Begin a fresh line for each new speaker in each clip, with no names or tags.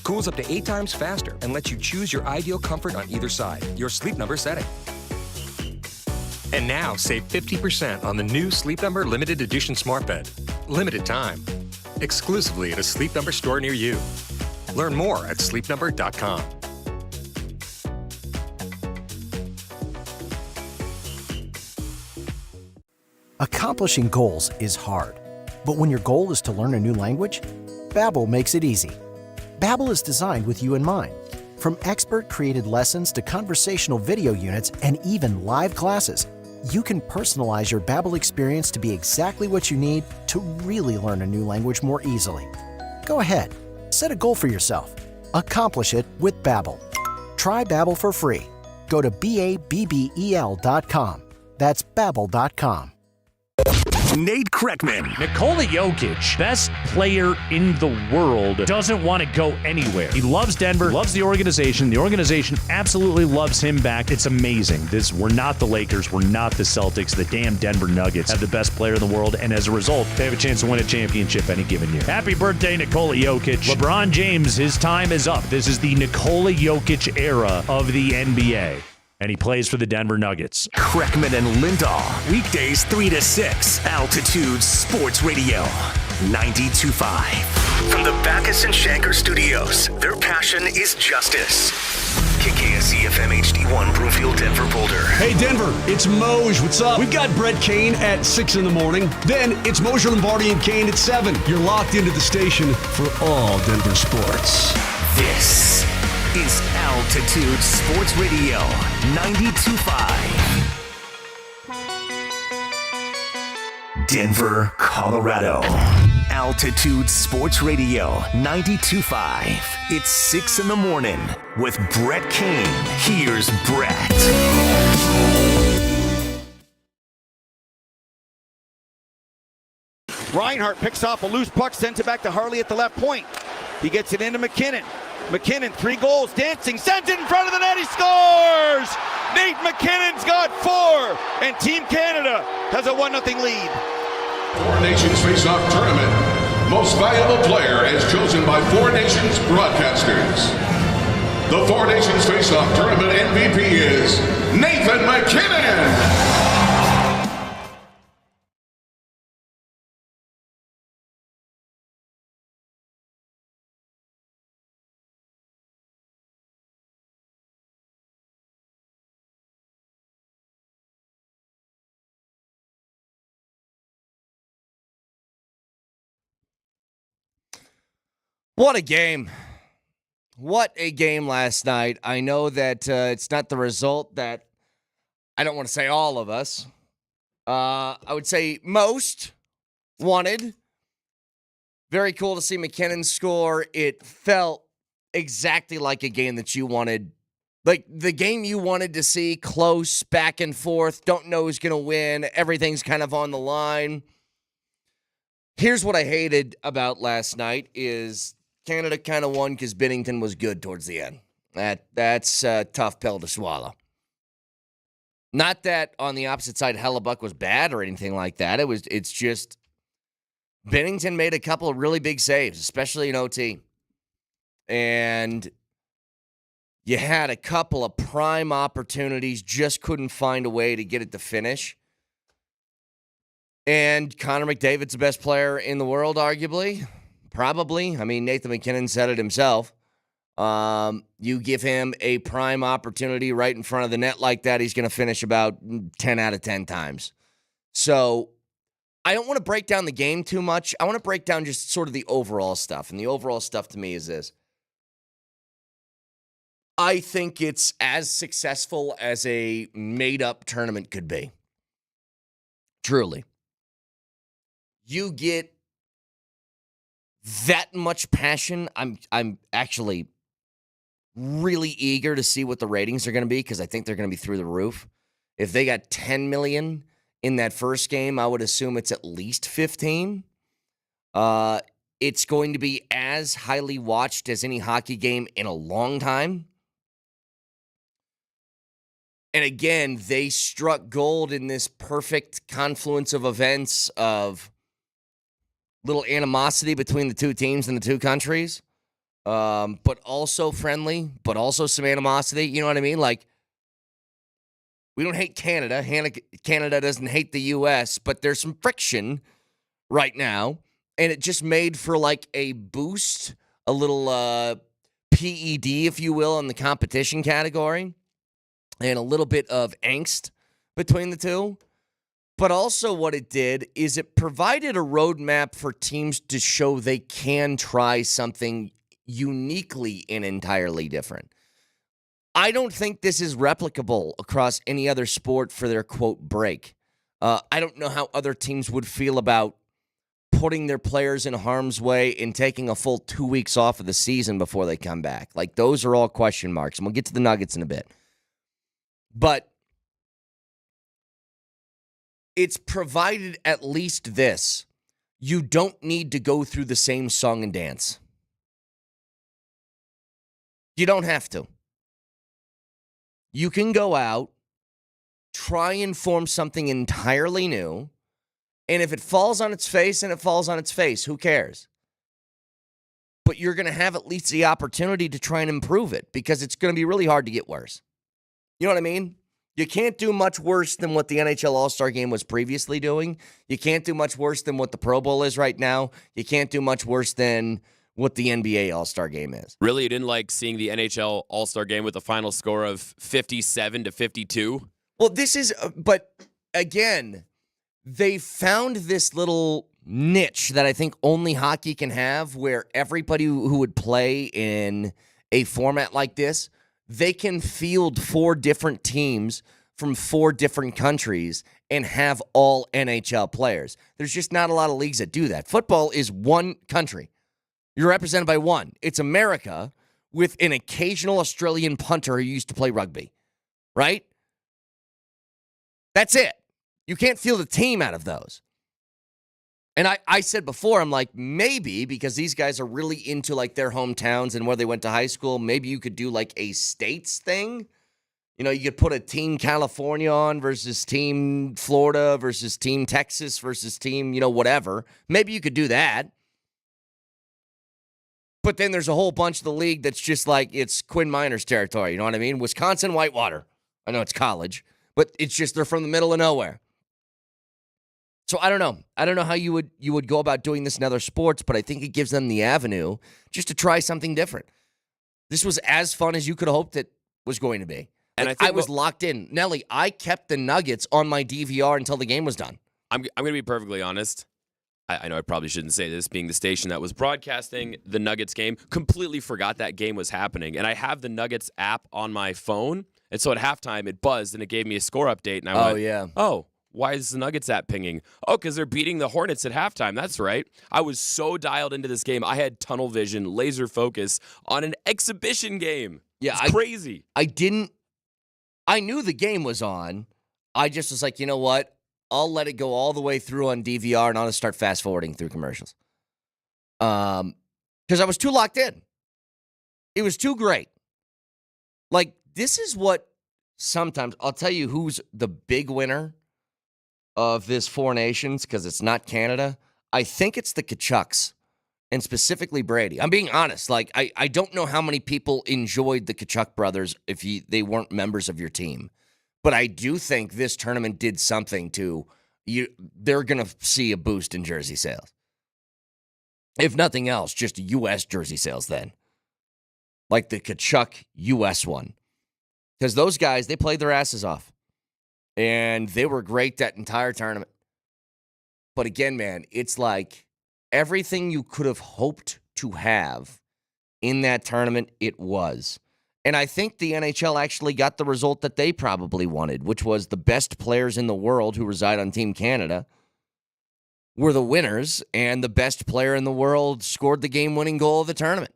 cools up to 8 times faster and lets you choose your ideal comfort on either side, your Sleep Number setting. And now save 50% on the new Sleep Number Limited Edition Smart Bed. Limited time. Exclusively at a Sleep Number store near you. Learn more at sleepnumber.com.
Accomplishing goals is hard, but when your goal is to learn a new language, Babbel makes it easy. Babbel is designed with you in mind. From expert-created lessons to conversational video units and even live classes, you can personalize your Babbel experience to be exactly what you need to really learn a new language more easily. Go ahead, set a goal for yourself. Accomplish it with Babbel. Try Babbel for free. Go to babbel.com. That's babbel.com.
Nate Kreckman.
Nikola Jokic, best player in the world, doesn't want to go anywhere. He loves Denver, loves the organization. The organization absolutely loves him back. It's amazing. We're not the Lakers. We're not the Celtics. The damn Denver Nuggets have the best player in the world, and as a result, they have a chance to win a championship any given year. Happy birthday, Nikola Jokic. LeBron James, his time is up. This is the Nikola Jokic era of the NBA. And he plays for the Denver Nuggets.
Kreckman and Lindahl. Weekdays 3 to 6. Altitude Sports Radio. 92.5. From the Backus and Shanker Studios, their passion is justice. KKSE FM HD1 Broomfield, Denver, Boulder.
Hey, Denver, it's Moj. What's up? We've got Brett Kane at 6 in the morning. Then it's Moser, Lombardi, and Kane at 7. You're locked into the station for all Denver sports.
This is Altitude Sports Radio 92.5. Denver, Colorado. Altitude Sports Radio 92.5. It's 6 in the morning with Brett Kane. Here's Brett.
Reinhardt picks off a loose puck, sends it back to Harley at the left point. He gets it into MacKinnon. MacKinnon, 3 goals, dancing, sends it in front of the net, he scores! Nate MacKinnon's got 4, and Team Canada has a 1-0 lead.
Four Nations Face-Off Tournament. Most valuable player as chosen by Four Nations broadcasters. The Four Nations Face-Off Tournament MVP is Nathan MacKinnon.
What a game. What a game last night. I know that it's not the result that I don't want to say all of us. I would say most wanted. Very cool to see MacKinnon score. It felt exactly like a game that you wanted. Like the game you wanted to see, close, back and forth, don't know who's going to win. Everything's kind of on the line. Here's what I hated about last night is Canada kind of won because Binnington was good towards the end. That's a tough pill to swallow. Not that on the opposite side, Hellebuck was bad or anything like that. It's just Binnington made a couple of really big saves, especially in OT. And you had a couple of prime opportunities, just couldn't find a way to get it to finish. And Connor McDavid's the best player in the world, arguably. Probably. I mean, Nathan MacKinnon said it himself. You give him a prime opportunity right in front of the net like that, he's going to finish about 10 out of 10 times. So I don't want to break down the game too much. I want to break down just sort of the overall stuff. And the overall stuff to me is this. I think it's as successful as a made-up tournament could be. Truly. You get that much passion. I'm actually really eager to see what the ratings are going to be because I think they're going to be through the roof. If they got 10 million in that first game, I would assume it's at least 15. It's going to be as highly watched as any hockey game in a long time. And again, they struck gold in this perfect confluence of events of little animosity between the two teams and the two countries. but also friendly, but also some animosity. You know what I mean? Like, we don't hate Canada. Canada doesn't hate the U.S., but there's some friction right now, and it just made for like a boost, a little PED, if you will, in the competition category, and a little bit of angst between the two. But also what it did is it provided a roadmap for teams to show they can try something uniquely and entirely different. I don't think this is replicable across any other sport for their, quote, break. I don't know how other teams would feel about putting their players in harm's way and taking a full 2 weeks off of the season before they come back. Like, those are all question marks, and we'll get to the Nuggets in a bit. But it's provided at least this. You don't need to go through the same song and dance. You don't have to. You can go out, try and form something entirely new, and if it falls on its face, and it falls on its face, who cares? But you're going to have at least the opportunity to try and improve it, because it's going to be really hard to get worse. You know what I mean? You can't do much worse than what the NHL All-Star Game was previously doing. You can't do much worse than what the Pro Bowl is right now. You can't do much worse than what the NBA All-Star Game is.
Really, you didn't like seeing the NHL All-Star Game with a final score of 57-52?
Well, this is, but again, they found this little niche that I think only hockey can have, where everybody who would play in a format like this, they can field 4 different teams from 4 different countries and have all NHL players. There's just not a lot of leagues that do that. Football is one country. You're represented by one. It's America with an occasional Australian punter who used to play rugby, right? That's it. You can't field a team out of those. And I said before, I'm like, maybe because these guys are really into like their hometowns and where they went to high school, maybe you could do like a states thing. You know, you could put a team California on versus team Florida versus team Texas versus team, whatever. Maybe you could do that. But then there's a whole bunch of the league that's just like, it's Quinn Miners territory. You know what I mean? Wisconsin, Whitewater. I know it's college, but it's just they're from the middle of nowhere. So I don't know. I don't know how you would go about doing this in other sports, but I think it gives them the avenue just to try something different. This was as fun as you could have hoped it was going to be. And I was locked in. Nelly, I kept the Nuggets on my DVR until the game was done.
I'm going to be perfectly honest. I know I probably shouldn't say this, being the station that was broadcasting the Nuggets game. Completely forgot that game was happening. And I have the Nuggets app on my phone. And so at halftime, it buzzed and it gave me a score update. And I went, why is the Nuggets app pinging? Oh, because they're beating the Hornets at halftime. That's right. I was so dialed into this game. I had tunnel vision, laser focus on an exhibition game. Yeah, it's crazy.
I knew the game was on. I just was like, you know what? I'll let it go all the way through on DVR, and I'll just start fast-forwarding through commercials. Because I was too locked in. It was too great. Like, this is what sometimes, I'll tell you who's the big winner of this Four Nations, because it's not Canada. I think it's the Kachucks, and specifically Brady. I'm being honest. Like, I don't know how many people enjoyed the Kachuk brothers if they weren't members of your team. But I do think this tournament did something to you. They're going to see a boost in jersey sales. If nothing else, just U.S. jersey sales then. Like the Kachuk U.S. one. Because those guys, they played their asses off. And they were great that entire tournament. But again, man, it's like everything you could have hoped to have in that tournament, it was. And I think the NHL actually got the result that they probably wanted, which was the best players in the world who reside on Team Canada were the winners, and the best player in the world scored the game-winning goal of the tournament.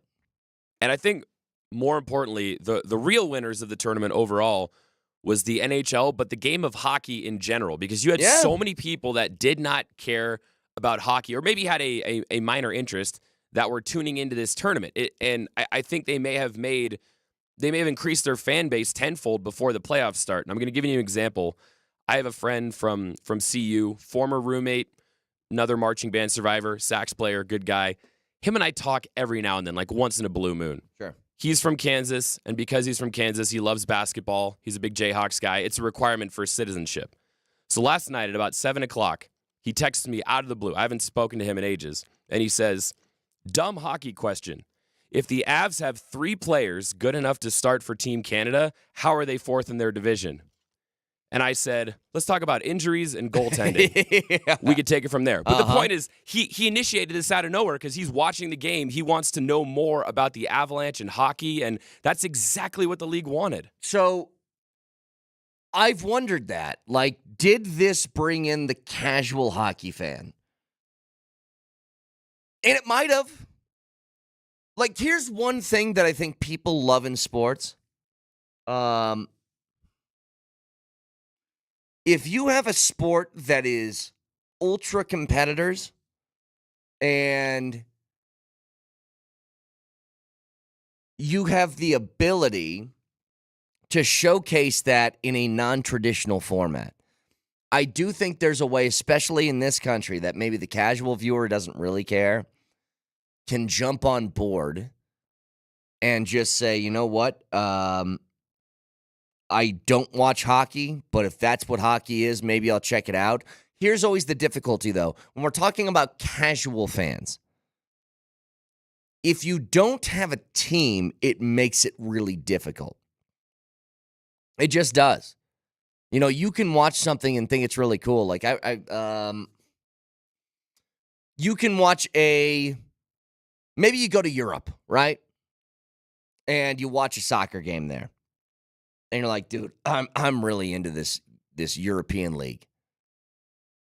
And I think, more importantly, the real winners of the tournament overall was the NHL, but the game of hockey in general, because you had so many people that did not care about hockey, or maybe had a minor interest, that were tuning into this tournament. And I think they may have increased their fan base tenfold before the playoffs start. And I'm going to give you an example. I have a friend from CU, former roommate, another marching band survivor, sax player, good guy. him and I talk every now and then, like once in a blue moon.
Sure.
He's from Kansas, and because he's from Kansas, he loves basketball. He's a big Jayhawks guy. It's a requirement for citizenship. So last night at about 7 o'clock, he texts me out of the blue. I haven't spoken to him in ages. And he says, dumb hockey question. If the Avs have 3 players good enough to start for Team Canada, how are they 4th in their division? And I said, let's talk about injuries and goaltending. Yeah. We could take it from there. But the point is, he initiated this out of nowhere because he's watching the game. He wants to know more about the Avalanche and hockey, and that's exactly what the league wanted.
So I've wondered that. Like, did this bring in the casual hockey fan? And it might have. Like, here's one thing that I think people love in sports. If you have a sport that is ultra competitors and you have the ability to showcase that in a non-traditional format, I do think there's a way, especially in this country, that maybe the casual viewer doesn't really care, can jump on board and just say, you know what, I don't watch hockey, but if that's what hockey is, maybe I'll check it out. Here's always the difficulty, though. When we're talking about casual fans, if you don't have a team, it makes it really difficult. It just does. You know, you can watch something and think it's really cool. Like, you can watch maybe you go to Europe, right? And you watch a soccer game there. And you're like, dude, I'm really into this European league.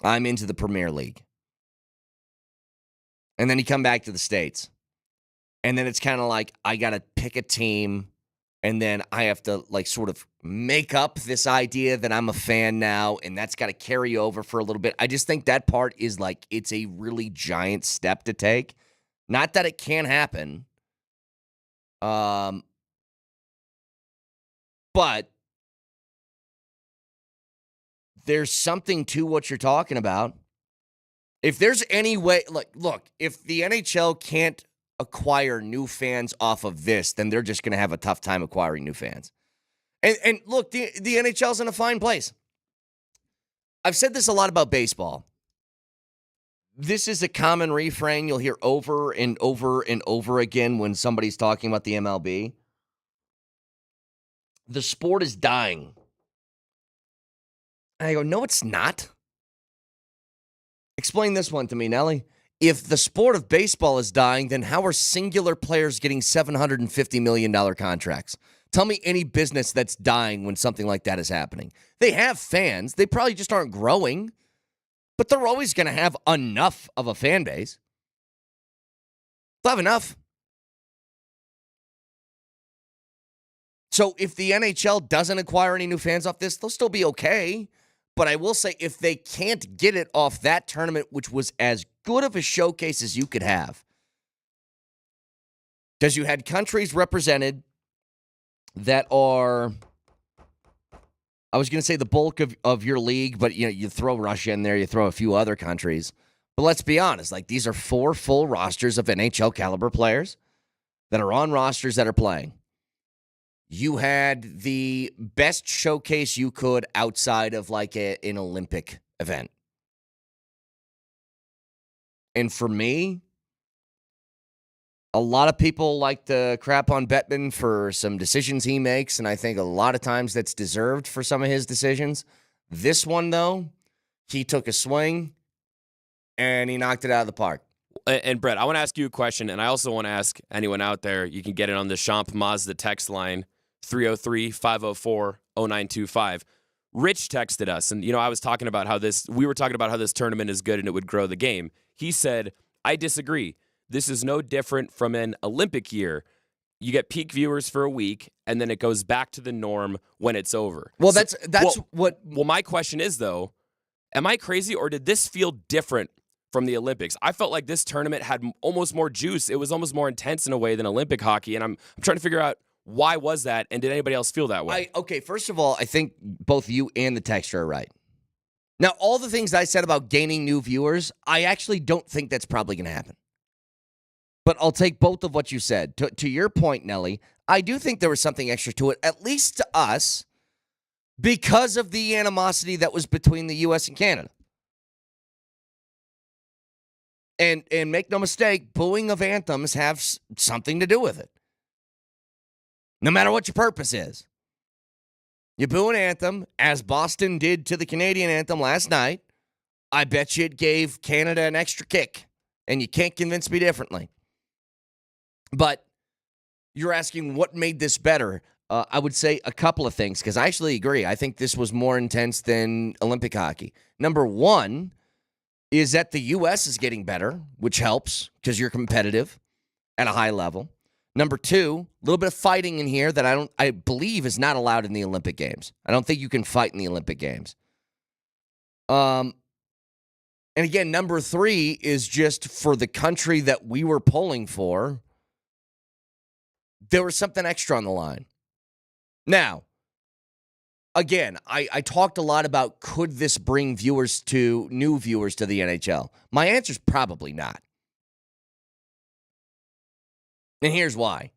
I'm into the Premier League. And then you come back to the States. And then it's kind of like, I got to pick a team. And then I have to, like, sort of make up this idea that I'm a fan now. And that's got to carry over for a little bit. I just think that part is, like, it's a really giant step to take. Not that it can't happen. But there's something to what you're talking about. If there's any way, look, if the NHL can't acquire new fans off of this, then they're just going to have a tough time acquiring new fans. And look, the NHL's in a fine place. I've said this a lot about baseball. This is a common refrain you'll hear over and over and over again when somebody's talking about the MLB. The sport is dying. And I go, no, it's not. Explain this one to me, Nelly. If the sport of baseball is dying, then how are singular players getting $750 million contracts? Tell me any business that's dying when something like that is happening. They have fans. They probably just aren't growing. But they're always going to have enough of a fan base. They'll have enough. So if the NHL doesn't acquire any new fans off this, they'll still be okay. But I will say, if they can't get it off that tournament, which was as good of a showcase as you could have, because you had countries represented that are, I was going to say the bulk of your league, but you throw Russia in there, you throw a few other countries. But let's be honest, like, these are 4 full rosters of NHL caliber players that are on rosters that are playing. You had the best showcase you could outside of like an Olympic event. And for me, a lot of people like to crap on Bettman for some decisions he makes, and I think a lot of times that's deserved for some of his decisions. This one, though, he took a swing, and he knocked it out of the park.
And Brett, I want to ask you a question, and I also want to ask anyone out there. You can get it on the Champ Mazda text line, 303-504-0925. Rich texted us, and I was talking about we were talking about how this tournament is good and it would grow the game. He said, I disagree. This is no different from an Olympic year. You get peak viewers for a week, and then it goes back to the norm when it's over.
Well, that's what.
Well, my question is, though, am I crazy, or did this feel different from the Olympics? I felt like this tournament had almost more juice. It was almost more intense in a way than Olympic hockey, and I'm trying to figure out why was that, and did anybody else feel that way?
Okay, first of all, I think both you and the texter are right. Now, all the things I said about gaining new viewers, I actually don't think that's probably going to happen. But I'll take both of what you said. To your point, Nelly, I do think there was something extra to it, at least to us, because of the animosity that was between the U.S. and Canada. And make no mistake, booing of anthems have something to do with it. No matter what your purpose is. You boo an anthem, as Boston did to the Canadian anthem last night. I bet you it gave Canada an extra kick. And you can't convince me differently. But you're asking what made this better. I would say a couple of things, because I actually agree. I think this was more intense than Olympic hockey. Number one is that the U.S. is getting better, which helps because you're competitive at a high level. Number two, a little bit of fighting in here that I believe is not allowed in the Olympic Games. I don't think you can fight in the Olympic Games. And again, number three is just for the country that we were polling for, there was something extra on the line. Now, again, I talked a lot about could this bring new viewers to the NHL? My answer is probably not. And here's why.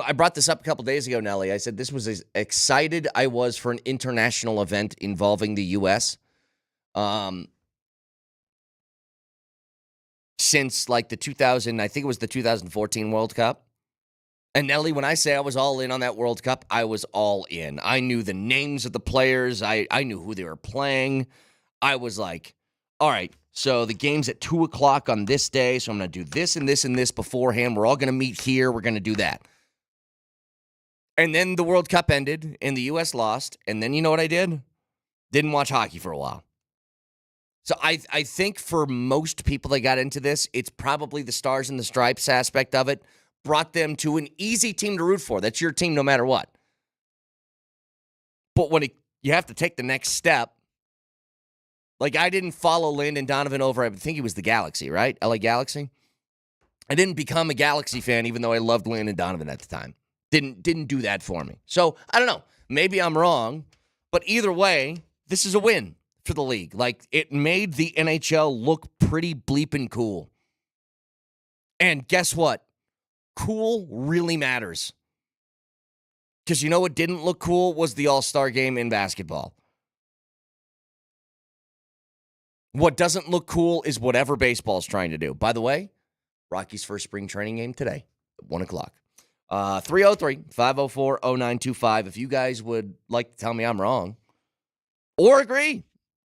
I brought this up a couple days ago, Nelly. I said this was as excited I was for an international event involving the U.S. Since like the 2014 World Cup. And Nelly, when I say I was all in on that World Cup, I was all in. I knew the names of the players. I knew who they were playing. I was like, all right, so the game's at 2 o'clock on this day, so I'm going to do this and this and this beforehand. We're all going to meet here. We're going to do that. And then the World Cup ended, and the U.S. lost. And then you know what I did? Didn't watch hockey for a while. So I think for most people that got into this, it's probably the Stars and the Stripes aspect of it brought them to an easy team to root for. That's your team no matter what. But when you have to take the next step, like I didn't follow Landon Donovan over, I think he was the Galaxy, right? LA Galaxy? I didn't become a Galaxy fan even though I loved Landon Donovan at the time. Didn't do that for me. So, I don't know. Maybe I'm wrong, but either way, this is a win for the league. Like, it made the NHL look pretty bleeping cool. And guess what? Cool really matters. Because you know what didn't look cool was the All-Star game in basketball. What doesn't look cool is whatever baseball's trying to do. By the way, Rocky's first spring training game today at 1 o'clock. 303-504-0925. If you guys would like to tell me I'm wrong or agree,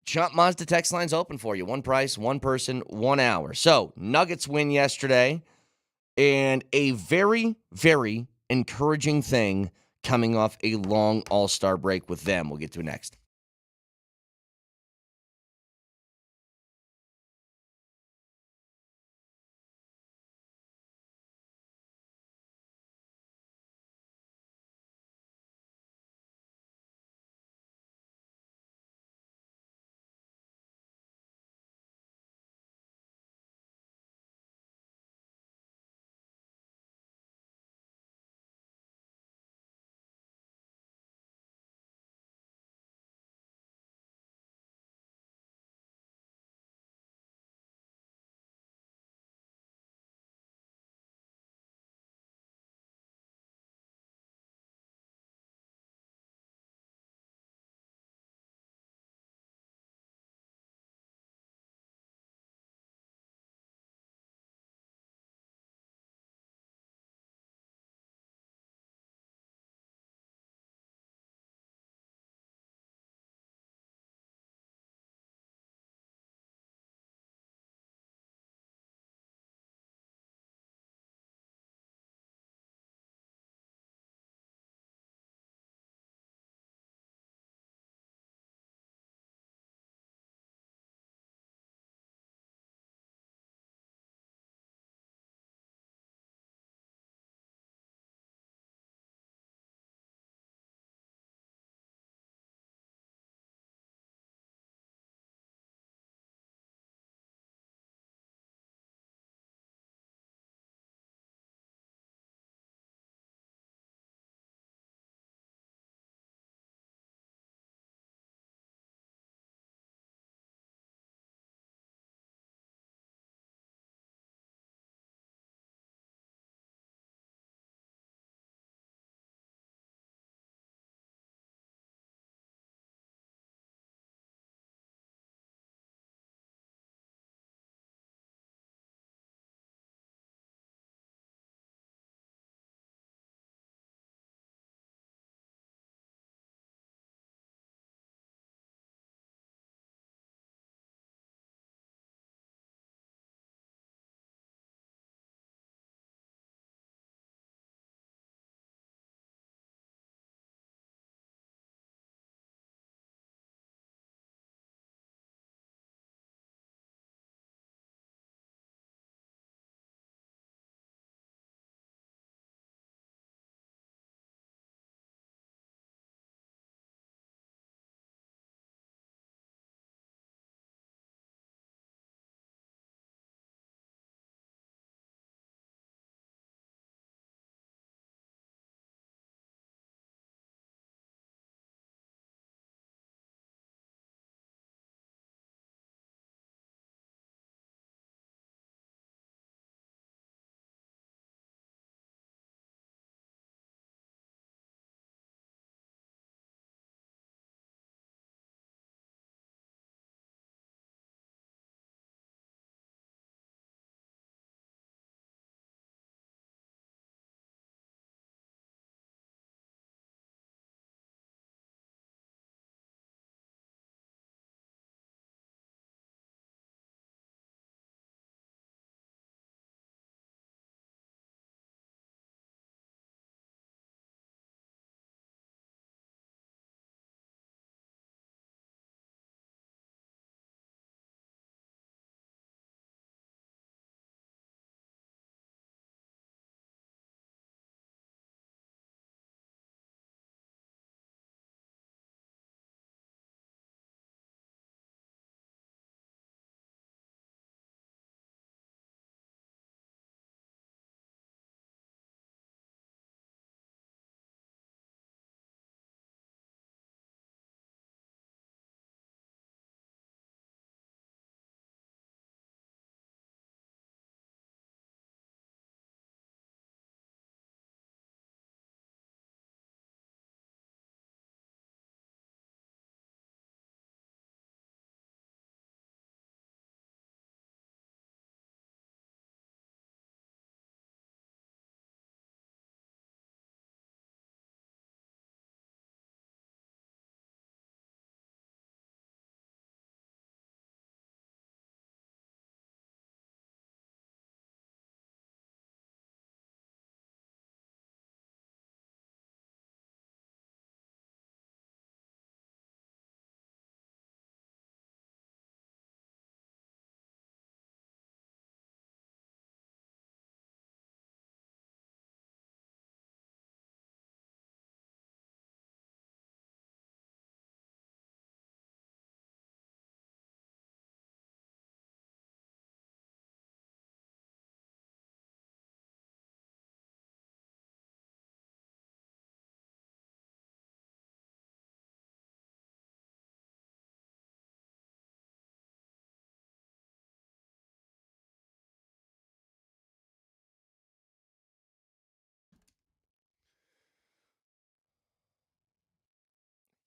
Chomp Mazda text line's open for you. One price, one person, 1 hour. So, Nuggets win yesterday, and a very, very encouraging thing coming off a long All-Star break with them. We'll get to it next.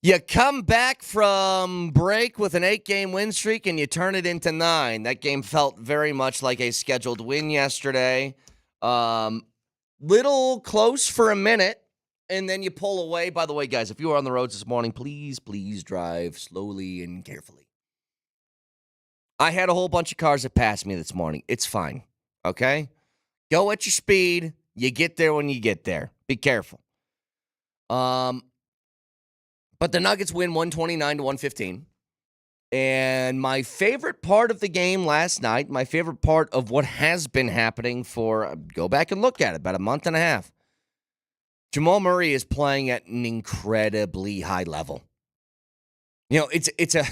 You come back from break with an 8-game win streak and you turn it into 9. That game felt very much like a scheduled win yesterday. Little close for a minute, and then you pull away. By the way, guys, if you were on the roads this morning, please drive slowly and carefully. I had a whole bunch of cars that passed me this morning. It's fine, okay? Go at your speed. You get there when you get there. Be careful. But the Nuggets win 129-115. And my favorite part of the game last night, my favorite part of what has been happening for, go back and look at it, about a month and a half. Jamal Murray is playing at an incredibly high level. You know, it's a,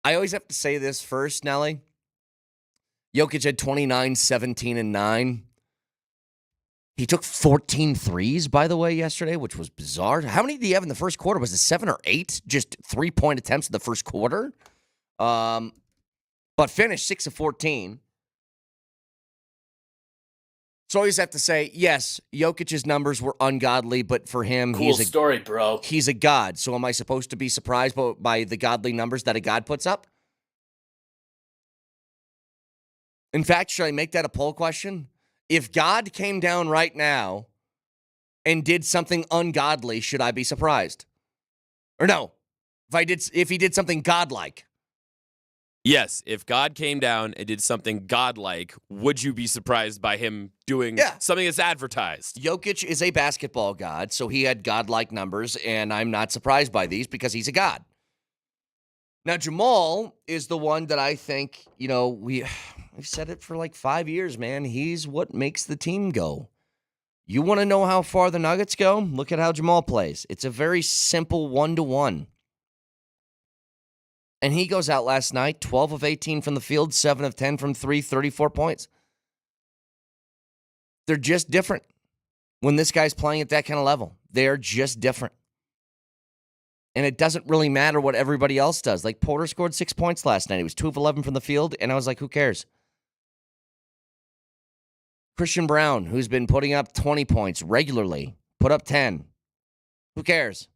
I always have to say this first, Nelly. Jokic had 29, 17, and 9. He took 14 threes, by the way, yesterday, which was bizarre. How many did he have in the first quarter? Was it 7 or 8? Just 3-point attempts in the first quarter? But finished 6 of 14. So I always have to say, yes, Jokic's numbers were ungodly, but for him,
story, bro.
He's a god. So am I supposed to be surprised by the godly numbers that a god puts up? In fact, should I make that a poll question? If God came down right now and did something ungodly, should I be surprised? Or no, if he did something godlike?
Yes, if God came down and did something godlike, would you be surprised by him doing something that's advertised?
Jokic is a basketball god, so he had godlike numbers, and I'm not surprised by these because he's a god. Now, Jamal is the one that I think, you know, we've said it for like 5 years, man. He's what makes the team go. You want to know how far the Nuggets go? Look at how Jamal plays. It's a very simple 1-to-1. And he goes out last night, 12 of 18 from the field, 7 of 10 from 3, 34 points. They're just different when this guy's playing at that kind of level. They're just different. And it doesn't really matter what everybody else does. Like Porter scored 6 points last night. He was 2 of 11 from the field, and I was like, who cares? Christian Brown, who's been putting up 20 points regularly, put up 10. Who cares?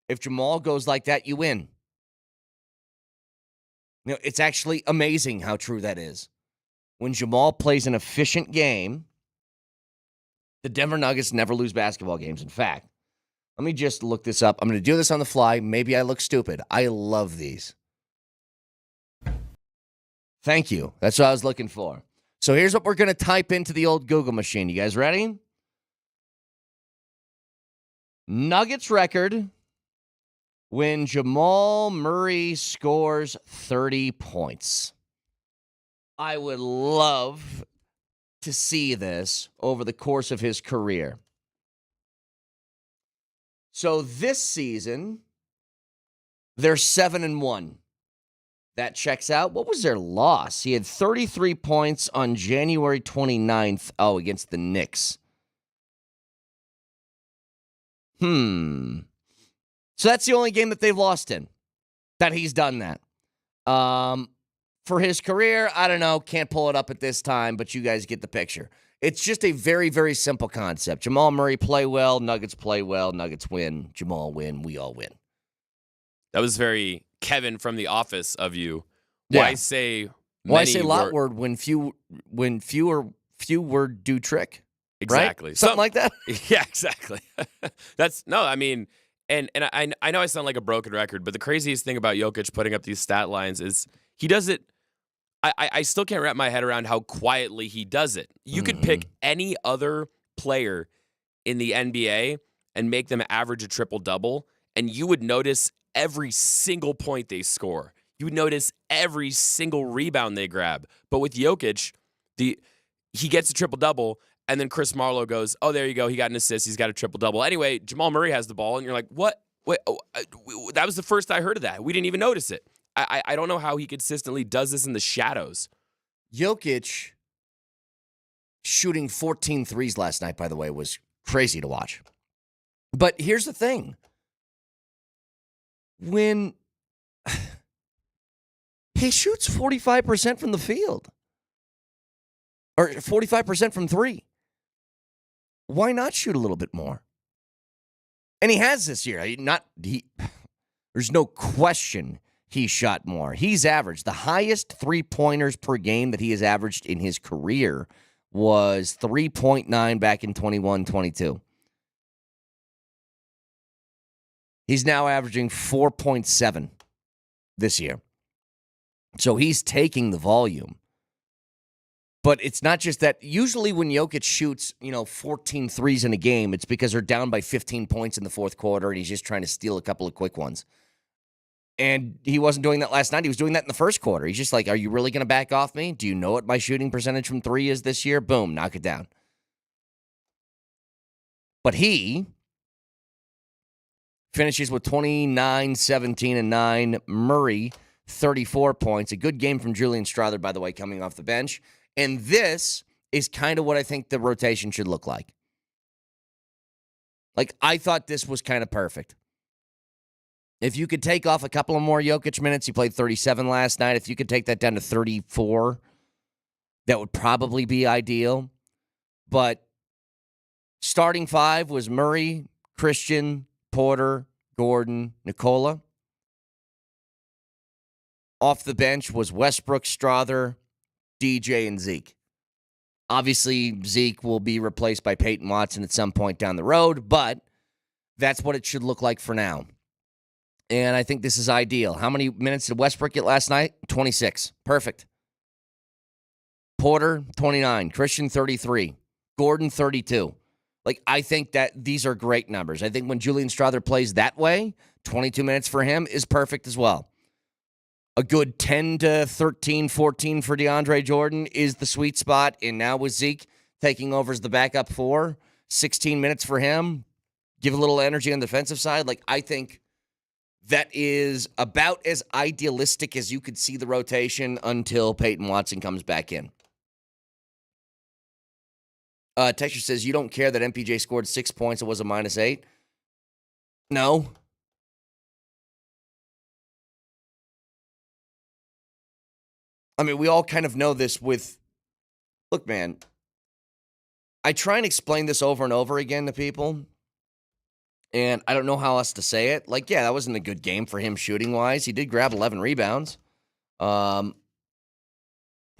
If Jamal goes like that, you win. You know, it's actually amazing how true that is. When Jamal plays an efficient game, the Denver Nuggets never lose basketball games. In fact, let me just look this up. I'm going to do this on the fly. Maybe I look stupid. I love these. Thank you. That's what I was looking for. So here's what we're going to type into the old Google machine. You guys ready? Nuggets record when Jamal Murray scores 30 points. I would love to see this over the course of his career. So this season, they're 7-1. That checks out. What was their loss? He had 33 points on January 29th. Oh, against the Knicks. So that's the only game that they've lost in, that he's done that. For his career, I don't know. Can't pull it up at this time, but you guys get the picture. It's just a very, very simple concept. Jamal Murray play well, Nuggets play well, Nuggets win, Jamal win, we all win.
That was very Kevin from The Office of you.
Yeah.
Why say
lot word when few word do trick?
Exactly.
Right? Something like that?
Yeah, exactly. And I know I sound like a broken record, but the craziest thing about Jokic putting up these stat lines is he does it. I still can't wrap my head around how quietly he does it. You could pick any other player in the NBA and make them average a triple-double, and you would notice every single point they score. You would notice every single rebound they grab. But with Jokic, he gets a triple-double, and then Chris Marlowe goes, oh, there you go. He got an assist. He's got a triple-double. Anyway, Jamal Murray has the ball, and you're like, what? Wait, that was the first I heard of that. We didn't even notice it. I don't know how he consistently does this in the shadows.
Jokic shooting 14 threes last night, by the way, was crazy to watch. But here's the thing. When he shoots 45% from the field, or 45% from three, why not shoot a little bit more? And he has this year. There's no question he shot more. He's averaged the highest three-pointers per game that he has averaged in his career was 3.9 back in 21-22. He's now averaging 4.7 this year. So he's taking the volume. But it's not just that. Usually when Jokic shoots, 14 threes in a game, it's because they're down by 15 points in the fourth quarter, and he's just trying to steal a couple of quick ones. And he wasn't doing that last night. He was doing that in the first quarter. He's just like, are you really going to back off me? Do you know what my shooting percentage from three is this year? Boom, knock it down. But he finishes with 29, 17, and 9. Murray, 34 points. A good game from Julian Strawther, by the way, coming off the bench. And this is kind of what I think the rotation should look like. I thought this was kind of perfect. If you could take off a couple of more Jokic minutes, he played 37 last night. If you could take that down to 34, that would probably be ideal. But starting five was Murray, Christian, Porter, Gordon, Nikola. Off the bench was Westbrook, Strawther, DJ, and Zeke. Obviously, Zeke will be replaced by Peyton Watson at some point down the road, but that's what it should look like for now. And I think this is ideal. How many minutes did Westbrook get last night? 26. Perfect. Porter, 29. Christian, 33. Gordon, 32. I think that these are great numbers. I think when Julian Strawther plays that way, 22 minutes for him is perfect as well. A good 10 to 13, 14 for DeAndre Jordan is the sweet spot. And now with Zeke taking over as the backup 4, 16 minutes for him. Give a little energy on the defensive side. I think that is about as idealistic as you could see the rotation until Peyton Watson comes back in. Texture says, you don't care that MPJ scored 6 points. It was a -8. No. I mean, we all kind of know this with, look, man, I try and explain this over and over again to people, and I don't know how else to say it. Yeah, that wasn't a good game for him shooting-wise. He did grab 11 rebounds.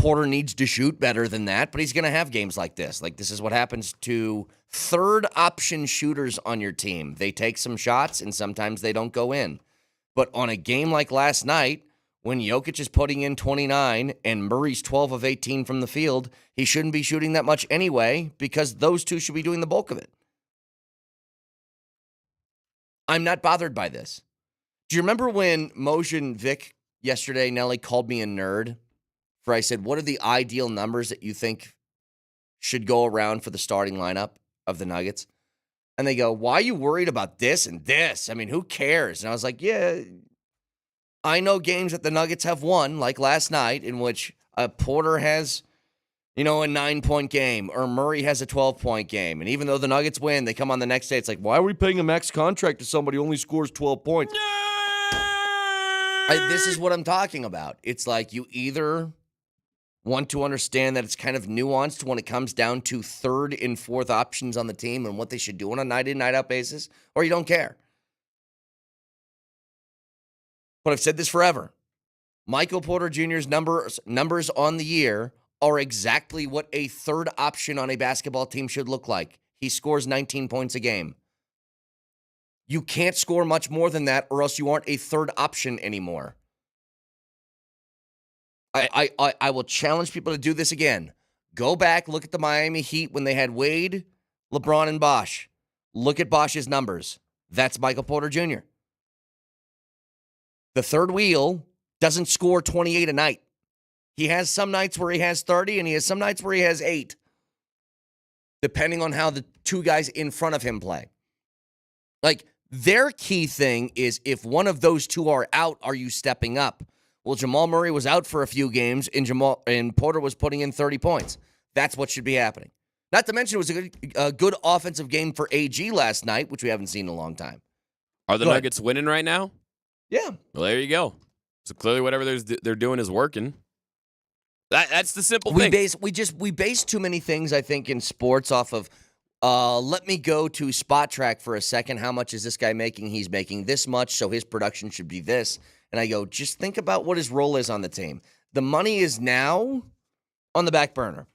Porter needs to shoot better than that, but he's going to have games like this. This is what happens to third-option shooters on your team. They take some shots, and sometimes they don't go in. But on a game like last night, when Jokic is putting in 29 and Murray's 12 of 18 from the field, he shouldn't be shooting that much anyway because those two should be doing the bulk of it. I'm not bothered by this. Do you remember when Moser and Vic yesterday, Nelly, called me a nerd? For I said, what are the ideal numbers that you think should go around for the starting lineup of the Nuggets? And they go, why are you worried about this and this? I mean, who cares? And I was like, yeah, I know games that the Nuggets have won, like last night, in which Porter has, a 9-point game, or Murray has a 12-point game. And even though the Nuggets win, they come on the next day. It's like, why are we paying a max contract to somebody who only scores 12 points? This is what I'm talking about. It's like you either want to understand that it's kind of nuanced when it comes down to third and fourth options on the team and what they should do on a night-in, night-out basis, or you don't care. But I've said this forever. Michael Porter Jr.'s numbers on the year are exactly what a third option on a basketball team should look like. He scores 19 points a game. You can't score much more than that, or else you aren't a third option anymore. I will challenge people to do this again. Go back, look at the Miami Heat when they had Wade, LeBron, and Bosh. Look at Bosh's numbers. That's Michael Porter Jr. The third wheel doesn't score 28 a night. He has some nights where he has 30, and he has some nights where he has 8, depending on how the two guys in front of him play. Their key thing is if one of those two are out, are you stepping up? Well, Jamal Murray was out for a few games, and Porter was putting in 30 points. That's what should be happening. Not to mention it was a good offensive game for AG last night, which we haven't seen in a long time.
Are the Nuggets winning right now?
Yeah.
Well, there you go. So clearly whatever they're doing is working. That's the simple thing.
We base too many things, I think, in sports off of Let me go to Spot Track for a second. How much is this guy making? He's making this much, so his production should be this. And I go, just think about what his role is on the team. The money is now on the back burner.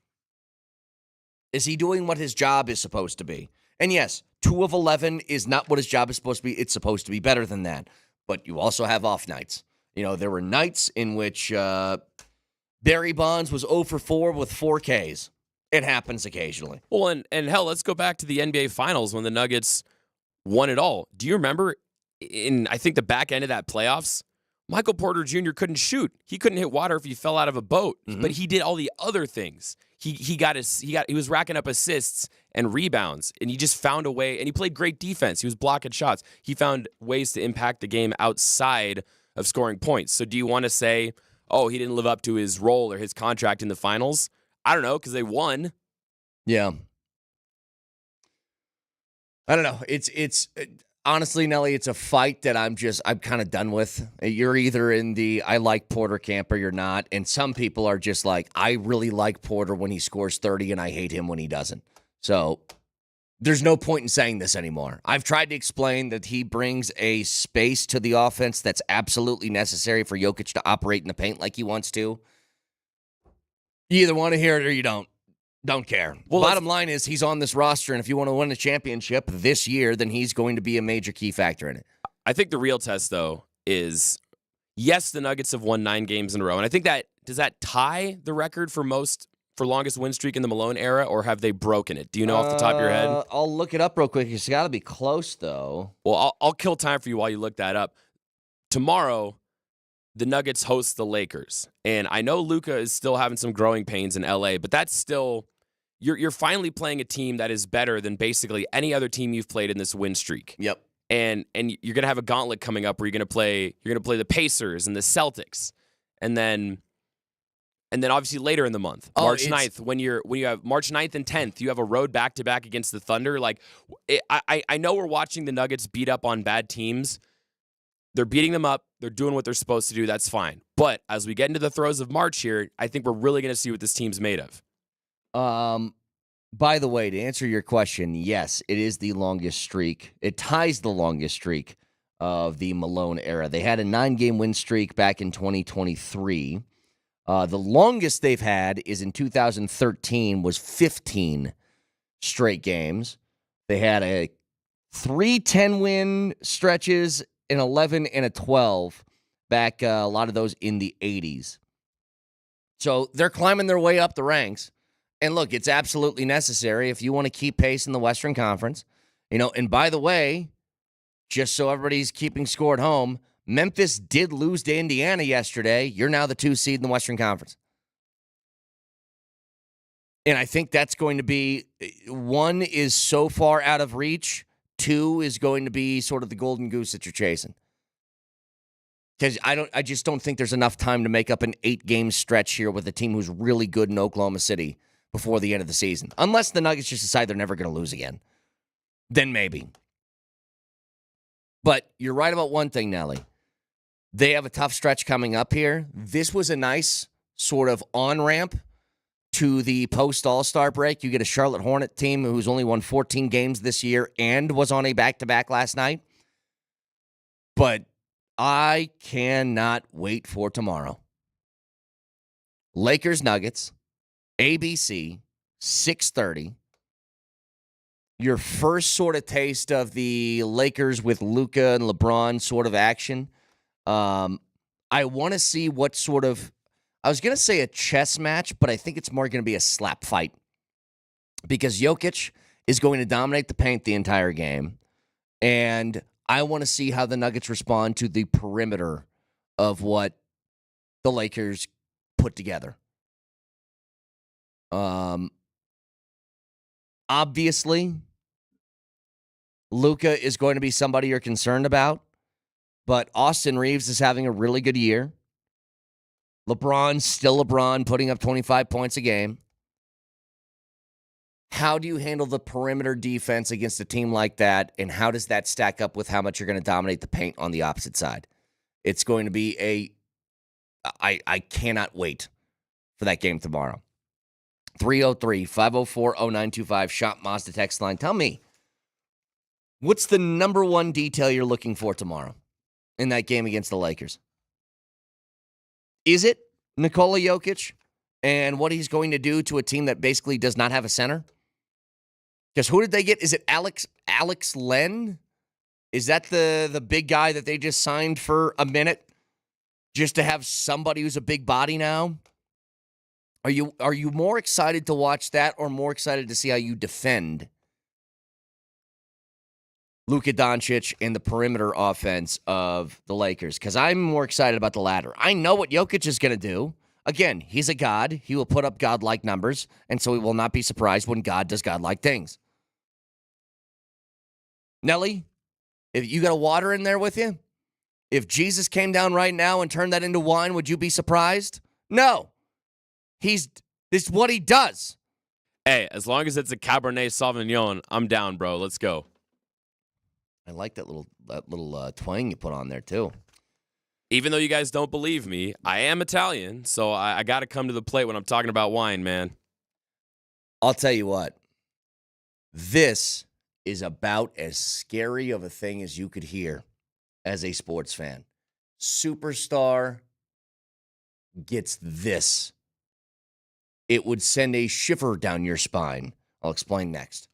Is he doing what his job is supposed to be? And yes, 2 of 11 is not what his job is supposed to be. It's supposed to be better than that. But you also have off nights. There were nights in which Barry Bonds was 0 for 4 with 4 Ks. It happens occasionally.
Well, and hell, let's go back to the NBA Finals when the Nuggets won it all. Do you remember in, I think, the back end of that playoffs, Michael Porter Jr. couldn't shoot. He couldn't hit water if he fell out of a boat, but he did all the other things. He was racking up assists and rebounds, and he just found a way, and he played great defense. He was blocking shots. He found ways to impact the game outside of scoring points. So do you want to say, oh, he didn't live up to his role or his contract in the finals? I don't know, because they won.
Yeah. I don't know. It's honestly, Nelly, it's a fight that I'm kind of done with. You're either in the I like Porter camp or you're not. And some people are just like, I really like Porter when he scores 30 and I hate him when he doesn't. So there's no point in saying this anymore. I've tried to explain that he brings a space to the offense that's absolutely necessary for Jokic to operate in the paint like he wants to. You either want to hear it or you don't. Don't care. Well, bottom line is he's on this roster, and if you want to win a championship this year, then he's going to be a major key factor in it.
I think the real test, though, is, yes, the Nuggets have won 9 games in a row, and I think does that tie the record for longest win streak in the Malone era, or have they broken it? Do you know off the top of your head?
I'll look it up real quick. It's got to be close, though.
Well, I'll kill time for you while you look that up. Tomorrow, the Nuggets host the Lakers, and I know Luka is still having some growing pains in L.A., but that's still... You're finally playing a team that is better than basically any other team you've played in this win streak.
Yep.
And you're gonna have a gauntlet coming up where you're gonna play the Pacers and the Celtics, and then obviously later in the month, March 9th, when you have March 9th and 10th, you have a road back-to-back against the Thunder. I know we're watching the Nuggets beat up on bad teams. They're beating them up. They're doing what they're supposed to do. That's fine. But as we get into the throes of March here, I think we're really gonna see what this team's made of.
By the way, to answer your question, yes, it is the longest streak. It ties the longest streak of the Malone era. They had a 9-game win streak back in 2023. The longest they've had is in 2013, was 15 straight games. They had 3 10-win stretches, an 11 and a 12 back, a lot of those in the 80s. So they're climbing their way up the ranks. And look, it's absolutely necessary if you want to keep pace in the Western Conference. And by the way, just so everybody's keeping score at home, Memphis did lose to Indiana yesterday. You're now the 2 seed in the Western Conference. And I think that's going to be, 1 is so far out of reach, 2 is going to be sort of the golden goose that you're chasing. Because I just don't think there's enough time to make up an 8-game stretch here with a team who's really good in Oklahoma City before the end of the season. Unless the Nuggets just decide they're never going to lose again. Then maybe. But you're right about one thing, Nelly. They have a tough stretch coming up here. This was a nice sort of on-ramp to the post-All-Star break. You get a Charlotte Hornet team who's only won 14 games this year and was on a back-to-back last night. But I cannot wait for tomorrow. Lakers-Nuggets. ABC, 6:30. Your first sort of taste of the Lakers with Luka and LeBron sort of action. I want to see what sort of, I was going to say a chess match, but I think it's more going to be a slap fight. Because Jokic is going to dominate the paint the entire game. And I want to see how the Nuggets respond to the perimeter of what the Lakers put together. Obviously, Luka is going to be somebody you're concerned about, but Austin Reeves is having a really good year. LeBron's still LeBron, putting up 25 points a game. How do you handle the perimeter defense against a team like that, and how does that stack up with how much you're going to dominate the paint on the opposite side? It's going to be I cannot wait for that game tomorrow. 303-504-0925, Shop Mazda text line. Tell me, what's the number one detail you're looking for tomorrow in that game against the Lakers? Is it Nikola Jokic and what he's going to do to a team that basically does not have a center? Because who did they get? Is it Alex Len? Is that the big guy that they just signed for a minute just to have somebody who's a big body now? Are you more excited to watch that or more excited to see how you defend Luka Doncic and the perimeter offense of the Lakers? Because I'm more excited about the latter. I know what Jokic is going to do. Again, he's a god. He will put up godlike numbers, and so we will not be surprised when God does godlike things. Nelly, if you got a water in there with you, if Jesus came down right now and turned that into wine, would you be surprised? No. This is what he does.
Hey, as long as it's a Cabernet Sauvignon, I'm down, bro. Let's go.
I like that little twang you put on there, too.
Even though you guys don't believe me, I am Italian, so I got to come to the plate when I'm talking about wine, man.
I'll tell you what. This is about as scary of a thing as you could hear as a sports fan. Superstar gets this. It would send a shiver down your spine. I'll explain next.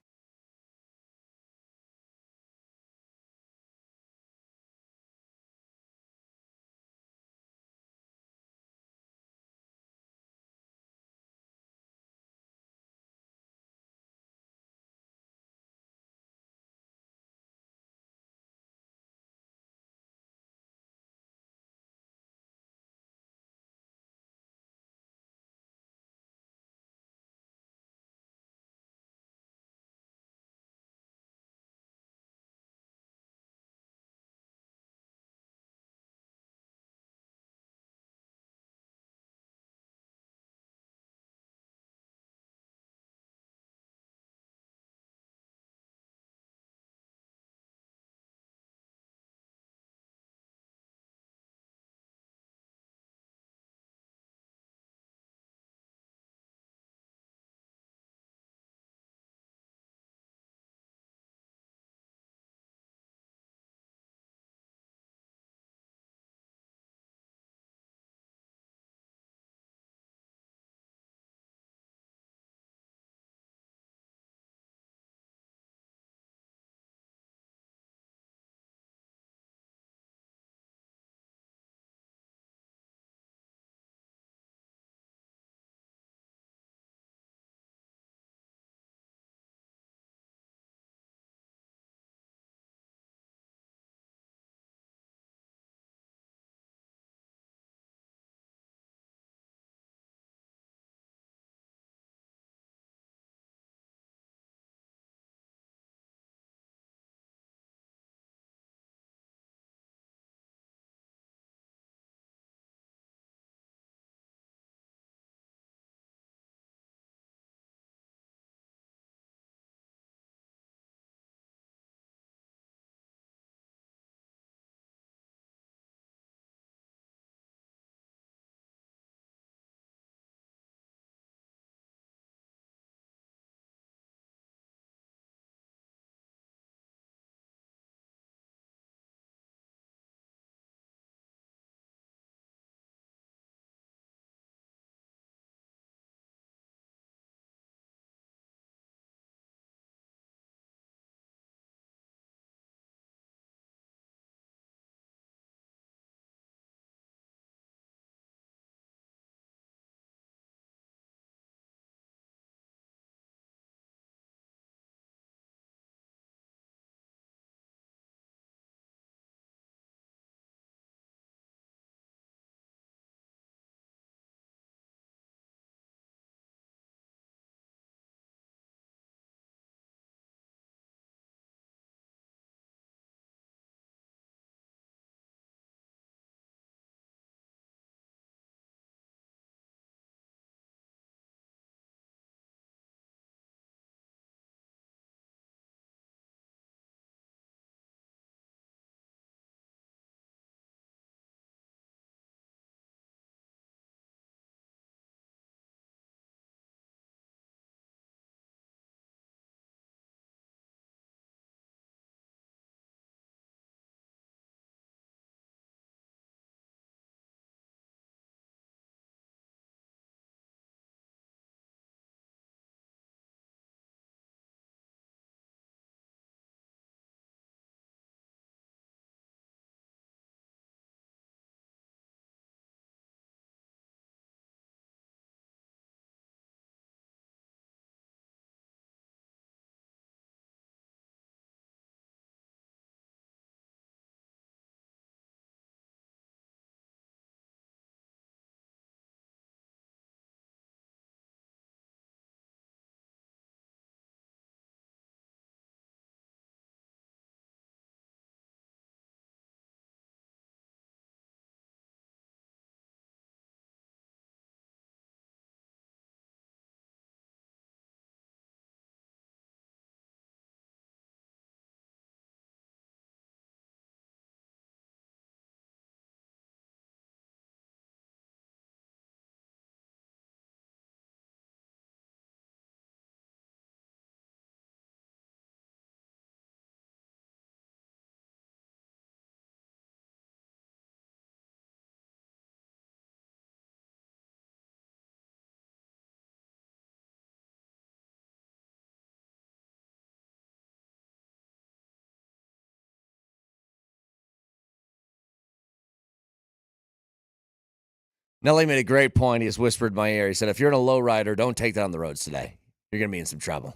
Nelly made a great point. He just whispered in my ear. He said, if you're in a lowrider, don't take that on the roads today. You're going to be in some trouble.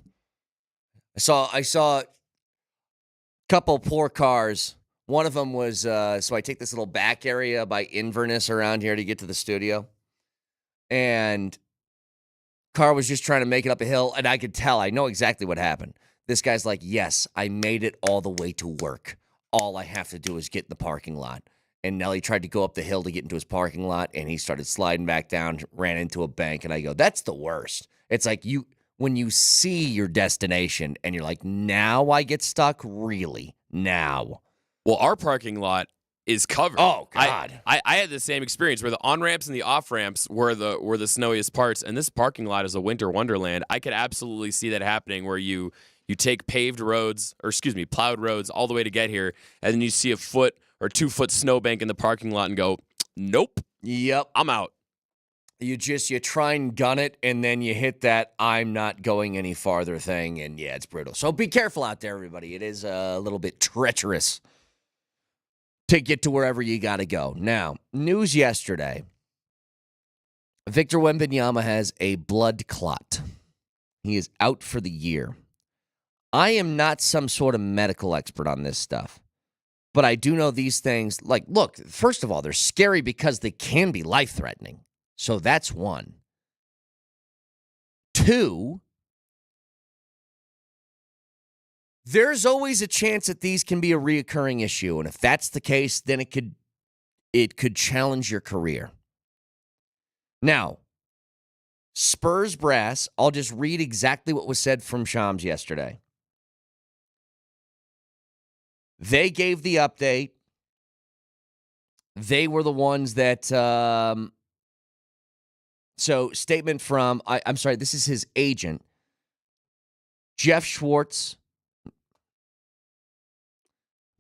I saw a couple poor cars. One of them was, so I take this little back area by Inverness around here to get to the studio. And car was just trying to make it up a hill. And I could tell, I know exactly what happened. This guy's like, yes, I made it all the way to work. All I have to do is get in the parking lot. And Nelly tried to go up the hill to get into his parking lot, and he started sliding back down, ran into a bank, and I go, that's the worst. It's like when you see your destination, and you're like, now I get stuck? Really? Now?
Well, our parking lot is covered.
Oh, God.
I had the same experience where the on-ramps and the off-ramps were the snowiest parts, and this parking lot is a winter wonderland. I could absolutely see that happening where you take plowed roads all the way to get here, and then you see a 1 or 2 foot snowbank in the parking lot and go, nope.
Yep.
I'm out.
You try and gun it, and then you hit that I'm not going any farther thing, and yeah, it's brutal. So be careful out there, everybody. It is a little bit treacherous to get to wherever you got to go. Now, news yesterday. Victor Wembanyama has a blood clot. He is out for the year. I am not some sort of medical expert on this stuff, but I do know these things. Like, look, first of all, they're scary because they can be life-threatening. So that's one. 2, there's always a chance that these can be a reoccurring issue, and if that's the case, then it could challenge your career. Now, Spurs brass, I'll just read exactly what was said from Shams yesterday. They gave the update. They were the ones that, so statement from, I'm sorry, this is his agent, Jeff Schwartz.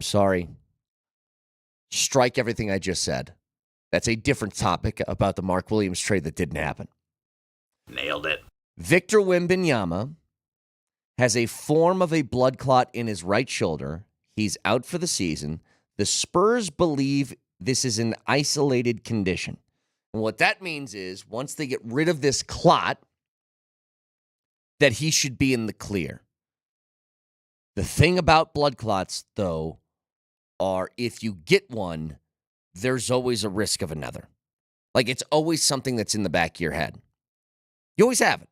Sorry. Strike everything I just said. That's a different topic about the Mark Williams trade that didn't happen.
Nailed it.
Victor Wembanyama has a form of a blood clot in his right shoulder. He's out for the season. The Spurs believe this is an isolated condition. And what that means is once they get rid of this clot, that he should be in the clear. The thing about blood clots, though, are if you get one, there's always a risk of another. Like, it's always something that's in the back of your head. You always have it.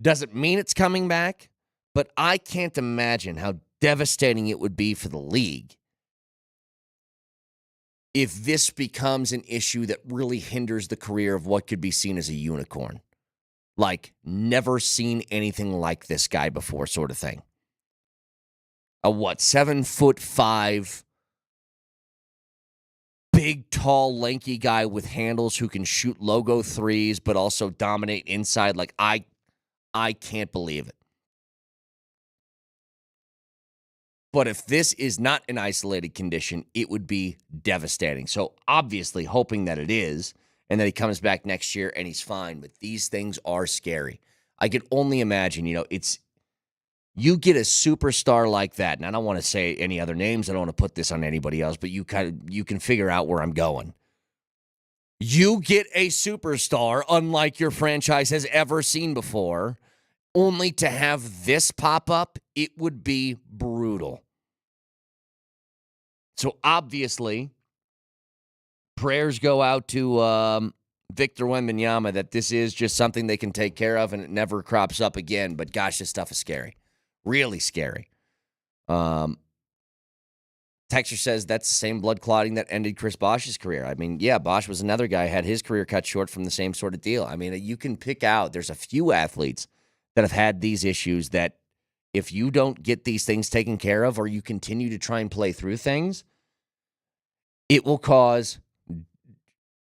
Doesn't mean it's coming back, but I can't imagine how devastating it would be for the league if this becomes an issue that really hinders the career of what could be seen as a unicorn. Like, never seen anything like this guy before sort of thing. A 7'5", big, tall, lanky guy with handles who can shoot logo threes but also dominate inside. Like, I can't believe it. But if this is not an isolated condition, it would be devastating. So obviously hoping that it is and that he comes back next year and he's fine. But these things are scary. I can only imagine, you get a superstar like that, and I don't want to say any other names. I don't want to put this on anybody else, but you can figure out where I'm going. You get a superstar unlike your franchise has ever seen before, only to have this pop up, it would be brutal. So obviously, prayers go out to Victor Wembanyama that this is just something they can take care of and it never crops up again. But gosh, this stuff is scary. Really scary. Texter says that's the same blood clotting that ended Chris Bosh's career. I mean, yeah, Bosh was another guy, had his career cut short from the same sort of deal. I mean, you can pick out, there's a few athletes that have had these issues that if you don't get these things taken care of or you continue to try and play through things, it will cause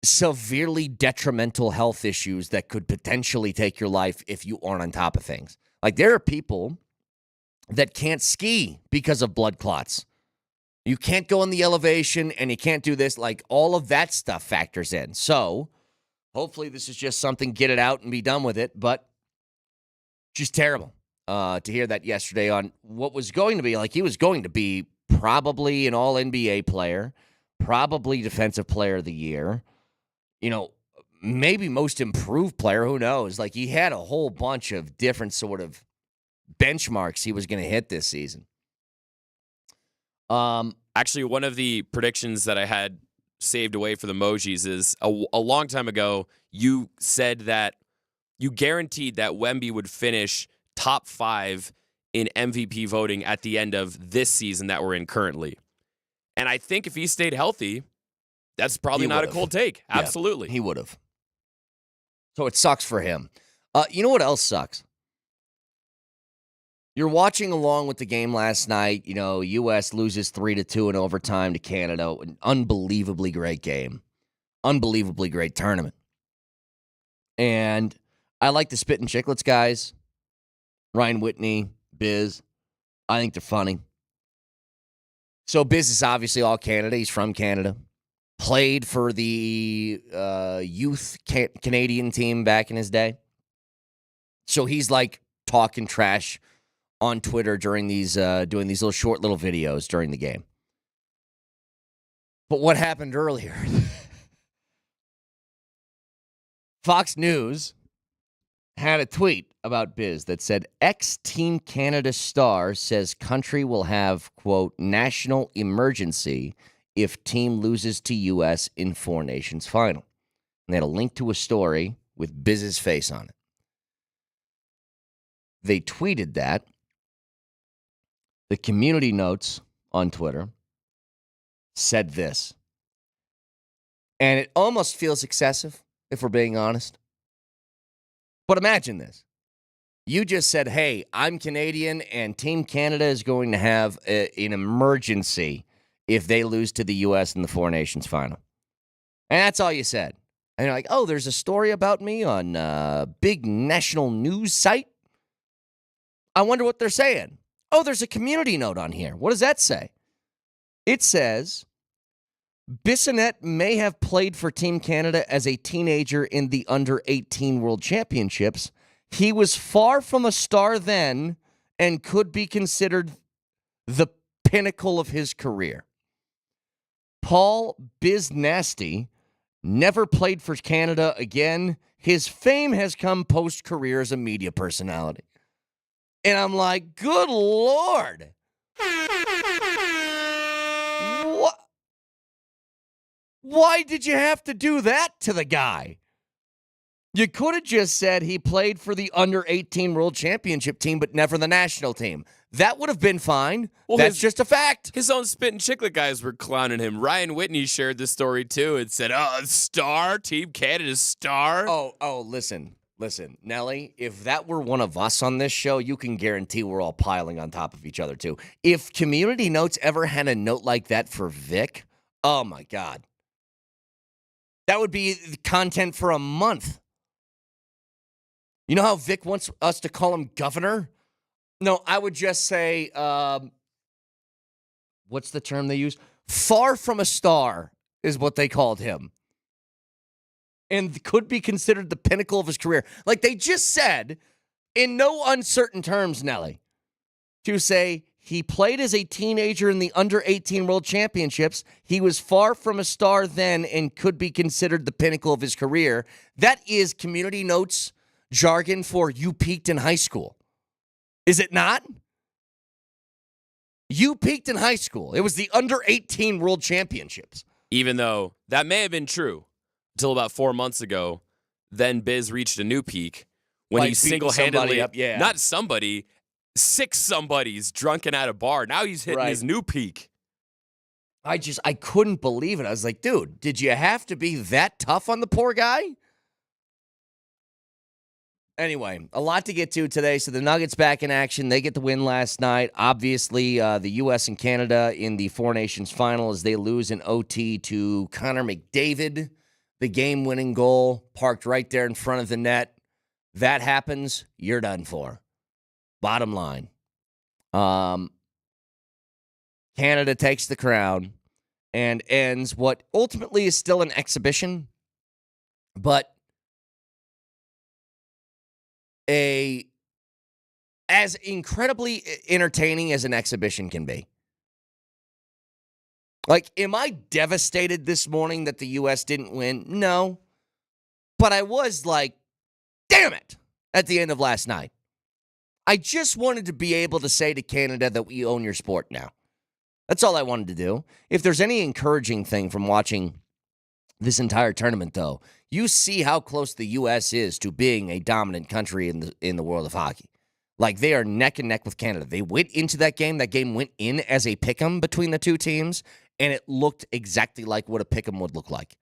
severely detrimental health issues that could potentially take your life if you aren't on top of things. Like, there are people that can't ski because of blood clots. You can't go in the elevation and you can't do this. Like, all of that stuff factors in. So hopefully this is just something, get it out and be done with it. But just terrible to hear that yesterday on what was going to be, like, he was going to be probably an all-NBA player, probably defensive player of the year. maybe most improved player. Who knows? Like, he had a whole bunch of different sort of benchmarks he was going to hit this season.
Actually, one of the predictions that I had saved away for the Mojis is a long time ago, you said that you guaranteed that Wemby would finish top 5 in MVP voting at the end of this season that we're in currently. And I think if he stayed healthy, that's probably not a cold take. Absolutely.
Yeah, he would have. So it sucks for him. You know what else sucks? You're watching along with the game last night. U.S. loses 3-2 in overtime to Canada. An unbelievably great game. Unbelievably great tournament. And I like the Spit and Chicklets guys. Ryan Whitney, Biz. I think they're funny. So Biz is obviously all Canada. He's from Canada. Played for the youth Canadian team back in his day. So he's like talking trash on Twitter during these doing these short little videos during the game. But what happened earlier? Fox News had a tweet about Biz that said, ex-Team Canada star says country will have, quote, national emergency if team loses to U.S. in Four Nations final. And they had a link to a story with Biz's face on it. They tweeted that. The community notes on Twitter said this. And it almost feels excessive, if we're being honest. But imagine this. You just said, hey, I'm Canadian, and Team Canada is going to have an emergency if they lose to the U.S. in the Four Nations final. And that's all you said. And you're like, oh, there's a story about me on a big national news site? I wonder what they're saying. Oh, there's a community note on here. What does that say? It says, Bissonnette may have played for Team Canada as a teenager in the Under-18 World Championships. He was far from a star then and could be considered the pinnacle of his career. Paul Biznasty never played for Canada again. His fame has come post-career as a media personality. And I'm like, good Lord. What? Why did you have to do that to the guy? You could have just said he played for the Under-18 World Championship team, but never the national team. That would have been fine. Well, that's just a fact.
His own Spit and Chiclet guys were clowning him. Ryan Whitney shared this story, too, and said, star, Team Canada's star.
Oh, listen, Nelly, if that were one of us on this show, you can guarantee we're all piling on top of each other, too. If Community Notes ever had a note like that for Vic, oh, my God. That would be content for a month. You know how Vic wants us to call him governor? No, I would just say, what's the term they use? Far from a star is what they called him. And could be considered the pinnacle of his career. Like they just said, in no uncertain terms, Nelly, to say he played as a teenager in the Under-18 World Championships. He was far from a star then and could be considered the pinnacle of his career. That is Community Notes jargon for you peaked in high school. Is it not? You peaked in high school. It was the Under-18 World Championships.
Even though that may have been true until about 4 months ago, then Biz reached a new peak when he single-handedly, not somebody, 6 somebodies drunken at a bar. Now he's hitting his new peak.
I couldn't believe it. I was like, dude, did you have to be that tough on the poor guy? Anyway, a lot to get to today. So the Nuggets back in action. They get the win last night. Obviously, the U.S. and Canada in the Four Nations final as they lose in OT to Connor McDavid. The game-winning goal parked right there in front of the net. That happens, you're done for. Bottom line. Canada takes the crown and ends what ultimately is still an exhibition, but as incredibly entertaining as an exhibition can be. Like, am I devastated this morning that the U.S. didn't win? No. But I was like, damn it, at the end of last night. I just wanted to be able to say to Canada that we own your sport now. That's all I wanted to do. If there's any encouraging thing from watching this entire tournament, though, you see how close the U.S. is to being a dominant country in the world of hockey. Like, they are neck and neck with Canada. They went into that game. That game went in as a pick'em between the two teams, and it looked exactly like what a pick'em would look like.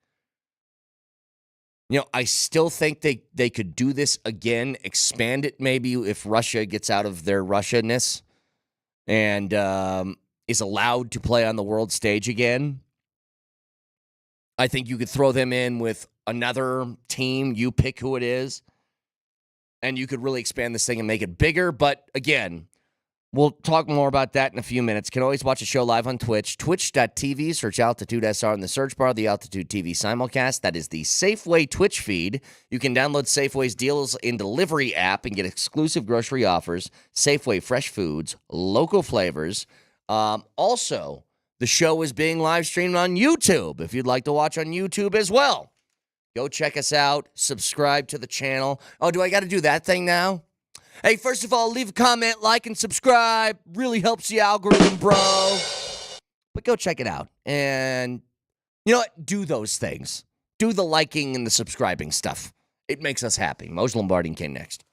You know, I still think they could do this again, expand it maybe if Russia gets out of their Russia-ness and is allowed to play on the world stage again. I think you could throw them in with another team. You pick who it is, and you could really expand this thing and make it bigger. But again, we'll talk more about that in a few minutes. Can always watch the show live on Twitch, twitch.tv. Search Altitude SR in the search bar, the Altitude TV simulcast. That is the Safeway Twitch feed. You can download Safeway's Deals in Delivery app and get exclusive grocery offers, Safeway fresh foods, local flavors. Also, the show is being live streamed on YouTube. If you'd like to watch on YouTube as well, go check us out. Subscribe to the channel. Oh, do I got to do that thing now? Hey, first of all, leave a comment, like, and subscribe. Really helps the algorithm, bro. But go check it out. And you know what? Do those things. Do the liking and the subscribing stuff. It makes us happy. Moser, Lombardi, and Kane next.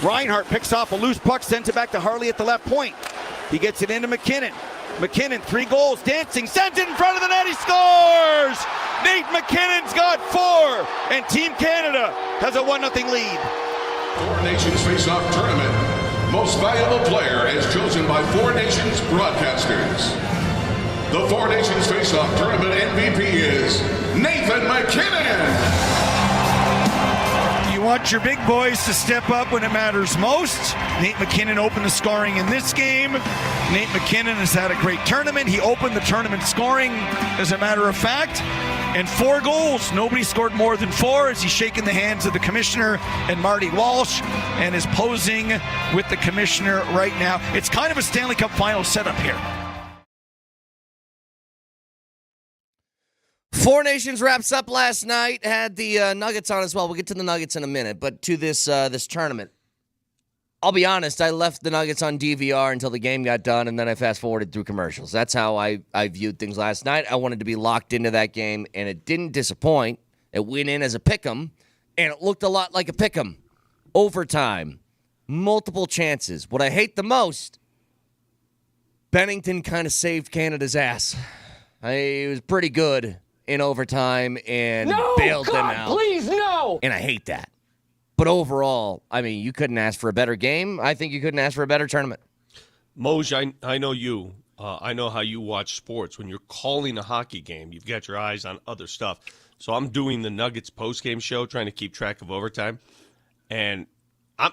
Reinhart picks off a loose puck, sends it back to Harley at the left point. He gets it into MacKinnon. MacKinnon, 3 goals, dancing, sends it in front of the net, he scores! Nate MacKinnon's got 4, and Team Canada has a 1-0 lead.
Four Nations Face-Off Tournament. Most valuable player as chosen by Four Nations broadcasters. The Four Nations Face-Off Tournament MVP is Nathan MacKinnon.
You want your big boys to step up when it matters most. Nate MacKinnon opened the scoring in this game. Nate MacKinnon has had a great tournament. He opened the tournament scoring, as a matter of fact. And 4 goals. Nobody scored more than 4 as he's shaking the hands of the commissioner and Marty Walsh and is posing with the commissioner right now. It's kind of a Stanley Cup final setup here.
Four Nations wraps up last night. Had the Nuggets on as well. We'll get to the Nuggets in a minute. But to this tournament, I'll be honest, I left the Nuggets on DVR until the game got done, and then I fast-forwarded through commercials. That's how I viewed things last night. I wanted to be locked into that game, and it didn't disappoint. It went in as a pick'em, and it looked a lot like a pick'em. Overtime, multiple chances. What I hate the most, Bennington kind of saved Canada's ass. He was pretty good in overtime and bailed them out.
Please, no!
And I hate that. But overall, I mean, you couldn't ask for a better game. I think you couldn't ask for a better tournament.
Moj, I know you. I know how you watch sports. When you're calling a hockey game, you've got your eyes on other stuff. So I'm doing the Nuggets postgame show, trying to keep track of overtime. And I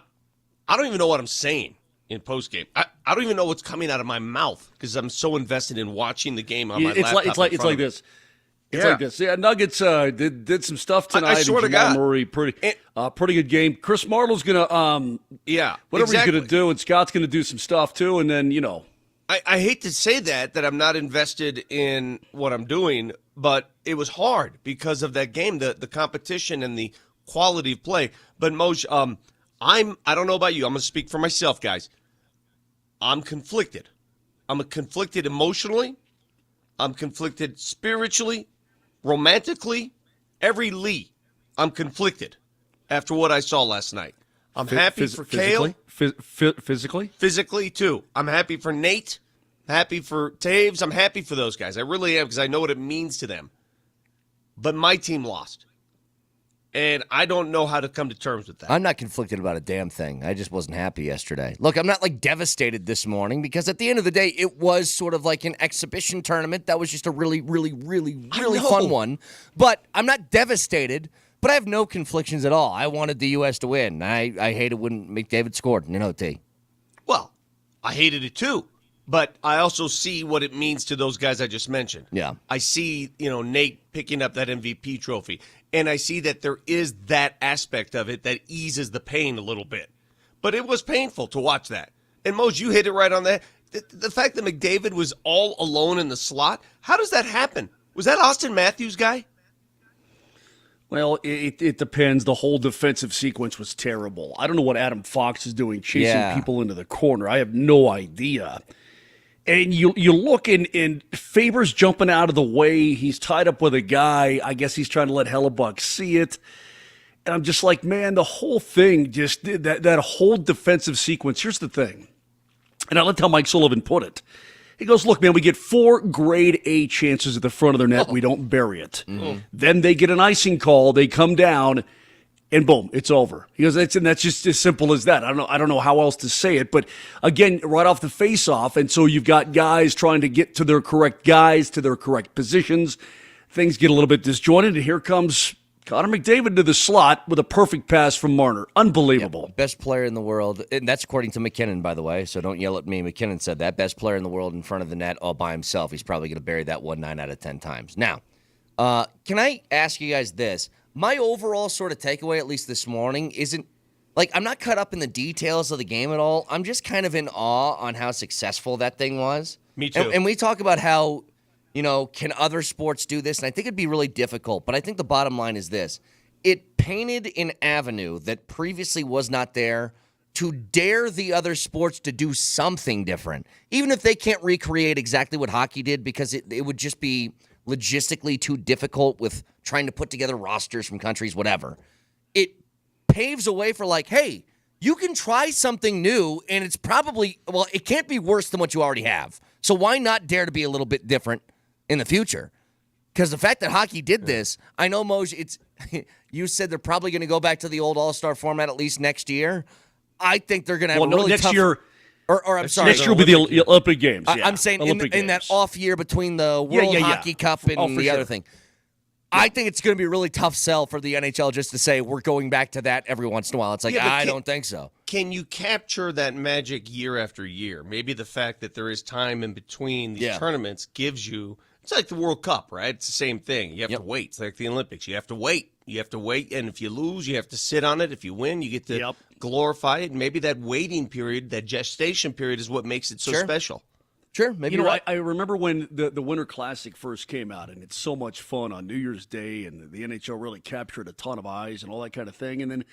don't even know what I'm saying in postgame. I don't even know what's coming out of my mouth because I'm so invested in watching the game on my laptop.
It's like this. It's like this. Yeah, Nuggets did some stuff tonight.
I swear to God.
Murray, pretty good game. Chris Marlowe's going to, whatever he's going to do, and Scott's going to do some stuff too, and then,
I hate to say that I'm not invested in what I'm doing, but it was hard because of that game, the competition and the quality of play. But Moj, I don't know about you. I'm going to speak for myself, guys. I'm conflicted. I'm conflicted emotionally. I'm conflicted spiritually, romantically, every Lee. I'm conflicted after what I saw last night. I'm happy for Kale.
Physically?
Physically, too. I'm happy for Nate. Happy for Taves. I'm happy for those guys. I really am because I know what it means to them. But my team lost. And I don't know how to come to terms with that.
I'm not conflicted about a damn thing. I just wasn't happy yesterday. Look, I'm not devastated this morning because at the end of the day, it was sort of like an exhibition tournament. That was just a really, really, really, really fun one. But I'm not devastated, but I have no conflictions at all. I wanted the U.S. to win. I hated when McDavid scored in OT.
Well, I hated it too. But I also see what it means to those guys I just mentioned.
Yeah.
I see, Nate picking up that MVP trophy. And I see that there is that aspect of it that eases the pain a little bit. But it was painful to watch that. And Moj, you hit it right on that. The fact that McDavid was all alone in the slot, how does that happen? Was that Austin Matthews guy?
Well, it depends. The whole defensive sequence was terrible. I don't know what Adam Fox is doing, chasing people into the corner. I have no idea. And you look and Faber's jumping out of the way. He's tied up with a guy. I guess he's trying to let Hellebuck see it. And I'm just like, man, the whole thing just that whole defensive sequence. Here's the thing. And I liked how Mike Sullivan put it. He goes, look, man, we get 4 grade A chances at the front of their net. We don't bury it. Mm-hmm. Then they get an icing call. They come down. And boom, it's over. He goes, that's just as simple as that. I don't know how else to say it. But again, right off the face-off, and so you've got guys trying to get to their correct guys, to their correct positions. Things get a little bit disjointed, and here comes Connor McDavid to the slot with a perfect pass from Marner. Unbelievable.
Yep. Best player in the world. And that's according to MacKinnon, by the way, so don't yell at me. MacKinnon said that. Best player in the world in front of the net all by himself. He's probably going to bury that one 9 out of 10 times. Now, can I ask you guys this? My overall sort of takeaway, at least this morning, isn't I'm not caught up in the details of the game at all. I'm just kind of in awe on how successful that thing was.
Me too.
And we talk about how, can other sports do this? And I think it'd be really difficult. But I think the bottom line is this. It painted an avenue that previously was not there to dare the other sports to do something different. Even if they can't recreate exactly what hockey did, because it would just be logistically too difficult with trying to put together rosters from countries, whatever. It paves a way for hey, you can try something new, and it's probably, well, it can't be worse than what you already have. So why not dare to be a little bit different in the future? Because the fact that hockey did this, I know, Moj, you said they're probably going to go back to the old All-Star format at least next year. I think they're going to have a really
next
tough
year.
Or I'm sorry.
Next year will be the Olympic Games. Yeah.
I'm saying in that off year between the World Hockey Cup and the other thing. I think it's going to be a really tough sell for the NHL just to say we're going back to that every once in a while. It's like, I don't think so.
Can you capture that magic year after year? Maybe the fact that there is time in between these tournaments gives you – it's like the World Cup, right? It's the same thing. You have to wait. It's like the Olympics. You have to wait. You have to wait, and if you lose, you have to sit on it. If you win, you get to glorify it. And maybe that waiting period, that gestation period is what makes it so special.
Sure, maybe
I remember when the Winter Classic first came out, and it's so much fun on New Year's Day, and the NHL really captured a ton of eyes and all that kind of thing. And then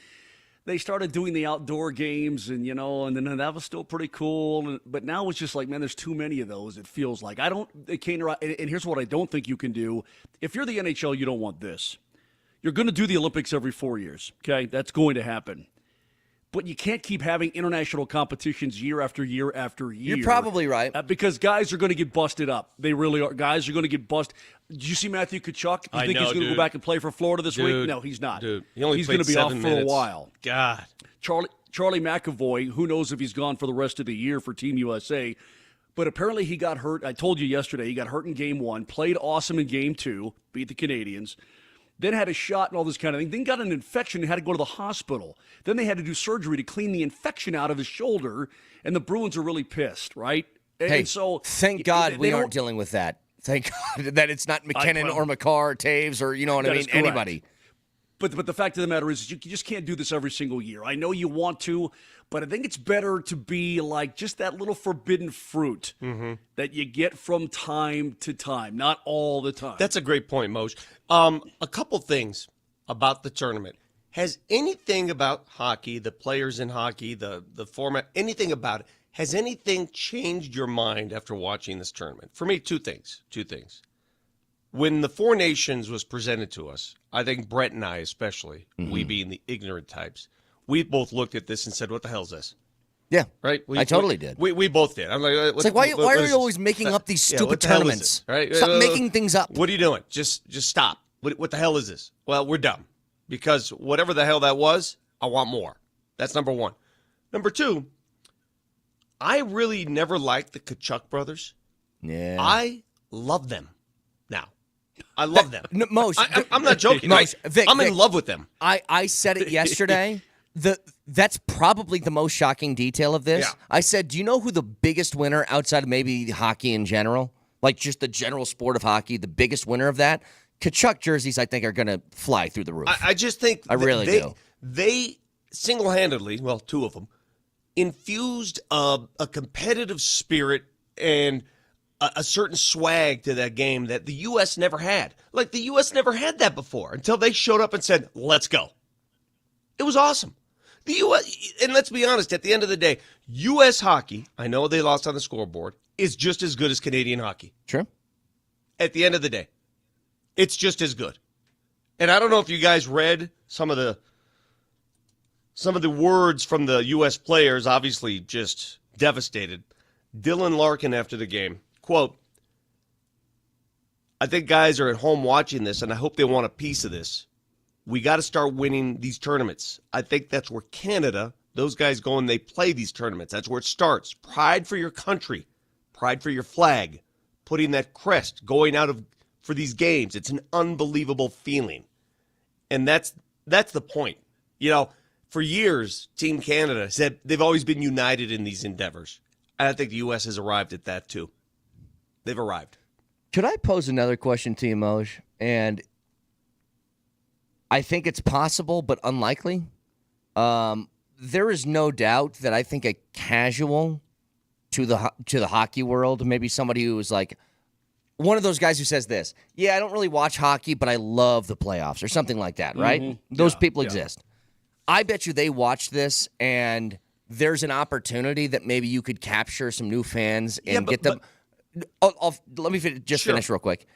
they started doing the outdoor games, and and then that was still pretty cool. But now it's just like, man, there's too many of those. It feels like Kane, and here's what I don't think you can do. If you're the NHL, you don't want this. You're going to do the Olympics every 4 years. Okay, that's going to happen. But you can't keep having international competitions year after year after year.
You're probably right.
Because guys are going to get busted up. They really are. Guys are going to get busted. Did you see Matthew Tkachuk? You think he's going to go back and play for Florida this week? No, he's not.
Dude,
he's going to be off for a while.
God.
Charlie McAvoy, who knows if he's gone for the rest of the year for Team USA, but apparently he got hurt. I told you yesterday, he got hurt in Game 1, played awesome in Game 2, beat the Canadians, then had a shot and all this kind of thing, then got an infection and had to go to the hospital. Then they had to do surgery to clean the infection out of his shoulder, and the Bruins are really pissed, right? And so
thank God we aren't dealing with that. Thank God that it's not MacKinnon or McCarr or Taves or, anybody.
But the fact of the matter is you just can't do this every single year. I know you want to, but I think it's better to be like just that little forbidden fruit that you get from time to time, not all the time.
That's a great point, Moj. A couple things about the tournament. Has anything about hockey, the players in hockey, the format, anything about it, has anything changed your mind after watching this tournament? For me, two things. When the Four Nations was presented to us, I think Brett and I especially, we being the ignorant types, we both looked at this and said, what the hell is this?
Yeah.
Right?
I totally did.
We both did. I'm like,
it's like, why are you always making up these stupid tournaments?
Right?
Stop making things up.
What are you doing? Just stop. What the hell is this? Well, we're dumb. Because whatever the hell that was, I want more. That's number one. Number two, I really never liked the Tkachuk brothers.
Yeah.
I love them now. I love them. I'm not joking.
Vic,
I'm in love with them.
I said it yesterday. That's probably the most shocking detail of this.
Yeah.
I said, do you know who the biggest winner outside of maybe hockey in general, like just the general sport of hockey, the biggest winner of that? Tkachuk jerseys, I think, are going to fly through the roof.
I just think
I really do.
They single-handedly, well, two of them, infused a competitive spirit and a certain swag to that game that the U.S. never had. Like, the U.S. never had that before until they showed up and said, let's go. It was awesome. The U.S., and let's be honest, at the end of the day, U.S. hockey, I know they lost on the scoreboard, is just as good as Canadian hockey.
True.
At the end of the day, it's just as good. And I don't know if you guys read some of the words from the U.S. players, obviously just devastated. Dylan Larkin after the game, quote, I think guys are at home watching this, and I hope they want a piece of this. We got to start winning these tournaments. I think that's where Canada, those guys go and they play these tournaments. That's where it starts. Pride for your country, pride for your flag, putting that crest, going out for these games. It's an unbelievable feeling. And that's the point. You know, for years, Team Canada said they've always been united in these endeavors. And I think the U.S. has arrived at that too. They've arrived.
Could I pose another question to you, Moj? And I think it's possible, but unlikely. There is no doubt that I think a casual to the hockey world, maybe somebody who is like one of those guys who says this, yeah, I don't really watch hockey, but I love the playoffs or something like that, right? Mm-hmm. Those people exist. I bet you they watch this and there's an opportunity that maybe you could capture some new fans and get them. Let me finish real quick.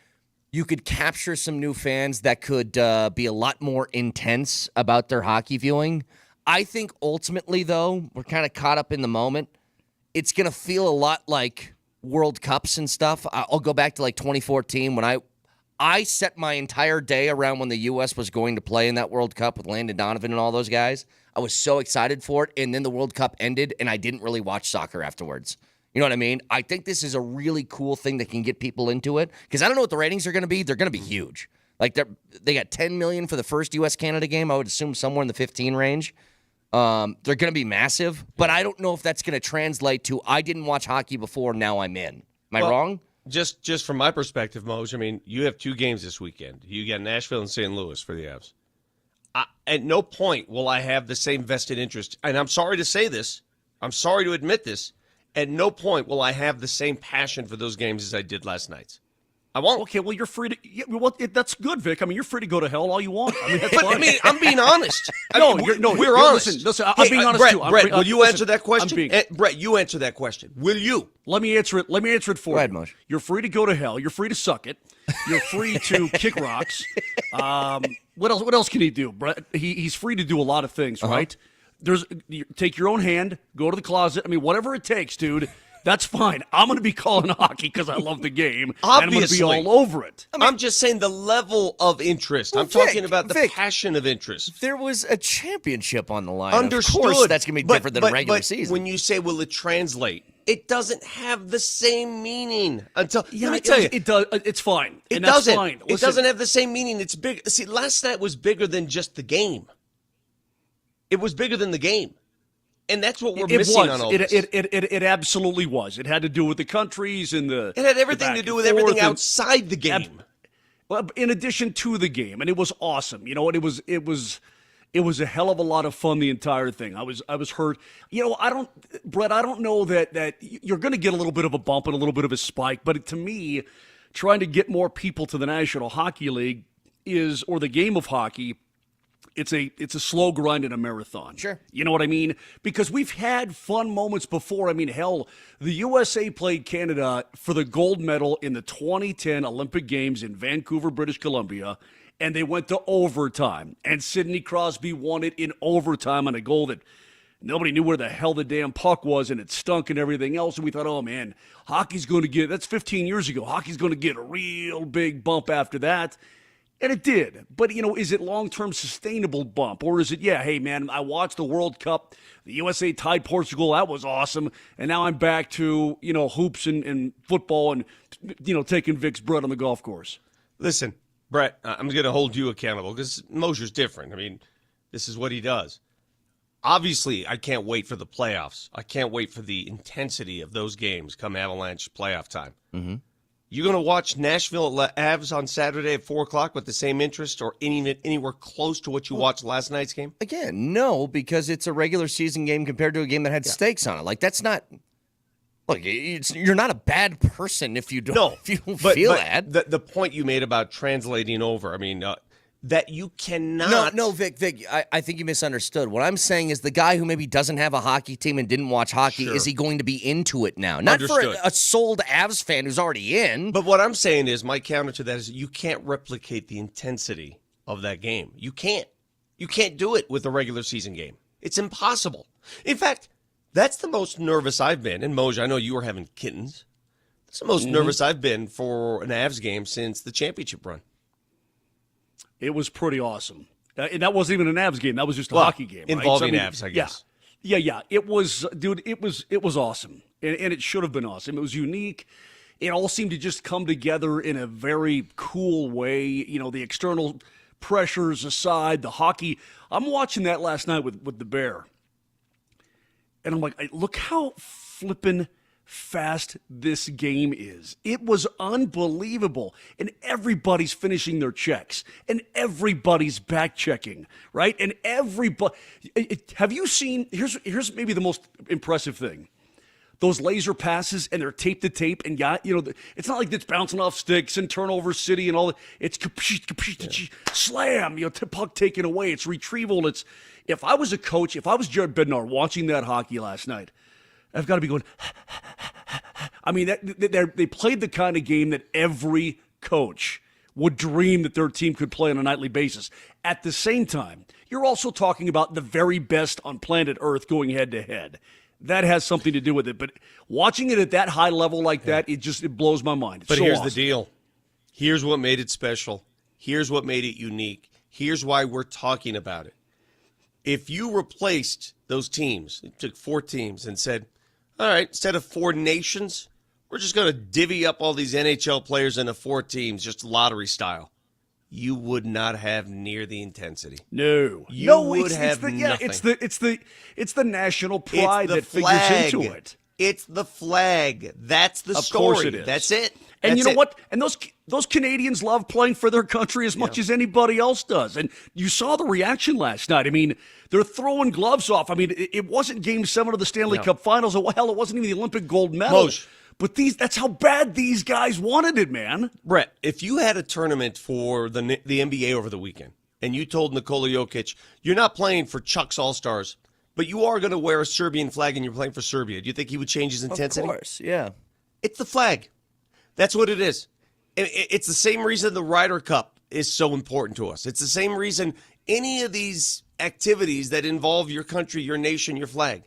You could capture some new fans that could be a lot more intense about their hockey viewing. I think ultimately, though, we're kind of caught up in the moment. It's going to feel a lot like World Cups and stuff. I'll go back to like 2014 when I set my entire day around when the U.S. was going to play in that World Cup with Landon Donovan and all those guys. I was so excited for it, and then the World Cup ended, and I didn't really watch soccer afterwards. You know what I mean? I think this is a really cool thing that can get people into it, because I don't know what the ratings are going to be. They're going to be huge. Like, they got 10 million for the first U.S.-Canada game. I would assume somewhere in the 15 range. They're going to be massive, but I don't know if that's going to translate to I didn't watch hockey before, now I'm in. Am I wrong?
Just from my perspective, Moj, I mean, you have 2 games this weekend. You got Nashville and St. Louis for the Avs. At no point will I have the same vested interest, and I'm sorry to say this, I'm sorry to admit this, at no point will I have the same passion for those games as I did last night's. I won't.
Okay, well, you're free to. Yeah, well, that's good, Vic. I mean, you're free to go to hell all you want. I mean, that's fine.
I mean, I'm being honest. We're honest.
Listen, I'm being honest too.
Brett, will you answer that question? Brett, you answer that question. Will you?
Let me answer it. Let me answer it for you.
Go ahead, Moj.
You're free to go to hell. You're free to suck it. You're free to kick rocks. What else? What else can he do, Brett? He's free to do a lot of things, right? Take your own hand, go to the closet. I mean, whatever it takes, dude. That's fine. I'm going to be calling hockey because I love the game.
Obviously.
And I'm going to be all over it.
I mean, I'm just saying the level of interest.
Well,
I'm talking about the passion of interest.
There was a championship on the line.
Understood.
Of course, that's going to be different than a regular season.
When you say, will it translate? It doesn't have the same meaning until. Let me tell you,
it does. It's fine.
It doesn't. Fine. It doesn't have the same meaning. It's big. See, last night was bigger than just the game. It was bigger than the game. And that's what we're missing on all this.
It absolutely was. It had to do with the countries and the.
It had everything to do with everything outside the game.
Well, in addition to the game, and it was awesome. You know what? It was a hell of a lot of fun. The entire thing. I was hurt. You know, Brett. I don't know that you're going to get a little bit of a bump and a little bit of a spike. But to me, trying to get more people to the National Hockey League or the game of hockey. It's a slow grind and a marathon.
Sure.
You know what I mean? Because we've had fun moments before. I mean, hell, the USA played Canada for the gold medal in the 2010 Olympic Games in Vancouver, British Columbia, and they went to overtime. And Sidney Crosby won it in overtime on a goal that nobody knew where the hell the damn puck was, and it stunk and everything else. And we thought, oh, man, hockey's going to that's 15 years ago. Hockey's going to get a real big bump after that. And it did. But, you know, is it long-term sustainable bump? Or is it, hey, man, I watched the World Cup. The USA tied Portugal. That was awesome. And now I'm back to, hoops and football and, taking Vic's bread on the golf course.
Listen, Brett, I'm going to hold you accountable because Moser's different. I mean, this is what he does. Obviously, I can't wait for the playoffs. I can't wait for the intensity of those games come Avalanche playoff time. Mm-hmm. You going to watch Nashville Avs on Saturday at 4 o'clock with the same interest or anywhere close to what you watched last night's game?
Again, no, because it's a regular season game compared to a game that had stakes on it. Like, that's not – look, you're not a bad person if you don't, feel that.
The point you made about translating over, I mean that you cannot –
No, Vic, I think you misunderstood. What I'm saying is the guy who maybe doesn't have a hockey team and didn't watch hockey, is he going to be into it now? Not
Understood.
For a sold Avs fan who's already in.
But what I'm saying is, my counter to that is you can't replicate the intensity of that game. You can't. You can't do it with a regular season game. It's impossible. In fact, that's the most nervous I've been. And Moj, I know you were having kittens. That's the most nervous I've been for an Avs game since the championship run.
It was pretty awesome. And that wasn't even an Avs game. That was just a hockey game.
Involving Avs, I guess.
Yeah. It was, dude, it was awesome. And it should have been awesome. It was unique. It all seemed to just come together in a very cool way. You know, the external pressures aside, the hockey. I'm watching that last night with the Bear. And I'm like, look how flippin' fast this game is. It was unbelievable. And everybody's finishing their checks. And everybody's back checking, right? And everybody have you seen here's maybe the most impressive thing. Those laser passes and they're tape to tape and it's not like it's bouncing off sticks and turnover city and all that. It's slam, puck taken away. It's retrieval. If I was a coach, if I was Jared Bednar watching that hockey last night, I've got to be going, I mean, they played the kind of game that every coach would dream that their team could play on a nightly basis. At the same time, you're also talking about the very best on planet Earth going head-to-head. That has something to do with it. But watching it at that high level like that, it blows my mind. It's
but
so
here's
awesome.
the deal. Here's what made it special. Here's what made it unique. Here's why we're talking about it. If you replaced those teams, you took 4 teams and said, all right, instead of 4 nations, we're just going to divvy up all these NHL players into 4 teams, just lottery style, you would not have near the intensity.
No.
You would have nothing.
Yeah, it's the national pride that
flag.
figures into it.
It's the flag. That's the
Of
story.
course it is.
That's it.
And
That's
you know
it.
what? And those Canadians love playing for their country as much as anybody else does. And you saw the reaction last night. I mean, they're throwing gloves off. I mean, it wasn't Game 7 of the Stanley Cup Finals. Hell, it wasn't even the Olympic gold medal.
Moser.
But that's how bad these guys wanted it, man.
Brett, if you had a tournament for the NBA over the weekend and you told Nikola Jokic, you're not playing for Chuck's All-Stars, but you are going to wear a Serbian flag and you're playing for Serbia, do you think he would change his intensity?
Of course, yeah.
It's the flag. That's what it is. It's the same reason the Ryder Cup is so important to us. It's the same reason any of these activities that involve your country, your nation, your flag.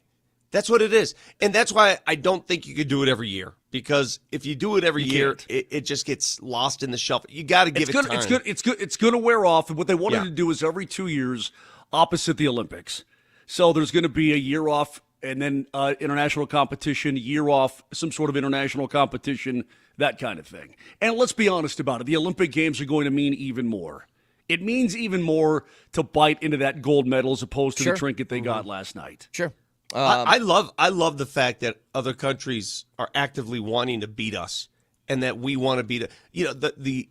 That's what it is. And that's why I don't think you could do it every year. Because if you do it every year, it just gets lost in the shuffle. You got to give it time.
It's going to wear off. And what they wanted to do is every 2 years opposite the Olympics. So there's going to be a year off and then international competition, year off, some sort of international competition, that kind of thing. And let's be honest about it. The Olympic Games are going to mean even more. It means even more to bite into that gold medal as opposed to the trinket they got last night.
Sure.
I love the fact that other countries are actively wanting to beat us, and that we want to beat it. You know, the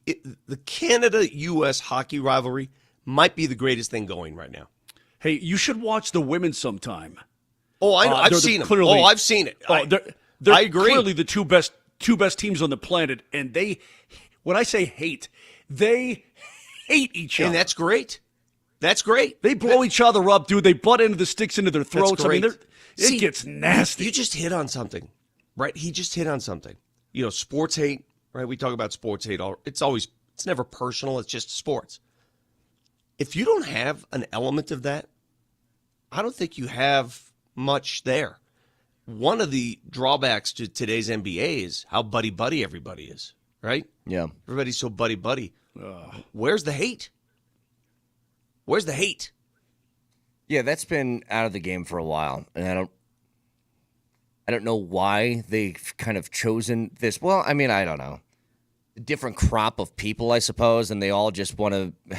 Canada-U.S. hockey rivalry might be the greatest thing going right now.
Hey, you should watch the women sometime.
Oh, I know. I've seen them. I've seen it.
They're
I agree.
Clearly, the two best teams on the planet, and when I say hate, they hate each other,
and that's great. That's great.
They blow each other up, dude. They butt into the sticks into their throats.
That's great.
I mean, it gets nasty.
You just hit on something, right? He just hit on something. You know, sports hate, right? We talk about sports hate. It's never personal. It's just sports. If you don't have an element of that, I don't think you have much there. One of the drawbacks to today's NBA is how buddy-buddy everybody is, right?
Yeah.
Everybody's so buddy-buddy. Where's the hate? Where's the hate?
Yeah, that's been out of the game for a while, and I don't know why they've kind of chosen this. Well, I mean, I don't know. A different crop of people, I suppose, and they all just want to.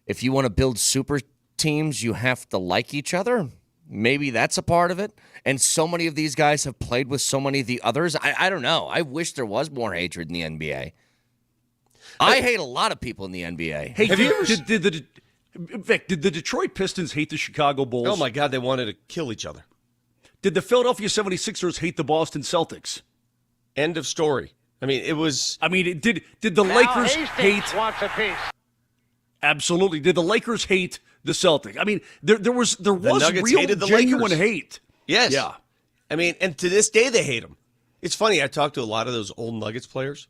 If you want to build super teams, you have to like each other. Maybe that's a part of it. And so many of these guys have played with so many of the others. I don't know. I wish there was more hatred in the NBA. I hate a lot of people in the NBA.
Hey, Vic, did the Detroit Pistons hate the Chicago Bulls?
Oh, my God, they wanted to kill each other.
Did the Philadelphia 76ers hate the Boston Celtics?
End of story. I mean, it was...
I mean, did the Lakers hate...
Wants a piece.
Absolutely. Did the Lakers hate the Celtics? I mean, there was
Nuggets
real,
hated the
genuine
Lakers.
hate.
Yes.
Yeah.
I mean, and to this day, they hate them. It's funny. I talked to a lot of those old Nuggets players.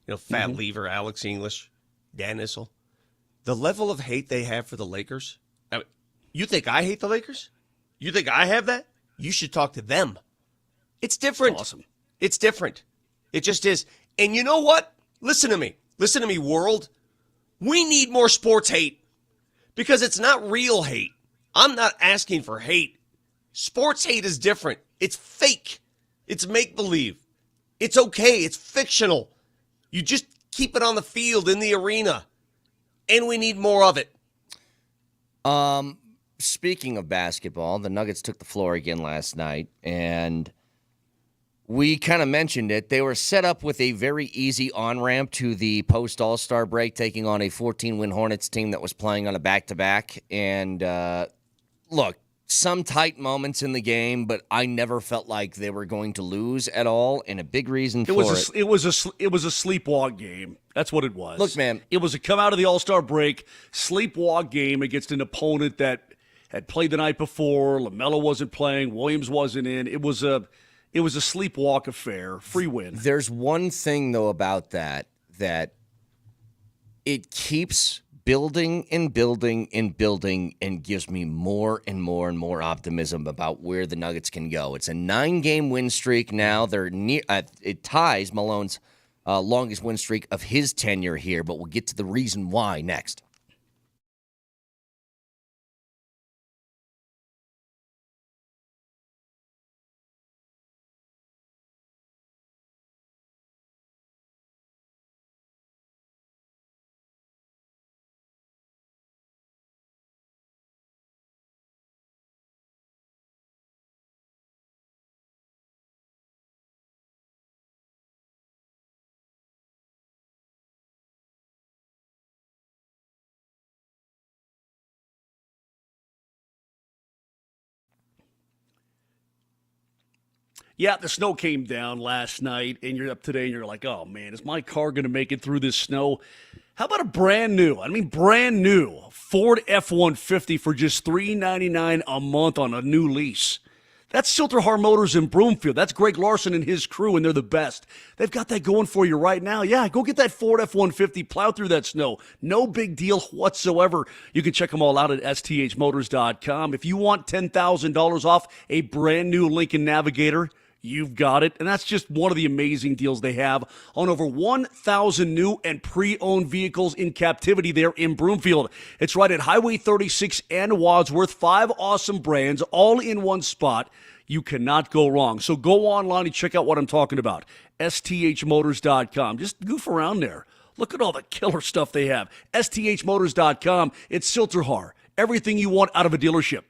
You know, Fat Lever, Alex English, Dan Issel. The level of hate they have for the Lakers. I mean, you think I hate the Lakers? You think I have that? You should talk to them. It's different.
Awesome.
It's different. It just is. And you know what? Listen to me. Listen to me, world. We need more sports hate because it's not real hate. I'm not asking for hate. Sports hate is different. It's fake. It's make-believe. It's okay. It's fictional. You just keep it on the field, in the arena. And we need more of it.
Speaking of basketball, the Nuggets took the floor again last night, and we kind of mentioned it. They were set up with a very easy on-ramp to the post-All-Star break, taking on a 14-win Hornets team that was playing on a back-to-back. And, look, some tight moments in the game, but I never felt like they were going to lose at all, and a big reason for it.
It was a sleepwalk game. That's what it was.
Look, man.
It was a come out of the All-Star break, sleepwalk game against an opponent that had played the night before. LaMelo wasn't playing. Williams wasn't in. It was a sleepwalk affair. Free win.
There's one thing, though, about that it keeps building and building and building and gives me more and more and more optimism about where the Nuggets can go. It's a 9-game win streak now. They're near. It ties Malone's longest win streak of his tenure here, but we'll get to the reason why next.
Yeah, the snow came down last night, and you're up today, and you're like, oh, man, is my car going to make it through this snow? How about a brand new Ford F-150 for just $399 a month on a new lease? That's Silterhar Motors in Broomfield. That's Greg Larson and his crew, and they're the best. They've got that going for you right now. Yeah, go get that Ford F-150, plow through that snow. No big deal whatsoever. You can check them all out at sthmotors.com. If you want $10,000 off a brand new Lincoln Navigator, you've got it. And that's just one of the amazing deals they have on over 1,000 new and pre-owned vehicles in captivity there in Broomfield. It's right at Highway 36 and Wadsworth. 5 awesome brands all in one spot. You cannot go wrong. So go online and check out what I'm talking about. sthmotors.com. Just goof around there. Look at all the killer stuff they have. sthmotors.com. It's Silterhar. Everything you want out of a dealership.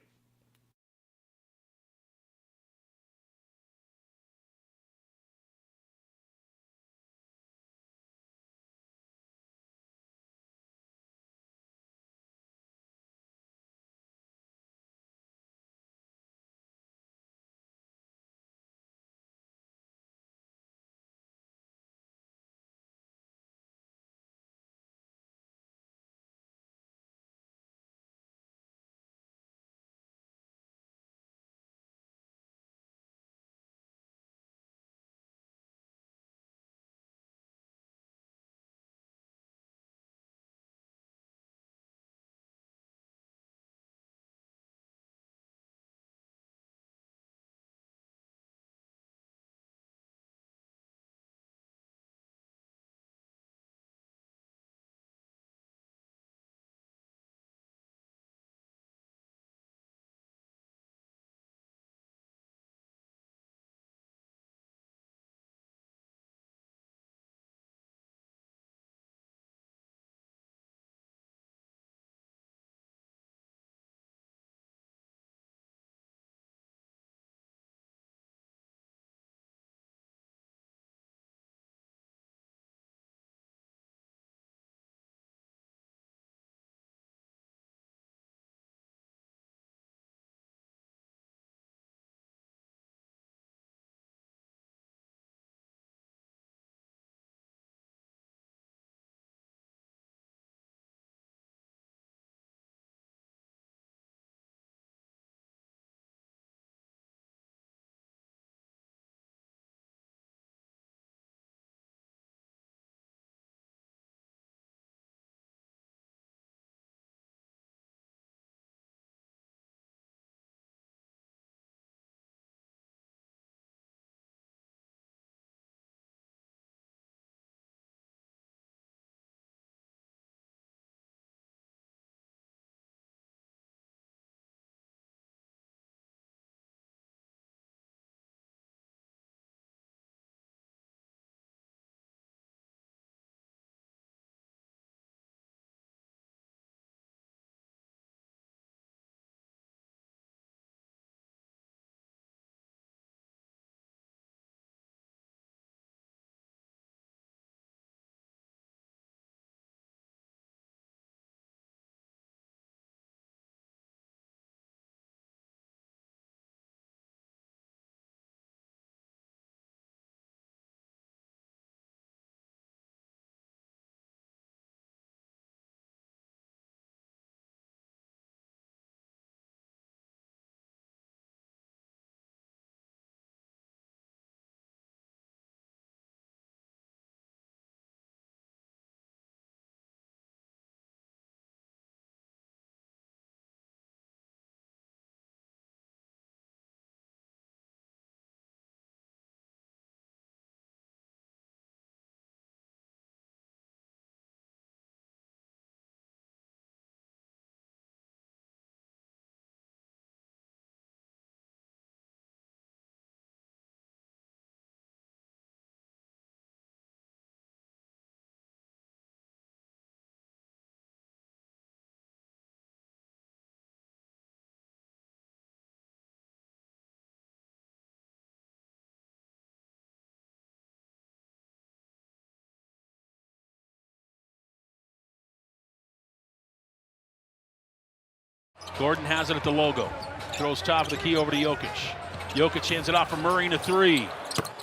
Gordon has it at the logo. Throws top of the key over to Jokic. Jokic hands it off for Murray in a three.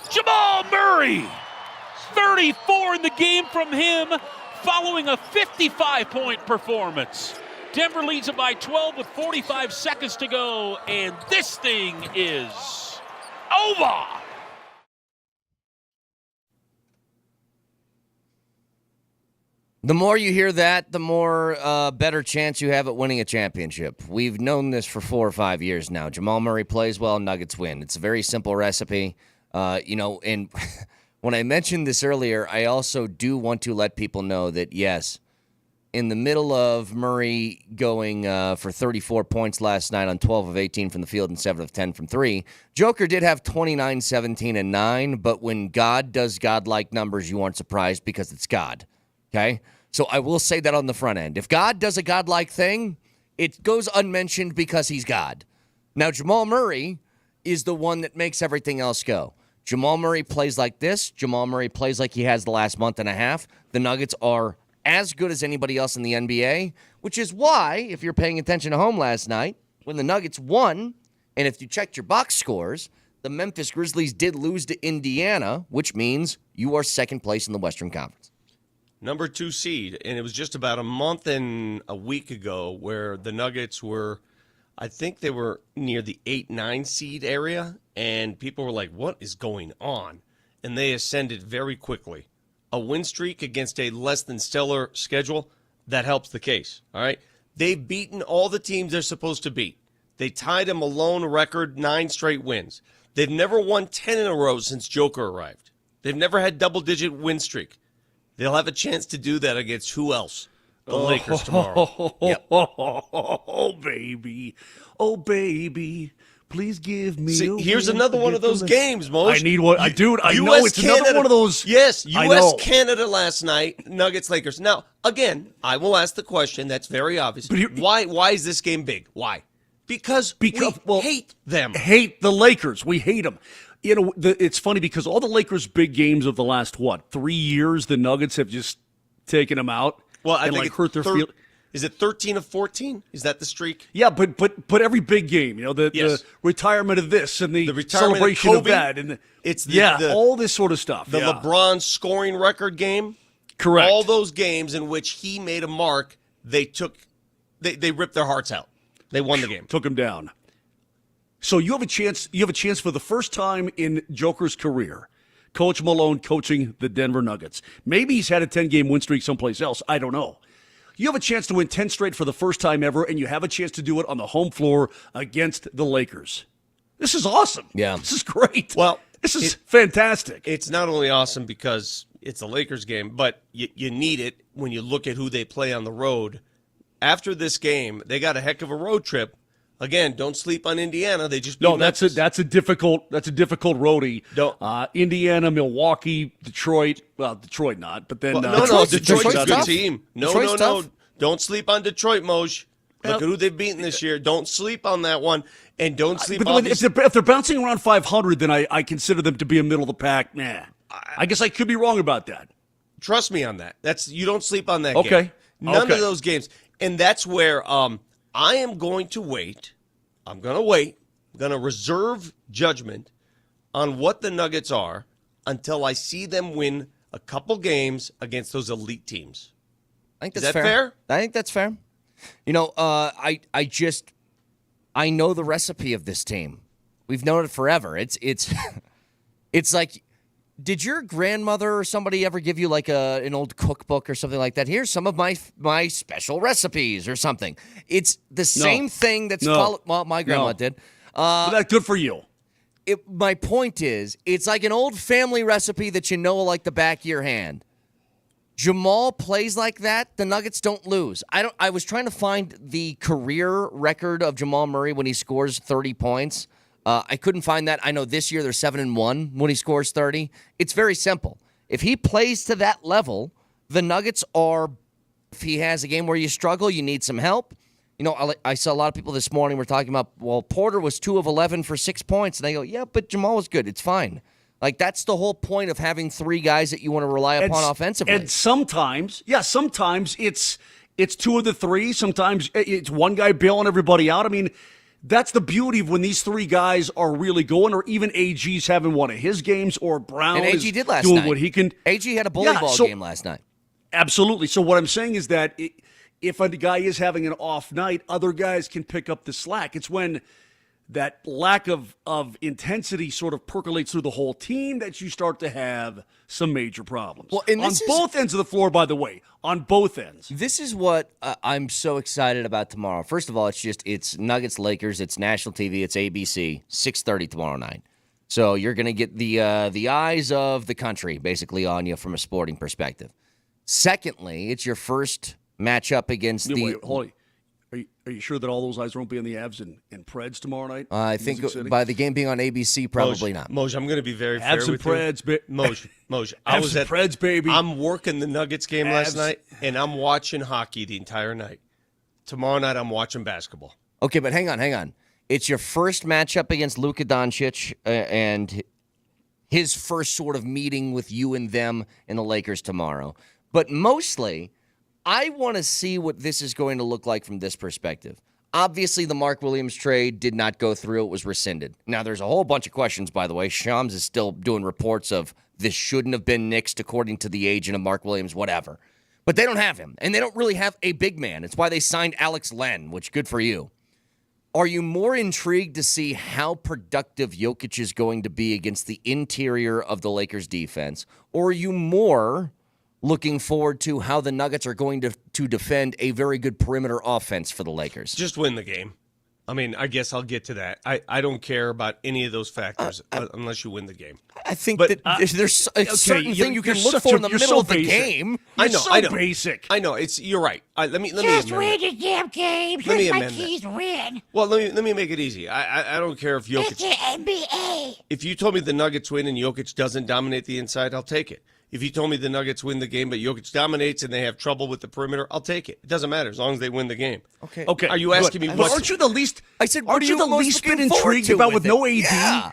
Jamal Murray! 34 in the game from him, following a 55-point performance. Denver leads it by 12 with 45 seconds to go, and this thing is over.
The more you hear that, the more better chance you have at winning a championship. We've known this for 4 or 5 years now. Jamal Murray plays well, Nuggets win. It's a very simple recipe. And when I mentioned this earlier, I also do want to let people know that, yes, in the middle of Murray going for 34 points last night on 12 of 18 from the field and 7 of 10 from 3, Joker did have 29, 17, and 9, but when God does godlike numbers, you aren't surprised because it's God, okay? So I will say that on the front end. If God does a godlike thing, it goes unmentioned because he's God. Now, Jamal Murray is the one that makes everything else go. Jamal Murray plays like this. Jamal Murray plays like he has the last month and a half. The Nuggets are as good as anybody else in the NBA, which is why, if you're paying attention to home last night, when the Nuggets won, and if you checked your box scores, the Memphis Grizzlies did lose to Indiana, which means you are second place in the Western Conference.
Number 2 seed, and it was just about a month and a week ago where the Nuggets were, I think they were near the 8-9 seed area, and people were like, what is going on? And they ascended very quickly. A win streak against a less than stellar schedule, that helps the case, all right? They've beaten all the teams they're supposed to beat. They tied a Malone record 9 straight wins. They've never won 10 in a row since Joker arrived. They've never had double-digit win streak. They'll have a chance to do that against who else? The Lakers tomorrow.
Yep. Oh, baby. Oh, baby. Please give me
See, here's another one of those games, Moj.
I need one. Dude, I know it's
Canada,
another one of those.
Yes, U.S.-Canada last night, Nuggets-Lakers. Now, again, I will ask the question. That's very obvious. Why is this game big? Why? Because we hate them.
Hate the Lakers. We hate them. You know, it's funny because all the Lakers' big games of the last, 3 years, the Nuggets have just taken them out.
Well, I think
hurt their feel.
Is it 13 of 14? Is that the streak?
Yeah, but every big game, the retirement of this and the celebration of that, and all this sort of stuff.
The LeBron scoring record game.
Correct.
All those games in which he made a mark, they ripped their hearts out. They won the game.
Took them down. So you have a chance. You have a chance for the first time in Joker's career. Coach Malone coaching the Denver Nuggets. Maybe he's had a 10-game win streak someplace else. I don't know. You have a chance to win 10 straight for the first time ever, and you have a chance to do it on the home floor against the Lakers. This is awesome.
Yeah.
This is great.
Well,
this is fantastic.
It's not only awesome because it's a Lakers game, but you need it when you look at who they play on the road. After this game, they got a heck of a road trip. Again, don't sleep on Indiana. They just beat Memphis.
that's a difficult roadie. Indiana, Milwaukee, Detroit. Well, Detroit not, but then
Detroit's a good
tough.
team. No. Don't sleep on Detroit, Moj. Look at who they've beaten this year. Don't sleep on that one, and don't sleep on.
If they're bouncing around 500, then I consider them to be a middle of the pack. Nah, I guess I could be wrong about that.
Trust me on that. You don't sleep on that.
Okay.
Game. None of those games, and that's where I am going to wait. I'm going to wait. I'm going to reserve judgment on what the Nuggets are until I see them win a couple games against those elite teams.
I think that's fair. I think that's fair. You know, I know the recipe of this team. We've known it forever. It's like, did your grandmother or somebody ever give you like an old cookbook or something like that? Here's some of my special recipes or something. It's the same thing that's my grandma did.
But that's good for you.
My point is, it's like an old family recipe that you know like the back of your hand. Jamal plays like that, the Nuggets don't lose. I was trying to find the career record of Jamal Murray when he scores 30 points. I couldn't find that. I know this year they're 7-1 when he scores 30. It's very simple. If he plays to that level, the Nuggets are, if he has a game where you struggle, you need some help. You know, I saw a lot of people this morning were talking about, well, Porter was 2 of 11 for 6 points. And they go, yeah, but Jamal was good. It's fine. Like, that's the whole point of having 3 guys that you want to rely upon offensively.
And sometimes it's it's two of the three. Sometimes it's one guy bailing everybody out. I mean, that's the beauty of when these three guys are really going, or even AG's having one of his games, or Brown
and AG
is
did last
doing
night.
what he can.
AG had a bully ball game last night.
Absolutely. So what I'm saying is that if a guy is having an off night, other guys can pick up the slack. It's when that lack of intensity sort of percolates through the whole team that you start to have some major problems.
Well, and
on both ends of the floor, by the way, on both ends.
This is what I'm so excited about tomorrow. First of all, it's Nuggets Lakers. It's national TV. It's ABC, 6:30 tomorrow night. So you're going to get the eyes of the country basically on you from a sporting perspective. Secondly, it's your first matchup against
Wait, hold on. Are you sure that all those eyes won't be on the Avs and Preds tomorrow night?
I think by the game being on ABC, probably not.
Moj, I'm going to be very fair
Avs and
with
Preds,
you. Moj, I was at
Preds, baby.
I'm working the Nuggets game last night, and I'm watching hockey the entire night. Tomorrow night, I'm watching basketball.
Okay, but hang on. It's your first matchup against Luka Doncic and his first sort of meeting with you and them in the Lakers tomorrow. But mostly, I want to see what this is going to look like from this perspective. Obviously, the Mark Williams trade did not go through. It was rescinded. Now, there's a whole bunch of questions, by the way. Shams is still doing reports of this shouldn't have been nixed according to the agent of Mark Williams, whatever. But they don't have him, and they don't really have a big man. It's why they signed Alex Len, which good for you. Are you more intrigued to see how productive Jokic is going to be against the interior of the Lakers defense? Or are you more looking forward to how the Nuggets are going to defend a very good perimeter offense for the Lakers?
Just win the game. I mean, I guess I'll get to that. I don't care about any of those factors unless you win the game.
I think that there's a certain thing you can look for in the middle of the game.
I know.
Basic.
I know. You're right. Let me
just win the damn game. Here's my keys to win.
Well, let me make it easy. I don't care if Jokic.
It's the NBA.
If you told me the Nuggets win and Jokic doesn't dominate the inside, I'll take it. If you told me the Nuggets win the game, but Jokic dominates and they have trouble with the perimeter, I'll take it. It doesn't matter as long as they win the game.
Okay.
Are you asking me what?
Aren't you the least?
I said,
aren't you the least bit intrigued about with no AD?
Yeah.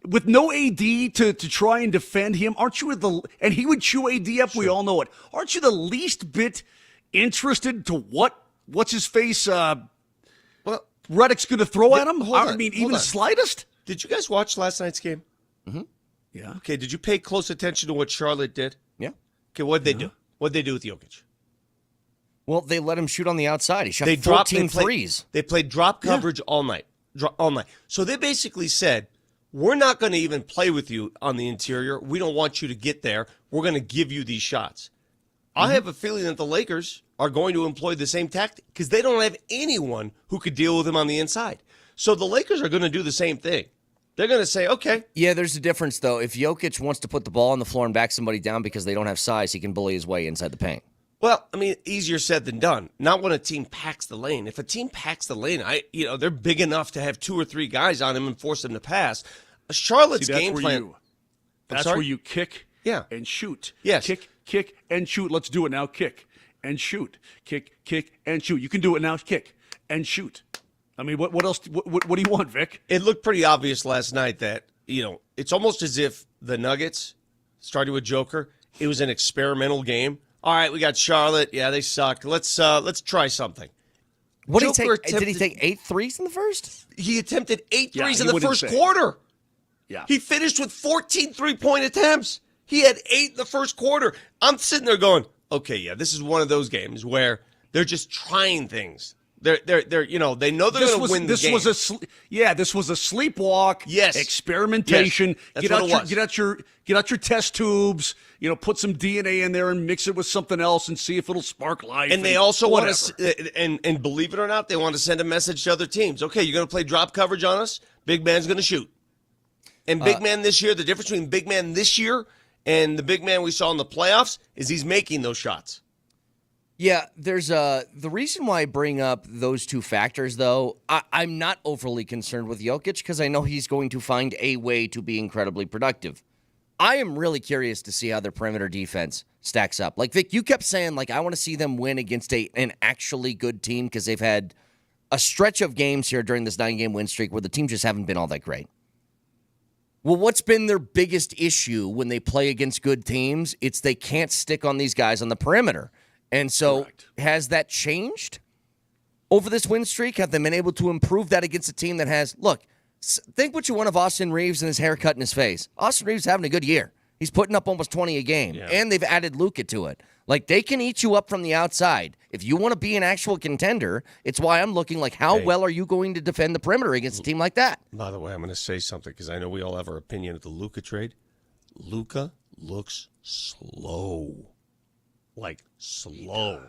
With no AD to try and defend him, aren't you and he would chew AD up? Sure. We all know it. Aren't you the least bit interested to what's his face? Redick's going to throw at him. Even the slightest.
Did you guys watch last night's game?
Mm-hmm.
Yeah.
Okay, did you pay close attention to what Charlotte did?
Yeah.
Okay, what'd they do? What'd they do with Jokic?
Well, they let him shoot on the outside. He shot 14 threes.
They played drop coverage all night. So they basically said, we're not going to even play with you on the interior. We don't want you to get there. We're going to give you these shots. I have a feeling that the Lakers are going to employ the same tactic because they don't have anyone who could deal with him on the inside. So the Lakers are going to do the same thing. They're going to say, okay.
Yeah, there's a difference, though. If Jokic wants to put the ball on the floor and back somebody down because they don't have size, he can bully his way inside the paint.
Well, I mean, easier said than done. Not when a team packs the lane. If a team packs the lane, they're big enough to have 2 or 3 guys on him and force him to pass. Charlotte's game plan.
That's where you kick and shoot.
Yes.
Kick and shoot. Let's do it now. Kick and shoot. Kick and shoot. You can do it now. Kick and shoot. I mean, what else? What do you want, Vic?
It looked pretty obvious last night that, it's almost as if the Nuggets started with Joker. It was an experimental game. All right, we got Charlotte. Yeah, they suck. Let's try something.
What did he take 8 threes in the first?
He attempted 8 threes in the first quarter.
Yeah.
He finished with 14 three-point attempts. He had 8 in the first quarter. I'm sitting there going, okay, yeah, this is one of those games where they're just trying things. They know they're going to win the game.
This was a sleepwalk.
Yes.
Experimentation.
Yes.
Get out your test tubes. Put some DNA in there and mix it with something else and see if it'll spark life.
And they also want to, and believe it or not, they want to send a message to other teams. Okay, you're going to play drop coverage on us. Big man's going to shoot. And big man this year, the difference between big man this year and the big man we saw in the playoffs is he's making those shots.
Yeah, there's the reason why I bring up those two factors, though, I'm not overly concerned with Jokic because I know he's going to find a way to be incredibly productive. I am really curious to see how their perimeter defense stacks up. Like, Vic, you kept saying, I want to see them win against an actually good team because they've had a stretch of games here during this 9-game win streak where the team just haven't been all that great. Well, what's been their biggest issue when they play against good teams? It's they can't stick on these guys on the perimeter. And so has that changed over this win streak? Have they been able to improve that against a team that has, look, think what you want of Austin Reeves and his haircut in his face. Austin Reeves having a good year. He's putting up almost 20 a game, and they've added Luka to it. Like, they can eat you up from the outside. If you want to be an actual contender, it's why I'm looking like, how well are you going to defend the perimeter against a team like that?
By the way, I'm going to say something because I know we all have our opinion of the Luka trade. Luka looks slow. Like, slow.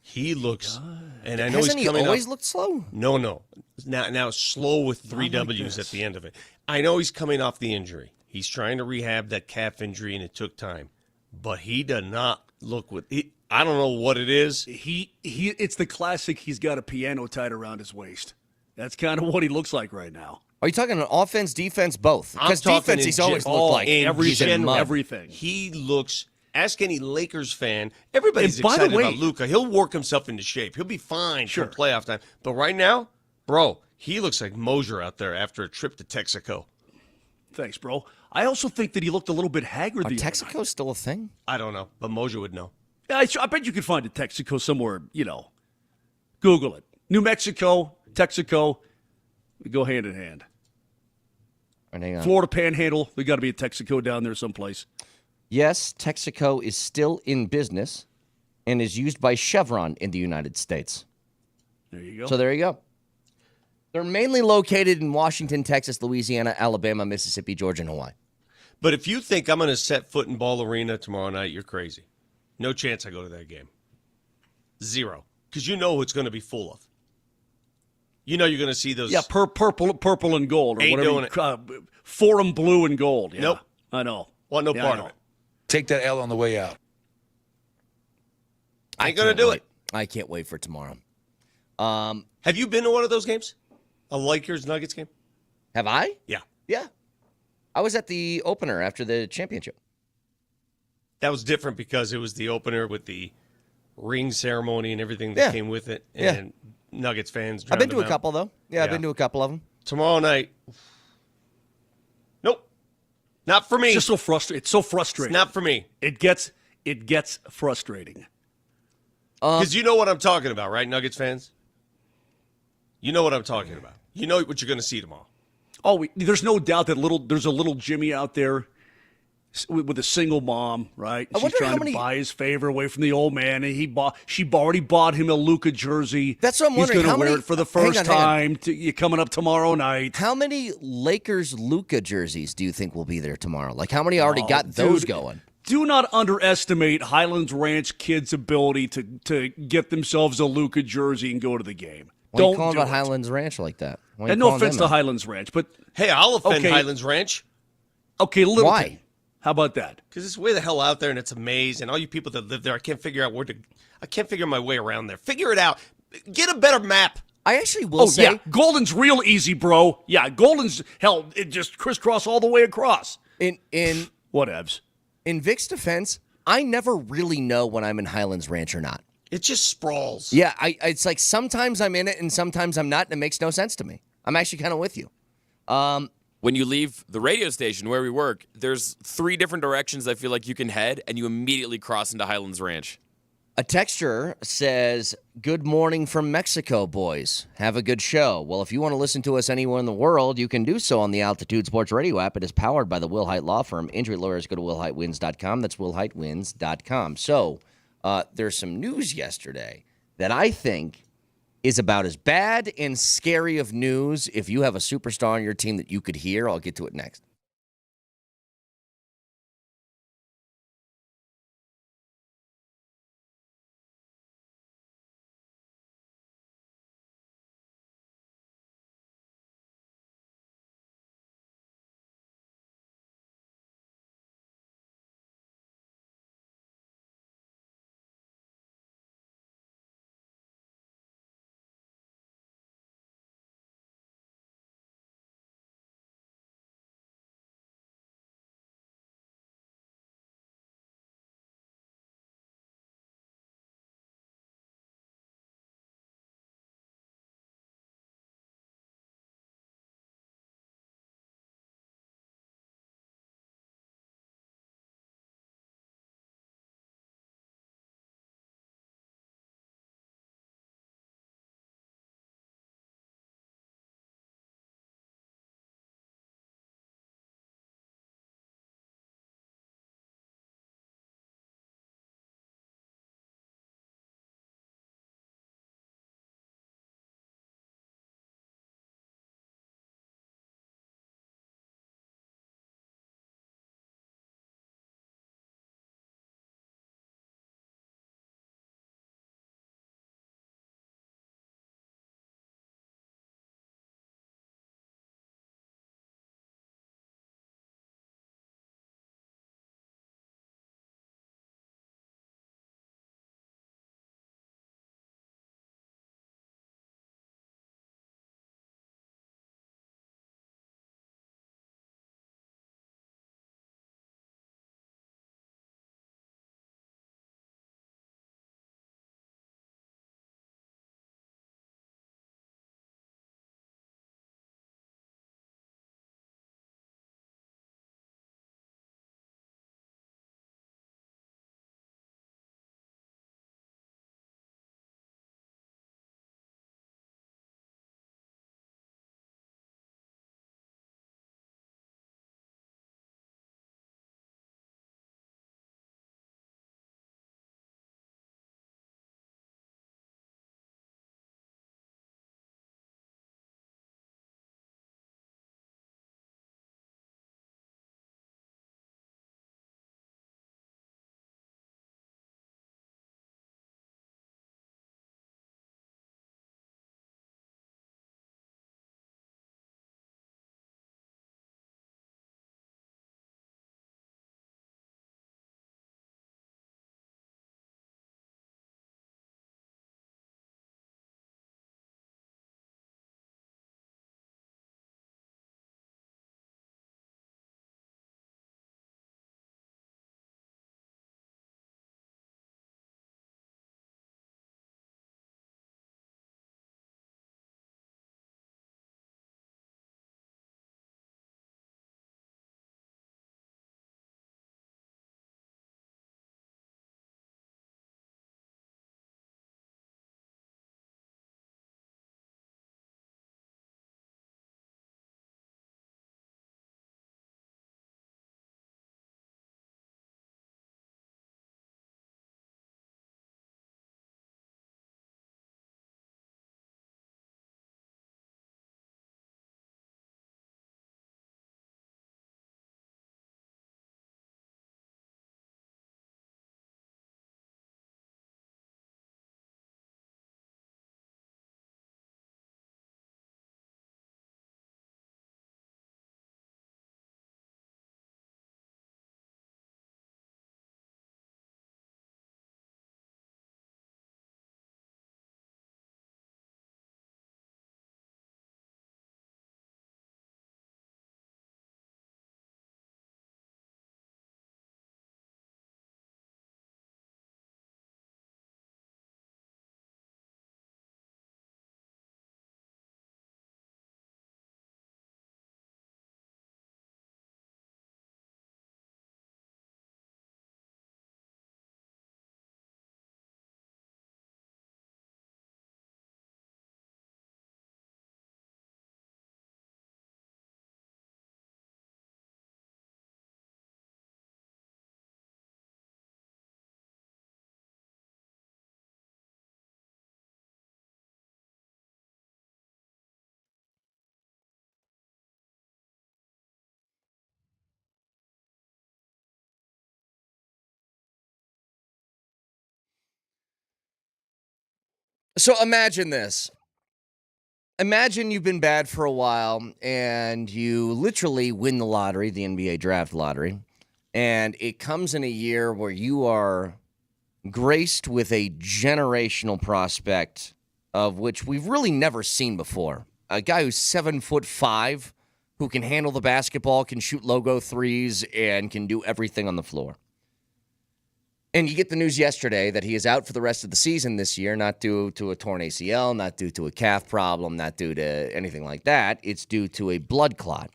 He looks, and I know
Hasn't
he's
he
coming
always
up,
looked slow?
No. Now slow with three W's at the end of it. I know he's coming off the injury. He's trying to rehab that calf injury, and it took time. But he does not look with. I don't know what it is.
It's the classic. He's got a piano tied around his waist. That's kind of what he looks like right now.
Are you talking offense, defense, both? Because defense, he's always looked like
everything.
He looks. Ask any Lakers fan. Everybody's excited about Luka. He'll work himself into shape. He'll be fine for playoff time. But right now, bro, he looks like Moser out there after a trip to Texaco.
Thanks, bro. I also think that he looked a little bit haggard.
Texaco still a thing?
I don't know, but Moser would know.
I bet you could find a Texaco somewhere, Google it. New Mexico, Texaco, we go hand in hand. Florida Panhandle, we got to be a Texaco down there someplace.
Yes, Texaco is still in business and is used by Chevron in the United States.
There you go.
So there you go. They're mainly located in Washington, Texas, Louisiana, Alabama, Mississippi, Georgia, and Hawaii.
But if you think I'm going to set foot in Ball Arena tomorrow night, you're crazy. No chance I go to that game. Zero. Because you know who it's going to be full of. You know you're going to see those.
Yeah, purple and gold. Or whatever. Forum blue and gold. Yeah,
nope.
I know.
Want no part of it.
Take that L on the way out.
I ain't going to do it.
I can't wait for tomorrow.
Have you been to one of those games? A Lakers-Nuggets game?
Have I?
Yeah.
Yeah. I was at the opener after the championship.
That was different because it was the opener with the ring ceremony and everything that came with it. And Nuggets fans
I've been to a couple, though. Yeah, I've been to a couple of them.
Tomorrow night. Nope. Not for me.
It's just so frustrating. It's so frustrating.
It's not for me.
It gets frustrating.
Because you know what I'm talking about, right, Nuggets fans? You know what I'm talking about. You know what you're going to see tomorrow.
Oh, there's no doubt that there's a little Jimmy out there with a single mom, right? She's trying to buy his favor away from the old man, and she already bought him a Luka jersey.
That's what I'm wondering.
He's going to wear it for the first time coming up tomorrow night.
How many Lakers Luka jerseys do you think will be there tomorrow? Like, how many already got those going?
Do not underestimate Highlands Ranch kids' ability to get themselves a Luka jersey and go to the game.
Why are you calling about Highlands Ranch like that?
And no offense to Highlands Ranch, but
hey, I'll offend Highlands Ranch.
Okay, Littleton.
Why?
How about that?
Because it's way the hell out there, and it's a maze, and all you people that live there, I can't figure my way around there. Figure it out. Get a better map.
I actually will say.
Yeah, Golden's real easy, bro. Yeah, Golden's hell. It just crisscross all the way across.
In
whatevs.
In Vic's defense, I never really know when I'm in Highlands Ranch or not.
It just sprawls.
Yeah, it's like sometimes I'm in it and sometimes I'm not, and it makes no sense to me. I'm actually kind of with you.
When you leave the radio station where we work, there's 3 different directions I feel like you can head, and you immediately cross into Highlands Ranch.
A texture says, "Good morning from Mexico, boys. Have a good show." Well, if you want to listen to us anywhere in the world, you can do so on the Altitude Sports Radio app. It is powered by the Will Hite Law Firm. Injury lawyers go to willhitewins.com. That's willhitewins.com. So there's some news yesterday that I think is about as bad and scary of news if you have a superstar on your team that you could hear. I'll get to it next. So imagine this. Imagine you've been bad for a while and you literally win the lottery, the NBA draft lottery, and it comes in a year where you are graced with a generational prospect of which we've really never seen before. A guy who's 7'5", who can handle the basketball, can shoot logo threes, and can do everything on the floor. And you get the news yesterday that he is out for the rest of the season this year, not due to a torn ACL, not due to a calf problem, not due to anything like that. It's due to a blood clot.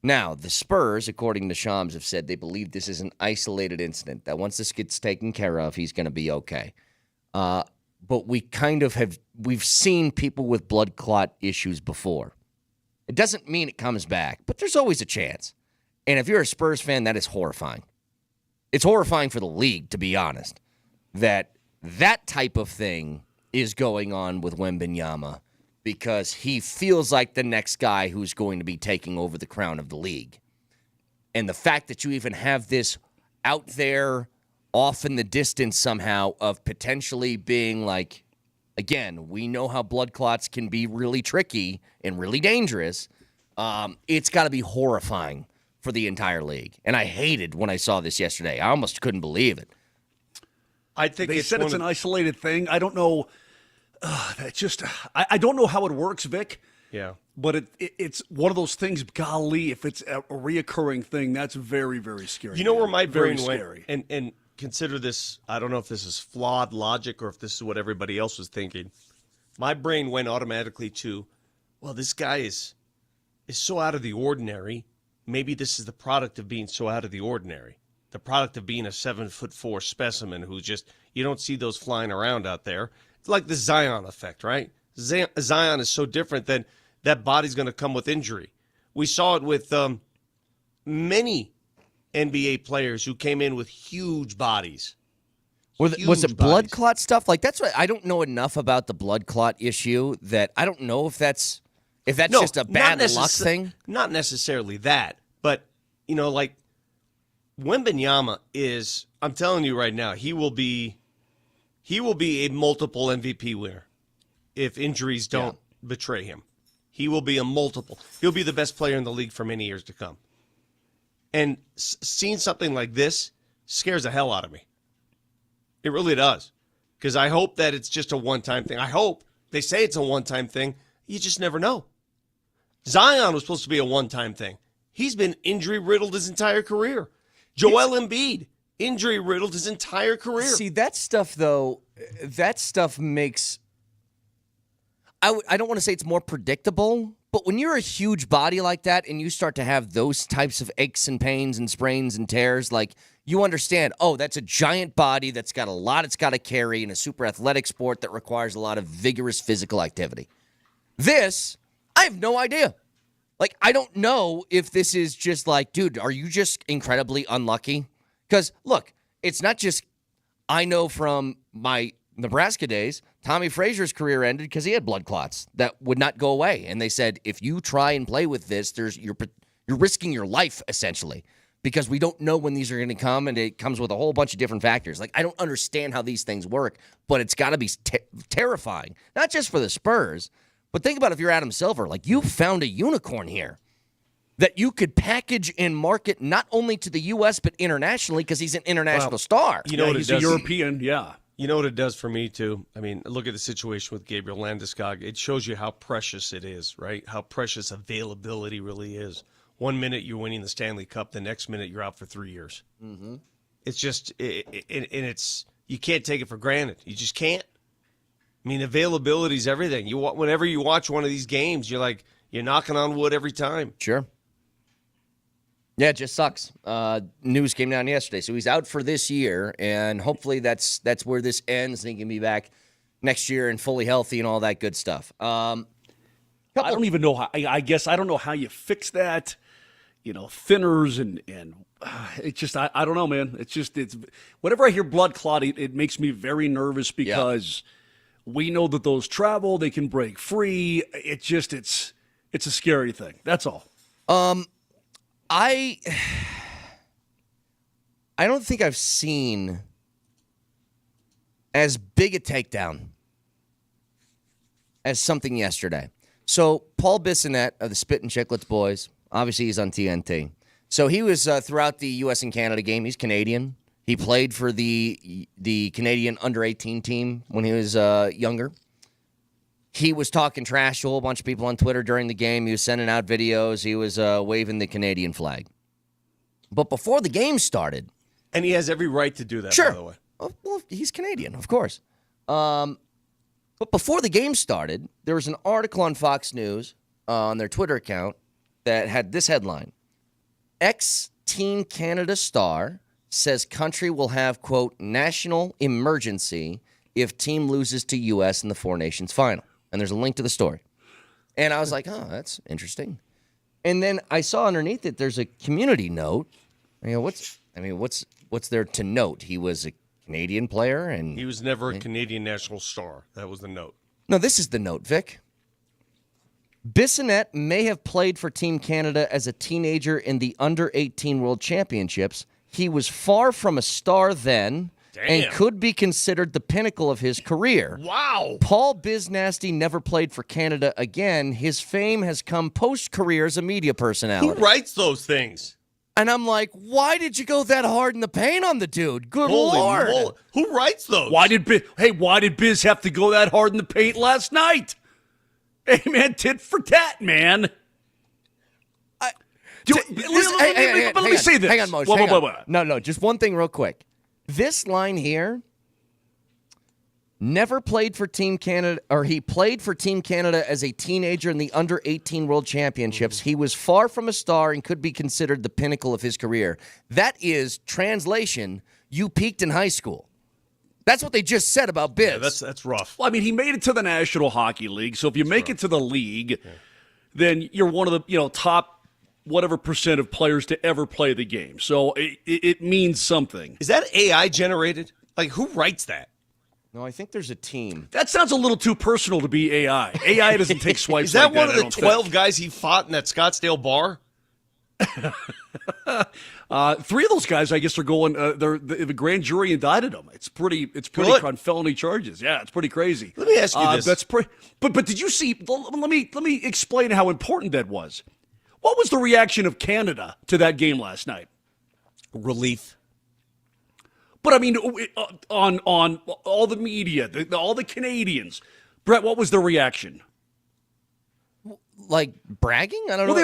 Now, the Spurs, according to Shams, have said they believe this is an isolated incident, that once this gets taken care of, he's going to be okay. But we've seen people with blood clot issues before. It doesn't mean it comes back, but there's always a chance. And if you're a Spurs fan, that is horrifying. It's horrifying for the league, to be honest, that type of thing is going on with Wembanyama because he feels like the next guy who's going to be taking over the crown of the league. And the fact that you even have this out there off in the distance somehow of potentially being like, again, we know how blood clots can be really tricky and really dangerous. It's got to be horrifying for the entire league. And I hated when I saw this yesterday. I almost couldn't believe it.
I think they said it's an isolated thing. I don't know. I don't know how it works, Vic.
Yeah.
But it's one of those things, golly, if it's a reoccurring thing, that's very, very scary.
You know where my
very
brain went?
Scary.
And consider this, I don't know if this is flawed logic or if this is what everybody else was thinking. My brain went automatically to, well, this guy is so out of the ordinary. Maybe this is the product of being so out of the ordinary. The product of being a 7'4" specimen who just, you don't see those flying around out there. It's like the Zion effect, right? Zion is so different than that body's going to come with injury. We saw it with many NBA players who came in with huge bodies.
Was it blood clot stuff? Like, that's what I don't know enough about the blood clot issue that I don't know if that's just a bad luck thing.
Not necessarily that, but like Wembanyama is. I'm telling you right now, he will be a multiple MVP winner if injuries don't betray him. He will be a multiple. He'll be the best player in the league for many years to come. And seeing something like this scares the hell out of me. It really does. Because I hope that it's just a one-time thing. I hope they say it's a one-time thing. You just never know. Zion was supposed to be a one-time thing. He's been injury-riddled his entire career. Joel Embiid, injury-riddled his entire career.
See, that stuff, though, makes... I don't want to say it's more predictable, but when you're a huge body like that and you start to have those types of aches and pains and sprains and tears, like, you understand, oh, that's a giant body that's got a lot it's got to carry in a super athletic sport that requires a lot of vigorous physical activity. This, I have no idea. Like, I don't know if this is just like, dude, are you just incredibly unlucky? Because, look, it's not just, I know from my Nebraska days, Tommy Frazier's career ended because he had blood clots that would not go away. And they said, if you try and play with this, you're risking your life, essentially, because we don't know when these are going to come, and it comes with a whole bunch of different factors. Like, I don't understand how these things work, but it's got to be terrifying, not just for the Spurs, but think about if you're Adam Silver. Like, you found a unicorn here that you could package and market not only to the U.S., but internationally, because he's an international star.
You know what
he's
it does?
a European, yeah.
You know what it does for me, too? I mean, look at the situation with Gabriel Landeskog. It shows you how precious it is, right? How precious availability really is. 1 minute you're winning the Stanley Cup, the next minute you're out for 3 years.
Mm-hmm.
It's just, you can't take it for granted. You just can't. I mean, availability is everything. Whenever you watch one of these games, you're knocking on wood every time.
Sure. Yeah, it just sucks. News came down yesterday, so he's out for this year, and hopefully that's where this ends, and he can be back next year and fully healthy and all that good stuff. I
don't even know how. I guess I don't know how you fix that. Thinners and it's just I don't know, man. It's whenever I hear blood clot, it makes me very nervous because we know that those travel, they can break free. It's a scary thing. That's all.
I don't think I've seen as big a takedown as something yesterday. So Paul Bissonnette of the Spit and Chicklets Boys, obviously he's on TNT. So he was throughout the U.S. and Canada game. He's Canadian. He played for the Canadian under-18 team when he was younger. He was talking trash to a whole bunch of people on Twitter during the game. He was sending out videos. He was waving the Canadian flag. But before the game started...
And he has every right to do that,
sure.
by the way.
Well, he's Canadian, of course. But before the game started, there was an article on Fox News on their Twitter account that had this headline. Ex-Team Canada star says country will have, quote, national emergency if team loses to U.S. in the Four Nations final. And there's a link to the story. And I was like, oh, that's interesting. And then I saw underneath it, there's a community note. What's there to note? He was a Canadian player, and
he was never a Canadian national star. That was the note.
No, this is the note, Vic. Bissonnette may have played for Team Canada as a teenager in the Under-18 World Championships. He was far from a star then.
Damn.
And could be considered the pinnacle of his career.
Wow.
Paul Biznasty never played for Canada again. His fame has come post-career as a media personality.
Who writes those things?
And I'm like, why did you go that hard in the paint on the dude? Good
Holy
Lord.
moly. Who writes those?
Why did Biz have to go that hard in the paint last night? Hey, man, tit for tat, man. Let me say this.
Hang on, Moser. No, just one thing real quick. This line here, never played for Team Canada, or he played for Team Canada as a teenager in the Under-18 World Championships. He was far from a star and could be considered the pinnacle of his career. That is, translation, you peaked in high school. That's what they just said about Biz.
Yeah, that's rough.
Well, I mean, he made it to the National Hockey League, so if you make it to the league, then you're one of the top whatever percent of players to ever play the game. So it means something.
Is that AI generated? Like, who writes that?
No, I think there's a team.
That sounds a little too personal to be AI. AI doesn't take swipes.
Is that
like
one
that,
of the 12 guys he fought in that Scottsdale bar?
3 of those guys, I guess, are going. The grand jury indicted them. It's pretty on felony charges. Yeah, it's pretty crazy.
Let me ask you this.
That's pretty. But did you see? Let me explain how important that was. What was the reaction of Canada to that game last night?
Relief.
But I mean, on all the media, all the Canadians, Brett, what was their reaction?
Like bragging? I don't know.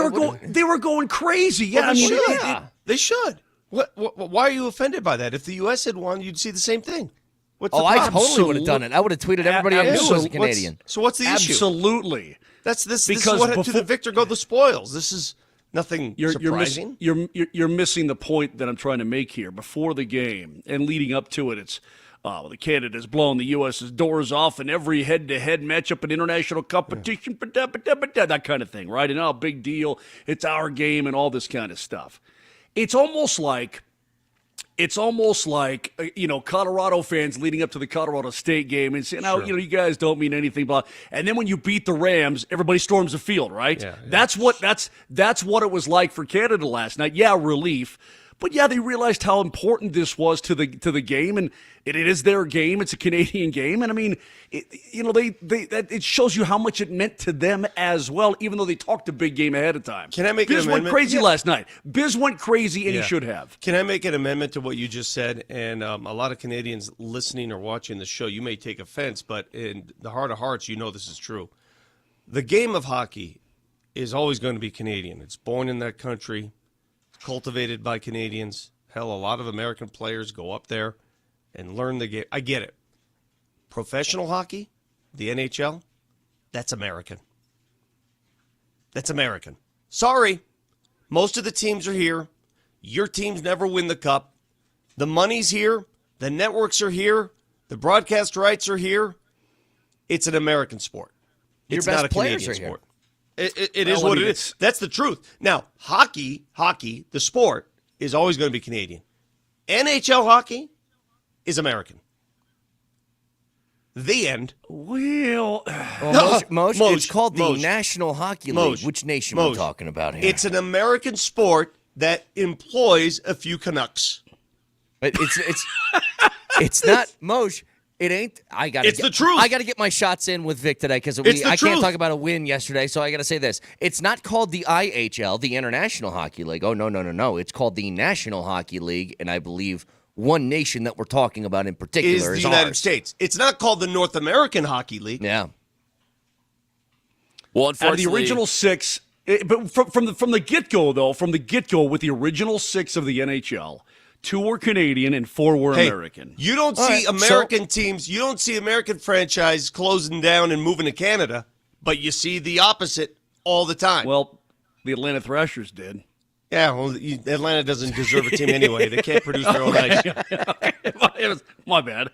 They were going crazy. Yeah,
well, they should. Why are you offended by that? If the U.S. had won, you'd see the same thing.
I totally would have done it. I would have tweeted everybody I knew was a Canadian.
So what's the issue?
Absolutely.
This is what to the victor go the spoils. This is nothing surprising.
You're missing the point that I'm trying to make here. Before the game and leading up to it, it's the Canada's blowing the U.S.'s doors off in every head-to-head matchup in international competition, that kind of thing, right? And big deal. It's our game and all this kind of stuff. It's almost like Colorado fans leading up to the Colorado State game and saying, you guys don't mean anything, blah. And then when you beat the Rams, everybody storms the field, right?
Yeah.
That's what it was like for Canada last night. Yeah, relief. But yeah, they realized how important this was to the game, and it is their game. It's a Canadian game, and I mean, it shows you how much it meant to them as well. Even though they talked a big game ahead of time.
Can I make an amendment?
Biz went crazy last night. Biz went crazy, and he should have.
Can I make an amendment to what you just said? And a lot of Canadians listening or watching the show, you may take offense, but in the heart of hearts, you know this is true. The game of hockey is always going to be Canadian. It's born in that country. Cultivated by Canadians. Hell, a lot of American players go up there and learn the game. I get it. Professional hockey, the NHL, that's American. That's American. Sorry. Most of the teams are here. Your teams never win the cup. The money's here. The networks are here. The broadcast rights are here. It's an American sport. It's not a Canadian sport. It is what it is. That's the truth. Now, hockey, the sport, is always going to be Canadian. NHL hockey is American. The end.
Well, Moshe, it's called the National Hockey League. Which nation are we talking about here?
It's an American sport that employs a few Canucks.
It's not, Moshe. It ain't.
It's the truth.
I got to get my shots in with Vic today because I can't talk about a win yesterday. So I got to say this: it's not called the IHL, the International Hockey League. Oh no! It's called the National Hockey League, and I believe one nation that we're talking about in particular
is
is
the United
ours.
States. It's not called the North American Hockey League.
Yeah.
Well, unfortunately,
out of the original 6, but from the get-go, though, with the original 6 of the NHL, 2 were Canadian and 4 were American.
You don't see American teams, you don't see American franchise closing down and moving to Canada, but you see the opposite all the time.
Well, the Atlanta Thrashers did.
Yeah, well, Atlanta doesn't deserve a team anyway. They can't produce their own ice.
My bad.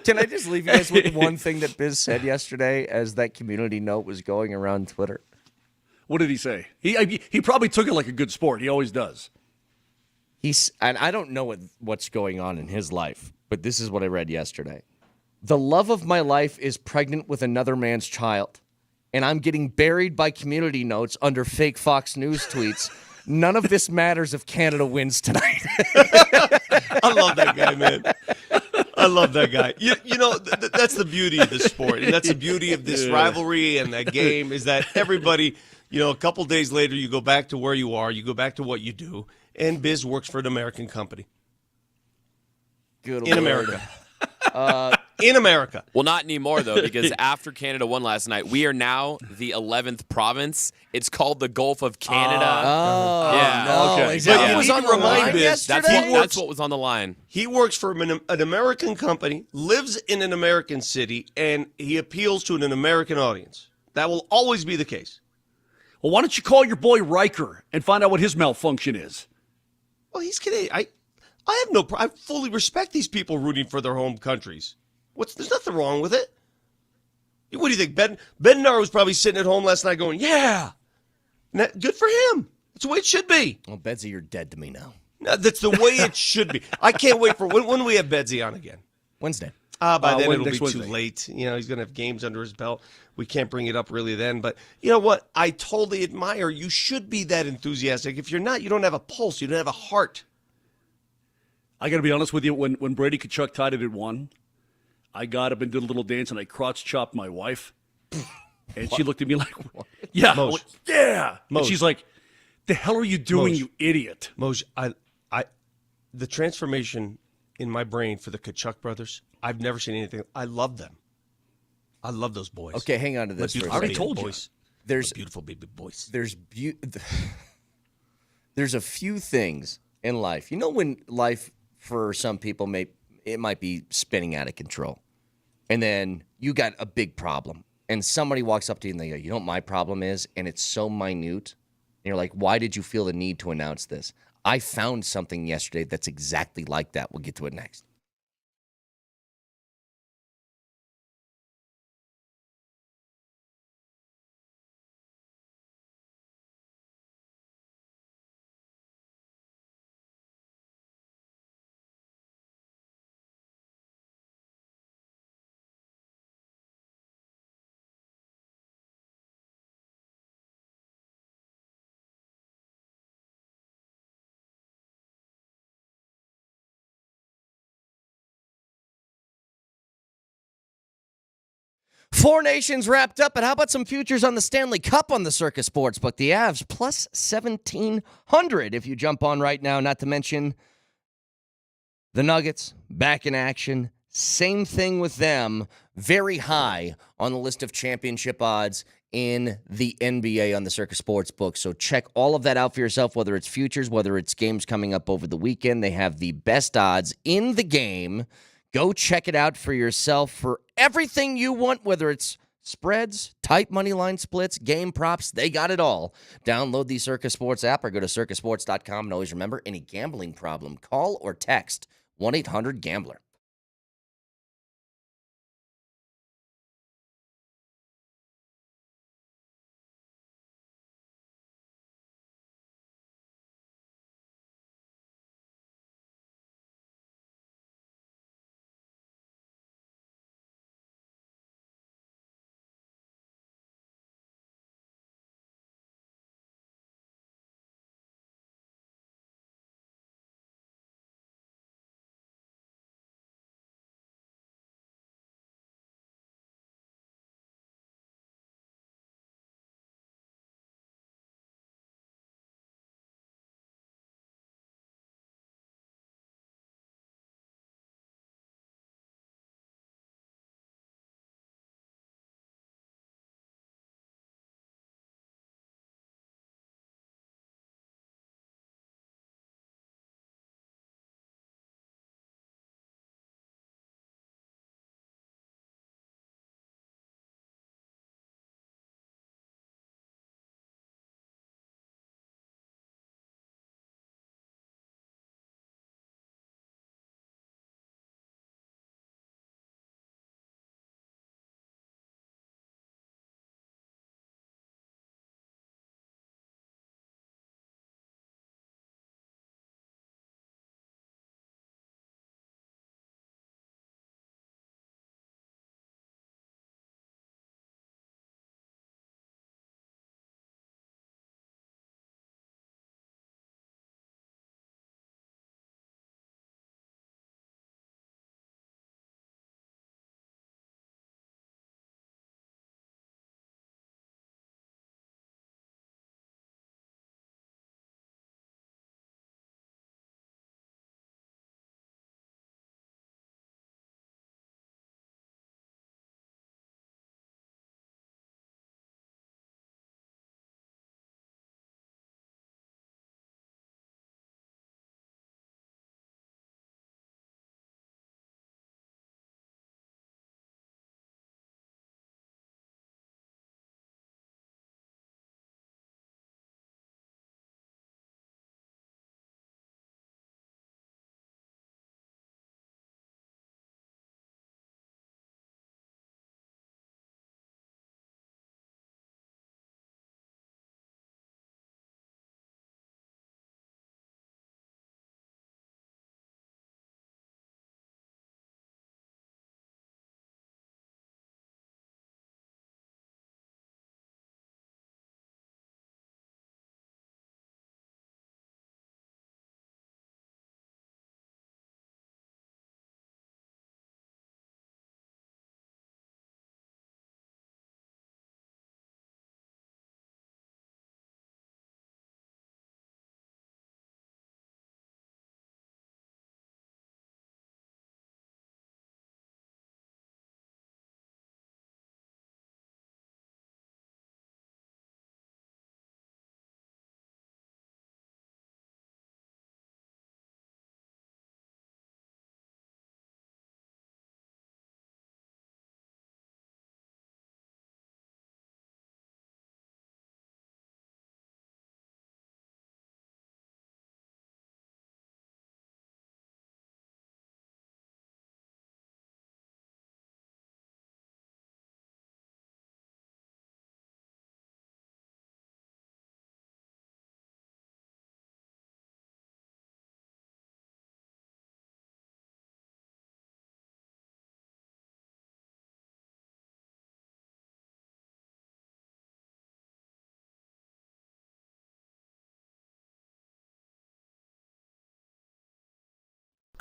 Can I just leave you guys with one thing that Biz said yesterday as that community note was going around Twitter?
What did he say? He probably took it like a good sport. He always does.
And I don't know what's going on in his life, but this is what I read yesterday. The love of my life is pregnant with another man's child, and I'm getting buried by community notes under fake Fox News tweets. None of this matters if Canada wins tonight.
I love that guy, man. I love that guy. You know, that's the beauty of this sport, and that's the beauty of this rivalry and that game is that everybody, a couple days later, you go back to where you are, you go back to what you do, and Biz works for an American company.
Good
in America. In America.
Well, not anymore, though, because after Canada won last night, we are now the 11th province. It's called the Gulf of Canada.
Yeah.
No.
Okay. But
was on the line yesterday?
That's what was on the line.
He works for an American company, lives in an American city, and he appeals to an American audience. That will always be the case.
Well, why don't you call your boy Riker and find out what his malfunction is?
Well, he's Canadian. I have I fully respect these people rooting for their home countries. There's nothing wrong with it. What do you think? Ben Bednar was probably sitting at home last night going, yeah. Good for him. That's the way it should be.
Well, Bedsy, you're dead to me now.
No, that's the way it should be. I can't wait for when do we have Bedsy on again?
Wednesday.
By then it'll be
Wednesday.
too late. He's going to have games under his belt. We can't bring it up really then. But you know what? I totally admire. You should be that enthusiastic. If you're not, you don't have a pulse. You don't have a heart.
I got to be honest with you. When Brady Tkachuk tied it at 1, I got up and did a little dance, and I crotch chopped my wife. And she looked at me like, yeah. I went, yeah. And she's like, the hell are you doing, you idiot?
Moj, the transformation in my brain for the Tkachuk brothers, I've never seen anything. I love them. I love those boys.
Okay, hang on to this.
I
already told you.
Boys.
There's
beautiful baby boys.
There's a few things in life. When life for some people it might be spinning out of control, and then you got a big problem, and somebody walks up to you and they go, "You know what my problem is?" And it's so minute, and you're like, "Why did you feel the need to announce this?" I found something yesterday that's exactly like that. We'll get to it next. Four Nations wrapped up, but how about some futures on the Stanley Cup on the Circus Sportsbook? The Avs plus 1,700 if you jump on right now, not to mention the Nuggets back in action. Same thing with them, very high on the list of championship odds in the NBA on the Circus Sportsbook. So check all of that out for yourself, whether it's futures, whether it's games coming up over the weekend. They have the best odds in the game. Go check it out for yourself for everything you want, whether it's spreads, tight money line splits, game props. They got it all. Download the Circus Sports app or go to circusports.com. And always remember, any gambling problem, call or text 1-800-GAMBLER.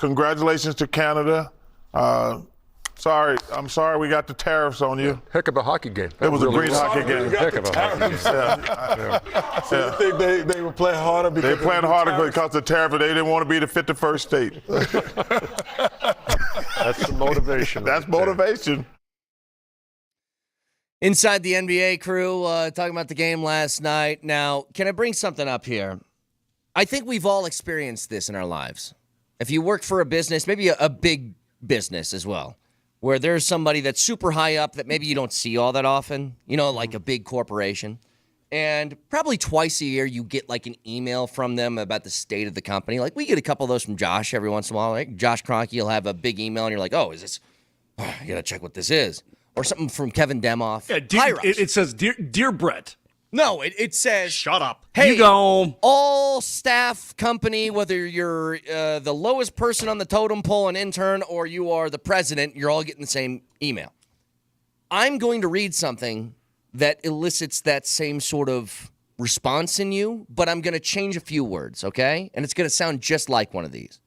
Congratulations to Canada. I'm sorry we got the tariffs on you.
Heck of a hockey game.
It was a great hockey game.
Heck of a hockey game.
So you think they were playing harder because they playing harder because of the tariff, and they didn't want to be the 51st state.
That's the motivation.
That's motivation.
Inside the NBA crew, talking about the game last night. Now, can I bring something up here? I think we've all experienced this in our lives. If you work for a business, maybe a big business as well, where there's somebody that's super high up that maybe you don't see all that often, like a big corporation. And probably twice a year you get like an email from them about the state of the company. Like we get a couple of those from Josh every once in a while. Like Josh Kroenke will have a big email and you're like, oh, is this? Oh, I got to check what this is. Or something from Kevin Demoff.
Yeah, it says, Dear Brett.
No, it says...
Shut up.
Hey,
you go.
All staff company, whether you're the lowest person on the totem pole, an intern, or you are the president, you're all getting the same email. I'm going to read something that elicits that same sort of response in you, but I'm going to change a few words, okay? And it's going to sound just like one of these.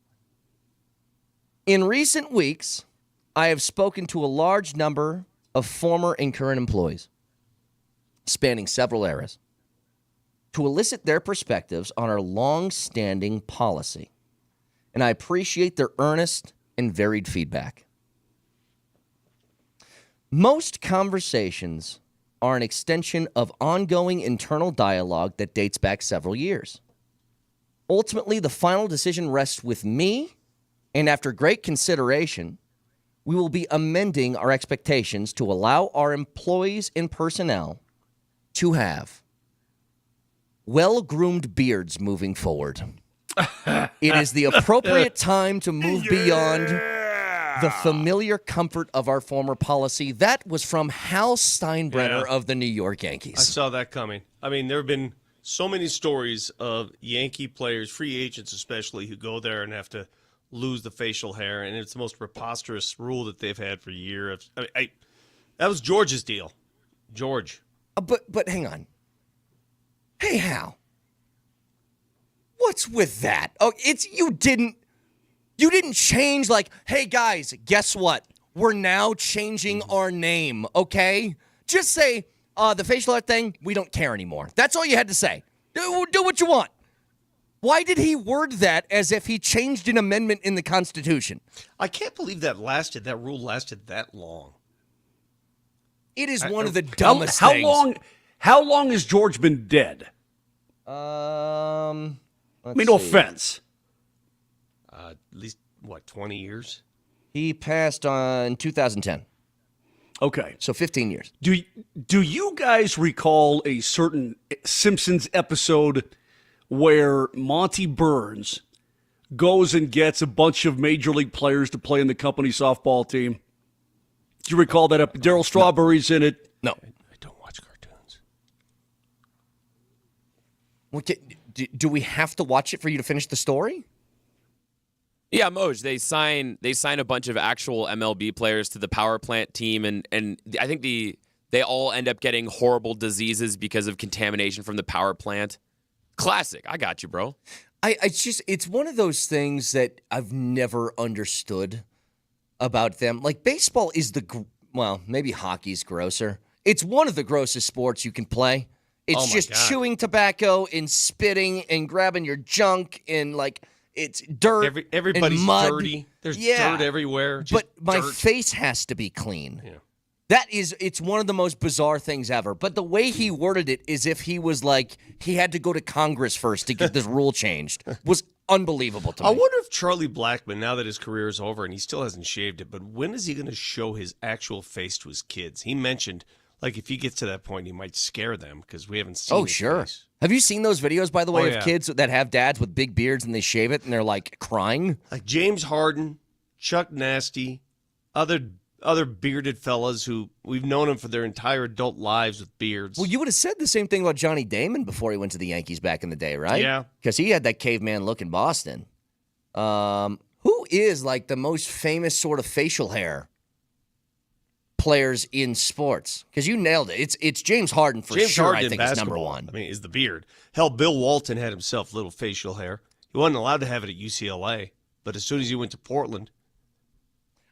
In recent weeks, I have spoken to a large number of former and current employees, spanning several eras, to elicit their perspectives on our long-standing policy. And I appreciate their earnest and varied feedback. Most conversations are an extension of ongoing internal dialogue that dates back several years. Ultimately, the final decision rests with me, and after great consideration, we will be amending our expectations to allow our employees and personnel to have well-groomed beards moving forward. It is the appropriate time to move beyond the familiar comfort of our former policy. That was from Hal Steinbrenner of the New York Yankees.
I saw that coming. I mean, there have been so many stories of Yankee players, free agents especially, who go there and have to lose the facial hair, and it's the most preposterous rule that they've had for years. That was George's deal. George.
But hang on. Hey, Hal. What's with that? Oh, you didn't change like, hey guys, guess what? We're now changing our name, okay? Just say the facial hair thing, we don't care anymore. That's all you had to say. Do what you want. Why did he word that as if he changed an amendment in the Constitution?
I can't believe that rule lasted that long.
It is one of the dumbest things.
How long has George been dead?
No
offense.
At least, 20 years?
He passed in 2010.
Okay.
So 15 years.
Do you guys recall a certain Simpsons episode where Monty Burns goes and gets a bunch of major league players to play in the company softball team? Do you recall that? Darryl Strawberry's in it.
No.
I don't watch cartoons.
Do we have to watch it for you to finish the story?
Yeah, Moj, they sign a bunch of actual MLB players to the power plant team, and I think they all end up getting horrible diseases because of contamination from the power plant. Classic. I got you, bro.
It's one of those things that I've never understood about them. Like, baseball is maybe hockey's grosser. It's one of the grossest sports you can play. It's just chewing tobacco and spitting and grabbing your junk and, it's dirt.
Everybody's
and mud.
dirty. There's dirt everywhere.
But my face has to be clean. Yeah. It's one of the most bizarre things ever. But the way he worded it is if he was he had to go to Congress first to get this rule changed was unbelievable to me.
I wonder if Charlie Blackmon, now that his career is over and he still hasn't shaved it, but when is he going to show his actual face to his kids? He mentioned, if he gets to that point, he might scare them because we haven't seen his face.
Have you seen those videos, by the way, of kids that have dads with big beards and they shave it and they're, crying?
Like James Harden, Chuck Nasty, other bearded fellas who we've known them for their entire adult lives with beards.
Well, you would have said the same thing about Johnny Damon before he went to the Yankees back in the day, right?
Yeah.
Because he had that caveman look in Boston. Who is, the most famous sort of facial hair players in sports? Because you nailed it. It's James Harden for sure, I think, is number one.
I mean, is the beard. Hell, Bill Walton had himself little facial hair. He wasn't allowed to have it at UCLA. But as soon as he went to Portland,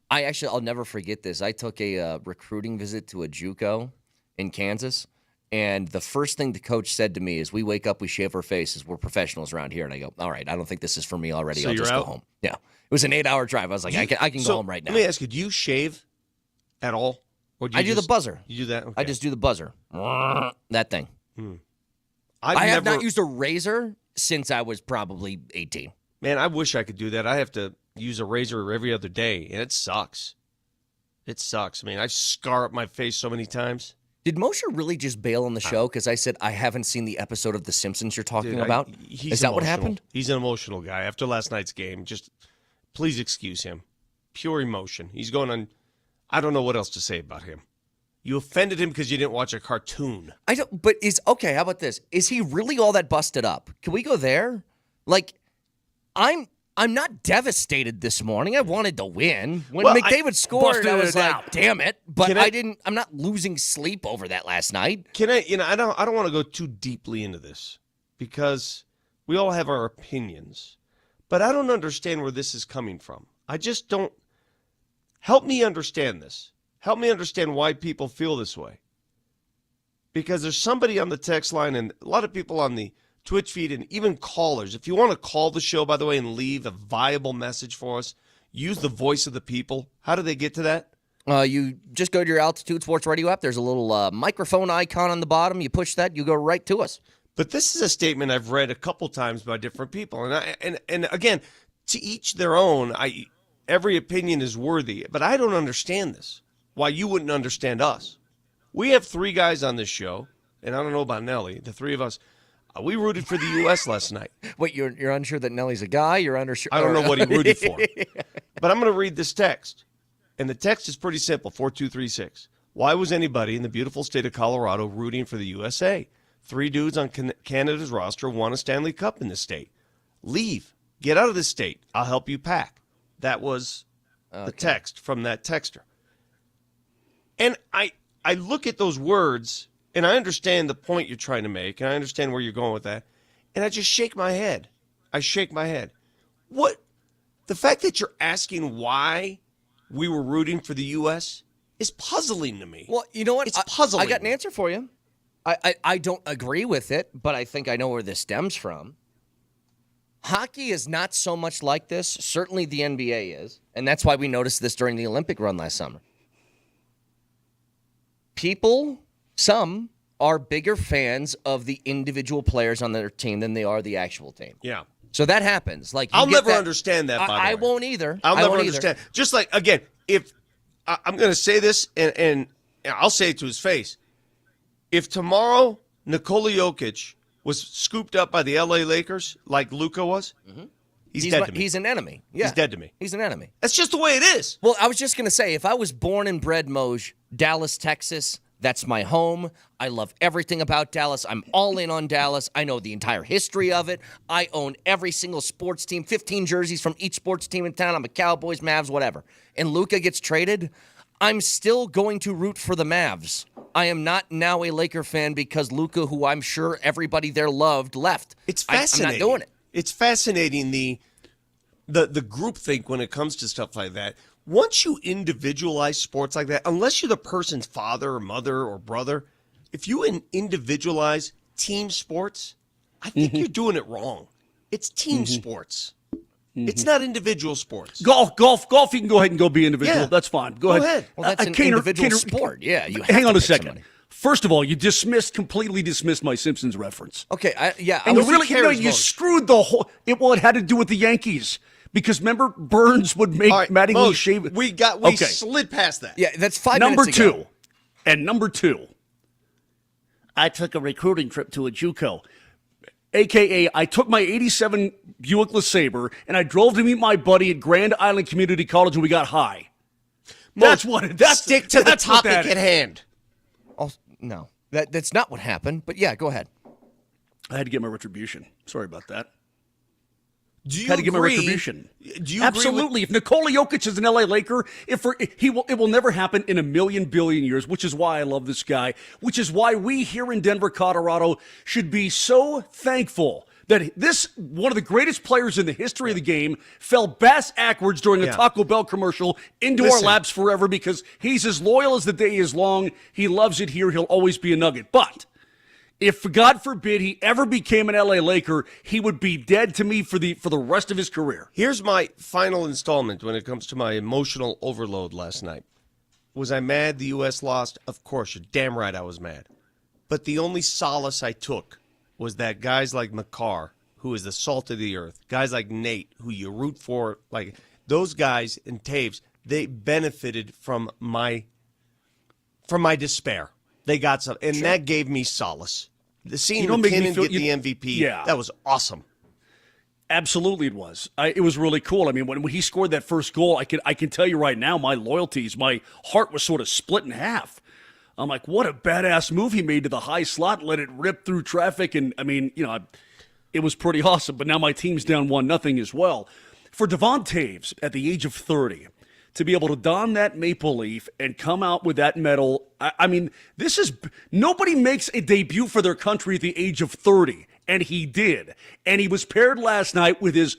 I'll never forget this. I took a recruiting visit to a JUCO in Kansas, and the first thing the coach said to me is, "We wake up, we shave our faces. We're professionals around here." And I go, "All right, I don't think this is for me already.
So
I'll
you're
just
out?
go home." Yeah, it was an 8-hour drive. I was like, I can go home right now.
Let me ask you: do you shave at all? Or do you
I do the buzzer.
You do that? Okay.
I just do the buzzer. That thing.
I've
I have
never-
not used a razor since I was probably 18.
Man, I wish I could do that. I have to use a razor every other day, and it sucks. It sucks. I mean, I scar up my face so many times.
Did Moser really just bail on the show because I said I haven't seen the episode of The Simpsons you're talking about?
He's
Is that what
emotional.
happened?
He's an emotional guy. After last night's game, just please excuse him. Pure emotion. He's going on. I don't know what else to say about him. You offended him because you didn't watch a cartoon.
I don't. But okay? How about this? Is he really all that busted up? Can we go there? Like, I'm not devastated this morning. I wanted to win when McDavid scored. I was like, damn it! But I didn't. I'm not losing sleep over that last night.
Can I? I don't want to go too deeply into this because we all have our opinions, but I don't understand where this is coming from. I just don't. Help me understand this. Help me understand why people feel this way. Because there's somebody on the text line and a lot of people on the Twitch feed and even callers. If you want to call the show, by the way, and leave a viable message for us, use the voice of the people. How do they get to that?
You just go to your Altitude Sports Radio app. There's a little microphone icon on the bottom. You push that, you go right to us.
But this is a statement I've read a couple times by different people. And again, to each their own. Every opinion is worthy. But I don't understand this. Why you wouldn't understand us. We have three guys on this show, and I don't know about Nelly. The three of us, we rooted for the U.S. last night.
Wait, you're unsure that Nelly's a guy? You're unsure?
I don't know what he rooted for. But I'm going to read this text. And the text is pretty simple, 4236. Why was anybody in the beautiful state of Colorado rooting for the USA? 3 dudes on Canada's roster won a Stanley Cup in this state. Leave. Get out of this state. I'll help you pack. That was the text from that texter. And I look at those words, and I understand the point you're trying to make, and I understand where you're going with that, and I just shake my head. I shake my head. What? The fact that you're asking why we were rooting for the U.S. is puzzling to me.
Well, you know what?
It's puzzling.
I got an answer for you. I don't agree with it, but I think I know where this stems from. Hockey is not so much like this. Certainly the NBA is, and that's why we noticed this during the Olympic run last summer. Some are bigger fans of the individual players on their team than they are the actual team.
Yeah.
So that happens. Like
I'll never understand that, by the way.
I won't either.
I'll never understand. Just like, again, if I'm going to say this, and I'll say it to his face. If tomorrow Nikola Jokic was scooped up by the L.A. Lakers like Luka was, he's dead to me.
He's an enemy. Yeah.
He's dead to me.
He's an enemy.
That's just the way it is.
Well, I was just going to say, if I was born and bred, Moj, Dallas, Texas, that's my home. I love everything about Dallas. I'm all in on Dallas. I know the entire history of it. I own every single sports team, 15 jerseys from each sports team in town. I'm a Cowboys, Mavs, whatever. And Luka gets traded, I'm still going to root for the Mavs. I am not now a Laker fan because Luka, who I'm sure everybody there loved, left.
It's fascinating.
I'm not doing it.
It's fascinating the groupthink when it comes to stuff like that. Once you individualize sports like that, unless you're the person's father or mother or brother, if you individualize team sports, I think you're doing it wrong. It's team sports. It's not individual sports.
Golf, you can go ahead and go be individual.
Yeah.
That's fine. Go ahead.
Well, that's an individual sport. Yeah, you
hang
have
on
to
a
pick
second.
somebody.
First of all, you completely dismissed my Simpsons reference.
Okay,
And you screwed the whole. It had to do with the Yankees. Because remember, Burns would make Mattingly shave it.
We slid past that.
Yeah, that's 5
Number
minutes ago.
two. And number two, I took a recruiting trip to a JUCO. AKA, I took my 87 Buick LeSabre and I drove to meet my buddy at Grand Island Community College and we got high. That's
stick to the topic at hand.
Oh, no, that's not what happened. But yeah, go ahead.
I had to get my retribution. Sorry about that.
Do you
had to get my
agree-
retribution.
Do you
Absolutely. If Nikola Jokic is an LA Laker, it will never happen in a million billion years, which is why I love this guy, which is why we here in Denver, Colorado should be so thankful that this one of the greatest players in the history of the game fell bass backwards during a Taco Bell commercial into our laps forever because he's as loyal as the day is long. He loves it here. He'll always be a Nugget. But if, God forbid, he ever became an LA Laker, he would be dead to me for the rest of his career.
Here's my final installment when it comes to my emotional overload last night. Was I mad the U.S. lost? Of course, you're damn right I was mad. But the only solace I took was that guys like McCarr, who is the salt of the earth, guys like Nate, who you root for, like those guys and Taves, they benefited from my despair. They got some, and that gave me solace. Seeing McKinnon get the MVP, that was awesome.
Absolutely, it was. It was really cool. I mean, when he scored that first goal, I can tell you right now, my heart was sort of split in half. I'm like, what a badass move he made to the high slot, let it rip through traffic. And, I mean, it was pretty awesome. But now my team's down 1-0 as well. For Devon Taves, at the age of 30, to be able to don that maple leaf and come out with that medal, I mean, nobody makes a debut for their country at the age of 30, and he did. And he was paired last night with his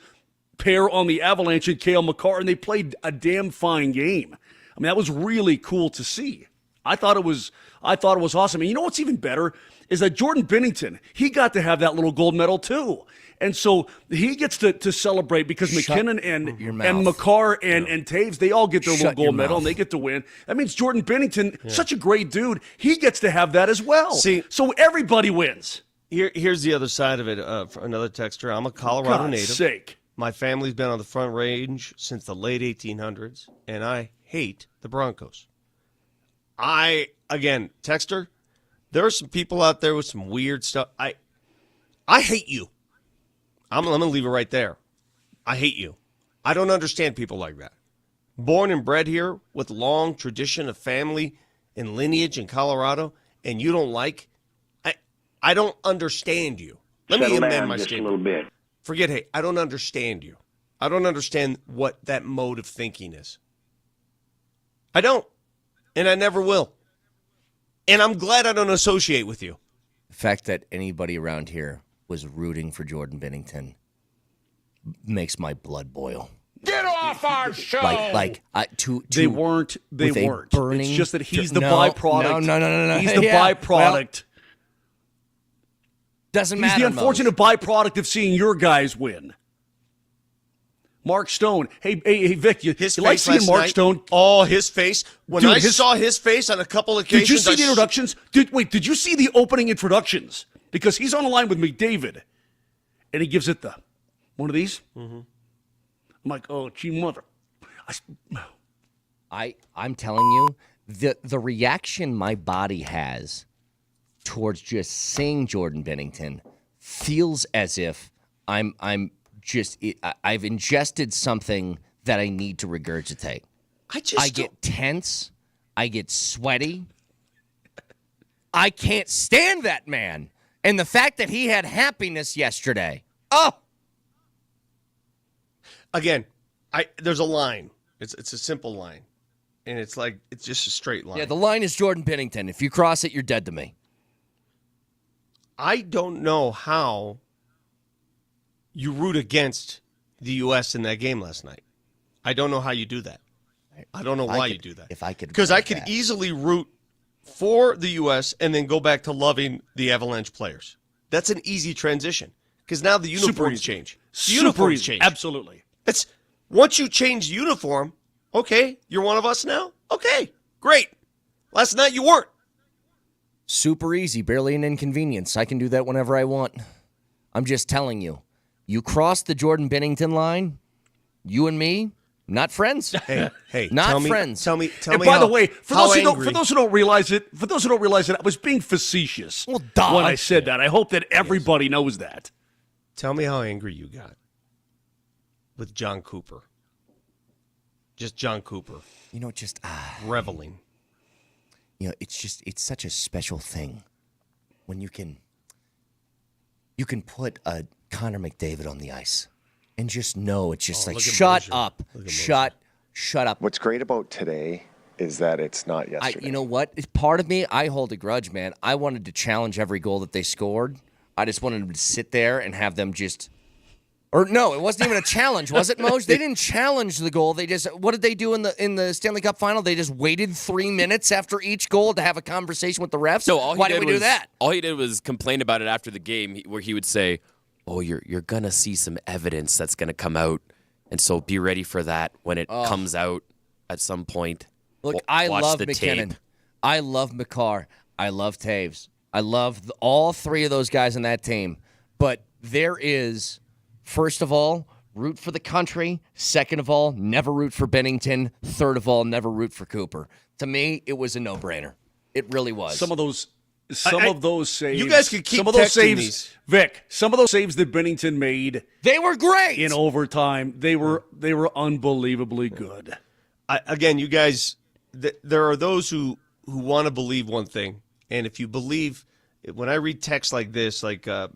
pair on the Avalanche and Cale Makar, and they played a damn fine game. I mean, that was really cool to see. I thought it was awesome. And you know what's even better is that Jordan Binnington, he got to have that little gold medal too. And so he gets to celebrate because McKinnon and Makar and Taves, they all get their little gold medal and they get to win. That means Jordan Binnington, such a great dude, he gets to have that as well. See, so everybody wins.
Here's the other side of it. For another texter, I'm a Colorado native.
Sake.
My family's been on the Front Range since the late 1800s, and I hate the Broncos. Texter, there are some people out there with some weird stuff. I hate you. I'm going to leave it right there. I hate you. I don't understand people like that. Born and bred here with long tradition of family and lineage in Colorado, and you don't like, I don't understand you. Let me amend my statement. A little bit. Forget, hey, I don't understand you. I don't understand what that mode of thinking is. I don't. And I never will. And I'm glad I don't associate with you.
The fact that anybody around here was rooting for Jordan Binnington makes my blood boil.
Get off our show!
They weren't. It's just that he's the byproduct.
No.
He's the byproduct.
Doesn't matter.
He's the unfortunate byproduct of seeing your guys win. Mark Stone. Hey, Vic, you like seeing Mark Stone?
Oh, his face. When I saw his face on a couple occasions.
Did you see the introductions? Did you see the opening introductions? Because he's on the line with McDavid. And he gives it one of these. Mm-hmm. I'm like, oh, gee, mother.
I'm telling you, the reaction my body has towards just seeing Jordan Binnington feels as if I've ingested something that I need to regurgitate. I get tense. I get sweaty. I can't stand that man. And the fact that he had happiness yesterday. Oh!
Again, there's a line. It's a simple line. And it's just a straight line.
Yeah, the line is Jordan Binnington. If you cross it, you're dead to me.
I don't know how you root against the U.S. in that game last night. I don't know how you do that. I don't know why you do that.
If I could,
because I could easily root for the U.S. and then go back to loving the Avalanche players. That's an easy transition because now the uniforms change. The uniforms change.
Absolutely.
It's once you change the uniform. Okay, you're one of us now. Okay, great. Last night you weren't.
Super easy, barely an inconvenience. I can do that whenever I want. I'm just telling you. You cross the Jordan Binnington line, you and me, not friends.
Hey,
not friends.
Tell me.
And by the way, for those who don't realize it, I was being facetious when I said that. I hope that everybody knows that.
Tell me how angry you got with John Cooper. Just John Cooper.
Just
reveling.
It's such a special thing when you can put a Connor McDavid on the ice and just know it's just shut up. Shut up.
What's great about today is that it's not yesterday.
You know what? Part of me, I hold a grudge, man. I wanted to challenge every goal that they scored. I just wanted them to sit there and have them just. Or no, it wasn't even a challenge, was it, Moj? They didn't challenge the goal. They just what did they do in the Stanley Cup final? They just waited 3 minutes after each goal to have a conversation with the refs.
No,
why did we do that?
All he did was complain about it after the game, where he would say, "Oh, you're gonna see some evidence that's gonna come out, and so be ready for that when it comes out at some point."
Look, I love
the
MacKinnon.
tape.
I love McCarr. I love Taves. I love all three of those guys in that team. But there is. First of all, root for the country. Second of all, never root for Bennington. Third of all, never root for Cooper. To me, it was a no-brainer. It really was.
Some of those saves.
You guys could keep
some of those
texting
saves,
these.
Vic. Some of those saves that Bennington made,
they were great
in overtime. They were unbelievably good.
Again, you guys, there are those who want to believe one thing, and if you believe. When I read texts like this, like I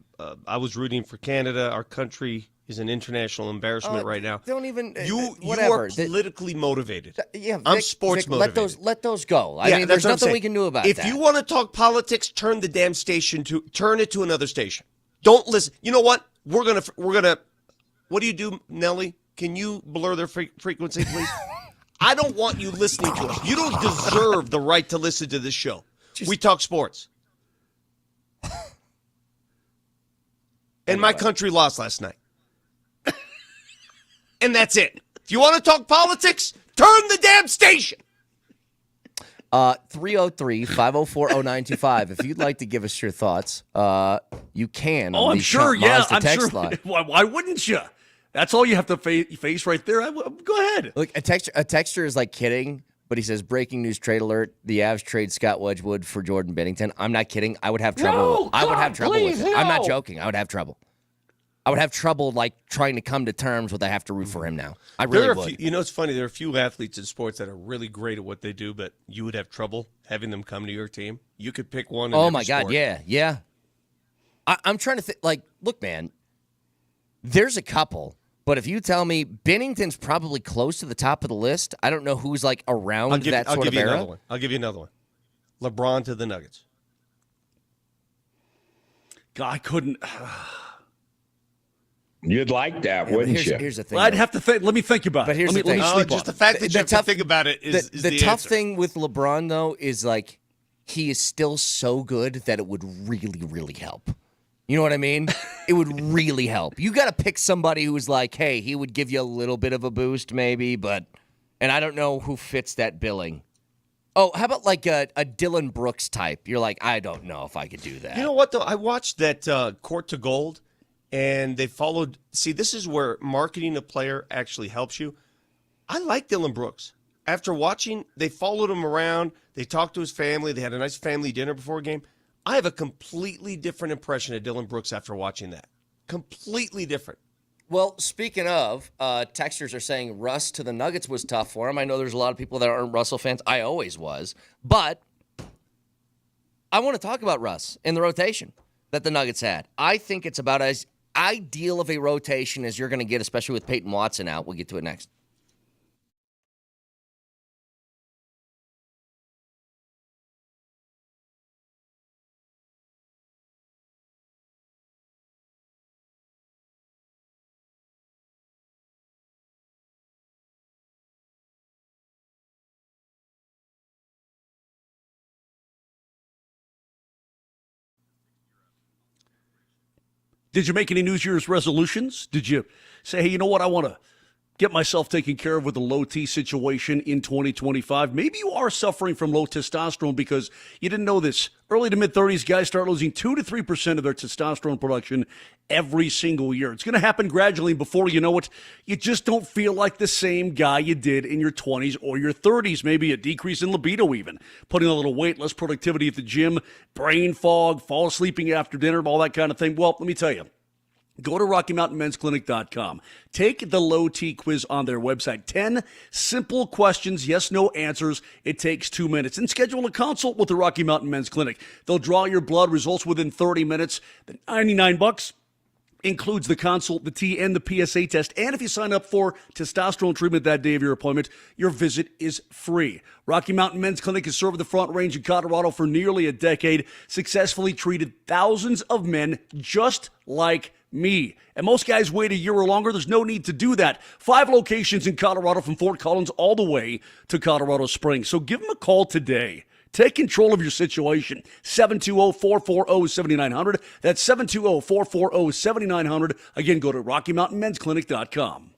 was rooting for Canada, our country is an international embarrassment right now.
Don't even
you
whatever.
are politically motivated.
Yeah,
I'm sports motivated.
Let those go. I mean, there's nothing we can do about
if
that.
If you want to talk politics, turn the damn station turn it to another station. Don't listen. You know what? We're gonna. What do you do, Nelly? Can you blur their frequency, please? I don't want you listening to us. You don't deserve the right to listen to this show. We talk sports. And my country lost last night. And that's it. If you want to talk politics, turn the damn station.
303-504-0925. If you'd like to give us your thoughts, you can.
Oh, I'm sure. Yeah, I'm sure.
Line.
Why wouldn't you? That's all you have to face right there. Go ahead.
Look, a texter is like kidding, but he says, breaking news trade alert, the Avs trade Scott Wedgwood for Jordan Bennington. I'm not kidding. I would have trouble. I would have trouble with it. I'm not joking. I would have trouble. I would have trouble, like, trying to come to terms with I have to root for him now. I really would.
You know, it's funny. There are a few athletes in sports that are really great at what they do, but you would have trouble having them come to your team. You could pick one.
Oh, my God. Yeah. I'm trying to think. Like, look, man, there's a couple. But if you tell me Bennington's probably close to the top of the list, I don't know who's like around that sort of era.
I'll give you another one. LeBron to the Nuggets.
God, I couldn't.
You'd like that, wouldn't you?
Here's the thing.
Well, I'd have to think. Let me think about it.
But here's the thing.
Just the fact that you have to think about it is
the tough thing with LeBron, though, is like he is still so good that it would really, really help. You know what I mean? It would really help. You got to pick somebody who's like, hey, he would give you a little bit of a boost maybe, and I don't know who fits that billing. Oh, how about like a Dylan Brooks type? You're like, I don't know if I could do that.
You know what, though? I watched that Court to Gold, and they followed. See, this is where marketing a player actually helps you. I like Dylan Brooks. After watching, they followed him around. They talked to his family. They had a nice family dinner before a game. I have a completely different impression of Dylan Brooks after watching that. Completely different.
Well, speaking of, texters are saying Russ to the Nuggets was tough for him. I know there's a lot of people that aren't Russell fans. I always was. But I want to talk about Russ in the rotation that the Nuggets had. I think it's about as ideal of a rotation as you're going to get, especially with Peyton Watson out. We'll get to it next.
Did you make any New Year's resolutions? Did you say, hey, you know what, I want to get myself taken care of with the low T situation in 2025? Maybe you are suffering from low testosterone because you didn't know this. Early to mid-30s, guys start losing 2 to 3% of their testosterone production every single year. It's going to happen gradually. Before you know it, you just don't feel like the same guy you did in your 20s or your 30s. Maybe a decrease in libido even. Putting a little weight, less productivity at the gym, brain fog, fall sleeping after dinner, all that kind of thing. Well, let me tell you. Go to RockyMountainMen'sClinic.com. Take the low T quiz on their website. 10 simple questions, yes, no answers. It takes 2 minutes. And schedule a consult with the Rocky Mountain Men's Clinic. They'll draw your blood results within 30 minutes. The $99 includes the consult, the T, and the PSA test. And if you sign up for testosterone treatment that day of your appointment, your visit is free. Rocky Mountain Men's Clinic has served the Front Range in Colorado for nearly a decade, successfully treated thousands of men just like me. And most guys wait a year or longer. There's no need to do that. 5 locations in Colorado from Fort Collins all the way to Colorado Springs. So give them a call today. Take control of your situation. 720-440-7900. That's 720-440-7900. Again, go to RockyMountainMen'sClinic.com.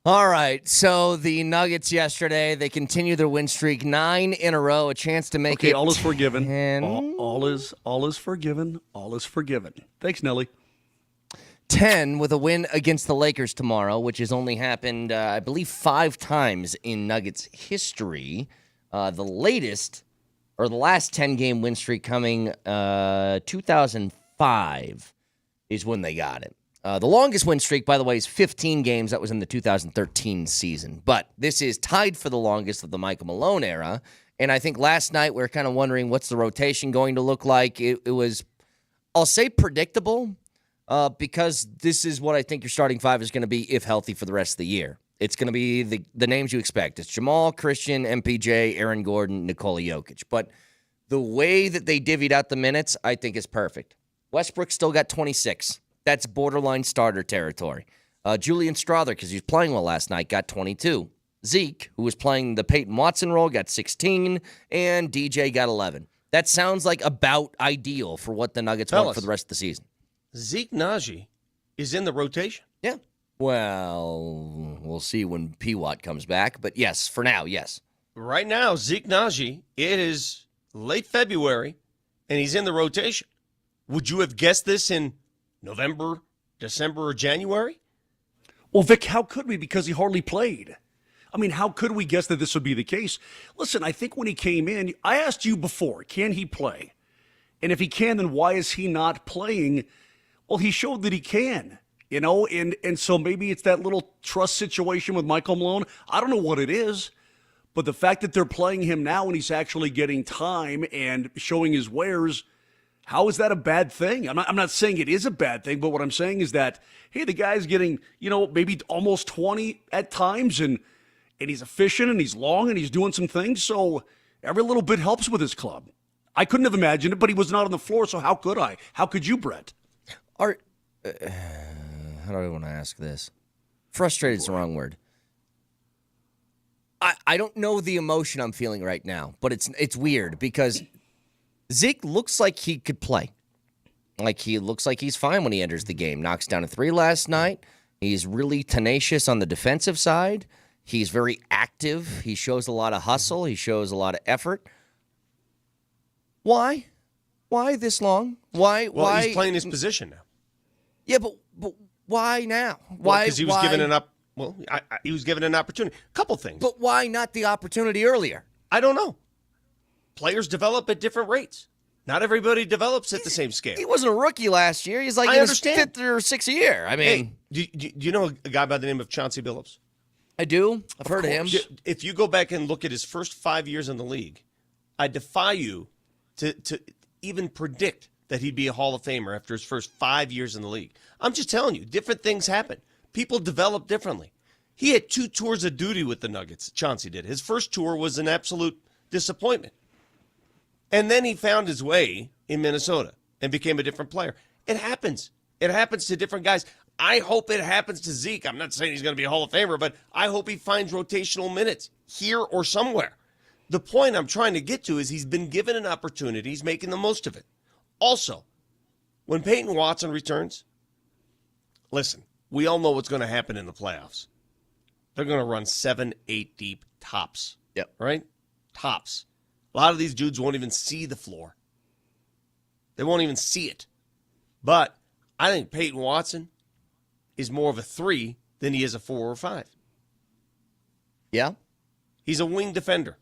All right, so the Nuggets yesterday, they continue their win streak, 9 in a row, a chance to make it.
Okay, all is forgiven.
10.
All is forgiven. All is forgiven. Thanks, Nelly.
10 with a win against the Lakers tomorrow, which has only happened, I believe, 5 times in Nuggets history. The latest, or the last 10-game win streak coming 2005 is when they got it. The longest win streak, by the way, is 15 games. That was in the 2013 season. But this is tied for the longest of the Michael Malone era. And I think last night we were kind of wondering what's the rotation going to look like. It was, I'll say, predictable because this is what I think your starting 5 is going to be if healthy for the rest of the year. It's going to be the names you expect. It's Jamal, Christian, MPJ, Aaron Gordon, Nikola Jokic. But the way that they divvied out the minutes, I think is perfect. Westbrook still got 26. That's borderline starter territory. Julian Strawther, because he was playing well last night, got 22. Zeke, who was playing the Peyton Watson role, got 16. And DJ got 11. That sounds like about ideal for what the Nuggets want for the rest of the season.
Zeke Naji is in the rotation.
Yeah. Well, we'll see when P-Watt comes back. But yes, for now, yes.
Right now, Zeke Naji, it is late February, and he's in the rotation. Would you have guessed this in November, December, or January?
Well, Vic, how could we? Because he hardly played. I mean, how could we guess that this would be the case? Listen, I think when he came in, I asked you before, can he play? And if he can, then why is he not playing? Well, he showed that he can, you know, and so maybe it's that little trust situation with Michael Malone. I don't know what it is, but the fact that they're playing him now and he's actually getting time and showing his wares, how is that a bad thing? I'm not saying it is a bad thing, but what I'm saying is that, hey, the guy's getting, you know, maybe almost 20 at times, and he's efficient, and he's long, and he's doing some things, so every little bit helps with his club. I couldn't have imagined it, but he was not on the floor, so how could I? How could you, Brett?
How do I want to ask this? Frustrated is the wrong word. I don't know the emotion I'm feeling right now, but it's weird because Zeke looks like he could play. Like, he looks like he's fine when he enters the game. Knocks down a 3 last night. He's really tenacious on the defensive side. He's very active. He shows a lot of hustle. He shows a lot of effort. Why? Why this long? Why?
Well,
why?
He's playing his position now.
Yeah, but why now? Why?
Because he was given an up. Well, he was given an opportunity. A couple things.
But why not the opportunity earlier?
I don't know. Players develop at different rates. Not everybody develops at the same scale.
He wasn't a rookie last year. He's like in his 5th or 6th year. I mean,
hey, do you know a guy by the name of Chauncey Billups?
I do. I've heard of him.
If you go back and look at his first 5 years in the league, I defy you to even predict that he'd be a Hall of Famer after his first 5 years in the league. I'm just telling you, different things happen. People develop differently. He had 2 tours of duty with the Nuggets, Chauncey did. His first tour was an absolute disappointment. And then he found his way in Minnesota and became a different player. It happens. It happens to different guys. I hope it happens to Zeke. I'm not saying he's going to be a Hall of Famer, but I hope he finds rotational minutes here or somewhere. The point I'm trying to get to is he's been given an opportunity. He's making the most of it. Also, when Peyton Watson returns, listen, we all know what's going to happen in the playoffs. They're going to run 7-8 deep tops.
Yep.
Right? Tops. A lot of these dudes won't even see the floor. They won't even see it. But I think Peyton Watson is more of a 3 than he is a 4 or 5.
Yeah?
He's a wing defender.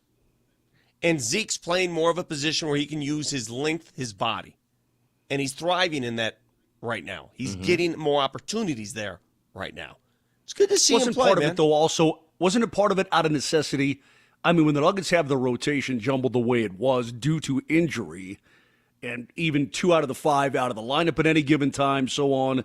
And Zeke's playing more of a position where he can use his length, his body. And he's thriving in that right now. He's getting more opportunities there right now. It's good to see him play,
part of it, though, also, wasn't it part of it out of necessity? I mean, when the Nuggets have the rotation jumbled the way it was due to injury, and even 2 out of the 5 out of the lineup at any given time, so on,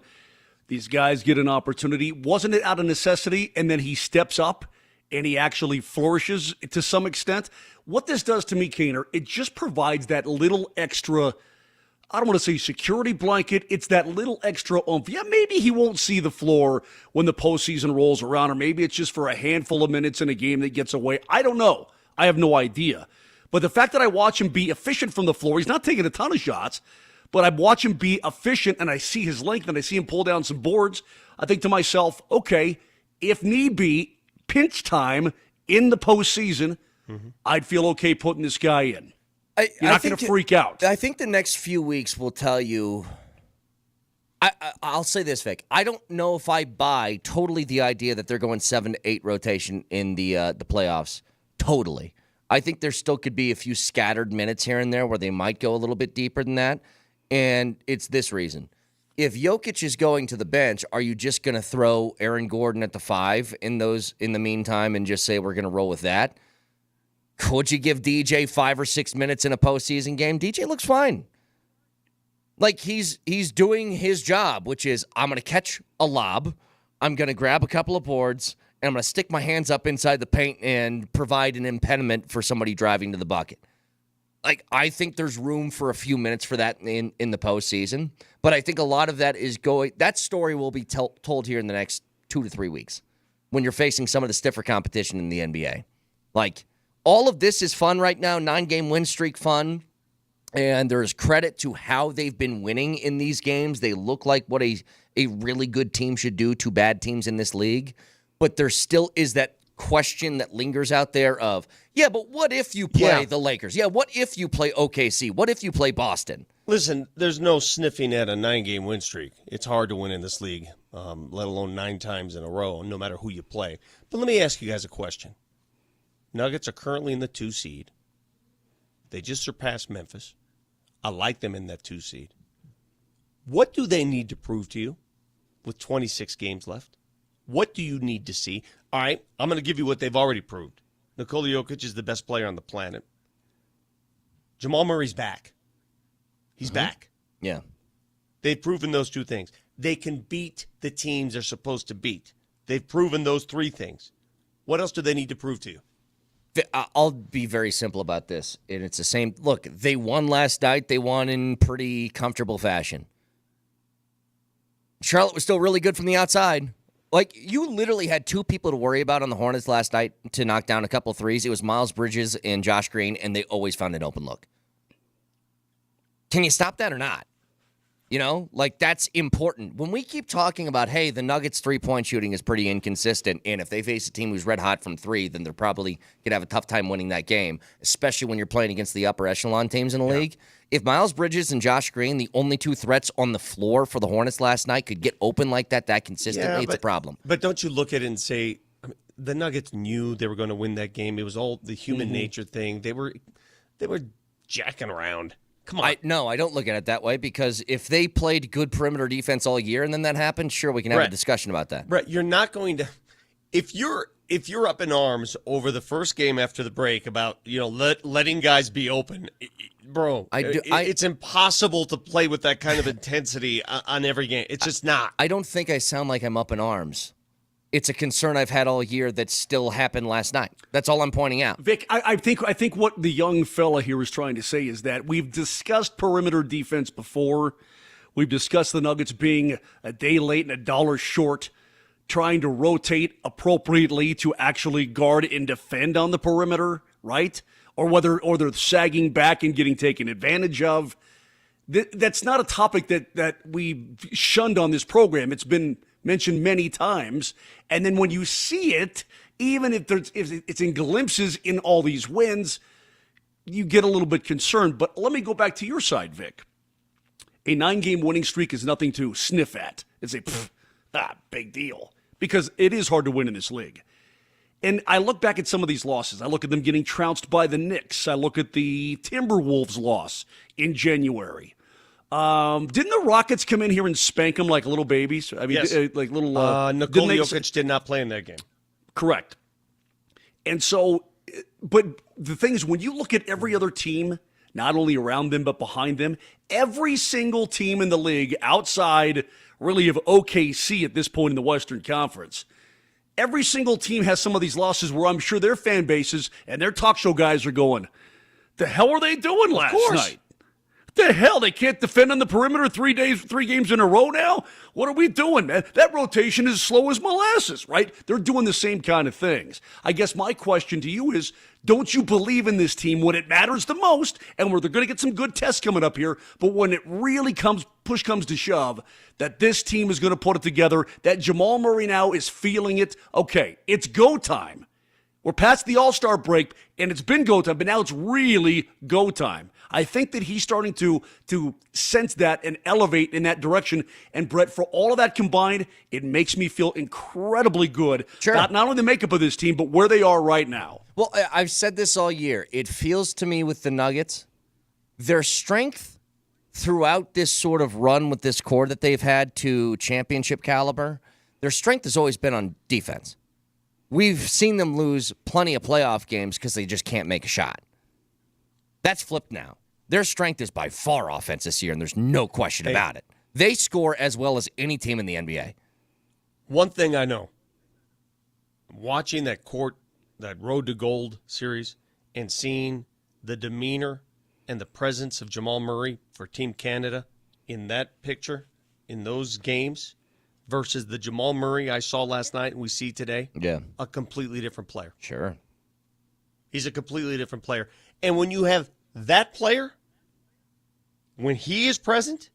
these guys get an opportunity. Wasn't it out of necessity, and then he steps up and he actually flourishes to some extent? What this does to me, Kaner, it just provides that little extra, I don't want to say security blanket. It's that little extra oomph. Yeah, maybe he won't see the floor when the postseason rolls around, or maybe it's just for a handful of minutes in a game that gets away. I don't know. I have no idea. But the fact that I watch him be efficient from the floor, he's not taking a ton of shots, but I watch him be efficient, and I see his length, and I see him pull down some boards. I think to myself, okay, if need be, pinch time in the postseason, I'd feel okay putting this guy in. You're not going to freak out.
I think the next few weeks will tell you. I'll say this, Vic. I don't know if I buy totally the idea that they're going 7 to 8 rotation in the playoffs. Totally. I think there still could be a few scattered minutes here and there where they might go a little bit deeper than that. And it's this reason. If Jokic is going to the bench, are you just going to throw Aaron Gordon at the 5 in the meantime and just say we're going to roll with that? Could you give DJ 5 or 6 minutes in a postseason game? DJ looks fine. Like, he's doing his job, which is I'm going to catch a lob, I'm going to grab a couple of boards, and I'm going to stick my hands up inside the paint and provide an impediment for somebody driving to the bucket. Like, I think there's room for a few minutes for that in the postseason, but I think a lot of that is that story will be told here in the next 2 to 3 weeks when you're facing some of the stiffer competition in the NBA. Like, all of this is fun right now, 9-game win streak fun, and there's credit to how they've been winning in these games. They look like what a really good team should do to bad teams in this league, but there still is that question that lingers out there of, yeah, but what if you play the Lakers? Yeah, what if you play OKC? What if you play Boston?
Listen, there's no sniffing at a 9-game win streak. It's hard to win in this league, let alone 9 times in a row, no matter who you play. But let me ask you guys a question. Nuggets are currently in the 2 seed. They just surpassed Memphis. I like them in that 2 seed. What do they need to prove to you with 26 games left? What do you need to see? All right, I'm going to give you what they've already proved. Nikola Jokic is the best player on the planet. Jamal Murray's back. He's back.
Yeah.
They've proven those 2 things. They can beat the teams they're supposed to beat. They've proven those 3 things. What else do they need to prove to you?
I'll be very simple about this, and it's the same. Look, they won last night. They won in pretty comfortable fashion. Charlotte was still really good from the outside. Like, you literally had 2 people to worry about on the Hornets last night to knock down a couple threes. It was Miles Bridges and Josh Green, and they always found an open look. Can you stop that or not? You know, like, that's important. When we keep talking about, hey, the Nuggets' three-point shooting is pretty inconsistent, and if they face a team who's red hot from 3, then they're probably going to have a tough time winning that game, especially when you're playing against the upper echelon teams in the league. If Miles Bridges and Josh Green, the only 2 threats on the floor for the Hornets last night, could get open like that consistently, it's a problem.
But don't you look at it and say, I mean, the Nuggets knew they were going to win that game. It was all the human nature thing. They were jacking around. Come on.
No, I don't look at it that way, because if they played good perimeter defense all year and then that happened, sure, we can have a discussion about that.
Brett, you're not going to – if you're up in arms over the first game after the break about, letting guys be open, bro, it's impossible to play with that kind of intensity on every game. It's just not.
I don't think I sound like I'm up in arms. It's a concern I've had all year that still happened last night. That's all I'm pointing out.
Vic, I think what the young fella here is trying to say is that we've discussed perimeter defense before. We've discussed the Nuggets being a day late and a dollar short, trying to rotate appropriately to actually guard and defend on the perimeter, right? Or they're sagging back and getting taken advantage of. That's not a topic that we shunned on this program. It's been mentioned many times, and then when you see it, even if it's in glimpses in all these wins, you get a little bit concerned. But let me go back to your side, Vic. A 9-game winning streak is nothing to sniff at. It's big deal, because it is hard to win in this league. And I look back at some of these losses. I look at them getting trounced by the Knicks. I look at the Timberwolves loss in January. Didn't the Rockets come in here and spank them like little babies? I mean,
yes.
Like little.
Nikola Jokic did not play in that game.
Correct. And so, but the thing is, when you look at every other team, not only around them but behind them, every single team in the league outside really of OKC at this point in the Western Conference, every single team has some of these losses where I'm sure their fan bases and their talk show guys are going, the hell are they doing last night? The hell, they can't defend on the perimeter 3 games in a row now? What are we doing, man? That rotation is slow as molasses, right? They're doing the same kind of things. I guess my question to you is, don't you believe in this team when it matters the most, and where they're going to get some good tests coming up here, but when it really push comes to shove, that this team is going to put it together, that Jamal Murray now is feeling it? Okay, it's go time. We're past the All-Star break, and it's been go time, but now it's really go time. I think that he's starting to sense that and elevate in that direction. And, Brett, for all of that combined, it makes me feel incredibly good.
Sure.
Not only the makeup of this team, but where they are right now.
Well, I've said this all year. It feels to me with the Nuggets, their strength throughout this sort of run with this core that they've had to championship caliber, their strength has always been on defense. We've seen them lose plenty of playoff games because they just can't make a shot. That's flipped now. Their strength is by far offense this year, and there's no question about it. They score as well as any team in the NBA.
One thing I know, watching that Road to Gold series and seeing the demeanor and the presence of Jamal Murray for Team Canada in that picture, in those games, versus the Jamal Murray I saw last night and we see today, a completely different player.
Sure.
He's a completely different player. And when you have that player, when he is present,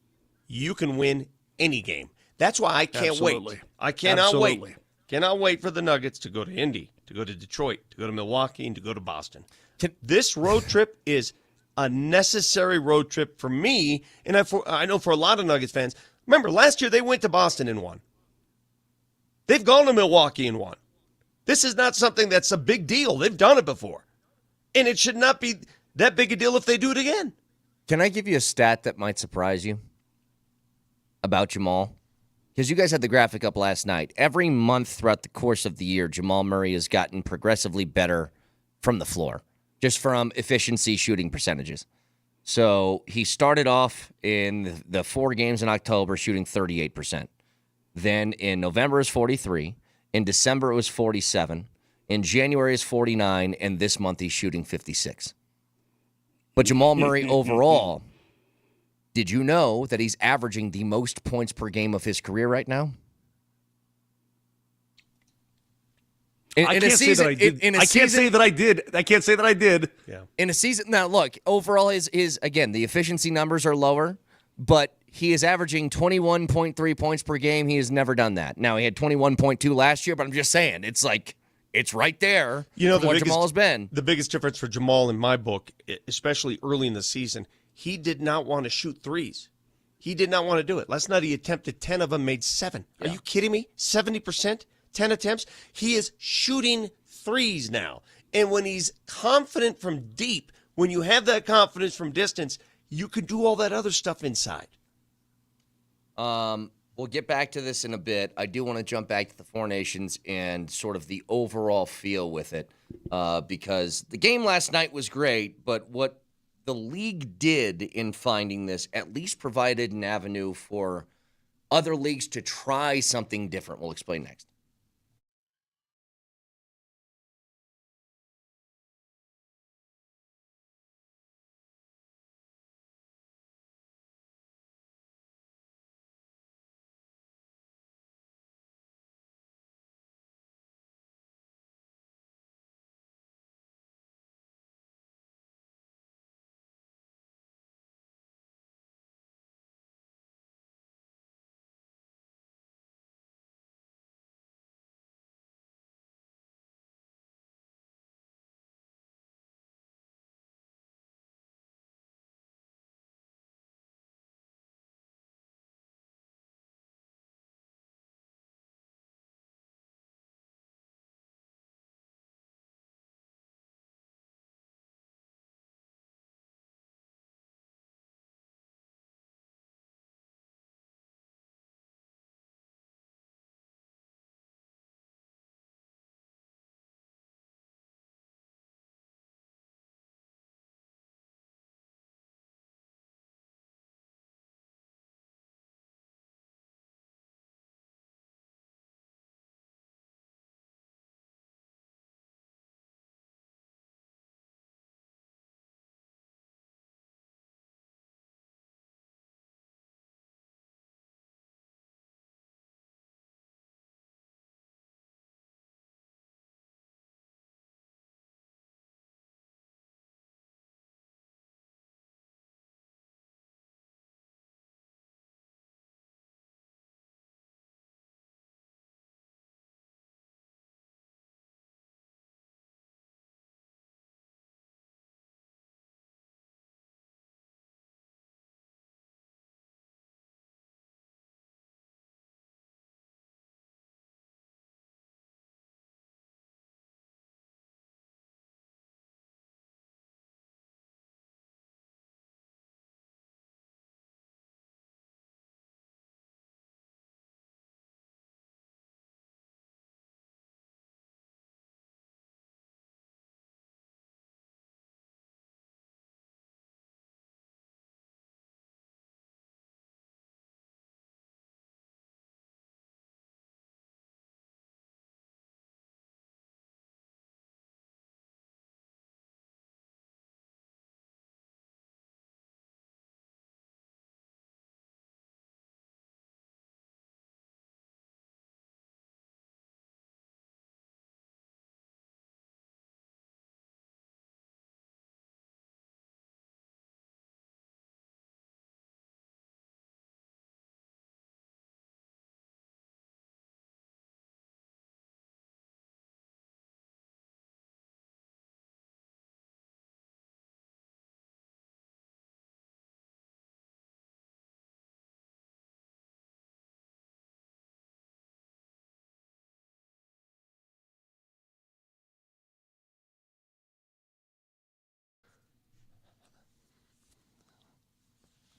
you can win any game. That's why I can't wait. I cannot wait. Cannot wait for the Nuggets to go to Indy, to go to Detroit, to go to Milwaukee, and to go to Boston. This road trip is a necessary road trip for me, and I know for a lot of Nuggets fans. Remember, last year they went to Boston and won. They've gone to Milwaukee and won. This is not something that's a big deal. They've done it before. And it should not be that big a deal if they do it again.
Can I give you a stat that might surprise you about Jamal? Because you guys had the graphic up last night. Every month throughout the course of the year, Jamal Murray has gotten progressively better from the floor, just from efficiency shooting percentages. So he started off in the 4 games in October shooting 38%. Then in November it was 43. In December it was 47. In January it's 49. And this month he's shooting 56. But Jamal Murray overall, did you know that he's averaging the most points per game of his career right now?
I can't say that I did.
Yeah.
In a season, now look, overall his again, the efficiency numbers are lower, but he is averaging 21.3 points per game. He has never done that. Now, he had 21.2 last year, but I'm just saying, it's like, it's right there from what Jamal has been.
The biggest difference for Jamal in my book, especially early in the season, he did not want to shoot threes. He did not want to do it. Last night he attempted 10 of them, made 7. Are you kidding me? 70%, 10 attempts? He is shooting threes now. And when he's confident from deep, when you have that confidence from distance, you can do all that other stuff inside.
We'll get back to this in a bit. I do want to jump back to the Four Nations and sort of the overall feel with it, because the game last night was great, but what the league did in finding this at least provided an avenue for other leagues to try something different. We'll explain next.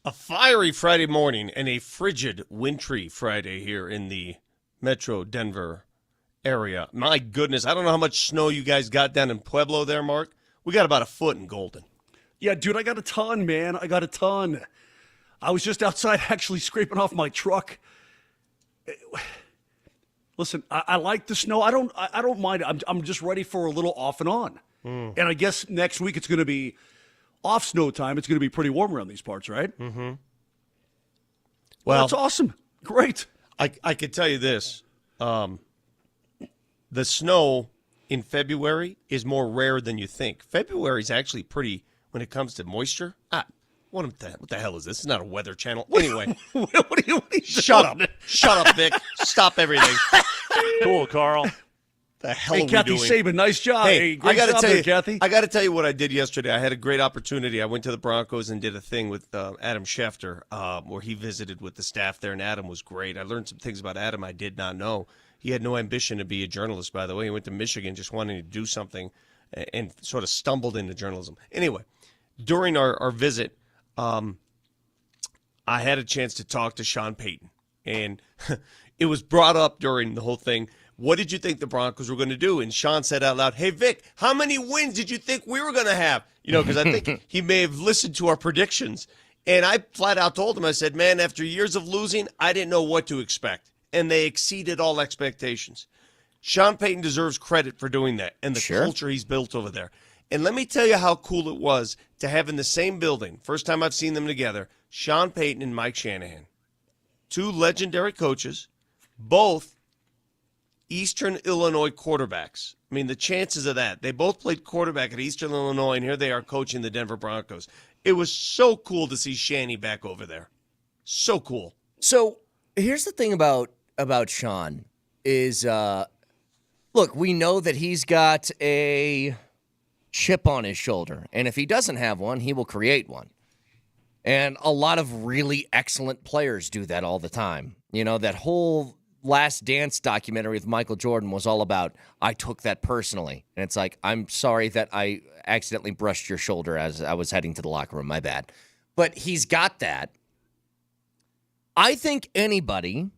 A fiery Friday morning and a frigid, wintry Friday here in the Metro Denver area. My goodness, I don't know how much snow you guys got down in Pueblo there, Mark. We got about a foot in Golden.
Yeah, dude, I got a ton, man. I got a ton. I was just outside actually scraping off my truck. Listen, I like the snow. I don't mind it. I'm just ready for a little off and on. And I guess next week it's going to be off snow time. It's going to be pretty warm around these parts, right?
Mm-hmm.
Well, that's awesome. Great.
I could tell you this. The snow in February is more rare than you think. February is actually pretty when it comes to moisture. What the hell is this? It's not a weather channel. Anyway.
what are you
Shut up. Shut up, Vic. Stop everything.
Cool, Carl.
The hell
hey,
are
Kathy
we doing?
Saban, nice job.
Hey,
great job there, Kathy.
I got to tell you what I did yesterday. I had a great opportunity. I went to the Broncos and did a thing with Adam Schefter where he visited with the staff there, and Adam was great. I learned some things about Adam I did not know. He had no ambition to be a journalist, by the way. He went to Michigan just wanting to do something and sort of stumbled into journalism. Anyway, during our visit, I had a chance to talk to Sean Payton, and it was brought up during the whole thing. What did you think the Broncos were going to do? And Sean said out loud, hey, Vic, how many wins did you think we were going to have? You know, because I think he may have listened to our predictions. And I flat out told him, I said, man, after years of losing, I didn't know what to expect. And they exceeded all expectations. Sean Payton deserves credit for doing that and the culture he's built over there. And let me tell you how cool it was to have in the same building, first time I've seen them together, Sean Payton and Mike Shanahan. Two legendary coaches, both Eastern Illinois quarterbacks. I mean, the chances of that. They both played quarterback at Eastern Illinois, and here they are coaching the Denver Broncos. It was so cool to see Shanny back over there. So cool.
So here's the thing about Sean is, look, we know that he's got a chip on his shoulder, and if he doesn't have one, he will create one. And a lot of really excellent players do that all the time. You know, that whole Last Dance documentary with Michael Jordan was all about, I took that personally. And it's like, I'm sorry that I accidentally brushed your shoulder as I was heading to the locker room. My bad. But he's got that. I think anybody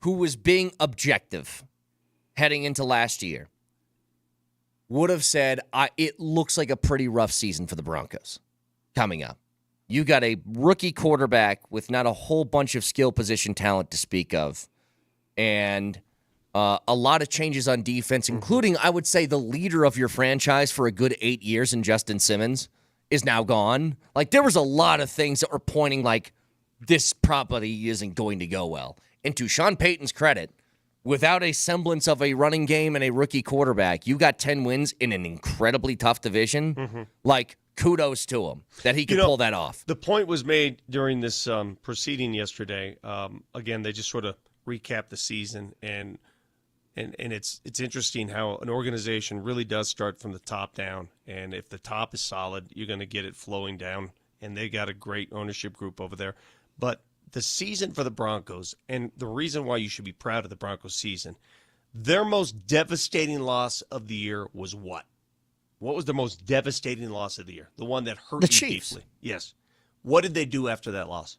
who was being objective heading into last year would have said, it looks like a pretty rough season for the Broncos coming up. You got a rookie quarterback with not a whole bunch of skill position talent to speak of, and a lot of changes on defense, including, I would say, the leader of your franchise for a good 8 years in Justin Simmons is now gone. Like, there was a lot of things that were pointing like this probably isn't going to go well. And to Sean Payton's credit, without a semblance of a running game and a rookie quarterback, you got 10 wins in an incredibly tough division. Like, kudos to him that he could pull that off.
The point was made during this proceeding yesterday. Again, they just sort of recapped the season, and it's interesting how an organization really does start from the top down. And if the top is solid, you're going to get it flowing down. And they got a great ownership group over there. But the season for the Broncos, and the reason why you should be proud of the Broncos season, their most devastating loss of the year was what? What was the most devastating loss of the year? The one that hurt
the
you
Chiefs.
deeply. Yes. What did they do after that loss?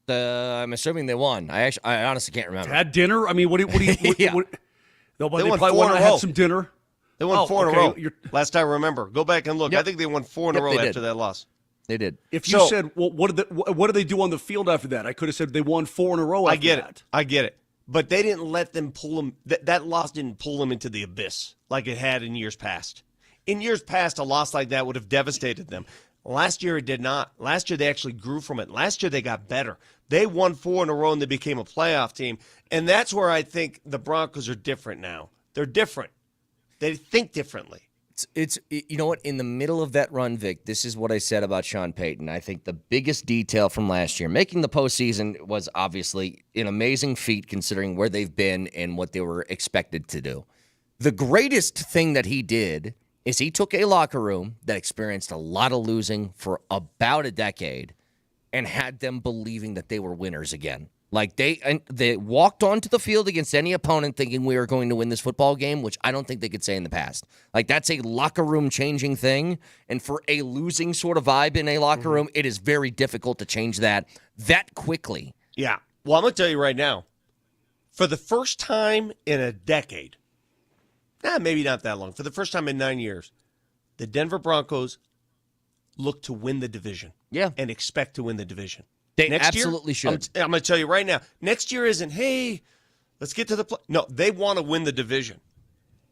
I'm assuming they won. I honestly can't remember.
Had dinner? I mean, what do you
Yeah.
They
probably
won 4 in a
had
row.
some dinner.
They won 4 in a
okay.
row. Last I remember. Go back and look.
Yep.
I think they won 4 in a
Yep,
row
they
after
did.
that loss.
They did.
If you said, well, what did they do on the field after that? I could have said they won 4 in a row after that.
I get it. But they didn't let them pull them. That loss didn't pull them into the abyss like it had in years past. In years past, a loss like that would have devastated them. Last year, it did not. Last year, they actually grew from it. Last year, they got better. They won 4 in a row, and they became a playoff team. And that's where I think the Broncos are different now. They're different. They think differently.
It's you know what? In the middle of that run, Vic, this is what I said about Sean Payton. I think the biggest detail from last year, making the postseason, was obviously an amazing feat considering where they've been and what they were expected to do. The greatest thing that he did is he took a locker room that experienced a lot of losing for about a decade and had them believing that they were winners again. Like, they walked onto the field against any opponent thinking we were going to win this football game, which I don't think they could say in the past. Like, that's a locker room changing thing. And for a losing sort of vibe in a locker room, it is very difficult to change that quickly.
Yeah. Well, I'm going to tell you right now, for the first time in a decade, maybe not that long, for the first time in 9 years, the Denver Broncos look to win the division.
Yeah.
And expect to win the division.
They
next
absolutely
year,
should.
I'm going to tell you right now, next year isn't, hey, let's get to the play. No, they want to win the division.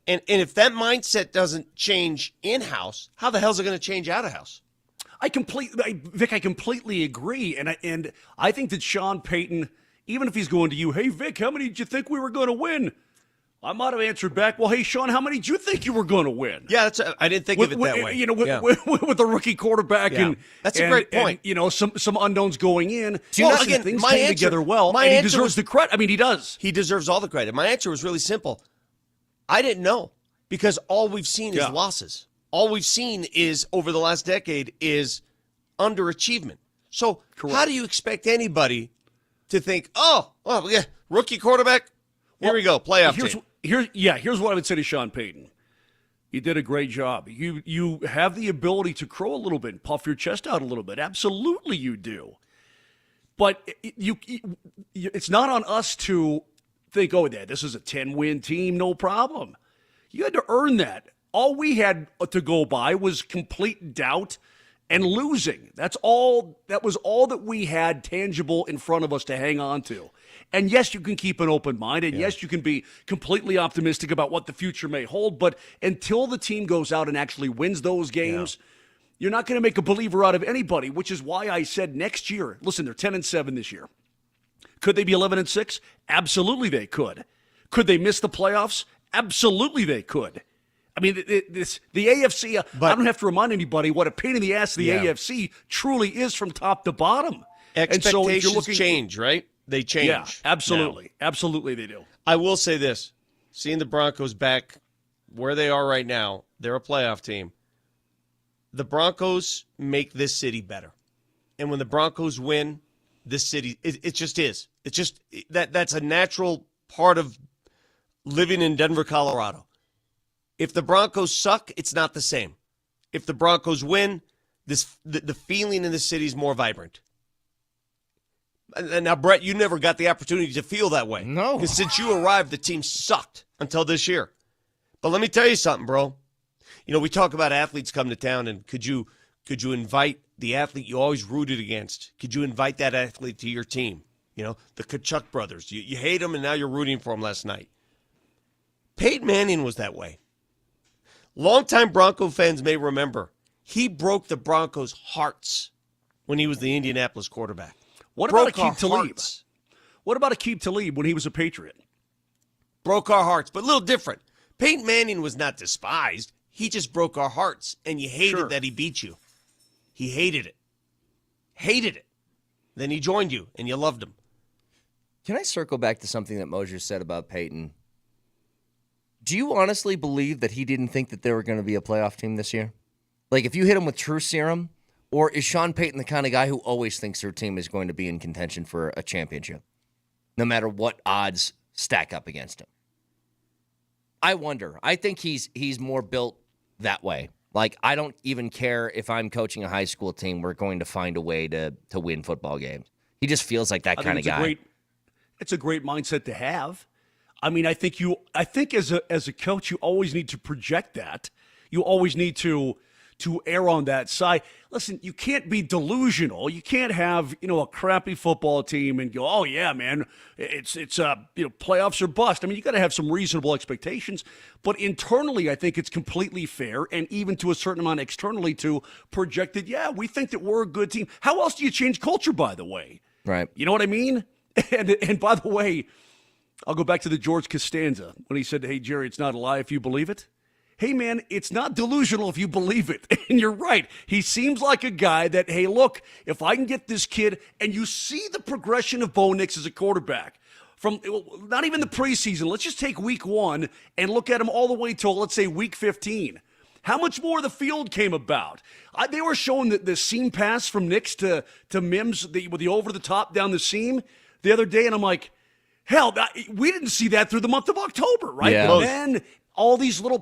And if that mindset doesn't change in-house, how the hell is it going to change out-of-house?
Vic, I completely agree. And I think that Sean Payton, even if he's going to you, hey, Vic, how many did you think we were going to win? I might have answered back, well, hey, Sean, how many did you think you were going to win?
Yeah, I didn't think of it that way.
You know, with the rookie quarterback.
Yeah.
And
that's a great point.
And, you know, some unknowns going in.
Again,
things came together well, and he deserves the credit. I mean, he does.
He deserves all the credit. My answer was really simple. I didn't know because all we've seen is losses. All we've seen is, over the last decade, is underachievement. So how do you expect anybody to think, rookie quarterback, here we go, playoff team.
Here's what I would say to Sean Payton. You did a great job. You have the ability to crow a little bit and puff your chest out a little bit. Absolutely you do. But it's not on us to think, this is a 10-win team, no problem. You had to earn that. All we had to go by was complete doubt and losing. That was all that we had tangible in front of us to hang on to. And yes, you can keep an open mind, and yes, you can be completely optimistic about what the future may hold, but until the team goes out and actually wins those games, you're not going to make a believer out of anybody, which is why I said next year, listen, they're 10-7 this year. Could they be 11-6? Absolutely they could. Could they miss the playoffs? Absolutely they could. I mean, the AFC, I don't have to remind anybody what a pain in the ass the AFC truly is from top to bottom.
Expectations change, right? They change.
Yeah, absolutely. Now, absolutely they do.
I will say this. Seeing the Broncos back where they are right now, they're a playoff team. The Broncos make this city better. And when the Broncos win, this city, it just is. It's just that's a natural part of living in Denver, Colorado. If the Broncos suck, it's not the same. If the Broncos win, the feeling in the city is more vibrant. And now, Brett, you never got the opportunity to feel that way.
No.
Because since you arrived, the team sucked until this year. But let me tell you something, bro. You know, we talk about athletes come to town, and could you invite the athlete you always rooted against? Could you invite that athlete to your team? You know, the Kachuk brothers. You hate them, and now you're rooting for them last night. Peyton Manning was that way. Longtime Bronco fans may remember, he broke the Broncos' hearts when he was the Indianapolis quarterback.
What about Aqib Talib? What about Aqib Talib when he was a Patriot?
Broke our hearts, but a little different. Peyton Manning was not despised. He just broke our hearts, and you hated that he beat you. He hated it. Hated it. Then he joined you, and you loved him.
Can I circle back to something that Moser said about Peyton? Do you honestly believe that he didn't think that they were going to be a playoff team this year? Like, if you hit him with true serum, or is Sean Payton the kind of guy who always thinks their team is going to be in contention for a championship, no matter what odds stack up against him? I wonder. I think he's more built that way. Like, I don't even care if I'm coaching a high school team, we're going to find a way to win football games. He just feels like that kind of guy.
It's a great mindset to have. I mean, I think as a coach, you always need to project that. You always need to err on that side. Listen, you can't be delusional. You can't have, a crappy football team and go, oh yeah, man, it's playoffs or bust. I mean, you got to have some reasonable expectations, but internally, I think it's completely fair, and even to a certain amount externally, to project that, yeah, we think that we're a good team. How else do you change culture, by the way?
Right.
You know what I mean? And by the way, I'll go back to the George Costanza when he said, hey, Jerry, it's not a lie if you believe it. Hey, man, it's not delusional if you believe it. And you're right. He seems like a guy that, hey, look, if I can get this kid, and you see the progression of Bo Nix as a quarterback from not even the preseason. Let's just take week 1 and look at him all the way till, let's say, week 15. How much more of the field came about? They were showing the seam pass from Nix to Mims with the over-the-top down the seam. the other day, and I'm like, hell, we didn't see that through the month of October, right?
Yeah.
But then all these little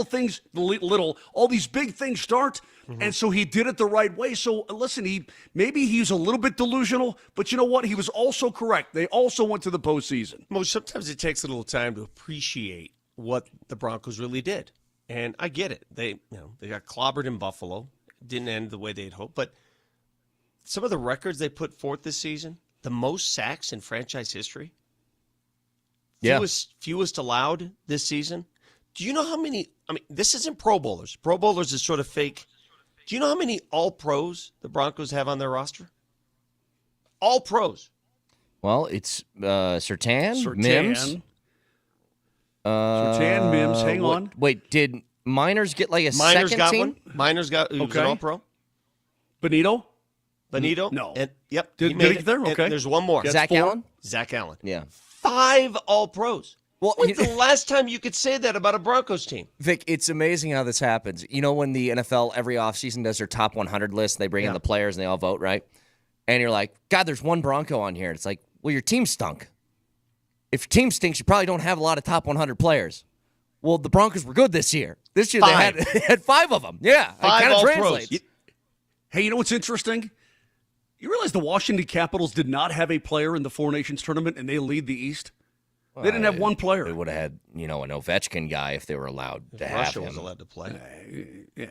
things, all these big things start. And so he did it the right way. So listen, maybe he's a little bit delusional, but you know what? He was also correct. They also went to the postseason.
Most sometimes it takes a little time to appreciate what the Broncos really did. And I get it. They got clobbered in Buffalo. Didn't end the way they'd hoped. But some of the records they put forth this season, the most sacks in franchise history, fewest allowed this season. Do you know how many? I mean, this isn't Pro Bowlers. Pro Bowlers is sort of fake. Do you know how many All-Pros the Broncos have on their roster? All-Pros.
Well, it's Surtain, Mims.
Surtain, Mims. Hang on.
Wait, did Miners get like a
Miners
second
got
team?
one. Miners got he was an All-Pro.
Benito?
No. And, yep.
Did he get there?
And
Okay.
there's one more.
Zach Allen?
Zach Allen.
Yeah.
5 All-Pros.
Well,
when's the last time you could say that about a Broncos team?
Vic, it's amazing how this happens. You know when the NFL every offseason does their top 100 list, they bring in the players and they all vote, right? And you're like, God, there's one Bronco on here. It's like, well, your team stunk. If your team stinks, you probably don't have a lot of top 100 players. Well, the Broncos were good this year. This year they had 5 of them. Yeah,
5
it kind of
All-Pros.
translates.
Hey, you know what's interesting? You realize the Washington Capitals did not have a player in the Four Nations tournament, and they lead the East? They didn't have one player.
They would have had, an Ovechkin guy if they were allowed to have
Russia
him.
was allowed to play.
Yeah.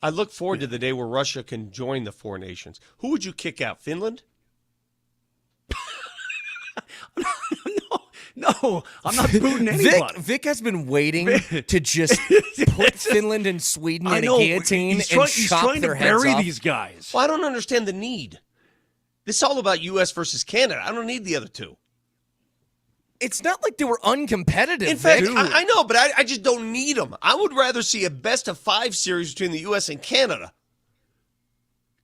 I look forward to the day where Russia can join the Four Nations. Who would you kick out? Finland?
No, I'm not booting anybody.
Vic has been waiting to just put Finland and Sweden in a guillotine and chop their heads off.
These guys.
Well, I don't understand the need. This is all about U.S. versus Canada. I don't need the other two.
It's not like they were uncompetitive.
In fact, I know, but I just don't need them. I would rather see a best-of-5 series between the U.S. and Canada.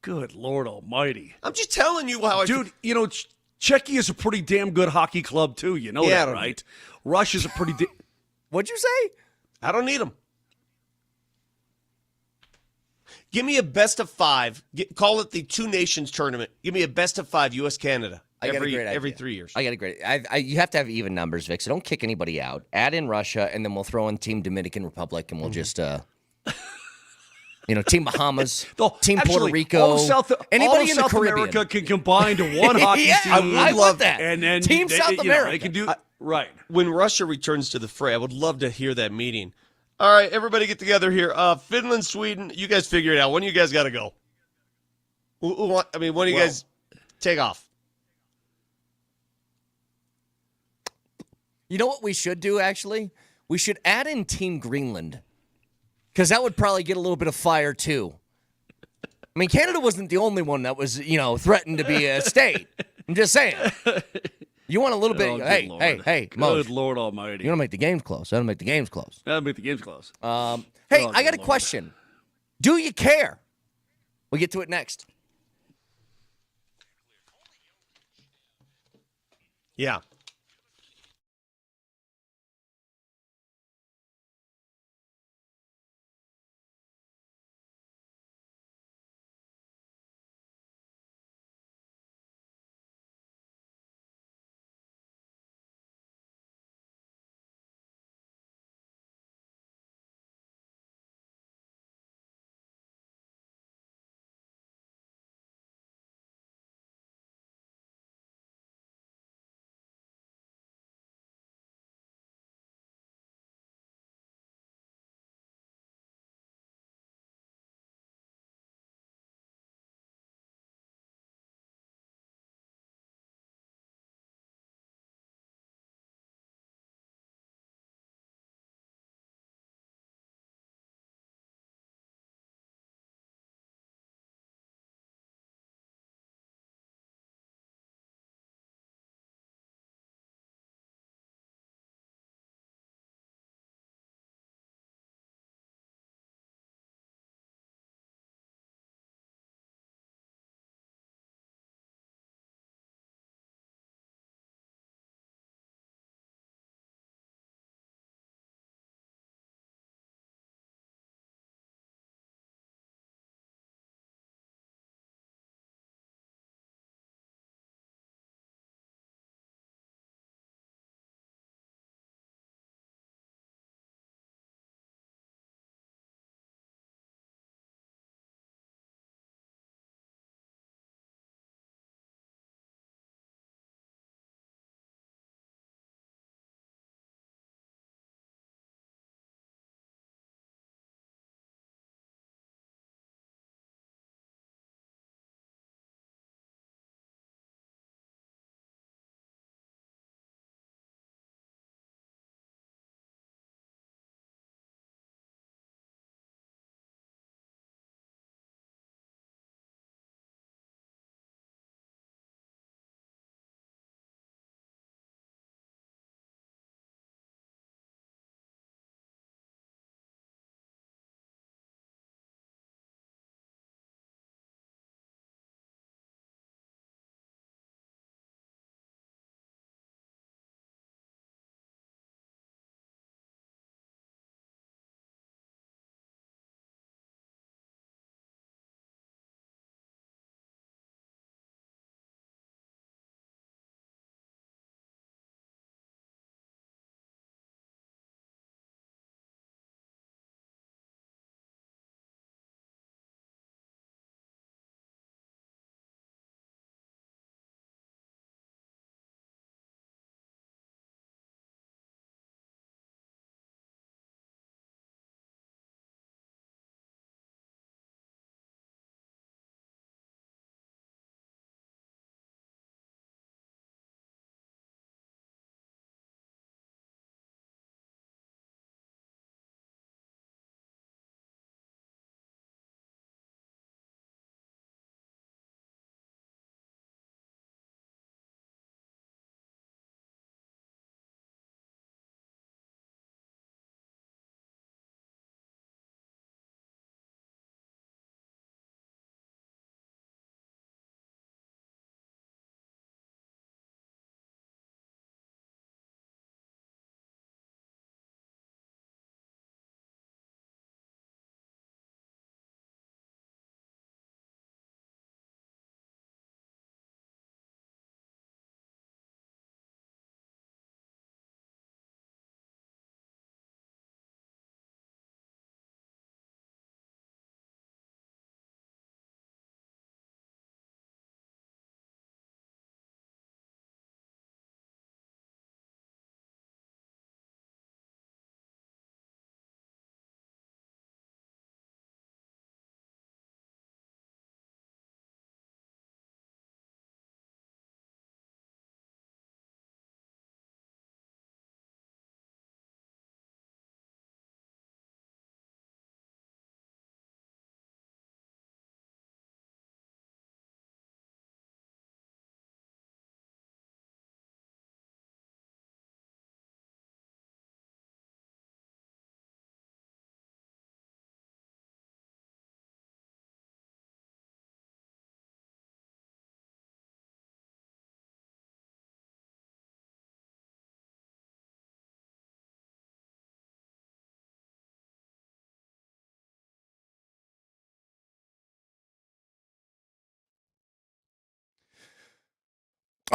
Good Lord Almighty!
I'm just telling you how
Dude, Czechia is a pretty damn good hockey club, too. You know that, right? Russia's a pretty...
What'd you say?
I don't need them. Give me a best-of-5. Call it the Two Nations tournament. Give me a best-of-5 U.S.-Canada every 3 years.
I got a great... you have to have even numbers, Vic, so don't kick anybody out. Add in Russia, and then we'll throw in Team Dominican Republic, and we'll just... Team Bahamas, Team Puerto Rico,
all of
anybody in
South
the Caribbean.
America can combine to one hockey team.
I love that.
And then
Team South America.
They can do right.
When Russia returns to the fray, I would love to hear that meeting. All right, everybody get together here. Finland, Sweden, you guys figure it out. When you guys got to go? When do you guys take off?
You know what we should do, actually? We should add in Team Greenland. Because that would probably get a little bit of fire, too. I mean, Canada wasn't the only one that was, threatened to be a state. I'm just saying. You want a little bit. Hey,
Good
Moj,
Lord Almighty.
You want to make the games close. That'll make the games close.
That'll make the games close.
Hey, I got a question. Do you care? We'll get to it next.
Yeah.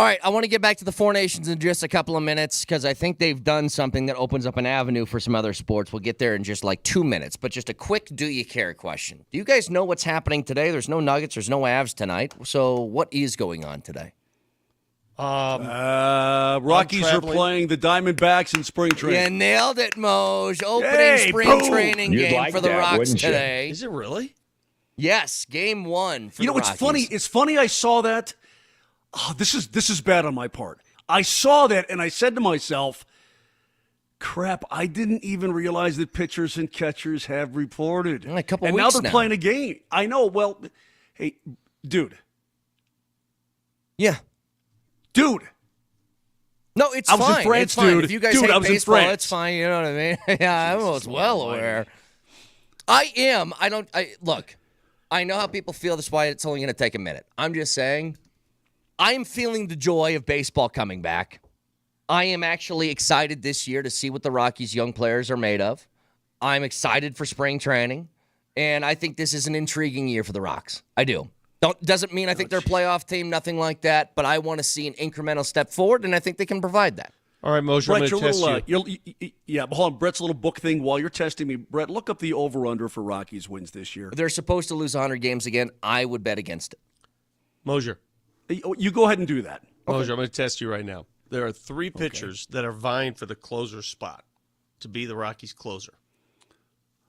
All right, I want to get back to the Four Nations in just a couple of minutes because I think they've done something that opens up an avenue for some other sports. We'll get there in just like 2 minutes, but just a quick do you care question. Do you guys know what's happening today? There's no Nuggets, there's no Avs tonight. So what is going on today?
Rockies are playing the Diamondbacks in spring training.
You nailed it, Moj. Opening spring training game for the Rocks today.
Is it really?
Yes, game one for the Rockies.
It's funny. It's funny I saw that. Oh, this is bad on my part. I saw that and I said to myself, crap, I didn't even realize that pitchers and catchers have reported.
A couple
and
weeks
now they're playing a game. I know. Well, hey, dude.
Yeah.
Dude.
No, it's
I
fine.
was in France,
it's fine.
dude.
If you guys
Dude, I
hate
was in
baseball,
France.
it's fine. You know what I mean? Yeah, I was well aware. Look, I know how people feel. That's why it's only going to take a minute. I'm just saying, I'm feeling the joy of baseball coming back. I am actually excited this year to see what the Rockies' young players are made of. I'm excited for spring training, and I think this is an intriguing year for the Rocks. I do. Doesn't mean I think they're a playoff team, nothing like that, but I want to see an incremental step forward, and I think they can provide that.
All right, Moser, I'm going to test
you. But hold on, Brett's little book thing. While you're testing me, Brett, look up the over-under for Rockies wins this year.
They're supposed to lose 100 games again. I would bet against it.
Moser.
You go ahead and do that.
Moser, I'm going to test you right now. There are 3 pitchers that are vying for the closer spot to be the Rockies' closer.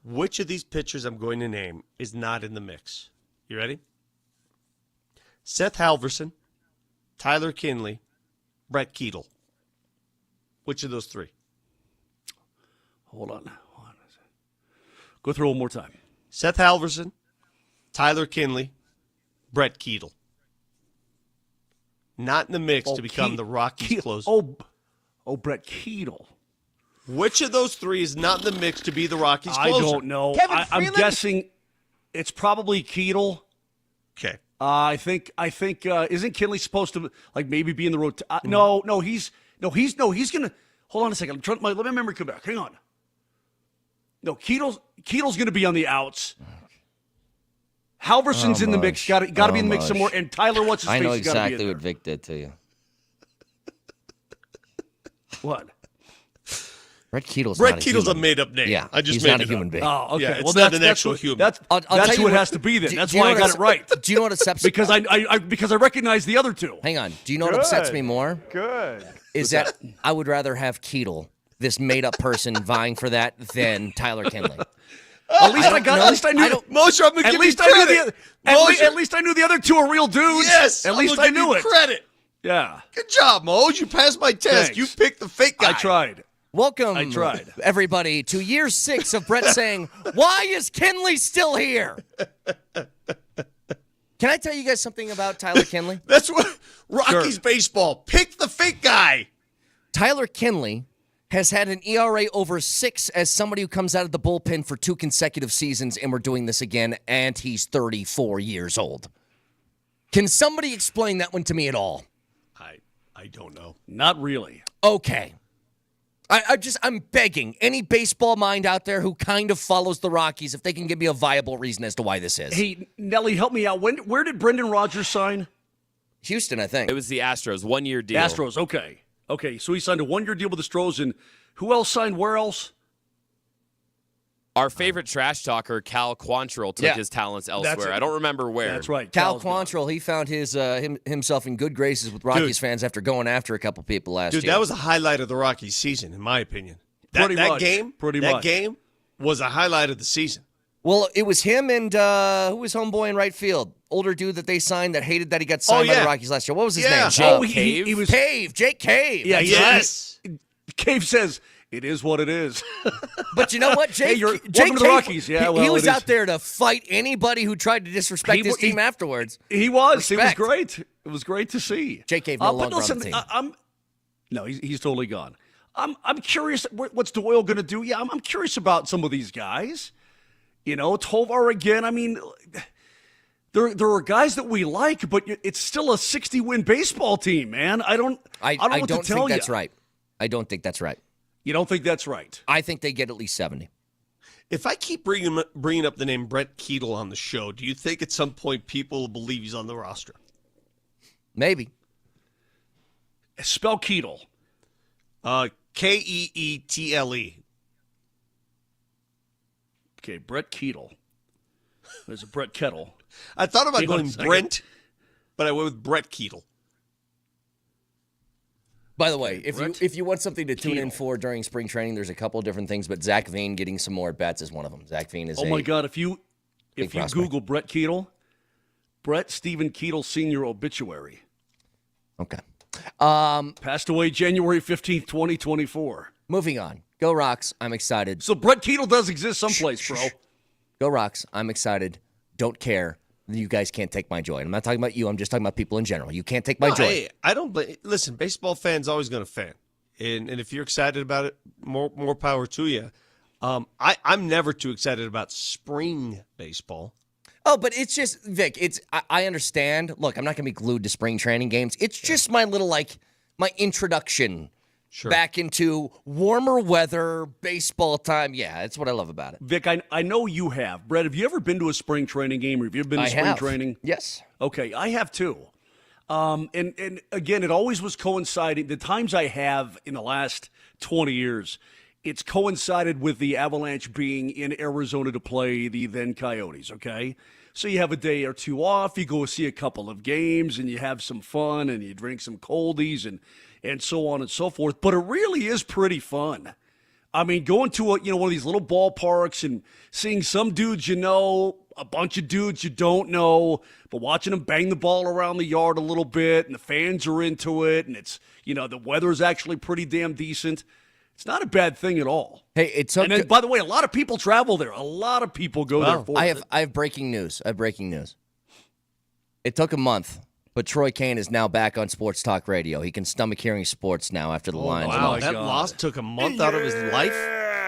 Which of these pitchers I'm going to name is not in the mix? You ready? Seth Halverson, Tyler Kinley, Brett Keatle. Which of those 3?
Hold on. Go through one more time.
Seth Halverson, Tyler Kinley, Brett Keatle. Not in the mix to become the Rockies' closer.
Oh, Brett Keatle.
Which of those 3 is not in the mix to be the Rockies' closer?
I don't know. I'm guessing it's probably Keatle.
Okay.
I think isn't Kinley supposed to maybe be in the rotation? No, he's gonna hold on a second. Let my memory come back. Hang on. No, Keatle's gonna be on the outs. Halverson's in the mix. Got to be in the mix somewhere. And Tyler, what's his face?
I know
Gotta
exactly
be in
what Vic did to you.
What?
Brett Keatle's
a made-up name.
Yeah,
I just
he's
made
not
it
a human
up.
being.
Oh, okay.
Yeah, it's not an actual human.
That's who it has to be then. That's why I got it right.
Do you know what upsets?
Because I recognize the other 2.
Hang on. Do you know what upsets me more?
Good.
Is that I would rather have Keatle, this made-up person, vying for that than Tyler Kinley.
At least I knew.
Moser, I'm going to give you credit.
At least I knew the other 2 are real dudes.
Yes.
At least I knew it.
Credit.
Yeah.
Good job, Moj. You passed my test.
Thanks.
You picked the fake guy.
I tried.
Welcome,
I tried.
everybody, to year 6 of Brett saying, "Why is Kinley still here?" Can I tell you guys something about Tyler Kinley?
That's what Rockies baseball. Pick the fake guy.
Tyler Kinley has had an ERA over 6 as somebody who comes out of the bullpen for 2 consecutive seasons, and we're doing this again, and he's 34 years old. Can somebody explain that one to me at all?
I don't know.
Not really.
Okay. I'm begging any baseball mind out there who kind of follows the Rockies if they can give me a viable reason as to why this is.
Hey, Nelly, help me out. Where did Brendan Rodgers sign?
Houston, I think.
It was the Astros, 1-year deal.
Astros, okay. Okay, so he signed a 1-year deal with the Astros, and who else signed where else?
Our favorite trash talker, Cal Quantrill, took his talents elsewhere. I don't remember where.
That's right.
Cal Quantrill, he found himself in good graces with Rockies fans after going after a couple people last year.
Dude, that was a highlight of the Rockies season, in my opinion.
Pretty
That
much.
game was a highlight of the season.
Well, it was him and who was homeboy in right field? Older dude that they signed that hated that he got signed by the Rockies last year. What was his name?
Cave?
He was
Cave. Jake Cave.
Yeah,
yes.
Cave says, it is what it is.
But you know what, Jake?
Welcome
Jake
to the
Cave,
Rockies. Yeah,
he was
it
out
is.
there to fight anybody who tried to disrespect his team afterwards.
He was.
Respect.
It was great. It was great to see.
Jake Cave no longer
listen,
on the team.
No, he's totally gone. I'm curious. What's Doyle going to do? Yeah, I'm curious about some of these guys. You know, Tovar again. I mean, there are guys that we like, but it's still a 60-win baseball team, man. I don't
think that's right. I don't think that's right.
You don't think that's right?
I think they get at least 70.
If I keep bringing up the name Brett Keatle on the show, do you think at some point people will believe he's on the roster?
Maybe.
Spell Keetle.
Keetle.
Okay, Brett Keetle. There's a Brett Kettle.
I thought about going Brent, but I went with Brett Keetle.
By the way, if you want something to tune in for during spring training, there's a couple of different things, but Zach Veen getting some more at-bats is one of them. Zach Veen is
my God, if you
prospect.
Google Brett Keetle, Brett Stephen Keetle Sr. obituary.
Okay.
Passed away January 15th, 2024.
Moving on. Go Rocks. I'm excited.
So Brett Keetle does exist someplace, bro.
Go Rocks. I'm excited. Don't care. You guys can't take my joy. I'm not talking about you. I'm just talking about people in general. You can't take my joy.
Hey, I don't listen, baseball fans always going to fan. And if you're excited about it, more power to you. I'm never too excited about spring baseball.
Oh, but it's just, Vic, I understand. Look, I'm not going to be glued to spring training games. It's just my little, my introduction back into warmer weather, baseball time. Yeah, that's what I love about it.
Vic, I know you have. Brett, have you ever been to a spring training game, or have you ever been to spring training?
Yes.
Okay, I have too. And again, it always was coinciding. The times I have in the last 20 years, it's coincided with the Avalanche being in Arizona to play the then Coyotes, okay? So you have a day or two off, you go see a couple of games, and you have some fun, and you drink some coldies, and so on and so forth. But it really is pretty fun. I mean, going to one of these little ballparks and seeing some dudes you know, a bunch of dudes you don't know, but watching them bang the ball around the yard a little bit, and the fans are into it, and it's, the weather's actually pretty damn decent. It's not a bad thing at all.
Hey,
and then, by the way, a lot of people travel there. A lot of people go there for it.
I have breaking news. It took a month, but Troy Kane is now back on Sports Talk Radio. He can stomach hearing sports now after the Lions.
Wow, that loss took a month out of his life?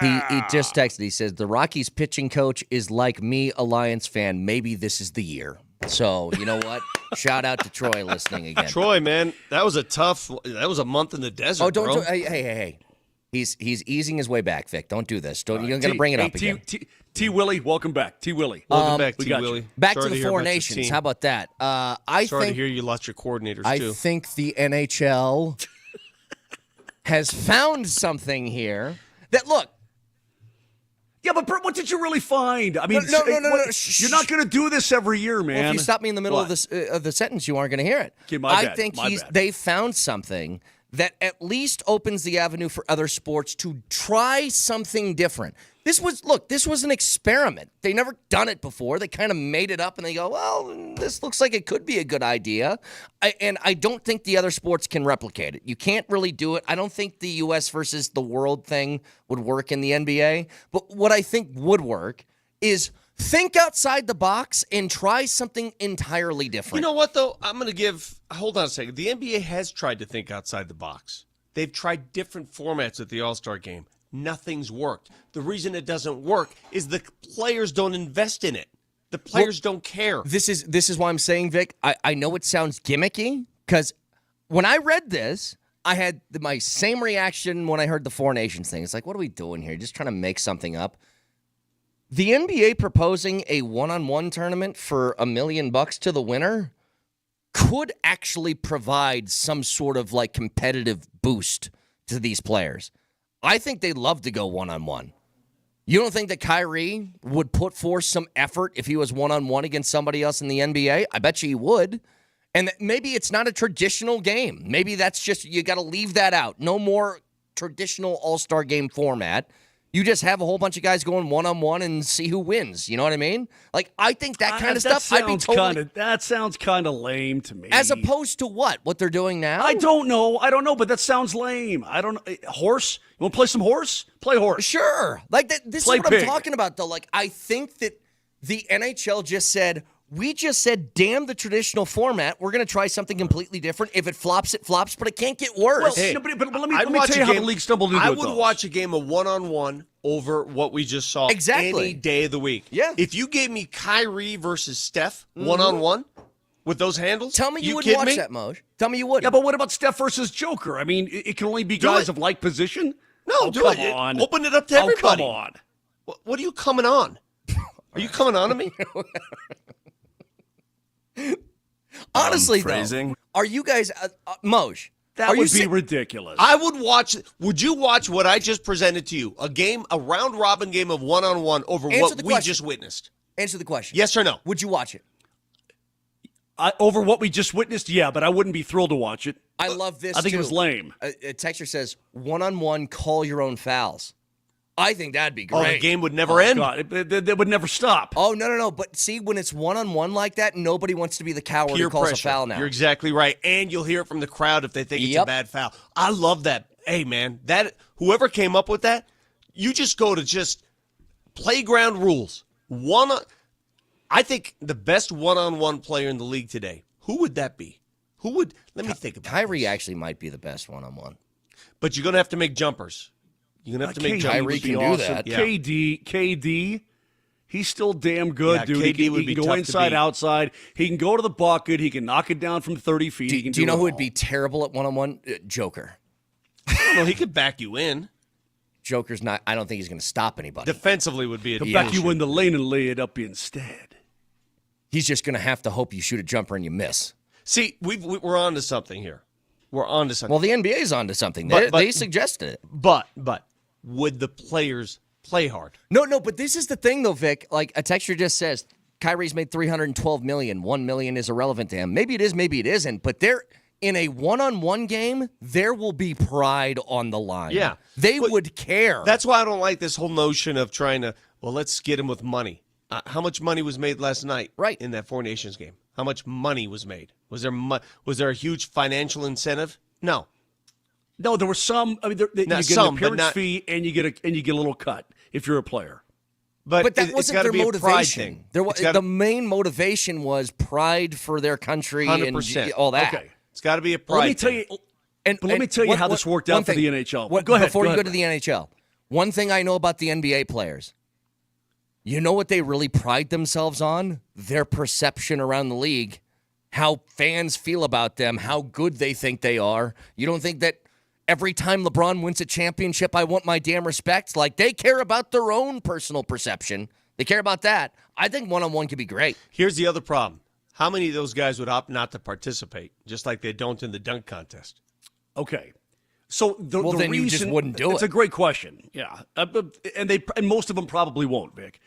He just texted. He says, the Rockies pitching coach is like me, a Lions fan. Maybe this is the year. So, you know what? Shout out to Troy listening again.
Troy, man, that was a month in the desert, bro.
Hey. He's easing his way back, Vic. Don't do this. You're going to bring it up again.
T. Willie, welcome back. T. Willie.
Welcome back, T. Willie.
Back to the Four Nations. How about that?
Sorry to hear you lost your coordinators, too.
I think the NHL has found something here that, look.
Yeah, but Brett, what did you really find? I mean,
no.
You're not going to do this every year, man.
Well, if you stop me in the middle of the sentence, you aren't going to hear it.
Okay, my bad.
I think
bad.
they found something that at least opens the avenue for other sports to try something different. This was an experiment. They never done it before. They kind of made it up, and they go, well, this looks like it could be a good idea. And I don't think the other sports can replicate it. You can't really do it. I don't think the U.S. versus the world thing would work in the NBA. But what I think would work is think outside the box and try something entirely different.
You know what, though? Hold on a second. The NBA has tried to think outside the box. They've tried different formats at the All-Star game. Nothing's worked. The reason it doesn't work is the players don't invest in it. The players don't care.
This is why I'm saying, Vic, I know it sounds gimmicky, because when I read this, I had my same reaction when I heard the Four Nations thing. It's like, what are we doing here? Just trying to make something up. The NBA proposing a one-on-one tournament for $1 million to the winner could actually provide some sort of competitive boost to these players. I think they'd love to go one-on-one. You don't think that Kyrie would put forth some effort if he was one-on-one against somebody else in the NBA? I bet you he would. And maybe it's not a traditional game. Maybe that's just, you got to leave that out. No more traditional all-star game format. You just have a whole bunch of guys going one-on-one and see who wins. You know what I mean? I think that kind of stuff,
that sounds kind of lame to me.
As opposed to what they're doing now?
I don't know, but that sounds lame. I don't know. Horse? You want to play some horse? Play horse.
Sure. This is what I'm talking about, though. I think that the NHL just said, damn the traditional format. We're going to try something completely different. If it flops, it flops, but it can't get worse.
Well, but let me tell you how the league stumbled into it.
I would watch a game of one-on-one over what we just saw any day of the week.
Yeah.
If you gave me Kyrie versus Steph one-on-one with those handles,
tell me you would watch that, Moj. Tell me you would.
Yeah, but what about Steph versus Joker? I mean, it can only be guys of like position.
No, do it. Open it up to everybody.
Oh, come on.
What are you coming on? Are you coming on to me?
Honestly, though, are you guys, Moj,
That would be ridiculous.
I would watch. Would you watch what I just presented to you? A round-robin game of one-on-one over what we just witnessed.
Answer the question.
Yes or no?
Would you watch it?
Over what we just witnessed, yeah, but I wouldn't be thrilled to watch it.
I love this,
I think
too.
it was lame.
A texter says, one-on-one, call your own fouls. I think that'd be great.
Oh, the game would never end?
God, it would never stop.
Oh, no. But see, when it's one-on-one like that, nobody wants to be the coward who calls a foul now.
You're exactly right. And you'll hear it from the crowd if they think it's a bad foul. I love that. Hey, man, whoever came up with that, you just go to just playground rules. I think the best one-on-one player in the league today, who would that be? Let me think about it.
Kyrie actually might be the best one-on-one.
But you're going to have to make jumpers. You're going to have to make jumpers.
Kyrie can do that.
Yeah. KD, he's still damn good, dude. He can go inside, outside. He can go to the bucket. He can knock it down from 30 feet.
Do you know who would be terrible at one-on-one? Joker.
Well, he could back you in.
Joker's not. I don't think he's going to stop anybody.
Defensively would be a
He'll back you in the lane and lay it up instead.
He's just going to have to hope you shoot a jumper and you miss.
See, we're on to something here. We're on to something.
Well, the NBA's on to something. They suggested it.
But would the players play hard?
No, but this is the thing, though, Vic. Like a texter just says, Kyrie's made $312 million. $1 million is irrelevant to him. Maybe it is, maybe it isn't. But in a one-on-one game, there will be pride on the line.
Yeah.
They would care.
That's why I don't like this whole notion of trying to, let's get him with money. How much money was made last night in that Four Nations game? How much money was made? Was there a huge financial incentive? No,
there was some. I mean, you get an appearance fee and you get a little cut if you're a player.
But that wasn't their motivation. The main motivation was pride for their country 100%. And all that.
Okay. It's got to be a pride.
Let me tell you how this worked out for the NHL. Go ahead.
Before you go to the NHL, one thing I know about the NBA players. You know what they really pride themselves on? Their perception around the league, how fans feel about them, how good they think they are. You don't think that every time LeBron wins a championship, I want my damn respect? Like, they care about their own personal perception. They care about that. I think one-on-one could be great.
Here's the other problem. How many of those guys would opt not to participate, just like they don't in the dunk contest?
Okay. So the
then
reason,
you just wouldn't do it.
It's a great question. Yeah. And most of them probably won't, Vic.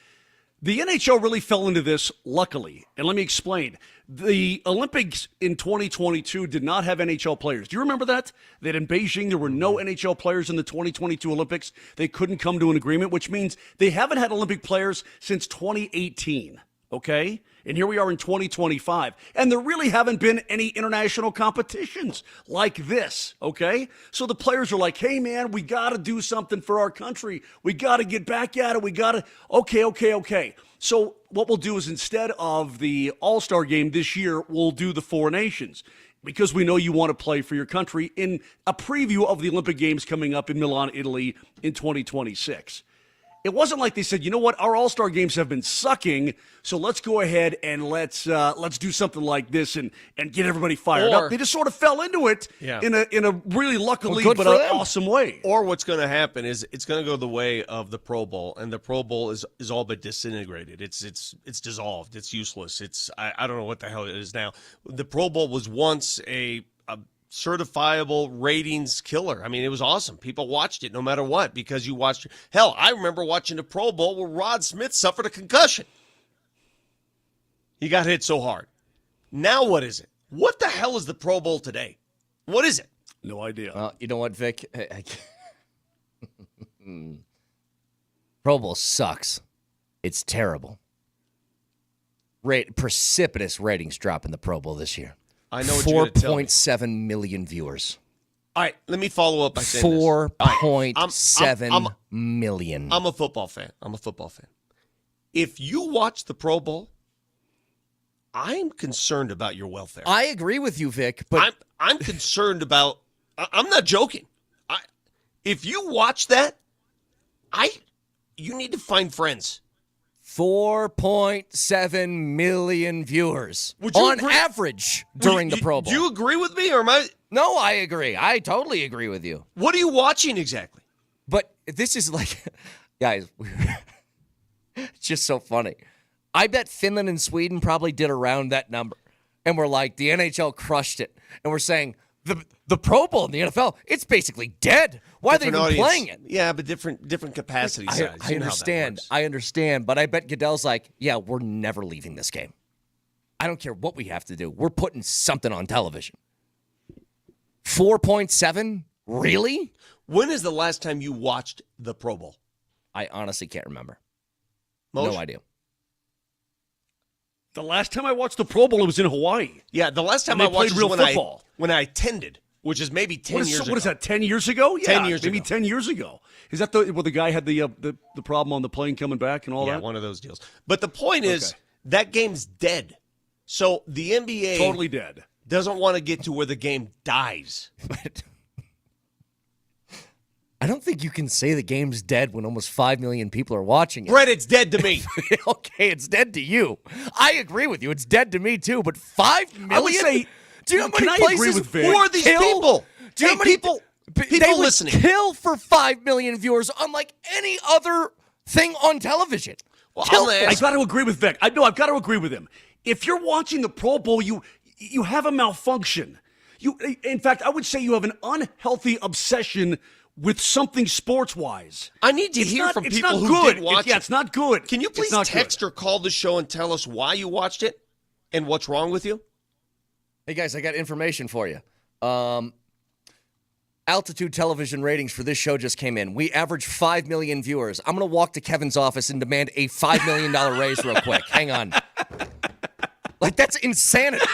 The NHL really fell into this, luckily, and let me explain. The Olympics in 2022 did not have NHL players. Do you remember that? That in Beijing there were no NHL players in the 2022 Olympics. They couldn't come to an agreement, which means they haven't had Olympic players since 2018, okay? And here we are in 2025. And there really haven't been any international competitions like this, okay? So the players are like, hey, man, we got to do something for our country. We got to get back at it. We got to, okay. So what we'll do is instead of the All-Star game this year, we'll do the Four Nations because we know you want to play for your country in a preview of the Olympic Games coming up in Milan, Italy in 2026. It wasn't like they said, you know what, our All-Star games have been sucking, so let's go ahead and let's do something like this and get everybody fired up. They just sort of fell into it in a really luckily but an awesome way.
Or what's going to happen is it's going to go the way of the Pro Bowl, and the Pro Bowl is all but disintegrated. It's dissolved. It's useless. I don't know what the hell it is now. The Pro Bowl was once a certifiable ratings killer. I mean, it was awesome. People watched it no matter what because you watched. Hell, I remember watching the Pro Bowl where Rod Smith suffered a concussion. He got hit so hard. Now what is it? What the hell is the Pro Bowl today? What is it?
No idea.
You know what, Vic? Pro Bowl sucks. It's terrible. Precipitous ratings drop in the Pro Bowl this year.
I know what you're going to tell me.
4.7 million viewers.
All right, let me follow up by saying
4.7 million.
I'm a football fan. If you watch the Pro Bowl, I'm concerned about your welfare.
I agree with you, Vic, but
I'm concerned about. I'm not joking. If you watch that, you need to find friends.
4.7 million viewers on average during the Pro Bowl.
Do you agree with me, or am I?
No, I agree. I totally agree with you.
What are you watching exactly?
But this is like, guys, it's just so funny. I bet Finland and Sweden probably did around that number. And we're like, the NHL crushed it. And we're saying, the Pro Bowl in the NFL, it's basically dead. Why are they even playing it?
Yeah, but different capacity size.
I understand. I understand. But I bet Goodell's like, yeah, we're never leaving this game. I don't care what we have to do. We're putting something on television. 4.7? Really?
When is the last time you watched the Pro Bowl?
I honestly can't remember.
Moj?
No idea.
The last time I watched the Pro Bowl, it was in Hawaii.
Yeah, the last time
I
watched
played real
was
football.
when I attended, which is maybe 10 years ago.
What is that, 10 years ago? Yeah,
10 years
maybe
ago.
10 years ago. Is that where the guy had the problem on the plane coming back and all that?
Yeah, one of those deals. But the point is, that game's dead. So the NBA
totally dead.
Doesn't want to get to where the game dies.
I don't think you can say the game's dead when almost 5 million people are watching it.
Brett, it's dead to me.
Okay, it's dead to you. I agree with you. It's dead to me, too. But 5 million?
I would say,
do you know how many
can I agree
places
with Vic?
Who are these people?
Do you know how many
people
they would
listening?
Kill for 5 million viewers unlike any other thing on television.
Well,
I got to agree with Vic. I've got to agree with him. If you're watching the Pro Bowl, you have a malfunction. In fact, I would say you have an unhealthy obsession with something sports-wise.
I need to hear from people who did watch it.
Yeah, it's not good.
Can you please text or call the show and tell us why you watched it and what's wrong with you?
Hey, guys, I got information for you. Altitude television ratings for this show just came in. We average 5 million viewers. I'm going to walk to Kevin's office and demand a $5 million raise real quick. Hang on. Like, that's insanity.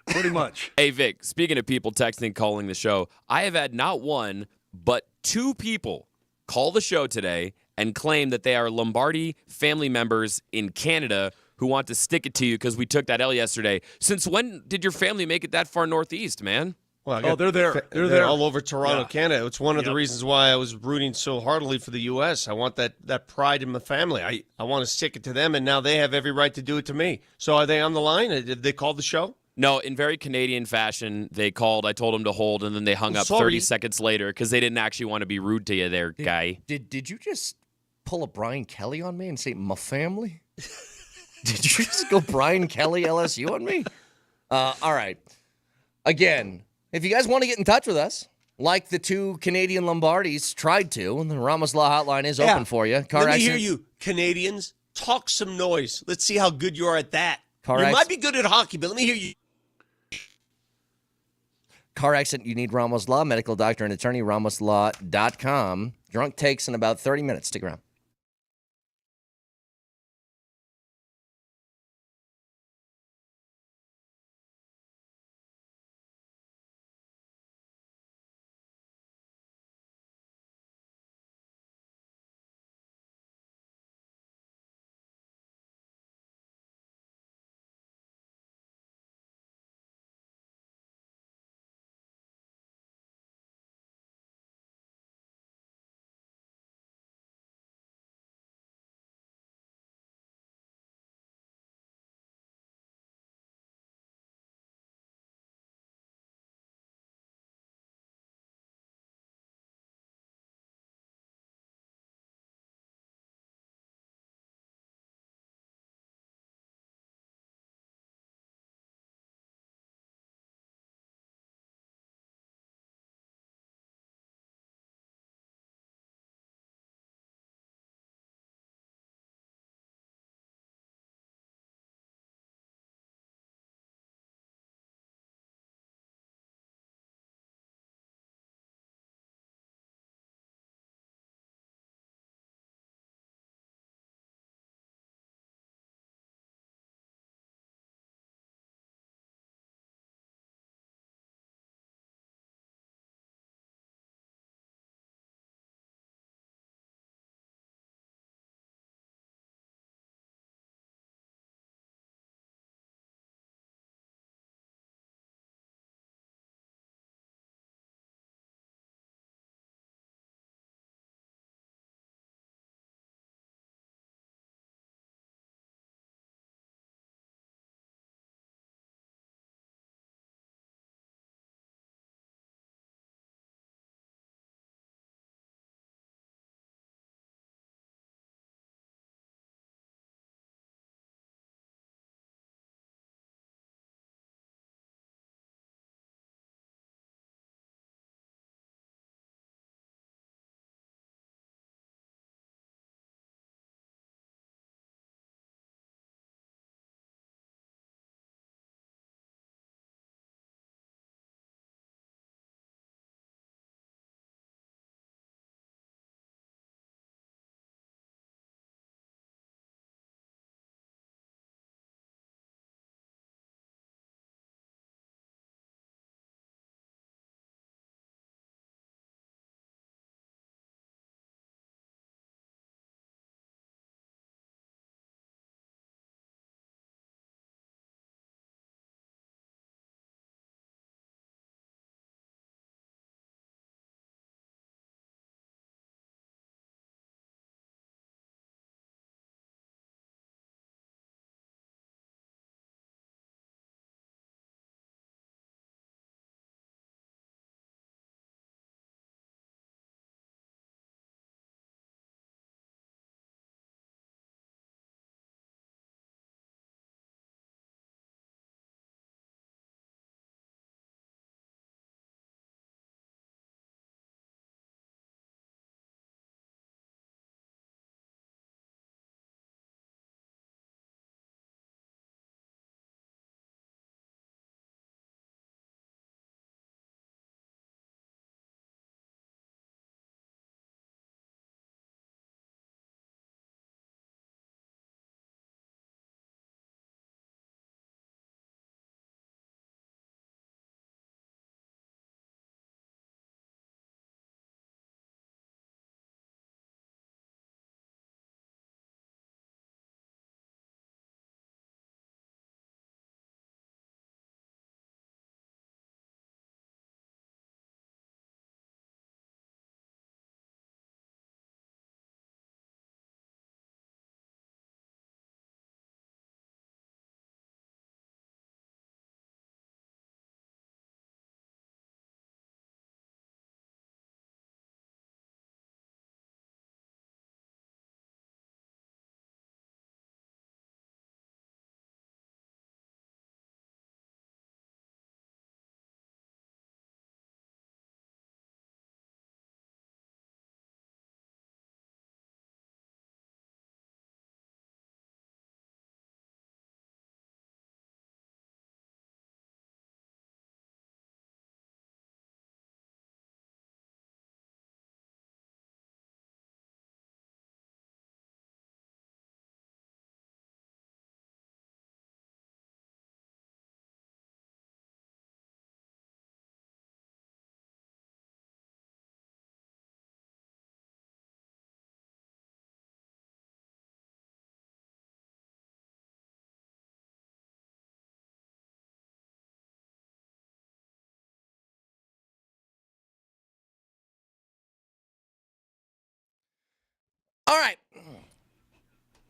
Pretty much.
Hey, Vic, speaking of people texting, calling the show, I have had not one, but 2 people call the show today and claim that they are Lombardi family members in Canada who want to stick it to you because we took that L yesterday. Since when did your family make it that far northeast, man?
Well,
they're there. They're
there
there.
all over Toronto, Canada. It's one of the reasons why I was rooting so heartily for the U.S. I want that pride in my family. I want to stick it to them, and now they have every right to do it to me. So are they on the line? Did they call the show?
No, in very Canadian fashion, they called. I told them to hold, and then they hung up 30 seconds later because they didn't actually want to be rude to you there, guy.
Did you just pull a Brian Kelly on me and say, my family? Did you just go Brian Kelly LSU on me? All right. Again, if you guys want to get in touch with us, like the 2 Canadian Lombardis tried to, and the Ramos Law Hotline is open for you.
Let me hear you, Canadians. Talk some noise. Let's see how good you are at that. You might be good at hockey, but let me hear you.
Car accident, you need Ramos Law, medical doctor and attorney, ramoslaw.com. Drunk takes in about 30 minutes. Stick around.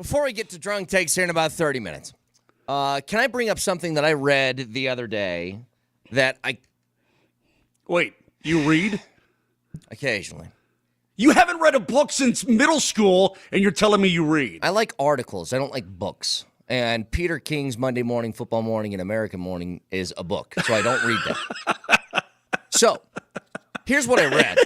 before we get to drunk takes here in about 30 minutes, can I bring up something that I read the other day that I...
Wait, you read?
Occasionally.
You haven't read a book since middle school, and you're telling me you read.
I like articles. I don't like books. And Peter King's Monday Morning, Football Morning, and American Morning is a book, so I don't read that. So, here's what I read.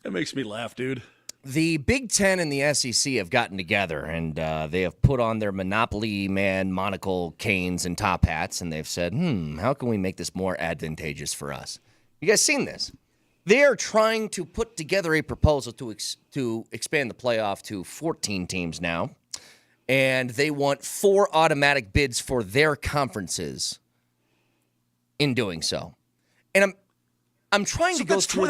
That makes me laugh, dude.
The Big Ten and the SEC have gotten together, and they have put on their Monopoly Man monocle canes and top hats, and they've said, how can we make this more advantageous for us? You guys seen this? They are trying to put together a proposal to expand the playoff to 14 teams now, and they want 4 automatic bids for their conferences in doing so. And I'm trying to go through.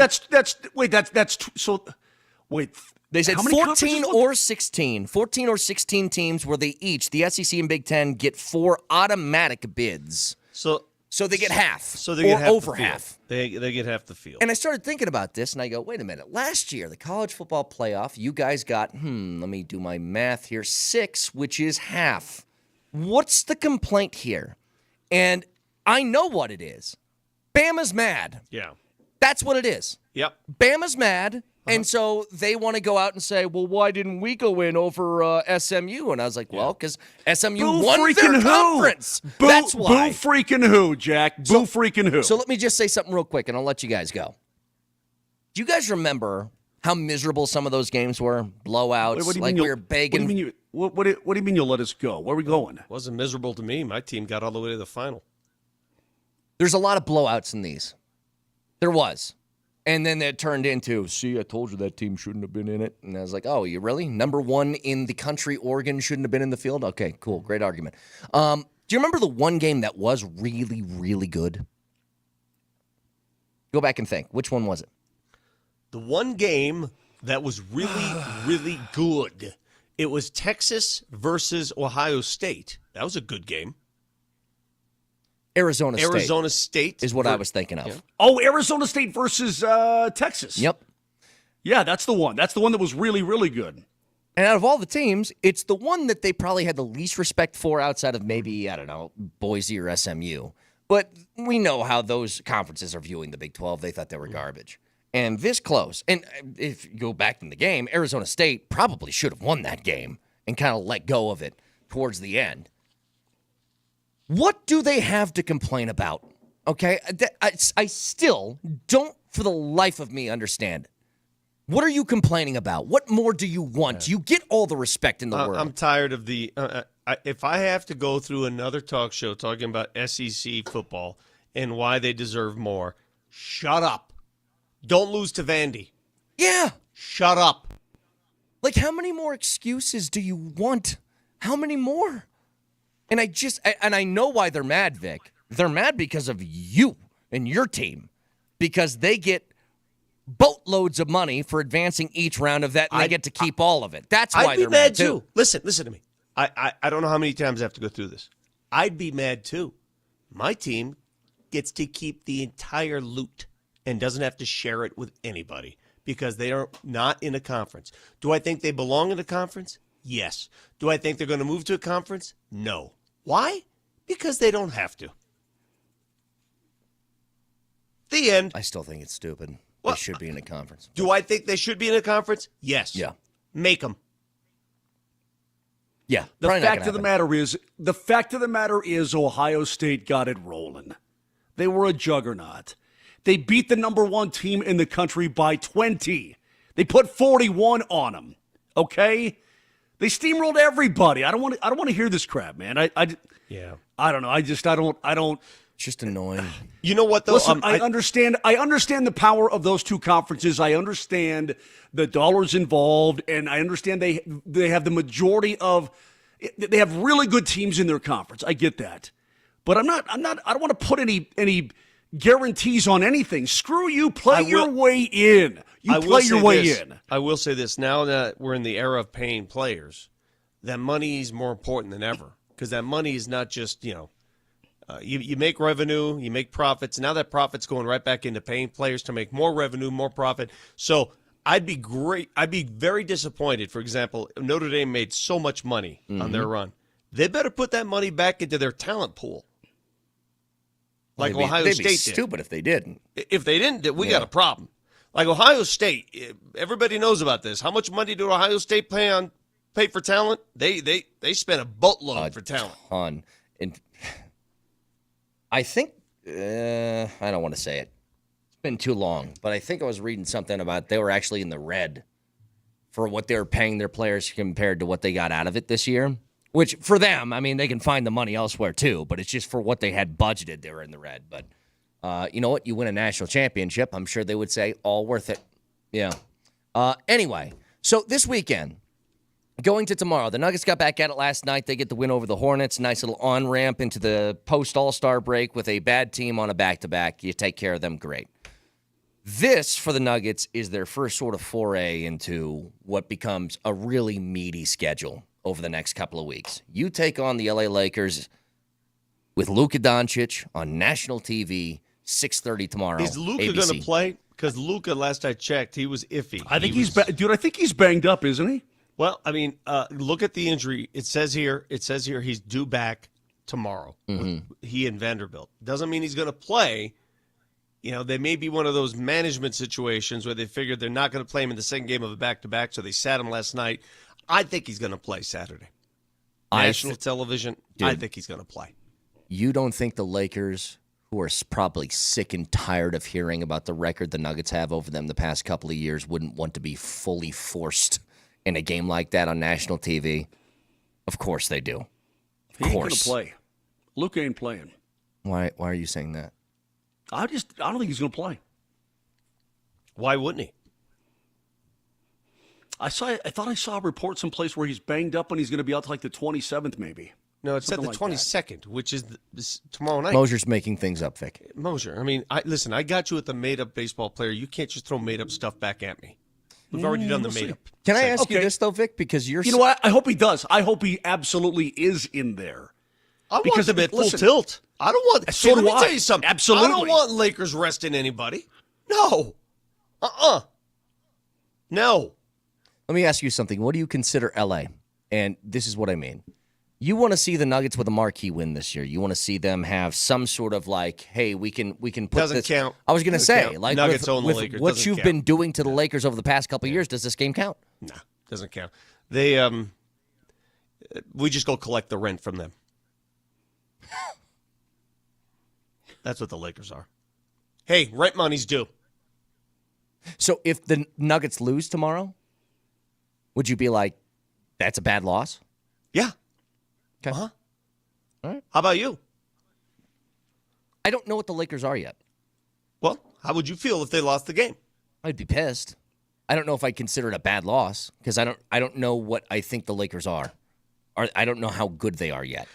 Wait.
They said 14 or 16. 14 or 16 teams where they each, the SEC and Big Ten, get 4 automatic bids. So they get half.
So they get half
over
the field.
half.
They get half the field.
And I started thinking about this, and I go, wait a minute. Last year, the college football playoff, you guys got, let me do my math here, 6, which is half. What's the complaint here? And I know what it is. Bama's mad.
Yeah.
That's what it is.
Yep.
Bama's mad. And so they want to go out and say, well, why didn't we go in over SMU? And I was like, well, because SMU won their conference. That's why.
Boo freaking who, Jack? Boo freaking who?
So let me just say something real quick, and I'll let you guys go. Do you guys remember how miserable some of those games were? Blowouts,
Wait, what do you
like
mean
we were begging.
What do you mean you'll let us go? Where are we going?
It wasn't miserable to me. My team got all the way to the final.
There's a lot of blowouts in these. There was. And then it turned into, see, I told you that team shouldn't have been in it. And I was like, oh, you really? Number 1 in the country, Oregon, shouldn't have been in the field? Okay, cool. Great argument. Do you remember the one game that was really, really good? Go back and think. Which one was it?
The one game that was really, really good, it was Texas versus Ohio State. That was a good game.
Arizona
State
is what I was thinking of.
Yeah. Oh, Arizona State versus Texas.
Yep.
Yeah, that's the one. That's the one that was really, really good.
And out of all the teams, it's the one that they probably had the least respect for outside of maybe, I don't know, Boise or SMU. But we know how those conferences are viewing the Big 12. They thought they were garbage. And this close. And if you go back in the game, Arizona State probably should have won that game and kind of let go of it towards the end. What do they have to complain about? Okay, I still don't, for the life of me, understand. What are you complaining about? What more do you want? You get all the respect in the world.
I'm tired of the. If I have to go through another talk show talking about SEC football and why they deserve more, shut up. Don't lose to Vandy.
Yeah.
Shut up.
Like, how many more excuses do you want? How many more? And I know why they're mad, Vic. They're mad because of you and your team, because they get boatloads of money for advancing each round of that, and they get to keep all of it. That's why they're mad too.
Listen to me. I don't know how many times I have to go through this. I'd be mad too. My team gets to keep the entire loot and doesn't have to share it with anybody because they are not in a conference. Do I think they belong in a conference? Yes. Do I think they're going to move to a conference? No. Why? Because they don't have to. The end.
I still think it's stupid. They should be in a conference.
Do I think they should be in a conference? Yes.
Yeah.
Make them.
Yeah.
The fact of the matter is Ohio State got it rolling. They were a juggernaut. They beat the number 1 team in the country by 20. They put 41 on them. Okay? They steamrolled everybody. I don't want to hear this crap, man. I don't know. I don't.
It's just annoying.
You know what though?
Listen, I understand the power of those two conferences. I understand the dollars involved, and I understand they have the majority of. They have really good teams in their conference. I get that, but I don't want to put any guarantees on anything. Screw you. Play your way in. Play your way in.
I will say this. Now that we're in the era of paying players, that money is more important than ever because that money is not just, you make revenue, you make profits. Now that profit's going right back into paying players to make more revenue, more profit. So I'd be very disappointed. For example, Notre Dame made so much money on their run. They better put that money back into their talent pool. Like Ohio State did.
They'd be stupid if they didn't.
If they didn't, we got a problem. Like Ohio State, everybody knows about this. How much money did Ohio State pay for talent? They spent a boatload for talent.
Ton. And I think I don't want to say it. It's been too long, but I think I was reading something about they were actually in the red for what they were paying their players compared to what they got out of it this year. Which, for them, I mean, they can find the money elsewhere, too, but it's just for what they had budgeted, they were in the red. But you know what? You win a national championship, I'm sure they would say, all worth it. Yeah. Anyway, so this weekend, going to tomorrow, the Nuggets got back at it last night. They get the win over the Hornets. Nice little on-ramp into the post-All-Star break with a bad team on a back-to-back. You take care of them, great. This, for the Nuggets, is their first sort of foray into what becomes a really meaty schedule over the next couple of weeks. You take on the LA Lakers with Luka Doncic on national TV, 6:30 tomorrow.
Is Luka going to play? Because Luka, last I checked, he was iffy.
I think he's banged up, isn't he?
Well, I mean, look at the injury. It says here he's due back tomorrow. He and Vanderbilt. Doesn't mean he's going to play. You know, they may be one of those management situations where they figured they're not going to play him in the second game of a back-to-back, so they sat him last night. I think he's going to play Saturday. National television, dude, I think he's going to play.
You don't think the Lakers, who are probably sick and tired of hearing about the record the Nuggets have over them the past couple of years, wouldn't want to be fully forced in a game like that on national TV? Of course they do.
He ain't going to play. Luka ain't playing.
Why are you saying that?
I don't think he's going to play.
Why wouldn't he?
I thought I saw a report someplace where he's banged up and he's going to be out to like the 27th maybe.
No, it said the 22nd, which is this tomorrow night.
Moser's making things up, Vic.
Moser, I mean, listen, I got you with the made-up baseball player. You can't just throw made-up stuff back at me. We've already done the made-up.
Can I ask you this, though, Vic? Because you're...
You know what? I hope he does. I hope he absolutely is in there.
I want him at full tilt. I don't want...
So
let me
do
tell you something.
Absolutely.
I don't want Lakers resting anybody. No. No.
Let me ask you something. What do you consider LA? And this is what I mean. You want to see the Nuggets with a marquee win this year. You want to see them have some sort of like, hey, we can put
Doesn't count.
I was going to say,
count.
like,
Nuggets own the
with
Lakers.
what
Doesn't
you've
count.
been doing to the Lakers over the past couple of years, does this game count?
No, doesn't count. They we just go collect the rent from them. That's what the Lakers are. Hey, rent money's due.
So if the Nuggets lose tomorrow, would you be like, that's a bad loss?
Yeah.
Okay.
All
right.
How about you?
I don't know what the Lakers are yet.
Well, how would you feel if they lost the game?
I'd be pissed. I don't know if I'd consider it a bad loss because I don't know what I think the Lakers are. I don't know how good they are yet.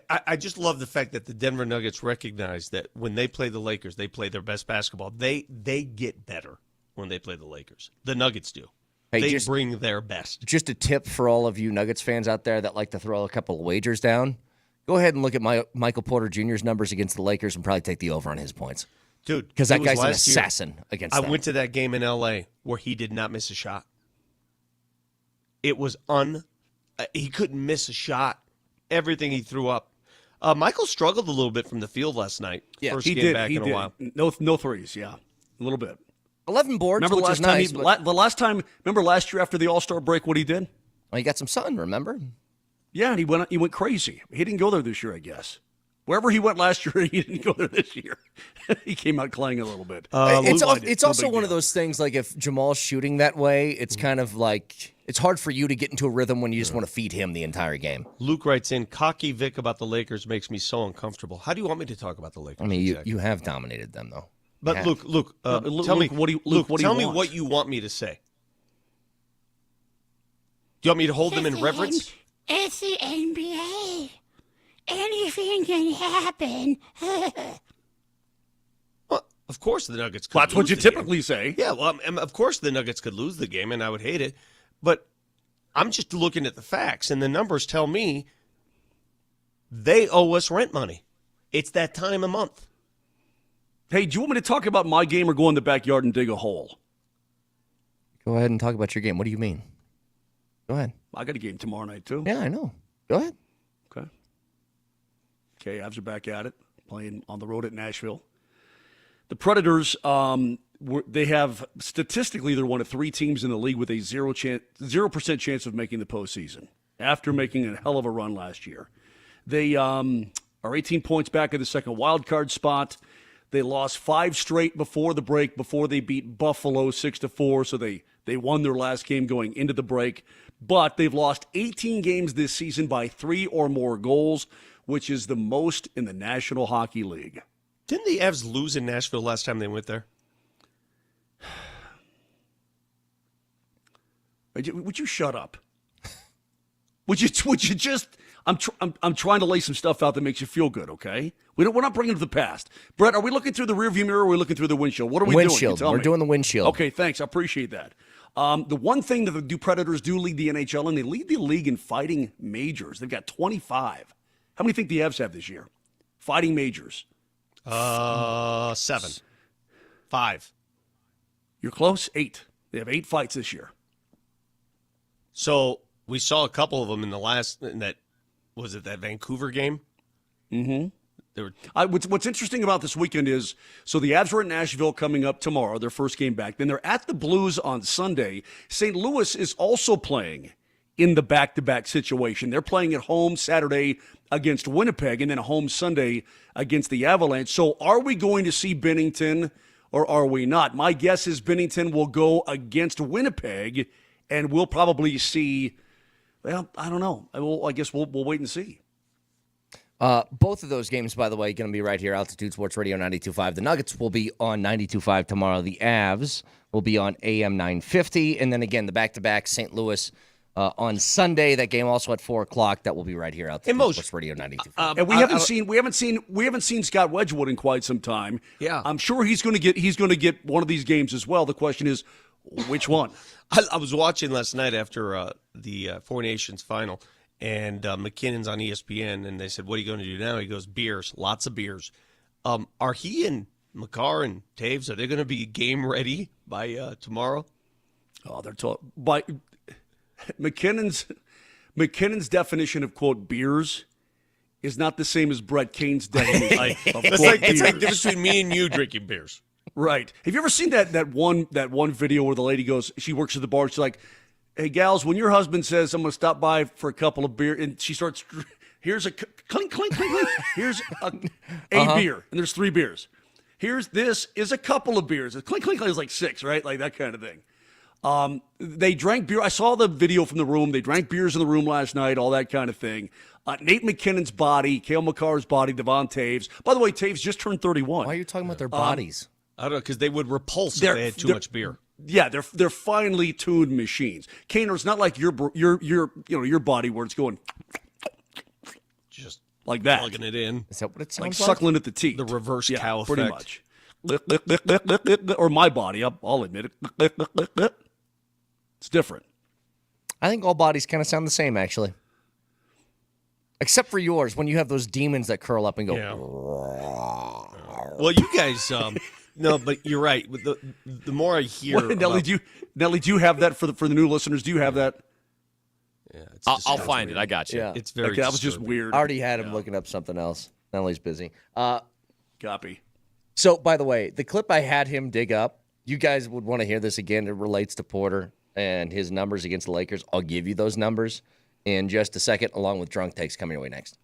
I just love the fact that the Denver Nuggets recognize that when they play the Lakers, they play their best basketball. They get better when they play the Lakers. The Nuggets do.
Hey,
they bring their best.
Just a tip for all of you Nuggets fans out there that like to throw a couple of wagers down. Go ahead and look at Michael Porter Jr.'s numbers against the Lakers and probably take the over on his points.
Dude,
because that guy's an assassin against them.
I went to that game in L.A. where he did not miss a shot. It was he couldn't miss a shot. Everything he threw up. Michael struggled a little bit from the field last night.
Yeah,
First
he
game
did.
back in a while.
No threes, yeah. A little bit.
11 boards,
remember
which
last
is
time
nice.
the last time, remember last year after the All-Star break what he did?
Well, he got some sun, remember?
Yeah, and he went crazy. He didn't go there this year, I guess. Wherever he went last year, he didn't go there this year. He came out clanging a little bit.
It's also one of those things, like if Jamal's shooting that way, it's kind of like, it's hard for you to get into a rhythm when you just want to feed him the entire game.
Luke writes in, cocky Vic about the Lakers makes me so uncomfortable. How do you want me to talk about the Lakers?
I mean, you have dominated them, though.
But Luke, tell me what you want me to say. Do you want me to hold them in reverence?
It's the NBA. Anything can happen.
Well, of course the Nuggets could
That's what you typically say.
Yeah, well, of course the Nuggets could lose the game, and I would hate it. But I'm just looking at the facts, and the numbers tell me they owe us rent money. It's that time of month.
Hey, do you want me to talk about my game or go in the backyard and dig a hole?
Go ahead and talk about your game. What do you mean? Go ahead.
I got a game tomorrow night, too.
Yeah, I know. Go ahead.
Okay, Avs are back at it, playing on the road at Nashville. The Predators, they have, statistically, they're one of 3 teams in the league with a 0% chance of making the postseason after making a hell of a run last year. They are 18 points back in the second wild card spot. They lost 5 straight before the break, before they beat Buffalo 6-4, so they won their last game going into the break. But they've lost 18 games this season by 3 or more goals, which is the most in the National Hockey League.
Didn't the Avs lose in Nashville last time they went there?
Would you shut up? Would you just? I'm trying to lay some stuff out that makes you feel good. Okay, we're not bringing it to the past. Brett, are we looking through the rearview mirror? Or are we looking through the windshield? What are we
windshield.
doing?
We're doing the windshield.
Okay, thanks. I appreciate that. The one thing that the Predators do lead the NHL in, they lead the league in fighting majors. They've got 25. How many think the Avs have this year? Fighting majors.
7. 5.
You're close. 8. They have 8 fights this year.
So we saw a couple of them in that Vancouver game?
Mm-hmm. What's interesting about this weekend is, so the Avs are at Nashville coming up tomorrow, their first game back. Then they're at the Blues on Sunday. St. Louis is also playing in the back-to-back situation. They're playing at home Saturday against Winnipeg and then home Sunday against the Avalanche. So are we going to see Binnington or are we not? My guess is Binnington will go against Winnipeg, and we'll probably see, well, I don't know. I guess we'll wait and see.
Both of those games, by the way, going to be right here, Altitude Sports Radio 92.5. The Nuggets will be on 92.5 tomorrow. The Avs will be on AM 950. And then again, the back-to-back St. Louis on Sunday. That game also at 4 o'clock. That will be right here, Altitude Sports Radio 92.5.
And we haven't seen Scott Wedgwood in quite some time.
Yeah,
I'm sure he's going to get one of these games as well. The question is, which one?
I was watching last night after the Four Nations final. And MacKinnon's on ESPN, and they said, what are you going to do now? He goes, beers, lots of beers. Are he and Makar and Taves, are they going to be game ready by tomorrow?
Oh, they're by MacKinnon's definition of, quote, beers is not the same as Brett Kane's definition of, quote,
it's like the difference between me and you drinking beers.
Right. Have you ever seen that one video where the lady goes, she works at the bar, she's like, hey, gals, when your husband says, I'm going to stop by for a couple of beer, and she starts, here's a clink, clink, clink, clink. Here's a beer, and there's 3 beers. This is a couple of beers. A clink, clink, clink is like 6, right? Like that kind of thing. They drank beer. I saw the video from the room. They drank beers in the room last night, all that kind of thing. Nate MacKinnon's body, Cale Makar's body, Devon Taves. By the way, Taves just turned 31.
Why are you talking about their bodies?
I don't know, because they would repulse if they had too much beer.
Yeah, they're finely tuned machines. Kaner, it's not like your body where it's going
just
like that,
plugging it in.
Is that what it sounds
like? Suckling at the teat.
The reverse cow
pretty
effect.
much. Or my body, I'll admit it. It's different.
I think all bodies kind of sound the same, actually, except for yours when you have those demons that curl up and go.
Yeah. Well, you guys. No, but you're right. The more I hear,
Nelly, do you have that for the new listeners? Do you have that?
Yeah,
I'll find it. I got you.
Yeah.
It's very.
Okay, that was just weird.
I already had him looking up something else. Nelly's busy.
Copy.
So, by the way, the clip I had him dig up, you guys would want to hear this again. It relates to Porter and his numbers against the Lakers. I'll give you those numbers in just a second, along with drunk takes coming your way next.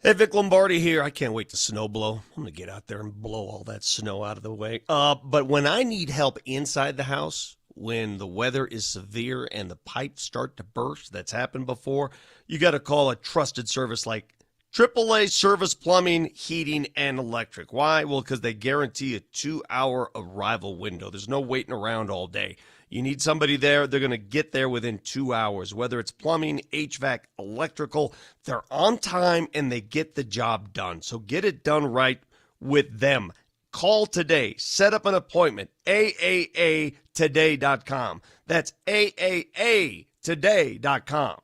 Hey, Vic Lombardi here. I can't wait to snow blow. I'm going to get out there and blow all that snow out of the way. But when I need help inside the house, when the weather is severe and the pipes start to burst, that's happened before, you got to call a trusted service like AAA Service Plumbing, Heating, and Electric. Why? Well, because they guarantee a 2-hour arrival window. There's no waiting around all day. You need somebody there, they're going to get there within 2 hours. Whether it's plumbing, HVAC, electrical, they're on time and they get the job done. So get it done right with them. Call today. Set up an appointment. AAAtoday.com. That's AAAtoday.com.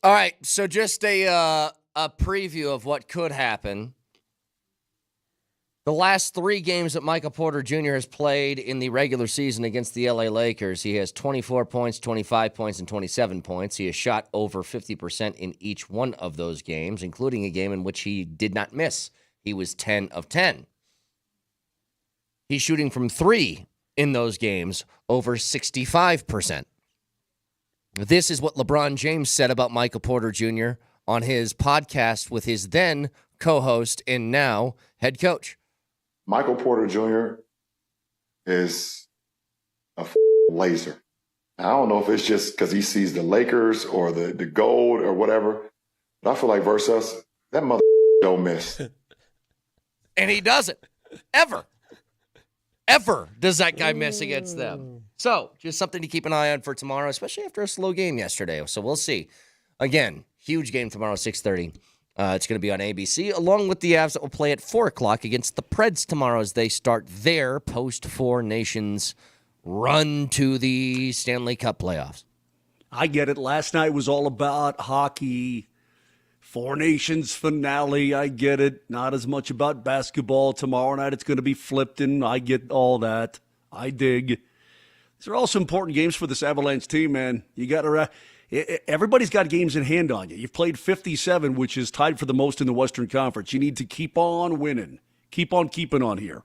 All right, so just a preview of what could happen. The last 3 games that Michael Porter Jr. has played in the regular season against the LA Lakers, he has 24 points, 25 points, and 27 points. He has shot over 50% in each one of those games, including a game in which he did not miss. He was 10 of 10. He's shooting from 3 in those games, over 65%. This is what LeBron James said about Michael Porter Jr. on his podcast with his then co-host and now head coach.
Michael Porter Jr. is a laser. I don't know if it's just because he sees the Lakers or the gold or whatever, but I feel like versus us, that mother don't miss.
And he doesn't. Ever. Ever does that guy miss against them. So, just something to keep an eye on for tomorrow, especially after a slow game yesterday. So, we'll see. Again, huge game tomorrow, 6:30. It's going to be on ABC, along with the Avs that will play at 4 o'clock against the Preds tomorrow as they start their post-Four Nations run to the Stanley Cup playoffs.
I get it. Last night was all about hockey. Four Nations finale, I get it. Not as much about basketball. Tomorrow night it's going to be flipped, and I get all that. I dig. These are also important games for this Avalanche team, man. You got to. Everybody's got games in hand on you. You've played 57, which is tied for the most in the Western Conference. You need to keep on winning. Keep on keeping on here.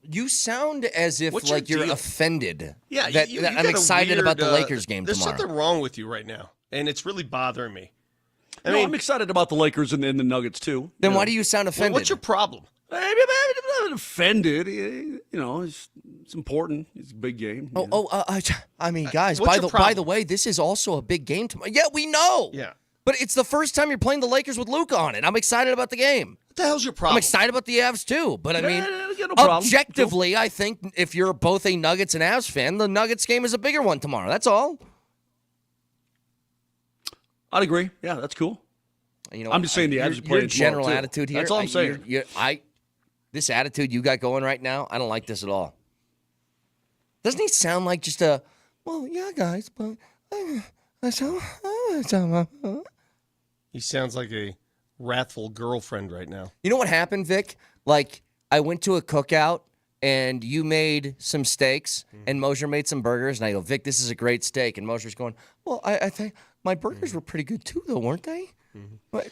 You sound as if you're offended.
Yeah,
that I'm excited about the Lakers game
there's
tomorrow.
There's something wrong with you right now, and it's really bothering me.
I'm excited about the Lakers and the Nuggets, too.
Then why do you sound offended?
What's your problem?
I'm not offended. It's important. It's a big game.
I mean, guys, by the way, this is also a big game tomorrow. Yeah, we know.
Yeah.
But it's the first time you're playing the Lakers with Luka on it. I'm excited about the game.
What the hell's your problem?
I'm excited about the Avs, too. But, I mean,
no problem.
objectively, I think if you're both a Nuggets and Avs fan, the Nuggets game is a bigger one tomorrow. That's all.
I'd agree. Yeah, that's cool.
You know,
I'm just saying the Avs are playing
your general
tomorrow, too.
attitude here.
That's all I'm saying.
This attitude you got going right now, I don't like this at all. Doesn't he sound like just a, well, yeah, guys, but
He sounds like a wrathful girlfriend right now.
You know what happened, Vic? Like, I went to a cookout, and you made some steaks, and Moser made some burgers, and I go, Vic, this is a great steak. And Moser's going, well, I think my burgers were pretty good too, though, weren't they?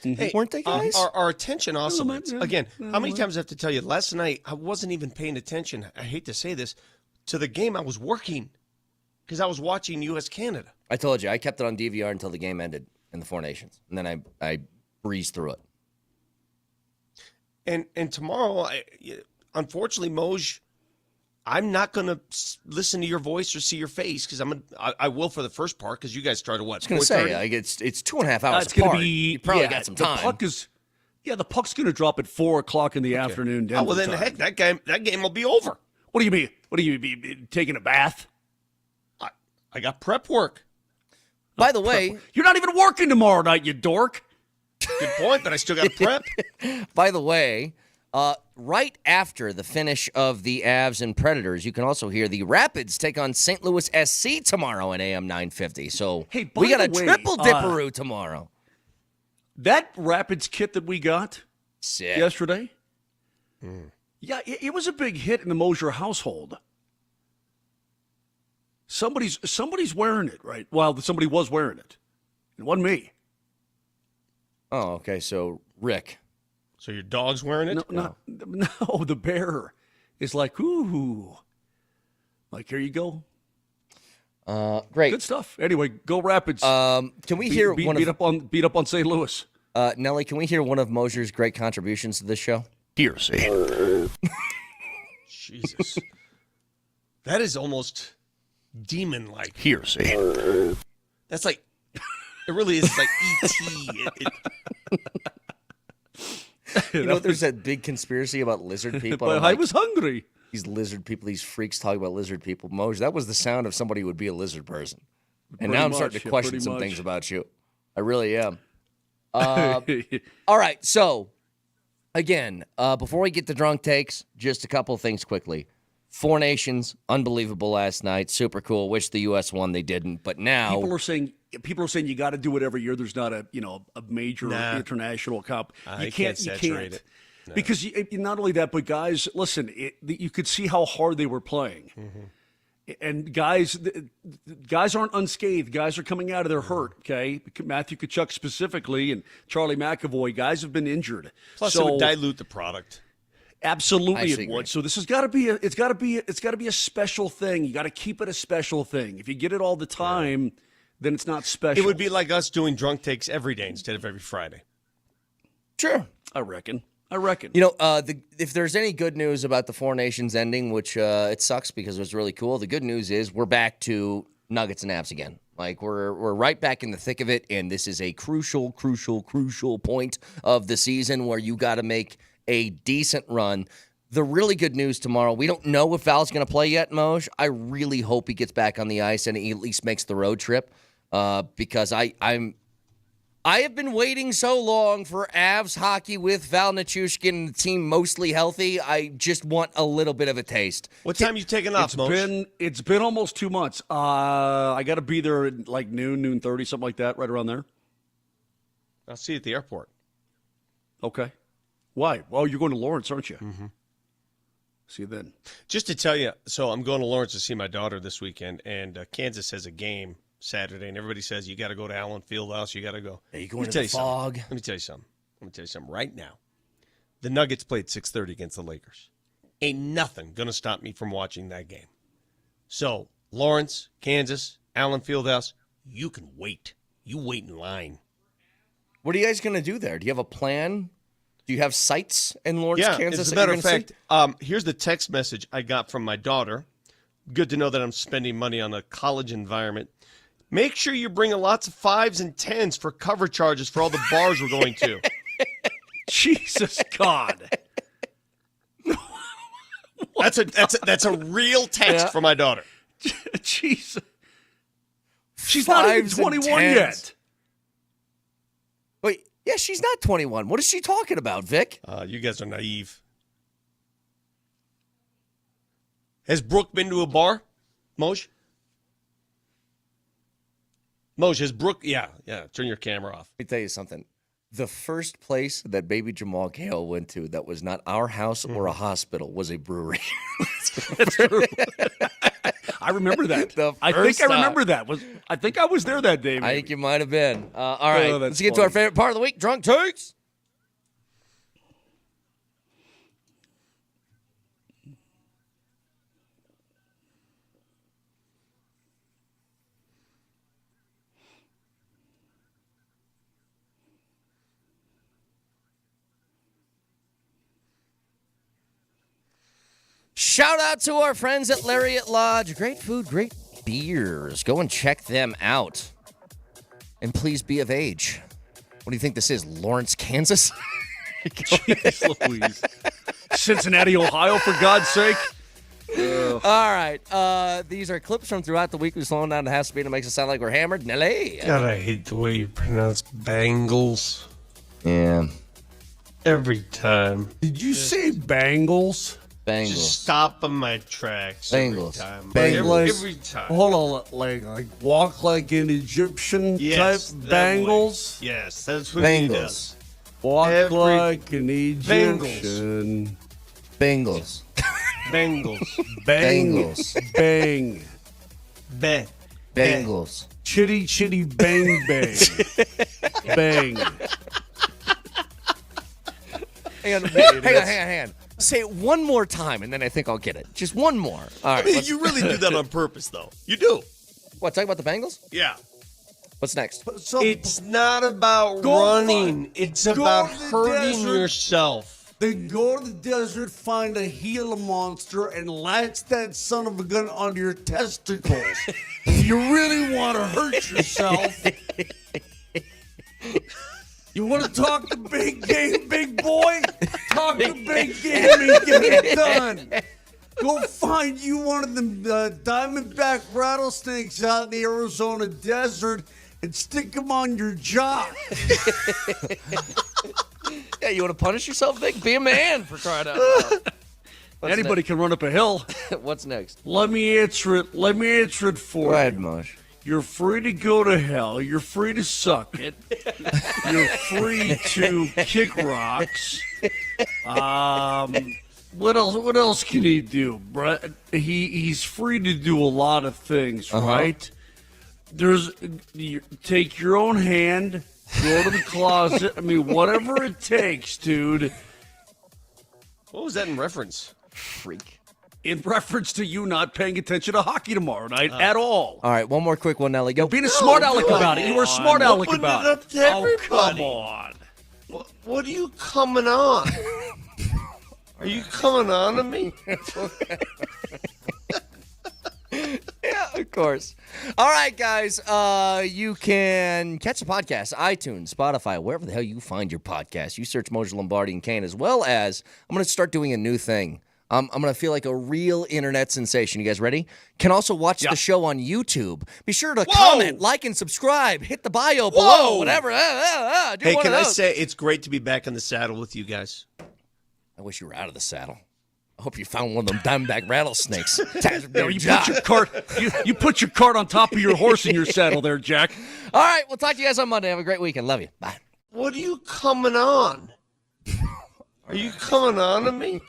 Hey, weren't they, guys?
Our attention oscillates. Again, how many times do I have to tell you? Last night, I wasn't even paying attention, I hate to say this, to the game. I was working because I was watching U.S.-Canada.
I told you, I kept it on DVR until the game ended in the Four Nations, and then I breezed through it.
And tomorrow, unfortunately, Moj, I'm not going to listen to your voice or see your face because I will for the first part because you guys started what?
I was going to say it's 2.5 hours apart. You probably got some time.
The puck's going to drop at 4 o'clock in the afternoon. Denver
well, then
time.
heck, that game will be over.
What do you mean? What do you mean? Taking a bath?
I got prep work.
By the way,
you're not even working tomorrow night, you dork.
Good point, but I still got prep.
By the way, right after the finish of the Avs and Predators, you can also hear the Rapids take on St. Louis SC tomorrow at AM 950. So we got a triple dipperoo tomorrow.
That Rapids kit that we got yesterday, yeah, it was a big hit in the Moser household. Somebody's wearing it, right? Well, somebody was wearing it. It wasn't me.
Oh, okay. So Rick.
So your dog's wearing it?
No, the bear is like, ooh. Like, here you go.
Great.
Good stuff. Anyway, go Rapids.
Can we hear
beat up on St. Louis?
Nelly, can we hear one of Moser's great contributions to this show?
Hearsay.
Jesus. That is almost demon-like.
Hearsay.
That's like, it really is like E.T.
You know, there's that big conspiracy about lizard people.
But I was hungry.
These lizard people, these freaks talking about lizard people. Moser, that was the sound of somebody who would be a lizard person. And now I'm starting to question some things about you. I really am. All right, so, again, before we get to drunk takes, just a couple of things quickly. Four Nations, unbelievable last night, super cool. Wish the U.S. won, they didn't. But now
people are saying you got to do it every year. There's not a major international cup. You can't saturate it. No. Because not only that, but guys, listen, you could see how hard they were playing, and guys aren't unscathed. Guys are coming out of their hurt. Okay, Matthew Tkachuk specifically, and Charlie McAvoy. Guys have been injured.
Plus, it would dilute the product.
Absolutely, it would. So this has got to be it's got to be a special thing. You got to keep it a special thing. If you get it all the time, then it's not special.
It would be like us doing drunk takes every day instead of every Friday.
Sure,
I reckon. I reckon.
You know, if there's any good news about the Four Nations ending, which it sucks because it was really cool, the good news is we're back to Nuggets and Avs again. Like, we're right back in the thick of it, and this is a crucial point of the season where you got to make a decent run. The really good news tomorrow, we don't know if Val's going to play yet, Moj. I really hope he gets back on the ice and he at least makes the road trip because I have been waiting so long for Avs hockey with Val Nichushkin and the team mostly healthy. I just want a little bit of a taste.
What time you taking off, Moj?
It's been almost 2 months. I got to be there at like noon 30, something like that, right around there.
I'll see you at the airport.
Okay. Why? Well, you're going to Lawrence, aren't you?
Mm-hmm.
See you then.
Just to tell you, so I'm going to Lawrence to see my daughter this weekend, and Kansas has a game Saturday, and everybody says you got to go to Allen Fieldhouse. You got to go.
Yeah, you going to the fog?
Let me tell you something right now. The Nuggets played 6:30 against the Lakers. Ain't nothing gonna stop me from watching that game. So Lawrence, Kansas, Allen Fieldhouse, you can wait. You wait in line.
What are you guys gonna do there? Do you have a plan? Do you have sites in Lawrence, Kansas?
As a matter of fact, here's the text message I got from my daughter. Good to know that I'm spending money on a college environment. Make sure you're bringing lots of 5s and 10s for cover charges for all the bars we're going to.
Jesus God.
That's a real text from my daughter.
Jesus. She's not even 21 yet.
Wait, yeah, she's not 21. What is she talking about, Vic?
You guys are naive. Has Brooke been to a bar, Moj? Moj, has Brooke? Yeah. Turn your camera off.
Let me tell you something. The first place that baby Jamal Gale went to that was not our house or a hospital was a brewery.
That's true. I remember that. I think I was there that day. Maybe.
I think you might have been. All right, let's get to our favorite part of the week, Drunk Takes. Shout out to our friends at Lariat Lodge. Great food, great beers. Go and check them out. And please be of age. What do you think this is, Lawrence, Kansas?
Jeez Louise. Cincinnati, Ohio, for God's sake.
All right. These are clips from throughout the week. We're slowing down to half speed. It makes it sound like we're hammered. Nelly.
God, I hate the way you pronounce Bengals.
Yeah.
Every time.
Did you say Bengals?
Bengals.
Just stop in my tracks.
Bengals.
Every time.
Hold on, like walk like an Egyptian type Bengals?
Yes, that's what he does.
Walk like an Egyptian.
Bengals.
Bengals.
Bang.
Bang.
Bengals.
Chitty bang bang. Bang.
Hang on. Say it one more time, and then I think I'll get it. Just one more. All right.
I mean, you really do that on purpose, though. You do.
What, talking about the Bengals?
Yeah.
What's next?
It's not about running. It's about hurting yourself.
Then go to the desert, find a Gila monster, and latch that son of a gun onto your testicles. If you really want to hurt yourself, you want to talk the big game, big boy? Talk the big game and get it done. Go find you one of them diamondback rattlesnakes out in the Arizona desert and stick them on your jaw.
Yeah, you want to punish yourself, Vic? Be a man, for crying out loud.
Anybody can run up a hill.
What's next?
Let me answer it for you.
Go ahead, Mosh.
You're free to go to hell. You're free to suck it. You're free to kick rocks. What else can he do, Brett? He's free to do a lot of things, right? Take your own hand, go to the closet. I mean, whatever it takes, dude.
What was that in reference?
Freak.
In reference to you not paying attention to hockey tomorrow night at all.
All right, one more quick one, Nelly. Go.
Being a smart aleck about it. You were a smart aleck about it.
Up to everybody.
Oh, come on.
What are you coming on?
Are you coming on to me?
Yeah, of course. All right, guys. You can catch the podcast, iTunes, Spotify, wherever the hell you find your podcast. You search Moser, Lombardi, and Kane, as well as I'm going to start doing a new thing. I'm going to feel like a real internet sensation. You guys ready? Can also watch the show on YouTube. Be sure to comment, like, and subscribe. Hit the bio below, whatever. Do
Hey,
one
can
of
I
those.
say it's great to be back in the saddle with you guys?
I wish you were out of the saddle. I hope you found one of them diamondback rattlesnakes.
You put your cart on top of your horse in your saddle there, Jack.
All right, we'll talk to you guys on Monday. Have a great weekend. Love you. Bye.
What are you coming on? Are you coming on to me?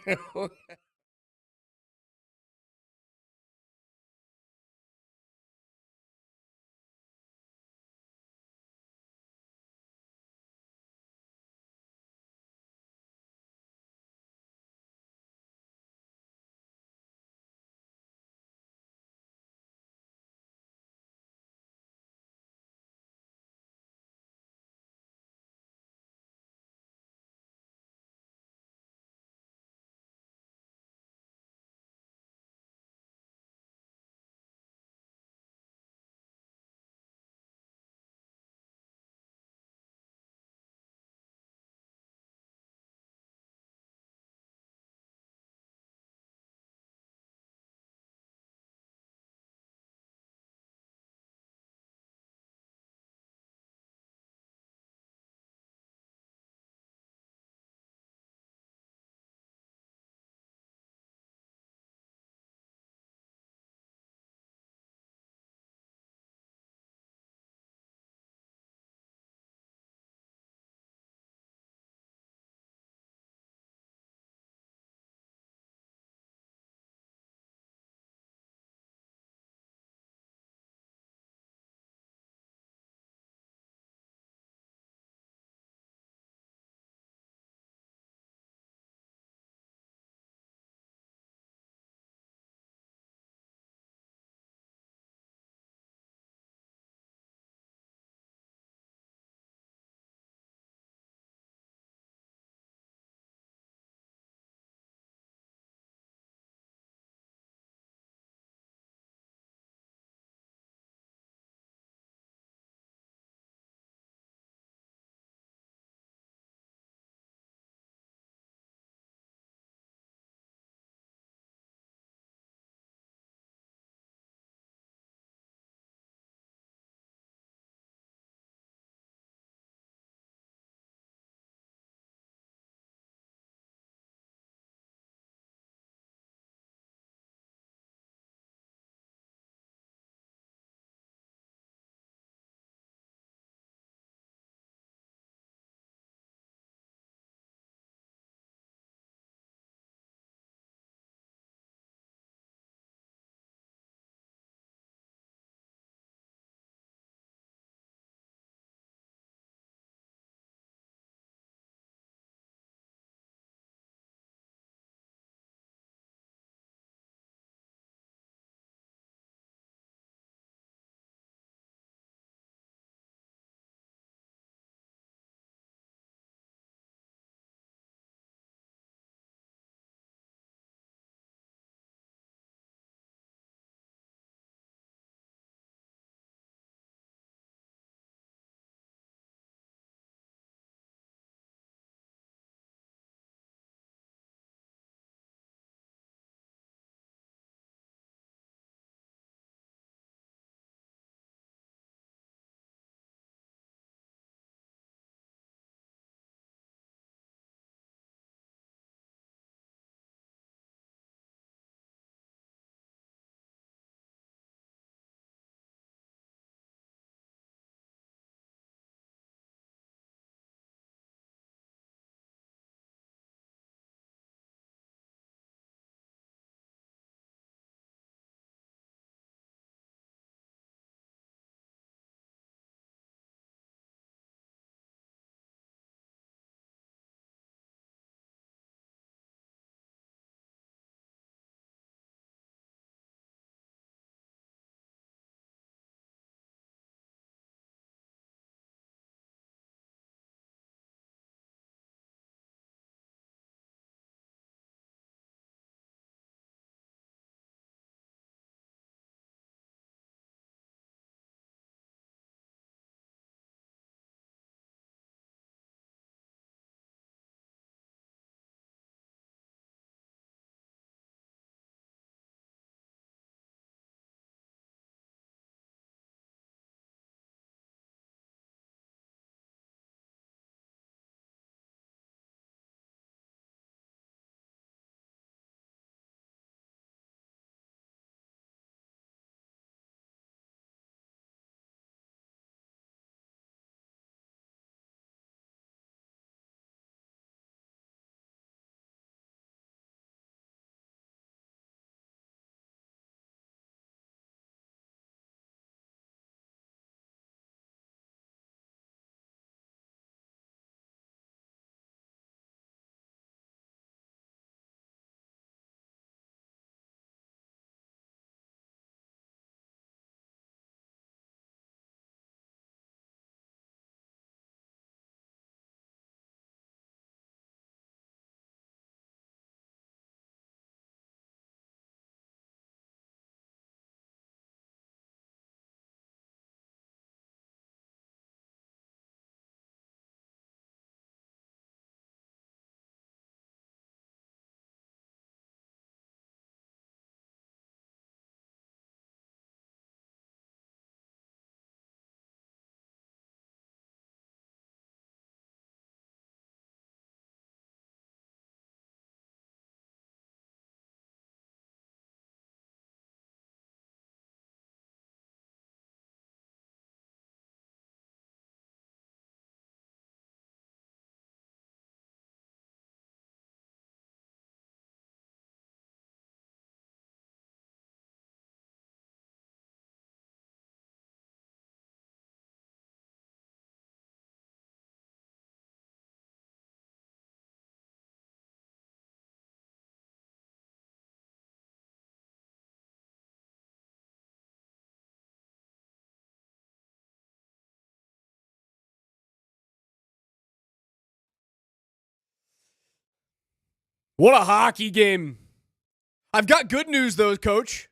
What a hockey game. I've got good news, though, Coach.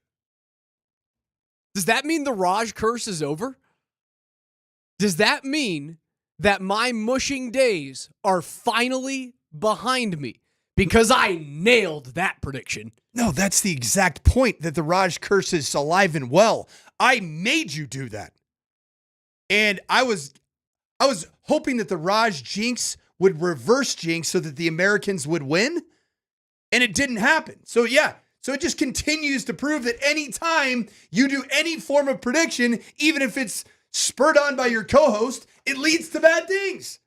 Does that mean the Raj curse is over? Does that mean that my mushing days are finally behind me? Because I nailed that prediction.
No, that's the exact point, that the Raj curse is alive and well. I made you do that. And I was hoping that the Raj jinx would reverse jinx so that the Americans would win. And it didn't happen. So yeah, so it just continues to prove that anytime you do any form of prediction, even if it's spurred on by your co-host, it leads to bad things.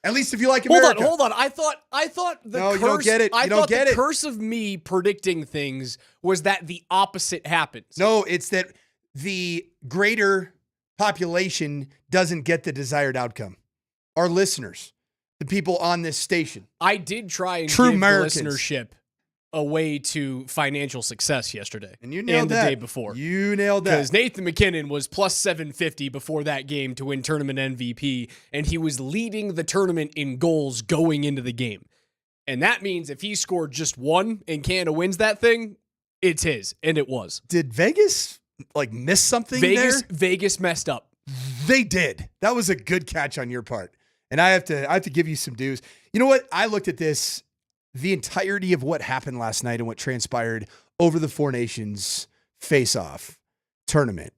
At least if you like America.
Hold on. I thought the curse.
You don't get it.
I thought the curse of me predicting things was that the opposite happens.
No, it's that the greater population doesn't get the desired outcome. Our listeners, the people on this station.
I did try and
True
give
Americans.
the listenership a way to financial success yesterday.
And you nailed
and
that.
the day before.
You nailed that.
Because Nathan MacKinnon was plus 750 before that game to win tournament MVP, and he was leading the tournament in goals going into the game. And that means if he scored just one and Canada wins that thing, it's his. And it was.
Did Vegas miss something there?
Vegas messed up.
They did. That was a good catch on your part. And I have to give you some dues. You know what? I looked at this, the entirety of what happened last night and what transpired over the Four Nations face-off tournament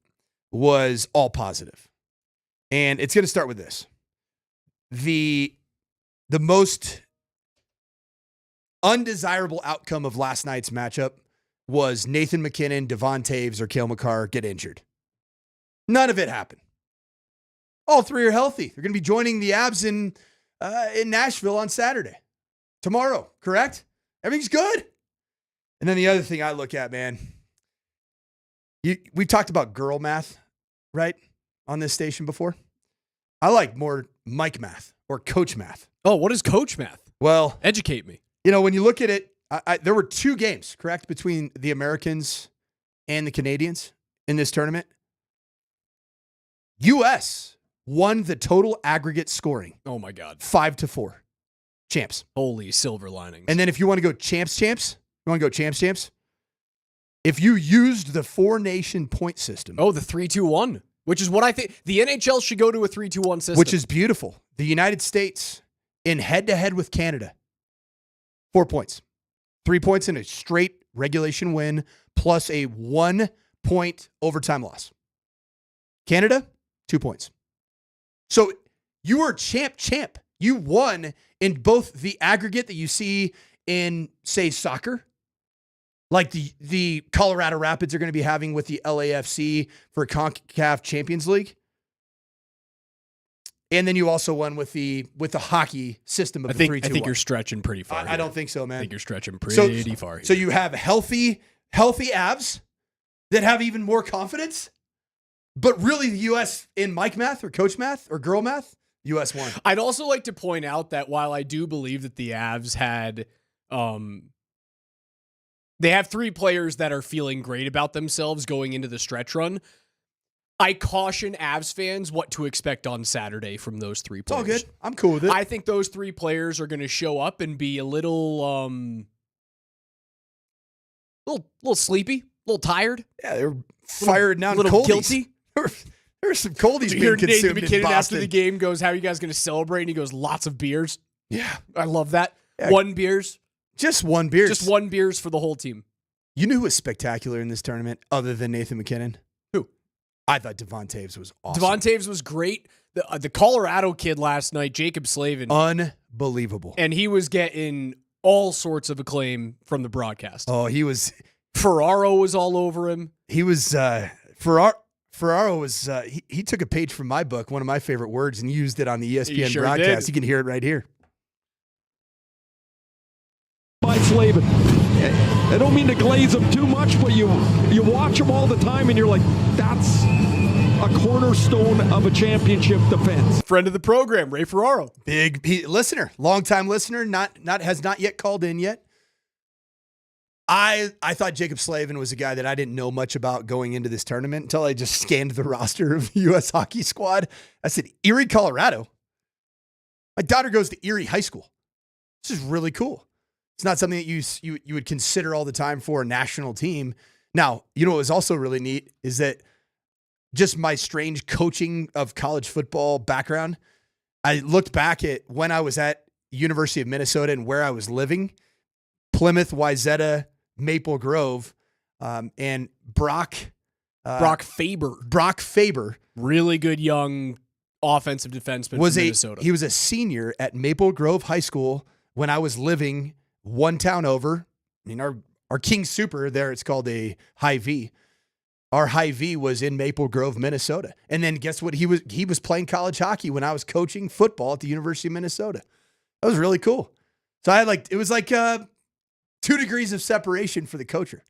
was all positive. And it's going to start with this. The most undesirable outcome of last night's matchup was Nathan MacKinnon, Devon Taves, or Cale Makar get injured. None of it happened. All three are healthy. They're going to be joining the Abs in Nashville on Saturday. Tomorrow, correct? Everything's good. And then the other thing I look at, man, we've talked about girl math, right, on this station before. I like more Mike math or coach math.
Oh, what is coach math?
Well,
educate me.
You know, when you look at it, there were 2 games, correct, between the Americans and the Canadians in this tournament. U.S. won the total aggregate scoring.
Oh, my God.
5-4. Champs.
Holy silver linings.
And then if you want to go champs, if you used the four-nation point system.
Oh, the 3-2-1, which is what I think. The NHL should go to a 3-2-1 system.
Which is beautiful. The United States in head-to-head with Canada, 4 points. 3 points in a straight regulation win plus a 1-point overtime loss. Canada, 2 points. So you were champ. You won in both the aggregate that you see in, say, soccer, like the Colorado Rapids are going to be having with the LAFC for CONCACAF Champions League. And then you also won with the hockey system of the 3-2-1.
I think you're stretching pretty far.
I don't think so, man.
I think you're stretching pretty far here.
So you have healthy Avs that have even more confidence, but really the U.S. in Mike math or coach math or girl math, U.S. won.
I'd also like to point out that while I do believe that the Avs had, they have 3 players that are feeling great about themselves going into the stretch run, I caution Avs fans what to expect on Saturday from those 3 players.
It's all good. I'm cool with it.
I think those 3 players are going to show up and be a little sleepy, a little tired.
Yeah, they're fired now.
A little
coldies.
guilty.
There's some coldies being consumed
Nathan
in
MacKinnon
Boston.
after the game goes, "How are you guys going to celebrate?" And he goes, "Lots of beers."
Yeah,
I love that.
Yeah.
1 beers.
Just 1 beer.
Just 1 beers for the whole team.
You knew who was spectacular in this tournament other than Nathan MacKinnon?
Who?
I thought Devon Taves was awesome.
Devon Taves was great. The Colorado kid last night, Jacob Slavin.
Unbelievable.
And he was getting all sorts of acclaim from the broadcast.
Oh, he was.
Ferraro was all over him.
He was. Ferraro was. He took a page from my book, one of my favorite words, and used it on the ESPN broadcast. You can hear it right here.
By Slavin. I don't mean to glaze him too much, but you watch him all the time and you're like, that's a cornerstone of a championship defense.
Friend of the program, Ray Ferraro.
Big listener, longtime listener, has not yet called in yet. I thought Jacob Slavin was a guy that I didn't know much about going into this tournament until I just scanned the roster of the U.S. hockey squad. I said, Erie, Colorado. My daughter goes to Erie High School. This is really cool. It's not something that you would consider all the time for a national team. Now, you know what was also really neat is that just my strange coaching of college football background, I looked back at when I was at University of Minnesota and where I was living, Plymouth, Wayzata, Maple Grove, and Brock Faber.
Really good young offensive defenseman from Minnesota.
He was a senior at Maple Grove High School when I was living one town over. I mean, our King Super there, it's called a Hy-Vee. Our Hy-Vee was in Maple Grove, Minnesota. And then guess what? He was playing college hockey when I was coaching football at the University of Minnesota. That was really cool. So it was like 2 degrees of separation for the coacher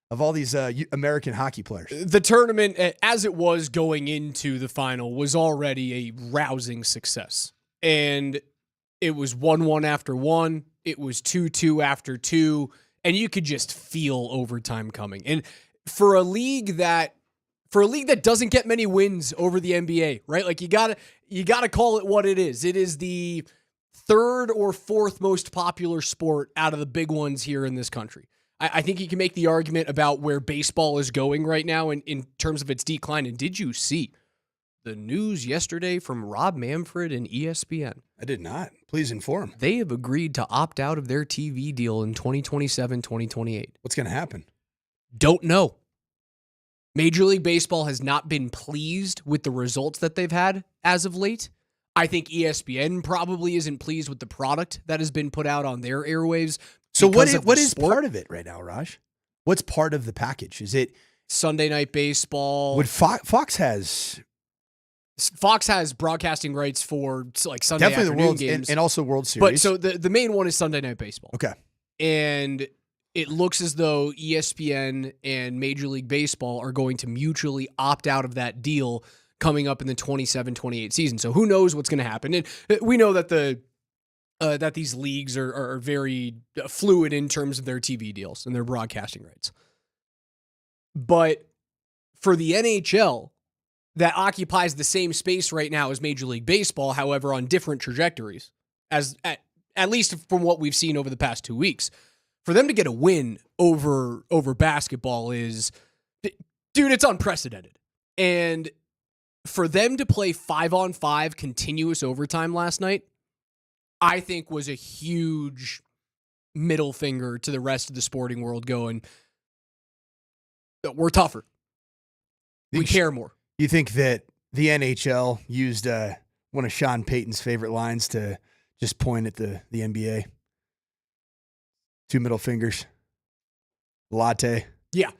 of all these American hockey players.
The tournament, as it was going into the final, was already a rousing success. And it was 1-1 after 1. It was 2-2 after 2. And you could just feel overtime coming. And for a league that doesn't get many wins over the NBA, right? Like you gotta call it what it is. It is the third or fourth most popular sport out of the big ones here in this country. I think you can make the argument about where baseball is going right now in terms of its decline. And did you see the news yesterday from Rob Manfred and ESPN?
I did not. Please inform.
They have agreed to opt out of their TV deal in 2027, 2028.
What's going to happen?
Don't know. Major League Baseball has not been pleased with the results that they've had as of late. I think ESPN probably isn't pleased with the product that has been put out on their airwaves.
So what is part of it right now, Raj? What's part of the package? Is it
Sunday Night Baseball?
What Fox has
broadcasting rights for like Sunday
definitely
afternoon
the World
games.
and also World Series.
But so the main one is Sunday Night Baseball.
Okay.
And it looks as though ESPN and Major League Baseball are going to mutually opt out of that deal coming up in the 27-28 season. So who knows what's going to happen? And we know that that these leagues are very fluid in terms of their TV deals and their broadcasting rights. But for the NHL, that occupies the same space right now as Major League Baseball, however, on different trajectories, at least from what we've seen over the past 2 weeks. For them to get a win over basketball is, dude, it's unprecedented. And for them to play 5-on-5 continuous overtime last night, I think was a huge middle finger to the rest of the sporting world going, we're tougher. We care more.
You think that the NHL used one of Sean Payton's favorite lines to just point at the NBA? 2 middle fingers. Latte.
Yeah.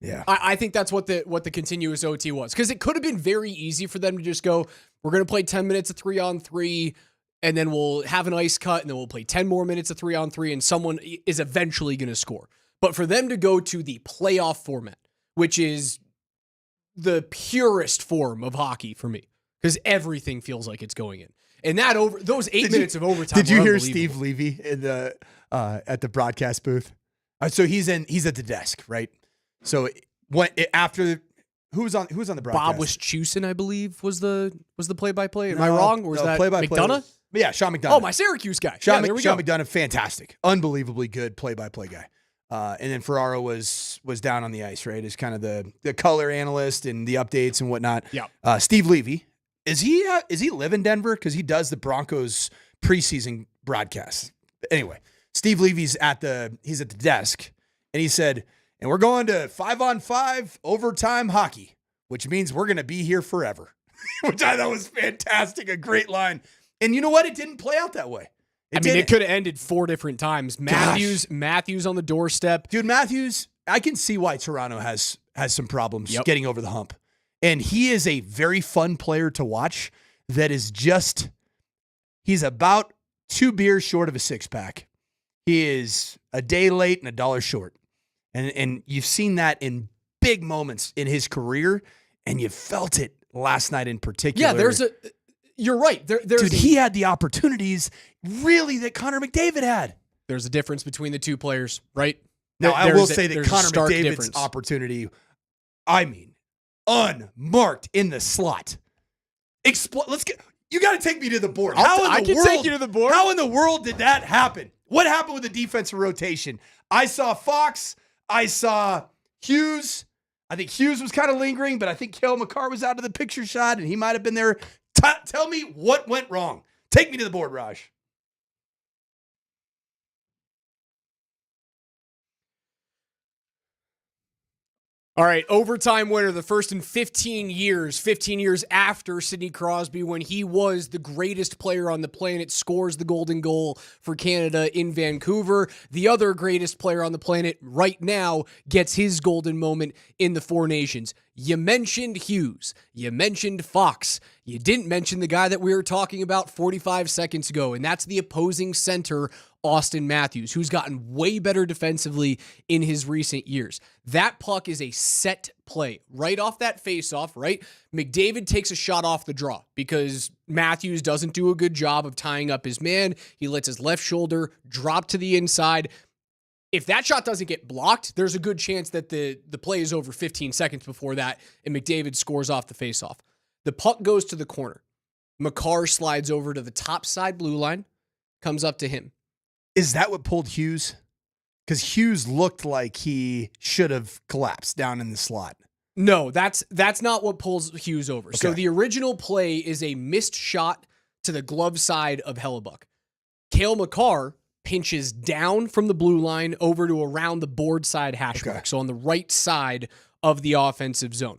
Yeah.
I think that's what the continuous OT was. Because it could have been very easy for them to just go, we're going to play 10 minutes of 3-on-3, and then we'll have an ice cut, and then we'll play 10 more minutes of 3-on-3, and someone is eventually going to score. But for them to go to the playoff format, which is the purest form of hockey for me, because everything feels like it's going in. And those 8 minutes of overtime.
Did you hear Steve Levy in the at the broadcast booth? So he's at the desk, right? So after who was on the broadcast?
Bob Wischusen, I believe, was the play-by-play. Am I wrong? Or was that McDonough?
Yeah, Sean McDonough.
Oh, my Syracuse guy.
Sean McDonough, fantastic, unbelievably good play-by-play guy. And then Ferraro was down on the ice, right? As kind of the color analyst and the updates and whatnot.
Yeah.
Steve Levy, is he live in Denver? Because he does the Broncos preseason broadcasts. Anyway, Steve Levy's at the desk, and he said, and we're going to 5-on-5 overtime hockey, which means we're going to be here forever, which I thought was fantastic, a great line. And you know what? It didn't play out that way.
It could have ended 4 different times. Matthews on the doorstep.
Dude, Matthews, I can see why Toronto has some problems getting over the hump. And he is a very fun player to watch that is he's about 2 beers short of a 6-pack. He is a day late and $1 short. And you've seen that in big moments in his career, and you felt it last night in particular.
Yeah, you're right.
He had the opportunities, really, that Connor McDavid had.
There's a difference between the two players, right?
Now, I will say that Connor McDavid's opportunity, I mean, unmarked in the slot. You got to take me to the board.
I can take you to the board.
How in the world did that happen? What happened with the defensive rotation? I saw Fox. I saw Hughes. I think Hughes was kind of lingering, but I think Cale Makar was out of the picture shot, and he might have been there. Tell me what went wrong. Take me to the board, Raj.
All right, overtime winner, the first in 15 years after Sidney Crosby, when he was the greatest player on the planet, scores the golden goal for Canada in Vancouver. The other greatest player on the planet right now gets his golden moment in the Four Nations. You mentioned Hughes. You mentioned Fox. You didn't mention the guy that we were talking about 45 seconds ago, and that's the opposing center, Austin Matthews, who's gotten way better defensively in his recent years. That puck is a set play. Right off that faceoff, right? McDavid takes a shot off the draw because Matthews doesn't do a good job of tying up his man. He lets his left shoulder drop to the inside. If that shot doesn't get blocked, there's a good chance that the play is over 15 seconds before that, and McDavid scores off the faceoff. The puck goes to the corner. Makar slides over to the top side blue line, comes up to him.
Is that what pulled Hughes? Because Hughes looked like he should have collapsed down in the slot.
No, that's not what pulls Hughes over.
Okay.
So the original play is a missed shot to the glove side of Hellebuck. Cale Makar pinches down from the blue line over to around the board side hash mark, so on the right side of the offensive zone.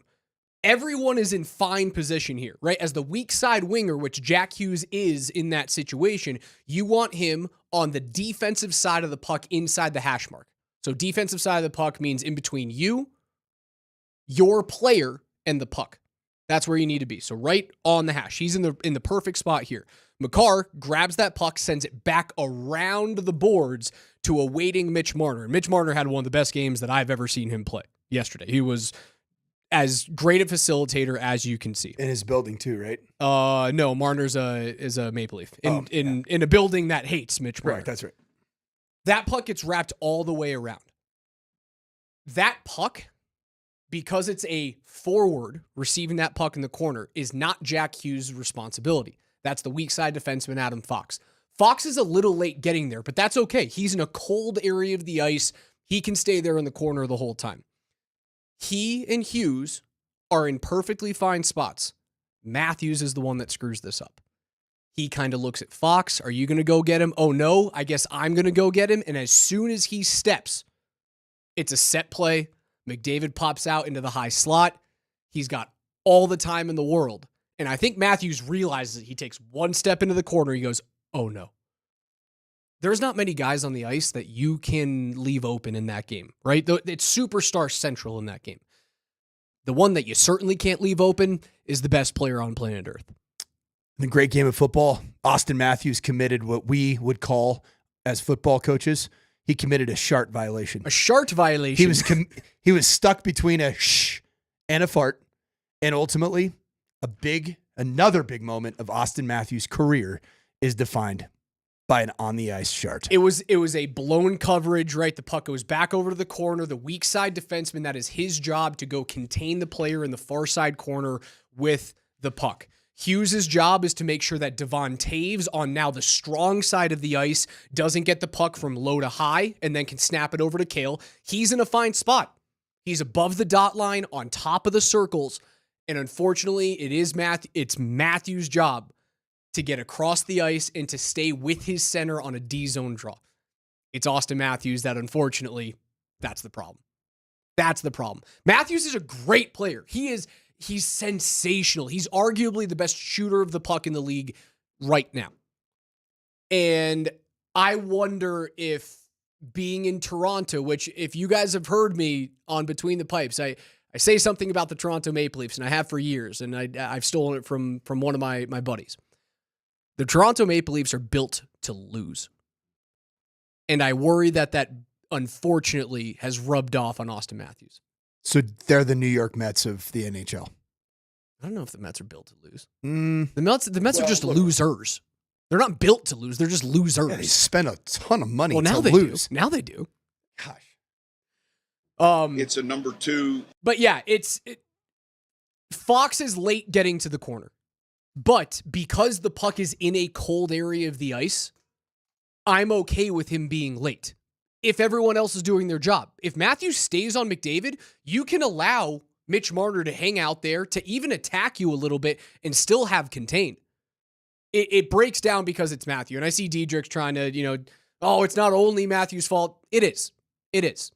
Everyone is in fine position here, right? As the weak side winger, which Jack Hughes is in that situation, you want him on the defensive side of the puck inside the hash mark. So defensive side of the puck means in between you, your player, and the puck. That's where you need to be. So right on the hash. He's in the perfect spot here. Makar grabs that puck, sends it back around the boards to a waiting Mitch Marner. And Mitch Marner had one of the best games that I've ever seen him play yesterday. He was as great a facilitator as you can see.
In his building too, right?
No, Marner's is a Maple Leaf. In a building that hates Mitch Marner.
Right, that's right.
That puck gets wrapped all the way around. That puck, because it's a forward receiving that puck in the corner, is not Jack Hughes' responsibility. That's the weak side defenseman, Adam Fox. Fox is a little late getting there, but that's okay. He's in a cold area of the ice. He can stay there in the corner the whole time. He and Hughes are in perfectly fine spots. Matthews is the one that screws this up. He kind of looks at Fox. Are you going to go get him? Oh, no, I guess I'm going to go get him. And as soon as he steps, it's a set play. McDavid pops out into the high slot. He's got all the time in the world. And I think Matthews realizes it. He takes one step into the corner. He goes, oh, no. There's not many guys on the ice that you can leave open in that game, right? It's superstar central in that game. The one that you certainly can't leave open is the best player on planet Earth.
The great game of football, Austin Matthews committed what we would call, as football coaches, he committed a SHART violation.
A SHART violation?
He was stuck between a shh and a fart, and ultimately, another big moment of Austin Matthews' career is defined by an on-the-ice SHART.
It was a blown coverage, right? The puck goes back over to the corner. The weak side defenseman, that is his job to go contain the player in the far side corner with the puck. Hughes' job is to make sure that Devon Taves on now the strong side of the ice doesn't get the puck from low to high and then can snap it over to Cale. He's in a fine spot. He's above the dot line on top of the circles. And unfortunately, it's Matthews' job to get across the ice and to stay with his center on a D-zone draw. It's Austin Matthews that, unfortunately, that's the problem. That's the problem. Matthews is a great player. He's sensational. He's arguably the best shooter of the puck in the league right now. And I wonder if being in Toronto, which if you guys have heard me on Between the Pipes, I say something about the Toronto Maple Leafs, and I have for years, and I've stolen it from one of my buddies. The Toronto Maple Leafs are built to lose. And I worry that unfortunately has rubbed off on Austin Matthews.
So they're the New York Mets of the NHL.
I don't know if the Mets are built to lose. The Mets are just losers. They're not built to lose. They're just losers.
Yeah, they spend a ton of money
now
to
they
lose.
Do. Now they do.
Gosh.
It's a number 2.
But yeah, Fox is late getting to the corner. But because the puck is in a cold area of the ice, I'm okay with him being late. If everyone else is doing their job. If Matthews stays on McDavid, you can allow Mitch Marner to hang out there, to even attack you a little bit and still have contain. It breaks down because it's Matthew. And I see Diedrich's trying to, oh, it's not only Matthew's fault. It is. It is.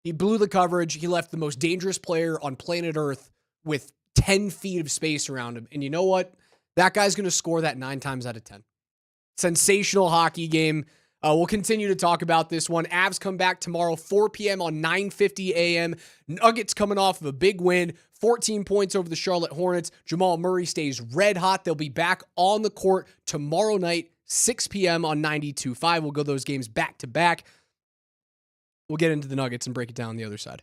He blew the coverage. He left the most dangerous player on planet Earth with 10 feet of space around him. And you know what? That guy's going to score that 9 times out of 10. Sensational hockey game. We'll continue to talk about this one. Avs come back tomorrow, 4 p.m. on 9:50 a.m. Nuggets coming off of a big win, 14 points over the Charlotte Hornets. Jamal Murray stays red hot. They'll be back on the court tomorrow night, 6 p.m. on 92.5. We'll go those games back to back. We'll get into the Nuggets and break it down on the other side.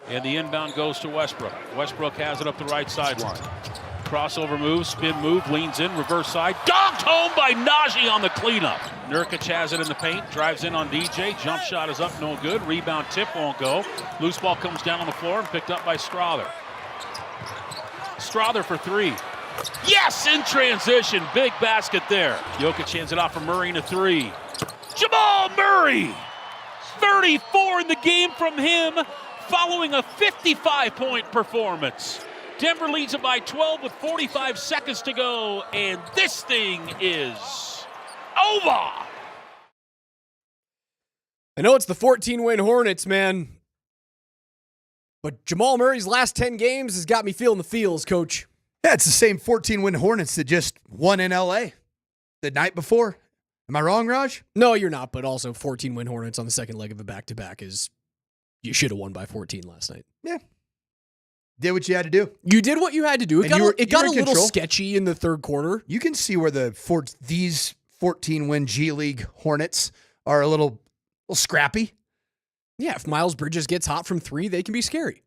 And the inbound goes to Westbrook. Westbrook has it up the right sideline. Crossover move, spin move, leans in, reverse side. Donked home by Najee on the cleanup. Nurkic has it in the paint, drives in on DJ. Jump shot is up, no good. Rebound tip won't go. Loose ball comes down on the floor and picked up by Strother. Strother for three. Yes, in transition. Big basket there. Jokic hands it off for Murray in a three. Jamal Murray! 34 in the game from him, following a 55-point performance. Denver leads it by 12 with 45 seconds to go, and this thing is over.
I know it's the 14-win Hornets, man, but Jamal Murray's last 10 games has got me feeling the feels, Coach.
Yeah, it's the same 14-win Hornets that just won in L.A. the night before. Am I wrong, Raj?
No, you're not, but also 14-win Hornets on the second leg of a back-to-back is you should have won by 14 last night.
Yeah. Did what you had to do.
You did what you had to do. It got a little
control.
sketchy in the third quarter.
You can see where these 14-win G League Hornets are a little scrappy.
Yeah, if Miles Bridges gets hot from three, they can be scary.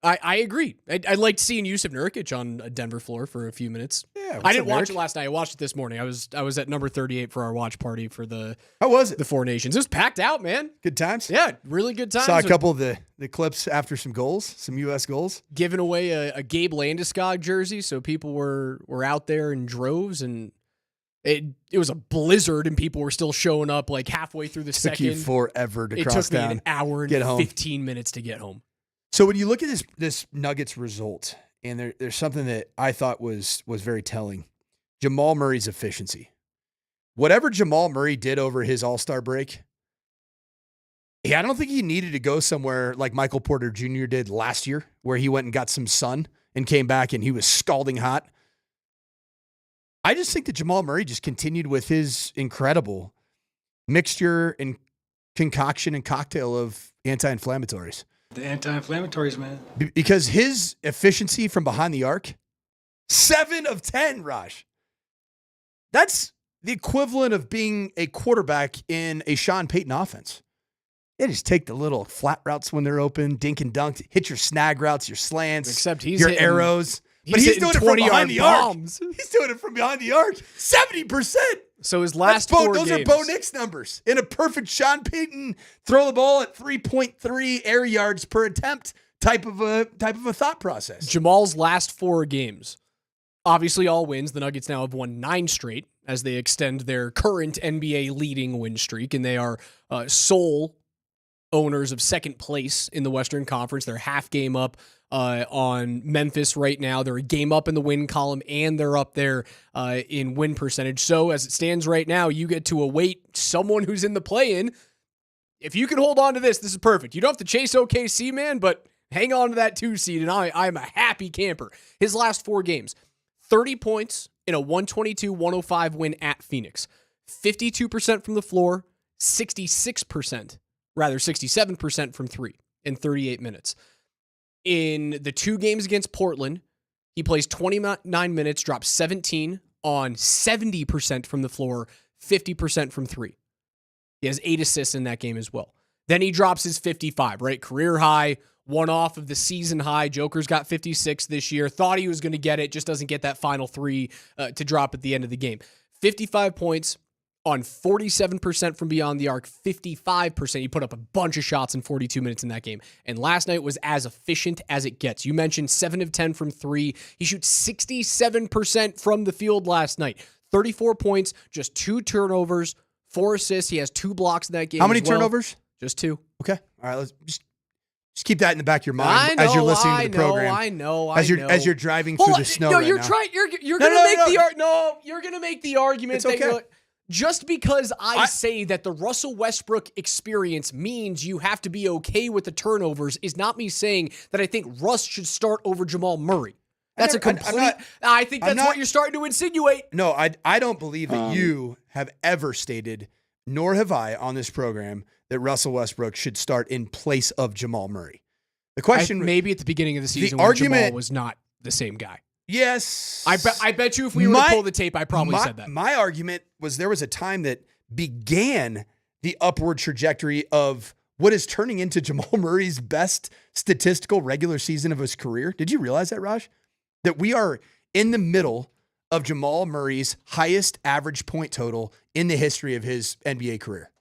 I agree. I liked seeing Yusuf Nurkic on a Denver floor for a few minutes.
Yeah,
I didn't watch it last night. I watched it this morning. I was at number 38 for our watch party for
How was it?
The Four Nations. It was packed out, man.
Good times?
Yeah, really good times.
Saw a couple of the clips after some goals, some U.S. goals.
Giving away a Gabe Landeskog jersey, so people were out there in droves, and it was a blizzard, and people were still showing up like halfway through the second.
Took you forever to cross down.
It took me an hour and 15 minutes to get home.
So when you look at this Nuggets result, and there's something that I thought was very telling. Jamal Murray's efficiency. Whatever Jamal Murray did over his All-Star break, I don't think he needed to go somewhere like Michael Porter Jr. did last year, where he went and got some sun and came back and he was scalding hot. I just think that Jamal Murray just continued with his incredible mixture and concoction and cocktail of anti-inflammatories.
The anti-inflammatories, man.
Because his efficiency from behind the arc, 7 of 10, Raj. That's the equivalent of being a quarterback in a Sean Payton offense. They just take the little flat routes when they're open, dink and dunk, hit your snag routes, your slants,
except he's
your
hitting,
arrows. But he's doing it from behind the arc. He's doing it from behind the arc. 70%.
So his last 4
games. Those are Bo Nix numbers. In a perfect Sean Payton, throw the ball at 3.3 air yards per attempt type of a thought process.
Jamal's last 4 games, obviously all wins. The Nuggets now have won 9 straight as they extend their current NBA leading win streak, and they are sole owners of second place in the Western Conference. They're half game up on Memphis right now. They're a game up in the win column, and they're up there in win percentage. So as it stands right now, you get to await someone who's in the play-in. If you can hold on to this is perfect. You don't have to chase OKC, man, but hang on to that 2 seed, and I'm a happy camper. His last 4 games, 30 points in a 122-105 win at Phoenix. 52% from the floor, 67% from 3 in 38 minutes. In the 2 games against Portland, he plays 29 minutes, drops 17 on 70% from the floor, 50% from 3. He has 8 assists in that game as well. Then he drops his 55, right? Career high, one off of the season high. Joker's got 56 this year. Thought he was going to get it, just doesn't get that final 3 to drop at the end of the game. 55 points on 47% from beyond the arc, 55%. He put up a bunch of shots in 42 minutes in that game. And last night was as efficient as it gets. You mentioned 7 of 10 from 3. He shoots 67% from the field last night. 34 points, just 2 turnovers, 4 assists. He has 2 blocks in that game.
How many turnovers?
Just 2.
Okay. All right, let's just keep that in the back of your mind as you're listening to the program.
I know.
As you're driving through the snow.
You're
now.
trying. You're going to make the you're going to make the argument
it's okay.
Just because I say that the Russell Westbrook experience means you have to be okay with the turnovers is not me saying that I think Russ should start over Jamal Murray. That's I think that's what you're starting to insinuate.
No, I don't believe that you have ever stated, nor have I on this program, that Russell Westbrook should start in place of Jamal Murray. The question,
maybe at the beginning of the season, when Jamal was not the same guy.
Yes.
I bet you if we were to pull the tape, I probably said that.
My argument was there was a time that began the upward trajectory of what is turning into Jamal Murray's best statistical regular season of his career. Did you realize that, Raj? That we are in the middle of Jamal Murray's highest average point total in the history of his NBA career.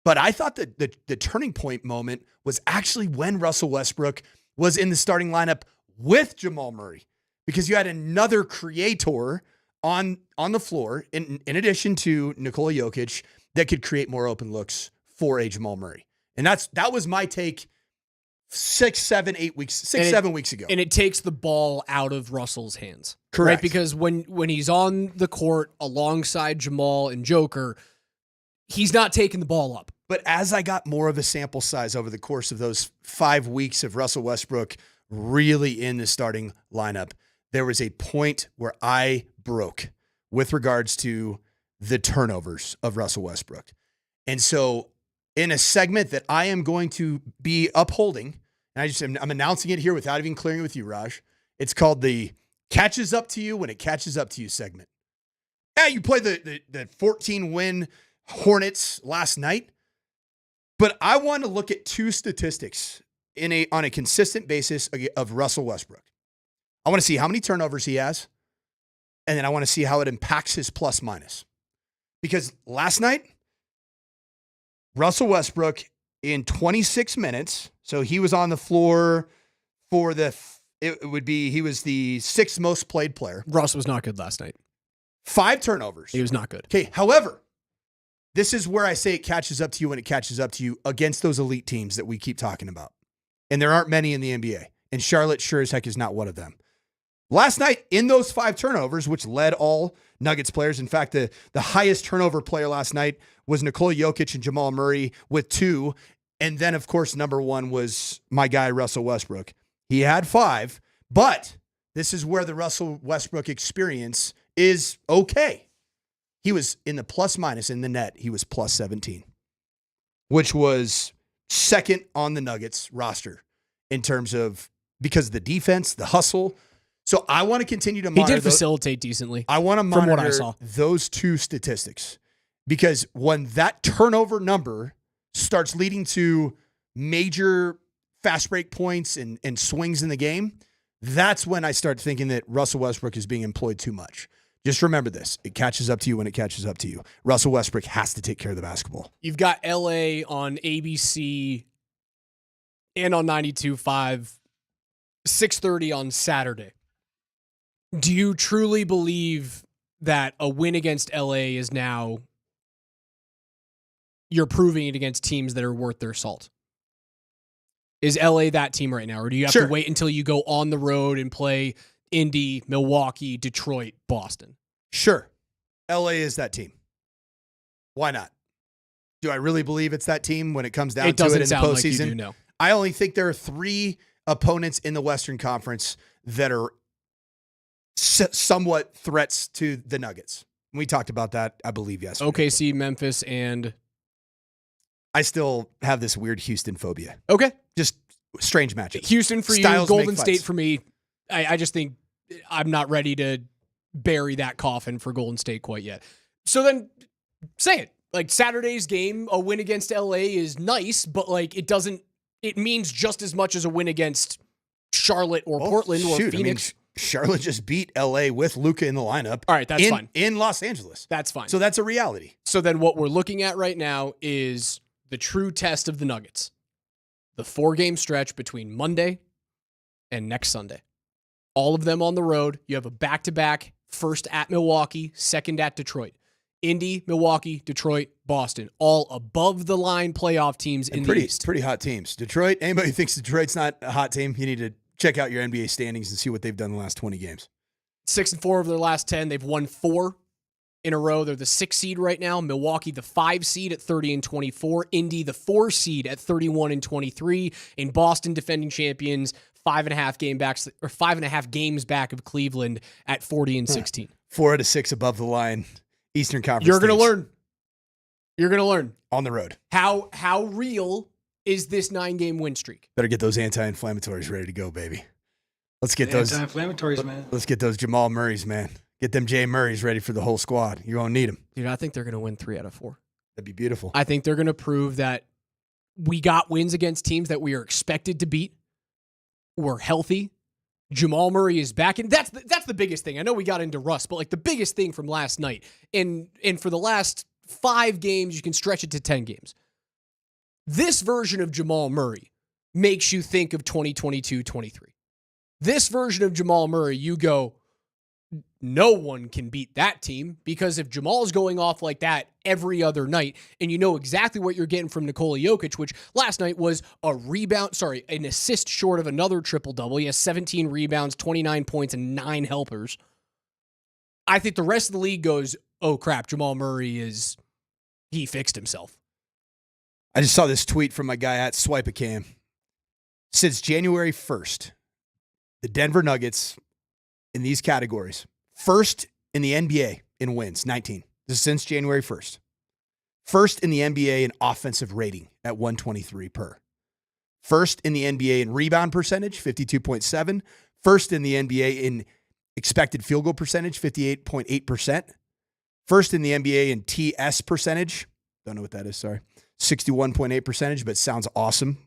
But I thought that the turning point moment was actually when Russell Westbrook was in the starting lineup with Jamal Murray, because you had another creator on the floor in addition to Nikola Jokic that could create more open looks for a Jamal Murray. And that was my take 7 weeks ago.
And it takes the ball out of Russell's hands.
Correct.
Right? Because when he's on the court alongside Jamal and Joker, he's not taking the ball up.
But as I got more of a sample size over the course of those 5 weeks of Russell Westbrook really in the starting lineup, there was a point where I broke with regards to the turnovers of Russell Westbrook. And so in a segment that I am going to be upholding, and I'm announcing it here without even clearing it with you, Raj, it's called the Catches Up to You When It Catches Up to You segment. Yeah, you played the 14-win Hornets last night, but I want to look at two statistics on a consistent basis of Russell Westbrook. I want to see how many turnovers he has, and then I want to see how it impacts his plus minus. Because last night, Russell Westbrook in 26 minutes, so he was on the floor for he was the sixth most played player.
Russ was not good last night.
5 turnovers.
He was not good.
Okay, however, this is where I say it catches up to you when it catches up to you against those elite teams that we keep talking about. And there aren't many in the NBA. And Charlotte sure as heck is not one of them. Last night, in those 5 turnovers, which led all Nuggets players, in fact, the highest turnover player last night was Nikola Jokic and Jamal Murray with 2. And then, of course, number 1 was my guy, Russell Westbrook. He had 5, but this is where the Russell Westbrook experience is okay. He was in the plus minus in the net. He was plus 17, which was second on the Nuggets roster in terms of, because of the defense, the hustle. So I want to continue to monitor.
He did facilitate decently.
I want to monitor
from what I saw.
Those two statistics, because when that turnover number starts leading to major fast break points and swings in the game, that's when I start thinking that Russell Westbrook is being employed too much. Just remember this. It catches up to you when it catches up to you. Russell Westbrook has to take care of the basketball.
You've got LA on ABC and on 92.5, 6:30 on Saturday. Do you truly believe that a win against LA is now you're proving it against teams that are worth their salt? Is LA that team right now? Or do you have to wait until you go on the road and play Indy, Milwaukee, Detroit, Boston?
Sure. LA is that team. Why not? Do I really believe it's that team when it comes down to it in the postseason?
It doesn't sound like you do, no.
I only think there are 3 opponents in the Western Conference that are somewhat threats to the Nuggets. We talked about that, I believe, yesterday.
OKC, Memphis, and...
I still have this weird Houston phobia.
Okay.
Just strange matchups.
Houston for
Styles
you, Golden
make
State
fights.
for me. I just think I'm not ready to bury that coffin for Golden State quite yet. So then say it. Like Saturday's game, a win against LA is nice, but like it means just as much as a win against Charlotte or Portland or Phoenix.
I mean, Charlotte just beat LA with Luka in the lineup.
All right, that's fine.
In Los Angeles.
That's fine.
So that's a reality.
So then what we're looking at right now is the true test of the Nuggets. The 4-game stretch between Monday and next Sunday. All of them on the road. You have a back-to-back, first at Milwaukee, second at Detroit. Indy, Milwaukee, Detroit, Boston. All above-the-line playoff teams in the East.
Pretty hot teams. Detroit, anybody who thinks Detroit's not a hot team, you need to check out your NBA standings and see what they've done the last 20 games.
6-4 of their last 10. They've won 4 in a row. They're the 6th seed right now. Milwaukee, the 5 seed at 30-24. Indy, the 4 seed at 31-23. In Boston, defending champions, 5.5 games back of Cleveland at 40-16.
4 out of 6 above the line. Eastern Conference.
You're going to learn. You're going to learn.
On the road.
How real is this 9-game win streak?
Better get those anti-inflammatories ready to go, baby. Let's get those
anti-inflammatories, man.
Let's get those Jamal Murrays, man. Get them Jay Murrays ready for the whole squad. You're going to need them.
Dude, I think they're going to win 3 out of 4.
That'd be beautiful.
I think they're going to prove that we got wins against teams that we are expected to beat. We're healthy. Jamal Murray is back, and that's the biggest thing. I know we got into Russ, but like the biggest thing from last night, and for the last 5 games, you can stretch it to 10 games. This version of Jamal Murray makes you think of 2022-23. This version of Jamal Murray, you go, no one can beat that team, because if Jamal's going off like that every other night, and you know exactly what you're getting from Nikola Jokic, which last night was an assist short of another triple-double. He has 17 rebounds, 29 points, and 9 helpers. I think the rest of the league goes, oh crap, Jamal Murray he fixed himself.
I just saw this tweet from my guy at 6am. Since January 1st, the Denver Nuggets in these categories, first in the NBA in wins, 19. This is since January 1st. First in the NBA in offensive rating at 123 per. First in the NBA in rebound percentage, 52.7. First in the NBA in expected field goal percentage, 58.8%. First in the NBA in TS percentage, don't know what that is, sorry, 61.8 percentage, but sounds awesome.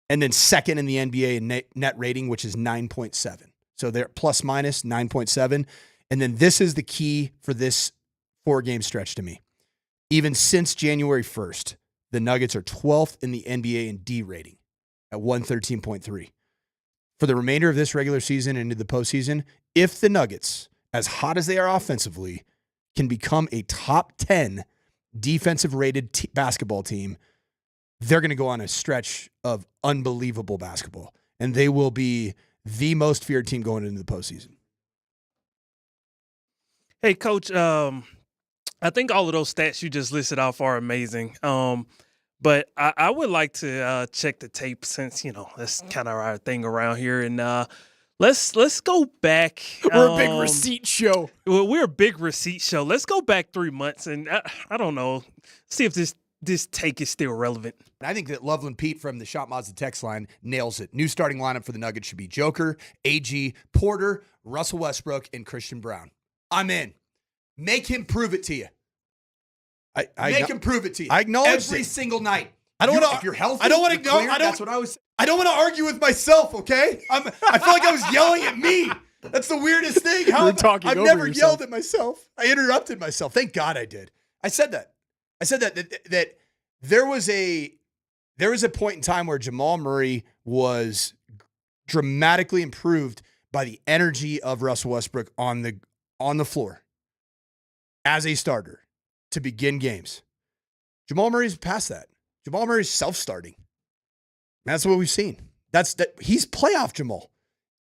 And then second in the NBA in net rating, which is 9.7. So they're plus minus 9.7. And then this is the key for this 4-game stretch to me. Even since January 1st, the Nuggets are 12th in the NBA in D rating at 113.3. For the remainder of this regular season and into the postseason, if the Nuggets, as hot as they are offensively, can become a top 10 defensive rated basketball team, they're going to go on a stretch of unbelievable basketball. And they will be the most feared team going into the postseason.
Hey, Coach, I think all of those stats you just listed off are amazing. But I would like to check the tape, since, that's kind of our thing around here. And let's go back.
We're a big receipt show.
Well, we're a big receipt show. Let's go back 3 months, and I don't know, see if this take is still relevant.
I think that Loveland Pete from the Shop Mazda text line nails it. New starting lineup for the Nuggets should be Joker, AG, Porter, Russell Westbrook, and Christian Brown. I'm in. Make him prove it to you. Make him prove it to you. I acknowledge every single night. I don't want to.
If you're healthy,
I don't want to
you're clear,
that's what I was. I don't want to argue with myself. Okay. I feel like I was yelling at me. That's the weirdest thing. I've never yelled at myself. I interrupted myself. Thank God I did. I said that there was a point in time where Jamal Murray was dramatically improved by the energy of Russell Westbrook on the floor as a starter to begin games. Jamal Murray's past that. Jamal Murray's self-starting. That's what we've seen. He's playoff Jamal.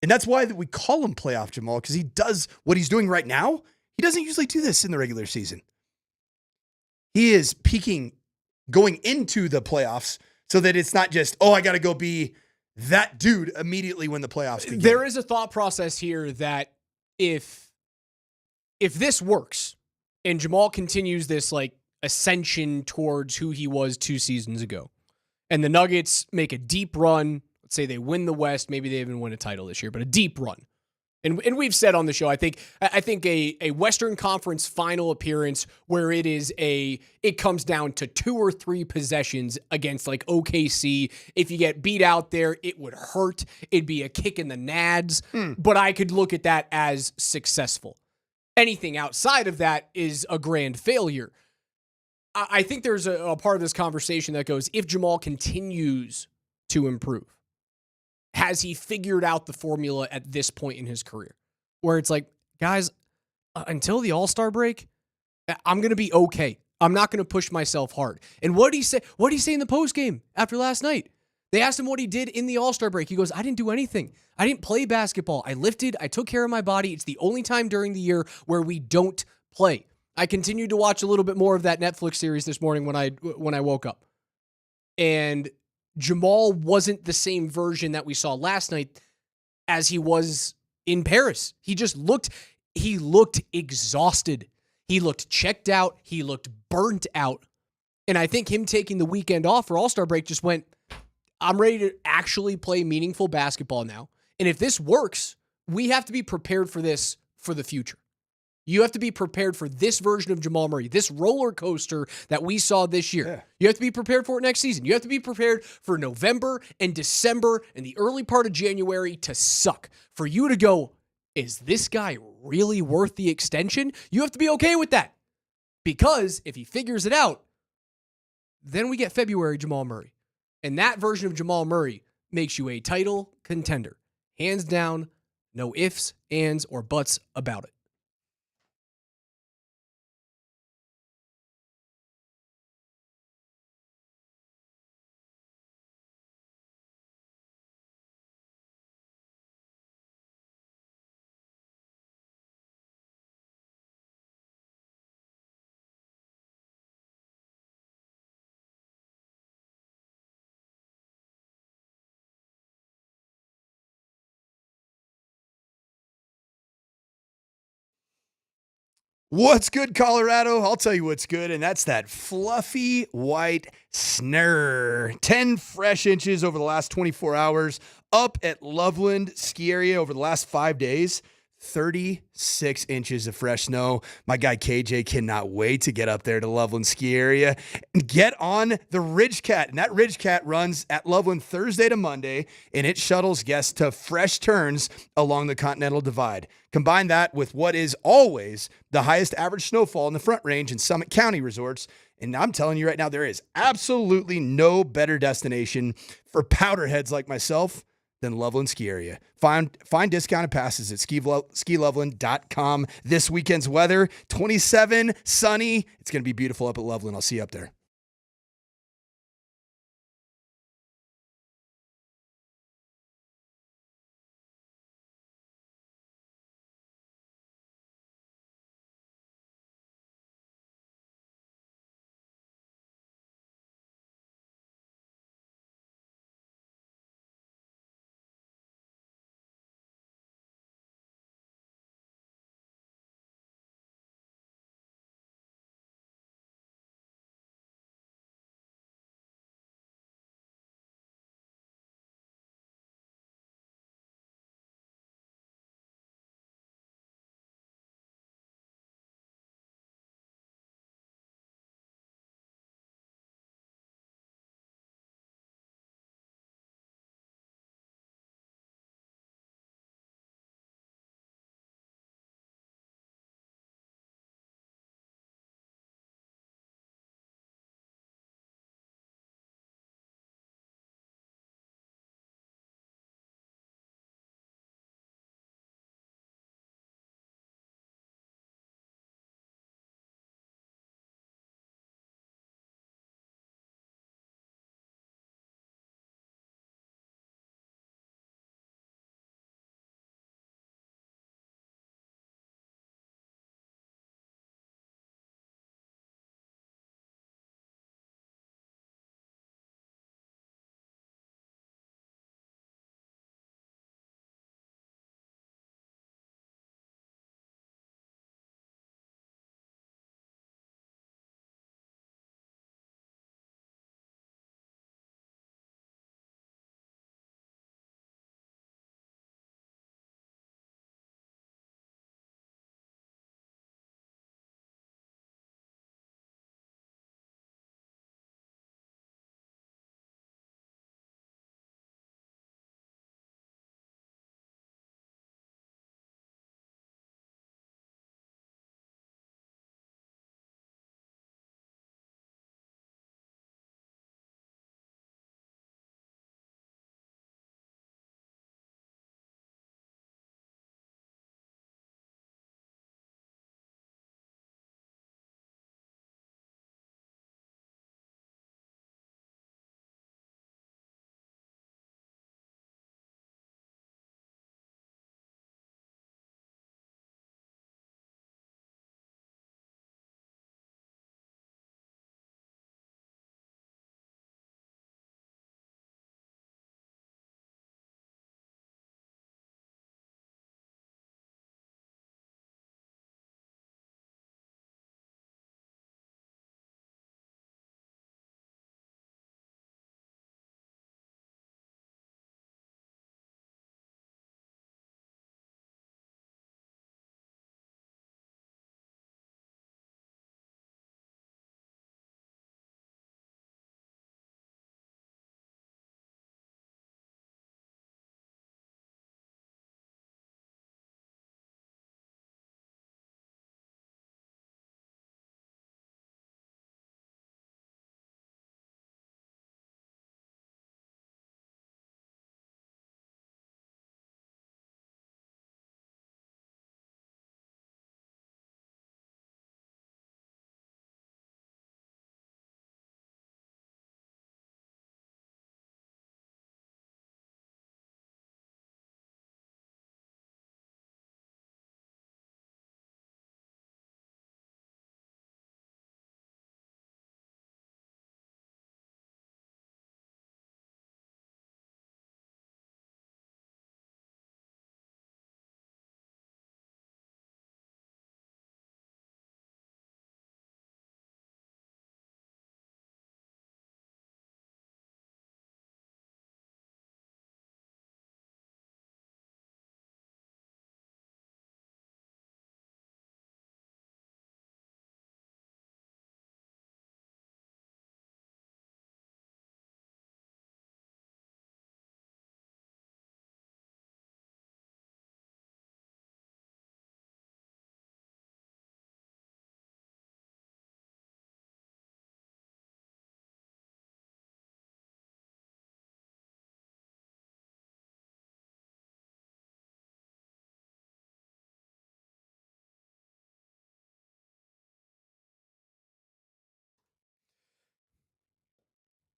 And that's why we call him playoff Jamal, because he does what he's doing right now. He doesn't usually do this in the regular season. He is peaking going into the playoffs so that it's not just, I got to go be that dude immediately when the playoffs begin.
There is a thought process here that if this works and Jamal continues this like ascension towards who he was 2 seasons ago, and the Nuggets make a deep run, let's say they win the West, maybe they even win a title this year, but a deep run. And we've said on the show, I think a Western Conference final appearance where it comes down to 2 or 3 possessions against like OKC. If you get beat out there, it would hurt. It'd be a kick in the nads. But I could look at that as successful. Anything outside of that is a grand failure. I think there's a part of this conversation that goes, if Jamal continues to improve, has he figured out the formula at this point in his career? Where it's like, guys, until the All-Star break, I'm going to be okay. I'm not going to push myself hard. And what did he say? What did he say in the postgame after last night? They asked him what he did in the All-Star break. He goes, I didn't do anything. I didn't play basketball. I lifted. I took care of my body. It's the only time during the year where we don't play. I continued to watch a little bit more of that Netflix series this morning when I woke up. And Jamal wasn't the same version that we saw last night as he was in Paris. He looked exhausted. He looked checked out. He looked burnt out. And I think him taking the weekend off for All-Star break just went, I'm ready to actually play meaningful basketball now. And if this works, we have to be prepared for this for the future. You have to be prepared for this version of Jamal Murray, this roller coaster that we saw this year.
Yeah.
You have to be prepared for it next season. You have to be prepared for November and December and the early part of January to suck. For you to go, is this guy really worth the extension? You have to be okay with that. Because if he figures it out, then we get February Jamal Murray. And that version of Jamal Murray makes you a title contender. Hands down, no ifs, ands, or buts about it.
What's good, Colorado? I'll tell you what's good, and that's that fluffy white snur. 10 fresh inches over the last 24 hours up at Loveland ski area over the last 5 days. 36 inches of fresh snow. My guy KJ cannot wait to get up there to Loveland ski area and get on the Ridge Cat. And that Ridge Cat runs at Loveland Thursday to Monday, and it shuttles guests to fresh turns along the Continental Divide. Combine that with what is always the highest average snowfall in the Front Range and Summit County resorts. And I'm telling you right now, there is absolutely no better destination for powderheads like myself than Loveland ski area. Find discounted passes at skiloveland.com. This weekend's weather, 27, sunny. It's going to be beautiful up at Loveland. I'll see you up there.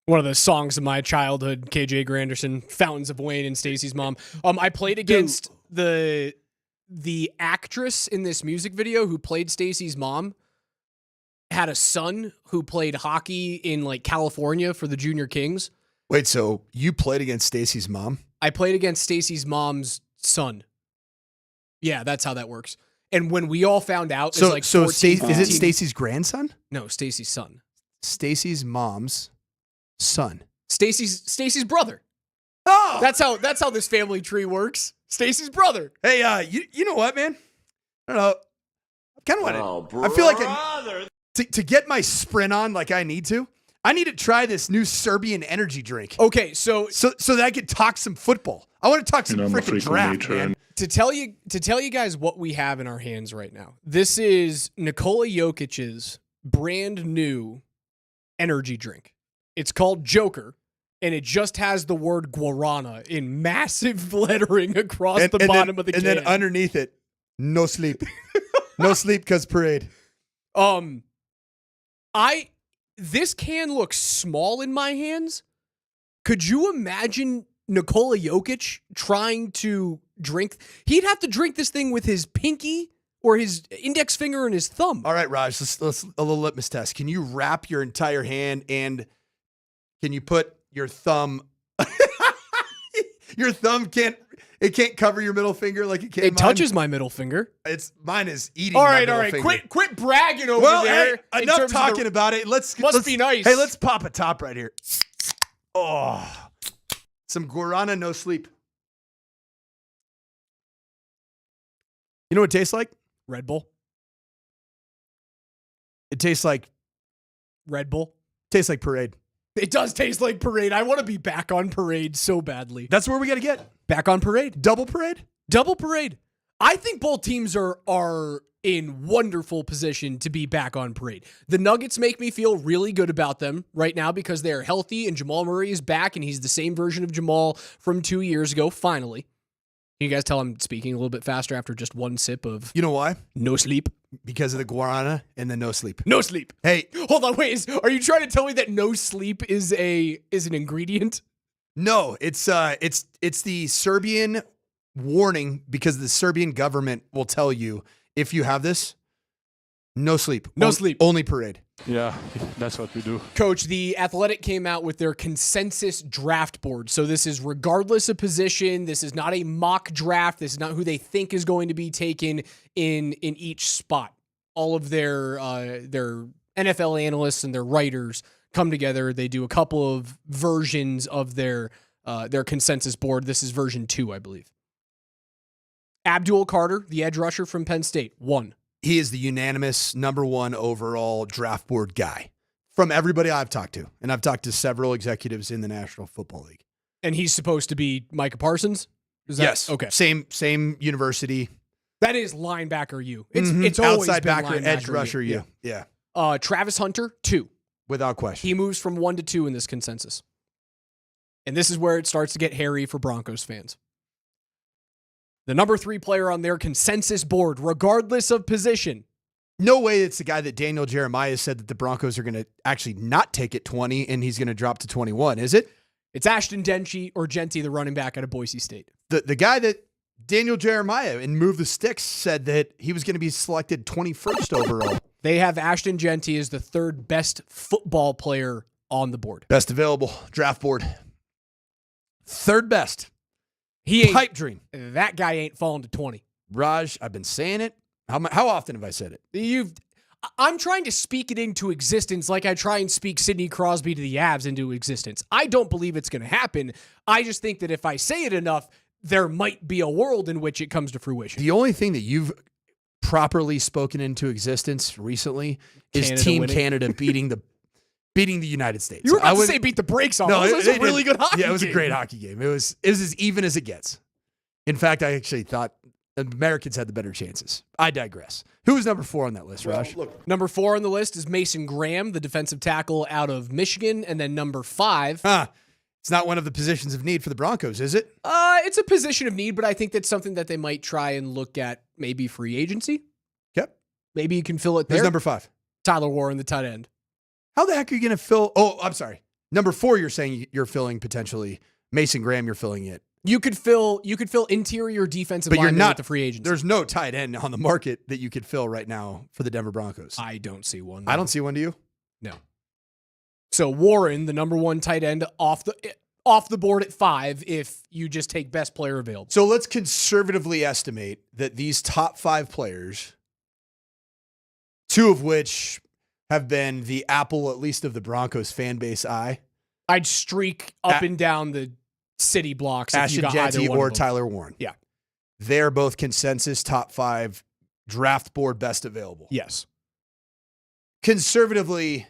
One of the songs of my childhood, KJ Granderson, Fountains of Wayne, and Stacy's mom. I played against the actress in this music video who played Stacy's mom. Had a son who played hockey in like California for the Junior Kings.
Wait, so you played against Stacy's mom?
I played against Stacy's mom's son. Yeah, that's how that works. And when we all found out,
So,
it's like
so
14,
is it
15
Stacy's grandson?
No, Stacy's son.
Stacy's mom's son.
Stacy's brother.
Oh,
That's how this family tree works. Stacy's brother.
hey, you know what, man? I don't know. I kind of want to. I feel like to get my sprint on like I need to try this new Serbian energy drink.
Okay, so
that I could talk some football. I want to talk some freaking draft, man.
To tell you guys what we have in our hands right now. This is Nikola Jokic's brand new energy drink. It's called Joker, and it just has the word guarana in massive lettering across the bottom of the can.
And then underneath it, no sleep. No sleep because parade.
This can looks small in my hands. Could you imagine Nikola Jokic trying to drink? He'd have to drink this thing with his pinky or his index finger and his thumb.
All right, Raj, let's a little litmus test. Can you wrap your entire hand and can you put your thumb? Your thumb can't cover your middle finger like it can.
It touches my middle finger.
Mine is eating.
All
my
right,
middle
all right.
finger.
Quit bragging over there.
Hey, enough talking about it. Let's
be nice.
Hey, let's pop a top right here. Oh, some guarana, no sleep. You know what it tastes like?
Red Bull.
It tastes like
Red Bull.
Tastes like Parade.
It does taste like Parade. I want to be back on Parade so badly.
That's where we got to get.
Back on Parade.
Double Parade?
Double Parade. I think both teams are in wonderful position to be back on Parade. The Nuggets make me feel really good about them right now because they're healthy and Jamal Murray is back and he's the same version of Jamal from 2 years ago, finally. Can you guys tell I'm speaking a little bit faster after just one sip of...
You know why?
No sleep.
Because of the guarana and the no sleep.
No sleep.
Hey.
Hold on, wait. Are you trying to tell me that no sleep is an ingredient?
No, it's the Serbian warning because the Serbian government will tell you if you have this, no sleep.
No sleep.
Only Parade.
Yeah, that's what we do.
Coach, the Athletic came out with their consensus draft board. So this is regardless of position. This is not a mock draft. This is not who they think is going to be taken in each spot. All of their NFL analysts and their writers come together. They do a couple of versions of their consensus board. This is version 2, I believe. Abdul Carter, the edge rusher from Penn State, 1.
He is the unanimous number 1 overall draft board guy from everybody I've talked to. And I've talked to several executives in the National Football League.
And he's supposed to be Micah Parsons?
Yes.
Okay.
Same university.
That is linebacker you. It's always
outside
been
backer,
linebacker
edge rusher you. Yeah.
Travis Hunter, 2.
Without question.
He moves from 1 to 2 in this consensus. And this is where it starts to get hairy for Broncos fans. The number 3 player on their consensus board, regardless of position.
No way it's the guy that Daniel Jeremiah said that the Broncos are going to actually not take at 20 and he's going to drop to 21, is it?
It's Ashton Genty, the running back out of Boise State.
The guy that Daniel Jeremiah in Move the Sticks said that he was going to be selected 21st overall.
They have Ashton Genty as the 3rd best football player on the board.
Best available draft board. 3rd best.
He ain't,
pipe dream.
That guy ain't falling to 20.
Raj, I've been saying it. How often have I said it?
I'm trying to speak it into existence like I try and speak Sidney Crosby to the Avs into existence. I don't believe it's going to happen. I just think that if I say it enough, there might be a world in which it comes to fruition.
The only thing that you've properly spoken into existence recently is
Canada
Team
winning.
Canada beating the United States.
You were about to say beat the brakes off. No, it was a really good hockey game.
Yeah, it was a great hockey game. It was as even as it gets. In fact, I actually thought the Americans had the better chances. I digress. Who was number 4 on that list, Raj?
Number 4 on the list is Mason Graham, the defensive tackle out of Michigan. And then number 5.
It's not one of the positions of need for the Broncos, is it?
It's a position of need, but I think that's something that they might try and look at maybe free agency.
Yep.
Maybe you can fill it there.
Who's number 5?
Tyler Warren, the tight end.
How the heck are you going to fill? Oh, I'm sorry. Number 4, you're saying you're filling potentially. Mason Graham, you're filling it.
You could fill interior defensive linemen with the free agents.
There's no tight end on the market that you could fill right now for the Denver Broncos.
I don't see one.
I don't see one, do you?
No. So Warren, the number 1 tight end, off the board at 5 if you just take best player available.
So let's conservatively estimate that these top 5 players, 2 of which have been the apple, at least of the Broncos fan base eye.
I'd streak up and down the city blocks if you got
Ashton
either one
or
of them.
Tyler Warren.
Yeah.
They're both consensus top 5 draft board best available.
Yes.
Conservatively,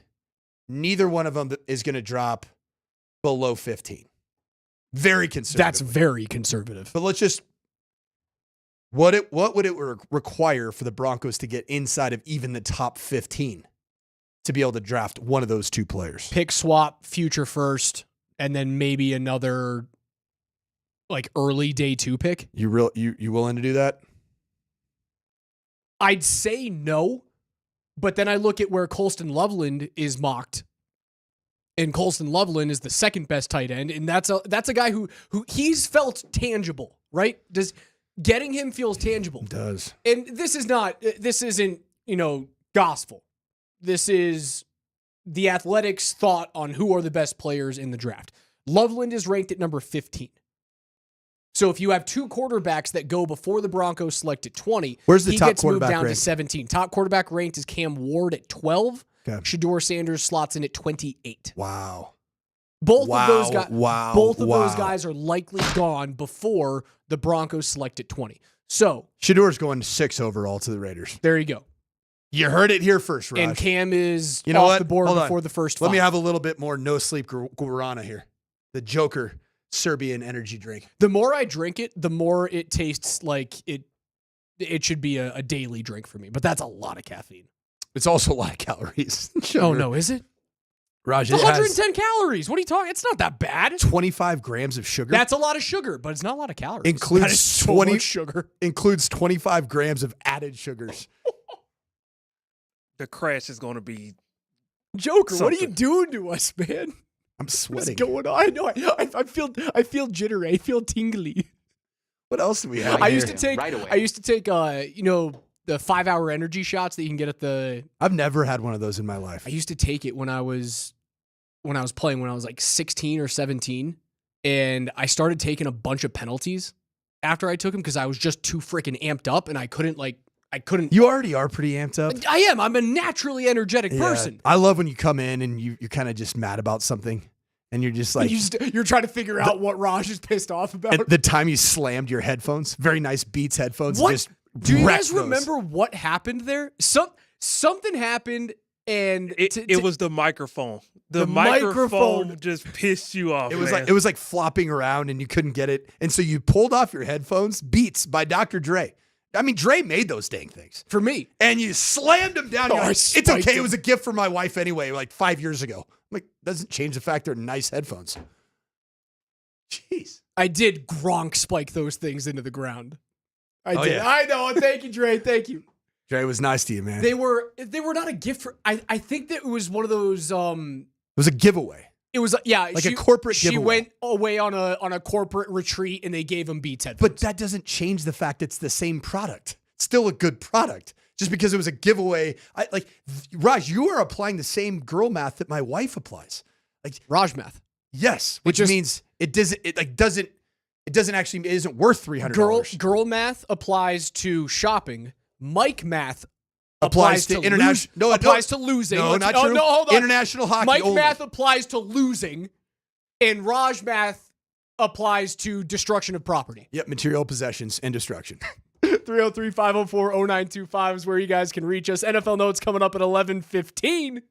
neither one of them is going to drop below 15. Very conservative.
That's very conservative.
But let's just what would it require for the Broncos to get inside of even the top 15 to be able to draft one of those 2 players?
Pick swap, future first, and then maybe another like early day 2 pick.
You willing to do that?
I'd say no, but then I look at where Colston Loveland is mocked. And Colston Loveland is the second best tight end, and that's a guy who he's felt tangible, right? Getting him feels tangible.
It does.
And this isn't, gospel. This is the Athletics' thought on who are the best players in the draft. Loveland is ranked at number 15. So if you have 2 quarterbacks that go before the Broncos select at 20,
where's the
he
top
gets moved
quarterback
down
ranked?
to 17. Top quarterback ranked is Cam Ward at 12.
Okay.
Shador Sanders slots in at 28.
Wow.
Both of those
Wow.
guys are likely gone before the Broncos select at 20. So
Shador's going 6 overall to the Raiders.
there you go.
You heard it here first, Raj.
And Cam is
You know
off
what?
the board
Hold on.
before the first 5.
Let me have a little bit more no sleep guarana here. The Joker Serbian energy drink.
The more I drink it, the more it tastes like it should be a daily drink for me. But that's a lot of caffeine.
It's also a lot of calories.
Oh, no, is it?
Raj,
It's
it has
110 calories. What are you talking? It's not that bad.
25 grams of sugar.
That's a lot of sugar, but it's not a lot of calories.
Includes
That is so
20
much sugar.
Includes 25 grams of added sugars.
The crash is going to be
Joker, what are you
something.
doing to us, man?
I'm sweating.
What's going on? I know. I feel jittery. I feel tingly.
What else do we have?
I used to take the 5-hour energy shots that you can get at the.
I've never had one of those in my life.
I used to take it when I was playing when I was like 16 or 17, and I started taking a bunch of penalties after I took them because I was just too freaking amped up, and I couldn't.
You already are pretty amped up.
I am. I'm a naturally energetic person.
I love when you come in and you're kind of just mad about something, and you're just like
You're trying to figure out what Raj is pissed off about.
and the time you slammed your headphones, very nice Beats headphones.
What?
Just
Do you
wrecked
guys
those.
remember what happened there? Something happened, and
it was the microphone. The
microphone
microphone just pissed you off.
It was like flopping around and you couldn't get it, and so you pulled off your headphones. Beats by Dr. Dre. I mean, Dre made those dang things
for me,
and you slammed them down.
Oh,
You're
I
like, it's
spiked
okay.
them.
It was a gift for my wife anyway, like 5 years ago. I'm like, doesn't change the fact they're nice headphones. Jeez,
I did Gronk spike those things into the ground. I
Oh,
did.
yeah.
I know. Thank you, Dre. Thank you.
Dre was nice to you, man.
They were not a gift for. I think that it was one of those.
It was a giveaway.
It was
Like a corporate
She
giveaway.
went away on a corporate retreat, and they gave him Beats headphones.
But that doesn't change the fact it's the same product. It's still a good product. Just because it was a giveaway. Raj, you are applying the same girl math that my wife applies. Like
Raj math.
Yes, which means it isn't worth $300.
Girl math applies to shopping. Mike math
applies to international.
applies to losing.
No, not true.
No, hold on.
International hockey.
Mike
only.
math applies to losing, and Raj math applies to destruction of property.
Yep, material possessions and destruction.
303-504-0925 is where you guys can reach us. NFL Notes coming up at 11:15.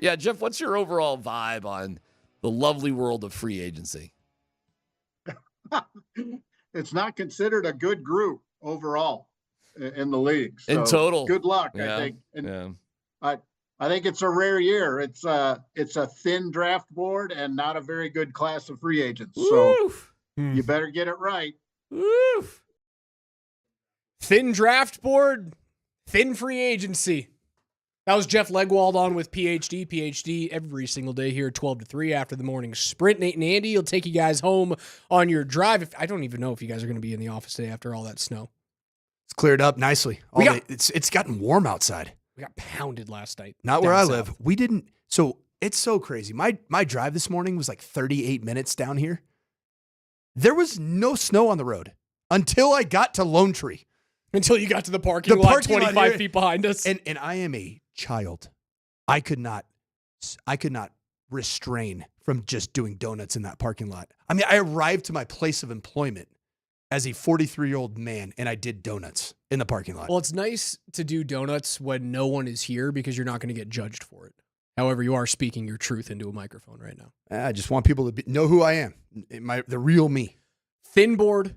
Yeah, Jeff, what's your overall vibe on the lovely world of free agency?
It's not considered a good group overall in the league. So
in total.
Good luck,
yeah.
I think. And
yeah.
I think it's a rare year. It's a thin draft board and not a very good class of free agents. So you better get it right.
Woof. Thin draft board, thin free agency. That was Jeff Legwald on with PhD every single day here, 12 to 3 after the morning sprint. Nate and Andy will take you guys home on your drive. I don't even know if you guys are going to be in the office today after all that snow.
It's cleared up nicely. It's gotten warm outside.
We got pounded last night.
Not where I live. We didn't. So it's so crazy. My drive this morning was like 38 minutes down here. There was no snow on the road until I got to Lone Tree.
Until you got to the parking lot 25 feet behind us.
And I am a child. I could not restrain from just doing donuts in that parking lot. I mean, I arrived to my place of employment as a 43-year-old man, and I did donuts in the parking lot.
Well, it's nice to do donuts when no one is here because you're not going to get judged for it. However, you are speaking your truth into a microphone right now.
I just want people to know who I am, the real me.
Thin board,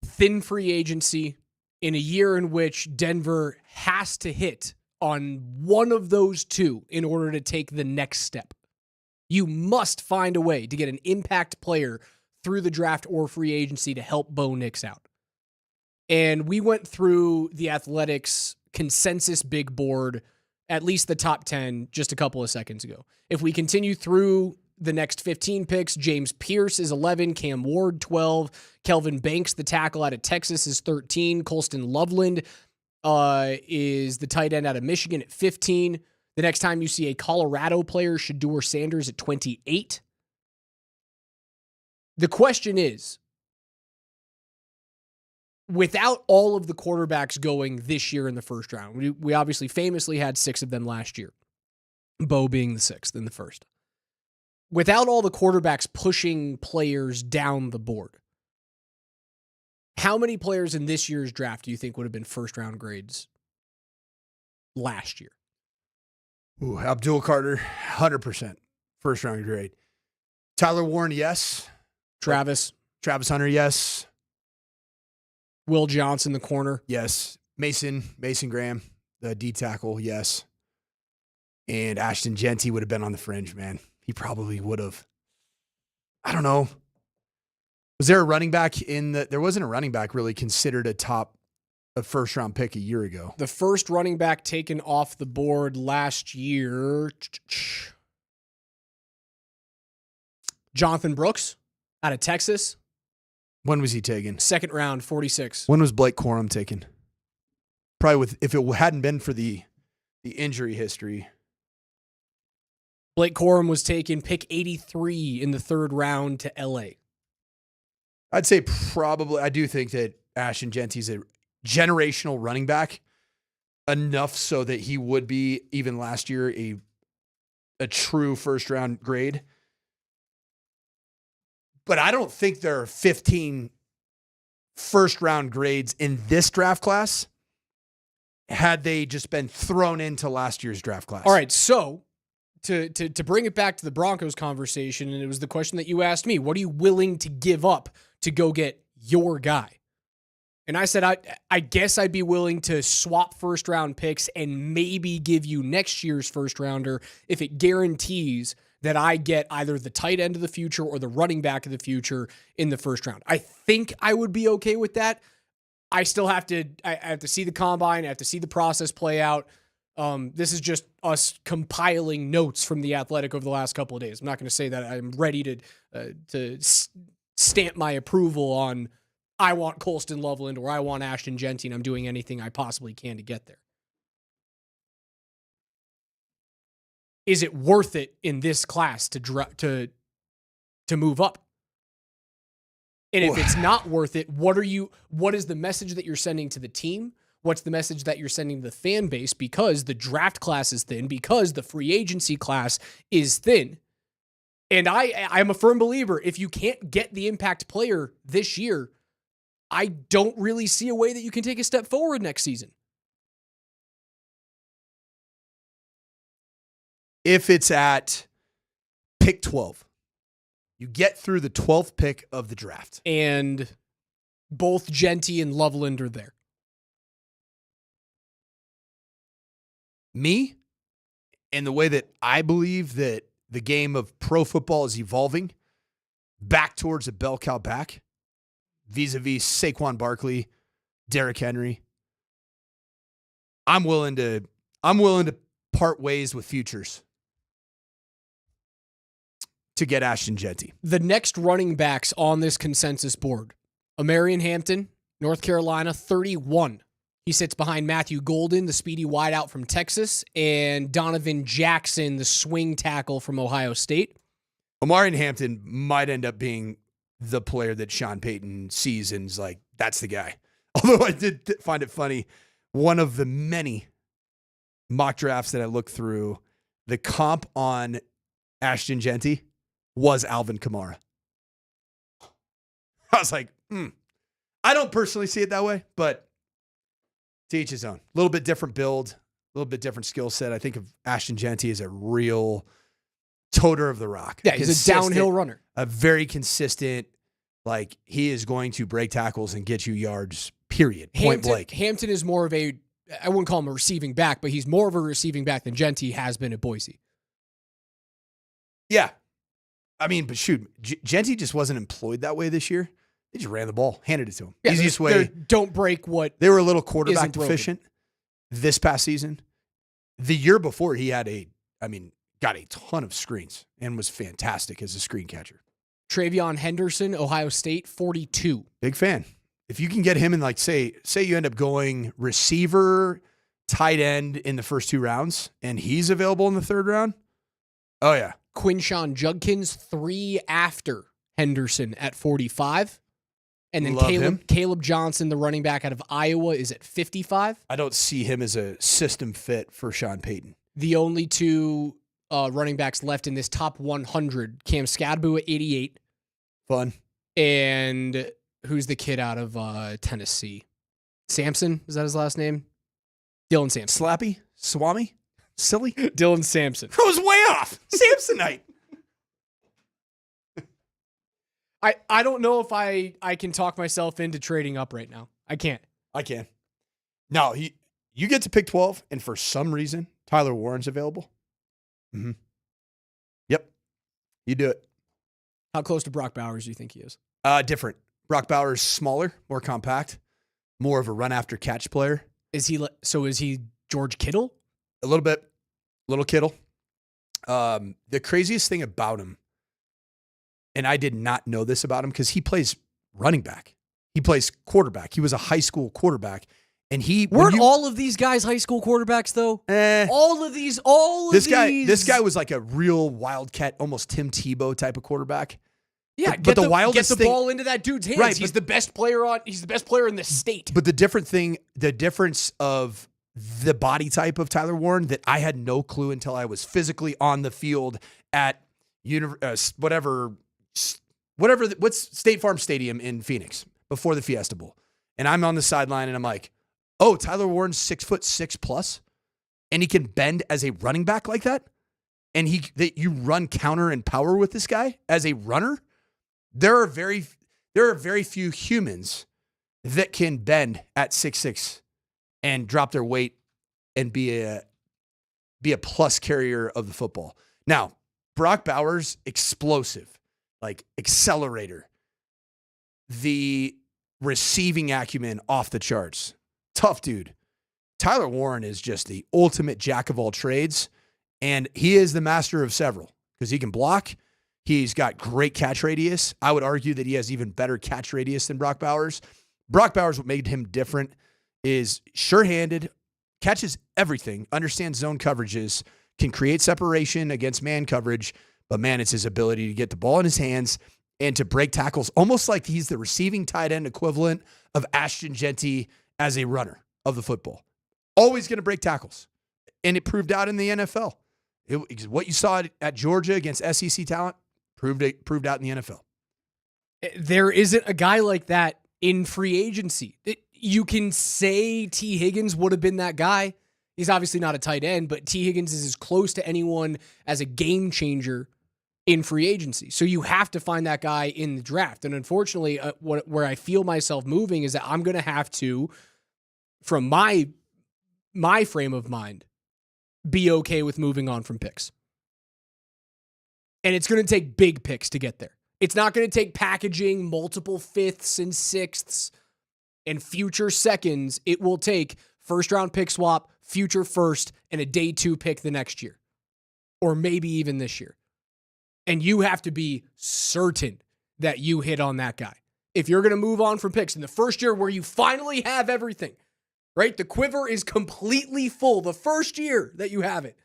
thin free agency, in a year in which Denver has to hit on one of those two in order to take the next step. You must find a way to get an impact player through the draft or free agency to help Bo Nix out. And we went through the Athletics consensus big board, at least the top 10, just a couple of seconds ago. If we continue through the next 15 picks, James Pierce is 11, Cam Ward 12, Kelvin Banks, the tackle out of Texas, is 13, Colston Loveland is the tight end out of Michigan at 15. The next time you see a Colorado player, Shedeur Sanders at 28. The question is, without all of the quarterbacks going this year in the first round, we obviously famously had 6 of them last year, Bo being the 6th in the first. Without all the quarterbacks pushing players down the board, how many players in this year's draft do you think would have been first-round grades last year?
Ooh, Abdul Carter, 100% first-round grade. Tyler Warren, yes.
Travis
Hunter, yes.
Will Johnson, the corner.
Yes. Mason Graham, the D tackle, yes. And Ashton Genty would have been on the fringe, man. He probably would have. I don't know. Was there a running back there wasn't a running back really considered a first round pick a year ago.
The first running back taken off the board last year, Jonathan Brooks out of Texas.
When was he taken?
Second round, 46.
When was Blake Corum taken? Probably if it hadn't been for the injury history.
Blake Corum was taken pick 83 in the third round to LA.
I'd say probably, I do think that Ashton Genty's a generational running back, enough so that he would be, even last year, a true first round grade. But I don't think there are 15 first round grades in this draft class had they just been thrown into last year's draft class.
All right, so to bring it back to the Broncos conversation, and it was the question that you asked me, what are you willing to give up to go get your guy? And I said, I guess I'd be willing to swap first round picks and maybe give you next year's first rounder if it guarantees that I get either the tight end of the future or the running back of the future in the first round. I think I would be okay with that. I still have to see the combine. I have to see the process play out. This is just us compiling notes from The Athletic over the last couple of days. I'm not going to say that I'm ready to stamp my approval on I want Colston Loveland or I want Ashton Genty, and I'm doing anything I possibly can to get there. Is it worth it in this class to move up? And if it's not worth it, what is the message that you're sending to the team? What's the message that you're sending to the fan base? Because the draft class is thin, because the free agency class is thin. And I'm a firm believer, if you can't get the impact player this year, I don't really see a way that you can take a step forward next season.
if it's at pick 12. You get through the 12th pick of the draft.
And both Genty and Loveland are there.
Me, and the way that I believe that the game of pro football is evolving back towards a bell cow back, vis-a-vis Saquon Barkley, Derrick Henry. I'm willing to part ways with futures to get Ashton Genty.
The next running backs on this consensus board, Amarian Hampton, North Carolina, 31. He sits behind Matthew Golden, the speedy wideout from Texas, and Donovan Jackson, the swing tackle from Ohio State.
Amarian Hampton might end up being the player that Sean Payton sees and is like, that's the guy. Although I did find it funny, one of the many mock drafts that I looked through, the comp on Ashton Genty was Alvin Kamara. I was like, I don't personally see it that way, but to each his own. A little bit different build, a little bit different skill set. I think of Ashton Genty as a real toter of the rock.
Yeah, he's a downhill runner.
A very consistent, like he is going to break tackles and get you yards, period. Point blank.
Hampton is more of a, I wouldn't call him a receiving back, but he's more of a receiving back than Genty has been at Boise.
Yeah. I mean, but shoot, Genty just wasn't employed that way this year. They just ran the ball, handed it to him.
Yeah,
Easiest way.
Don't break what.
They were a little quarterback
isn't broken.
deficient this past season. The year before, he had got a ton of screens and was fantastic as a screen catcher.
Travion Henderson, Ohio State, 42.
Big fan. If you can get him in, like, say you end up going receiver, tight end in the first 2 rounds, and he's available in the 3rd round. Oh, yeah.
Quinshawn Judkins, 3 after Henderson at 45. And then Caleb Johnson, the running back out of Iowa, is at 55.
I don't see him as a system fit for Sean Payton.
The only 2 running backs left in this top 100, Cam Skadbu at 88.
Fun.
And who's the kid out of Tennessee? Sampson? Is that his last name? Dylan Sampson.
Slappy? Swami? Silly?
Dylan Sampson.
I was way off. Samsonite.
I don't know if I can talk myself into trading up right now. I can't.
I can. No, you get to pick 12, and for some reason, Tyler Warren's available. Mm-hmm. Yep. You do it.
How close to Brock Bowers do you think he is?
Different. Brock Bowers smaller, more compact, more of a run after catch player.
Is he George Kittle?
A little bit. Little Kittle. The craziest thing about him, and I did not know this about him because he plays running back. He plays quarterback. He was a high school quarterback. And
weren't all of these guys high school quarterbacks though?
This guy was like a real wildcat, almost Tim Tebow type of quarterback.
Yeah,
but the wildest
get the ball into that dude's hands.
Right,
he's the best player in the state.
But the difference of the body type of Tyler Warren that I had no clue until I was physically on the field at what's State Farm Stadium in Phoenix before the Fiesta Bowl. And I'm on the sideline and I'm like, oh, Tyler Warren's 6'6" and he can bend as a running back like that. And you run counter and power with this guy as a runner. There are very few humans that can bend at 6'6" and drop their weight and be a plus carrier of the football. Now, Brock Bowers, explosive, like accelerator. The receiving acumen off the charts. Tough dude. Tyler Warren is just the ultimate jack of all trades, and he is the master of several because he can block. He's got great catch radius. I would argue that he has even better catch radius than Brock Bowers. Brock Bowers, what made him different is sure-handed, catches everything, understands zone coverages, can create separation against man coverage, but man, it's his ability to get the ball in his hands and to break tackles, almost like he's the receiving tight end equivalent of Ashton Genty as a runner of the football. Always going to break tackles. And it proved out in the NFL. What you saw at Georgia against SEC talent proved out in the NFL.
There isn't a guy like that in free agency. You can say T. Higgins would have been that guy, He's obviously not a tight end, but T. Higgins is as close to anyone as a game changer in free agency. So you have to find that guy in the draft. And unfortunately, where I feel myself moving is that I'm going to have to, from my frame of mind, be okay with moving on from picks. And it's going to take big picks to get there. It's not going to take packaging multiple fifths and sixths and future seconds. It will take first-round pick swap, future first, and a day 2 pick the next year. Or maybe even this year. And you have to be certain that you hit on that guy. If you're going to move on from picks in the first year where you finally have everything, right? The quiver is completely full. The first year that you have it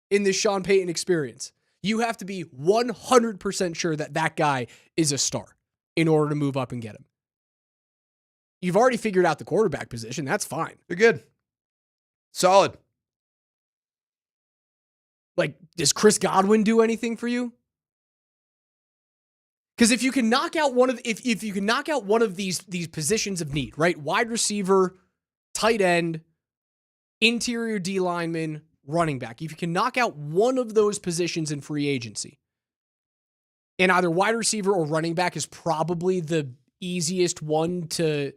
in this Sean Payton experience, you have to be 100% sure that that guy is a star in order to move up and get him. You've already figured out the quarterback position. That's fine.
They're good. Solid.
Like, does Chris Godwin do anything for you? Because if you can knock out one of if you can knock out one of these positions of need, right? Wide receiver, tight end, interior D lineman, running back. If you can knock out one of those positions in free agency, and either wide receiver or running back is probably the easiest one to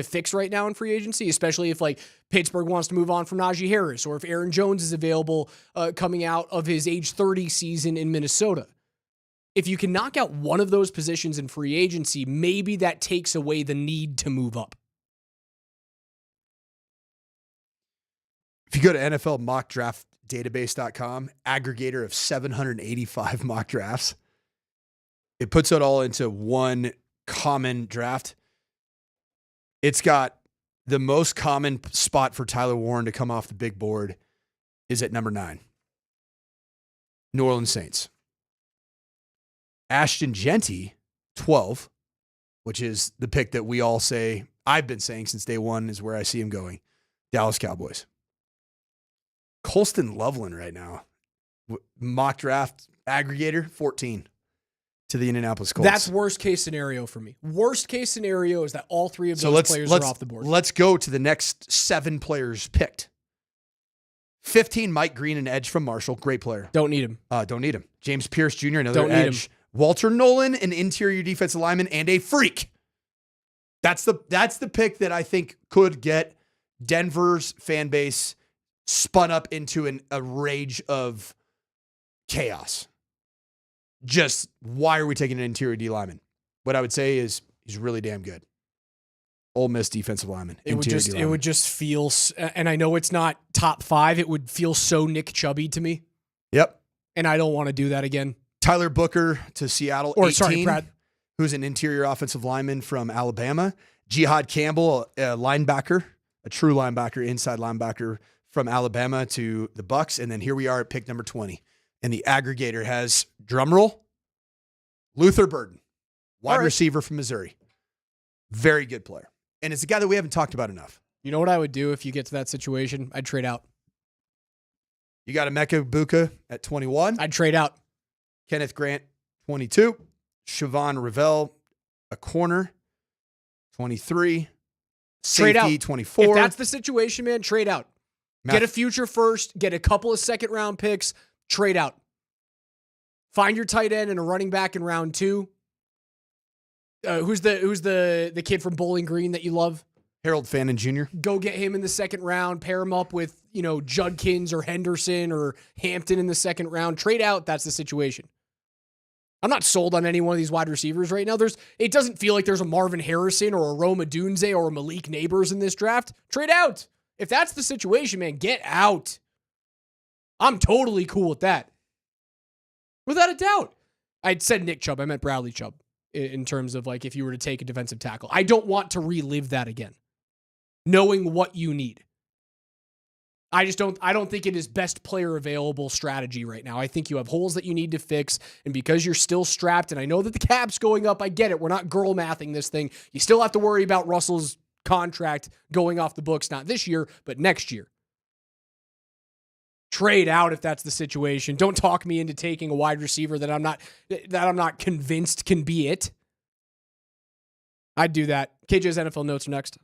fix right now in free agency, especially if like Pittsburgh wants to move on from Najee Harris, or if Aaron Jones is available coming out of his age 30 season in Minnesota. If you can knock out one of those positions in free agency, maybe that takes away the need to move up.
If you go to NFLmockdraftdatabase.com, aggregator of 785 mock drafts, it puts it all into one common draft. It's got the most common spot for Tyler Warren to come off the big board is at number 9. New Orleans Saints. Ashton Genty, 12, which is the pick that we all say, I've been saying since day one is where I see him going. Dallas Cowboys. Colston Loveland right now, mock draft aggregator, 14 to the Indianapolis Colts.
That's worst case scenario for me. Worst case scenario is that all 3 of those players are off the board.
Let's go to the next 7 players picked. 15, Mike Green, an edge from Marshall. Great player.
Don't need him.
Don't need him. James Pierce Jr., another
Don't
edge.
need him.
Walter Nolan, an interior defensive lineman, and a freak. That's the pick that I think could get Denver's fan base spun up into a rage of chaos. Just, why are we taking an interior D lineman? What I would say is he's really damn good. Ole Miss defensive lineman.
It would just feel, and I know it's not top 5, it would feel so Nick Chubby to me.
Yep.
And I don't want to do that again.
Tyler Booker to Seattle, 18, who's an interior offensive lineman from Alabama. Jihad Campbell, a linebacker, a true linebacker, inside linebacker from Alabama to the Bucks. And then here we are at pick number 20. And the aggregator has, drumroll, Luther Burden, wide receiver from Missouri. Very good player. And it's a guy that we haven't talked about enough.
You know what I would do if you get to that situation? I'd trade out.
You got Emeka Buka at 21.
I'd trade out.
Kenneth Grant, 22. Siobhan Ravel, a corner, 23.
Trade
Safety,
out.
24.
If that's the situation, man, trade out. Get a future first, get a couple of second-round picks, trade out. Find your tight end and a running back in round 2. Who's the kid from Bowling Green that you love?
Harold Fannin Jr.
Go get him in the second round. Pair him up with, Judkins or Henderson or Hampton in the second round. Trade out. That's the situation. I'm not sold on any one of these wide receivers right now. It doesn't feel like there's a Marvin Harrison or a Rome Odunze or a Malik Neighbors in this draft. Trade out. If that's the situation, man, get out. I'm totally cool with that. Without a doubt. I said Nick Chubb. I meant Bradley Chubb in terms of like if you were to take a defensive tackle. I don't want to relive that again. Knowing what you need. I don't think it is best player available strategy right now. I think you have holes that you need to fix, and because you're still strapped, and I know that the cap's going up, I get it. We're not girl mathing this thing. You still have to worry about Russell's contract going off the books, not this year, but next year. Trade out if that's the situation. Don't talk me into taking a wide receiver that I'm not convinced can be it. I'd do that. KJ's NFL notes are next.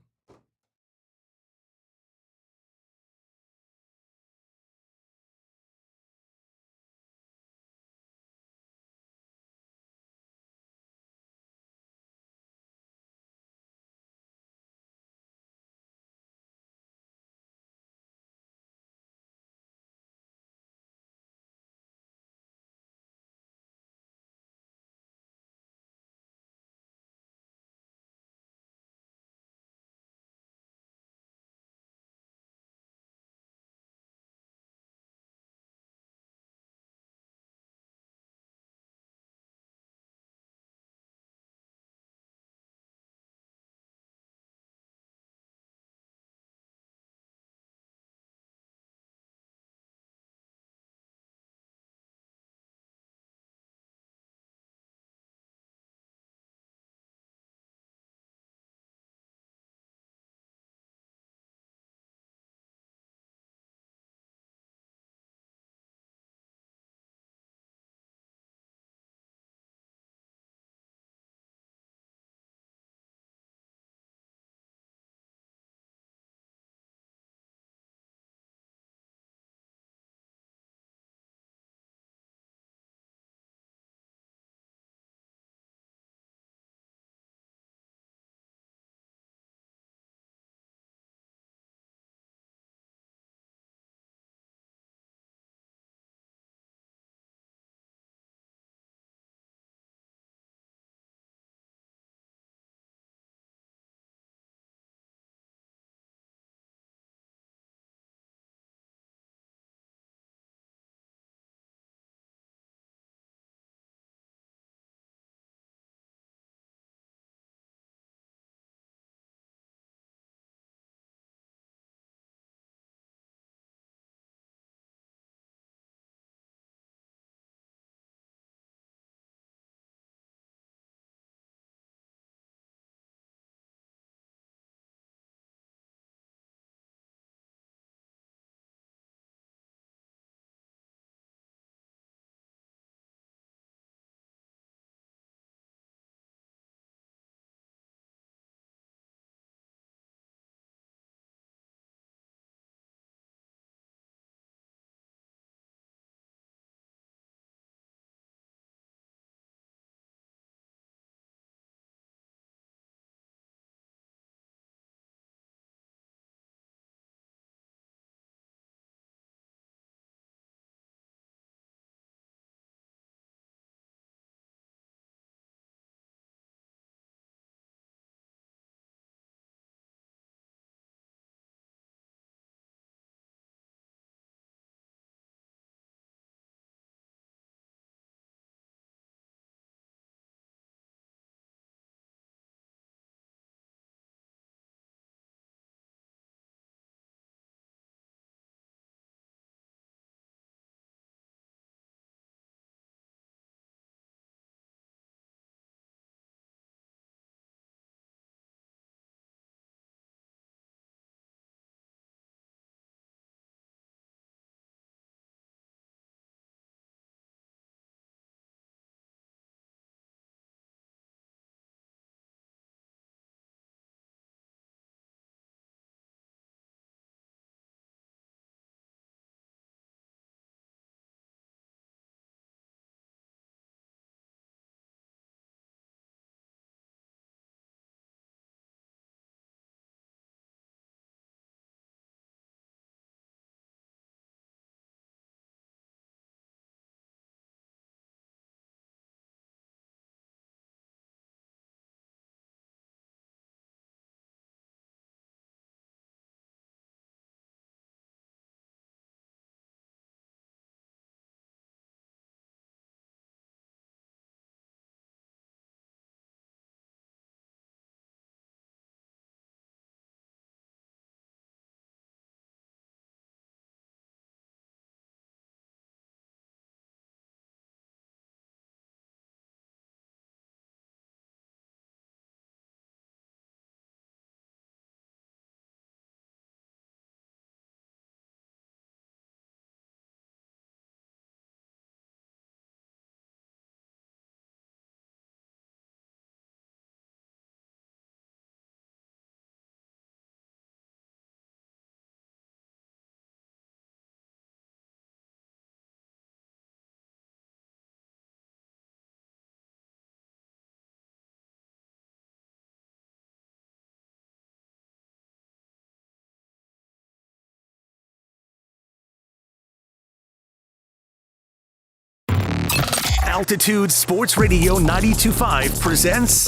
Altitude Sports Radio 92.5 presents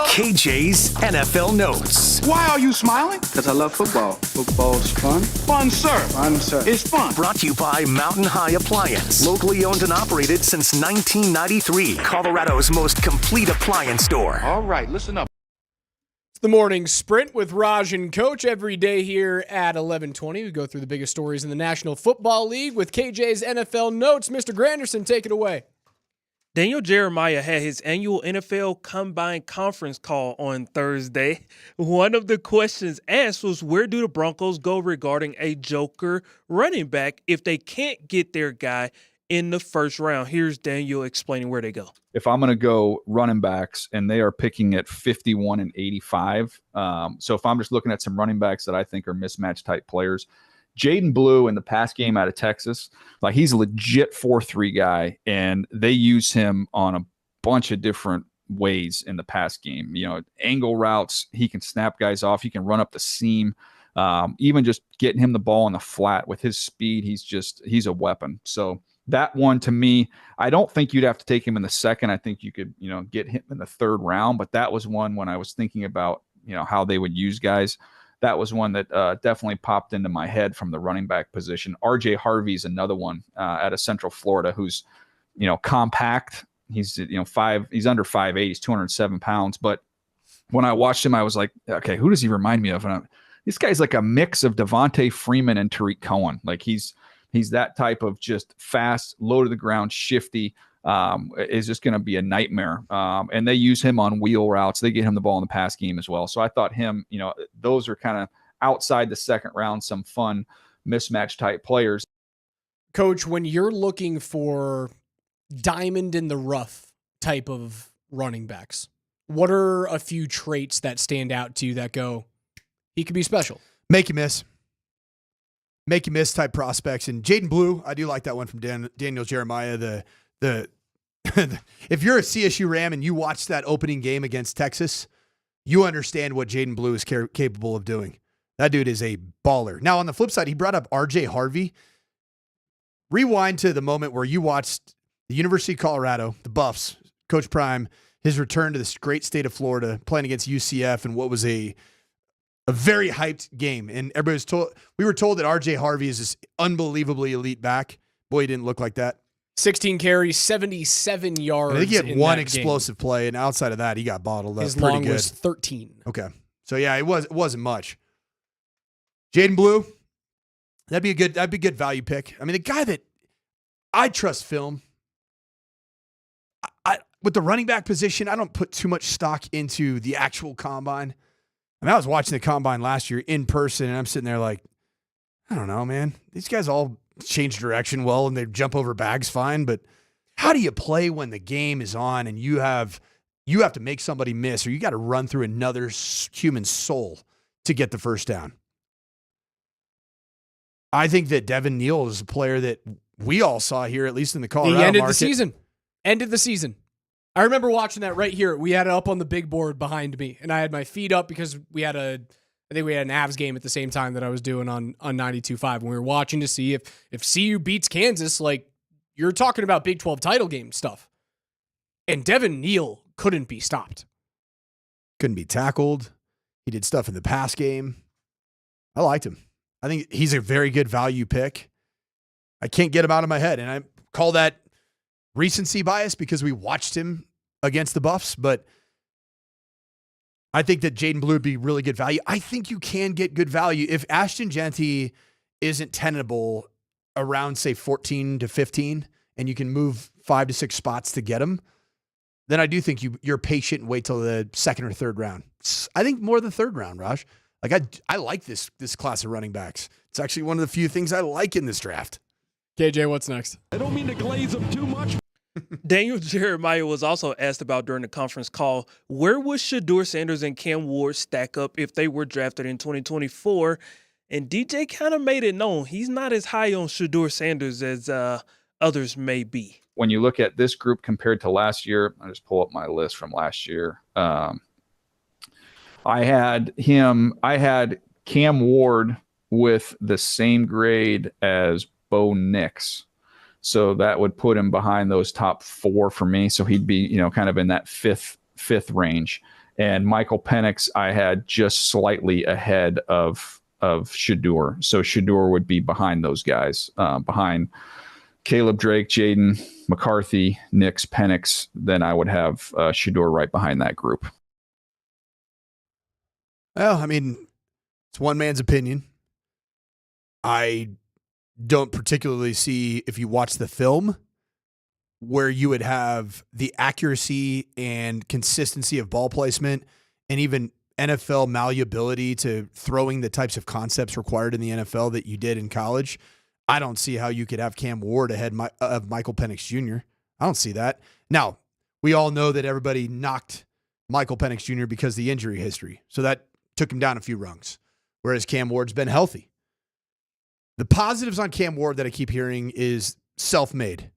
KJ's NFL Notes.
Why are you smiling? Because I love football. Football's fun. Fun, sir. Fun, sir. It's fun.
Brought to you by Mountain High Appliance. Locally owned and operated since 1993. Colorado's most complete appliance store.
All right, listen up.
It's the morning sprint with Raj and Coach every day here at 11:20. We go through the biggest stories in the National Football League with KJ's NFL Notes. Mr. Granderson, take it away.
Daniel Jeremiah had his annual NFL Combine Conference call on Thursday. One of the questions asked was, where do the Broncos go regarding a joker running back if they can't get their guy in the first round? Here's Daniel explaining where they go.
If I'm going to go running backs and they are picking at 51 and 85, so if I'm just looking at some running backs that I think are mismatch type players, Jaden Blue in the pass game out of Texas, like he's a legit 4-3 guy, and they use him on a bunch of different ways in the pass game. You know, angle routes, he can snap guys off, he can run up the seam, even just getting him the ball in the flat with his speed, he's a weapon. So that one, to me, I don't think you'd have to take him in the second. I think you could, get him in the third round. But that was one when I was thinking about, how they would use guys. That was one that definitely popped into my head from the running back position. RJ Harvey's another one out of Central Florida who's, compact. He's, he's under 5'8", he's 207 pounds. But when I watched him, I was like, okay, who does he remind me of? And this guy's like a mix of Devontae Freeman and Tariq Cohen. Like he's that type of just fast, low to the ground, shifty, is just going to be a nightmare. And they use him on wheel routes. They get him the ball in the pass game as well. So I thought him, those are kind of outside the second round, some fun mismatch type players.
Coach, when you're looking for diamond in the rough type of running backs, what are a few traits that stand out to you that go, he could be special?
Make you miss type prospects. And Jaden Blue, I do like that one from Daniel Jeremiah. The if you're a CSU Ram and you watch that opening game against Texas, you understand what Jaden Blue is capable of doing. That dude is a baller. Now, on the flip side, he brought up RJ Harvey. Rewind to the moment where you watched the University of Colorado, the Buffs, Coach Prime, his return to this great state of Florida, playing against UCF, and what was a very hyped game. And we were told that RJ Harvey is this unbelievably elite back. Boy, he didn't look like that.
16 carries, 77 yards.
And I think he had one explosive play, and outside of that, he got bottled up.
His
pretty
long
good.
was 13.
Okay. So yeah, it wasn't much. Jaden Blue, that'd be a good value pick. I mean, the guy that I trust film. With the running back position, I don't put too much stock into the actual combine. I mean, I was watching the combine last year in person, and I'm sitting there like, I don't know, man. These guys all change direction well, and they jump over bags fine. But how do you play when the game is on and you have to make somebody miss, or you got to run through another human soul to get the first down? I think that Devin Neal is a player that we all saw here, at least in the Colorado
market. Ended the season. I remember watching that right here. We had it up on the big board behind me, and I had my feet up because I think we had an Avs game at the same time that I was doing on 92.5, and we were watching to see if CU beats Kansas. Like, you're talking about Big 12 title game stuff. And Devin Neal couldn't be stopped.
Couldn't be tackled. He did stuff in the pass game. I liked him. I think he's a very good value pick. I can't get him out of my head, and I call that recency bias because we watched him against the Buffs, but I think that Jaden Blue would be really good value. I think you can get good value if Ashton Jeanty isn't tenable around, say, 14 to 15, and you can move 5 to 6 spots to get him. Then I do think you're patient and wait till the second or third round. I think more the third round, Raj. Like I like this class of running backs. It's actually one of the few things I like in this draft.
KJ, what's next?
I don't mean to glaze them too much.
Daniel Jeremiah was also asked about during the conference call, where would Shedeur Sanders and Cam Ward stack up if they were drafted in 2024? And DJ kind of made it known he's not as high on Shedeur Sanders as others may be.
When you look at this group compared to last year, I just pull up my list from last year. I had Cam Ward with the same grade as Bo Nix. So that would put him behind those top 4 for me. So he'd be, kind of in that fifth range. And Michael Penix, I had just slightly ahead of Shedeur. So Shedeur would be behind those guys, behind Caleb Drake, Jaden McCarthy, Nix, Penix. Then I would have Shedeur right behind that group.
Well, I mean, it's one man's opinion. I don't particularly see, if you watch the film, where you would have the accuracy and consistency of ball placement and even NFL malleability to throwing the types of concepts required in the NFL that you did in college. I don't see how you could have Cam Ward ahead of Michael Penix Jr. I don't see that. Now, we all know that everybody knocked Michael Penix Jr. because of the injury history. So that took him down a few rungs, whereas Cam Ward's been healthy. The positives on Cam Ward that I keep hearing is self-made.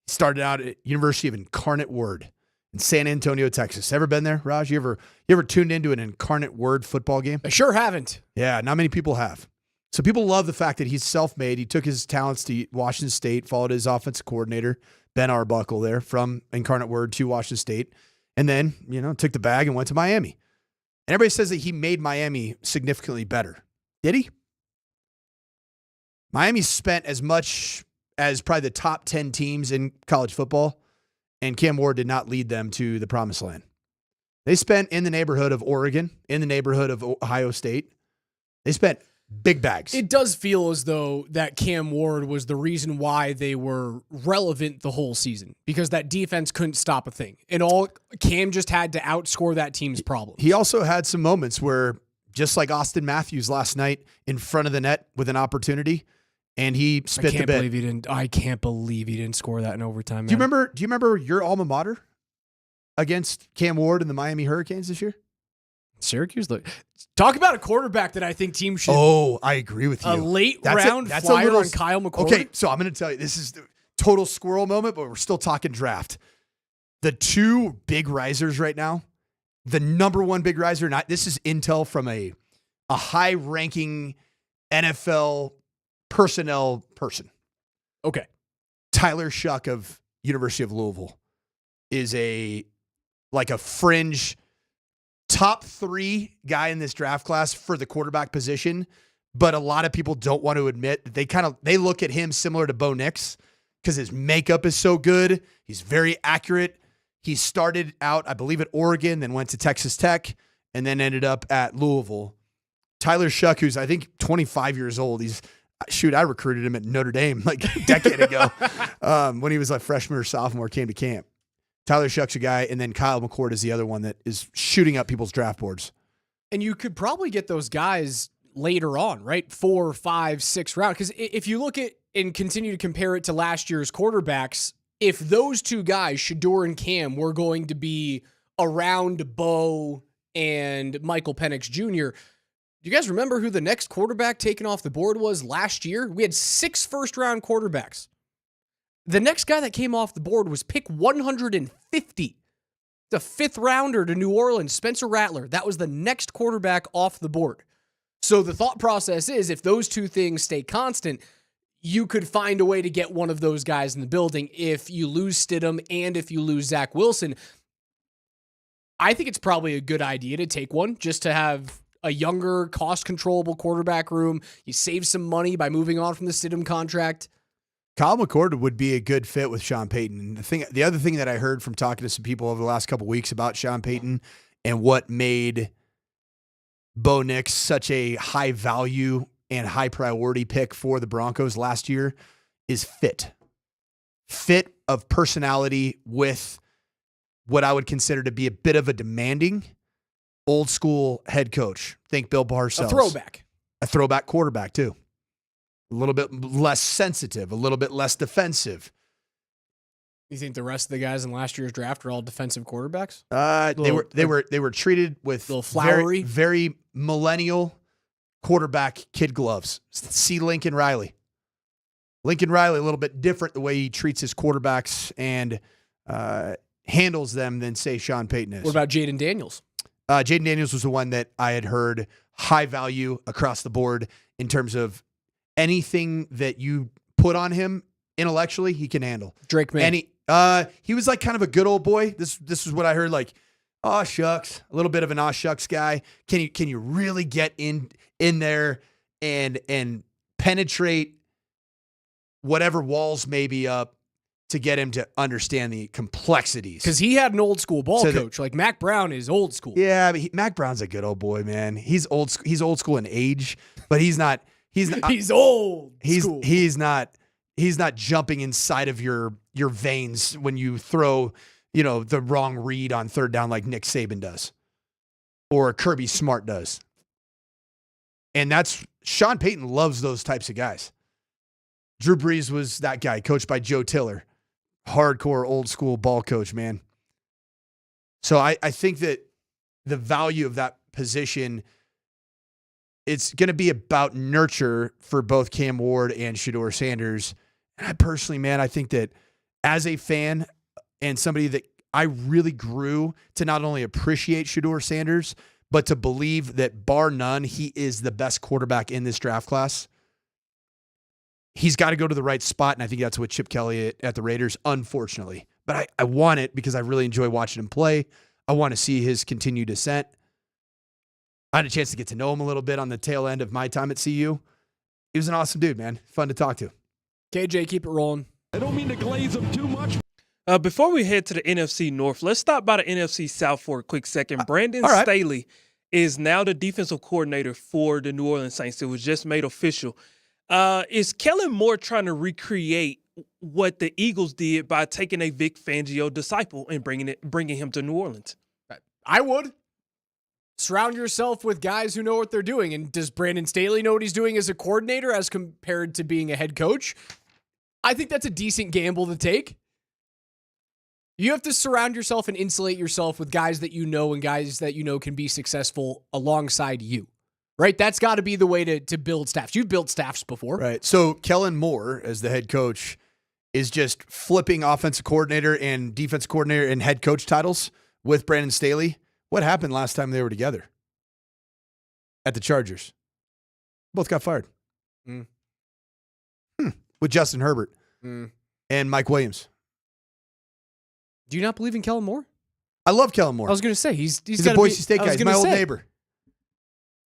He started out at University of Incarnate Word in San Antonio, Texas. Ever been there, Raj? You ever tuned into an Incarnate Word football game?
I sure haven't.
Yeah, not many people have. So people love the fact that he's self-made. He took his talents to Washington State, followed his offensive coordinator, Ben Arbuckle there, from Incarnate Word to Washington State, and then, took the bag and went to Miami. And everybody says that he made Miami significantly better. Did he? Miami spent as much as probably the top 10 teams in college football, and Cam Ward did not lead them to the promised land. They spent in the neighborhood of Oregon, in the neighborhood of Ohio State. They spent big bags.
It does feel as though that Cam Ward was the reason why they were relevant the whole season, because that defense couldn't stop a thing. And Cam just had to outscore that team's problems.
He also had some moments where, just like Austin Matthews last night, in front of the net with an opportunity, and he spit the bit.
I can't believe he didn't score that in overtime.
Man. Do you remember your alma mater against Cam Ward and the Miami Hurricanes this year?
Syracuse. Talk about a quarterback that I think teams should.
Oh, I agree with you.
A late round flyer on Kyle McCord.
Okay, so I'm going to tell you, this is the total squirrel moment, but we're still talking draft. The 2 big risers right now, the number 1 big riser, this is intel from a high-ranking NFL personnel person.
Okay.
Tyler Shuck of University of Louisville is a fringe top 3 guy in this draft class for the quarterback position, but a lot of people don't want to admit that they look at him similar to Bo Nix because his makeup is so good. He's very accurate. He started out, I believe, at Oregon, then went to Texas Tech, and then ended up at Louisville. Tyler Shuck, who's I think 25 years old, I recruited him at Notre Dame like a decade ago when he was a freshman or sophomore, came to camp. Tyler Shuck's a guy, and then Kyle McCord is the other one that is shooting up people's draft boards.
And you could probably get those guys later on, right? 4, 5, 6 round. Because if you look at and continue to compare it to last year's quarterbacks, if those 2 guys, Shedeur and Cam, were going to be around Bo and Michael Penix Jr., do you guys remember who the next quarterback taken off the board was last year? We had 6 first-round quarterbacks. The next guy that came off the board was pick 150. The 5th rounder to New Orleans, Spencer Rattler. That was the next quarterback off the board. So the thought process is, if those 2 things stay constant, you could find a way to get one of those guys in the building if you lose Stidham and if you lose Zach Wilson. I think it's probably a good idea to take one just to have a younger, cost-controllable quarterback room. You save some money by moving on from the Stidham contract.
Kyle McCord would be a good fit with Sean Payton. And the other thing that I heard from talking to some people over the last couple of weeks about Sean Payton and what made Bo Nix such a high value and high priority pick for the Broncos last year is fit. Fit of personality with what I would consider to be a bit of a demanding old school head coach. Think Bill Parcells. A throwback quarterback too. A little bit less sensitive, a little bit less defensive.
You think the rest of the guys in last year's draft are all defensive quarterbacks?
They were treated with
flowery,
very millennial quarterback kid gloves. See Lincoln Riley. Lincoln Riley, a little bit different the way he treats his quarterbacks and handles them than, say, Sean Payton is.
What about Jaden Daniels?
Jaden Daniels was the one that I had heard high value across the board in terms of anything that you put on him, intellectually, he can handle.
Drake May.
And he was like kind of a good old boy. This is what I heard, like, aw shucks, a little bit of an aw shucks guy. Can you really get in there and penetrate whatever walls may be up to get him to understand the complexities?
Because he had an old school ball coach. Like Mac Brown is old school.
Yeah, but Mac Brown's a good old boy, man. He's old school in age, but he's not. He's
old. School.
He's not jumping inside of your veins when you throw, the wrong read on third down like Nick Saban does, or Kirby Smart does. And that's Sean Payton loves those types of guys. Drew Brees was that guy, coached by Joe Tiller, hardcore old school ball coach, man. So I think that the value of that position, it's going to be about nurture for both Cam Ward and Shedeur Sanders. And I personally, man, I think that as a fan and somebody that I really grew to not only appreciate Shedeur Sanders, but to believe that bar none, he is the best quarterback in this draft class. He's got to go to the right spot, and I think that's what Chip Kelly at the Raiders, unfortunately. But I want it because I really enjoy watching him play. I want to see his continued descent. I had a chance to get to know him a little bit on the tail end of my time at CU. He was an awesome dude, man. Fun to talk to.
KJ, keep it rolling.
I don't mean to glaze him too much.
Before we head to the NFC North, let's stop by the NFC South for a quick second. Brandon
all right.
Staley is now the defensive coordinator for the New Orleans Saints. It was just made official. Is Kellen Moore trying to recreate what the Eagles did by taking a Vic Fangio disciple and bringing him to New Orleans?
I would. Surround yourself with guys who know what they're doing. And does Brandon Staley know what he's doing as a coordinator as compared to being a head coach? I think that's a decent gamble to take. You have to surround yourself and insulate yourself with guys that you know and guys that you know can be successful alongside you. Right? That's got to be the way to build staffs. You've built staffs before.
Right. So Kellen Moore, as the head coach, is just flipping offensive coordinator and defensive coordinator and head coach titles with Brandon Staley. What happened last time they were together? At the Chargers. Both got fired. With Justin Herbert and Mike Williams.
Do you not believe in Kellen Moore?
I love Kellen Moore.
I was going to say, he's
a Boise State guy. He's my old neighbor.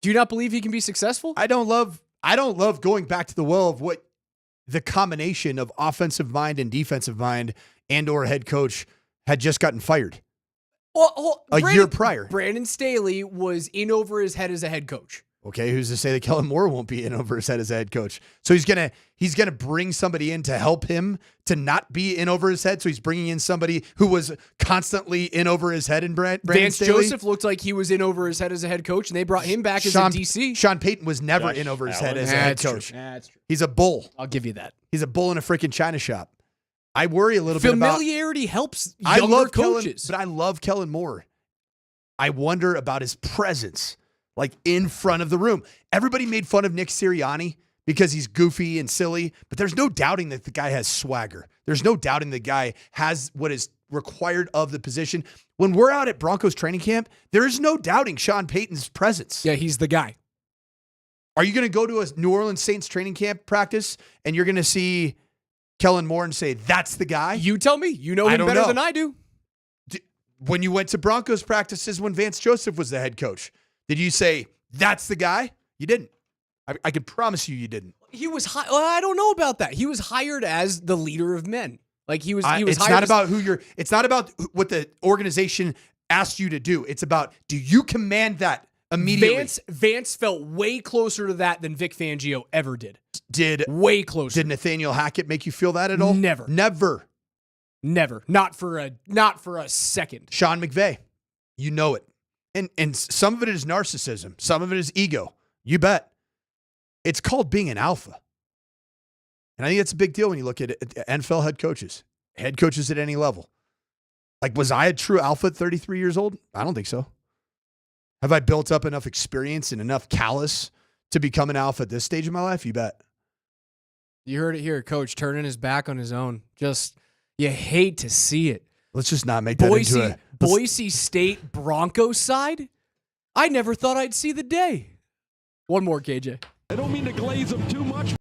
Do you not believe he can be successful?
I don't love going back to the well of what the combination of offensive mind and defensive mind and or head coach had just gotten fired.
Well,
a year prior.
Brandon Staley was in over his head as a head coach.
Okay, who's to say that Kellen Moore won't be in over his head as a head coach? So he's gonna bring somebody in to help him to not be in over his head. So he's bringing in somebody who was constantly in over his head in Brandon
Vance
Staley.
Joseph looked like he was in over his head as a head coach, and they brought him back as a DC.
Sean Payton was never in over his head as a head coach.
That's true.
He's a bull.
I'll give you that.
He's a bull in a freaking china shop. I worry a little bit about
familiarity helps younger coaches.
But I love Kellen Moore. I wonder about his presence, like in front of the room. Everybody made fun of Nick Sirianni because he's goofy and silly, but there's no doubting that the guy has swagger. There's no doubting the guy has what is required of the position. When we're out at Broncos training camp, there is no doubting Sean Payton's presence.
Yeah, he's the guy.
Are you going to go to a New Orleans Saints training camp practice and you're going to see Kellen Moore and say, that's the guy?
You tell me. You know him better than I do.
When you went to Broncos practices when Vance Joseph was the head coach, did you say, that's the guy? You didn't. I can promise you didn't.
He was I don't know about that. He was hired as the leader of men. Like he was
it's
hired
not about it's not about what the organization asked you to do. It's about, do you command that immediately?
Vance felt way closer to that than Vic Fangio ever did.
Way closer. Did Nathaniel Hackett make you feel that at all?
Never. Not for a second.
Sean McVay. You know it. And some of it is narcissism. Some of it is ego. You bet. It's called being an alpha. And I think that's a big deal when you look at NFL head coaches at any level. Like, was I a true alpha at 33 years old? I don't think so. Have I built up enough experience and enough callous to become an alpha at this stage of my life? You bet.
You heard it here, Coach, turning his back on his own. You hate to see it.
Let's just not make that into a
Boise State Broncos side. I never thought I'd see the day. One more, KJ.
I don't mean to glaze him too much.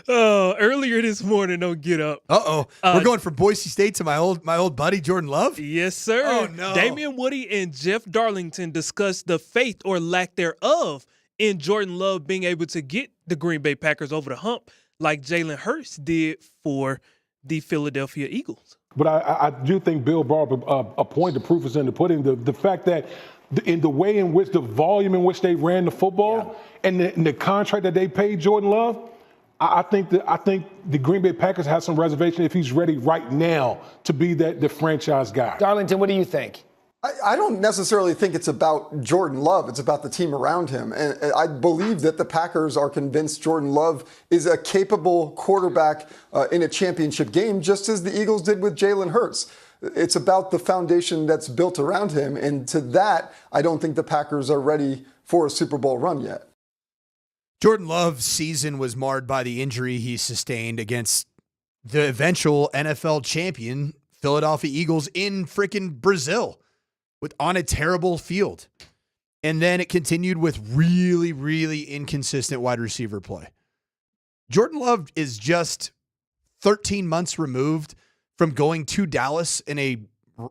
Earlier this morning, don't get up.
We're going from Boise State to my old buddy Jordan Love.
Yes, sir.
Oh no.
Damian Woody and Jeff Darlington discussed the faith or lack thereof in Jordan Love being able to get the Green Bay Packers over the hump like Jalen Hurts did for the Philadelphia Eagles.
But I do think Bill brought up a point. The proof is in the pudding. The fact that in the way in which the volume in which they ran the football and the contract that they paid Jordan Love, I think the Green Bay Packers have some reservation if he's ready right now to be the franchise guy.
Darlington, what do you think?
I don't necessarily think it's about Jordan Love. It's about the team around him. And I believe that the Packers are convinced Jordan Love is a capable quarterback in a championship game, just as the Eagles did with Jalen Hurts. It's about the foundation that's built around him. And to that, I don't think the Packers are ready for a Super Bowl run yet.
Jordan Love's season was marred by the injury he sustained against the eventual NFL champion Philadelphia Eagles in freaking Brazil on a terrible field. And then it continued with really, really inconsistent wide receiver play. Jordan Love is just 13 months removed from going to Dallas in a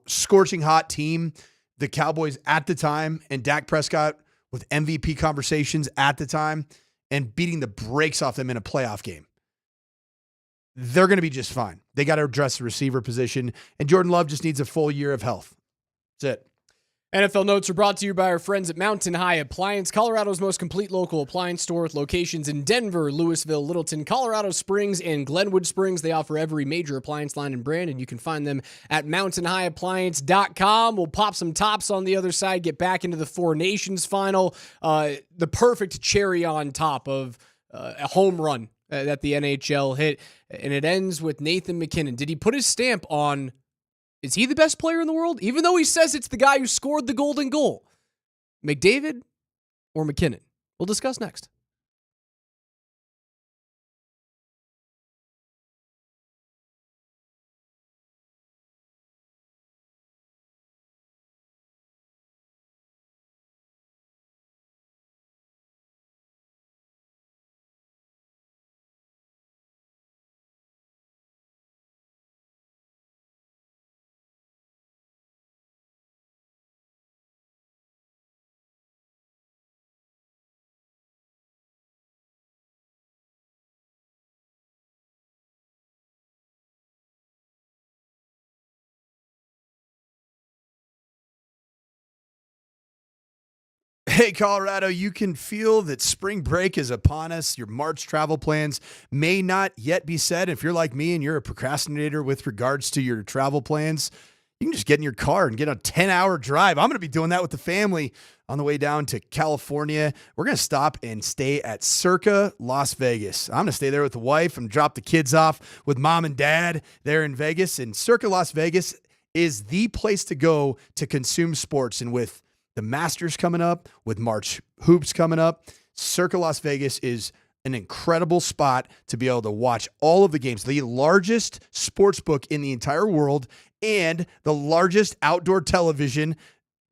scorching hot team, the Cowboys at the time, and Dak Prescott with MVP conversations at the time, and beating the brakes off them in a playoff game. They're going to be just fine. They got to address the receiver position, and Jordan Love just needs a full year of health. That's it.
NFL Notes are brought to you by our friends at Mountain High Appliance, Colorado's most complete local appliance store with locations in Denver, Louisville, Littleton, Colorado Springs, and Glenwood Springs. They offer every major appliance line and brand, and you can find them at mountainhighappliance.com. We'll pop some tops on the other side, get back into the Four Nations final. The perfect cherry on top of a home run that the NHL hit, and it ends with Nathan MacKinnon. Did he put his stamp on... Is he the best player in the world? Even though he says it's the guy who scored the golden goal. McDavid or MacKinnon? We'll discuss next.
Hey, Colorado, you can feel that spring break is upon us. Your March travel plans may not yet be set. If you're like me and you're a procrastinator with regards to your travel plans, you can just get in your car and get a 10-hour drive. I'm going to be doing that with the family on the way down to California. We're going to stop and stay at Circa Las Vegas. I'm going to stay there with the wife and drop the kids off with mom and dad there in Vegas. And Circa Las Vegas is the place to go to consume sports. And with the Masters coming up, with March Hoops coming up, Circa Las Vegas is an incredible spot to be able to watch all of the games. The largest sports book in the entire world and the largest outdoor television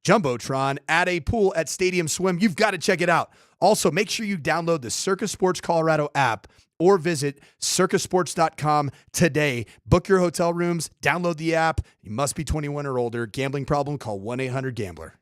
jumbotron at a pool at Stadium Swim. You've got to check it out. Also, make sure you download the Circa Sports Colorado app or visit circasports.com today. Book your hotel rooms, download the app. You must be 21 or older. Gambling problem? Call 1-800-GAMBLER.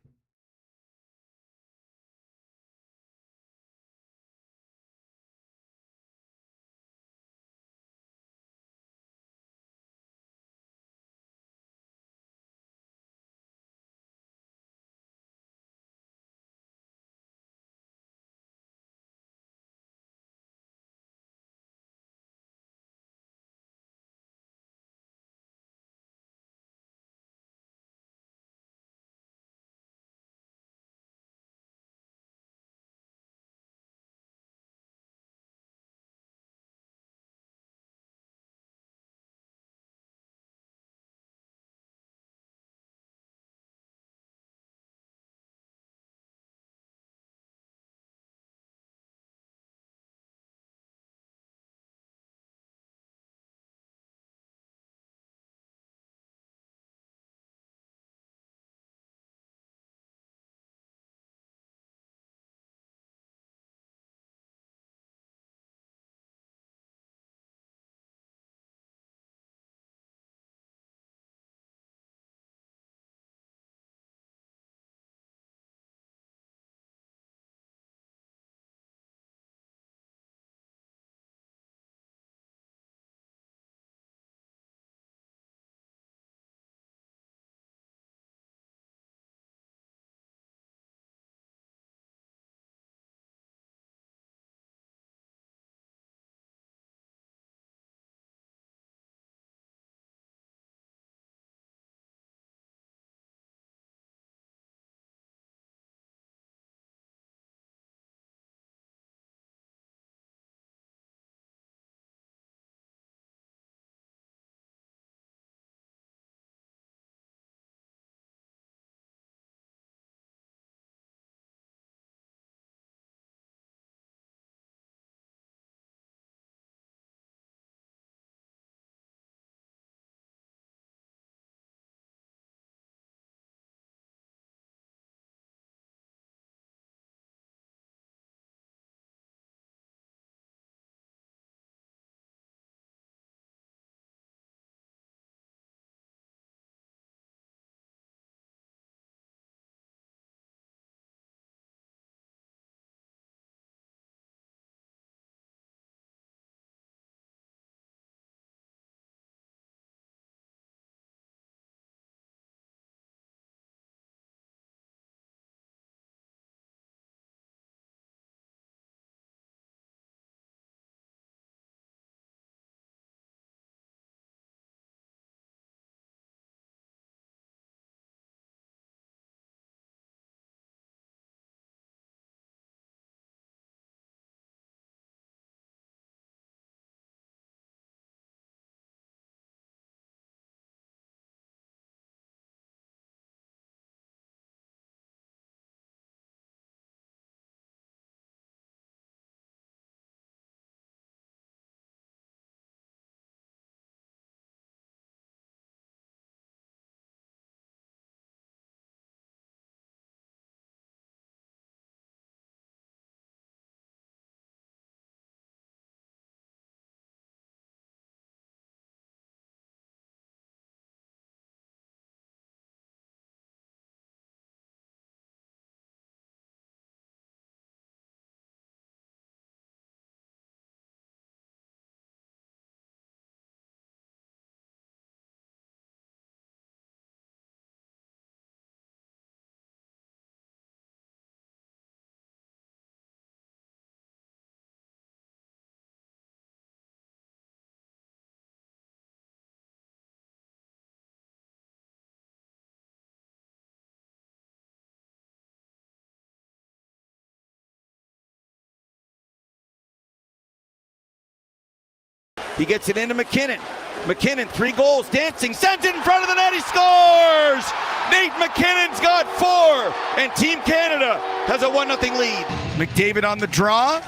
He gets it into MacKinnon. MacKinnon, 3 goals, dancing, sends it in front of the net, he scores! Nate MacKinnon's got 4, and Team Canada has a 1-0 lead. McDavid on the draw,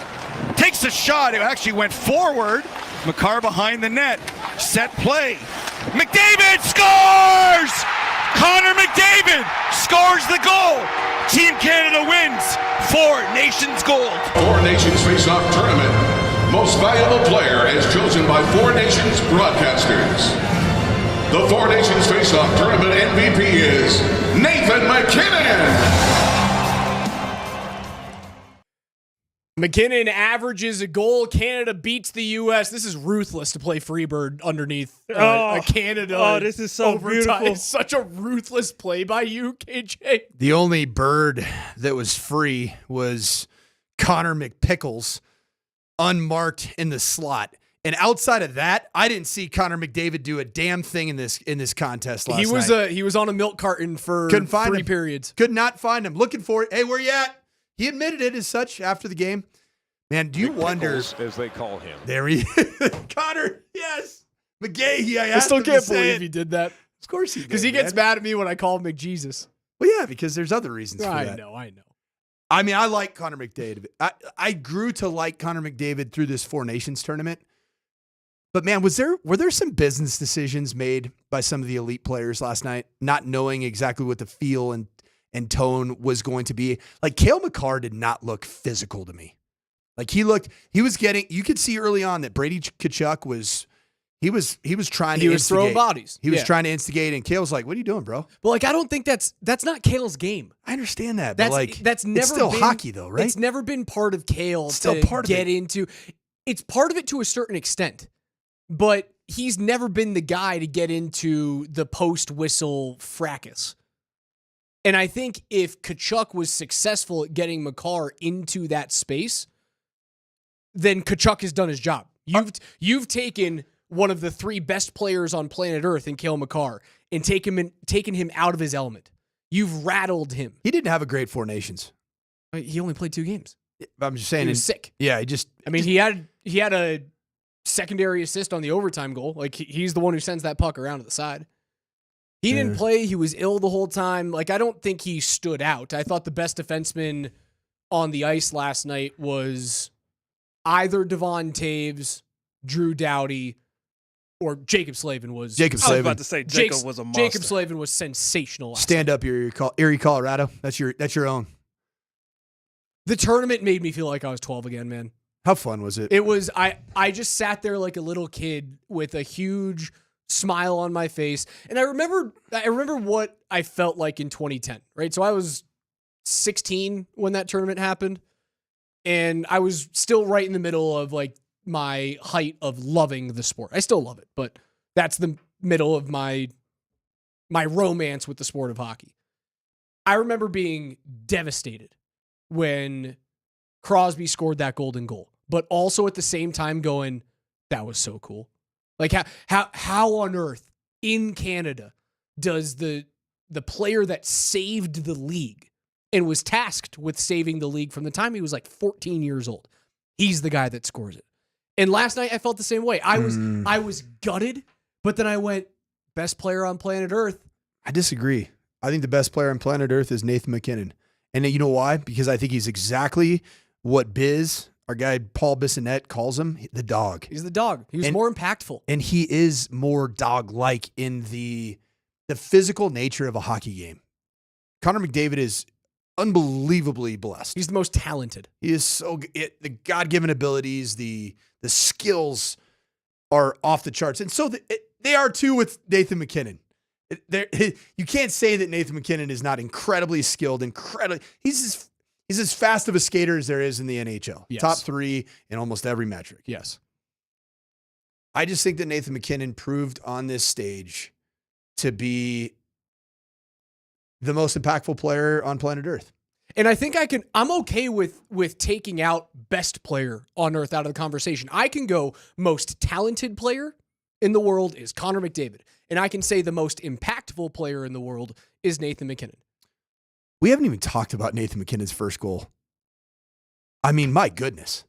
takes a shot, it actually went forward. McCarr behind the net, set play. McDavid scores! Connor McDavid scores the goal. Team Canada wins 4 Nations gold.
4 Nations Face-Off Tournament. Most valuable player as chosen by 4 Nations broadcasters. The 4 Nations Face-Off Tournament MVP is Nathan MacKinnon.
MacKinnon averages a goal. Canada beats the U.S. This is ruthless to play Freebird underneath a Canada.
Oh, this is so
overtime.
beautiful.
It's such a ruthless play by you, KJ.
The only bird that was free was Connor McPickles, unmarked in the slot. And outside of that, I didn't see Connor McDavid do a damn thing in this contest last night.
He was on a milk carton for
Couldn't find
3
him.
periods.
Could not find him. Looking for it. Hey, where you at? He admitted it as such after the game. Man, do you wonder?
As they call him.
There he is. Connor, yes. McGahee,
I still can't believe he did that.
Of course he did.
Because he gets mad at me when I call him McJesus.
Well, yeah, because there's other reasons for that.
I know.
I mean, I like Connor McDavid. I grew to like Connor McDavid through this 4 Nations tournament. But man, were there some business decisions made by some of the elite players last night, not knowing exactly what the feel and tone was going to be? Like Cale Makar did not look physical to me. Like you could see early on that Brady Tkachuk was trying to instigate.
throwing bodies.
He was trying to instigate, and Cale was like, "What are you doing, bro?"
But like, I don't think that's not Cale's game.
I understand that, but
that's never
it's still
been,
hockey though, right?
It's never been part of Cale
Still
to
part of
get
it.
into. It's part of it to a certain extent, but he's never been the guy to get into the post-whistle fracas. And I think if Tkachuk was successful at getting Makar into that space, then Tkachuk has done his job. You've taken one of the 3 best players on planet Earth in Cale Makar and taken him out of his element. You've rattled him.
He didn't have a great 4 Nations.
He only played 2 games.
I'm just saying
He was sick.
Yeah,
he had a secondary assist on the overtime goal. Like he's the one who sends that puck around to the side. He didn't play. He was ill the whole time. Like I don't think he stood out. I thought the best defenseman on the ice last night was either Devon Taves, Drew Doughty, or Jacob Slavin was.
Jacob
I was
Slavin.
about to say Jacob was a monster.
Jacob Slavin was sensational last
Stand up, Erie, Colorado. That's your own.
The tournament made me feel like I was 12 again, man.
How fun was it?
It was, I just sat there like a little kid with a huge smile on my face. And I remember what I felt like in 2010, right? So I was 16 when that tournament happened. And I was still right in the middle of like my height of loving the sport. I still love it, but that's the middle of my romance with the sport of hockey. I remember being devastated when Crosby scored that golden goal, but also at the same time going, that was so cool. Like how on earth in Canada does the player that saved the league and was tasked with saving the league from the time he was like 14 years old, he's the guy that scores it. And last night I felt the same way. I was gutted, but then I went, best player on planet Earth.
I disagree. I think the best player on planet Earth is Nathan MacKinnon. And you know why? Because I think he's exactly what Biz, our guy Paul Bissonnette, calls him, the dog.
He's the dog. He was more impactful.
And he is more dog-like in the physical nature of a hockey game. Connor McDavid is unbelievably blessed.
He's the most talented.
He is so the God-given abilities, the skills are off the charts. And so they are too with Nathan MacKinnon. You can't say that Nathan MacKinnon is not incredibly skilled, he's as fast of a skater as there is in the NHL.
Yes.
Top 3 in almost every metric.
Yes.
I just think that Nathan MacKinnon proved on this stage to be the most impactful player on planet Earth.
And I think I'm okay with taking out best player on Earth out of the conversation. I can go most talented player in the world is Connor McDavid. And I can say the most impactful player in the world is Nathan MacKinnon.
We haven't even talked about Nathan MacKinnon's first goal. I mean, my goodness.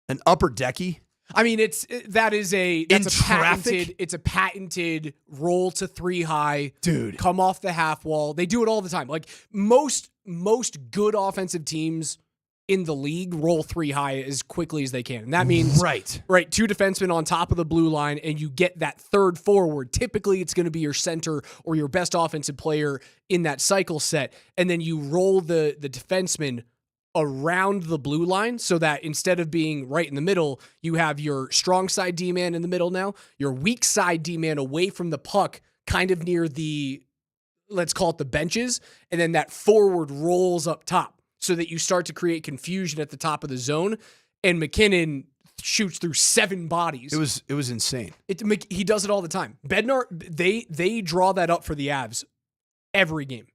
An upper decky.
I mean, it's a patented roll to 3 high,
dude.
Come off the half wall. They do it all the time. Like most good offensive teams in the league roll 3 high as quickly as they can. And that means right, 2 defensemen on top of the blue line, and you get that third forward. Typically, it's going to be your center or your best offensive player in that cycle set, and then you roll the defenseman around the blue line so that instead of being right in the middle, you have your strong side D-man in the middle now, your weak side D-man away from the puck, kind of near the, let's call it the benches, and then that forward rolls up top so that you start to create confusion at the top of the zone, and MacKinnon shoots through 7 bodies.
It was insane.
He does it all the time. Bednar, they draw that up for the Avs every game.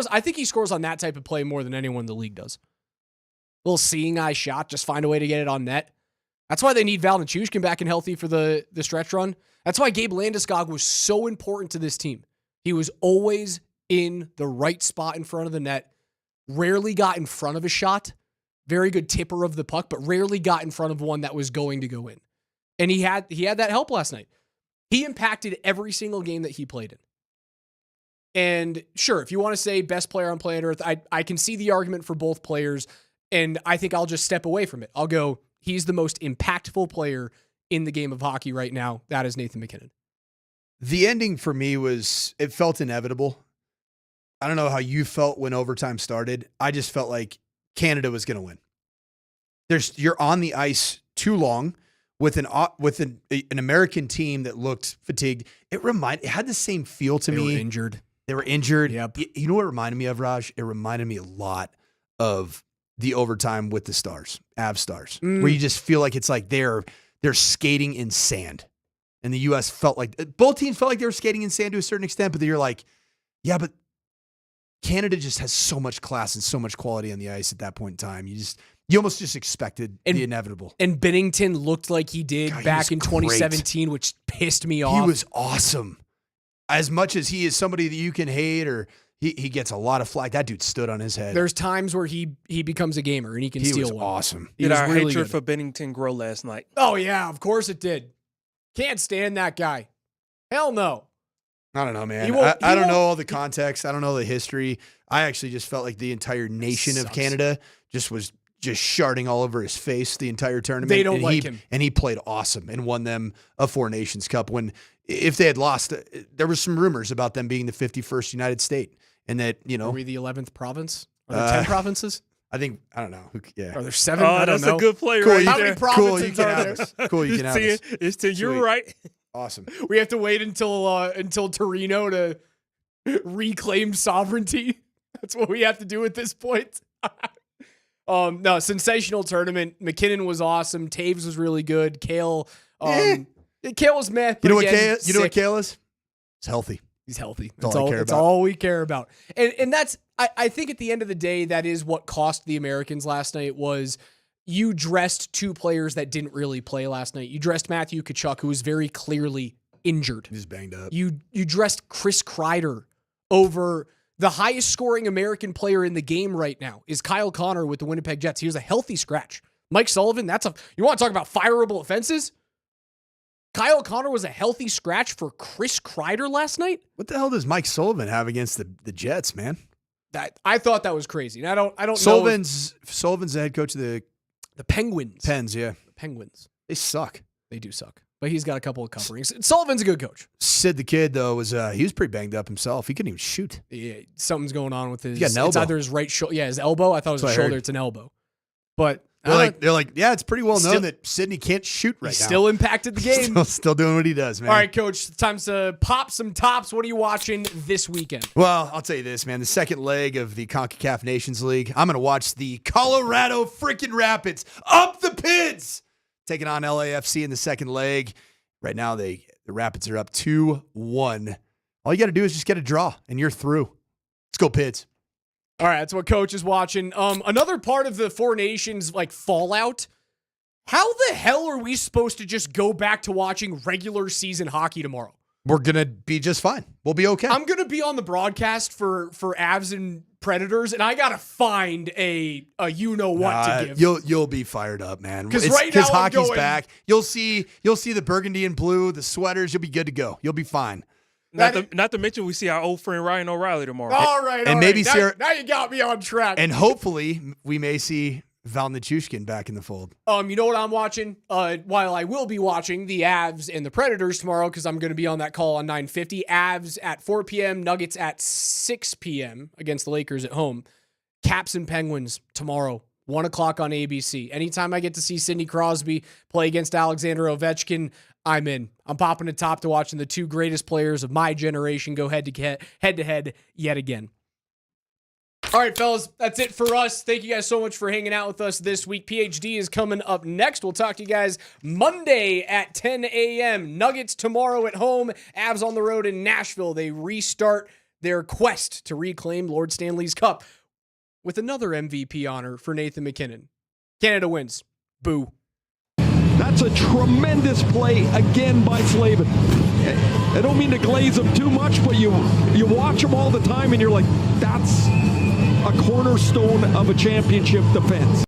I think he scores on that type of play more than anyone in the league does. Little seeing eye shot, just find a way to get it on net. That's why they need Val Nichushkin back and healthy for the stretch run. That's why Gabe Landeskog was so important to this team. He was always in the right spot in front of the net, rarely got in front of a shot, very good tipper of the puck, but rarely got in front of one that was going to go in. And he had that help last night. He impacted every single game that he played in. And sure, if you want to say best player on planet Earth, I can see the argument for both players, and I think I'll just step away from it. I'll go, he's the most impactful player in the game of hockey right now. That is Nathan MacKinnon.
The ending for me it felt inevitable. I don't know how you felt when overtime started. I just felt like Canada was going to win. You're on the ice too long with an American team that looked fatigued. It had the same feel to me. They were injured.
Yep.
You know what it reminded me of, Raj? It reminded me a lot of the overtime with the Stars, Av Stars, where you just feel like it's like they're skating in sand. And the U.S. felt like, both teams felt like they were skating in sand to a certain extent, but you're like, yeah, but Canada just has so much class and so much quality on the ice at that point in time. You almost just expected the inevitable.
And Binnington looked like he did back in 2017, which pissed me off.
He was awesome. As much as he is somebody that you can hate, or he gets a lot of flack, that dude stood on his head.
There's times where he becomes a gamer and he can steal one.
He was awesome.
Did our hatred for Binnington grow last night?
Oh, yeah, of course it did. Can't stand that guy. Hell no.
I don't know, man. I don't know all the context. I don't know the history. I actually just felt like the entire nation of Canada was sharding all over his face the entire tournament.
They don't like him.
And he played awesome and won them a 4 Nations Cup when, if they had lost, there was some rumors about them being the 51st United State. And that,
Are we the 11th province? Are there 10 provinces?
I don't know. Yeah.
Are there 7?
Oh, that's a good play
cool,
right
How
there.
many provinces are there?
Cool, you can have us.
It's to you're right.
Awesome.
We have to wait until Torino to reclaim sovereignty. That's what we have to do at this point. No, sensational tournament. MacKinnon was awesome. Taves was really good. Kale was meh.
You know what Kale is? He's healthy.
He's healthy.
That's
all we care about. And that's, I think at the end of the day, that is what cost the Americans last night. Was you dressed 2 players that didn't really play last night. You dressed Matthew Tkachuk, who was very clearly injured.
He's banged up.
You dressed Chris Kreider over the highest scoring American player in the game right now is Kyle Connor with the Winnipeg Jets. He was a healthy scratch. Mike Sullivan, you want to talk about fireable offenses? Kyle Connor was a healthy scratch for Chris Kreider last night.
What the hell does Mike Sullivan have against the Jets, man?
I thought that was crazy. And I don't know.
Sullivan's the head coach of the
Penguins.
Pens, yeah.
The Penguins.
They suck.
They do suck. But he's got a couple of coverings. Sullivan's a good coach.
Sid the kid, though, he was pretty banged up himself. He couldn't even shoot.
Yeah, something's going on with his.
He got an elbow.
It's either his right shoulder. Yeah, his elbow. I thought it was his shoulder. It's an elbow. But
they're like, yeah, it's pretty well known that Sidney can't shoot right now.
Still impacted the game.
Still doing what he does, man.
All right, Coach. Time to pop some tops. What are you watching this weekend?
Well, I'll tell you this, man. The second leg of the CONCACAF Nations League. I'm going to watch the Colorado freaking Rapids up the Pids taking on LAFC in the second leg. Right now, the Rapids are up 2-1. All you got to do is just get a draw, and you're through. Let's go, Pids.
All right, that's what Coach is watching. Another part of the 4 Nations fallout. How the hell are we supposed to just go back to watching regular season hockey tomorrow?
We're going to be just fine. We'll be okay.
I'm going to be on the broadcast for Avs and Predators, and I got to find a you-know-what to give.
You'll be fired up, man.
Because right now
hockey's
I'm going,
back. You'll see the burgundy and blue, the sweaters. You'll be good to go. You'll be fine.
Not to mention we see our old friend Ryan O'Reilly tomorrow.
All right,
and maybe Sarah,
now you got me on track.
And hopefully we may see Val Nichushkin back in the fold.
You know what I'm watching? While I will be watching the Avs and the Predators tomorrow, because I'm going to be on that call on 9:50. Avs at 4 p.m., Nuggets at 6 p.m. against the Lakers at home. Caps and Penguins tomorrow, 1 o'clock on ABC. Anytime I get to see Sidney Crosby play against Alexander Ovechkin, I'm in. I'm popping the top to watching the two greatest players of my generation go head to head yet again. All right, fellas, that's it for us. Thank you guys so much for hanging out with us this week. PhD is coming up next. We'll talk to you guys Monday at 10 a.m. Nuggets tomorrow at home. Avs on the road in Nashville. They restart their quest to reclaim Lord Stanley's Cup with another MVP honor for Nathan MacKinnon. Canada wins. Boo.
That's a tremendous play again by Slavin. I don't mean to glaze him too much, but you watch him all the time and you're like, that's a cornerstone of a championship defense.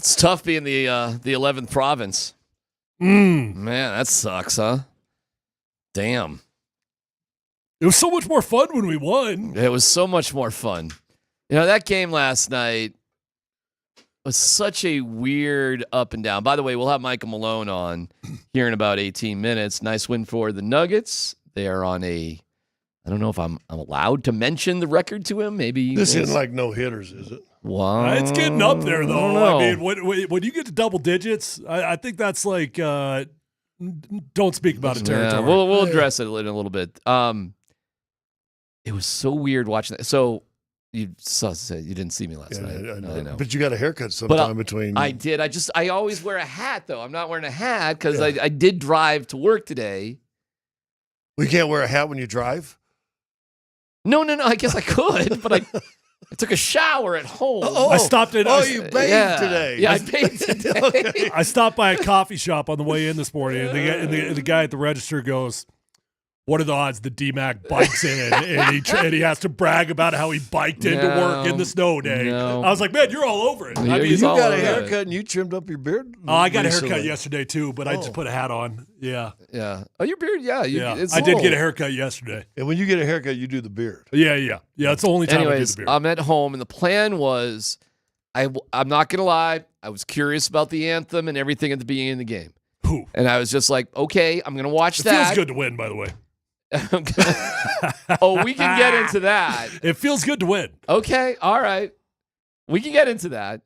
It's tough being the 11th province.
Man,
that sucks, huh? Damn.
It was so much more fun when we won.
It was so much more fun. That game last night was such a weird up and down. By the way, we'll have Michael Malone on here in about 18 minutes. Nice win for the Nuggets. They are on I don't know if I'm allowed to mention the record to him. Maybe
this isn't like no hitters, is it?
Wow.
It's getting up there, though.
I
mean, when you get to double digits, I think that's like don't speak about a territory.
Yeah, we'll address it in a little bit. It was so weird watching that. So you didn't see me last night.
I know. But you got a haircut sometime between.
I did. I always wear a hat, though. I'm not wearing a hat because I did drive to work today.
We can't wear a hat when you drive?
No. I guess I could, but I took a shower at home.
I stopped at.
You bathed today.
Yeah, I bathed today.
Okay. I stopped by a coffee shop on the way in this morning, and the guy at the register goes, "What are the odds the DMac bikes in?" and he has to brag about how he biked into work in the snow day.
No.
I was like, "Man, you're all over it."
Yeah,
you got a haircut and you trimmed up your beard?
I got a haircut yesterday too, but I just put a hat on. Yeah.
Yeah. Oh, your beard? Yeah.
I did get a haircut yesterday.
And when you get a haircut, you do the beard.
Yeah. It's the only time I do the beard.
I'm at home, and the plan was, I'm not going to lie, I was curious about the anthem and everything at the beginning of the game. And I was just like, okay, I'm going to watch that.
It feels good to win, by the way.
Oh, we can get into that.
It feels good to win.
Okay, all right. We can get into that.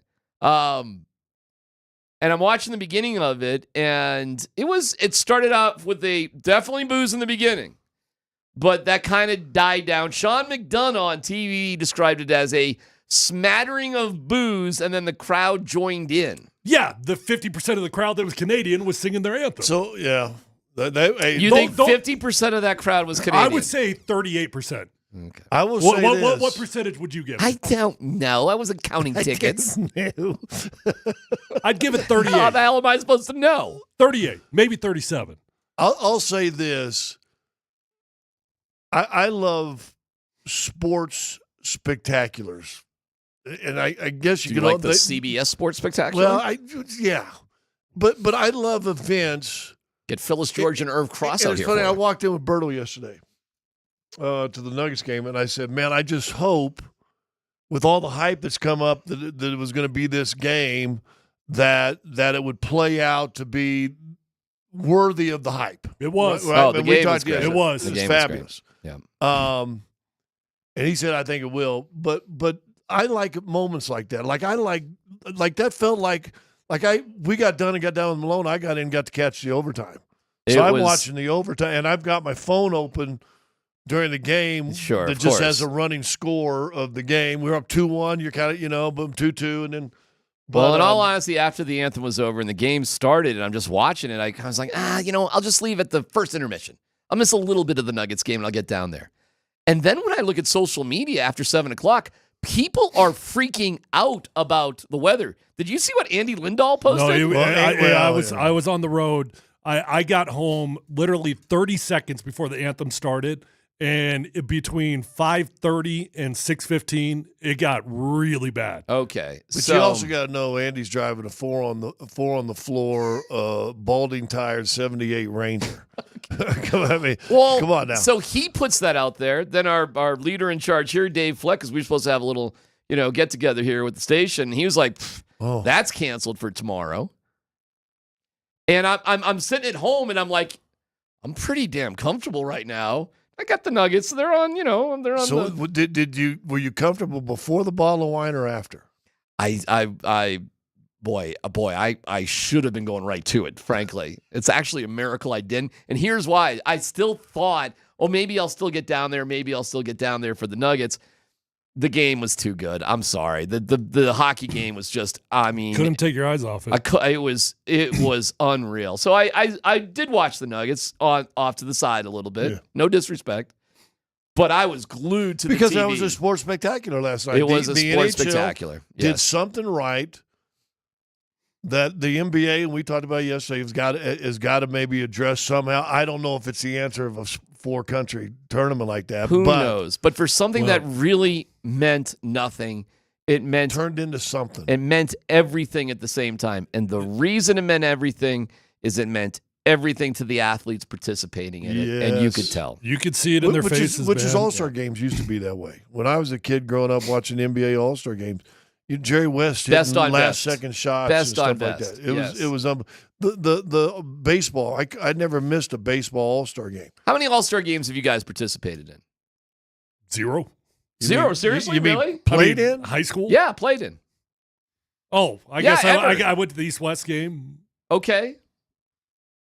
And I'm watching the beginning of it, and it started out with definitely booze in the beginning, but that kind of died down. Sean McDonough on TV described it as a smattering of booze, and then the crowd joined in.
Yeah, the 50% of the crowd that was Canadian was singing their anthem.
So, yeah.
You think 50% of that crowd was Canadian?
I would say 38%.
Okay.
I will say this.
What percentage would you give?
I don't know. I wasn't counting tickets.
I'd give it 38.
How the hell am I supposed to know?
38, maybe 37.
I'll say this. I love sports spectaculars. And I guess
you like the CBS Sports Spectacular?
Well, yeah. But I love events.
Get Phyllis George and Irv Cross out here.
It's funny. I walked in with Bertle yesterday to the Nuggets game, and I said, man, I just hope with all the hype that's come up that it was going to be this game, that it would play out to be worthy of the hype.
It was.
Right?
Oh, the game was great.
It was.
It's fabulous.
Yeah.
And he said, I think it will. But I like moments like that. Like that felt like we got done and got down with Malone. I got in and got to catch the overtime. So I'm watching the overtime, and I've got my phone open during the game that just has a running score of the game. We're up 2-1. You're kind of, boom, 2-2, and then.
Well, in all honesty, after the anthem was over and the game started, and I'm just watching it, I was like, I'll just leave at the first intermission. I'll miss a little bit of the Nuggets game, and I'll get down there. And then when I look at social media after 7 o'clock, people are freaking out about the weather. Did you see what Andy Lindahl posted?
No, I was on the road. I got home literally 30 seconds before the anthem started, and between 5:30 and 6:15, it got really bad.
Okay,
but you also got to know Andy's driving a four on the floor, balding tired '78 Ranger. Come on now.
So he puts that out there. Then our leader in charge here, Dave Fleck, because we were supposed to have a little get together here with the station. He was like, "That's canceled for tomorrow." And I'm sitting at home and I'm like, I'm pretty damn comfortable right now. I got the Nuggets. They're on, they're on.
So were you comfortable before the bottle of wine or after?
I should have been going right to it, frankly. It's actually a miracle I didn't. And here's why. I still thought, maybe I'll still get down there. Maybe I'll still get down there for the Nuggets. The game was too good. I'm sorry. The hockey game was just,
couldn't take your eyes off it.
It was unreal. So I did watch the Nuggets off to the side a little bit. Yeah. No disrespect. But I was glued to the TV.
Because that was a sports spectacular last night.
It was a sports
NHL
spectacular.
Did something right that the NBA, and we talked about it yesterday, has got to maybe address somehow. I don't know if it's the answer of a 4-country tournament like that.
Who knows? But for something that really meant nothing, It meant
turned into something.
It meant everything at the same time. And the reason it meant everything is it meant everything to the athletes participating in it. And you could tell.
You could see it in their faces,
Which
man.
is All-Star games used to be that way. When I was a kid growing up watching NBA All-Star games, Jerry West hitting last-second shots and stuff like that. It was the baseball. I never missed a baseball All-Star game.
How many All-Star games have you guys participated in?
Zero.
Zero? Seriously?
You mean
really?
played in?
High school?
Yeah, played in.
Oh, I guess I went to the East-West game.
Okay.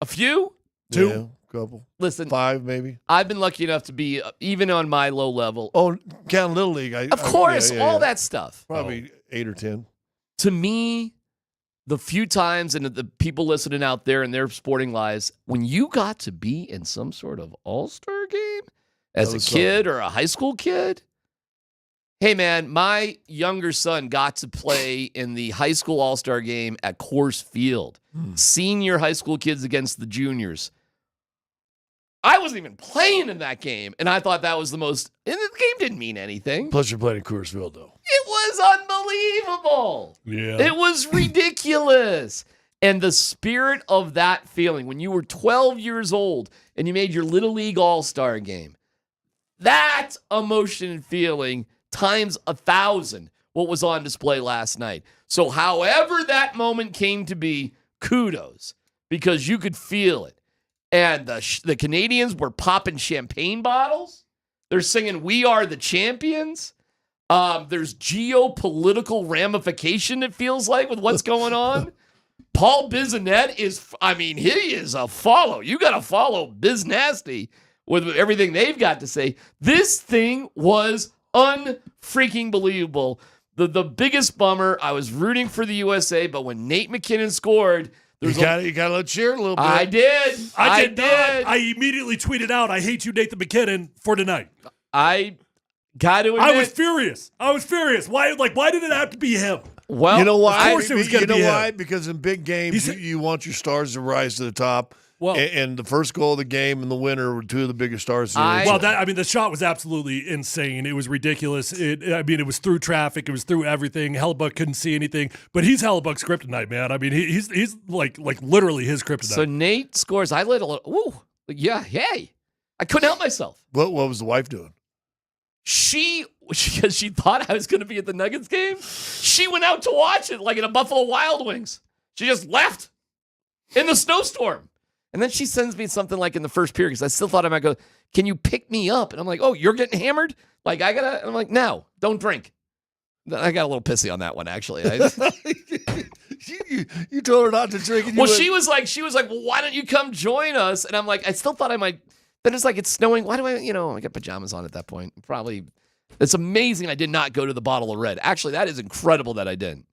A few?
2.
Yeah, couple.
Listen.
5 maybe.
I've been lucky enough to be, even on my low level.
Oh, count Little League.
Of course, all that stuff.
Probably 8 or 10.
To me, the few times, and the people listening out there in their sporting lives, when you got to be in some sort of all-star game as a kid or a high school kid, hey, man, my younger son got to play in the high school all-star game at Coors Field. Senior high school kids against the juniors. I wasn't even playing in that game, and I thought that was the most... And the game didn't mean anything.
Plus, you're playing in Coors Field, though.
It was unbelievable.
Yeah.
It was ridiculous. And the spirit of that feeling, when you were 12 years old and you made your Little League All-Star game, that emotion and feeling times 1,000 what was on display last night. So however that moment came to be, kudos, because you could feel it. And the Canadians were popping champagne bottles. They're singing, "We Are the Champions." There's geopolitical ramification, it feels like, with what's going on. Paul Bissonnette he is a follow. You got to follow Biz Nasty with everything they've got to say. This thing was unfreaking believable. The biggest bummer, I was rooting for the USA, but when Nate MacKinnon scored,
you got to let cheer a little bit.
I did.
I did. I immediately tweeted out, "I hate you, Nathan MacKinnon, for tonight."
I got to admit,
I was furious. Why did it have to be him?
Well,
you know why?
Of course it was going to be
why?
him.
Because in big games, you want your stars to rise to the top.
Well,
and the first goal of the game and the winner were two of the biggest stars.
The shot was absolutely insane. It was ridiculous. It was through traffic. It was through everything. Hellebuck couldn't see anything, but he's Hellebuck's kryptonite, man. I mean, he's like literally his kryptonite.
So Nate scores. I let a little. Ooh, yeah, hey, I couldn't help myself.
What was the wife doing?
Because she thought I was going to be at the Nuggets game, she went out to watch it like in a Buffalo Wild Wings. She just left in the snowstorm. And then she sends me something like in the first period because I still thought I might go, "Can you pick me up?" And I'm like, "Oh, you're getting hammered? Like, I got to," and I'm like, "No, don't drink." I got a little pissy on that one, actually.
You told her not to drink. And
she was like, "Well, why don't you come join us?" And I'm like, I still thought I might. Then it's like, it's snowing. Why do I got pajamas on at that point. Probably. It's amazing I did not go to the bottle of red. Actually, that is incredible that I didn't.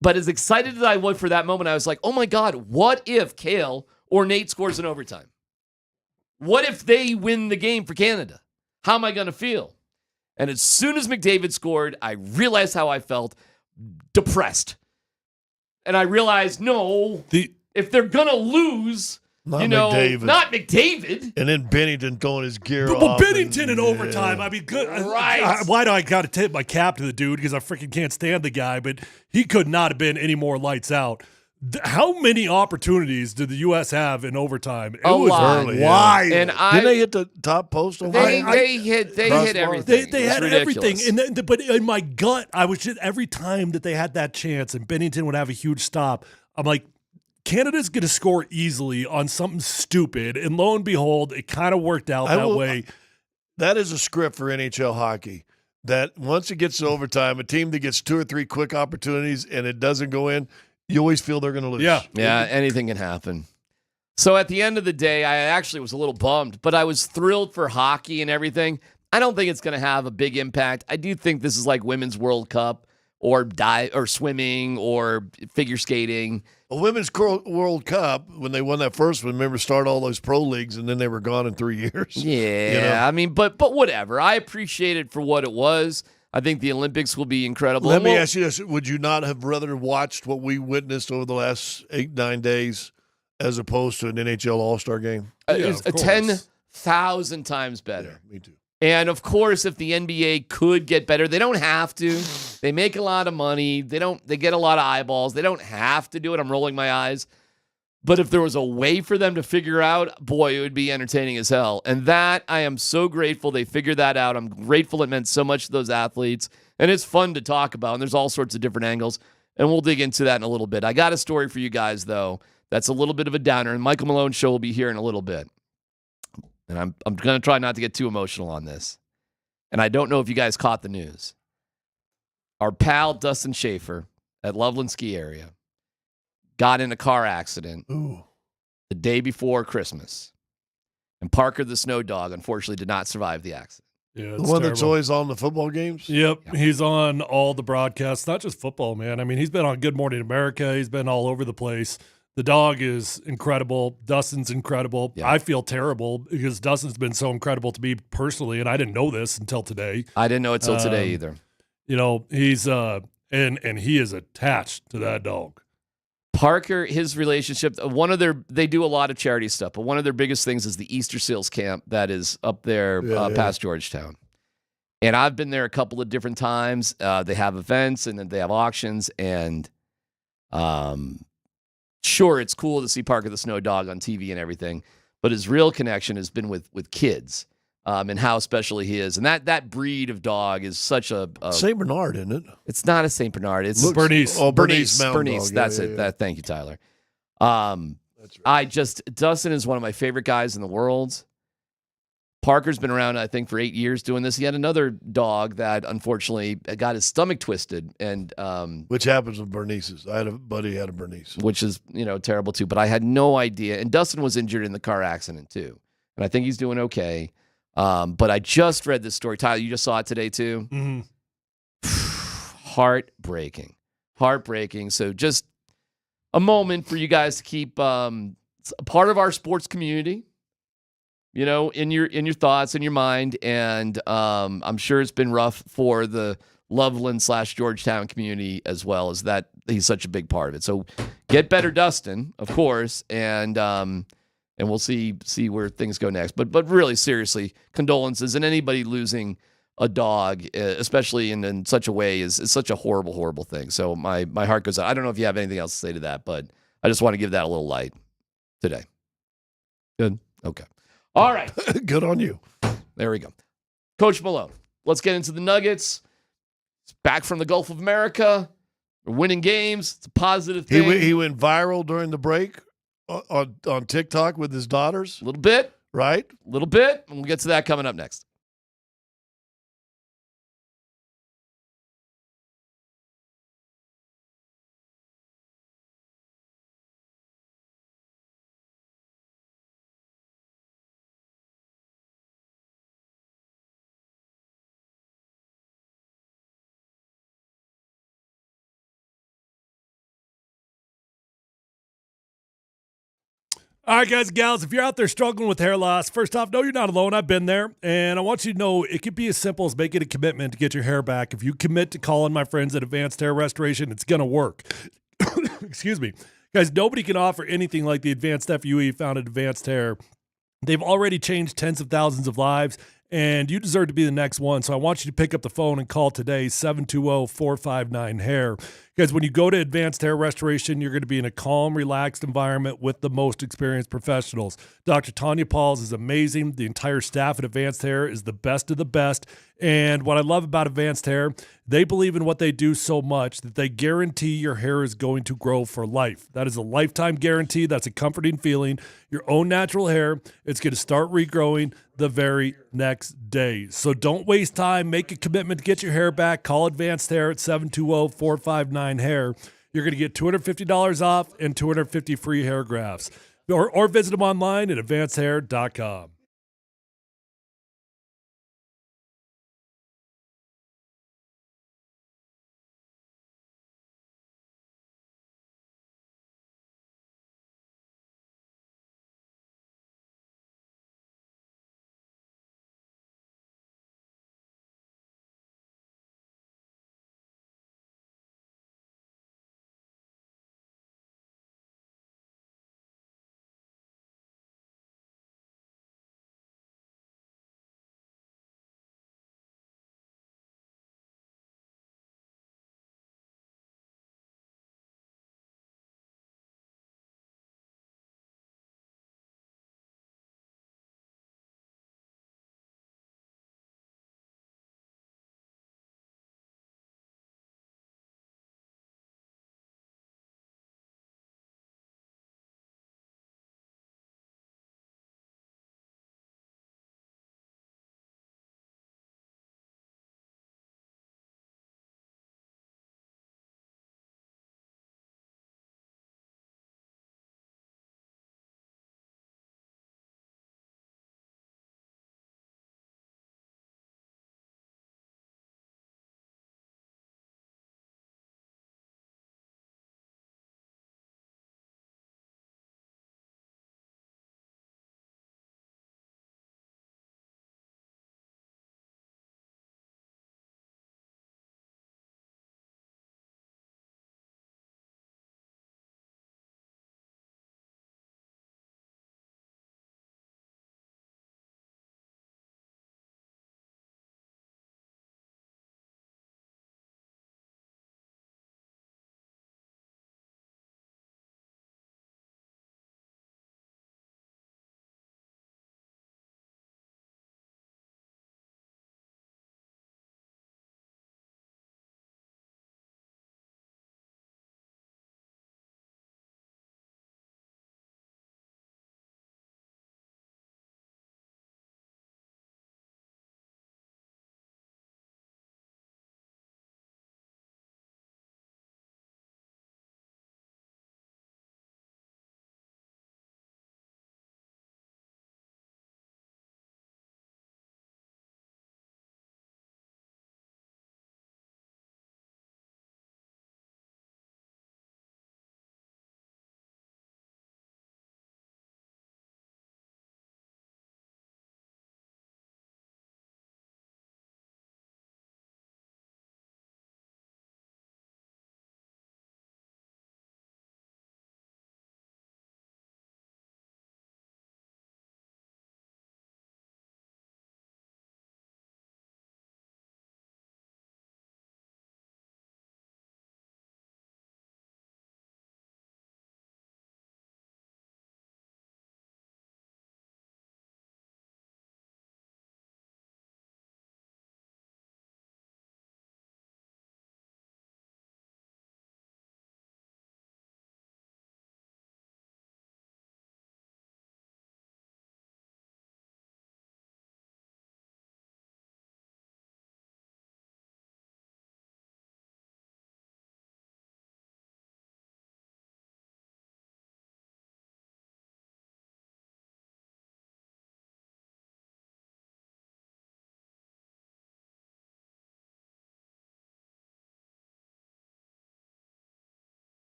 But as excited as I was for that moment, I was like, oh my God, what if Kale or Nate scores in overtime? What if they win the game for Canada? How am I going to feel? And as soon as McDavid scored, I realized how I felt, depressed. And I realized, if they're going to lose, not McDavid.
And then Bennington throwing his gear
off. But Bennington in overtime, I mean, good.
Right.
Why do I got to tip my cap to the dude? Because I freaking can't stand the guy, but he could not have been any more lights out. How many opportunities did the U.S. have in overtime? It was early.
Why? And didn't they hit the top post?
They hit everything.
They had everything. But in my gut, I was just, every time that they had that chance and Bennington would have a huge stop, I'm like, Canada's going to score easily on something stupid. And lo and behold, it kind of worked out that way.
That is a script for NHL hockey. That once it gets to overtime, a team that gets 2 or 3 quick opportunities and it doesn't go in, you always feel they're going to lose.
Yeah, anything can happen. So at the end of the day, I actually was a little bummed, but I was thrilled for hockey and everything. I don't think it's going to have a big impact. I do think this is like Women's World Cup or swimming or figure skating.
A Women's World Cup, when they won that first one, remember, started all those pro leagues, and then they were gone in 3 years.
Yeah, I mean, but whatever. I appreciate it for what it was. I think the Olympics will be incredible.
Let me ask you this. Would you not have rather watched what we witnessed over the last 8-9 days as opposed to an NHL All-Star game?
It's 10,000 times better.
Yeah, me too.
And of course, if the NBA could get better, they don't have to. They make a lot of money. They get a lot of eyeballs. They don't have to do it. I'm rolling my eyes. But if there was a way for them to figure out, boy, it would be entertaining as hell. And that, I am so grateful they figured that out. I'm grateful it meant so much to those athletes. And it's fun to talk about. And there's all sorts of different angles. And we'll dig into that in a little bit. I got a story for you guys, though, that's a little bit of a downer. And Michael Malone's show will be here in a little bit. And I'm going to try not to get too emotional on this. And I don't know if you guys caught the news. Our pal Dustin Schaefer at Loveland Ski Area got in a car accident the day before Christmas. And Parker the Snow Dog, unfortunately, did not survive the accident.
The
Yeah,
one that's always on the football games?
Yep. He's on all the broadcasts, not just football, man. I mean, he's been on Good Morning America. He's been all over the place. The dog is incredible. Dustin's incredible. Yeah. I feel terrible because Dustin's been so incredible to me personally, and I didn't know this until today.
I didn't know it till today either.
You know, he's and he is attached to that dog.
Parker, his relationship, they do a lot of charity stuff, but one of their biggest things is the Easter Seals camp that is up there past Georgetown. And I've been there a couple of different times. They have events and then they have auctions, and sure, it's cool to see Parker the Snow Dog on TV and everything, but his real connection has been with kids and how special he is. And that breed of dog is such a
St. Bernard, isn't it?
It's not a St. Bernard. It's
Bernese.
Oh, Bernese.
Bernese. That's it. Thank you, Tyler. That's right. Dustin is one of my favorite guys in the world. Parker's been around, I think, for 8 years doing this. He had another dog that unfortunately got his stomach twisted, and
which happens with Bernice's. I had a buddy who had a Bernese,
which is terrible too. But I had no idea. And Dustin was injured in the car accident too, and I think he's doing okay. But I just read this story. Tyler, you just saw it today too.
Mm-hmm.
Heartbreaking. So just a moment for you guys to keep a part of our sports community. In your thoughts, in your mind, and I'm sure it's been rough for the Loveland/Georgetown community as well, as that he's such a big part of it. So get better, Dustin, of course, and we'll see where things go next. But really, seriously, condolences, and anybody losing a dog, especially in such a way, is such a horrible, horrible thing. So my heart goes out. I don't know if you have anything else to say to that, but I just want to give that a little light today. Good? Okay. All right.
Good on you.
There we go. Coach Malone, let's get into the Nuggets. It's back from the Gulf of America. We're winning games. It's a positive thing.
He went viral during the break on TikTok with his daughters.
A little bit.
Right?
A little bit. And we'll get to that coming up next.
All right, guys and gals, if you're out there struggling with hair loss, first off, no, you're not alone. I've been there. And I want you to know it could be as simple as making a commitment to get your hair back. If you commit to calling my friends at Advanced Hair Restoration, it's going to work. Excuse me. Guys, nobody can offer anything like the advanced FUE found at Advanced Hair. They've already changed tens of thousands of lives, and you deserve to be the next one. So I want you to pick up the phone and call today, 720-459-HAIR. Because when you go to Advanced Hair Restoration, you're going to be in a calm, relaxed environment with the most experienced professionals. Dr. Tanya Pauls is amazing. The entire staff at Advanced Hair is the best of the best. And what I love about Advanced Hair, they believe in what they do so much that they guarantee your hair is going to grow for life. That is a lifetime guarantee. That's a comforting feeling. Your own natural hair, it's going to start regrowing the very next day. So don't waste time. Make a commitment to get your hair back. Call Advanced Hair at 720-459-HAIR. You're going to get $250 off and 250 free hair grafts. Or visit them online at advancedhair.com.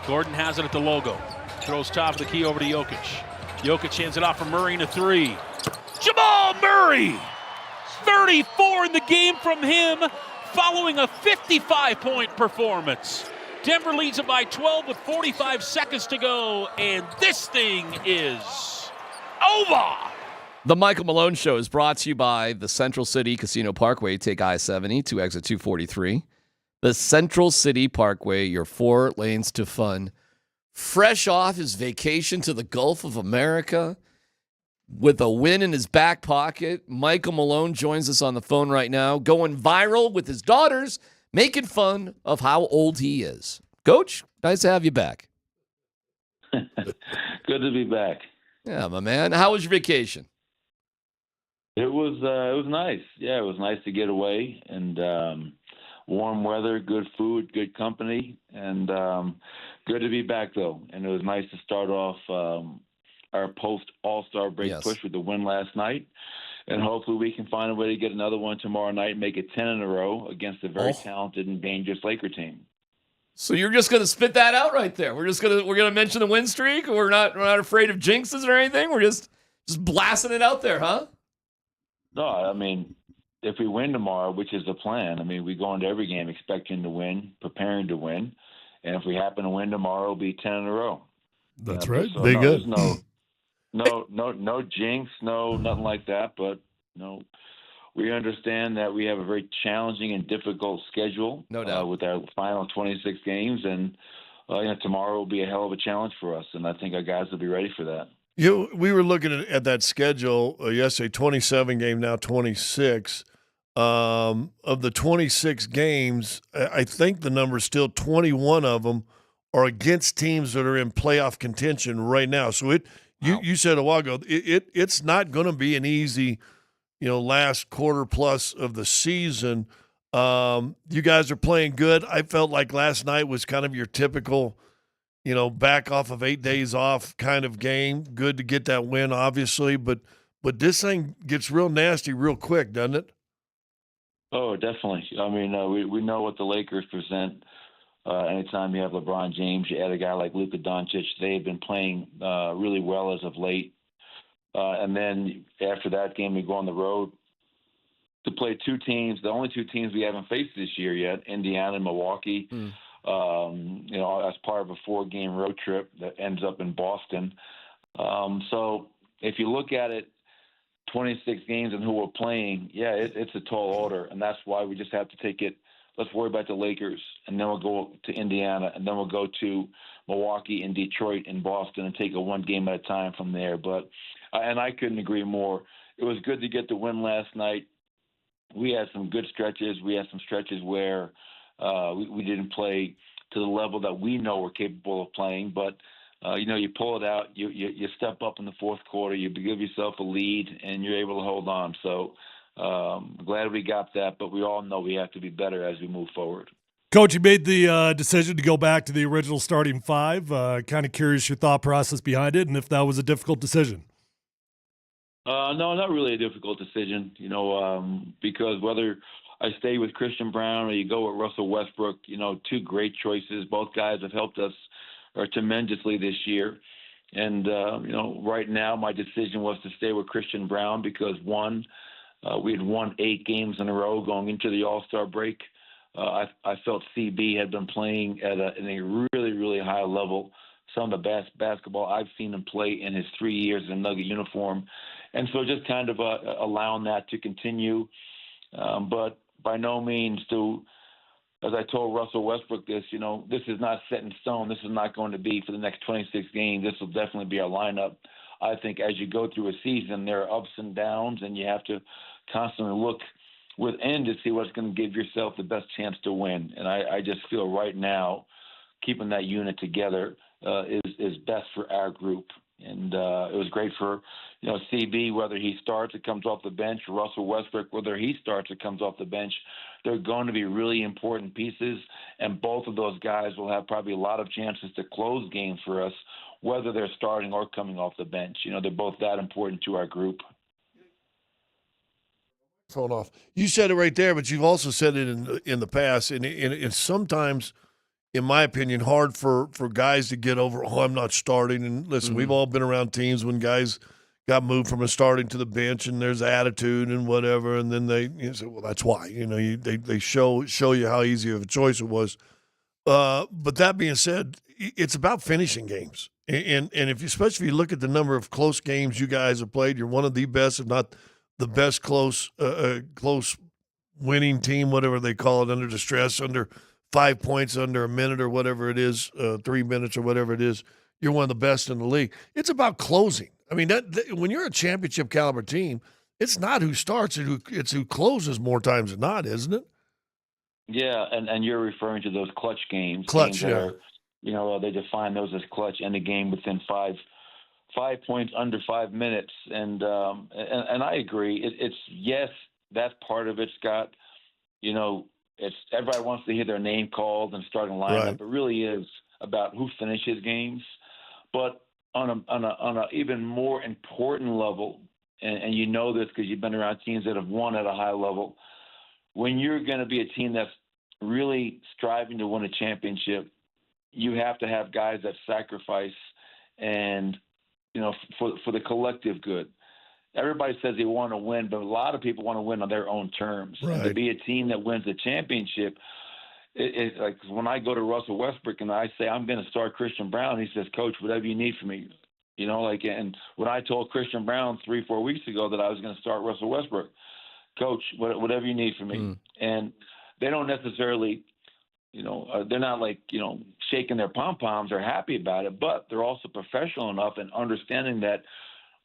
Gordon has it at the logo. Throws top of the key over to Jokic. Jokic hands it off for Murray in a three. Jamal Murray! 34 in the game from him, following a 55-point performance. Denver leads it by 12 with 45 seconds to go, and this thing is over.
The Michael Malone Show is brought to you by the Central City Casino Parkway. Take I-70 to exit 243. The Central City Parkway, your 4 lanes to fun. Fresh off his vacation to the Gulf of America, with a win in his back pocket, Michael Malone joins us on the phone right now, going viral with his daughters, making fun of how old he is. Coach, nice to have you back.
Good to be back.
Yeah, my man. How was your vacation?
It was nice. Yeah, it was nice to get away and warm weather, good food, good company, and good to be back though. And it was nice to start off our post All-Star break push with the win last night. And hopefully we can find a way to get another one tomorrow night and make it 10 in a row against a very talented and dangerous Laker team.
So you're just going to spit that out right there. We're going to mention the win streak. We're not afraid of jinxes or anything. We're just blasting it out there, huh?
No, I mean, if we win tomorrow, which is the plan, I mean, we go into every game expecting to win, preparing to win. And if we happen to win tomorrow, it'll be 10 in a row.
That's right.
So
Be good.
No jinx, nothing like that. But we understand that we have a very challenging and difficult schedule.
No doubt.
With our final 26 games, and tomorrow will be a hell of a challenge for us. And I think our guys will be ready for that.
We were looking at that schedule yesterday. 27 game, now 26. Of the 26 games, I think the number is still 21 of them are against teams that are in playoff contention right now. So you said a while ago, it's not going to be an easy, last quarter plus of the season. You guys are playing good. I felt like last night was kind of your typical, back off of 8 days off kind of game. Good to get that win, obviously, but this thing gets real nasty real quick, doesn't it?
Oh, definitely. I mean, we know what the Lakers present. Anytime you have LeBron James, you add a guy like Luka Doncic. They've been playing really well as of late. And then after that game, we go on the road to play two teams, the only two teams we haven't faced this year yet, Indiana and Milwaukee. As part of a 4-game road trip that ends up in Boston. So if you look at it, 26 games and who we're playing, it's a tall order, and that's why we just have to take it. Let's worry about the Lakers, and then we'll go to Indiana, and then we'll go to Milwaukee and Detroit and Boston and take it one game at a time from there. But and I couldn't agree more. It was good to get the win last night. We had some good stretches. We had some stretches where we didn't play to the level that we know we're capable of playing. But, you pull it out, you step up in the fourth quarter, you give yourself a lead, and you're able to hold on. So glad we got that, but we all know we have to be better as we move forward.
Coach, you made the decision to go back to the original starting 5. Kind of curious your thought process behind it and if that was a difficult decision.
No, not really a difficult decision, because whether I stay with Christian Brown or you go with Russell Westbrook, two great choices. Both guys have helped us tremendously this year. And, right now my decision was to stay with Christian Brown because, one, we had won 8 games in a row going into the All-Star break. I felt CB had been playing at a really, really high level, some of the best basketball I've seen him play in his 3 years in a Nugget uniform. And so just kind of allowing that to continue. But by no means as I told Russell Westbrook this is not set in stone. This is not going to be for the next 26 games. This will definitely be our lineup. I think as you go through a season, there are ups and downs, and you have to constantly look within to see what's going to give yourself the best chance to win. And I just feel right now keeping that unit together is best for our group. And it was great for, CB, whether he starts or comes off the bench, Russell Westbrook, whether he starts or comes off the bench. They're going to be really important pieces, and both of those guys will have probably a lot of chances to close games for us, whether they're starting or coming off the bench. They're both that important to our group.
Hold off. You said it right there, but you've also said it in the past, and sometimes in my opinion, hard for guys to get over, I'm not starting. And listen, we've all been around teams when guys got moved from a starting to the bench and there's attitude and whatever. And then they say, well, that's why. They show you how easy of a choice it was. But that being said, it's about finishing games. And especially if you look at the number of close games you guys have played, you're one of the best, if not the best close winning team, whatever they call it, under distress, under 5 points, under a minute or whatever it is, 3 minutes or whatever it is. You're one of the best in the league. It's about closing. I mean, when you're a championship caliber team, it's not who starts, it's who closes more times than not, isn't it?
Yeah, and you're referring to those clutch games.
Clutch,
games
yeah.
Are, they define those as clutch and the game within 5 points under 5 minutes. And I agree. It's yes, that's part of it, Scott. It's everybody wants to hear their name called and starting lineup.
Right.
It really is about who finishes games. But on a even more important level, and you know this because you've been around teams that have won at a high level, when you're going to be a team that's really striving to win a championship, you have to have guys that sacrifice and, for the collective good. Everybody says they want to win, but a lot of people want to win on their own terms.
Right.
And to be a team that wins the championship, it's like when I go to Russell Westbrook and I say I'm going to start Christian Brown, he says, Coach, whatever you need from me. And when I told Christian Brown 3-4 weeks ago that I was going to start Russell Westbrook, Coach, whatever you need from me. And they don't necessarily, they're not like, shaking their pom-poms or happy about it, but they're also professional enough and understanding that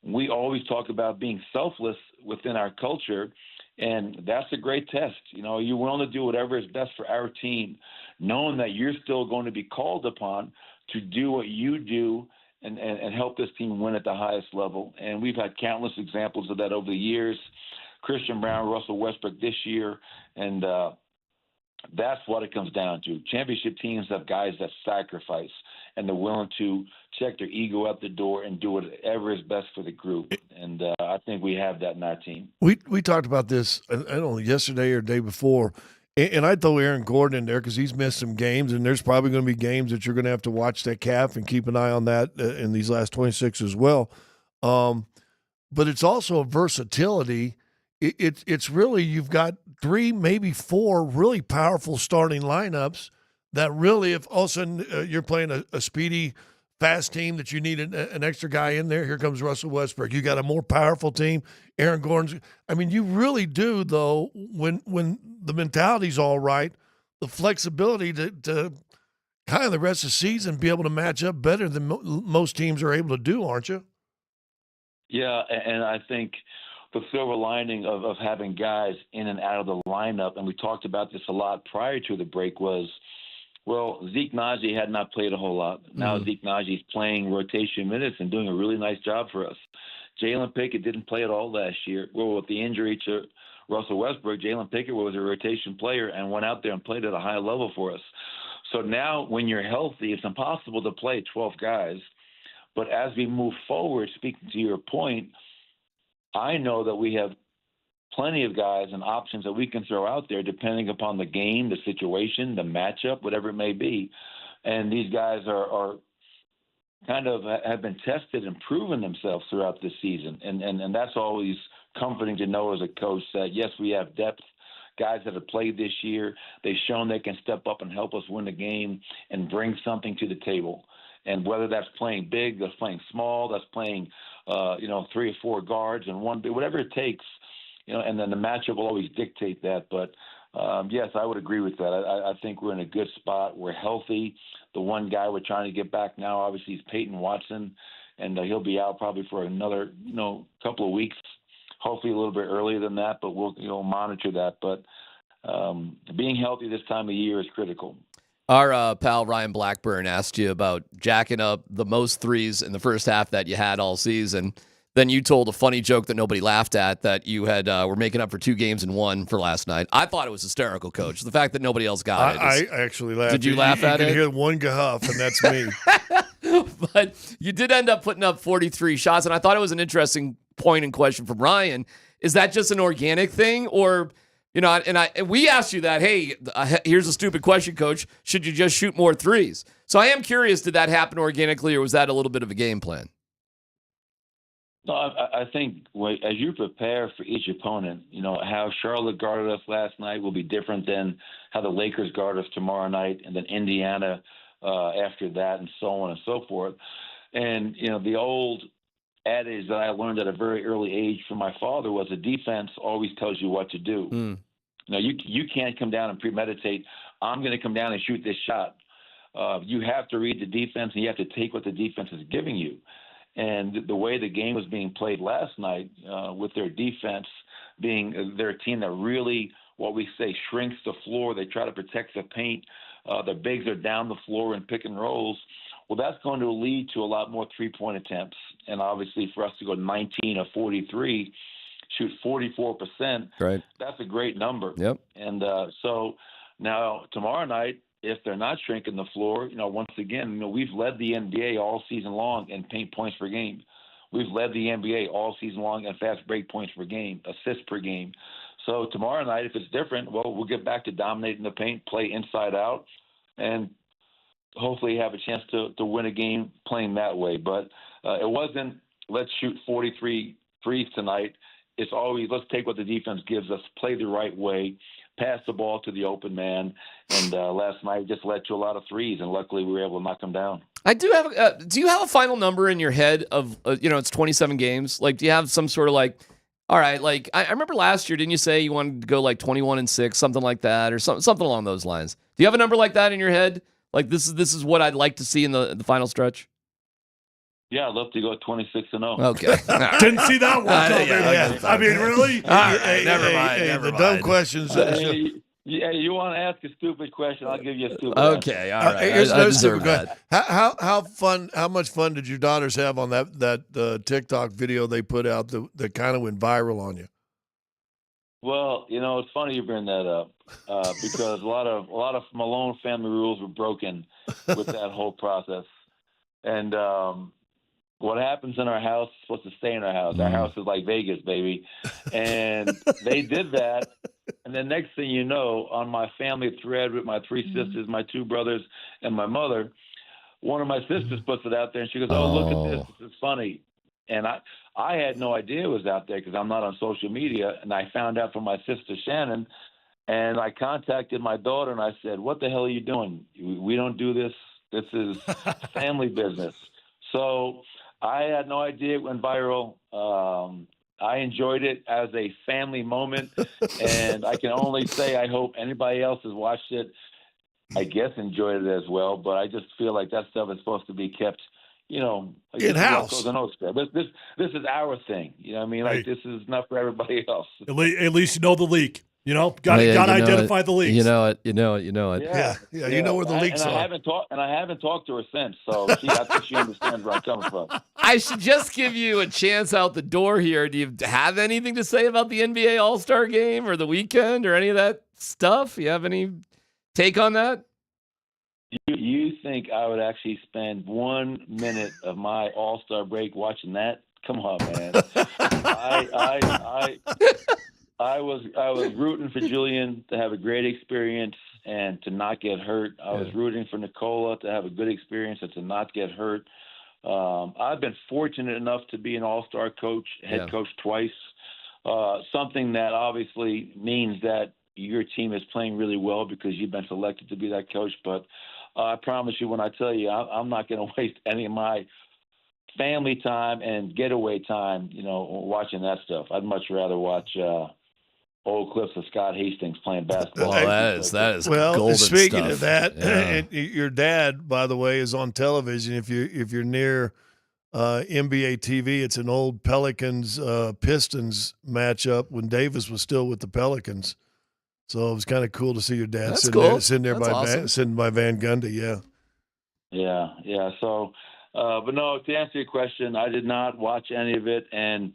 we always talk about being selfless within our culture, and that's a great test. You're willing to do whatever is best for our team, knowing that you're still going to be called upon to do what you do and help this team win at the highest level. And we've had countless examples of that over the years. Christian Brown, Russell Westbrook this year, and that's what it comes down to. Championship teams have guys that sacrifice, and they're willing to check their ego at the door and do whatever is best for the group. And I think we have that in our team.
We talked about this, I don't know, yesterday or the day before, and I throw Aaron Gordon in there because he's missed some games, and there's probably going to be games that you're going to have to watch that calf and keep an eye on that in these last 26 as well. But it's also a versatility. It's really, you've got 3, maybe 4 really powerful starting lineups that really, if all of a sudden you're playing a speedy, fast team that you need an extra guy in there, here comes Russell Westbrook. You got a more powerful team. Aaron Gordon's. I mean, you really do, though, when the mentality's all right, the flexibility to kind of the rest of the season be able to match up better than most teams are able to do, aren't you?
Yeah, and I think the silver lining of having guys in and out of the lineup, and we talked about this a lot prior to the break, was, well, Zeke Najee had not played a whole lot. Now Zeke Najee's playing rotation minutes and doing a really nice job for us. Jalen Pickett didn't play at all last year. Well, with the injury to Russell Westbrook, Jalen Pickett was a rotation player and went out there and played at a high level for us. So now when you're healthy, it's impossible to play 12 guys. But as we move forward, speaking to your point, I know that we have plenty of guys and options that we can throw out there depending upon the game, the situation, the matchup, whatever it may be. And these guys are kind of have been tested and proven themselves throughout this season. And that's always comforting to know as a coach that, yes, we have depth, guys that have played this year. They've shown they can step up and help us win the game and bring something to the table. And whether that's playing big, that's playing small, that's playing, 3 or 4 guards and one big, whatever it takes, and then the matchup will always dictate that. But, yes, I would agree with that. I think we're in a good spot. We're healthy. The one guy we're trying to get back now, obviously, is Peyton Watson, and he'll be out probably for another, couple of weeks, hopefully a little bit earlier than that, but we'll monitor that. But being healthy this time of year is critical.
Our pal Ryan Blackburn asked you about jacking up the most threes in the first half that you had all season. Then you told a funny joke that nobody laughed at, that you had were making up for 2 games in 1 for last night. I thought it was hysterical, Coach. The fact that nobody else got it.
I actually laughed.
Did you laugh at it?
You can hear one gahuff, and that's me.
But you did end up putting up 43 shots, and I thought it was an interesting point and question from Ryan. Is that just an organic thing, or And we asked you that, hey, here's a stupid question, Coach. Should you just shoot more threes? So I am curious, did that happen organically, or was that a little bit of a game plan?
No, I think as you prepare for each opponent, how Charlotte guarded us last night will be different than how the Lakers guard us tomorrow night, and then Indiana after that, and so on and so forth. And, the old adage that I learned at a very early age from my father was the defense always tells you what to do. You can't come down and premeditate, I'm going to come down and shoot this shot. You have to read the defense, and you have to take what the defense is giving you. And the way the game was being played last night, with their defense being their team that really, what we say, shrinks the floor. They try to protect the paint. The bigs are down the floor in pick and rolls. Well, that's going to lead to a lot more three-point attempts. And obviously for us to go 19 of 43, shoot 44%,
right?
That's a great number.
Yep.
And so now tomorrow night, if they're not shrinking the floor, once again, we've led the NBA all season long in paint points per game. We've led the NBA all season long in fast break points per game, assists per game. So tomorrow night, if it's different, well, we'll get back to dominating the paint, play inside out, and hopefully have a chance to win a game playing that way. But it wasn't, let's shoot 43 threes tonight. It's always, let's take what the defense gives us, play the right way, pass the ball to the open man. And last night just led to a lot of threes, and luckily we were able to knock them down.
I do have. Do you have a final number in your head of it's 27 games? Like, do you have some sort of all right, I remember last year, didn't you say you wanted to go 21-6, something like that, or something along those lines? Do you have a number like that in your head? Like this is what I'd like to see in the final stretch?
Yeah, I'd love to go 26-0.
Okay.
Didn't see that one. I mean, really?
All right, never mind.
The dumb questions.
Yeah, you want to ask a stupid question? I'll give you a stupid.
Okay, all right.
Here's
I
no stupid
that.
question. How much fun did your daughters have on that TikTok video they put out that kind of went viral on you?
Well, it's funny you bring that up because a lot of Malone family rules were broken with that whole process, and what happens in our house is supposed to stay in our house. Our house is like Vegas, baby, and they did that. And then next thing you know, on my family thread with my three sisters, my two brothers, and my mother, one of my sisters puts it out there, and she goes, "Oh, look at this. This is funny." And I had no idea it was out there because I'm not on social media. And I found out from my sister, Shannon, and I contacted my daughter, and I said, "What the hell are you doing? We don't do this. This is family business." So I had no idea it went viral. I enjoyed it as a family moment, and I can only say I hope anybody else has watched it, I guess, enjoyed it as well. But I just feel like that stuff is supposed to be kept,
in-house.
This is our thing. You know what I mean? Like, this is not for everybody else.
At least you know the leak. Got to identify the leaks.
You know it.
Yeah, you know where the leaks are.
I haven't talked to her since, so I think she understands where I'm coming from.
I should just give you a chance out the door here. Do you have anything to say about the NBA All-Star Game or the weekend or any of that stuff? You have any take on that?
You think I would actually spend 1 minute of my All-Star break watching that? Come on, man. I was rooting for Julian to have a great experience and to not get hurt. I was rooting for Nicola to have a good experience and to not get hurt. I've been fortunate enough to be an all-star coach, head coach twice, something that obviously means that your team is playing really well because you've been selected to be that coach. But I promise you, when I tell you, I'm not going to waste any of my family time and getaway time, watching that stuff. I'd much rather watch old clips of Scott Hastings playing basketball.
Well, that is
well.
Golden
Speaking
stuff.
of that, and your dad, by the way, is on television. If you're near NBA TV, it's an old Pelicans Pistons matchup when Davis was still with the Pelicans. So it was kind of cool to see your dad sitting there by Van Gundy.
Yeah. So, but no, to answer your question, I did not watch any of it, and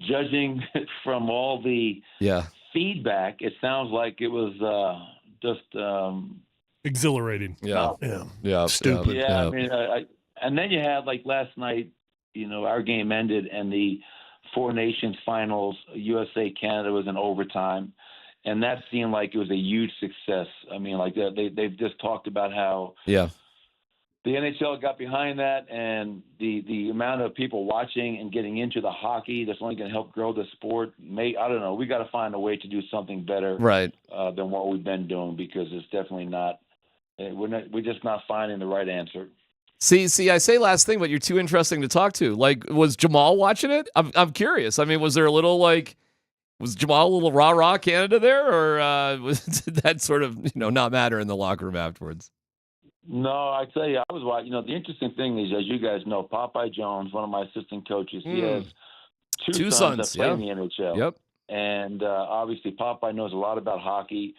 judging from all the feedback, it sounds like it was just
exhilarating.
Stupid.
I mean, and then you had last night, our game ended and the Four Nations finals, USA Canada was in overtime, and that seemed like it was a huge success. I mean, like they've just talked about how
Yeah.
the NHL got behind that, and the amount of people watching and getting into the hockey that's only going to help grow the sport. I don't know. We got to find a way to do something better,
Right.
Than what we've been doing, because it's definitely not. We're just not finding the right answer.
See, I say last thing, but you're too interesting to talk to. Like, was Jamal watching it? I'm curious. I mean, was there a little was Jamal a little rah-rah Canada there, or did that sort of not matter in the locker room afterwards?
No, I tell you, I was watching. The interesting thing is, as you guys know, Popeye Jones, one of my assistant coaches, he has two sons that play in the NHL.
Yep.
And obviously, Popeye knows a lot about hockey.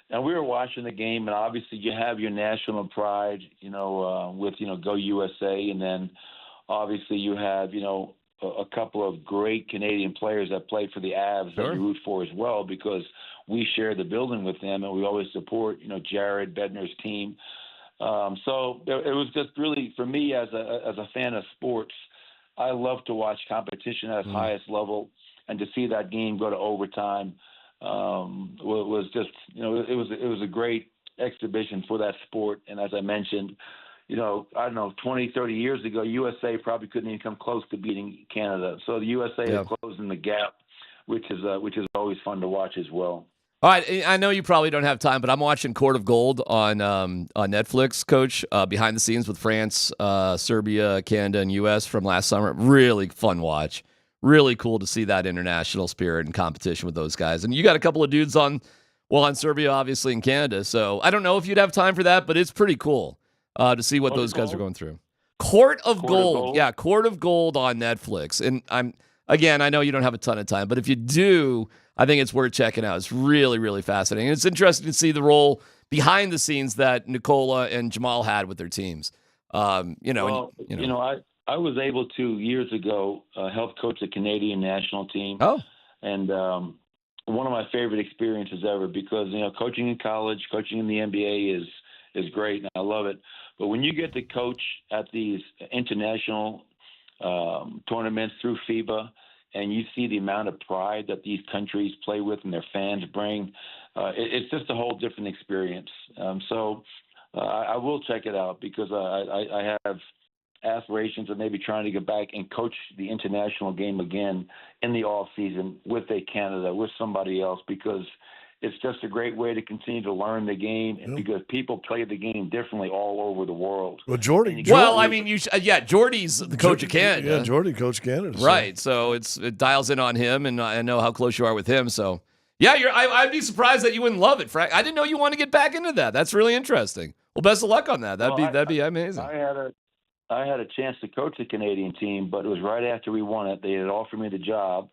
And we were watching the game, and obviously, you have your national pride, with Go USA, and then obviously you have a couple of great Canadian players that play for the Avs that you root for as well, because we share the building with them, and we always support Jared Bednar's team. So it was just really, for me as a fan of sports, I love to watch competition at its highest level, and to see that game go to overtime was just, it was a great exhibition for that sport. And as I mentioned, I don't know, 20, 30 years ago, USA probably couldn't even come close to beating Canada. So the USA is closing the gap, which is always fun to watch as well.
All right, I know you probably don't have time, but I'm watching Court of Gold on Netflix, Coach, behind the scenes with France, Serbia, Canada, and U.S. from last summer. Really fun watch. Really cool to see that international spirit and competition with those guys. And you got a couple of dudes on Serbia, obviously, in Canada. So I don't know if you'd have time for that, but it's pretty cool to see what those guys are going through. Court of Gold. Yeah, Court of Gold on Netflix. And I know you don't have a ton of time, but if you do, I think it's worth checking out. It's really, really fascinating. And it's interesting to see the role behind the scenes that Nicola and Jamal had with their teams.
I was able to, years ago, help coach the Canadian national team.
Oh.
And one of my favorite experiences ever, because, coaching in college, coaching in the NBA is great, and I love it. But when you get to coach at these international tournaments through FIBA, and you see the amount of pride that these countries play with and their fans bring, it's just a whole different experience. So I will check it out, because I have aspirations of maybe trying to get back and coach the international game again in the off season with Canada, with somebody else, because it's just a great way to continue to learn the game, and because people play the game differently all over the world.
Well, Jordy.
Well, I mean, Jordy's the coach of Canada.
Yeah, Jordy coached Canada.
Right. So it dials in on him, and I know how close you are with him. So yeah, I'd be surprised that you wouldn't love it, Frank. I didn't know you want to get back into that. That's really interesting. Well, best of luck on that. That'd be amazing.
I had a chance to coach the Canadian team, but it was right after we won it. They had offered me the job,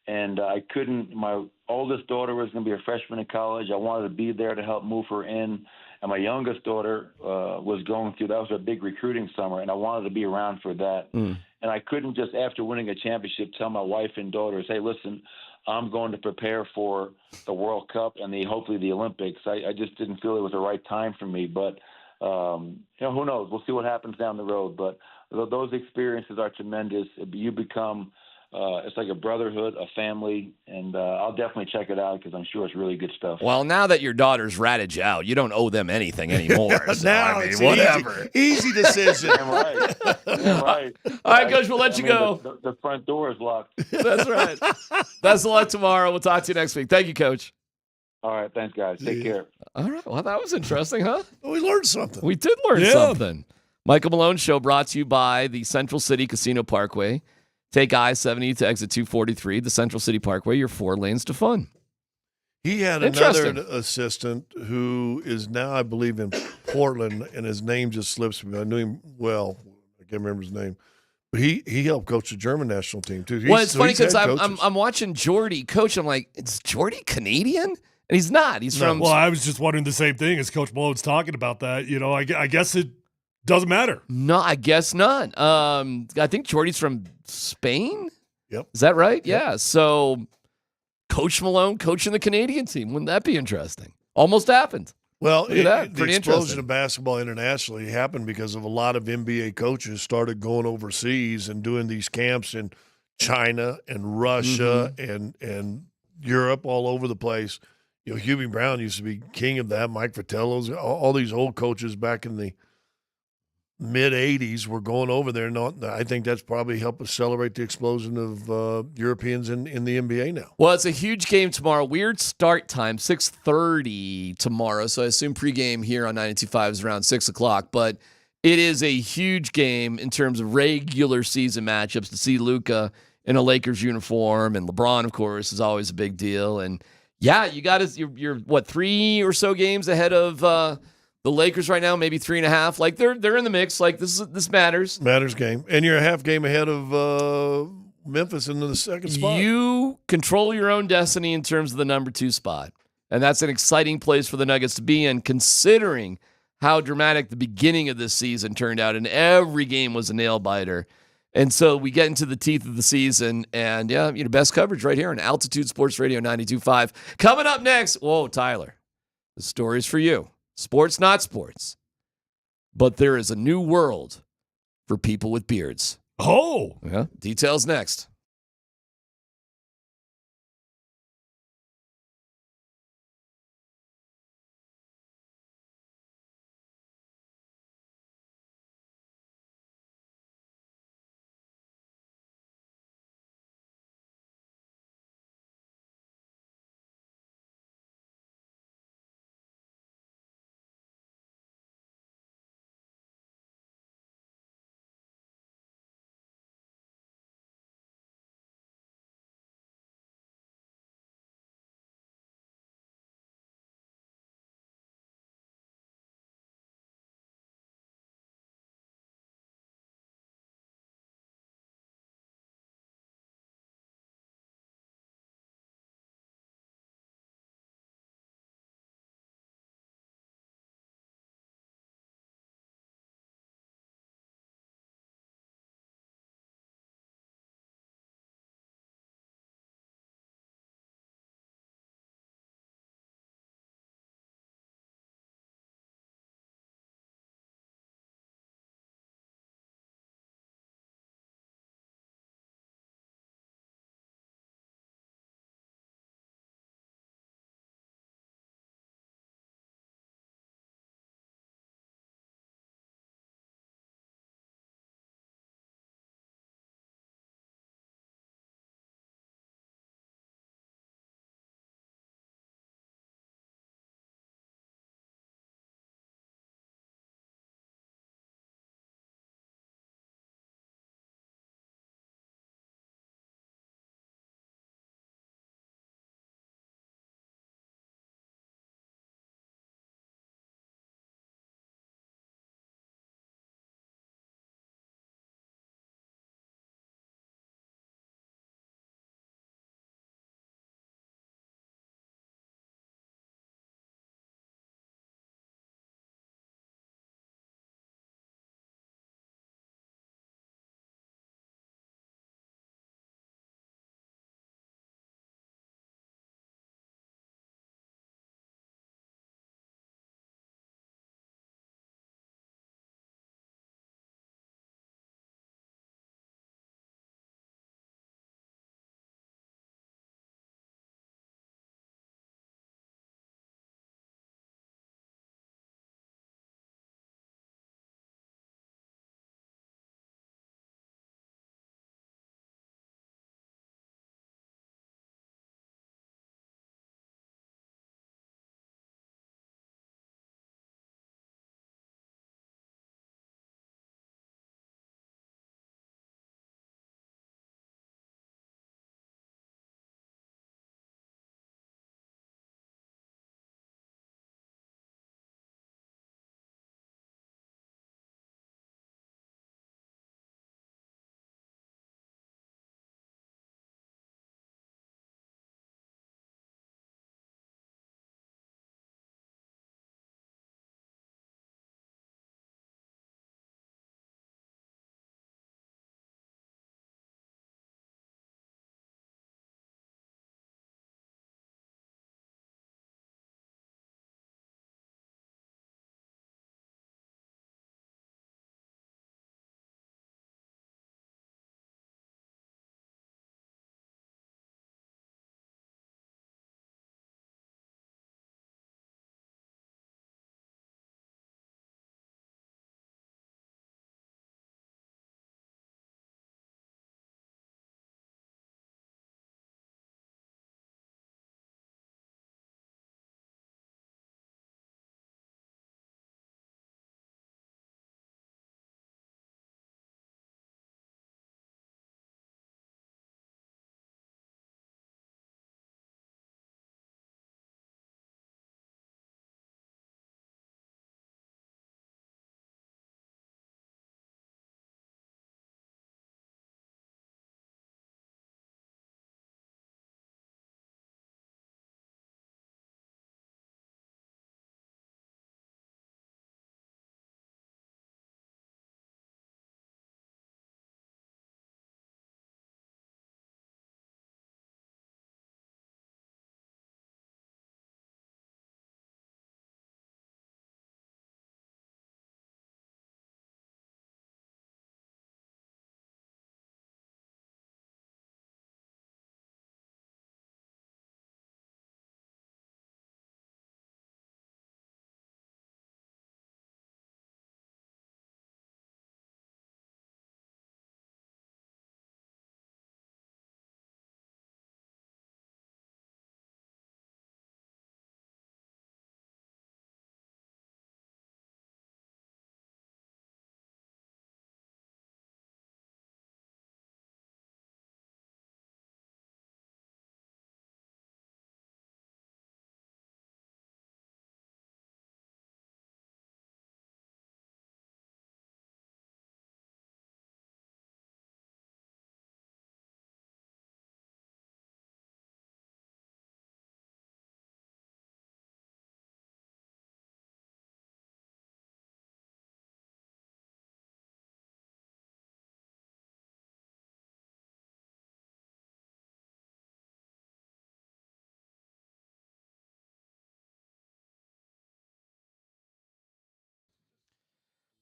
and I couldn't. My oldest daughter was going to be a freshman in college. I wanted to be there to help move her in, and my youngest daughter was going through. That was a big recruiting summer, and I wanted to be around for that. And I couldn't just, after winning a championship, tell my wife and daughters, "Hey, listen, I'm going to prepare for the World Cup and hopefully the Olympics." I just didn't feel it was the right time for me, but. Who knows? We'll see what happens down the road. But those experiences are tremendous. You become, it's like a brotherhood, a family, and I'll definitely check it out, because I'm sure it's really good stuff.
Well, now that your daughter's ratted you out, you don't owe them anything anymore. So,
now
I mean,
it's
whatever.
Easy decision.
Right. Right.
All right, Coach, we'll let you go.
The front door is locked.
That's right. Best of luck tomorrow. We'll talk to you next week. Thank you, Coach.
All right. Thanks, guys. Take care.
All right. Well, that was interesting, huh?
We learned something.
We did learn something. Michael Malone Show brought to you by the Central City Casino Parkway. Take I-70 to exit 243, the Central City Parkway, your 4 lanes to fun.
He had another assistant who is now, I believe, in Portland, and his name just slips me. I knew him well. I can't remember his name. But he helped coach the German national team, too.
Well, it's funny because I'm watching Jordy coach. I'm like, is Jordy Canadian? And he's not. He's from.
Well, I was just wondering the same thing as Coach Malone's talking about that. I guess it doesn't matter.
No, I guess not. I think Jordy's from Spain.
Yep.
Is that right? Yep. Yeah. So Coach Malone coaching the Canadian team. Wouldn't that be interesting? Almost happened.
Well,
the
explosion of basketball internationally happened because of a lot of NBA coaches started going overseas and doing these camps in China and Russia and Europe, all over the place. Hubie Brown used to be king of that. Mike Fratello's, all these old coaches back in the mid 80s were going over there. I think that's probably helped accelerate the explosion of Europeans in the NBA now.
Well, it's a huge game tomorrow. Weird start time, 6:30 tomorrow. So I assume pregame here on 92.5 is around 6 o'clock. But it is a huge game in terms of regular season matchups to see Luka in a Lakers uniform. And LeBron, of course, is always a big deal. And yeah, you're what, 3 or so games ahead of the Lakers right now, maybe 3.5. Like they're in the mix. Like this matters.
Matters game. And you're a half game ahead of Memphis in the second spot.
You control your own destiny in terms of the number 2 spot. And that's an exciting place for the Nuggets to be in, considering how dramatic the beginning of this season turned out. And every game was a nail biter. And so we get into the teeth of the season. And yeah, best coverage right here on Altitude Sports Radio 92.5. Coming up next. Whoa, Tyler. The story's for you. Sports, not sports. But there is a new world for people with beards.
Oh!
Yeah. Details next.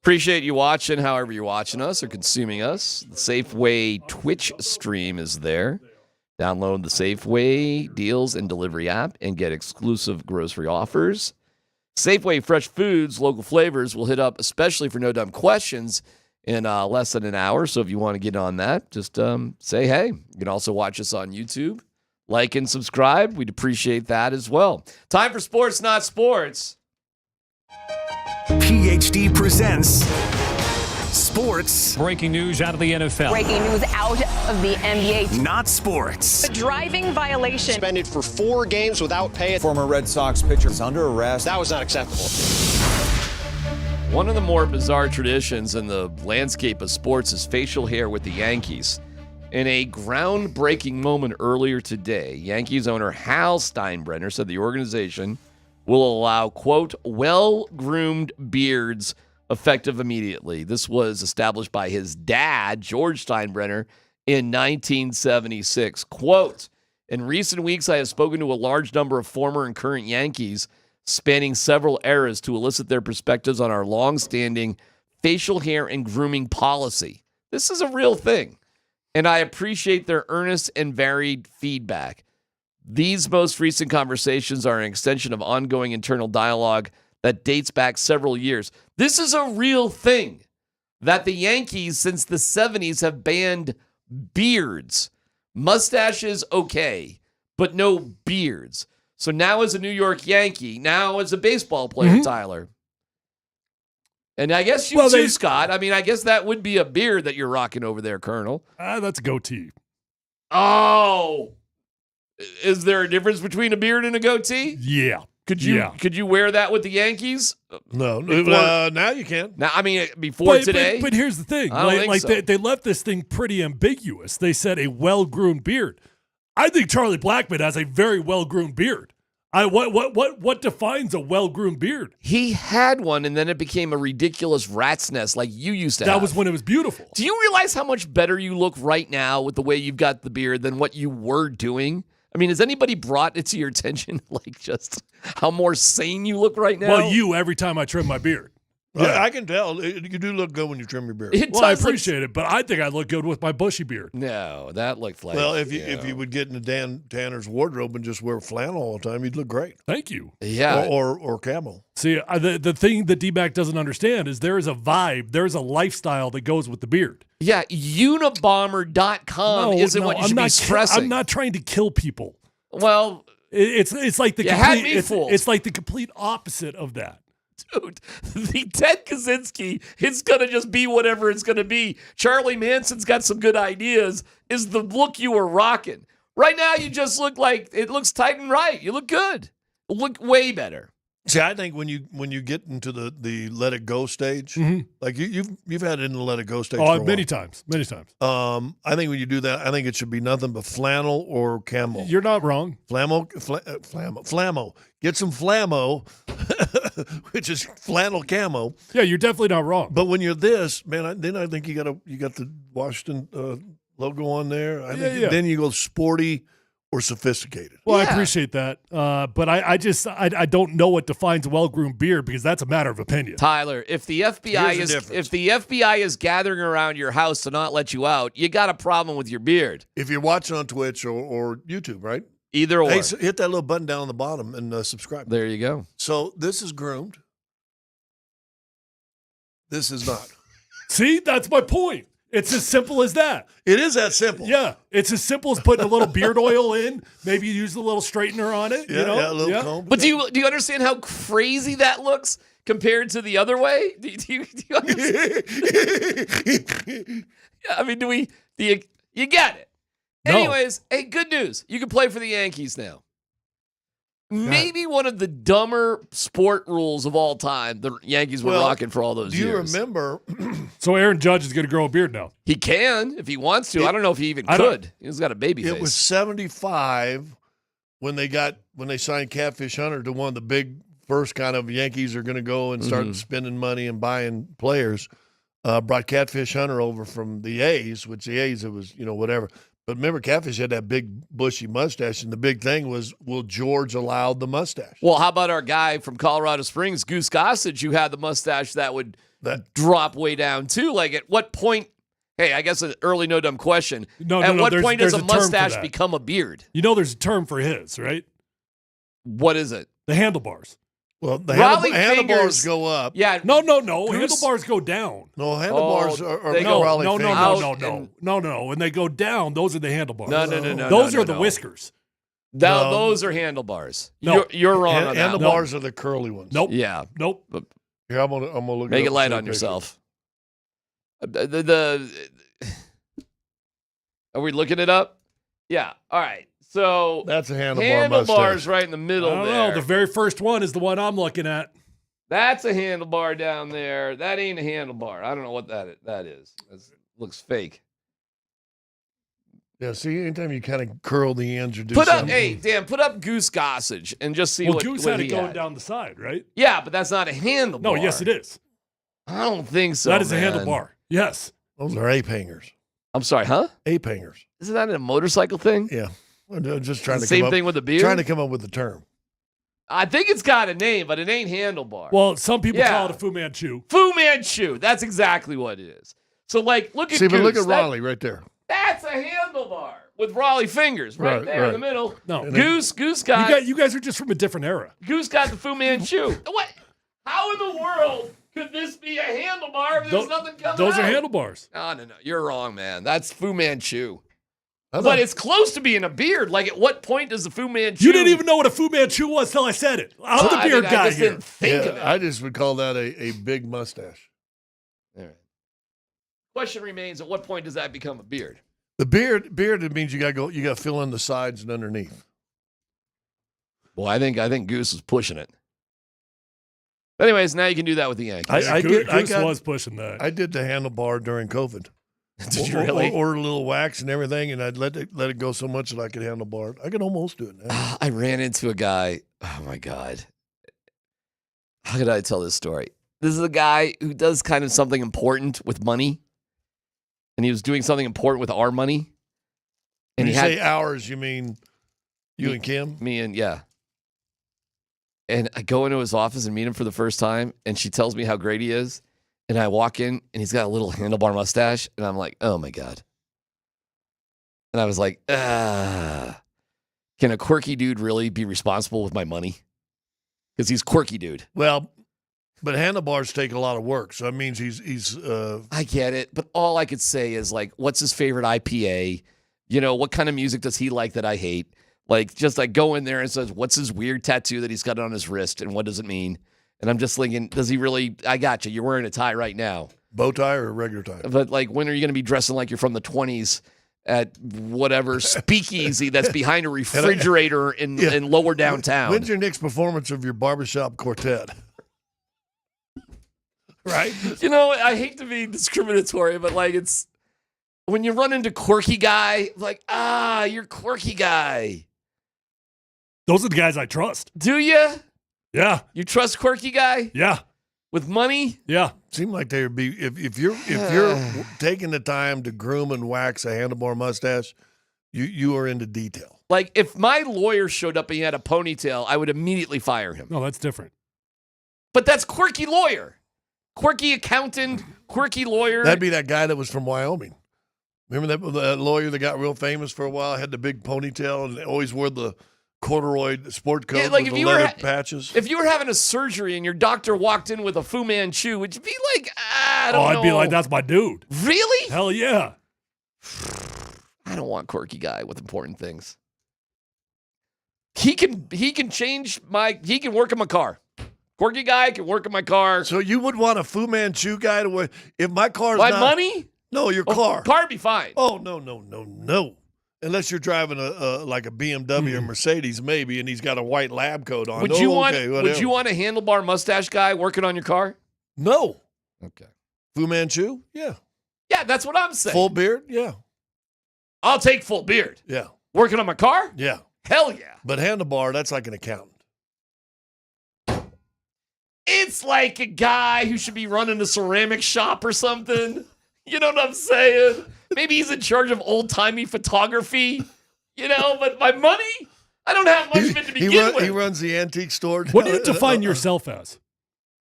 Appreciate you watching, however you're watching us or consuming us. The Safeway Twitch stream is there. Download the Safeway Deals and Delivery app and get exclusive grocery offers. Safeway Fresh Foods, local flavors will hit up, especially for No Dumb Questions, in less than an hour. So if you want to get on that, just say hey. You can also watch us on YouTube. Like and subscribe. We'd appreciate that as well. Time for Sports Not Sports.
PhD presents Sports.
Breaking news out of the NFL.
Breaking news out of the NBA.
Not sports.
A driving violation.
Suspended for 4 games without pay.
Former Red Sox pitcher is under arrest.
That was not acceptable.
One of the more bizarre traditions in the landscape of sports is facial hair with the Yankees. In a groundbreaking moment earlier today, Yankees owner Hal Steinbrenner said the organization will allow, quote, well-groomed beards effective immediately. This was established by his dad, George Steinbrenner, in 1976. Quote, in recent weeks, I have spoken to a large number of former and current Yankees spanning several eras to elicit their perspectives on our long-standing facial hair and grooming policy. This is a real thing, and I appreciate their earnest and varied feedback. These most recent conversations are an extension of ongoing internal dialogue that dates back several years. This is a real thing that the Yankees, since the 70s, have banned beards. Mustaches, okay, but no beards. So now as a New York Yankee, now as a baseball player, Tyler, and I guess you too, Scott. I mean, I guess that would be a beard that you're rocking over there, Colonel.
That's a goatee.
Oh, is there a difference between a beard and a goatee?
Yeah.
Could you wear that with the Yankees?
No. Now you can.
Now, I mean, before today.
But here's the thing.
I don't think so.
They left this thing pretty ambiguous. They said a well-groomed beard. I think Charlie Blackmon has a very well-groomed beard. What defines a well-groomed beard?
He had one, and then it became a ridiculous rat's nest like you used to have.
That was when it was beautiful.
Do you realize how much better you look right now with the way you've got the beard than what you were doing? I mean, has anybody brought it to your attention, like just how more sane you look right now?
Well, every time I trim my beard.
Yeah. I can tell. You do look good when you trim your beard.
I appreciate it, but I think I look good with my bushy beard.
No, that looked like...
Well, if you would get into Dan Tanner's wardrobe and just wear flannel all the time, you'd look great.
Thank you.
Yeah.
Or camel.
See, the thing that DMac doesn't understand is there is a vibe, there is a lifestyle that goes with the beard.
Yeah, Unabomber.com isn't what you should be stressing.
I'm not trying to kill people.
Well...
It's like the it's like the complete opposite of that.
Dude, the Ted Kaczynski, it's going to just be whatever it's going to be. Charlie Manson's got some good ideas, is the look you were rocking. Right now, you just look like, it looks tight and right. You look good. You look way better.
See, I think when you get into the let it go stage, like you've had it in the let it go stage.
Oh,
for a
many
while.
times.
I think when you do that, I think it should be nothing but flannel or camel.
You're not wrong.
Flammo. Get some flammo, which is flannel camo.
Yeah, you're definitely not wrong.
But when you're this, man, then I think you got the Washington logo on there. I think then you go sporty or sophisticated.
Well, I appreciate that, but I don't know what defines a well-groomed beard because that's a matter of opinion.
Tyler, if the FBI is gathering around your house to not let you out, you got a problem with your beard.
If you're watching on Twitch or YouTube, right?
Either or.
Hey, so hit that little button down on the bottom and subscribe.
There you go.
So this is groomed. This is not.
See, that's my point. It's as simple as that.
It is that simple.
Yeah, it's as simple as putting a little beard oil in. Maybe you use a little straightener on it.
Yeah, a little comb.
But do you understand how crazy that looks compared to the other way? Do you understand? Yeah, I mean, you get it.
No.
Anyways, hey, good news. You can play for the Yankees now. Maybe one of the dumber sport rules of all time the Yankees were rocking for all those years.
Do you remember?
So Aaron Judge is going to grow a beard now.
He can if he wants to. I don't know if he even could. He's got a baby face.
It was 75 when they signed Catfish Hunter to one of the big first kind of Yankees are going to go and start spending money and buying players. Brought Catfish Hunter over from the A's, which the A's, it was, whatever. But remember, Catfish had that big bushy mustache, and the big thing was, will George allow the mustache?
Well, how about our guy from Colorado Springs, Goose Gossage, who had the mustache that would drop way down too. Like at what point? Hey, I guess an early no dumb question. At what point does a mustache become a beard?
You know, there's a term for his, right?
What is it?
The handlebars.
Well, the
Raleigh
handlebars
fingers
go up.
Yeah.
No.
Goose?
Handlebars go down.
No, handlebars are
they go-
Raleigh fingers.
No. When they go down, those are the handlebars.
No.
Those are the whiskers.
No, those are handlebars.
No.
You're wrong on that.
Handlebars are the curly ones.
Nope.
Yeah.
Nope.
Here, I'm gonna look.
Make it
up
light
and
on
see
yourself. Are we looking it up? Yeah. All right. So
that's a
handlebars
mustache.
right in the middle
I don't
there.
know. The very first one is the one I'm looking at.
That's a handlebar down there. That ain't a handlebar. I don't know what that is. It looks fake.
Yeah, see, anytime you kind of curl the ends or do
Put up,
something.
hey, Dan, put up Goose Gossage and just see
Well,
what
Goose
what
had it
he
going
had.
down the side, right?
Yeah, but that's not a handlebar.
No, yes, it is.
I don't think so.
That is
man.
a handlebar. Yes.
Those are ape hangers.
I'm sorry, huh?
Ape hangers.
Isn't that a motorcycle thing?
Yeah. I'm just trying to
Same
come up,
thing with the beard?
Trying to come up with the term.
I think it's got a name, but it ain't handlebar.
Well, some people
Yeah.
call it a Fu Manchu.
Fu Manchu. That's exactly what it is. So, like, look at
See, but
Goose.
look at Raleigh right there.
That's a handlebar with Raleigh fingers right there in the middle.
No.
Goose got
You guys are just from a different era.
Goose got the Fu Manchu. What? How in the world could this be a handlebar if there's nothing coming
Those
out?
are handlebars.
No. You're wrong, man. That's Fu Manchu.
I thought-
But it's close to being a beard. Like, at what point does the Fu Manchu?
You didn't even know what a Fu Manchu was till I said it. I'm the beard guy
I just
here.
didn't think of it.
I just would call that a big mustache.
All right. Question remains: at what point does that become a beard?
The beard it means you got to fill in the sides and underneath.
Well, I think Goose is pushing it. Anyways, now you can do that with the Yankees.
Goose was pushing that.
I did the handlebar during COVID.
Did you really?
Order a little wax and everything, and I'd let it go so much that I could handlebar it. I could almost do it now.
I ran into a guy. Oh my God. How could I tell this story? This is a guy who does kind of something important with money. And he was doing something important with our money. And
When you
he had
say ours, you mean you and Kim?
me and yeah. And I go into his office and meet him for the first time, and she tells me how great he is. And I walk in, and he's got a little handlebar mustache, and I'm like, oh my God. And I was like, can a quirky dude really be responsible with my money? Because he's quirky dude.
Well, but handlebars take a lot of work, so that means he's.
I get it, but all I could say is like, what's his favorite IPA? You know, what kind of music does he like that I hate? Like, just like go in there and says, what's his weird tattoo that he's got on his wrist, and what does it mean? And I'm just thinking, does he really? I got you. You're wearing a tie right now.
Bow tie or a regular tie?
But like, when are you going to be dressing like you're from the 20s at whatever speakeasy that's behind a refrigerator in lower downtown?
When's your next performance of your barbershop quartet?
Right? You know, I hate to be discriminatory, but like, it's when you run into quirky guy, like, you're quirky guy.
Those are the guys I trust.
Do you?
Yeah.
You trust quirky guy?
Yeah.
With money?
Yeah.
Seem like they would be if you're taking the time to groom and wax a handlebar mustache, you are into detail.
Like, if my lawyer showed up and he had a ponytail, I would immediately fire him.
No, that's different.
But that's quirky lawyer. Quirky accountant, quirky lawyer.
That'd be that guy that was from Wyoming. Remember that lawyer that got real famous for a while, had the big ponytail and always wore the corduroy sport coat
like
with
if
the
you
leather
were
patches.
If you were having a surgery and your doctor walked in with a Fu Manchu, would you be like, I don't know?
I'd be like, that's my dude.
Really?
Hell yeah.
I don't want quirky guy with important things. He can change he can work in my car. Quirky guy can work in my car.
So you would want a Fu Manchu guy to wear if my car's
my
not
money?
No, your car.
Car be fine.
Oh no. Unless you're driving like a BMW or Mercedes, maybe, and he's got a white lab coat on.
Would you want a handlebar mustache guy working on your car?
No.
Okay.
Fu Manchu? Yeah.
Yeah, that's what I'm saying.
Full beard? Yeah.
I'll take full beard.
Yeah.
Working on my car?
Yeah.
Hell yeah.
But handlebar, that's like an accountant.
It's like a guy who should be running a ceramic shop or something. You know what I'm saying? Maybe he's in charge of old-timey photography, but my money, I don't have much of it to begin with.
He runs the antique store.
What do you define yourself as?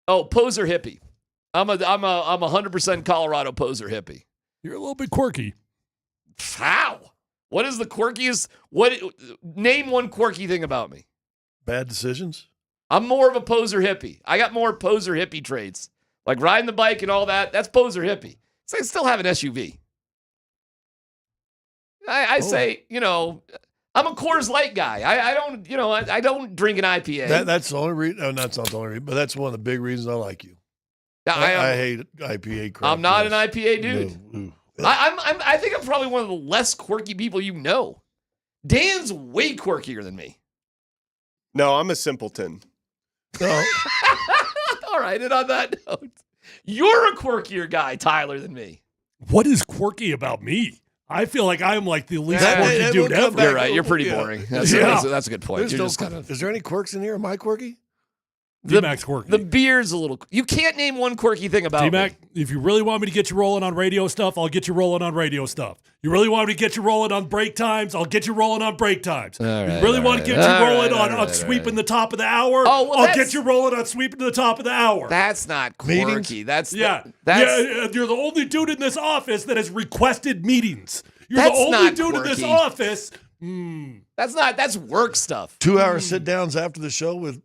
Oh, poser hippie. I'm a 100% Colorado poser hippie.
You're a little bit quirky.
How? What is the quirkiest? Name one quirky thing about me.
Bad decisions.
I'm more of a poser hippie. I got more poser hippie traits, like riding the bike and all that. That's poser hippie. So I still have an SUV. I say, I'm a Coors Light guy. I don't drink an IPA.
That's the only reason. No, that's not the only reason, but that's one of the big reasons I like you.
I
hate IPA crap.
I'm not an IPA dude.
No.
I think I'm probably one of the less quirky people you know. Dan's way quirkier than me.
No, I'm a simpleton.
No.
All right, and on that note, you're a quirkier guy, Tyler, than me.
What is quirky about me? I feel like I'm like the least quirky dude ever.
You're right. You're pretty boring. That's a good point.
You're just is there any quirks in here? Am I quirky?
DMac's quirky.
The beard's a little. You can't name one quirky thing about
DMac,
me.
if you really want me to get you rolling on radio stuff, I'll get you rolling on radio stuff. You really want me to get you rolling on break times, I'll get you rolling on break times. You really want to get you rolling on sweeping the top of the hour, I'll get you rolling on sweeping the top of the hour.
That's not quirky. That's
you're the only dude in this office that has requested meetings. You're
That's
the only
not
dude in this
quirky.
office.
That's work stuff.
2 hour sit downs after the show with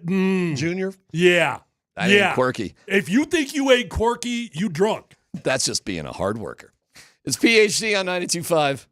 Junior.
Yeah.
That ain't quirky.
If you think you ain't quirky, you drunk.
That's just being a hard worker. It's PhD on 92.5.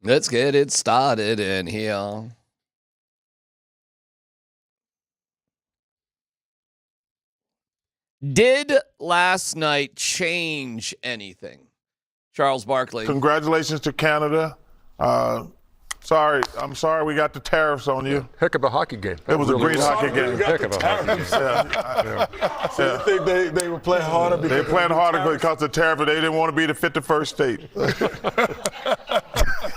Let's get it started in here. Did last night change anything? Charles Barkley.
Congratulations to Canada. I'm sorry we got the tariffs on you.
Heck of a hockey game.
It was a great hockey game.
Heck of a hockey game.
So you think they were playing harder? They were playing harder because of the tariff, and they didn't want to be the 51st state.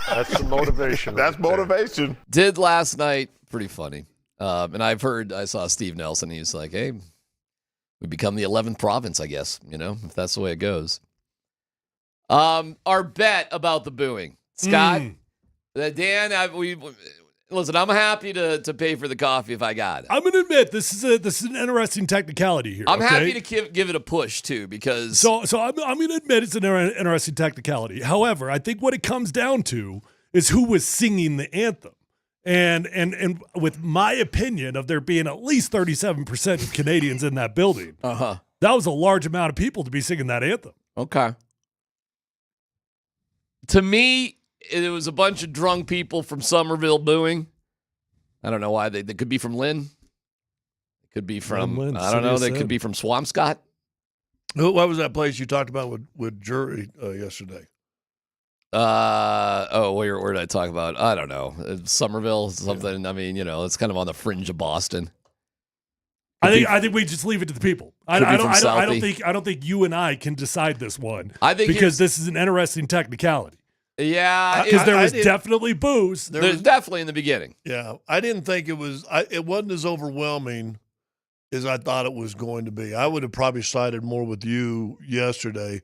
That's the motivation.
That's motivation.
Did last night. Pretty funny. And I saw Steve Nelson. He's like, hey, we become the 11th province, I guess, if that's the way it goes. Our bet about the booing. Scott, Dan, listen, I'm happy to pay for the coffee if I got it.
I'm going to admit this is an interesting technicality here.
I'm happy to give it a push too, because
so I'm going to admit it's an interesting technicality. However, I think what it comes down to is who was singing the anthem. And with my opinion of there being at least 37% of Canadians in that building, that was a large amount of people to be singing that anthem.
Okay. To me, it was a bunch of drunk people from Somerville booing. I don't know why. They could be from Lynn. It could be from, I don't know, they could be from Swampscott.
What was that place you talked about with jury yesterday?
Where did I talk about? I don't know. Somerville, something. Yeah. I mean, it's kind of on the fringe of Boston.
I think we just leave it to the people. I don't think you and I can decide this one.
I think
because this is an interesting technicality.
Yeah,
because there was definitely booze.
There's definitely in the beginning.
Yeah, I didn't think it was. It wasn't as overwhelming as I thought it was going to be. I would have probably sided more with you yesterday,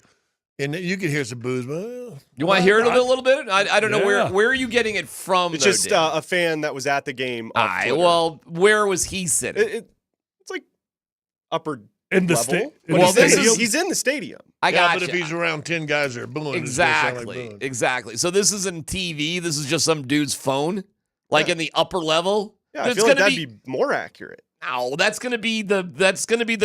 and you could hear some booze. But
you want to hear it a little bit? I don't know where are you getting it from?
It's just a fan that was at the game.
Well, where was he sitting?
It's like upper.
In the
level. He's in the stadium.
I got
but if he's around 10 guys that are booing,
exactly. So this isn't TV. This is just some dude's phone, like in the upper level.
Yeah, I feel like that'd be more accurate.
No, that's gonna be the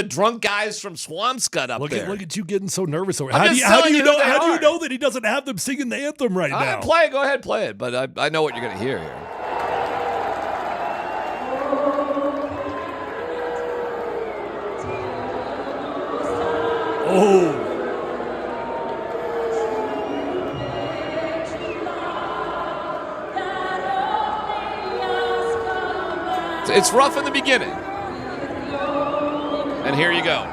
drunk guys from Swampscott up there.
Look at you getting so nervous over.
How do you
know that he doesn't have them singing the anthem right now?
Go ahead, play it. But I know what you're gonna hear here.
Oh.
It's rough in the beginning. And here you go.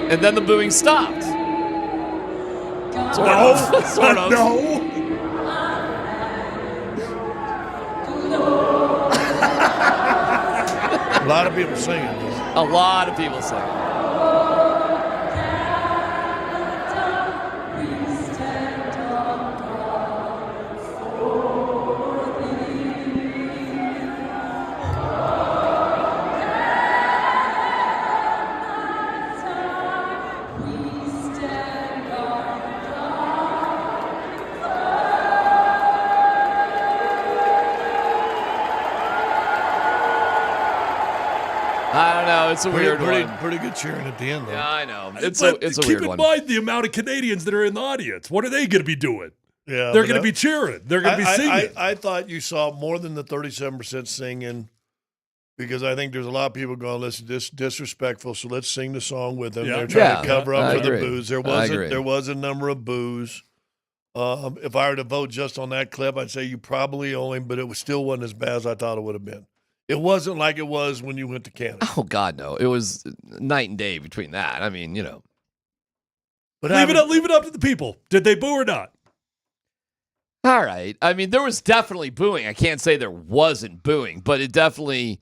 And then the booing stopped. Sort of.
No.
A lot of people singing.
A lot of people singing. I don't know. It's a weird one.
Pretty good cheering at the end, though.
Yeah, I know. It's a weird one.
Keep in mind the amount of Canadians that are in the audience. What are they going to be doing?
Yeah,
they're going to be cheering. They're going to be singing.
I thought you saw more than the 37% singing, because I think there's a lot of people going, listen, this disrespectful, so let's sing the song with them. They're trying to cover up for the booze. There was a number of boos. If I were to vote just on that clip, I'd say you probably only, but it still wasn't as bad as I thought it would have been. It wasn't like it was when you went to Canada.
Oh, God, no. It was night and day between that. I mean,
But leave it up to the people. Did they boo or not?
All right. I mean, there was definitely booing. I can't say there wasn't booing, but it definitely...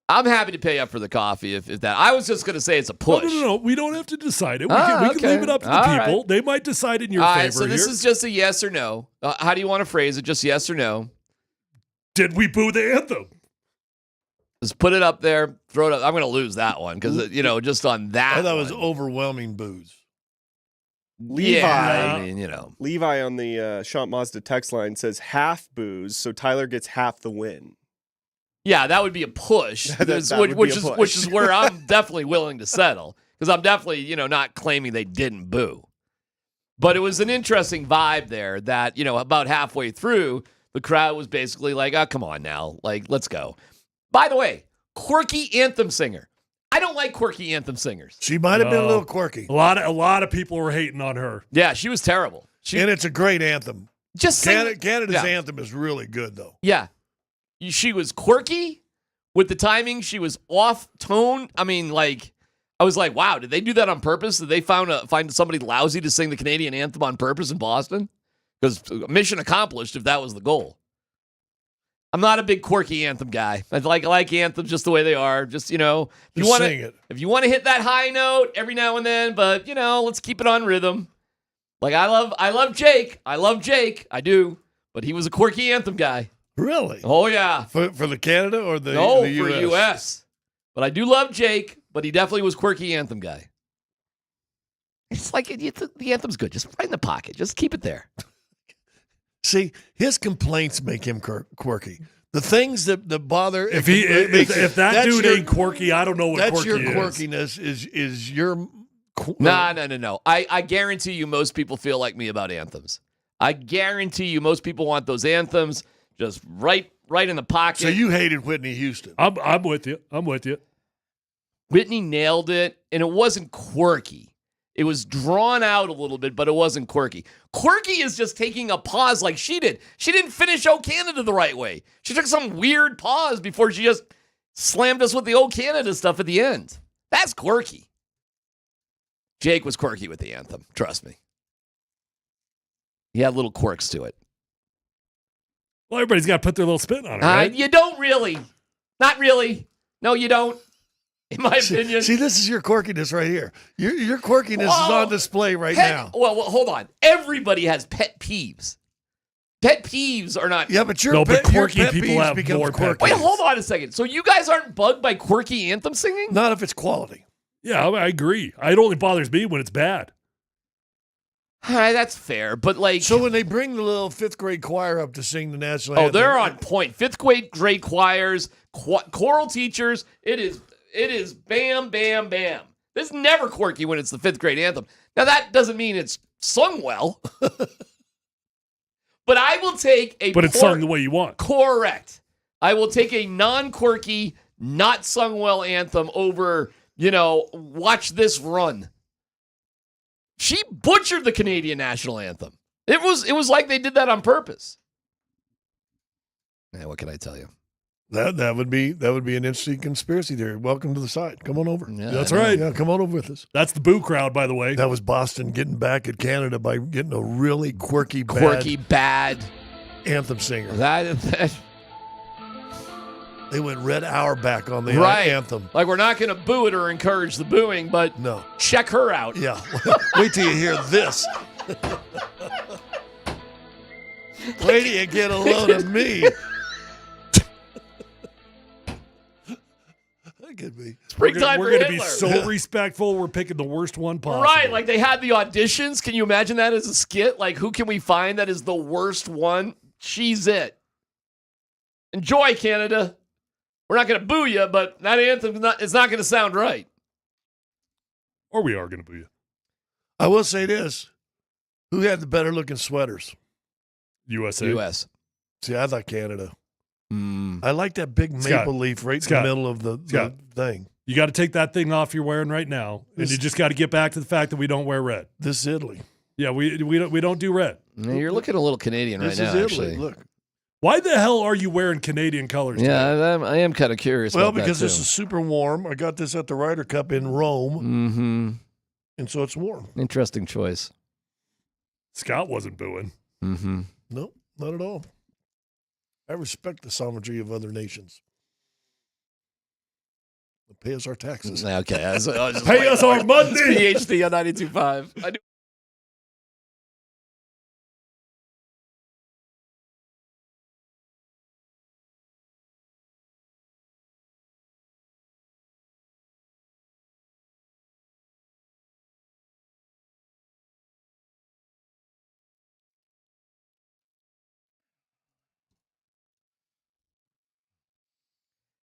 I'm happy to pay up for the coffee if that. I was just going to say it's a push.
No. We don't have to decide it. We can leave it up to the people. Right. They might decide in your favor.
All right, so this is just a yes or no. How do you want to phrase it? Just yes or no?
Did we boo the anthem?
Just put it up there, throw it up. I'm going to lose that one because, just on that
I thought it was overwhelming boos.
Levi,
Yeah, I mean,
Levi on the Champ Mazda text line says half booze, so Tyler gets half the win.
Yeah, that would be a push, which is where I'm definitely willing to settle because I'm definitely, not claiming they didn't boo. But it was an interesting vibe there that, about halfway through, the crowd was basically like, oh, come on now. Like, let's go. By the way, quirky anthem singer. I don't like quirky anthem singers.
She might have been a little quirky.
A lot of people were hating on her.
Yeah, she was terrible.
And it's a great anthem.
Just
Canada's anthem is really good, though.
Yeah. She was quirky with the timing. She was off tone. I mean, I was like, wow, did they do that on purpose? Did they find somebody lousy to sing the Canadian anthem on purpose in Boston? Because mission accomplished if that was the goal. I'm not a big quirky anthem guy. I like anthems just the way they are. Just, if you want to hit that high note every now and then, but let's keep it on rhythm. Like I love Jake. I do. But he was a quirky anthem guy.
Really?
Oh yeah.
For the Canada or the
No,
the US?
for US. But I do love Jake, but he definitely was quirky anthem guy. It's like the anthem's good. Just right in the pocket. Just keep it there.
See, his complaints make him quirky. The things that bother
if that dude ain't quirky, I don't know what quirky is.
That's your quirkiness. Is your
No. I guarantee you, most people feel like me about anthems. I guarantee you, most people want those anthems just right in the pocket.
So you hated Whitney Houston.
I'm with you.
Whitney nailed it, and it wasn't quirky. It was drawn out a little bit, but it wasn't quirky. Quirky is just taking a pause like she did. She didn't finish "O Canada" the right way. She took some weird pause before she just slammed us with the "O Canada" stuff at the end. That's quirky. Jake was quirky with the anthem. Trust me. He had little quirks to it.
Well, everybody's got to put their little spin on it, right?
You don't really. Not really. No, you don't. In my opinion.
See, this is your quirkiness right here. Your quirkiness is on display right now.
Well, hold on. Everybody has pet peeves. Pet peeves are not.
Yeah, but
quirky people have more quirky.
Wait, hold on a second. So you guys aren't bugged by quirky anthem singing?
Not if it's quality.
Yeah, I agree. It only bothers me when it's bad.
All right, that's fair. But
so when they bring the little fifth grade choir up to sing the national anthem.
They're on point. Fifth grade choirs, choral teachers. It is bam, bam, bam. This is never quirky when it's the fifth grade anthem. Now, that doesn't mean it's sung well. But I will take
But it's sung the way you want.
Correct. I will take a non-quirky, not sung well anthem over, Watch This Run. She butchered the Canadian national anthem. It was like they did that on purpose. Yeah, what can I tell you?
That would be an interesting conspiracy theory. Welcome to the side. Come on over.
Yeah, that's right.
Yeah, come on over with us.
That's the boo crowd, by the way.
That was Boston getting back at Canada by getting a really quirky,
bad
anthem singer.
That
they went Red Auerbach on the anthem.
Like, we're not going to boo it or encourage the booing, but
no,
check her out.
Yeah. Wait till you hear this. Wait till you get a load of me. Could be.
Springtime
we're going to be so respectful. We're picking the worst one possible.
Right, like they had the auditions. Can you imagine that as a skit? Like, who can we find that is the worst one? She's it. Enjoy, Canada. We're not going to boo you, but that anthem is not going to sound right.
Or we are going to boo you.
I will say this. Who had the better looking sweaters?
USA.
U.S.
See, I thought Canada. I like that big maple leaf right in the middle of the thing.
You got to take that thing off you're wearing right now, and you just got to get back to the fact that we don't wear red.
This is Italy.
Yeah, we don't do red.
You're looking a little Canadian right now,
Italy.
actually.
Look.
Why the hell are you wearing Canadian colors?
Yeah, I am kind of curious about that,
because this is super warm. I got this at the Ryder Cup in Rome.
Mm-hmm.
And so it's warm.
Interesting choice.
Scott wasn't booing.
Mm-hmm.
Nope, not at all. I respect the sovereignty of other nations. Pay us our taxes.
Okay.
Pay us our money.
PhD on 92.5.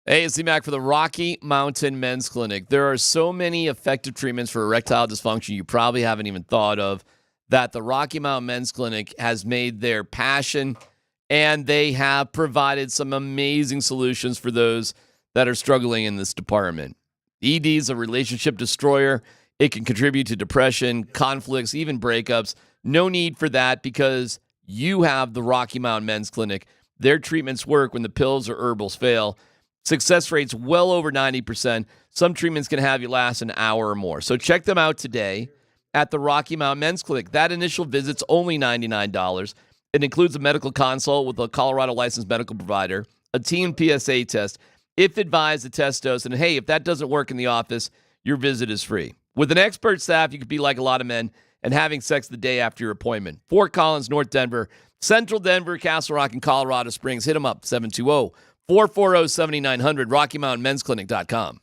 Hey, it's DMac for the Rocky Mountain Men's Clinic. There are so many effective treatments for erectile dysfunction you probably haven't even thought of that the Rocky Mountain Men's Clinic has made their passion, and they have provided some amazing solutions for those that are struggling in this department. ED is a relationship destroyer. It can contribute to depression, conflicts, even breakups. No need for that because you have the Rocky Mountain Men's Clinic. Their treatments work when the pills or herbals fail. Success rates well over 90%. Some treatments can have you last an hour or more. So check them out today at the Rocky Mountain Men's Clinic. That initial visit's only $99. It includes a medical consult with a Colorado licensed medical provider, a team PSA test, if advised, a test dose, and hey, if that doesn't work in the office, your visit is free. With an expert staff, you could be like a lot of men and having sex the day after your appointment. Fort Collins, North Denver, Central Denver, Castle Rock, and Colorado Springs. Hit them up, 720-440-7900, RockyMountainMen'sClinic.com.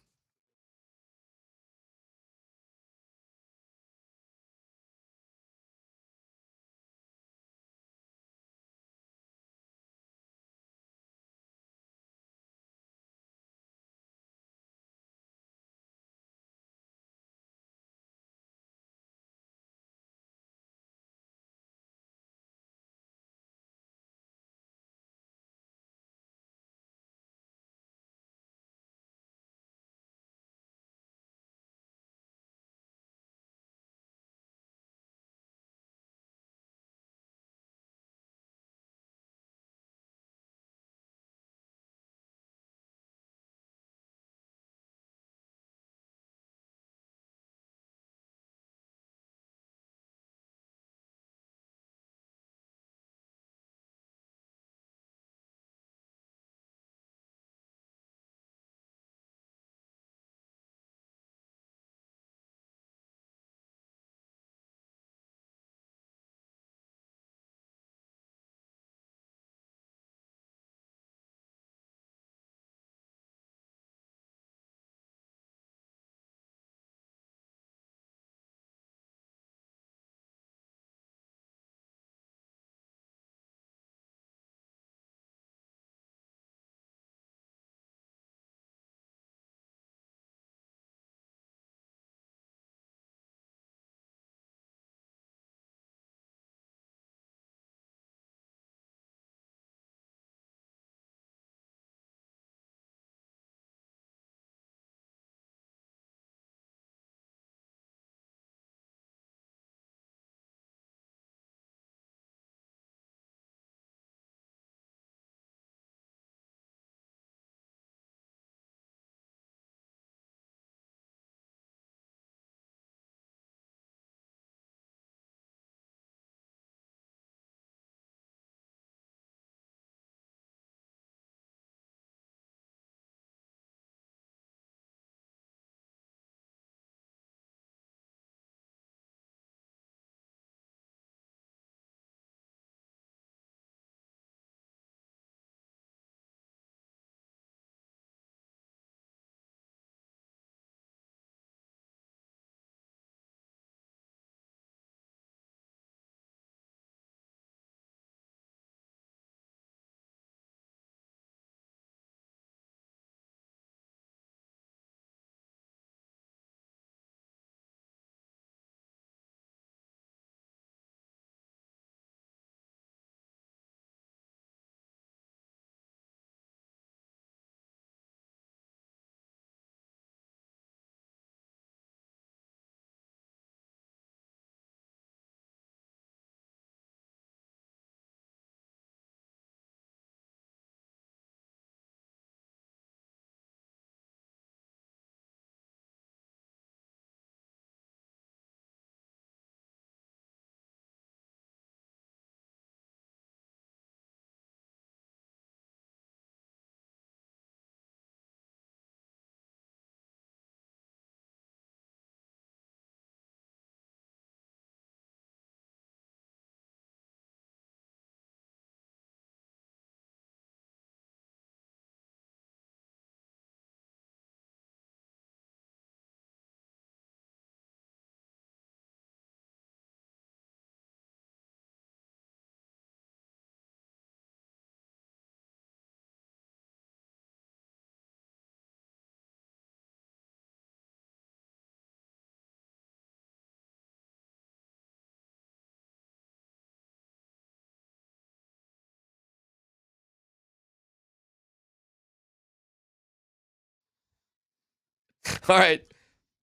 All right.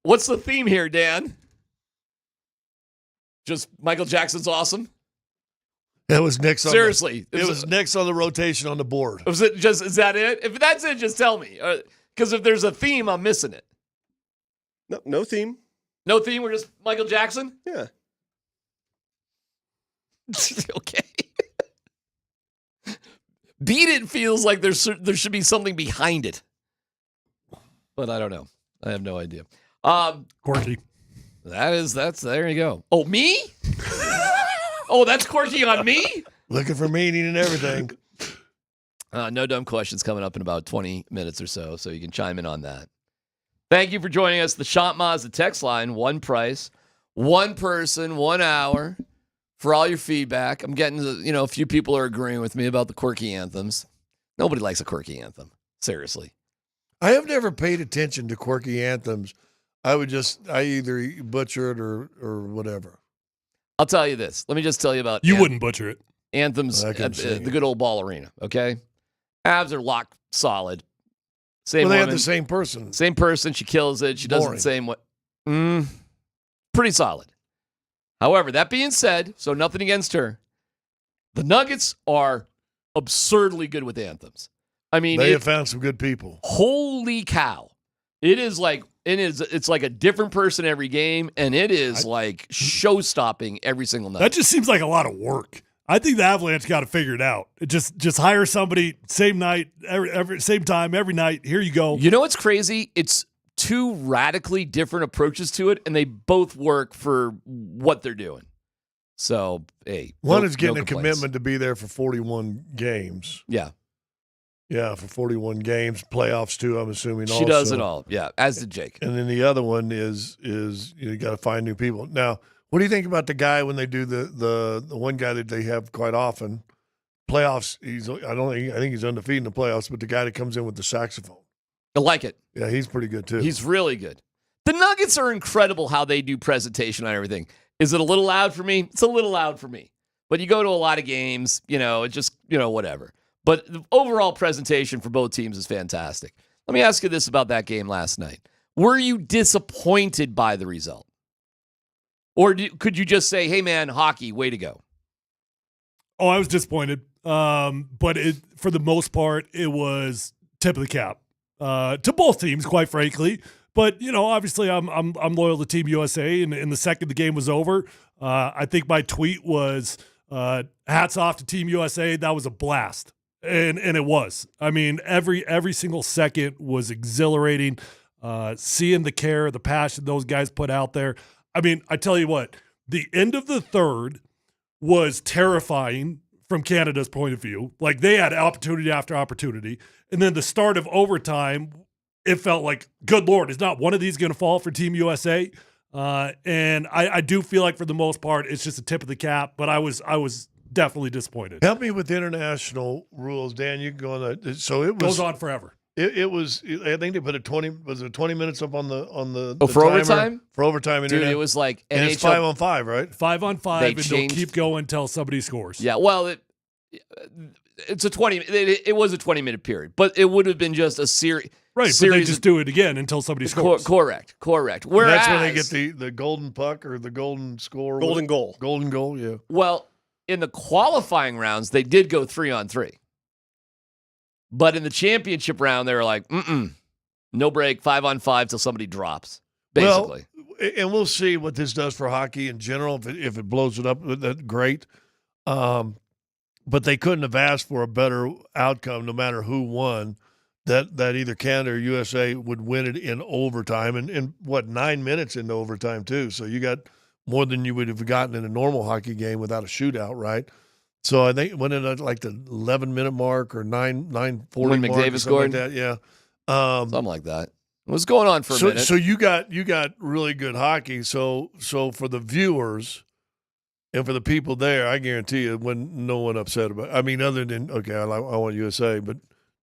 What's the theme here, Dan? Just Michael Jackson's awesome?
It was next on
Seriously.
It was next on the rotation on the board.
Is that it? If that's it, just tell me. Because if there's a theme, I'm missing it.
No theme.
No theme, we're just Michael Jackson?
Yeah.
Okay. Beat It feels like there should be something behind it. But I don't know. I have no idea.
Quirky.
That's there you go. Oh, me? Oh, that's quirky on me?
Looking for meaning and everything.
No dumb questions coming up in about 20 minutes or so you can chime in on that. Thank you for joining us. The Shot Mazda text line, one price, one person, 1 hour for all your feedback. I'm getting, a few people are agreeing with me about the quirky anthems. Nobody likes a quirky anthem. Seriously.
I have never paid attention to quirky anthems. I either butcher it or whatever.
I'll tell you this. Let me just tell you about
You wouldn't butcher it.
Anthems at the good old Ball Arena, okay? Avs are locked solid. Same
they
woman,
have the same person.
Same person. She kills it. She does it the same way. Pretty solid. However, that being said, so nothing against her, the Nuggets are absurdly good with anthems. I mean,
they have found some good people.
Holy cow. It's like a different person every game, and it is like show-stopping every single night.
That just seems like a lot of work. I think the Avalanche got to figure it out. Just hire somebody, same night, every same time, every night. Here you go.
You know what's crazy? It's two radically different approaches to it, and they both work for what they're doing. So, hey.
One is getting a commitment to be there for 41 games.
Yeah.
Yeah, for 41 games, playoffs too, I'm assuming.
She does it all, yeah, as did Jake.
And then the other one is you got to find new people. Now, what do you think about the guy when they do the one guy that they have quite often, playoffs? I think he's undefeated in the playoffs, but the guy that comes in with the saxophone.
I like it.
Yeah, he's pretty good too.
He's really good. The Nuggets are incredible how they do presentation on everything. Is it a little loud for me? It's a little loud for me. But you go to a lot of games, it just, whatever. But the overall presentation for both teams is fantastic. Let me ask you this about that game last night. Were you disappointed by the result? Or could you just say, hey, man, hockey, way to go?
Oh, I was disappointed. But for the most part, it was tip of the cap to both teams, quite frankly. But, obviously I'm loyal to Team USA. And the second the game was over, I think my tweet was hats off to Team USA. That was a blast. And it was. I mean, every single second was exhilarating. Seeing the care, the passion those guys put out there. I mean, I tell you what, the end of the third was terrifying from Canada's point of view. Like, they had opportunity after opportunity. And then the start of overtime, it felt like, good Lord, is not one of these going to fall for Team USA? And I do feel like for the most part, it's just a tip of the cap, but I was definitely disappointed.
Help me with international rules, Dan. You can go on that. So it
goes on forever.
It was. I think they put 20 minutes up on the
for
timer,
overtime.
For overtime,
dude, it was like
and it's 5-on-5, right?
5-on-5, and they'll keep going until somebody scores.
Yeah, well, it's a 20. It was a 20-minute period, but it would have been just a series.
Right, but they just do it again until somebody scores.
Correct. Whereas,
that's when they get the golden puck or the golden score.
Golden goal.
Golden goal, yeah.
Well, in the qualifying rounds, they did go 3-on-3. But in the championship round, they were like, no break, 5-on-5 till somebody drops, basically.
Well, and we'll see what this does for hockey in general. If it blows it up, that's great. But they couldn't have asked for a better outcome, no matter who won, that either Canada or USA would win it in overtime. And 9 minutes into overtime, too. So you got more than you would have gotten in a normal hockey game without a shootout, right? So I think it went in at like the 11-minute mark or 9:40
when
mark.
McDavid scored?
Like that, yeah.
Something like that. It was going on for a minute.
So you got really good hockey. So for the viewers and for the people there, I guarantee you, when no one upset about it. I mean, other than, okay, I want USA, but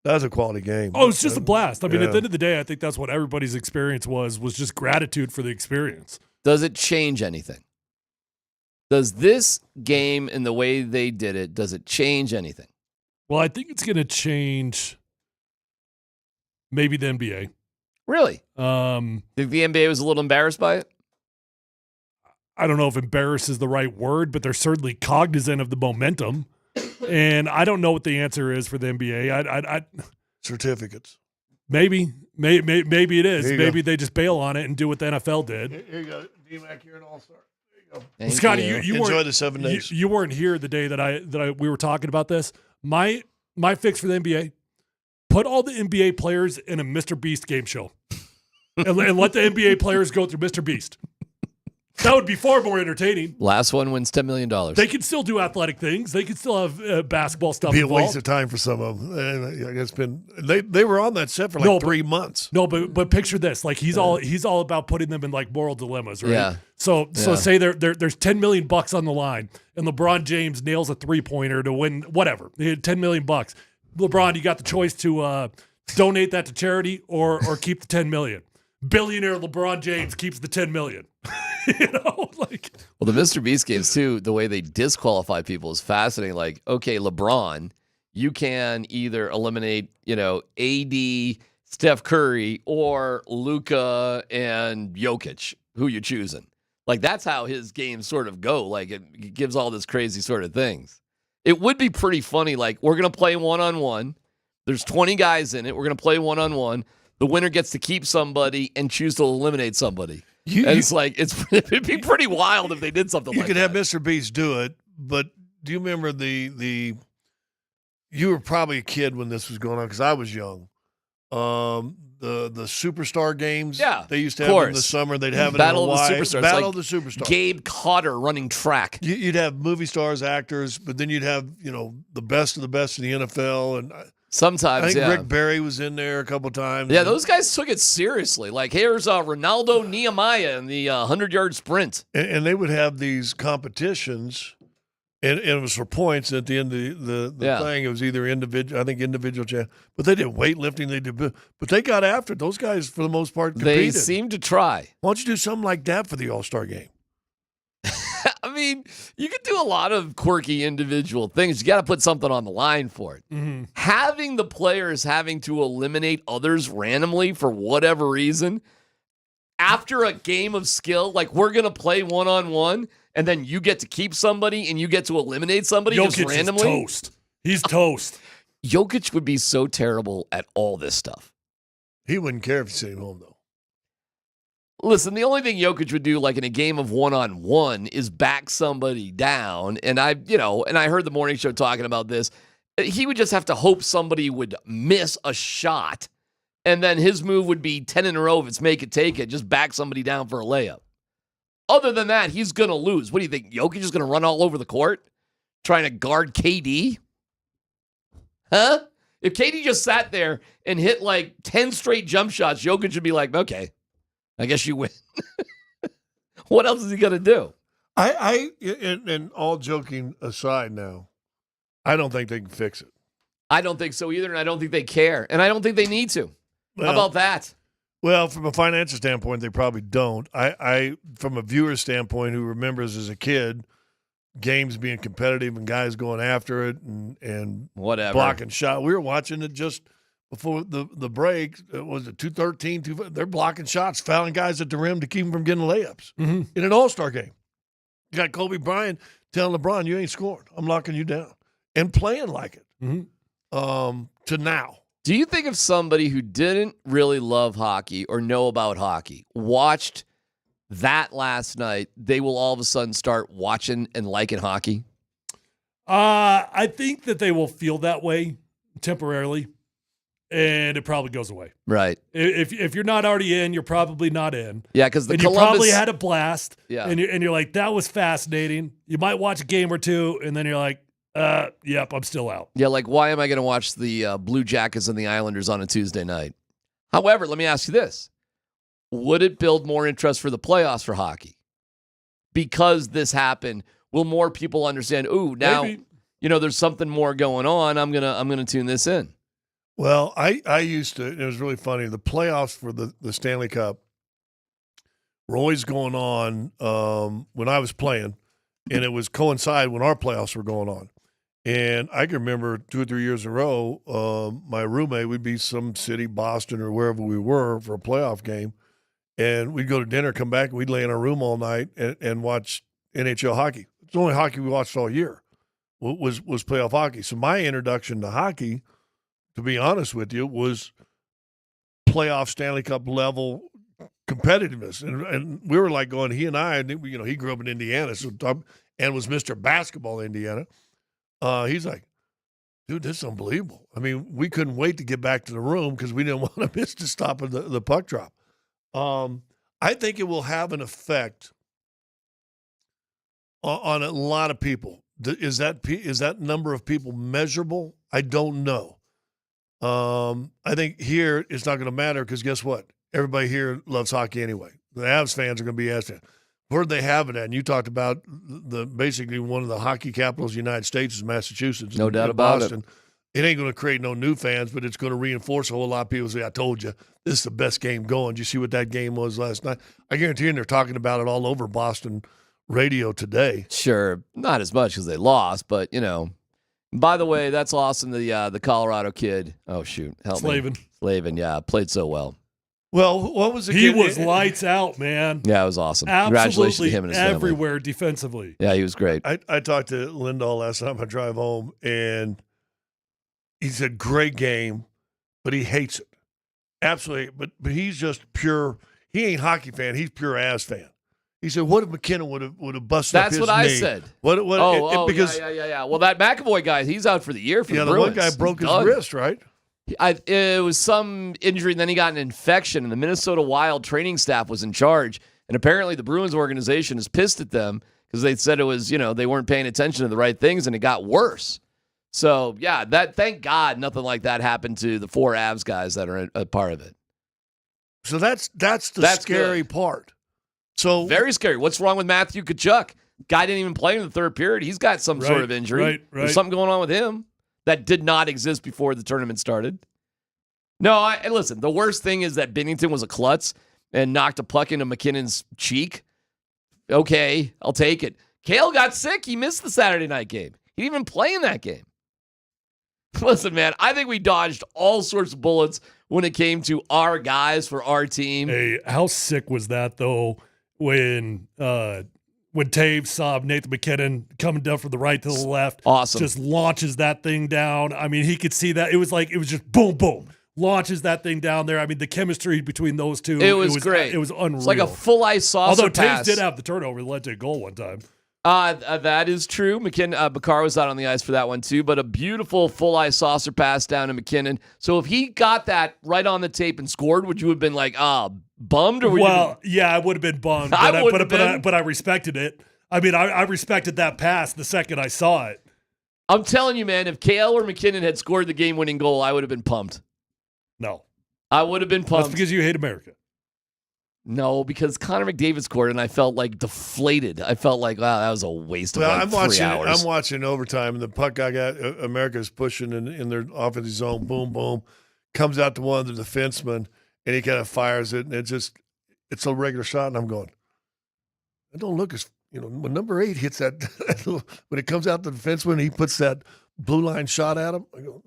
that's a quality game.
Oh, it's just a blast. I mean, at the end of the day, I think that's what everybody's experience was just gratitude for the experience.
Does it change anything? Does this game and the way they did it, does it change anything?
Well, I think it's going to change maybe the NBA.
Really? Think the NBA was a little embarrassed by it?
I don't know if embarrass is the right word, but they're certainly cognizant of the momentum. And I don't know what the answer is for the NBA.
Certificates.
Maybe it is. Maybe
go.
they just bail on it and do what the NFL did.
Here you go. DMac, you're an all-star. There you go.
Well, Scotty, you
enjoy
weren't,
the 7 days.
You weren't here the day that we were talking about this. My fix for the NBA: put all the NBA players in a Mr. Beast game show, and let the NBA players go through Mr. Beast. That would be far more entertaining.
Last one wins $10 million.
They can still do athletic things. They can still have basketball stuff.
Be a
involved.
waste of time for some of them. And it's been they were on that set for like 3 months.
No, but picture this: like he's all about putting them in like moral dilemmas, right?
Yeah.
So say there's $10 million on the line, and LeBron James nails a 3-pointer to win whatever. He had $10 million. LeBron, you got the choice to donate that to charity or keep the $10 million. Billionaire LeBron James keeps the $10 million. Well,
the Mr. Beast games too, the way they disqualify people is fascinating. Like, okay, LeBron, you can either eliminate, AD, Steph Curry, or Luka and Jokic. Who you choosing? Like, that's how his games sort of go. Like, it gives all this crazy sort of things. It would be pretty funny. Like, we're gonna play 1-on-1. There's 20 guys in it. We're gonna play 1-on-1. The winner gets to keep somebody and choose to eliminate somebody. It'd be pretty wild if they did something like that.
You could have Mr. Beast do it, but do you remember you were probably a kid when this was going on because I was young. The superstar games, they used to have in the summer. They'd have it
Battle
in
of
Hawaii.
the Superstars.
Battle of the Superstars.
Gabe Cotter running track.
You'd have movie stars, actors, but then you'd have the best of the best in the NFL and.
Sometimes,
I think Rick Barry was in there a couple times.
Yeah, those guys took it seriously. Like, here's Ronaldo Nehemiah in the 100-yard sprint.
And they would have these competitions, and it was for points at the end of the thing. It was either individual, but they did weightlifting. But they got after it. Those guys, for the most part, competed.
They seemed to try.
Why don't you do something like that for the All-Star game?
I mean, you could do a lot of quirky individual things. You got to put something on the line for it.
Mm-hmm.
Having the players having to eliminate others randomly for whatever reason after a game of skill, like we're going to play 1-on-1, and then you get to keep somebody and you get to eliminate somebody
Jokic
just randomly.
is toast. He's toast.
Jokic would be so terrible at all this stuff.
He wouldn't care if he stayed home, though.
Listen, the only thing Jokic would do, like in a game of 1-on-1, is back somebody down. And I heard the morning show talking about this. He would just have to hope somebody would miss a shot, and then his move would be 10 in a row if it's make it, take it, just back somebody down for a layup. Other than that, he's going to lose. What do you think? Jokic is going to run all over the court trying to guard KD? Huh? If KD just sat there and hit like 10 straight jump shots, Jokic would be like, okay, I guess you win. What else is he going to do?
And all joking aside now, I don't think they can fix it.
I don't think so either, and I don't think they care, and I don't think they need to. How about that?
Well, from a financial standpoint, they probably don't. I from a viewer standpoint who remembers as a kid games being competitive and guys going after it and
whatever
blocking shot. We were watching it just before the break. Was it 213? They're blocking shots, fouling guys at the rim to keep them from getting layups in an All-Star game. You got Kobe Bryant telling LeBron, "You ain't scoring. I'm locking you down," and playing like it. To now.
Do you think if somebody who didn't really love hockey or know about hockey watched that last night, they will all of a sudden start watching and liking hockey?
I think that they will feel that way temporarily, and it probably goes away.
Right.
If you're not already in, you're probably not in.
Yeah, because
you probably had a blast.
Yeah.
And you're like, that was fascinating. You might watch a game or two, and then you're like, yep, I'm still out.
Yeah, like why am I going to watch the Blue Jackets and the Islanders on a Tuesday night? However, let me ask you this. Would it build more interest for the playoffs for hockey? Because this happened, will more people understand, ooh, now,
Maybe.
There's something more going on. I'm gonna tune this in.
Well, I used to, it was really funny, the playoffs for the Stanley Cup were always going on when I was playing, and it was coincide when our playoffs were going on. And I can remember 2 or 3 years in a row, my roommate would be some city, Boston or wherever we were for a playoff game. And we'd go to dinner, come back, and we'd lay in our room all night and watch NHL hockey. It's the only hockey we watched all year was playoff hockey. So my introduction to hockey, to be honest with you, was playoff Stanley Cup level competitiveness. And we were like going, he and I, he grew up in Indiana and was Mr. Basketball in Indiana. He's like, dude, this is unbelievable. I mean, we couldn't wait to get back to the room because we didn't want to miss the stop of the puck drop. I think it will have an effect on a lot of people. Is that number of people measurable? I don't know. I think here it's not going to matter because guess what? Everybody here loves hockey anyway. The Avs fans are going to be Avs fans. Where'd they have it at? And you talked about basically one of the hockey capitals of the United States is Massachusetts.
No doubt about
Boston. It ain't going to create no new fans, but it's going to reinforce a whole lot of people say, I told you, this is the best game going. Did you see what that game was last night? I guarantee you they're talking about it all over Boston radio today.
Sure, not as much because they lost, but, By the way, that's awesome, the Colorado kid. Oh, shoot. Help
Slavin.
me. Slavin, yeah, played so well.
Well, what was the
He
kid?
was lights out, man.
Yeah, it was awesome. Congratulations to
Absolutely
him and his family.
everywhere defensively.
Yeah, he was great.
I talked to Lindahl last time I drive home, and he said, great game, but he hates it. Absolutely. But he's just pure – he ain't hockey fan. He's pure Avs fan. He said, what if MacKinnon would have busted up his knee?
That's what I said.
Because
yeah. Well, that McAvoy guy, he's out for the year for the
the
Bruins.
one guy broke his
Done.
wrist, right?
It was some injury, and then he got an infection, and the Minnesota Wild training staff was in charge. And apparently the Bruins organization is pissed at them because they said it was, they weren't paying attention to the right things, and it got worse. So, yeah, thank God nothing like that happened to the 4 Avs guys that are a part of it.
So that's the scary part. So
very scary. What's wrong with Matthew Tkachuk? Guy didn't even play in the third period. He's got some sort of injury.
Right.
There's something going on with him that did not exist before the tournament started. No, and listen, the worst thing is that Binnington was a klutz and knocked a puck into McKinnon's cheek. Okay, I'll take it. Cale got sick. He missed the Saturday night game. He didn't even play in that game. Listen, man, I think we dodged all sorts of bullets when it came to our guys for our team.
Hey, how sick was that, though, when Taves saw Nathan MacKinnon coming down from the right to the left.
Awesome.
Just launches that thing down. I mean, he could see that. It was just boom, boom. Launches that thing down there. I mean, the chemistry between those two.
It was great.
It was unreal.
It's like a full ice saucer
Although
pass.
Taves did have the turnover that led to a goal one time.
That is true. Bakar was out on the ice for that one too, but a beautiful full ice saucer pass down to MacKinnon. So if he got that right on the tape and scored, would you have been like, bummed? Or
yeah, I would have been bummed. But I respected it. I mean, I respected that pass the second I saw it.
I'm telling you, man, if Cale or MacKinnon had scored the game-winning goal, I would have been pumped.
No.
I would have been pumped.
That's because you hate America.
No, because Connor McDavid scored, and I felt like deflated. I felt like, wow, that was a waste of 3 hours.
I'm watching overtime, and the puck I got, America's pushing in their offensive zone, boom, boom, comes out to one of the defensemen, and he kind of fires it, and it's a regular shot, and I'm going, it don't look as, when number 8 hits that, when it comes out the defenseman, he puts that blue line shot at him, I go,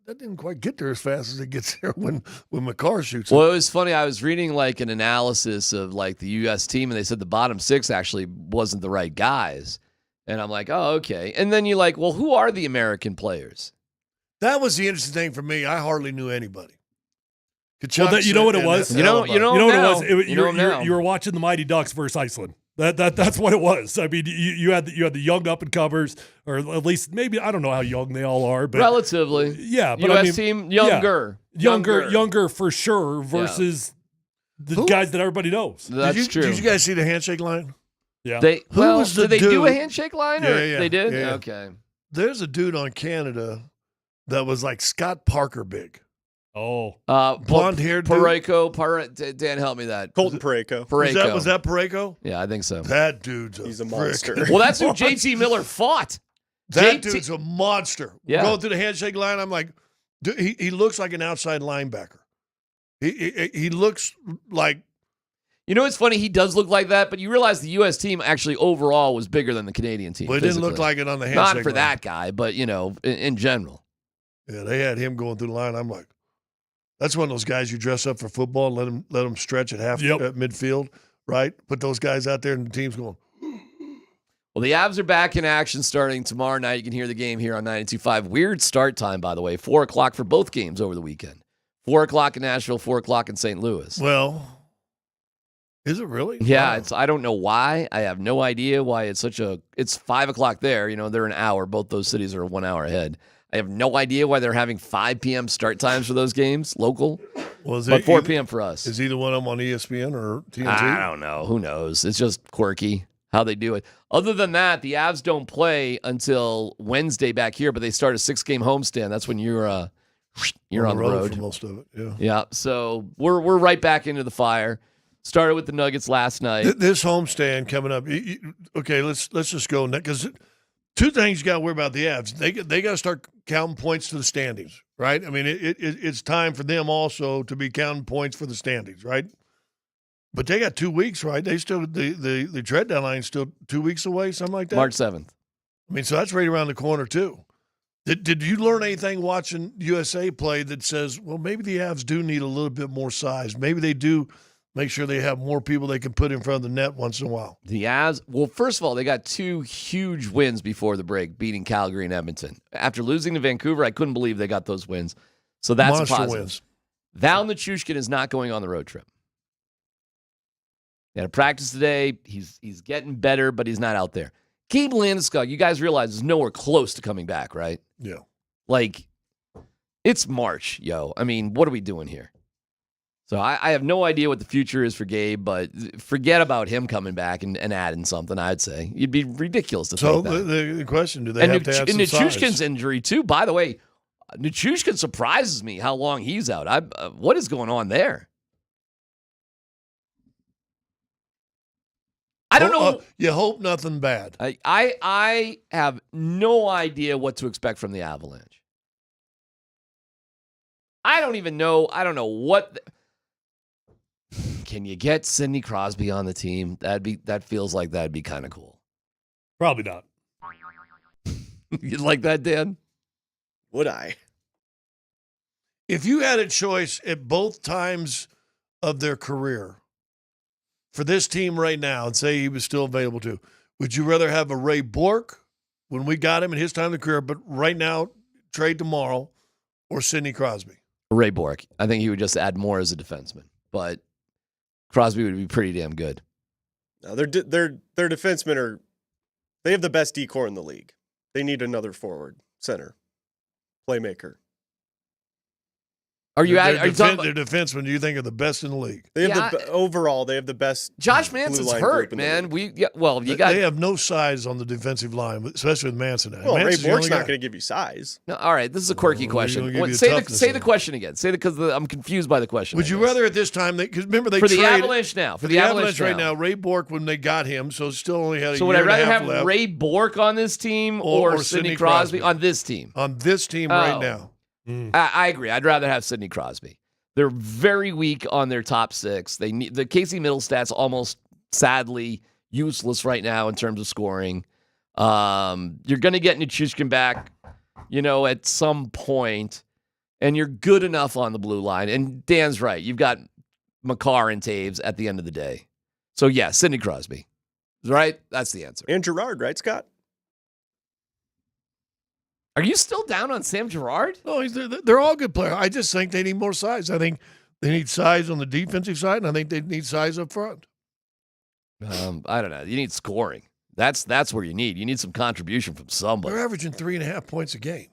that didn't quite get there as fast as it gets there when McCarr shoots it.
Well, it was funny. I was reading an analysis of the U.S. team, and they said the bottom 6 actually wasn't the right guys. And I'm like, oh, okay. And then you're like, well, who are the American players?
That was the interesting thing for me. I hardly knew anybody.
Well, you know what it was?
You know what it was?
You were watching the Mighty Ducks versus Iceland. That's what it was. I mean, you had the young up and comers, or at least maybe I don't know how young they all are, but
relatively,
yeah. But
U.S. team younger
for sure versus the guys that everybody knows.
That's true.
Did you guys see the handshake line?
Yeah.
Did they do a handshake line? Or
Yeah.
They did.
Yeah.
Okay.
There's a dude on Canada that was like Scott Parker big.
Oh,
blonde-haired dude.
Parayko. Dan, help me that.
Colton Parayko.
Was that Parayko?
Yeah, I think so.
That dude's
He's a monster.
Well, that's who JT Miller fought.
That dude's a monster.
Yeah.
Going through the handshake line, I'm like, dude, he looks like an outside linebacker. He looks like
You know, it's funny. He does look like that, but you realize the U.S. team actually overall was bigger than the Canadian team.
But it didn't look like it on the handshake.
Not for that guy, but, in general.
Yeah, they had him going through the line. I'm like, that's one of those guys you dress up for football, let him stretch at at midfield, right? Put those guys out there, and the team's going.
Well, the Avs are back in action starting tomorrow night. You can hear the game here on 92.5. Weird start time, by the way. 4 o'clock for both games over the weekend. 4 o'clock in Nashville, 4 o'clock in St. Louis.
Well, is it really?
Yeah, I don't know why. I have no idea why it's it's 5 o'clock there. They're an hour. Both those cities are 1 hour ahead. I have no idea why they're having 5 p.m. start times for those games, local. But 4 p.m. for us.
Is either one of them on ESPN or TNT?
I don't know. Who knows? It's just quirky how they do it. Other than that, the Avs don't play until Wednesday back here, but they start a 6-game homestand. That's when you're on the road
for most of it. Yeah.
Yeah. So we're right back into the fire. Started with the Nuggets last night.
This homestand coming up. Okay, let's just go because two things you got to worry about the Avs. They got to start counting points to the standings, right? I mean, it's time for them also to be counting points for the standings, right? But they got 2 weeks, right? They still the trade deadline is still 2 weeks away, something like that.
March 7th.
I mean, so that's right around the corner too. Did you learn anything watching USA play that says, well, maybe the Avs do need a little bit more size? Maybe they do make sure they have more people they can put in front of the net once in a while.
The Avs, well, first of all, they got 2 huge wins before the break, beating Calgary and Edmonton. After losing to Vancouver, I couldn't believe they got those wins. So that's
Monster
a positive.
Wins.
Val Nichushkin is not going on the road trip. He had a practice today. He's getting better, but he's not out there. Gabe Landeskog, you guys realize, is nowhere close to coming back, right?
Yeah.
Like, it's March, yo. I mean, what are we doing here? So I have no idea what the future is for Gabe, but forget about him coming back and adding something, I'd say. It'd be ridiculous to think that.
So the question, do they have to add some
Nichushkin's
size?
injury, too. By the way, Nichushkin surprises me how long he's out. What is going on there? I don't know.
You hope nothing bad.
I have no idea what to expect from the Avalanche. I don't even know. I don't know what. Can you get Sidney Crosby on the team? That feels like that'd be kind of cool.
Probably not.
You'd like that, Dan?
Would I?
If you had a choice at both times of their career for this team right now, and say he was still available to, would you rather have a Ray Bourque when we got him in his time of the career, but right now trade tomorrow, or Sidney Crosby?
Ray Bourque. I think he would just add more as a defenseman, but Crosby would be pretty damn good.
No, their defensemen they have the best D-core in the league. They need another forward, center, playmaker.
Are you talking about
their defensemen? Do you think are the best in the league?
They have overall. They have the best.
Josh Manson's hurt, man. They
have no size on the defensive line, especially with Manson.
Well, Ray Bourque's not going to give you size.
No, all right, this is a quirky question. Say the question again. Because I'm confused by the question.
Would you rather at this time? Because remember they
for
trade,
the Avalanche now.
For the Avalanche right now, Ray Bourque when they got him, so still only had a
so
year
would I rather
and a half
have
left.
Ray Bourque on this team or Sidney Crosby on this team?
On this team right now.
I agree. I'd rather have Sidney Crosby. They're very weak on their top 6. They need the Casey Middlestat's almost sadly useless right now in terms of scoring. You're going to get Nichushkin back, at some point, and you're good enough on the blue line. And Dan's right. You've got Makar and Taves at the end of the day. So yeah, Sidney Crosby, right? That's the answer.
And Girard, right, Scott?
Are you still down on Sam Girard?
No, they're all good players. I just think they need more size. I think they need size on the defensive side, and I think they need size up front.
I don't know. You need scoring. That's where you need. You need some contribution from somebody.
They're averaging 3.5 points a game.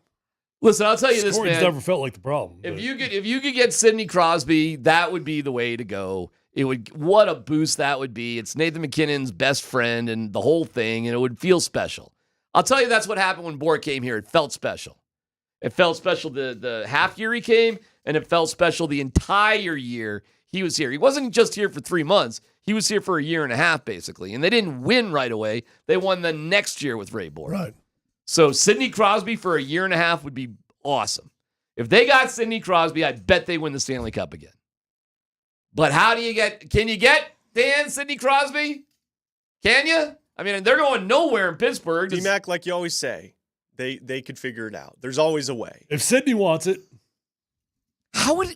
Listen, I'll tell you this,
Scoring's
man.
never felt like the problem.
If you could get Sidney Crosby, that would be the way to go. What a boost that would be. It's Nathan MacKinnon's best friend and the whole thing, and it would feel special. I'll tell you that's what happened when Bourque came here. It felt special. It felt special the half year he came, and it felt special the entire year he was here. He wasn't just here for 3 months. He was here for a year and a half, basically. And they didn't win right away. They won the next year with Ray Bourque.
Right.
So Sidney Crosby for a year and a half would be awesome. If they got Sidney Crosby, I bet they win the Stanley Cup again. But can you get Dan, Sidney Crosby? Can you? I mean, they're going nowhere in Pittsburgh.
DMac, like you always say, they could figure it out. There's always a way.
If Sidney wants it.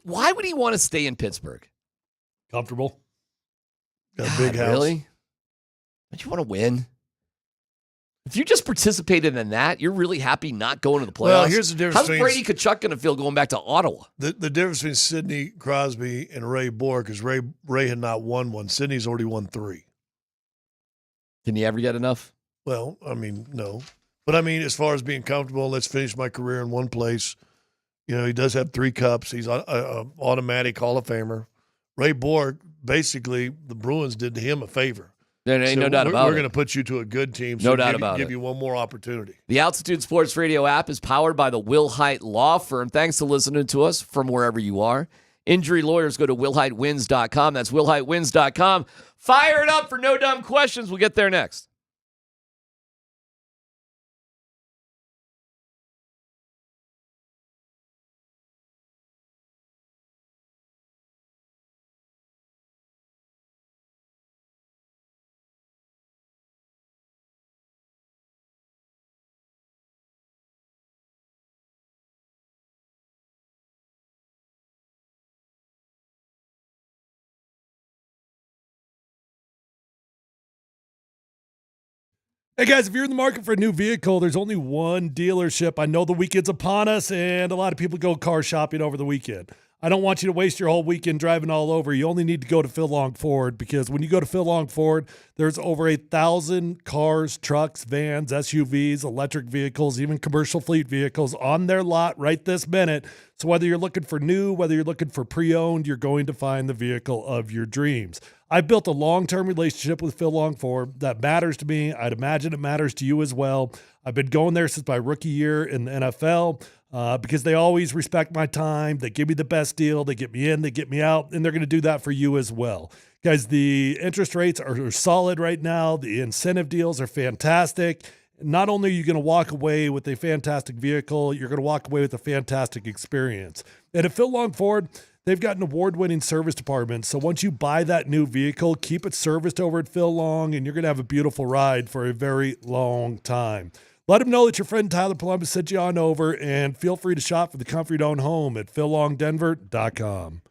Why would he want to stay in Pittsburgh?
Comfortable.
Got a big house.
Really? Don't you want to win? If you just participated in that, you're really happy not going to the playoffs.
Well, here's the difference.
How's Brady Kachuk going to feel going back to Ottawa?
The difference between Sidney Crosby and Ray Bork is Ray had not won one. Sidney's already won 3.
Can he ever get enough?
Well, I mean, no. But I mean, as far as being comfortable, let's finish my career in one place. You know, he does have 3 cups. He's an automatic Hall of Famer. Ray Bork, basically, the Bruins did him a favor.
There ain't no doubt about it.
We're going to put you to a good team.
No doubt about it.
Give you one more opportunity.
The Altitude Sports Radio app is powered by the Will Hite Law Firm. Thanks to listening to us from wherever you are. Injury lawyers, go to willhitewins.com. That's willhitewins.com. Fire it up for No Dumb Questions. We'll get there next.
Hey guys, if you're in the market for a new vehicle, there's only one dealership. I know the weekend's upon us and a lot of people go car shopping over the weekend. I don't want you to waste your whole weekend driving all over. You only need to go to Phil Long Ford, because when you go to Phil Long Ford, there's over 1,000 cars, trucks, vans, SUVs, electric vehicles, even commercial fleet vehicles on their lot right this minute. So whether you're looking for new, whether you're looking for pre-owned, you're going to find the vehicle of your dreams. I've built a long-term relationship with Phil Long Ford that matters to me. I'd imagine it matters to you as well. I've been going there since my rookie year in the NFL. Because they always respect my time. They give me the best deal. They get me in, they get me out, and they're going to do that for you as well. Guys, the interest rates are solid right now. The incentive deals are fantastic. Not only are you going to walk away with a fantastic vehicle, you're going to walk away with a fantastic experience. And at Phil Long Ford, they've got an award-winning service department. So once you buy that new vehicle, keep it serviced over at Phil Long, and you're going to have a beautiful ride for a very long time. Let them know that your friend Tyler Polumbus sent you on over, and feel free to shop for the comfort of your own home at phillongdenver.com.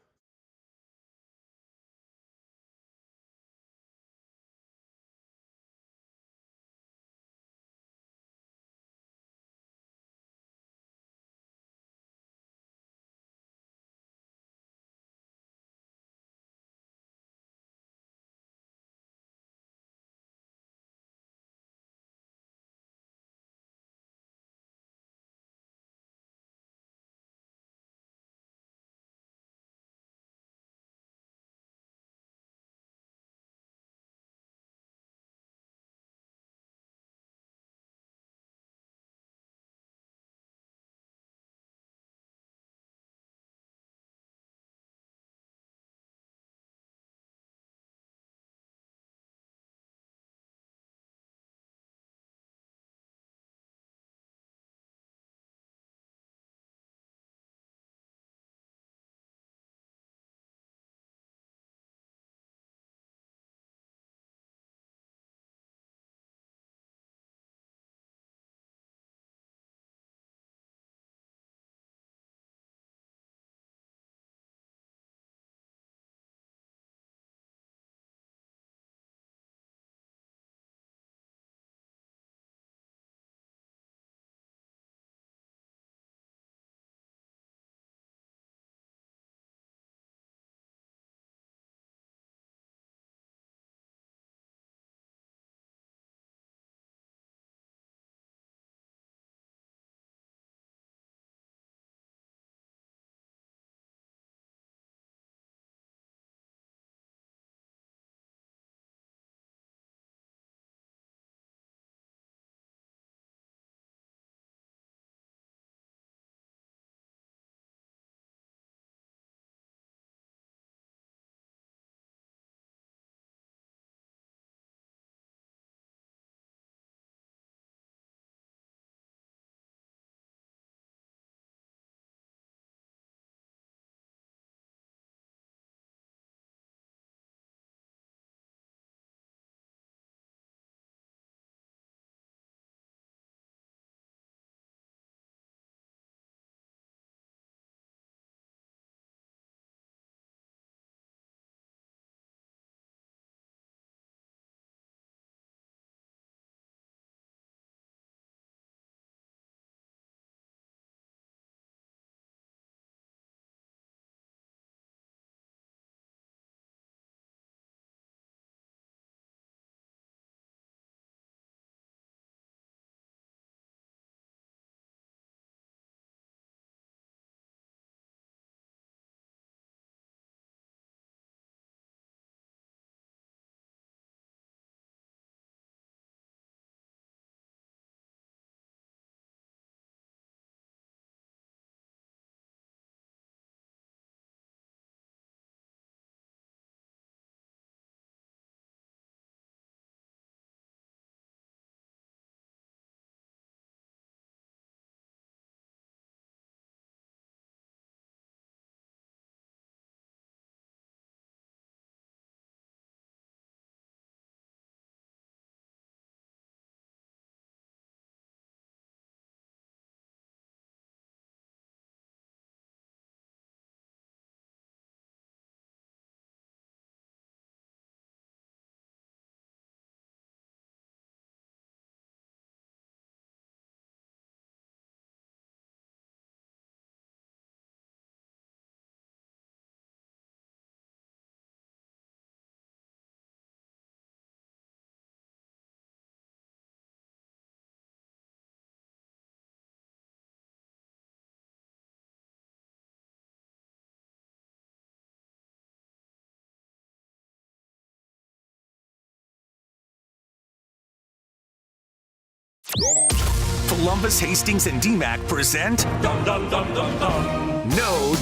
Polumbus, Hastings, and DMac present No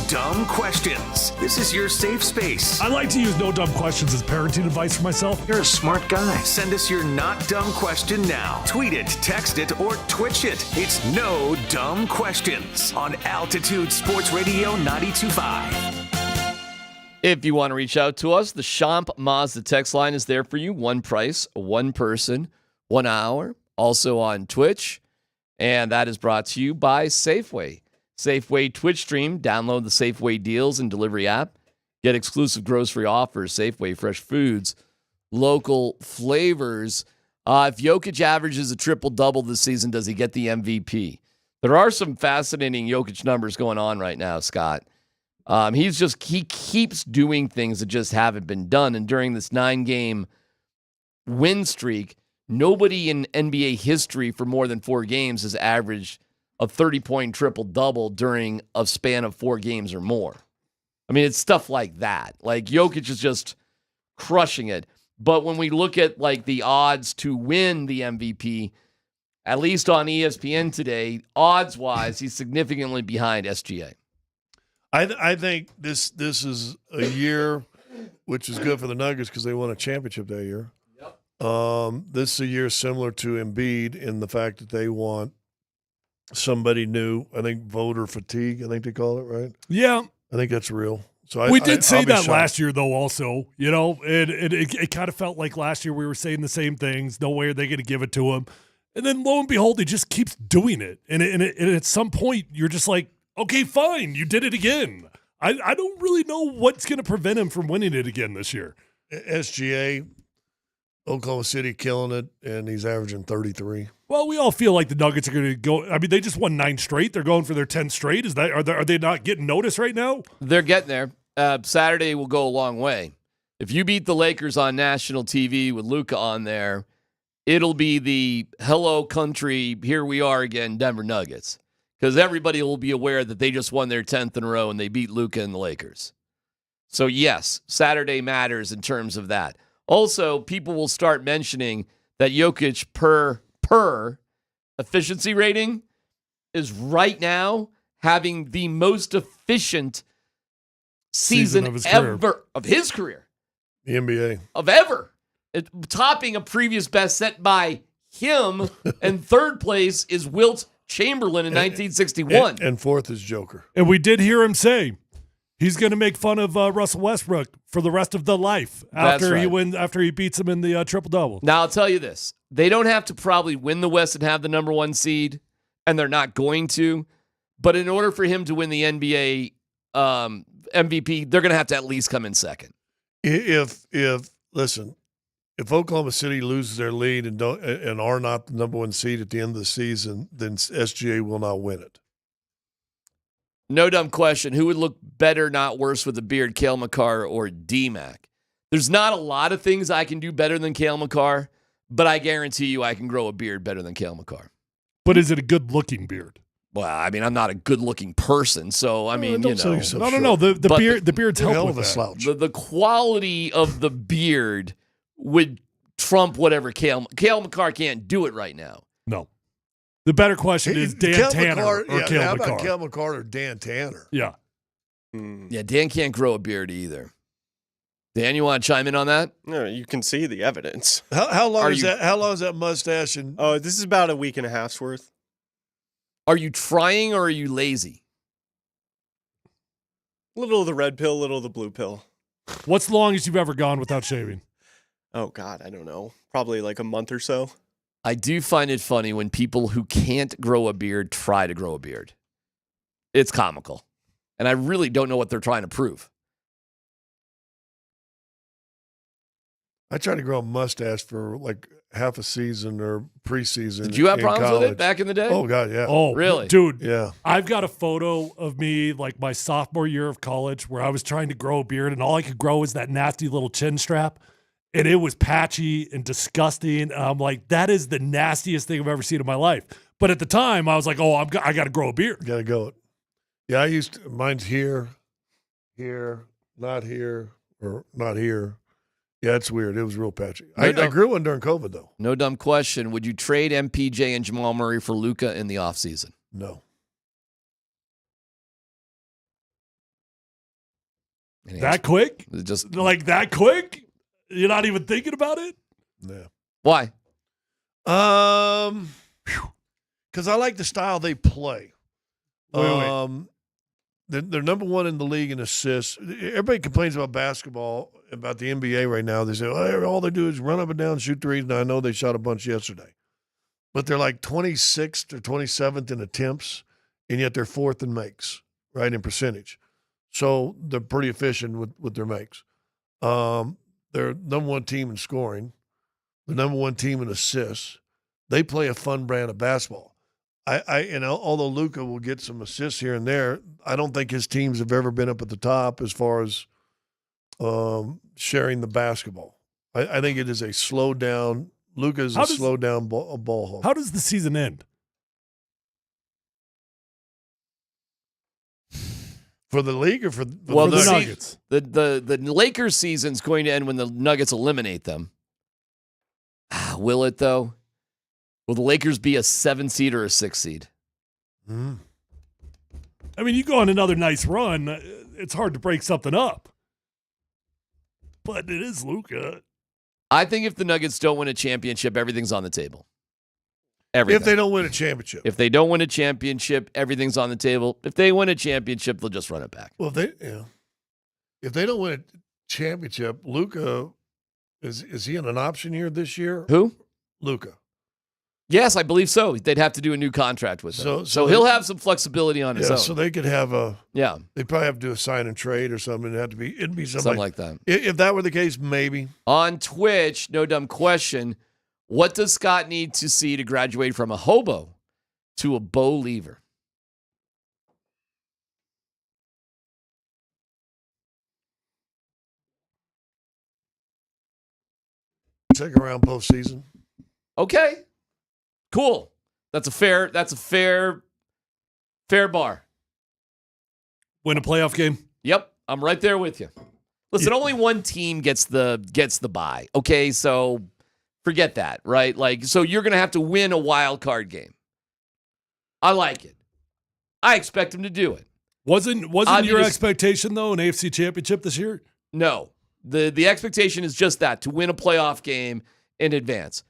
Dumb Questions. This is your safe space.
I like to use no dumb questions as parenting advice for myself.
You're a smart guy. Send us your not dumb question now. Tweet it, text it, or Twitch it. It's No Dumb Questions on Altitude Sports Radio 92.5.
If you want to reach out to us, the Champ Mazda text line is there for you. One price, one person, 1 hour. Also on Twitch. And that is brought to you by Safeway. Safeway Twitch stream. Download the Safeway deals and delivery app. Get exclusive grocery offers. Safeway fresh foods, local flavors. If Jokic averages a triple-double this season, does he get the MVP? There are some fascinating Jokic numbers going on right now, Scott. He keeps doing things that just haven't been done. And during this 9-game win streak, nobody in NBA history for more than 4 games has averaged a 30-point triple-double during a span of 4 games or more. I mean, it's stuff like that. Like, Jokic is just crushing it. But when we look at, like, the odds to win the MVP, at least on ESPN today, odds-wise, he's significantly behind SGA.
I think this is a year which is good for the Nuggets because they won a championship that year. This is a year similar to Embiid in the fact that they want somebody new. I think voter fatigue, I think they call it, right?
Yeah.
I think that's real. So
we did say that last year, though, also. You know, it kind of felt like last year we were saying the same things. No way are they going to give it to him. And then, lo and behold, he just keeps doing it. And at some point, you're just like, okay, fine, you did it again. I don't really know what's going to prevent him from winning it again this year.
SGA, Oklahoma City killing it, and he's averaging 33.
Well, we all feel like the Nuggets are going to go. I mean, they just won 9 straight. They're going for their 10th straight. Are they not getting noticed right now?
They're getting there. Saturday will go a long way. If you beat the Lakers on national TV with Luka on there, it'll be the hello country, here we are again, Denver Nuggets. Because everybody will be aware that they just won their 10th in a row and they beat Luka and the Lakers. So, yes, Saturday matters in terms of that. Also, people will start mentioning that Jokic per efficiency rating is right now having the most efficient season
of his
ever
career.
of his career.
The NBA.
Of ever. Topping a previous best set by him. And third place is Wilt Chamberlain in 1961.
And fourth is Joker.
And we did hear him say he's going to make fun of Russell Westbrook for the rest of the life after he beats him in the triple-double.
Now, I'll tell you this. They don't have to probably win the West and have the number 1 seed, and they're not going to. But in order for him to win the NBA MVP, they're going to have to at least come in second.
If Oklahoma City loses their lead and are not the number 1 seed at the end of the season, then SGA will not win it.
No dumb question. Who would look better, not worse, with a beard, Cale Makar or DMac? There's not a lot of things I can do better than Cale Makar, but I guarantee you I can grow a beard better than Cale Makar.
But is it a good-looking beard?
Well, I mean, I'm not a good-looking person, so I mean, you know.
No. The beard's help with that.
Slouch.
The quality of the beard would trump whatever Cale Makar can't do it right now.
No. The better question is Dan Tanner or Cale
how
Makar.
about Cale Makar or Dan Tanner?
Yeah.
Yeah, Dan can't grow a beard either. Dan, you want to chime in on that?
No, you can see the evidence.
How long is that? How long is that mustache?
Oh, this is about a week and a half's worth.
Are you trying or are you lazy?
A little of the red pill, a little of the blue pill.
What's the longest you've ever gone without shaving?
Oh, God, I don't know. Probably like a month or so.
I do find it funny when people who can't grow a beard try to grow a beard. It's comical. And I really don't know what they're trying to prove.
I tried to grow a mustache for like half a season or preseason.
Did you have problems
college.
with it back in the day?
Oh, God, yeah.
Oh,
really?
Dude,
yeah.
I've got a photo of me like my sophomore year of college where I was trying to grow a beard and all I could grow was that nasty little chin strap. And it was patchy and disgusting. And I'm like, that is the nastiest thing I've ever seen in my life. But at the time, I was like, oh, I got to grow a beard.
Got to go. Yeah, mine's here, not here, or not here. Yeah, it's weird. It was real patchy.
No
I
dumb-
grew one during COVID, though.
No dumb question. Would you trade MPJ and Jamal Murray for Luka in the offseason?
No.
That quick?
Just
like that quick? You're not even thinking about it?
Yeah.
Why?
Because I like the style they play.
Wait.
They're number one in the league in assists. Everybody complains about basketball, about the NBA right now. They say, oh, all they do is run up and down, shoot threes. Now, I know they shot a bunch yesterday. But they're like 26th or 27th in attempts, and yet they're fourth in makes, right, in percentage. So they're pretty efficient with their makes. They're number one team in scoring. The number one team in assists. They play a fun brand of basketball. And although Luka will get some assists here and there, I don't think his teams have ever been up at the top as far as sharing the basketball. I think it is a slow down. Luka is slow down ball hawk.
How does the season end?
For the league or for the
Nuggets?
The Lakers season's going to end when the Nuggets eliminate them. Will it, though? Will the Lakers be a 7 seed or a 6 seed?
Mm.
I mean, you go on another nice run, it's hard to break something up. But it is Luka.
I think if the Nuggets don't win a championship, everything's on the table. Everything.
If they don't win a championship.
If they don't win a championship, everything's on the table. If they win a championship, they'll just run it back.
Well, if they don't win a championship, Luka, is he in an option year this year?
Who?
Luka.
Yes, I believe so. They'd have to do a new contract with him. So he'll have some flexibility on his own.
So they could have
Yeah.
They probably have to do a sign and trade or something. It'd be
Something like that.
If that were the case, maybe.
On Twitch, no dumb question. What does Scott need to see to graduate from a hobo to a bow lever?
Second round postseason.
Okay. Cool. That's a fair bar.
Win a playoff game?
Yep. I'm right there with you. Listen, only one team gets the bye. Okay, so forget that, right? Like, so you're gonna have to win a wild card game. I like it. I expect him to do it.
Wasn't your expectation though an AFC championship this year?
No. The expectation is just that, to win a playoff game in advance.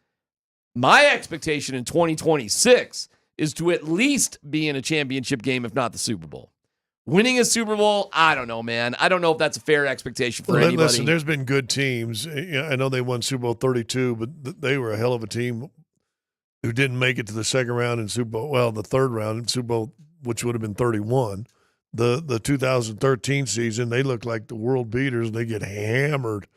My expectation in 2026 is to at least be in a championship game, if not the Super Bowl. Winning a Super Bowl, I don't know, man. I don't know if that's a fair expectation for anybody.
Listen, there's been good teams. I know they won Super Bowl 32, but they were a hell of a team who didn't make it to the second round in Super Bowl. Well, the third round in Super Bowl, which would have been 31. The 2013 season, they look like the world beaters, and they get hammered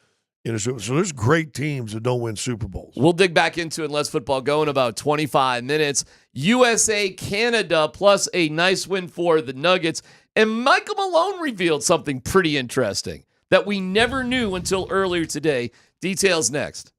in a Super Bowl. So there's great teams that don't win Super Bowls.
We'll dig back into it and Let's Football go in about 25 minutes. USA, Canada, plus a nice win for the Nuggets. And Michael Malone revealed something pretty interesting that we never knew until earlier today. Details next.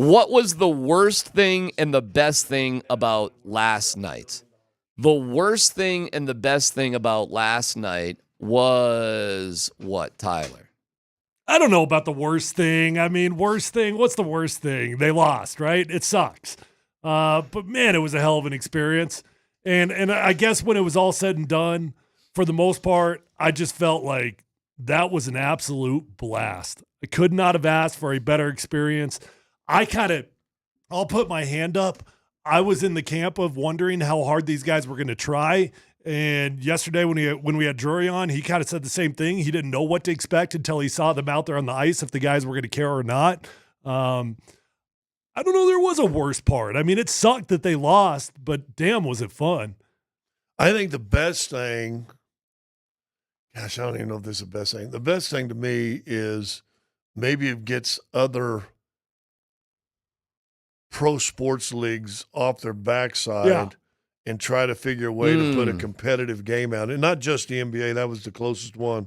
What was the worst thing and the best thing about last night? The worst thing and the best thing about last night was what, Tyler?
I don't know about the worst thing. I mean, worst thing, what's the worst thing? They lost, right? It sucks. But man, it was a hell of an experience. And I guess when it was all said and done, for the most part, I just felt like that was an absolute blast. I could not have asked for a better experience. I'll put my hand up. I was in the camp of wondering how hard these guys were going to try. And yesterday when we had Drury on, he kind of said the same thing. He didn't know what to expect until he saw them out there on the ice, if the guys were going to care or not. I don't know. There was a worse part. I mean, it sucked that they lost, but damn, was it fun.
I think the best thing, gosh, I don't even know if this is the best thing. The best thing to me is maybe it gets other pro sports leagues off their backside and try to figure a way to put a competitive game out. And not just the NBA, that was the closest one,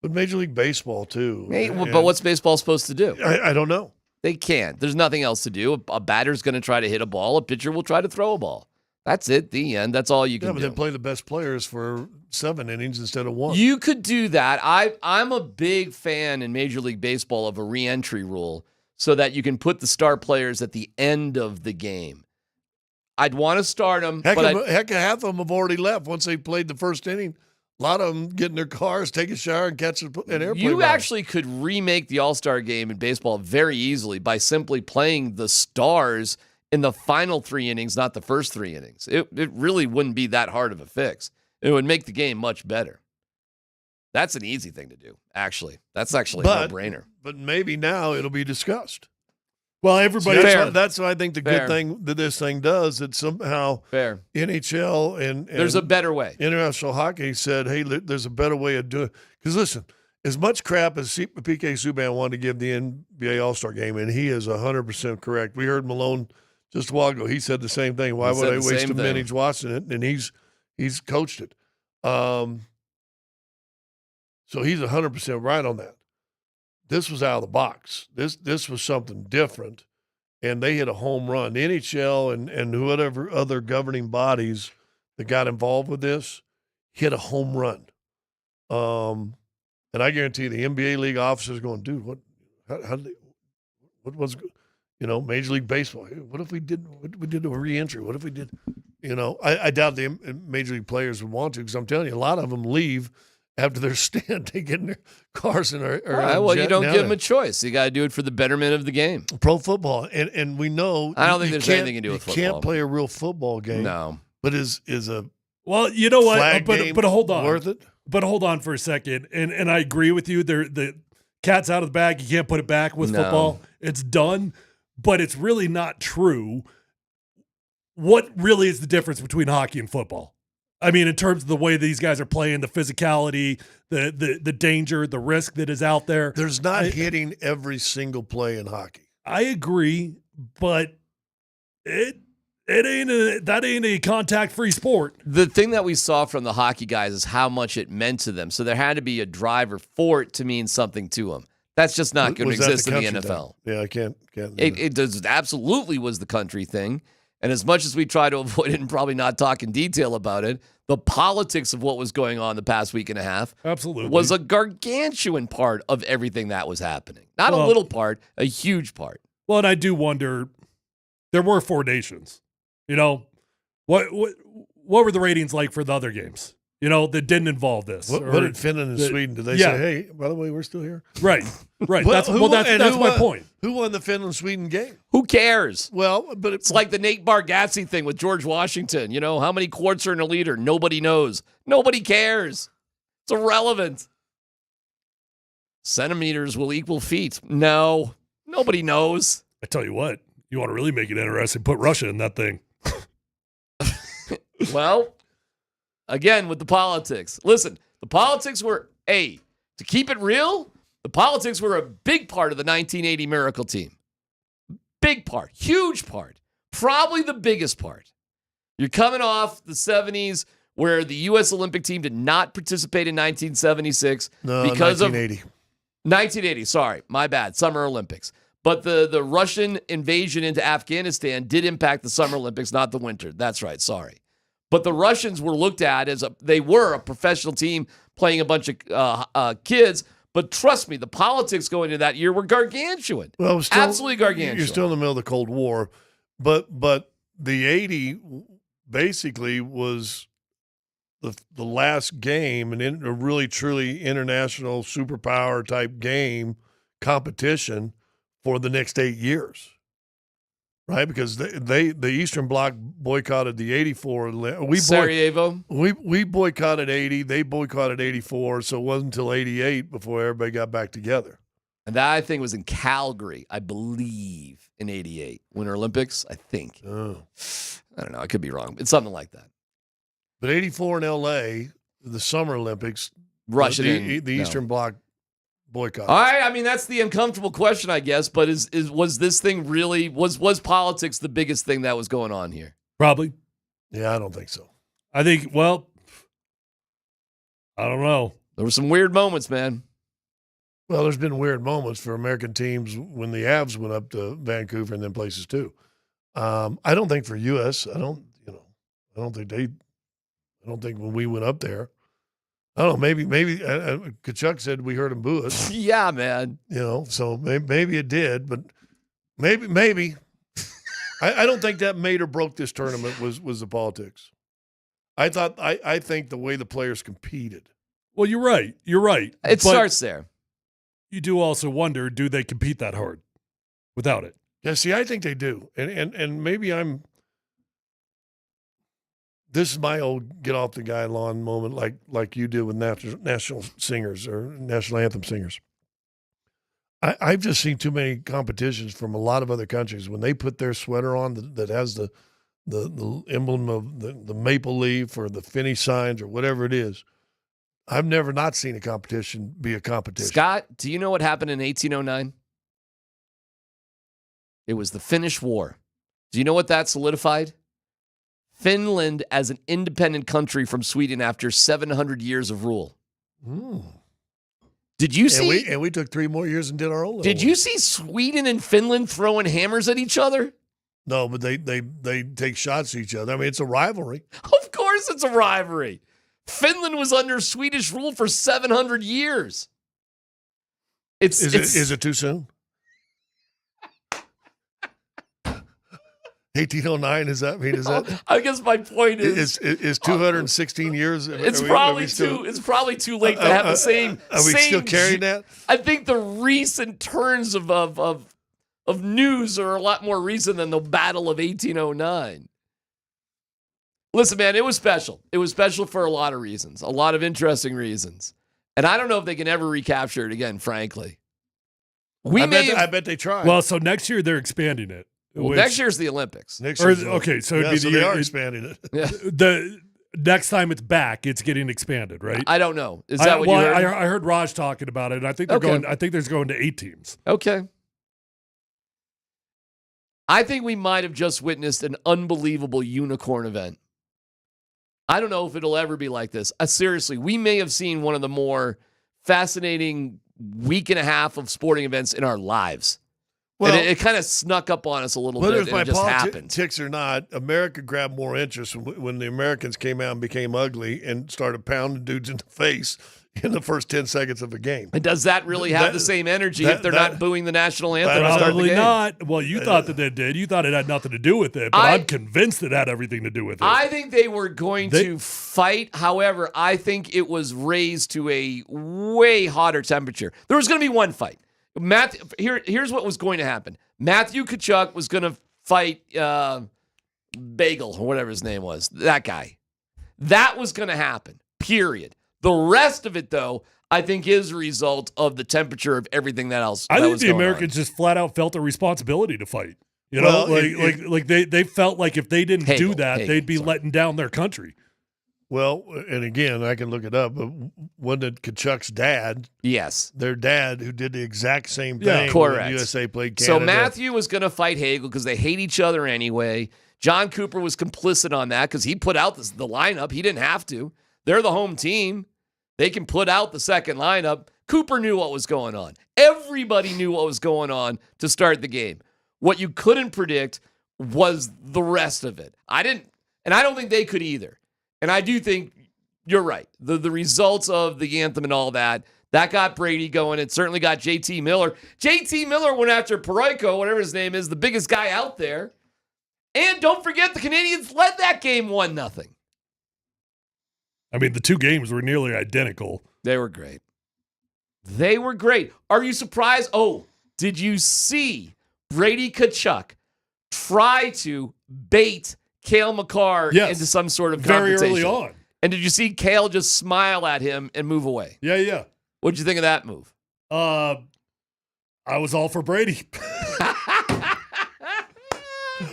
but Major League Baseball too.
Hey, but what's baseball supposed to do?
I don't know.
They can't. There's nothing else to do. A batter's going to try to hit a ball. A pitcher will try to throw a ball. That's it. The end. That's all you can do.
But then play the best players for 7 innings instead of 1.
You could do that. I'm a big fan in Major League Baseball of a re-entry rule so that you can put the star players at the end of the game. I'd want to start them.
Heck, half of them have already left once they played the first inning. A lot of them get in their cars, take a shower, and catch an airplane.
You actually could remake the All-Star game in baseball very easily by simply playing the stars in the final 3 innings, not the first 3 innings. It really wouldn't be that hard of a fix. It would make the game much better. That's an easy thing to do, actually. That's actually a no-brainer.
But maybe now it'll be discussed.
Well, everybody.
That's what I think the good thing that this thing does. That somehow NHL and
there's a better way.
International hockey said, hey, there's a better way of doing it. Because listen, as much crap as PK Subban wanted to give the NBA All-Star game, and he is 100% correct. We heard Malone just a while ago. He said the same thing. Why would I waste a minute watching it? And he's coached it. So he's 100% right on that. This was out of the box. This was something different, and they hit a home run. The NHL and whatever other governing bodies that got involved with this hit a home run. And I guarantee the NBA league officers going, dude, what was, Major League Baseball? What if we did a re-entry? What if we did, I doubt the Major League players would want to, because I'm telling you, a lot of them leave after their stint, they get in their cars and are
all right, well, you don't give them a choice. You got to do it for the betterment of the game.
Pro football, and we know.
I don't think there's anything to do with football.
You can't play a real football game.
No,
but is a
well, you know what? But hold on,
worth it.
But hold on for a second, and I agree with you. The cat's out of the bag. You can't put it back with football. It's done. But it's really not true. What really is the difference between hockey and football? I mean, in terms of the way these guys are playing, the physicality, the danger, the risk that is out there.
There's not hitting every single play in hockey.
I agree, but that ain't a contact-free sport.
The thing that we saw from the hockey guys is how much it meant to them. So there had to be a driver for it to mean something to them. That's just not going to exist in the NFL.
Thing? Yeah, I can't.
It absolutely was the country thing. And as much as we try to avoid it and probably not talk in detail about it, the politics of what was going on the past week and a half was a gargantuan part of everything that was happening. Not a little part, a huge part.
Well, and I do wonder, there were 4 nations. What were the ratings like for the other games? That didn't involve this.
What did Finland and Sweden? Did they say, hey, by the way, we're still here?
Right. That's my point.
Who won the Finland-Sweden game?
Who cares?
Well, but
it's like the Nate Bargatze thing with George Washington. How many quarts are in a liter? Nobody knows. Nobody cares. It's irrelevant. Centimeters will equal feet. No. Nobody knows.
I tell you what, you want to really make it interesting, put Russia in that thing.
Well, again, with the politics. Listen, the politics were, to keep it real, the politics were a big part of the 1980 Miracle team. Big part. Huge part. Probably the biggest part. You're coming off the 70s where the U.S. Olympic team did not participate in 1976 because
1980.
of 1980. Sorry, my bad. Summer Olympics. But the Russian invasion into Afghanistan did impact the Summer Olympics, not the winter. That's right. Sorry. But the Russians were looked at as they were a professional team playing a bunch of kids. But trust me, the politics going into that year were gargantuan.
Well,
absolutely gargantuan.
You're still in the middle of the Cold War, but the 80 basically was the last game, a really truly international superpower type game competition for the next 8 years, right? Because the Eastern Bloc boycotted the 84.
Sarajevo.
We boycotted 80. They boycotted 84. So it wasn't until 88 before everybody got back together.
And that, I think, was in Calgary, I believe, in 88. Winter Olympics, I think.
Oh.
I don't know. I could be wrong. It's something like that.
But 84 in L.A., the Summer Olympics,
Russia
the Eastern Bloc boycott.
All right, I mean, that's the uncomfortable question, I guess. But was this thing really was politics the biggest thing that was going on here?
Probably.
Yeah, I don't think so.
I think. Well, I don't know.
There were some weird moments, man.
Well, there's been weird moments for American teams when the Avs went up to Vancouver and then places too. I don't think for U.S. I don't think when we went up there. I don't know. Maybe Kachuk said we heard him boo us.
Yeah, man.
So maybe it did, but maybe. I don't think that made or broke this tournament was the politics. I think the way the players competed.
Well, you're right.
It starts there.
You do also wonder, do they compete that hard without it?
Yeah, see, I think they do. And maybe this is my old get off the guy lawn moment like you did with national singers or national anthem singers. I've just seen too many competitions from a lot of other countries when they put their sweater on that has the emblem of the maple leaf or the finish signs or whatever it is. I've never not seen a competition be a competition.
Scott, do you know what happened in 1809? It was the Finnish War. Do you know what that solidified? Finland as an independent country from Sweden after 700 years of rule. Did you see?
And we took 3 more years and did our own.
Did you see Sweden and Finland throwing hammers at each other?
No, but they take shots at each other. I mean, it's a rivalry.
Of course it's a rivalry. Finland was under Swedish rule for 700 years.
Is it too soon? 1809, is that?
I guess my point is
216 years.
It's probably too late to have the same.
Are we still carrying that?
I think the recent turns of news are a lot more recent than the Battle of 1809. Listen, man, it was special. It was special for a lot of reasons, a lot of interesting reasons, and I don't know if they can ever recapture it again. Frankly,
I bet they try.
Well, so next year they're expanding it.
Well, next year's the Olympics.
So they
are expanding it.
Yeah.
The next time it's back, it's getting expanded, right?
I don't know. Is that what you heard?
I heard Raj talking about it, and I think they're going. I think there's going to 8 teams.
Okay. I think we might have just witnessed an unbelievable unicorn event. I don't know if it'll ever be like this. Seriously, we may have seen one of the more fascinating week and a half of sporting events in our lives. Well, and it kind of snuck up on us a little bit, and it just happened.
Politics or not, America grabbed more interest when the Americans came out and became ugly and started pounding dudes in the face in the first 10 seconds of a game.
And does that really have the same energy if they're not booing the national anthem to start the
Probably
game?
not. Well, you thought that they did. You thought it had nothing to do with it, but I'm convinced it had everything to do with it.
I think they were going to fight. However, I think it was raised to a way hotter temperature. There was going to be one fight. Here's what was going to happen. Matthew Tkachuk was going to fight Bagel, or whatever his name was. That guy. That was going to happen, period. The rest of it, though, I think is a result of the temperature of everything that else.
I think the Americans just flat out felt a responsibility to fight. You know, they felt like if they didn't do that, they'd be letting down their country.
Well, and again, I can look it up, but wasn't it Kachuk's dad?
Yes.
Their dad who did the exact same thing
correct.
when USA played Canada.
So Matthew was going to fight Hagel because they hate each other anyway. John Cooper was complicit on that because he put out the lineup. He didn't have to. They're the home team. They can put out the second lineup. Cooper knew what was going on. Everybody knew what was going on to start the game. What you couldn't predict was the rest of it. I don't think they could either. And I do think you're right. The results of the anthem and all that got Brady going. It certainly got JT Miller. JT Miller went after Paroyko, whatever his name is, the biggest guy out there. And don't forget, the Canadians led that game 1-0.
I mean, the two games were nearly identical.
They were great. They were great. Are you surprised? Oh, did you see Brady Tkachuk try to bait Cale Makar into some sort of
very
confrontation?
early on?
And did you see Cale just smile at him and move away?
Yeah.
What'd you think of that move?
I was all for Brady.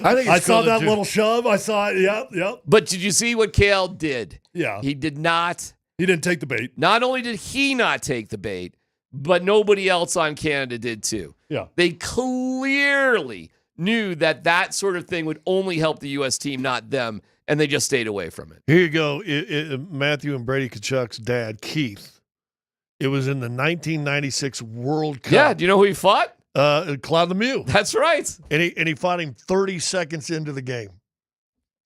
I saw that little shove. I saw it. Yep.
But did you see what Cale did?
Yeah.
He did not.
He didn't take the bait.
Not only did he not take the bait, but nobody else on Canada did too.
Yeah.
They clearly knew that sort of thing would only help the U.S. team, not them, and they just stayed away from it.
Here you go. Matthew and Brady Tkachuk's dad, Keith. It was in the 1996 World Cup.
Yeah. Do you know who he fought?
Claude Lemieux.
That's right.
And he fought him 30 seconds into the game.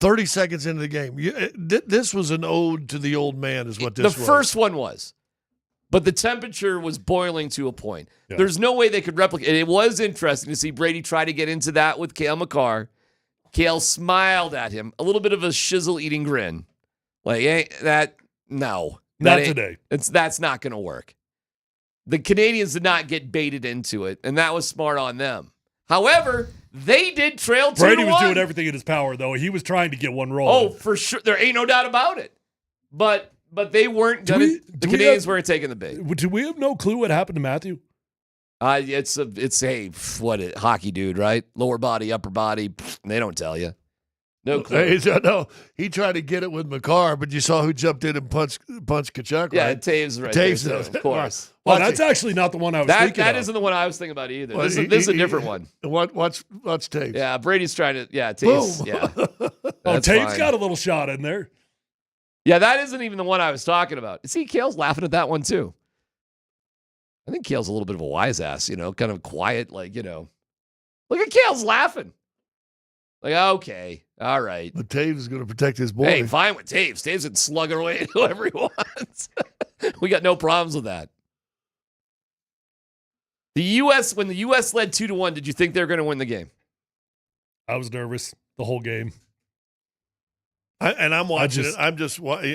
30 seconds into the game. This was an ode to the old man is what this was.
The first one was. But the temperature was boiling to a point.
Yeah.
There's no way they could replicate it. It was interesting to see Brady try to get into that with Cale Makar. Cale smiled at him. A little bit of a shizzle-eating grin. Like, no.
Not today.
That's not going to work. The Canadians did not get baited into it, and that was smart on them. However, they did trail 2-1.
Brady was doing everything in his power, though. He was trying to get one roll.
Oh, for sure. There ain't no doubt about it. But they weren't going to. The Canadians weren't taking the bait.
Do we have no clue what happened to Matthew?
It's a hockey dude, right? Lower body, upper body. They don't tell you. No clue.
No, he tried to get it with Makar, but you saw who jumped in and punched Tkachuk.
Yeah,
right?
Taves right
Taves
there, too, of course.
Well, that's actually not the one I was thinking
That
of.
isn't the one I was thinking about either.
Well,
this is a different one.
Watch Taves.
Yeah, Brady's trying to. Yeah, Taves.
Boom.
Yeah.
Taves got a little shot in there.
Yeah, that isn't even the one I was talking about. See, Cale's laughing at that one too. I think Cale's a little bit of a wise ass, kind of quiet, look at Cale's laughing. Like, okay, all right.
But Taves is going to protect his boy.
Hey, fine with Taves. Taves can slug her away whoever he wants. We got no problems with that. When the U.S. led 2-1, did you think they were going to win the game?
I was nervous the whole game.
I'm watching it.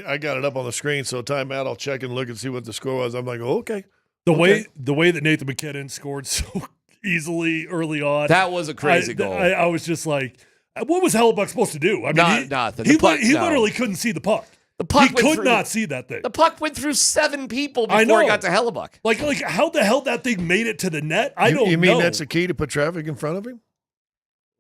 I got it up on the screen, so timeout, I'll check and look and see what the score was. I'm like, oh, okay.
The way that Nathan MacKinnon scored so easily early on.
That was a crazy goal.
I was just like, what was Hellebuck supposed to do? I mean,
nothing.
He literally couldn't see the puck. He could not see that thing.
The puck went through 7 people before it got to Hellebuck.
Like how the hell that thing made it to the net? I don't know.
You mean that's the key to put traffic in front of him?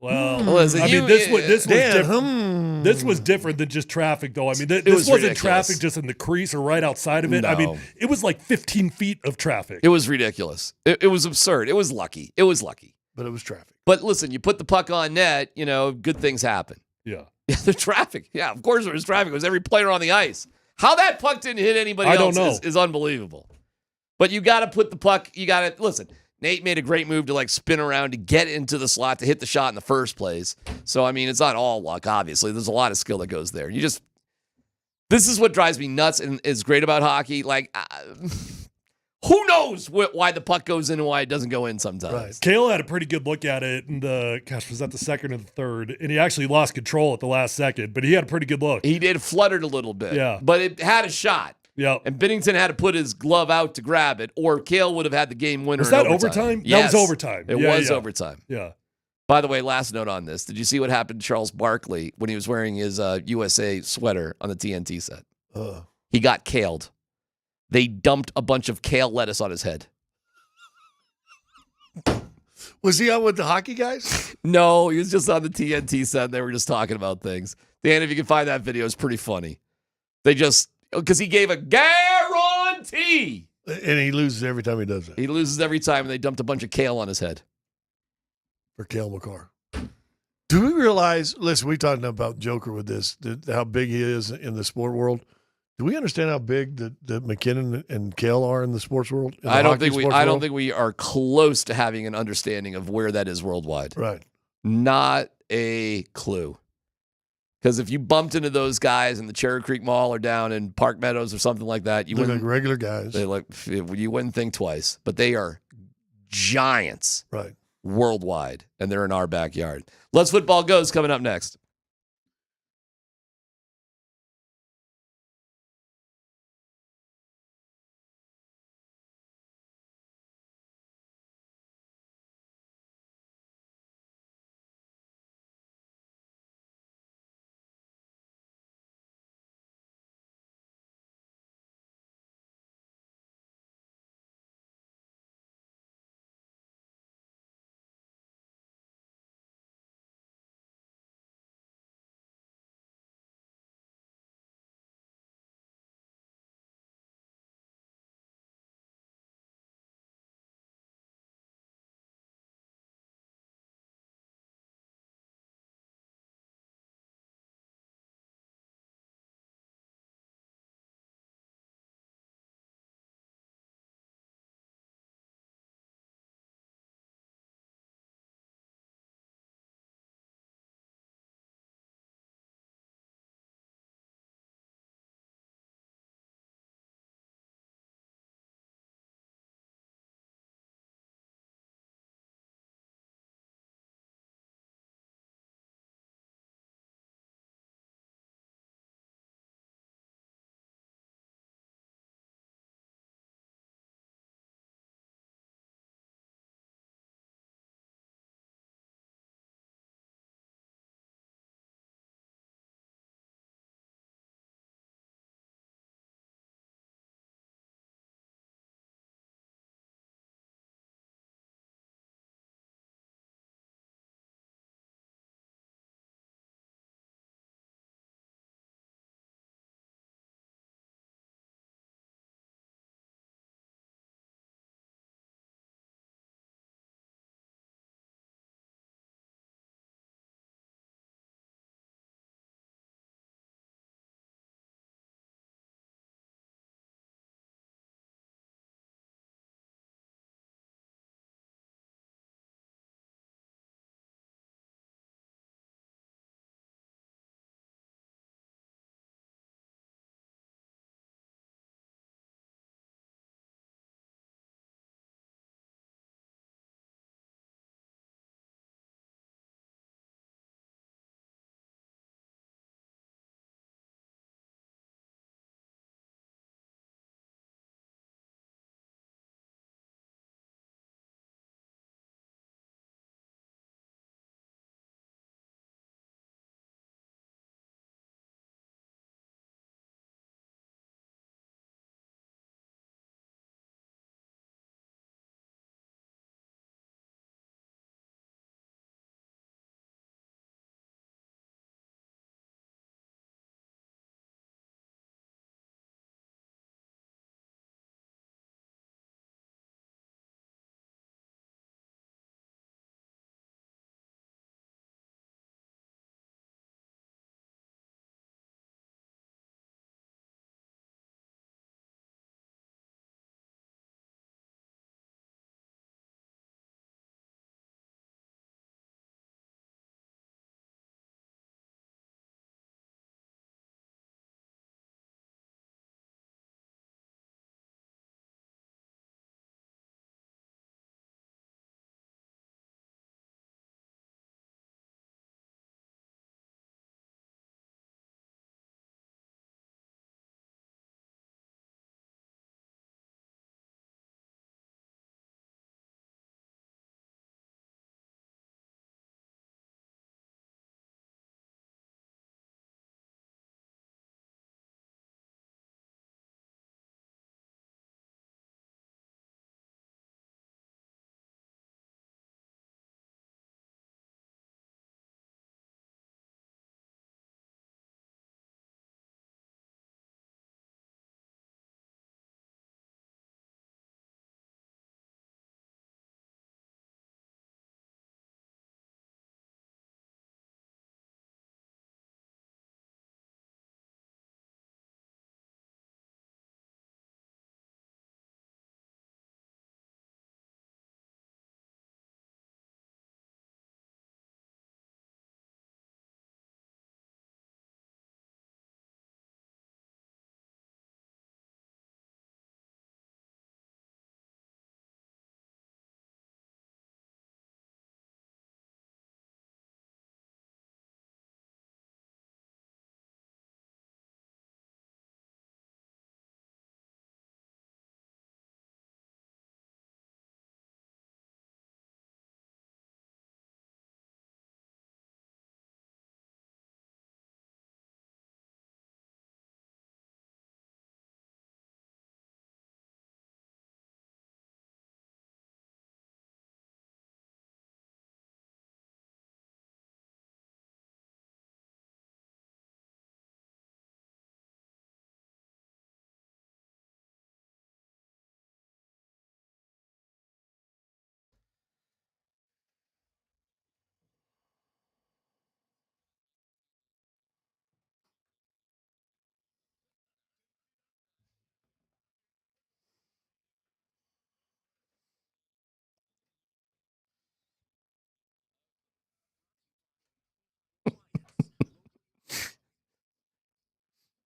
Well, this was different. This was different than just traffic, though. I mean, this wasn't
ridiculous.
traffic just in the crease or right outside of it.
No.
I mean, it was like 15 feet of traffic.
It was ridiculous. It was absurd. It was lucky.
But it was traffic.
But listen, you put the puck on net, good things happen.
Yeah.
The traffic. Yeah, of course there was traffic. It was every player on the ice. How that puck didn't hit anybody else is unbelievable. But you got to put the puck, listen, Nate made a great move to spin around to get into the slot to hit the shot in the first place. So, I mean, it's not all luck, obviously. There's a lot of skill that goes there. This is what drives me nuts and is great about hockey. Who knows why the puck goes in and why it doesn't go in sometimes.
Right. Cale had a pretty good look at it in was that the second or the third? And he actually lost control at the last second, but he had a pretty good look.
He did fluttered a little bit.
Yeah.
But it had a shot.
Yeah.
And Binnington had to put his glove out to grab it, or Cale would have had the game winner.
Was that
in
overtime?
Yes.
That was overtime.
It was overtime.
Yeah.
By the way, last note on this. Did you see what happened to Charles Barkley when he was wearing his USA sweater on the TNT set? He got caled. They dumped a bunch of kale lettuce on his head.
Was he on with the hockey guys?
No, he was just on the TNT set. And they were just talking about things. Dan, if you can find that video, it's pretty funny. Because he gave a guarantee.
And he loses every time he does that.
He loses every time, and they dumped a bunch of kale on his head.
For Cale Makar. Do we realize, listen, we talked about Joker with this, how big he is in the sport world. Do we understand how big that MacKinnon and Kale are in the sports world?
I don't think we are close to having an understanding of where that is worldwide.
Right.
Not a clue. Because if you bumped into those guys in the Cherry Creek Mall or down in Park Meadows or something like that, you
They're
wouldn't
like regular guys.
you wouldn't think twice. But they are giants,
right,
worldwide, and they're in our backyard. Let's Football Goes coming up next.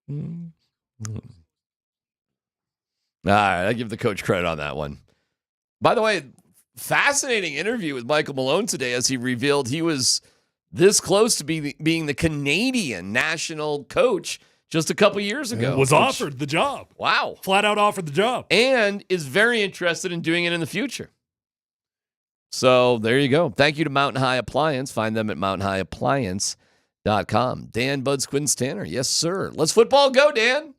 All right, I give the coach credit on that one. By the way, fascinating interview with Michael Malone today as he revealed he was this close to being the Canadian national coach just a couple years ago.
Was offered the job.
Wow.
Flat out offered the job.
And is very interested in doing it in the future. So there you go. Thank you to Mountain High Appliance. Find them at mountainhighabpliance.com. Dan Buds Quins Tanner. Yes, sir. Let's football go, Dan.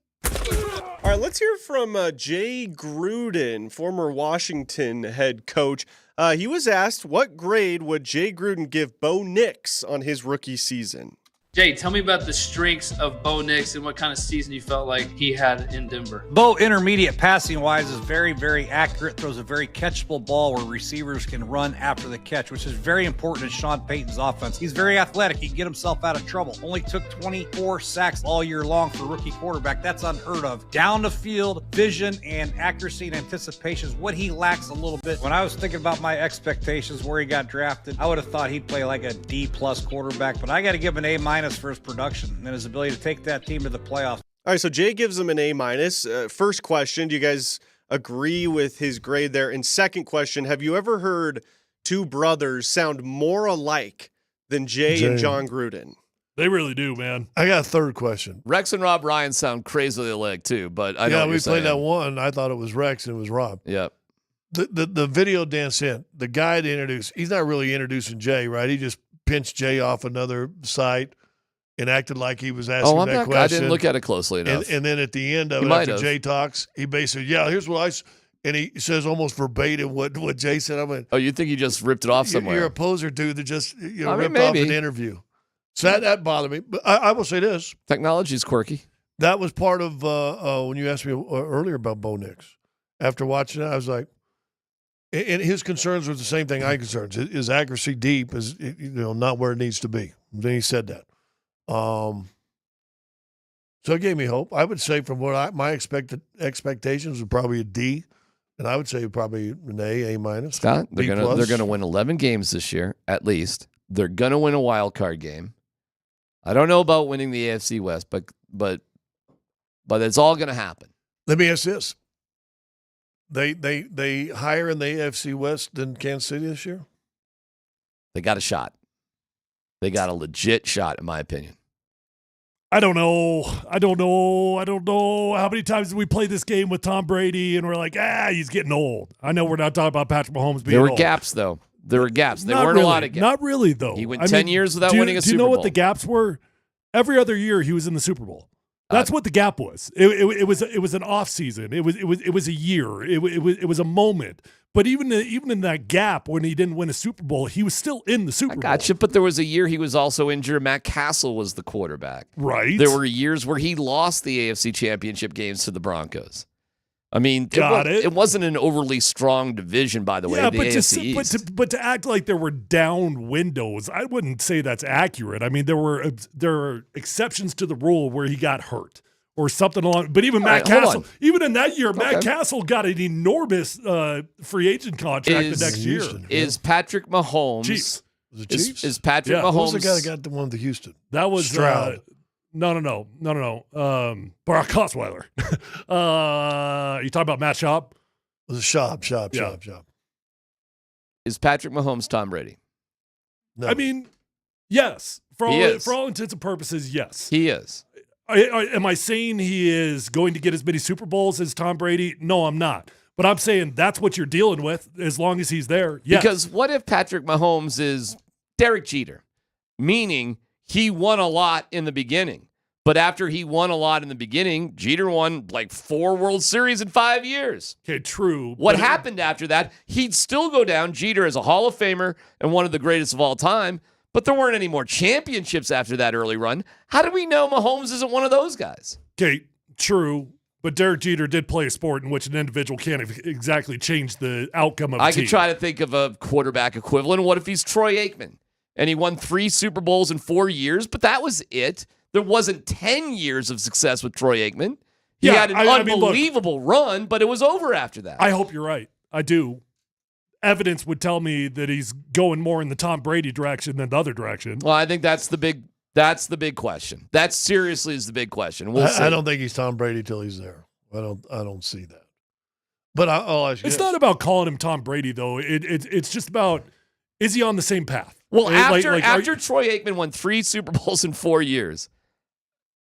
All right, let's hear from Jay Gruden, former Washington head coach. He was asked, what grade would Jay Gruden give Bo Nix on his rookie season?
Jay, tell me about the strengths of Bo Nix and what kind of season you felt like he had in Denver.
Bo, intermediate passing-wise, is very, very accurate, throws a very catchable ball where receivers can run after the catch, which is very important in Sean Payton's offense. He's very athletic. He can get himself out of trouble. Only took 24 sacks all year long for a rookie quarterback. That's unheard of. Down the field, vision and accuracy and anticipation is what he lacks a little bit. When I was thinking about my expectations where he got drafted, I would have thought he'd play like a D-plus quarterback, but I got to give him an A- for his production and his ability to take that team to the playoffs.
All right, so Jay gives him an A-. First question, do you guys agree with his grade there? And second question, have you ever heard two brothers sound more alike than Jay and John Gruden?
They really do, man.
I got a third question.
Rex and Rob Ryan sound crazily alike too, but I know what
we
you're saying.
played that one. I thought it was Rex and it was Rob.
Yep.
The video Dan sent, the guy to introduce, he's not really introducing Jay, right? He just pinched Jay off another site and acted like he was asking that question.
I didn't look at it closely enough.
And then at the end of it, after Jay talks, he basically, here's what and he says almost verbatim what Jay said. I mean,
oh, you think he just ripped it off somewhere?
You're a poser dude that just ripped off an interview. So that bothered me. But I will say this.
Technology's quirky.
That was part of when you asked me earlier about Bo Nix. After watching it, I was like, and his concerns were the same thing I concerns. His accuracy deep is not where it needs to be. Then he said that. So it gave me hope. I would say from what my expectations were probably a D, and I would say probably an A-.
Scott, they're gonna win 11 games this year at least. They're gonna win a wild card game. I don't know about winning the AFC West, but it's all gonna happen.
Let me ask this: They higher in the AFC West than Kansas City this year?
They got a shot. They got a legit shot, in my opinion.
I don't know how many times did we play this game with Tom Brady and we're like, he's getting old. I know we're not talking about Patrick Mahomes being old.
There were gaps, though. There were gaps. There
not
weren't
really,
a lot of gaps.
Not really, though.
He went 10 years without winning a Super Bowl.
Do you know what the gaps were? Every other year he was in the Super Bowl. That's what the gap was. It was an off season. It was a year. It was a moment. But even in that gap when he didn't win a Super Bowl, he was still in the Super Bowl.
Gotcha. But there was a year he was also injured. Matt Castle was the quarterback.
Right.
There were years where he lost the AFC Championship games to the Broncos. I mean, it wasn't an overly strong division, by the way.
Yeah,
the AFC East.
But to act like there were down windows, I wouldn't say that's accurate. I mean, there are exceptions to the rule where he got hurt or something along. But even Matt Castle, even in that year, Matt Castle got an enormous free agent contract the next year.
Is Patrick Mahomes?
Chiefs.
Was it Chiefs?
Is Patrick Mahomes?
Who's the guy that got the one to Houston?
That was
Stroud.
No. Brock Osweiler. You talking about Matt Schaub?
It was Schaub.
Is Patrick Mahomes Tom Brady?
No. I mean, yes. For all intents and purposes, yes.
He is.
Am I saying he is going to get as many Super Bowls as Tom Brady? No, I'm not. But I'm saying that's what you're dealing with as long as he's there. Yes.
Because what if Patrick Mahomes is Derek Jeter? Meaning he won a lot in the beginning. But after he won a lot in the beginning, Jeter won like 4 World Series in 5 years.
Okay, true.
What happened after that, he'd still go down, Jeter as a Hall of Famer and one of the greatest of all time, but there weren't any more championships after that early run. How do we know Mahomes isn't one of those guys?
Okay, true. But Derek Jeter did play a sport in which an individual can't exactly change the outcome of a team.
I could try to think of a quarterback equivalent. What if he's Troy Aikman? And he won 3 Super Bowls in 4 years, but that was it. There wasn't 10 years of success with Troy Aikman. He had an unbelievable run, but it was over after that.
I hope you're right. I do. Evidence would tell me that he's going more in the Tom Brady direction than the other direction.
Well, I think that's the big That's the big question. That seriously is the big question. We'll see.
I don't think he's Tom Brady till he's there. I don't see that. But I'll ask you.
It's not about calling him Tom Brady, though. It's just about, is he on the same path?
Well, after Troy Aikman won 3 Super Bowls in 4 years,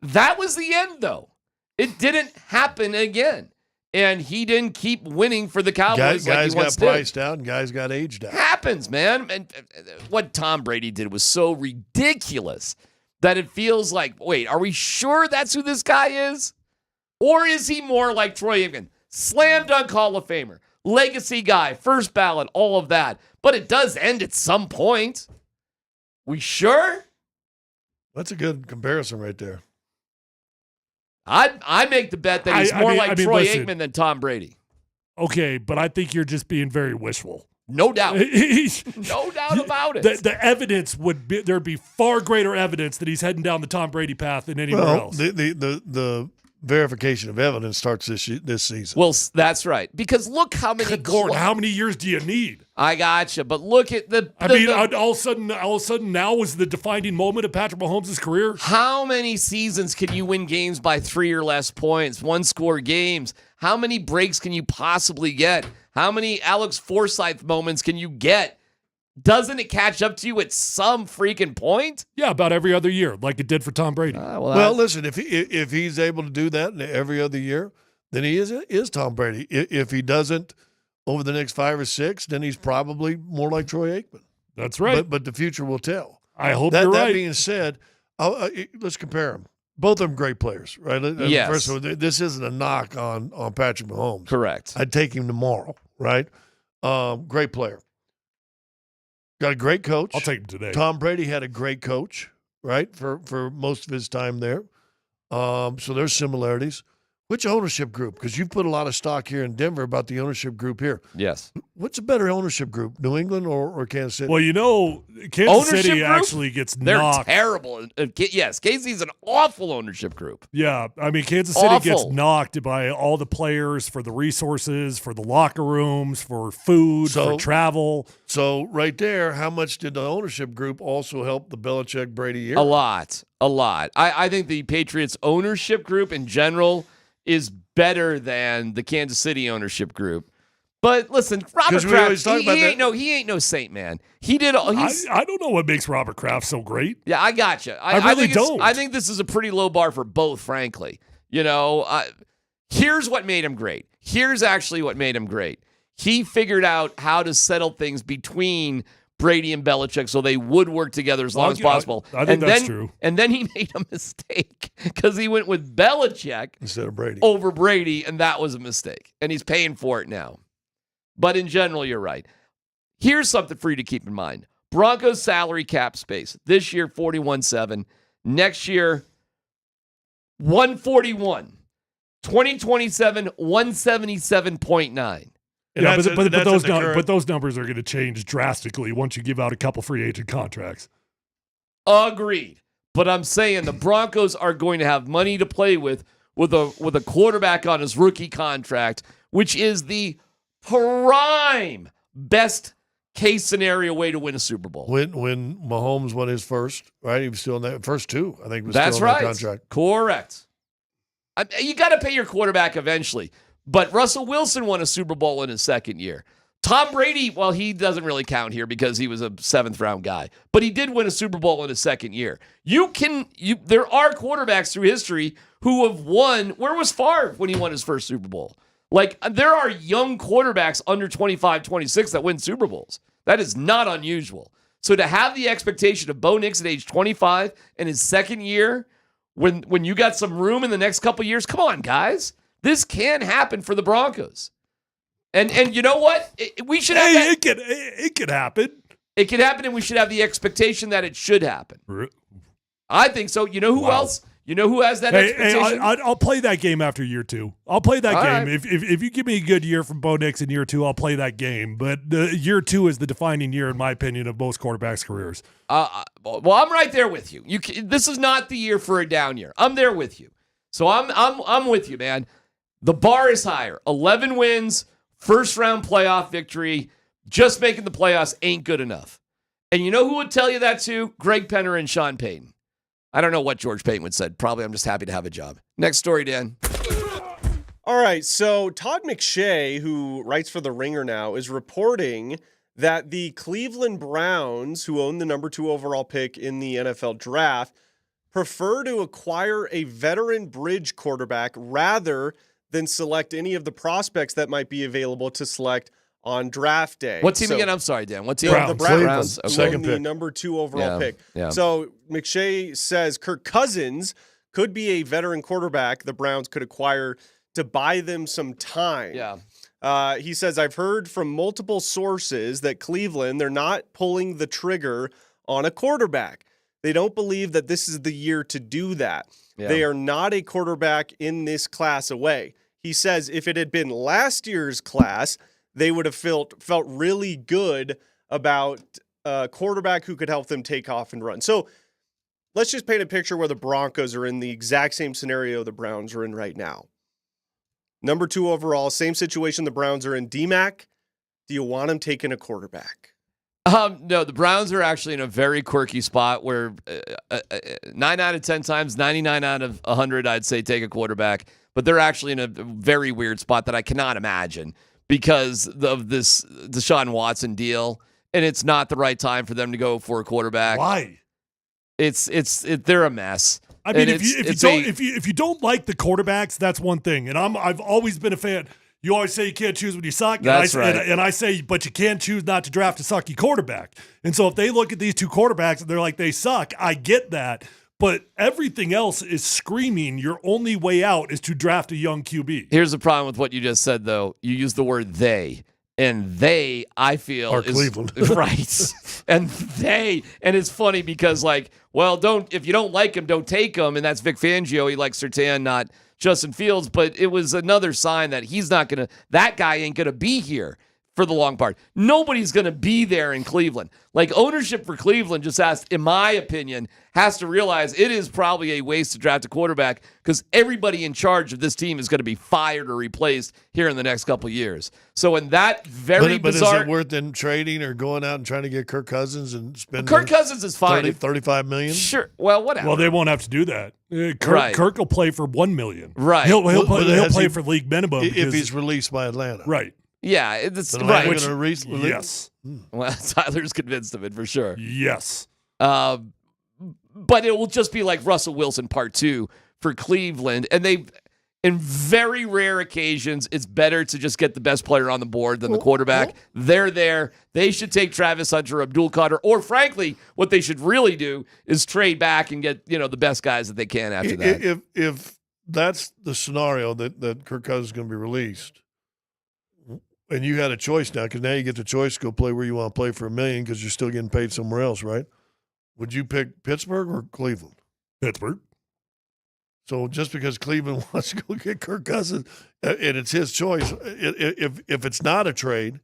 that was the end, though. It didn't happen again. And he didn't keep winning for the Cowboys.
Guys
like
got priced out and guys got aged out.
Happens, man. And what Tom Brady did was so ridiculous that it feels like, wait, are we sure that's who this guy is? Or is he more like Troy Aikman? Slam dunk Hall of Famer, legacy guy, first ballot, all of that. But it does end at some point. We sure?
That's a good comparison right there.
I make the bet that he's more like Troy Aikman than Tom Brady.
Okay, but I think you're just being very wishful.
No doubt. No doubt about it.
The evidence there'd be far greater evidence that he's heading down the Tom Brady path than anywhere else.
The verification of evidence starts this season.
Well, that's right. Because look how many
Lord, how many years do you need?
I gotcha, but look at
all of a sudden now is the defining moment of Patrick Mahomes' career.
How many seasons can you win games by 3 or less points, 1-score games? How many breaks can you possibly get? How many Alex Forsythe moments can you get? Doesn't it catch up to you at some freaking point?
Yeah, about every other year, like it did for Tom Brady.
Well, listen, if he's able to do that every other year, then he is Tom Brady. If he doesn't over the next 5 or 6, then he's probably more like Troy Aikman.
That's right.
But the future will tell.
I hope you're right.
That being said, let's compare them. Both of them great players, right?
Yes.
First of all, this isn't a knock on Patrick Mahomes.
Correct.
I'd take him tomorrow, right? Great player. Got a great coach.
I'll take him today.
Tom Brady had a great coach, right, for most of his time there. So there's similarities. Which ownership group? Because you've put a lot of stock here in Denver about the ownership group here.
Yes.
What's a better ownership group, New England or Kansas City?
Well, Kansas City actually gets knocked.
They're terrible. Yes, KC's an awful ownership group.
Yeah, I mean, Kansas City gets knocked by all the players for the resources, for the locker rooms, for food, for travel.
So right there, how much did the ownership group also help the Belichick-Brady era?
A lot. I think the Patriots ownership group in general is better than the Kansas City ownership group. But listen, Robert Kraft, he ain't no saint, man. He did all.
I don't know what makes Robert Kraft so great.
Yeah, I gotcha.
I really don't.
I think this is a pretty low bar for both, frankly. Here's what made him great. Here's actually what made him great. He figured out how to settle things between Brady and Belichick so they would work together as long as possible.
I think that's true.
And then he made a mistake because he went with Belichick
instead of Brady
over Brady, and that was a mistake. And he's paying for it now. But in general, you're right. Here's something for you to keep in mind. Broncos salary cap space. This year, 41.7. Next year, 141. 2027, 177.9.
Yeah, but those numbers are going to change drastically once you give out a couple free agent contracts.
Agreed. But I'm saying the Broncos are going to have money to play with a quarterback on his rookie contract, which is the prime best case scenario way to win a Super Bowl.
When Mahomes won his first, right? He was still in that first 2, I think.
That's
still in
right.
That contract.
Correct. You got to pay your quarterback eventually. But Russell Wilson won a Super Bowl in his second year. Tom Brady, well, he doesn't really count here because he was a 7th-round guy. But he did win a Super Bowl in his second year. There are quarterbacks through history who have won. Where was Favre when he won his first Super Bowl? Like, there are young quarterbacks under 25, 26 that win Super Bowls. That is not unusual. So to have the expectation of Bo Nix at age 25 in his second year, when you got some room in the next couple years, come on, guys. This can happen for the Broncos. And you know what? We should have
it could happen.
It could happen, and we should have the expectation that it should happen. I think so. You know who else? You know who has that expectation?
I'll play that game after year 2. I'll play that game.
Right.
If you give me a good year from Bo Nix in year 2, I'll play that game. But year 2 is the defining year, in my opinion, of most quarterbacks' careers.
Well, I'm right there with you. This is not the year for a down year. I'm there with you. So I'm with you, man. The bar is higher. 11 wins, first-round playoff victory. Just making the playoffs ain't good enough. And you know who would tell you that too? Greg Penner and Sean Payton. I don't know what George Payton would said. Probably, I'm just happy to have a job. Next story, Dan.
All right, so Todd McShay, who writes for The Ringer now, is reporting that the Cleveland Browns, who own the number 2 overall pick in the NFL draft, prefer to acquire a veteran bridge quarterback rather than select any of the prospects that might be available to select on draft day.
What team again? I'm sorry, Dan. What team?
The Browns
Okay.
own the number 2 overall pick.
Yeah.
So McShay says Kirk Cousins could be a veteran quarterback the Browns could acquire to buy them some time.
Yeah.
He says, I've heard from multiple sources that Cleveland, they're not pulling the trigger on a quarterback. They don't believe that this is the year to do that.
Yeah.
They are not a quarterback in this class away. He says if it had been last year's class, they would have felt really good about a quarterback who could help them take off and run. So let's just paint a picture where the Broncos are in the exact same scenario the Browns are in right now. Number 2 overall, same situation the Browns are in. DMac, do you want him taking a quarterback?
No, the Browns are actually in a very quirky spot where 9 out of 10 times, 99 out of 100, I'd say take a quarterback. But they're actually in a very weird spot that I cannot imagine because of this Deshaun Watson deal. And it's not the right time for them to go for a quarterback.
Why?
They're a mess.
I mean, if you don't like the quarterbacks, that's one thing. And I've always been a fan. You always say you can't choose when you suck.
That's right.
And I say, but you can't choose not to draft a sucky quarterback. And so if they look at these 2 quarterbacks and they're like, they suck, I get that. But everything else is screaming your only way out is to draft a young QB.
Here's the problem with what you just said, though. You use the word they. And they, I feel,
are
is
Cleveland.
Right. And it's funny because, like, well, if you don't like him, don't take him. And that's Vic Fangio. He likes Surtain, not Justin Fields. But it was another sign that that guy ain't going to be here for the long part. Nobody's going to be there in Cleveland. Like, ownership for Cleveland just in my opinion, has to realize it is probably a waste to draft a quarterback because everybody in charge of this team is going to be fired or replaced here in the next couple of years. So in that very bizarre...
But is it worth them trading or going out and trying to get Kirk Cousins and spending...
Kirk Cousins is fine.
$35 million?
Sure. Well, whatever.
Well, they won't have to do that.
Right.
Kirk will play for $1 million.
Right.
He'll play for league minimum.
If he's released by Atlanta.
Right.
Yeah, it's
right.
Yes.
Well, Tyler's convinced of it for sure.
Yes.
But it will just be like Russell Wilson part 2 for Cleveland. And in very rare occasions, it's better to just get the best player on the board than the quarterback. They're there. They should take Travis Hunter, Abdul Qadir, or frankly, what they should really do is trade back and get the best guys that they can after that.
If that's the scenario that Kirk Cousins is going to be released, and you had a choice now, because now you get the choice to go play where you want to play for $1 million because you're still getting paid somewhere else, right? Would you pick Pittsburgh or Cleveland?
Pittsburgh.
So just because Cleveland wants to go get Kirk Cousins, and it's his choice, if it's not a trade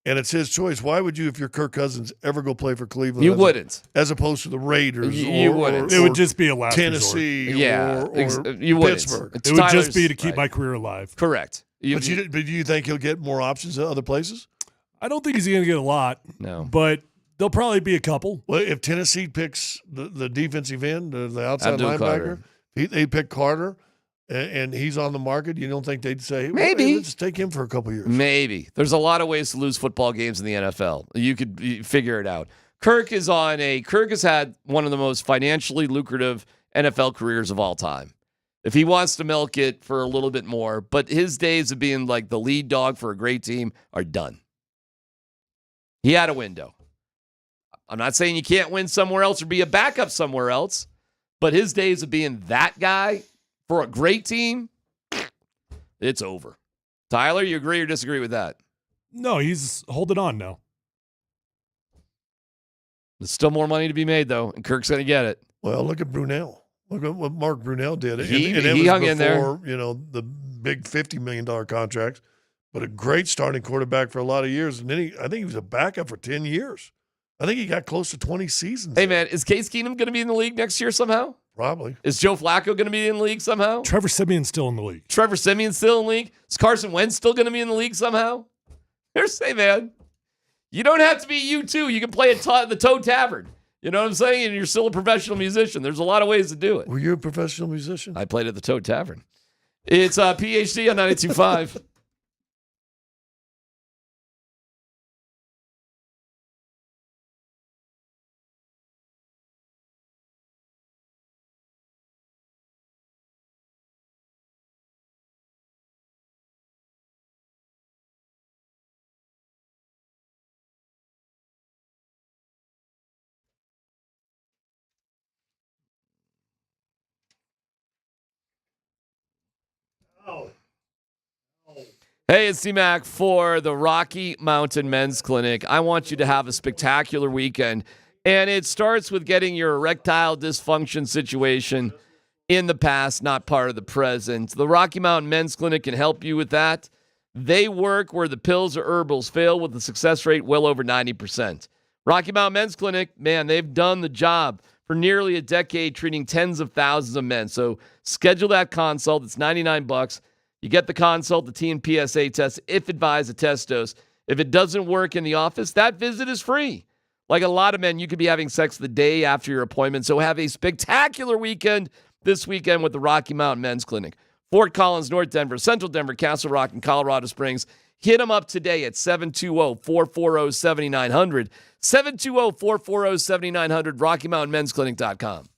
and it's his choice, why would you, if you're Kirk Cousins, ever go play for Cleveland?
You wouldn't.
As opposed to the Raiders
you wouldn't.
It would just be a last
Tennessee
resort.
or
you wouldn't.
Pittsburgh.
It would just be to keep my career alive.
Correct.
But do you think he'll get more options at other places?
I don't think he's going to get a lot.
No.
But there'll probably be a couple.
Well, if Tennessee picks the defensive end, the outside
Abdul
linebacker, they pick Carter, and he's on the market, you don't think they'd say,
maybe.
Well, let's take him for a couple years?
Maybe. There's a lot of ways to lose football games in the NFL. You could figure it out. Kirk has had one of the most financially lucrative NFL careers of all time. If he wants to milk it for a little bit more, but his days of being like the lead dog for a great team are done. He had a window. I'm not saying you can't win somewhere else or be a backup somewhere else, but his days of being that guy for a great team, it's over. Tyler, you agree or disagree with that?
No, he's holding on now.
There's still more money to be made, though, and Kirk's going to get it.
Well, look at Brunell. Look at what Mark Brunell did.
He
it
hung
was
in there.
Before, the big $50 million contracts, but a great starting quarterback for a lot of years. And then I think he was a backup for 10 years. I think he got close to 20 seasons.
Hey, man, is Case Keenum going to be in the league next year somehow?
Probably.
Is Joe Flacco going to be in the league somehow?
Trevor Siemian's still in the league.
Trevor Siemian's still in the league? Is Carson Wentz still going to be in the league somehow? Hey, man, you don't have to be U2. You can play at the Toad Tavern. You know what I'm saying? And you're still a professional musician. There's a lot of ways to do it.
Were you a professional musician?
I played at the Toad Tavern. It's PhD on 92.5. Hey, it's DMac for the Rocky Mountain Men's Clinic. I want you to have a spectacular weekend, and it starts with getting your erectile dysfunction situation in the past, not part of the present. The Rocky Mountain Men's Clinic can help you with that. They work where the pills or herbals fail with a success rate well over 90%. Rocky Mountain Men's Clinic, man, they've done the job for nearly a decade, treating tens of thousands of men. So schedule that consult. It's $99. You get the consult, the TNPSA test, if advised, a test dose. If it doesn't work in the office, that visit is free. Like a lot of men, you could be having sex the day after your appointment. So have a spectacular weekend this weekend with the Rocky Mountain Men's Clinic. Fort Collins, North Denver, Central Denver, Castle Rock, and Colorado Springs. Hit them up today at 720-440-7900. 720-440-7900, RockyMountainMen'sClinic.com.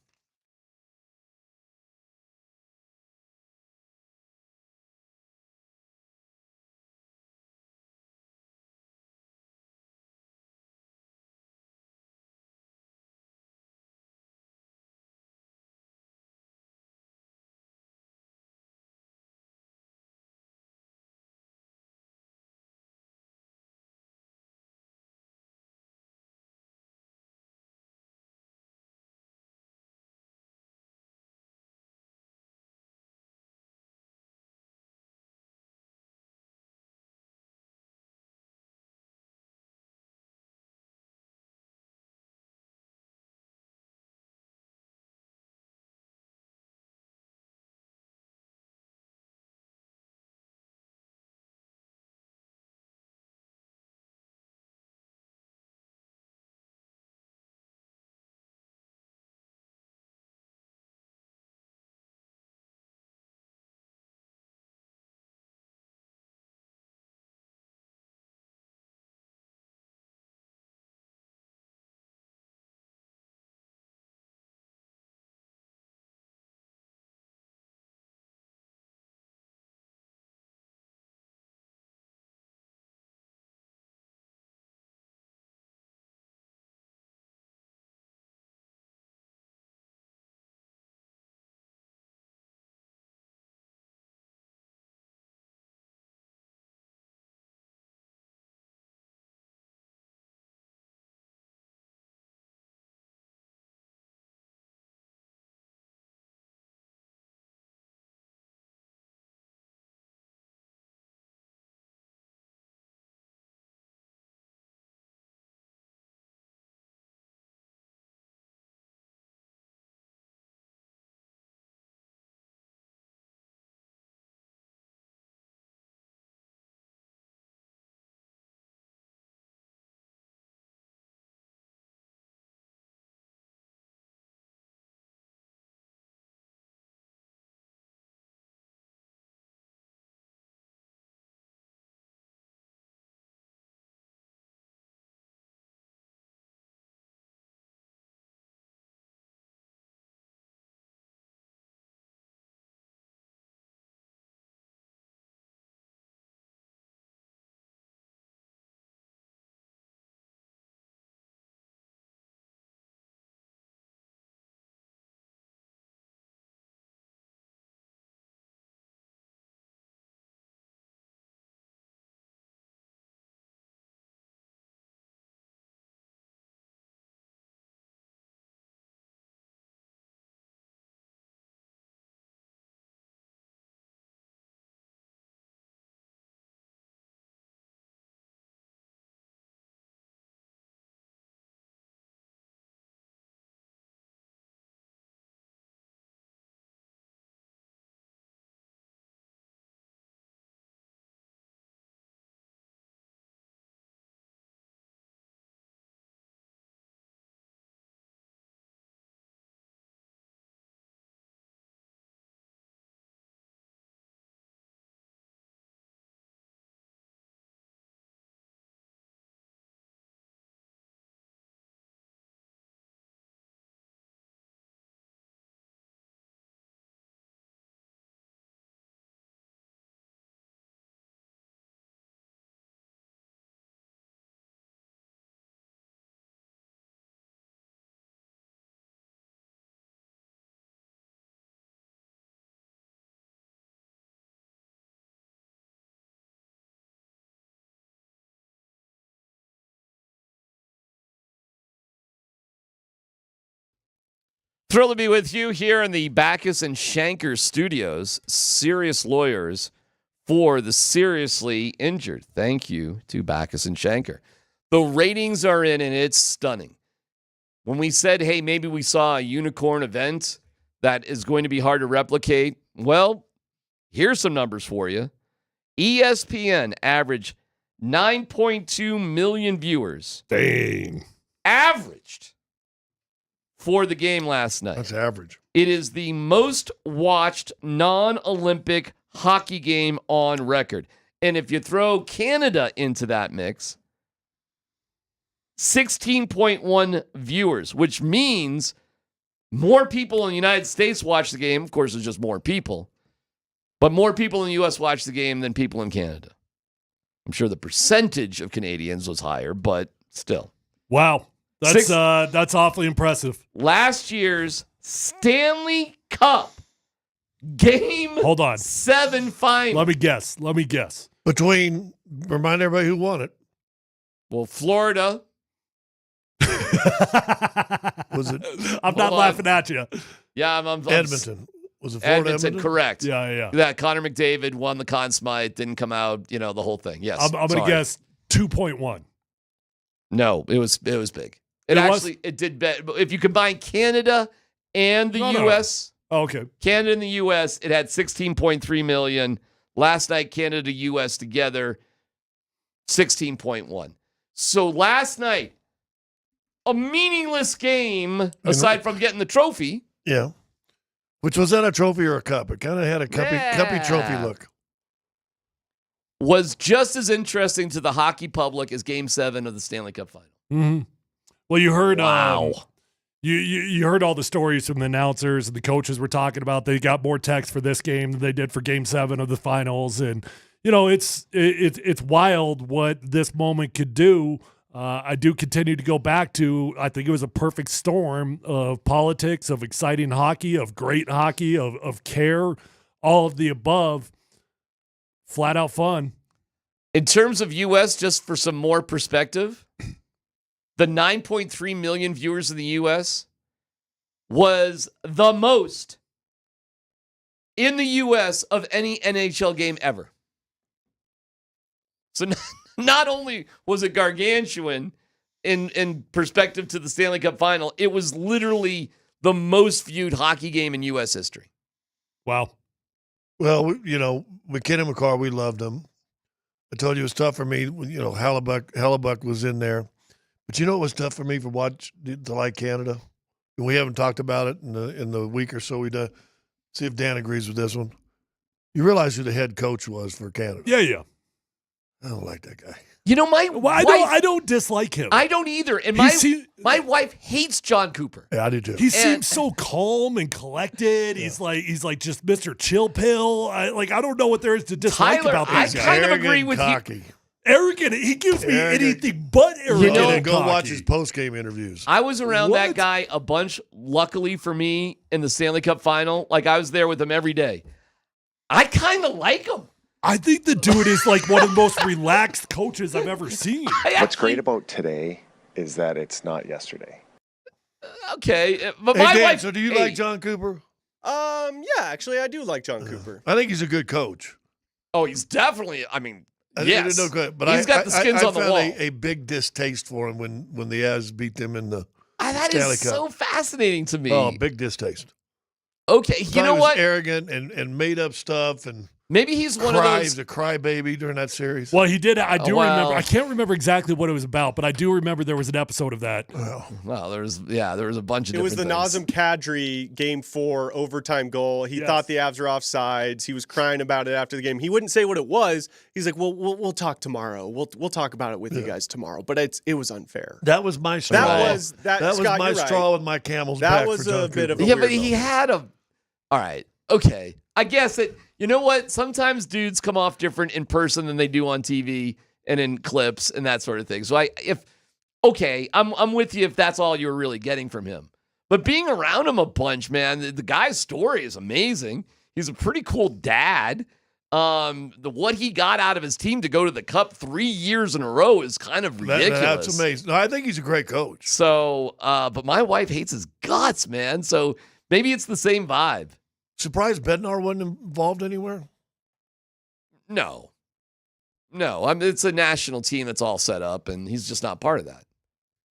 Thrilled to be with you here in the Backus and Shanker studios. Serious lawyers for the seriously injured. Thank you to Backus and Shanker. The ratings are in, and it's stunning. When we said, hey, maybe we saw a unicorn event that is going to be hard to replicate, well, here's some numbers for you. ESPN averaged 9.2 million viewers.
Dang.
Averaged for the game last night.
That's average.
It is the most watched non-Olympic hockey game on record. And if you throw Canada into that mix, 16.1 viewers, which means more people in the United States watch the game. Of course, there's just more people. But more people in the U.S. watch the game than people in Canada. I'm sure the percentage of Canadians was higher, but still.
Wow. That's awfully impressive.
Last year's Stanley Cup Game
Hold on.
7 final.
Let me guess.
Remind everybody who won it.
Well, Florida.
Was it?
I'm not laughing at you.
Yeah, I'm
Edmonton. Was it Florida?
Edmonton, correct.
Yeah.
That Connor McDavid won the Conn Smythe, didn't come out, the whole thing. Yes.
I'm going to guess 2.1.
No, it was big. It did better. If you combine Canada and the U.S.,
Oh, okay.
Canada and the U.S., it had 16.3 million. Last night, Canada, U.S. together, 16.1. So last night, a meaningless game aside from getting the trophy.
Yeah. Which was that a trophy or a cup? It kind of had a cuppy trophy look.
Was just as interesting to the hockey public as Game 7 of the Stanley Cup Final.
Mm-hmm. Well, you heard
wow.
You heard all the stories from the announcers and the coaches were talking about they got more text for this game than they did for Game 7 of the finals, and it's wild what this moment could do. I do continue to go back to, I think it was a perfect storm of politics, of exciting hockey, of great hockey, of care, all of the above. Flat out fun.
In terms of U.S., just for some more perspective, the 9.3 million viewers in the U.S. was the most in the U.S. of any NHL game ever. So not only was it gargantuan in perspective to the Stanley Cup Final, it was literally the most viewed hockey game in U.S. history.
Wow.
Well, McKinnon, McCarr, we loved him. I told you it was tough for me. Hellebuck was in there. But it was tough for me to like Canada. And we haven't talked about it in the week or so we done. See if Dan agrees with this one. You realize who the head coach was for Canada?
Yeah.
I don't like that guy.
I don't dislike him.
I don't either. And my wife hates John Cooper.
Yeah, I do too.
He seems so calm and collected. Yeah. He's like just Mr. Chill Pill. I don't know what there is to dislike about these guys.
I kind of agree with you.
Arrogant. He gives me anything but arrogant.
Go watch his post-game interviews.
I was around that guy a bunch, luckily for me, in the Stanley Cup Final. Like, I was there with him every day. I kind of like him.
I think the dude is like one of the most relaxed coaches I've ever seen.
What's great about today is that it's not yesterday.
Okay, but
hey,
my
Dan,
wife.
So do you like John Cooper?
Yeah, actually, I do like John Cooper.
I think he's a good coach.
Oh, he's definitely. Yes,
but
he's got the skins on the wall.
I found a big distaste for him when the Avs beat them in the
that
Stanley
is
Cup.
So fascinating to me.
Oh, big distaste.
Okay, you know what?
Arrogant and made up stuff and.
Maybe he's one of those.
He's a crybaby during that series.
Well, he did. I do remember. I can't remember exactly what it was about, but I do remember there was an episode of that.
Well, there was a bunch of.
It was the Nazem Kadri Game 4 overtime goal. He thought the Avs were offsides. He was crying about it after the game. He wouldn't say what it was. He's like, "Well, we'll talk tomorrow. We'll talk about it with you guys tomorrow." But it was unfair.
That was my straw. That was my straw with my camel's back.
That was a bit of a
but he had a. All right. Okay. I guess it. You know what? Sometimes dudes come off different in person than they do on TV and in clips and that sort of thing. So I'm with you if that's all you're really getting from him. But being around him a bunch, man, the guy's story is amazing. He's a pretty cool dad. What he got out of his team to go to the Cup 3 years in a row is kind of ridiculous.
That's amazing. No, I think he's a great coach.
So, but my wife hates his guts, man. So maybe it's the same vibe.
Surprised Bednar wasn't involved anywhere?
No. I mean, it's a national team that's all set up, and he's just not part of that.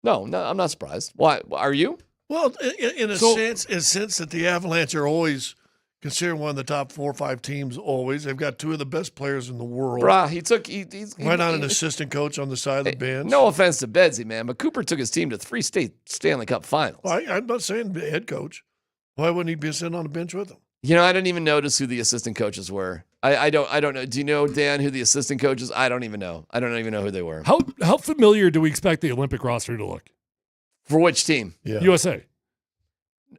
No, I'm not surprised. Why? Are you?
Well, in a sense that the Avalanche are always considered one of the top 4 or 5 teams. Always, they've got 2 of the best players in the world.
Bruh,
Why not an assistant coach on the side of the bench?
No offense to Bedsy, man, but Cooper took his team to 3 Stanley Cup Finals.
Well, I'm not saying head coach. Why wouldn't he be sitting on the bench with them?
You know, I didn't even notice who the assistant coaches were. I don't know. Do you know, Dan, who the assistant coaches? I don't even know. I don't even know who they were.
How familiar do we expect the Olympic roster to look?
For which team?
Yeah.
USA.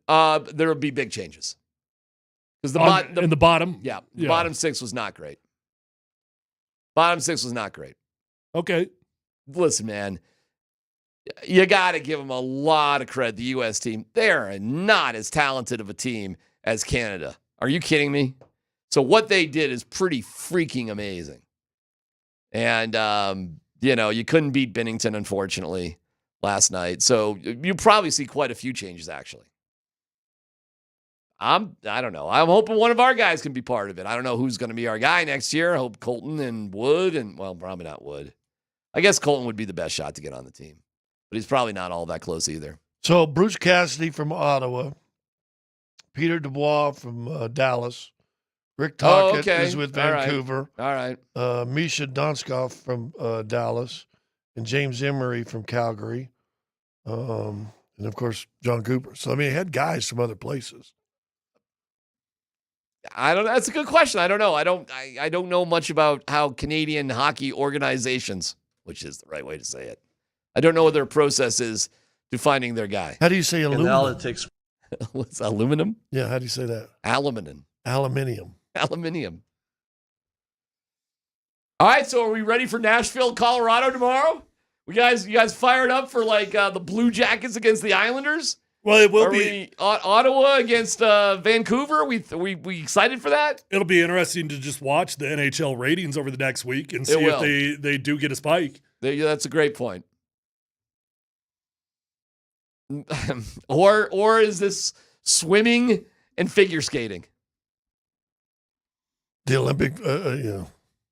There will be big changes. Because
in the bottom?
Yeah. The bottom 6 was not great. Bottom 6 was not great.
Okay.
Listen, man. You got to give them a lot of credit, the U.S. team. They are not as talented of a team as Canada. Are you kidding me? So what they did is pretty freaking amazing. And, you couldn't beat Bennington, unfortunately, last night. So you probably see quite a few changes, actually. I don't know. I'm hoping one of our guys can be part of it. I don't know who's going to be our guy next year. I hope Colton and Wood well, probably not Wood. I guess Colton would be the best shot to get on the team. But he's probably not all that close either.
So Bruce Cassidy from Ottawa, Peter Dubois from Dallas, Rick Tocchet is with Vancouver.
All right.
Misha Donskoff from Dallas, and James Emery from Calgary, and of course John Cooper. So I mean, he had guys from other places.
I don't know. That's a good question. I don't know. I don't know much about how Canadian hockey organizations, which is the right way to say it. I don't know what their process is to finding their guy.
How do you say aluminum?
What's aluminum?
Yeah, how do you say that?
Aluminium.
Aluminium.
All right, so are we ready for Nashville, Colorado tomorrow? You guys fired up for the Blue Jackets against the Islanders?
Well, it will
be Ottawa against Vancouver. We excited for that?
It'll be interesting to just watch the NHL ratings over the next week and see if they do get a spike.
That's a great point. or is this swimming and figure skating?
The Olympic,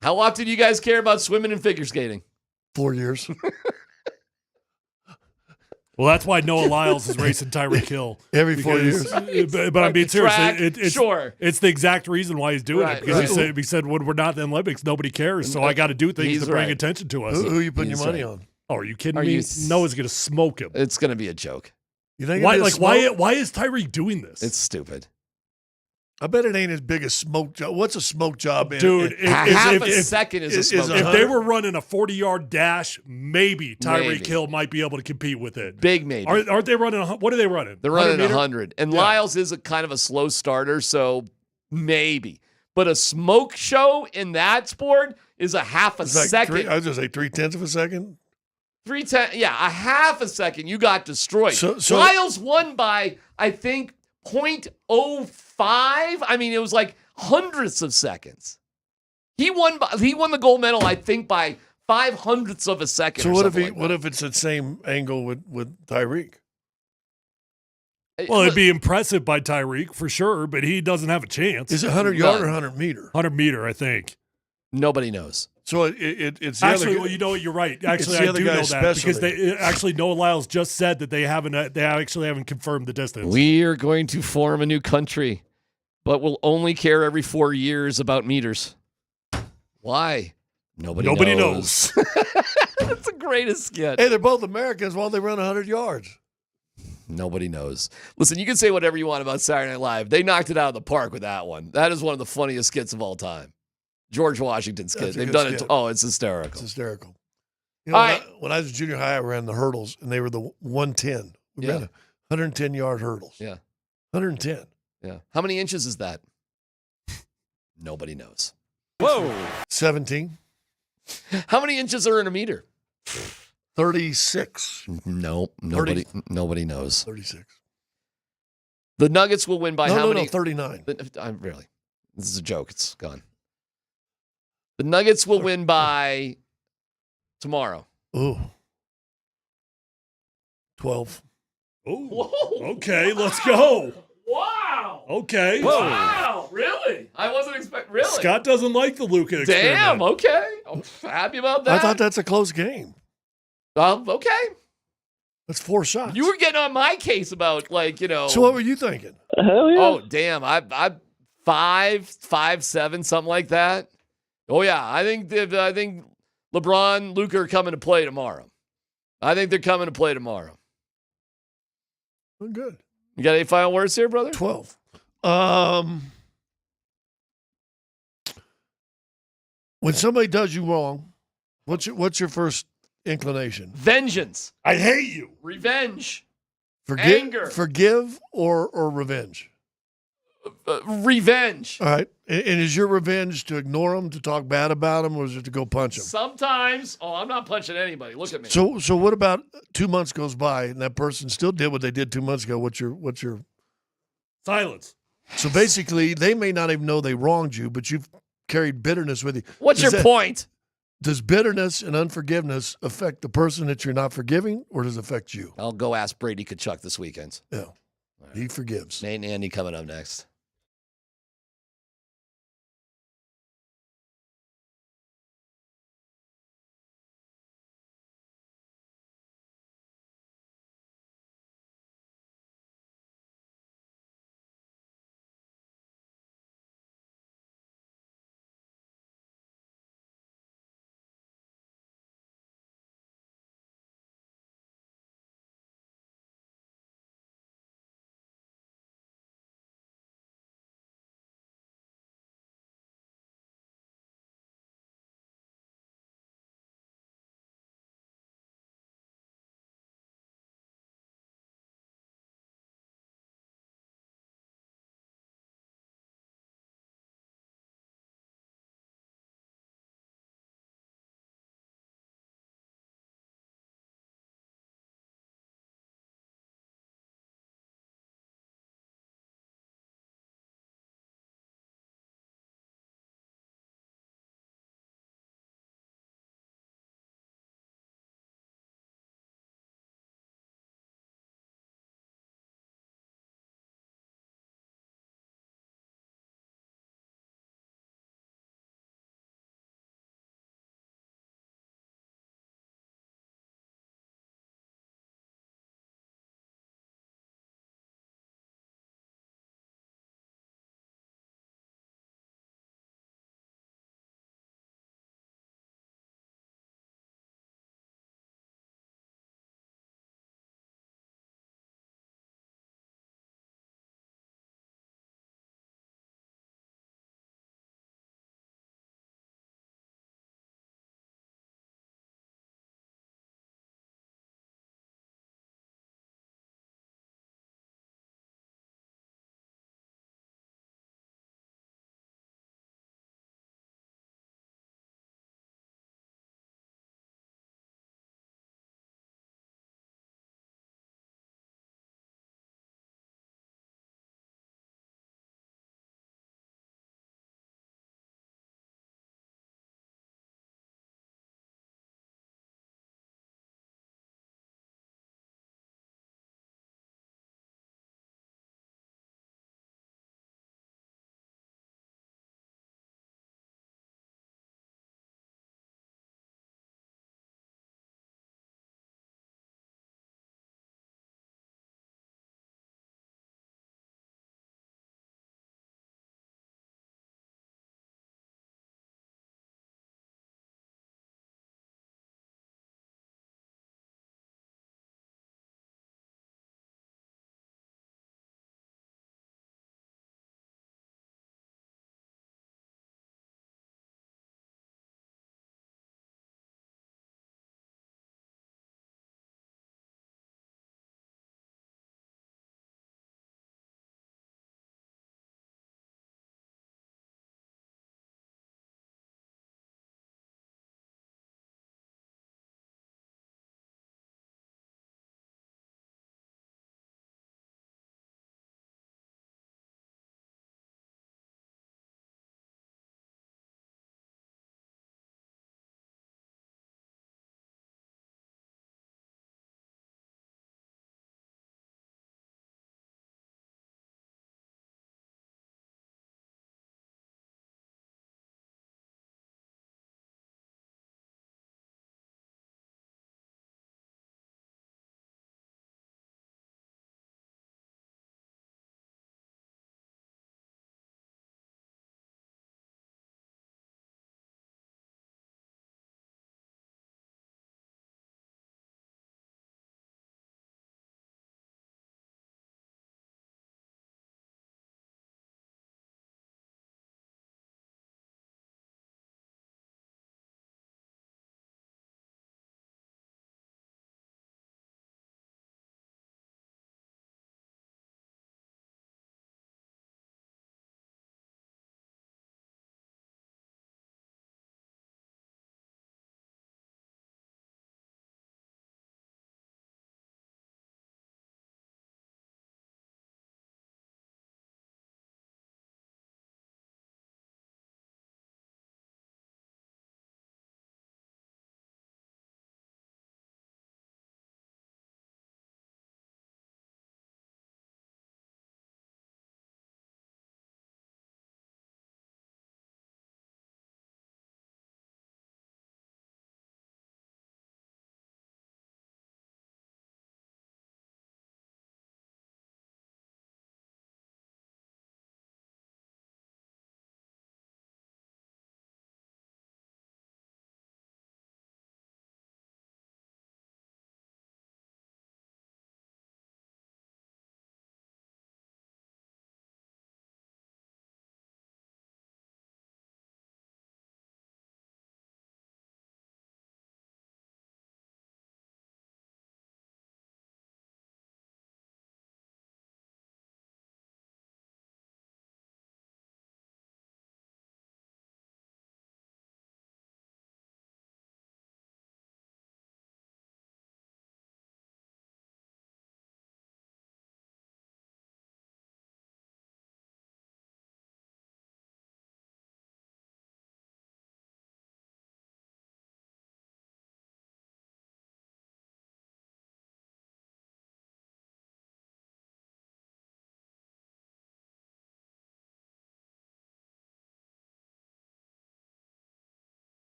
How often do you guys care about swimming and figure skating?
4 years.
Well, that's why Noah Lyles is racing Tyreek Hill.
Every 4 years.
But I'm being serious. It's the exact reason why he's doing it. Because he said, when we're not in the Olympics, nobody cares. So I got to do things to bring attention to us.
Who are you putting your money on?
Oh, are you kidding me? Noah's going to smoke him.
It's going to be a joke.
You think
why is Tyreek doing this?
It's stupid.
I bet it ain't as big as smoke job. What's a smoke job?
Dude, half a second is a smoke job.
If they were running a 40-yard dash, maybe Tyreek Hill might be able to compete with it.
Big maybe.
Aren't they running? What are they running?
They're running 100. And Lyles is a kind of a slow starter, so maybe. But a smoke show in that sport is a half a second.
I was going to say 3/10 of a second.
3/10, yeah, a half a second. You got destroyed. So Lyles won by, I think, 0.05. I mean, it was like hundredths of seconds. He won the gold medal, I think, by 0.05 of a second.
So what if it's the same angle with Tyreek?
Well, it'd be impressive by Tyreek for sure, but he doesn't have a chance.
Is it 100 yard or 100 meter?
100 meter, I think.
Nobody knows.
So it's
actually. Well, you know what? You're right. Actually, I do know that because Noah Lyles just said that they actually haven't confirmed the distance.
We are going to form a new country, but we'll only care every 4 years about meters. Why? Nobody knows. That's the greatest skit.
Hey, they're both Americans while they run 100 yards.
Nobody knows. Listen, you can say whatever you want about Saturday Night Live. They knocked it out of the park with that one. That is one of the funniest skits of all time. George Washington skit. They've done it. It's hysterical.
It's hysterical. You know, when I was in junior high, I ran the hurdles, and they were the 110. We ran 110-yard hurdles.
Yeah.
110.
Yeah. How many inches is that? Nobody knows.
Whoa. 17.
How many inches are in a meter?
36.
No, nobody knows.
36.
The Nuggets will win by how many?
No, 39.
Really. This is a joke. It's gone. The Nuggets will win by tomorrow.
Ooh. 12.
Oh, okay, let's go.
Wow.
Okay.
Wow, really? I wasn't expecting, really?
Scott doesn't like the Luka experiment.
Damn, okay. I'm happy about that.
I thought that's a close game.
Okay.
That's 4 shots.
You were getting on my case about,
So what were you thinking?
Hell yeah.
Oh, damn. I 5'7", something like that. Oh, yeah. I think LeBron, Luka are coming to play tomorrow. I think they're coming to play tomorrow.
Oh, good.
You got any final words here, brother?
12. When somebody does you wrong, what's your first inclination?
Vengeance.
I hate you.
Revenge.
Anger. Forgive or revenge?
Revenge.
All right. And is your revenge to ignore them, to talk bad about them, or is it to go punch them?
Sometimes. Oh, I'm not punching anybody. Look at me.
So what about 2 months goes by and that person still did what they did 2 months ago? What's your
silence?
So basically, they may not even know they wronged you, but you've carried bitterness with you.
What's your point?
Does bitterness and unforgiveness affect the person that you're not forgiving, or does it affect you?
I'll go ask Brady Kachuk this weekend.
Yeah. He forgives.
Nate and Andy coming up next.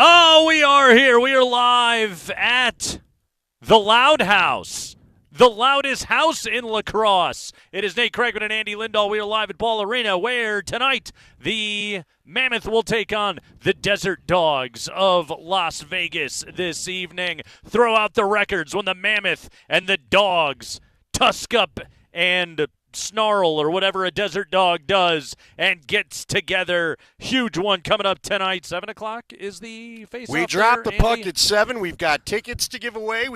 Oh, we are here. We are live at the Loud House, the loudest house in lacrosse. It is Nate Kreckman and Andy Lindahl. We are live at Ball Arena, where tonight the Mammoth will take on the Desert Dogs of Las Vegas this evening. Throw out the records when the Mammoth and the Dogs tusk up and snarl, or whatever a desert dog does, and gets together. Huge one coming up tonight. 7 o'clock is the face-off.
We dropped the puck
Andy?
at 7. We've got tickets to give away.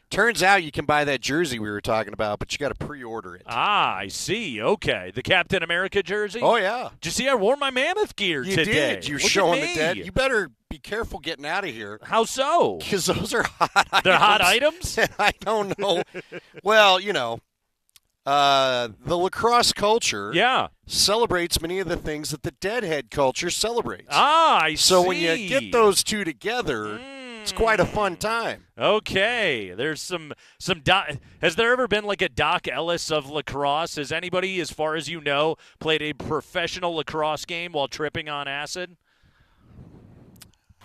Turns out you can buy that jersey we were talking about, but you got to pre-order it.
Ah, I see. Okay. The Captain America jersey?
Oh, yeah.
Did you see I wore my Mammoth gear
You
today?
did. You're
Look at
showing the
me.
dead. You better be careful getting out of here.
How so?
Because those are hot items.
They're hot items?
I don't know. Well, the lacrosse culture celebrates many of the things that the deadhead culture celebrates.
Ah, I see.
So when you get those two together, it's quite a fun time.
Okay. There's some has there ever been like a Doc Ellis of lacrosse? Has anybody, as far as you know, played a professional lacrosse game while tripping on acid?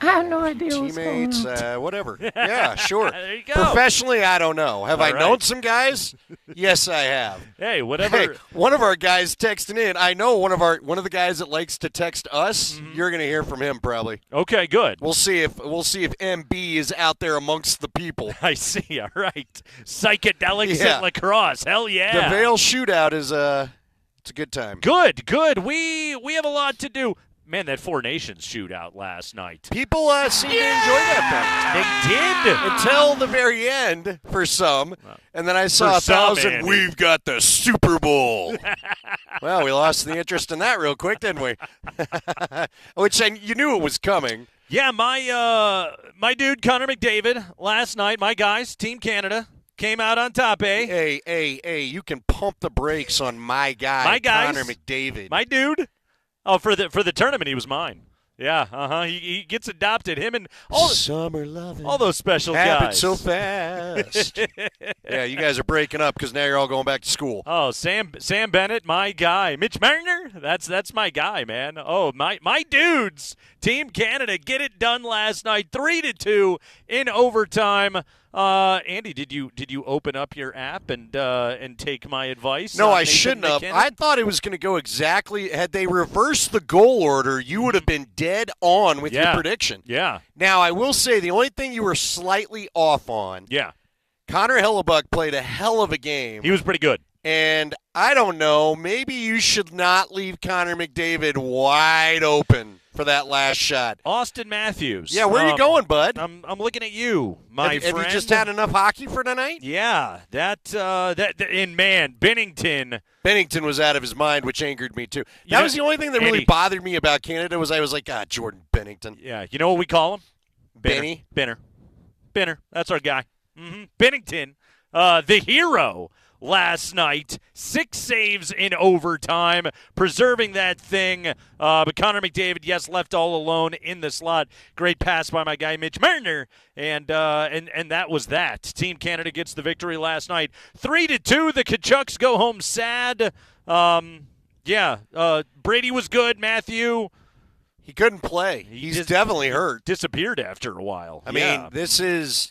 I have no idea what's going
Teammates,
on.
whatever. Yeah, sure.
There you go.
Professionally, I don't know. Have
All
I
right.
known some guys? Yes, I have.
Hey, whatever.
Hey, one of our guys texting in. I know one of the guys that likes to text us.
Mm-hmm.
You're going to hear from him probably.
Okay, good.
We'll see if MB is out there amongst the people.
I see. All right. Psychedelics
Yeah.
in lacrosse. Hell yeah.
The Vail shootout is it's a good time.
Good. We have a lot to do. Man, that Four Nations shootout last night.
People seem to enjoy that
They did.
until the very end for some, and then I saw
For some,
1,000.
Andy.
We've got the Super Bowl. Well, we lost the interest in that real quick, didn't we? Which you knew it was coming.
Yeah, my dude Connor McDavid last night. My guys, Team Canada, came out on top.
Hey! You can pump the brakes on my guy,
My guys,
Connor McDavid.
My dude. Oh, for the tournament, he was mine. Yeah, He gets adopted. Him and all
summer loving,
all those special
happened
guys.
so fast. Yeah, you guys are breaking up because now you're all going back to school.
Oh, Sam Bennett, my guy. Mitch Marner, that's my guy, man. Oh, my dudes. Team Canada get it done last night, 3-2 in overtime. Andy, did you open up your app and take my advice?
No, I
Nathan
shouldn't have.
MacKinnon?
I thought it was going to go exactly. Had they reversed the goal order, you would have been dead on with your prediction.
Yeah.
Now, I will say the only thing you were slightly off on.
Yeah.
Connor Hellebuck played a hell of a game.
He was pretty good.
And I don't know, maybe you should not leave Connor McDavid wide open for that last shot.
Austin Matthews.
Yeah, where are you going, bud?
I'm looking at you, my friend.
Have you just had enough hockey for tonight?
Yeah, and man, Bennington.
Bennington was out of his mind, which angered me too.
You
That
know,
was the only thing that really
Andy.
bothered me about Canada was I was like, Jordan Bennington.
Yeah, you know what we call him?
Benny?
Benner. That's our guy. Bennington, the hero last night. 6 saves in overtime, preserving that thing. But Connor McDavid, yes, left all alone in the slot. Great pass by my guy Mitch Marner, and that was that. Team Canada gets the victory last night. 3-2. The Kachucks go home sad. Brady was good. Matthew.
He couldn't play. He's definitely hurt.
Disappeared after a while.
I mean, this is.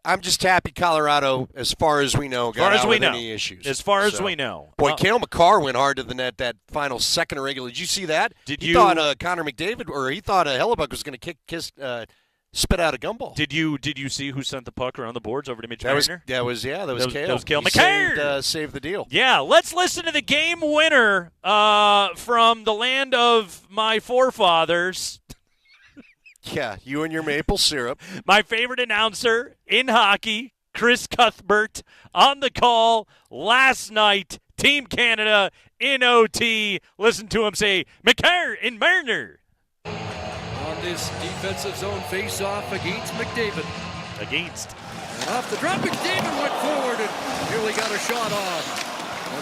I'm just happy Colorado, as far as we know, got out with any issues.
As far as we know.
Boy, Cale McCarr went hard to the net that final second of regular. Did you see that? He thought Connor McDavid, or he thought Hellebuck was going to spit out a gumball.
Did you see who sent the puck around the boards over to Mitch Marner?
That was Cale.
That was Cale
He
McCarr.
saved the deal.
Yeah, let's listen to the game winner from the land of my forefathers.
Yeah, you and your maple syrup.
My favorite announcer in hockey, Chris Cuthbert, on the call last night. Team Canada in OT. Listen to him say, McCarr and Marner.
On this defensive zone face-off against McDavid. And off the drop, McDavid went forward and nearly got a shot off.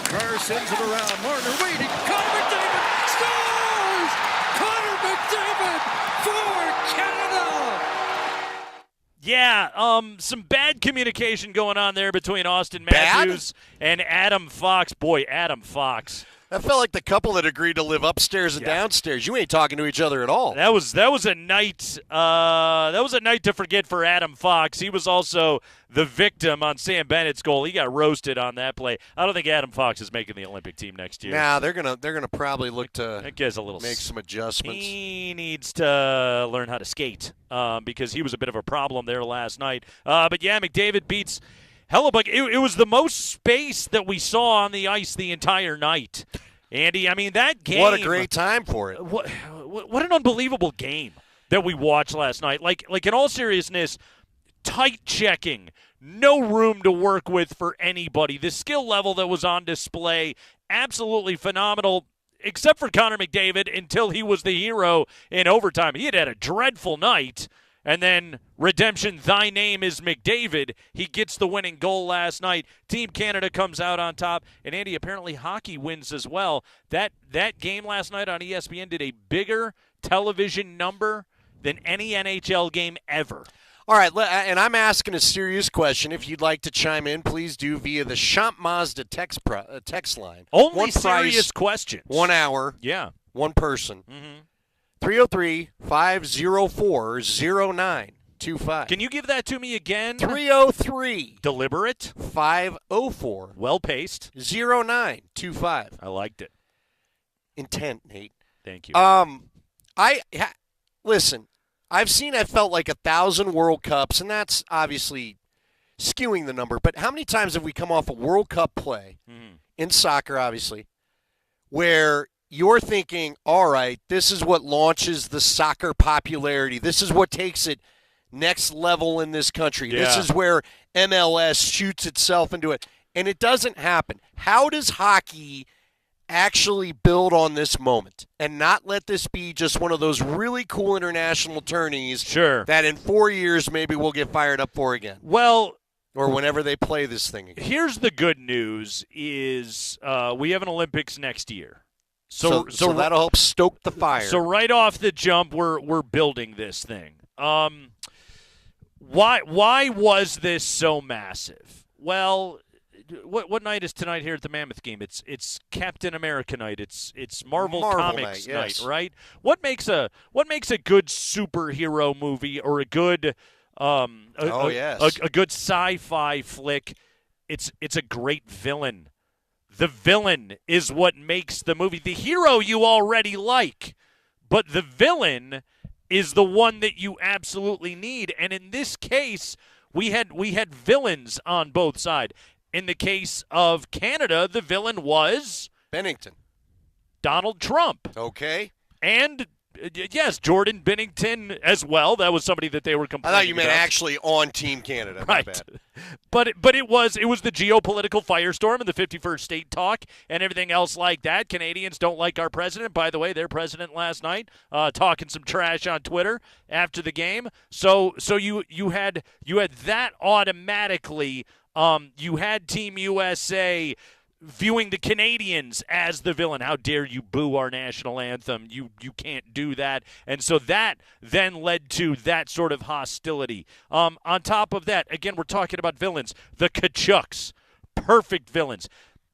McCarr sends it around. Marner waiting. Connor McDavid scores! Connor McDavid for Canada!
Yeah, some bad communication going on there between Austin Matthews and Adam Fox. Boy, Adam Fox.
That felt like the couple that agreed to live upstairs and downstairs. You ain't talking to each other at all.
That was a night. That was a night to forget for Adam Fox. He was also the victim on Sam Bennett's goal. He got roasted on that play. I don't think Adam Fox is making the Olympic team next year.
Nah, they're gonna probably look to
make
some adjustments.
He needs to learn how to skate because he was a bit of a problem there last night. But yeah, McDavid beats Hellebuck. It was the most space that we saw on the ice the entire night. Andy, I mean, that game.
What a great time for it.
What an unbelievable game that we watched last night. Like in all seriousness, tight checking, no room to work with for anybody. The skill level that was on display, absolutely phenomenal, except for Connor McDavid until he was the hero in overtime. He had a dreadful night. And then redemption, thy name is McDavid. He gets the winning goal last night. Team Canada comes out on top. And, Andy, apparently hockey wins as well. That game last night on ESPN did a bigger television number than any NHL game ever.
All right, and I'm asking a serious question. If you'd like to chime in, please do via the Champ Mazda text line.
Only
one
serious
price,
questions.
1 hour.
Yeah.
One person.
Mm-hmm.
303-504-0925.
Can you give that to me again?
303.
Deliberate.
504.
Well-paced.
0925.
I liked it.
Intent, Nate.
Thank you.
Listen, I felt like 1,000 World Cups, and that's obviously skewing the number, but how many times have we come off a World Cup play, in soccer obviously, where you're thinking, all right, this is what launches the soccer popularity. This is what takes it next level in this country. Yeah. This is where MLS shoots itself into it. And it doesn't happen. How does hockey actually build on this moment and not let this be just one of those really cool international tourneys that in 4 years maybe we'll get fired up for again?
Well,
or whenever they play this thing again.
Here's the good news is we have an Olympics next year.
So that'll help stoke the fire.
So right off the jump, we're building this thing. Why was this so massive? Well, what night is tonight here at the Mammoth game? It's Captain America night. It's Marvel Comics night, right? What makes a good superhero movie or a good a good sci-fi flick? It's a great villain. The villain is what makes the movie. The hero you already like, but the villain is the one that you absolutely need. And in this case, we had villains on both sides. In the case of Canada, the villain was
Bennington.
Donald Trump.
Okay.
And yes, Jordan Bennington as well. That was somebody that they were complaining
I thought you meant
about.
actually on Team Canada.
Right.
My bad.
But it was the geopolitical firestorm and the 51st state talk and everything else like that. Canadians don't like our president. By the way, their president last night talking some trash on Twitter after the game. So you had that automatically. You had Team USA viewing the Canadians as the villain. How dare you boo our national anthem? You can't do that. And so that then led to that sort of hostility. On top of that, again, we're talking about villains. The Kachucks, perfect villains.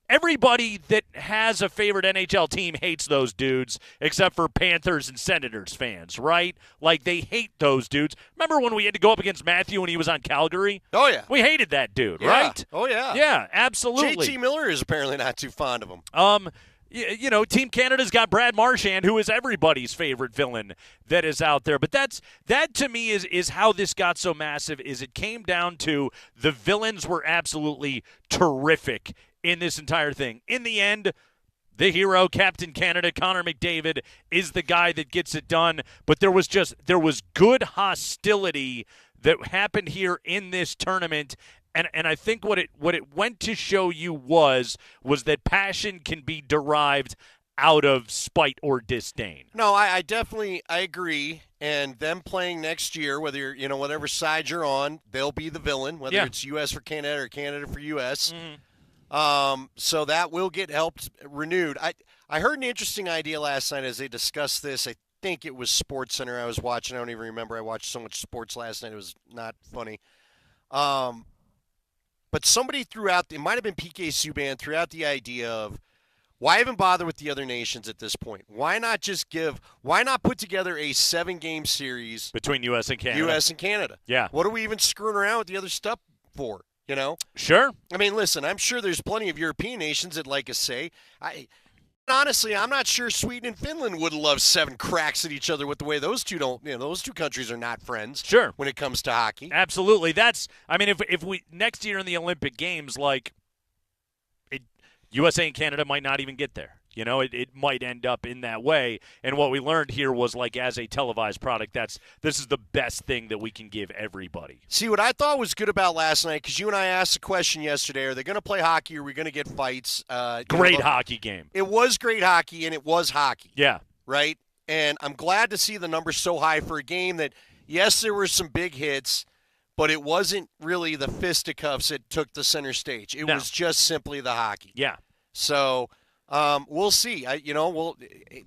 Everybody that has a favorite NHL team hates those dudes, except for Panthers and Senators fans, right? Like, they hate those dudes. Remember when we had to go up against Matthew when he was on Calgary?
Oh, yeah.
We hated that dude,
Yeah.
right?
Oh, yeah.
Yeah, absolutely.
JT Miller is apparently not too fond of him.
You know, Team Canada's got Brad Marchand, who is everybody's favorite villain that is out there. But that to me is how this got so massive, is it came down to the villains were absolutely terrific in this entire thing. In the end, the hero, Captain Canada, Connor McDavid, is the guy that gets it done. But there was good hostility that happened here in this tournament. And I think what it went to show you was that passion can be derived out of spite or disdain.
No, I definitely agree. And them playing next year, whether whatever side you're on, they'll be the villain, whether it's U.S. for Canada or Canada for U.S.
Mm-hmm.
So that will get helped renewed. I heard an interesting idea last night as they discussed this. I think it was SportsCenter I was watching. I don't even remember. I watched so much sports last night. It was not funny. But somebody threw out, it might have been PK Subban, threw out the idea of, Why even bother with the other nations at this point? Why not put together a 7-game series
between U.S. and Canada?
U.S. and Canada.
Yeah.
What are we even screwing around with the other stuff for,
Sure.
I mean, listen, I'm sure there's plenty of European nations that like a say. Honestly, I'm not sure Sweden and Finland would love 7 cracks at each other with the way those two those two countries are not friends.
Sure.
When it comes to hockey.
Absolutely. If we next year in the Olympic Games, USA and Canada might not even get there. It might end up in that way. And what we learned here was, as a televised product, this is the best thing that we can give everybody.
See, what I thought was good about last night, because you and I asked the question yesterday, are they going to play hockey or are we going to get fights?
Great hockey game.
It was great hockey, and it was hockey.
Yeah.
Right? And I'm glad to see the numbers so high for a game that, yes, there were some big hits, but it wasn't really the fisticuffs that took the center stage. It was just simply the hockey.
Yeah.
So we'll see.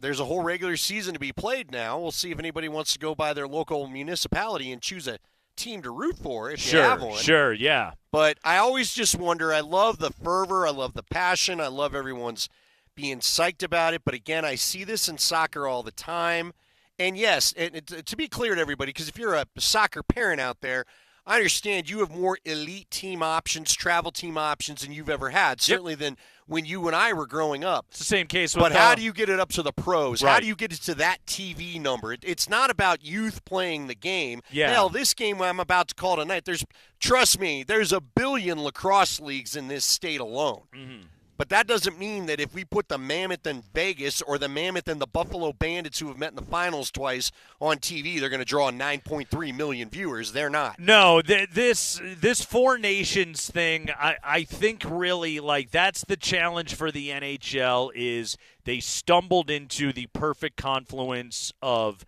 There's a whole regular season to be played now. We'll see if anybody wants to go by their local municipality and choose a team to root for if you have one.
Sure, yeah.
But I always just wonder, I love the fervor, I love the passion, I love everyone's being psyched about it. But again, I see this in soccer all the time. And yes, to be clear to everybody, because if you're a soccer parent out there, I understand you have more elite team options, travel team options than you've ever had, certainly than when you and I were growing up.
It's the same case with
But how do you get it up to the pros?
Right.
How do you get it to that TV number? It's not about youth playing the game.
Yeah.
Hell, this game I'm about to call tonight, trust me, there's a billion lacrosse leagues in this state alone.
Mm-hmm.
But that doesn't mean that if we put the Mammoth in Vegas or the Mammoth and the Buffalo Bandits, who have met in the finals twice, on TV, they're going to draw 9.3 million viewers. They're not.
No, this Four Nations thing, I think really that's the challenge for the NHL is they stumbled into the perfect confluence of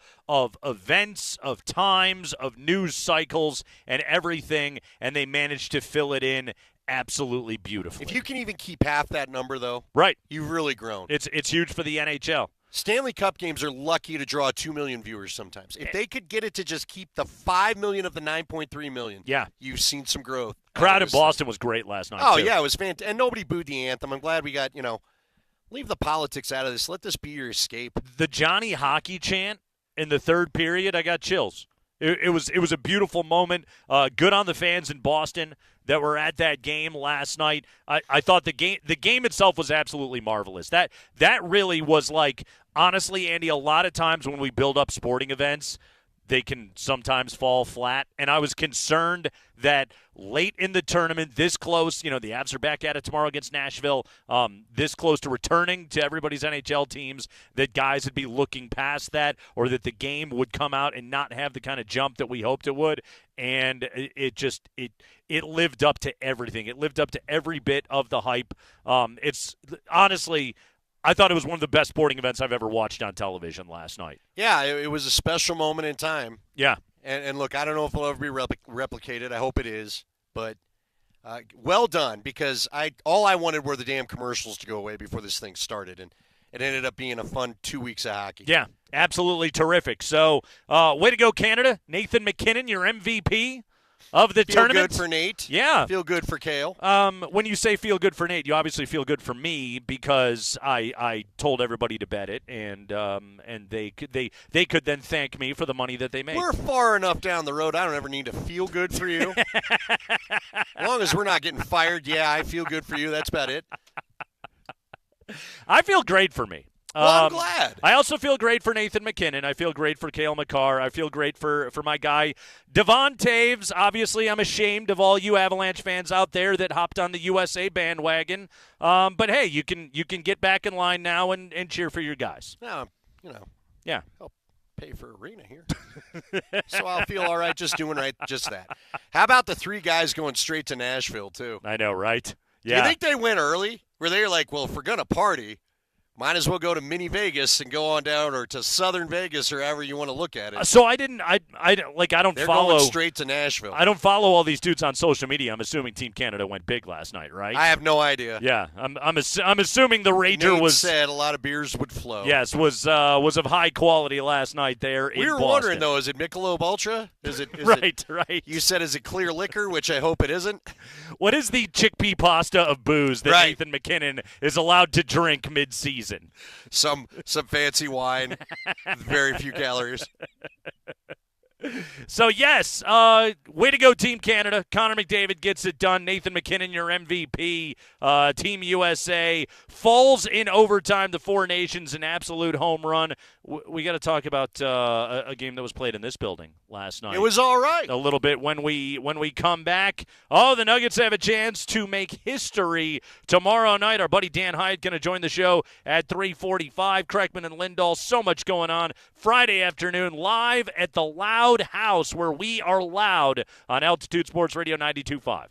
events, of times, of news cycles, and everything, and they managed to fill it in absolutely beautifully.
If you can even keep half that number, though,
right,
you've really grown.
It's huge for the NHL.
Stanley Cup games are lucky to draw 2 million viewers sometimes. If they could get it to just keep the 5 million of the 9.3 million,
you've
seen some growth.
Crowd in Boston was great last night.
Oh,
too.
yeah, it was fantastic. And nobody booed the anthem. I'm glad we got, leave the politics out of this. Let this be your escape.
The Johnny Hockey chant in the third period, I got chills. It was a beautiful moment. Good on the fans in Boston that were at that game last night. I thought the game itself was absolutely marvelous. That really was honestly, Andy, a lot of times when we build up sporting events, they can sometimes fall flat. And I was concerned that late in the tournament, this close, the Avs are back at it tomorrow against Nashville, this close to returning to everybody's NHL teams, that guys would be looking past that, or that the game would come out and not have the kind of jump that we hoped it would. And it lived up to everything. It lived up to every bit of the hype. It's honestly, I thought it was one of the best sporting events I've ever watched on television last night.
Yeah, it was a special moment in time.
Yeah.
And look, I don't know if it'll ever be replicated. I hope it is. But well done, because all I wanted were the damn commercials to go away before this thing started. And it ended up being a fun 2 weeks of hockey.
Yeah, absolutely terrific. So, way to go, Canada. Nathan MacKinnon, your MVP of the tournament.
Feel good for Nate.
Yeah.
Feel good for Kale.
When you say feel good for Nate, you obviously feel good for me, because I told everybody to bet it, and they could then thank me for the money that they made.
We're far enough down the road. I don't ever need to feel good for you. As long as we're not getting fired, yeah, I feel good for you. That's about it.
I feel great for me.
Well, I'm glad.
I also feel great for Nathan MacKinnon. I feel great for Cale Makar. I feel great for my guy, Devon Taves. Obviously, I'm ashamed of all you Avalanche fans out there that hopped on the USA bandwagon. But, hey, you can get back in line now and cheer for your guys.
No,
Yeah.
Help pay for arena here. So I'll feel all right just doing just that. How about the 3 guys going straight to Nashville, too?
I know, right?
Yeah. Do you think they went early? Where they were like, well, if we're going to party, Might as well go to mini Vegas and go on down, or to Southern Vegas, or however you want to look at it.
So I don't
They're
follow.
going straight to Nashville.
I don't follow all these dudes on social media. I'm assuming Team Canada went big last night, right?
I have no idea.
Yeah, I'm assuming the Ranger
Nate
was
said a lot of beers would flow.
Yes, was of high quality last night there in
We were
Boston.
wondering though, is it Michelob Ultra? Is it
right?
You said is it clear liquor, which I hope it isn't.
What is the chickpea pasta of booze that Nathan MacKinnon is allowed to drink mid-season?
Some fancy wine, very few calories.
So, yes, way to go, Team Canada. Connor McDavid gets it done. Nathan MacKinnon, your MVP. Team USA falls in overtime. The Four Nations, an absolute home run. We got to talk about a game that was played in this building last night.
It was all right.
A little bit when we come back. Oh, the Nuggets have a chance to make history tomorrow night. Our buddy Dan Hyatt going to join the show at 3:45. Kreckman and Lindahl, so much going on. Friday afternoon, live at the Loud House, where we are loud on Altitude Sports Radio 92.5.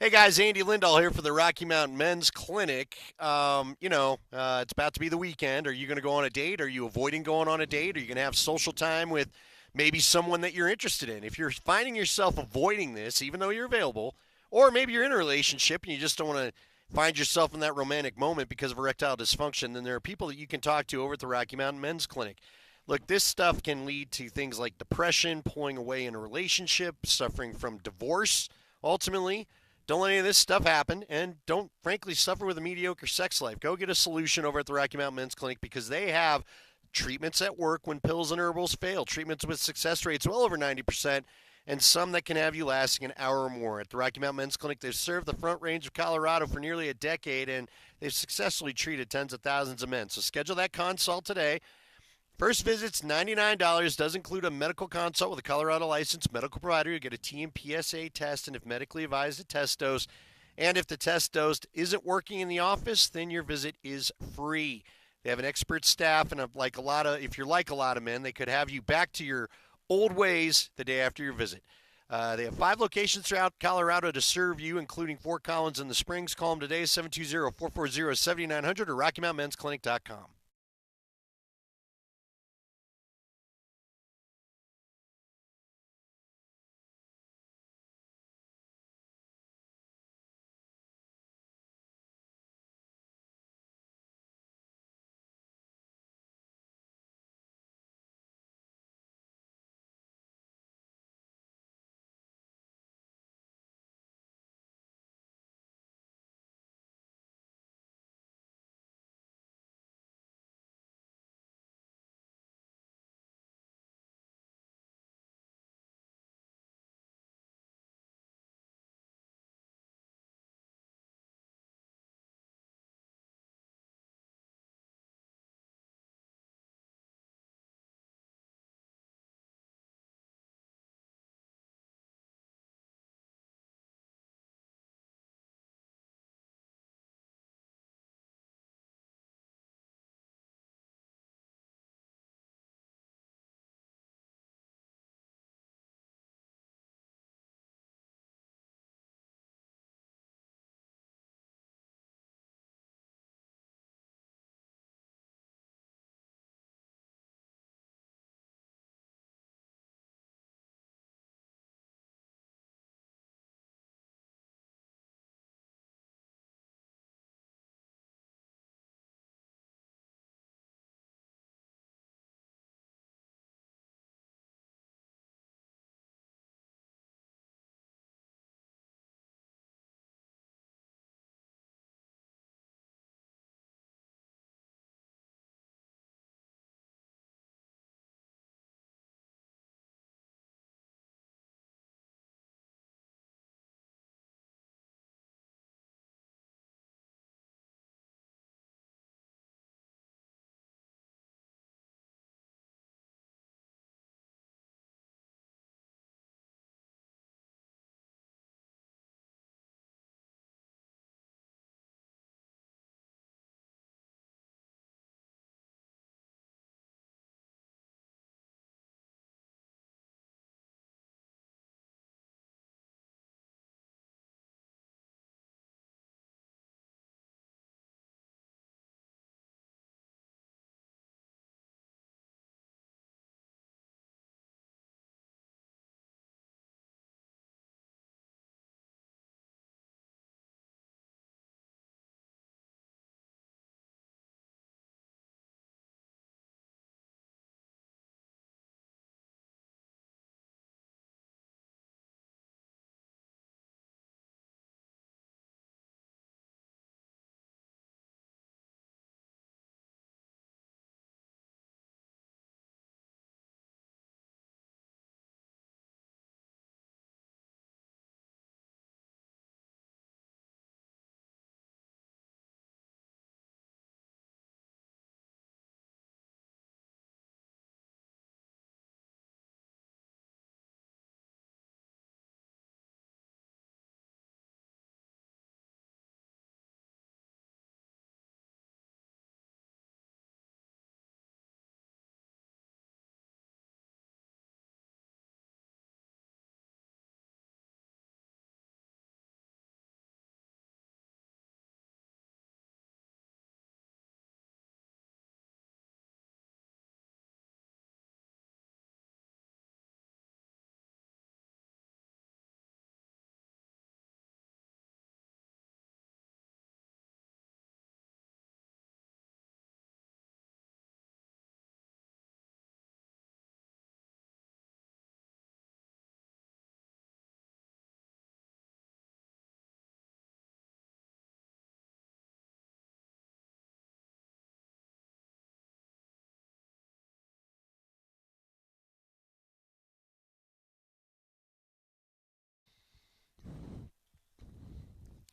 Hey guys, Andy Lindahl here for the Rocky Mountain Men's Clinic. It's about to be the weekend. Are you going to go on a date? Are you avoiding going on a date? Are you going to have social time with maybe someone that you're interested in? If you're finding yourself avoiding this, even though you're available, or maybe you're in a relationship and you just don't want to find yourself in that romantic moment because of erectile dysfunction, then there are people that you can talk to over at the Rocky Mountain Men's Clinic. Look, this stuff can lead to things like depression, pulling away in a relationship, suffering from divorce, ultimately. Don't let any of this stuff happen, and don't, frankly, suffer with a mediocre sex life. Go get a solution over at the Rocky Mountain Men's Clinic, because they have treatments at work when pills and herbals fail, treatments with success rates well over 90%, and some that can have you lasting an hour or more. At the Rocky Mountain Men's Clinic, they've served the Front Range of Colorado for nearly a decade, and they've successfully treated tens of thousands of men. So schedule that consult today. First visit's $99, does include a medical consult with a Colorado licensed medical provider. You get a TMPSA test, and if medically advised, a test dose. And if the test dose isn't working in the office, then your visit is free. They have an expert staff, and if you're like a lot of men, they could have you back to your old ways the day after your visit. They have 5 locations throughout Colorado to serve you, including Fort Collins and the Springs. Call them today, 720-440-7900 or RockyMountainMen'sClinic.com.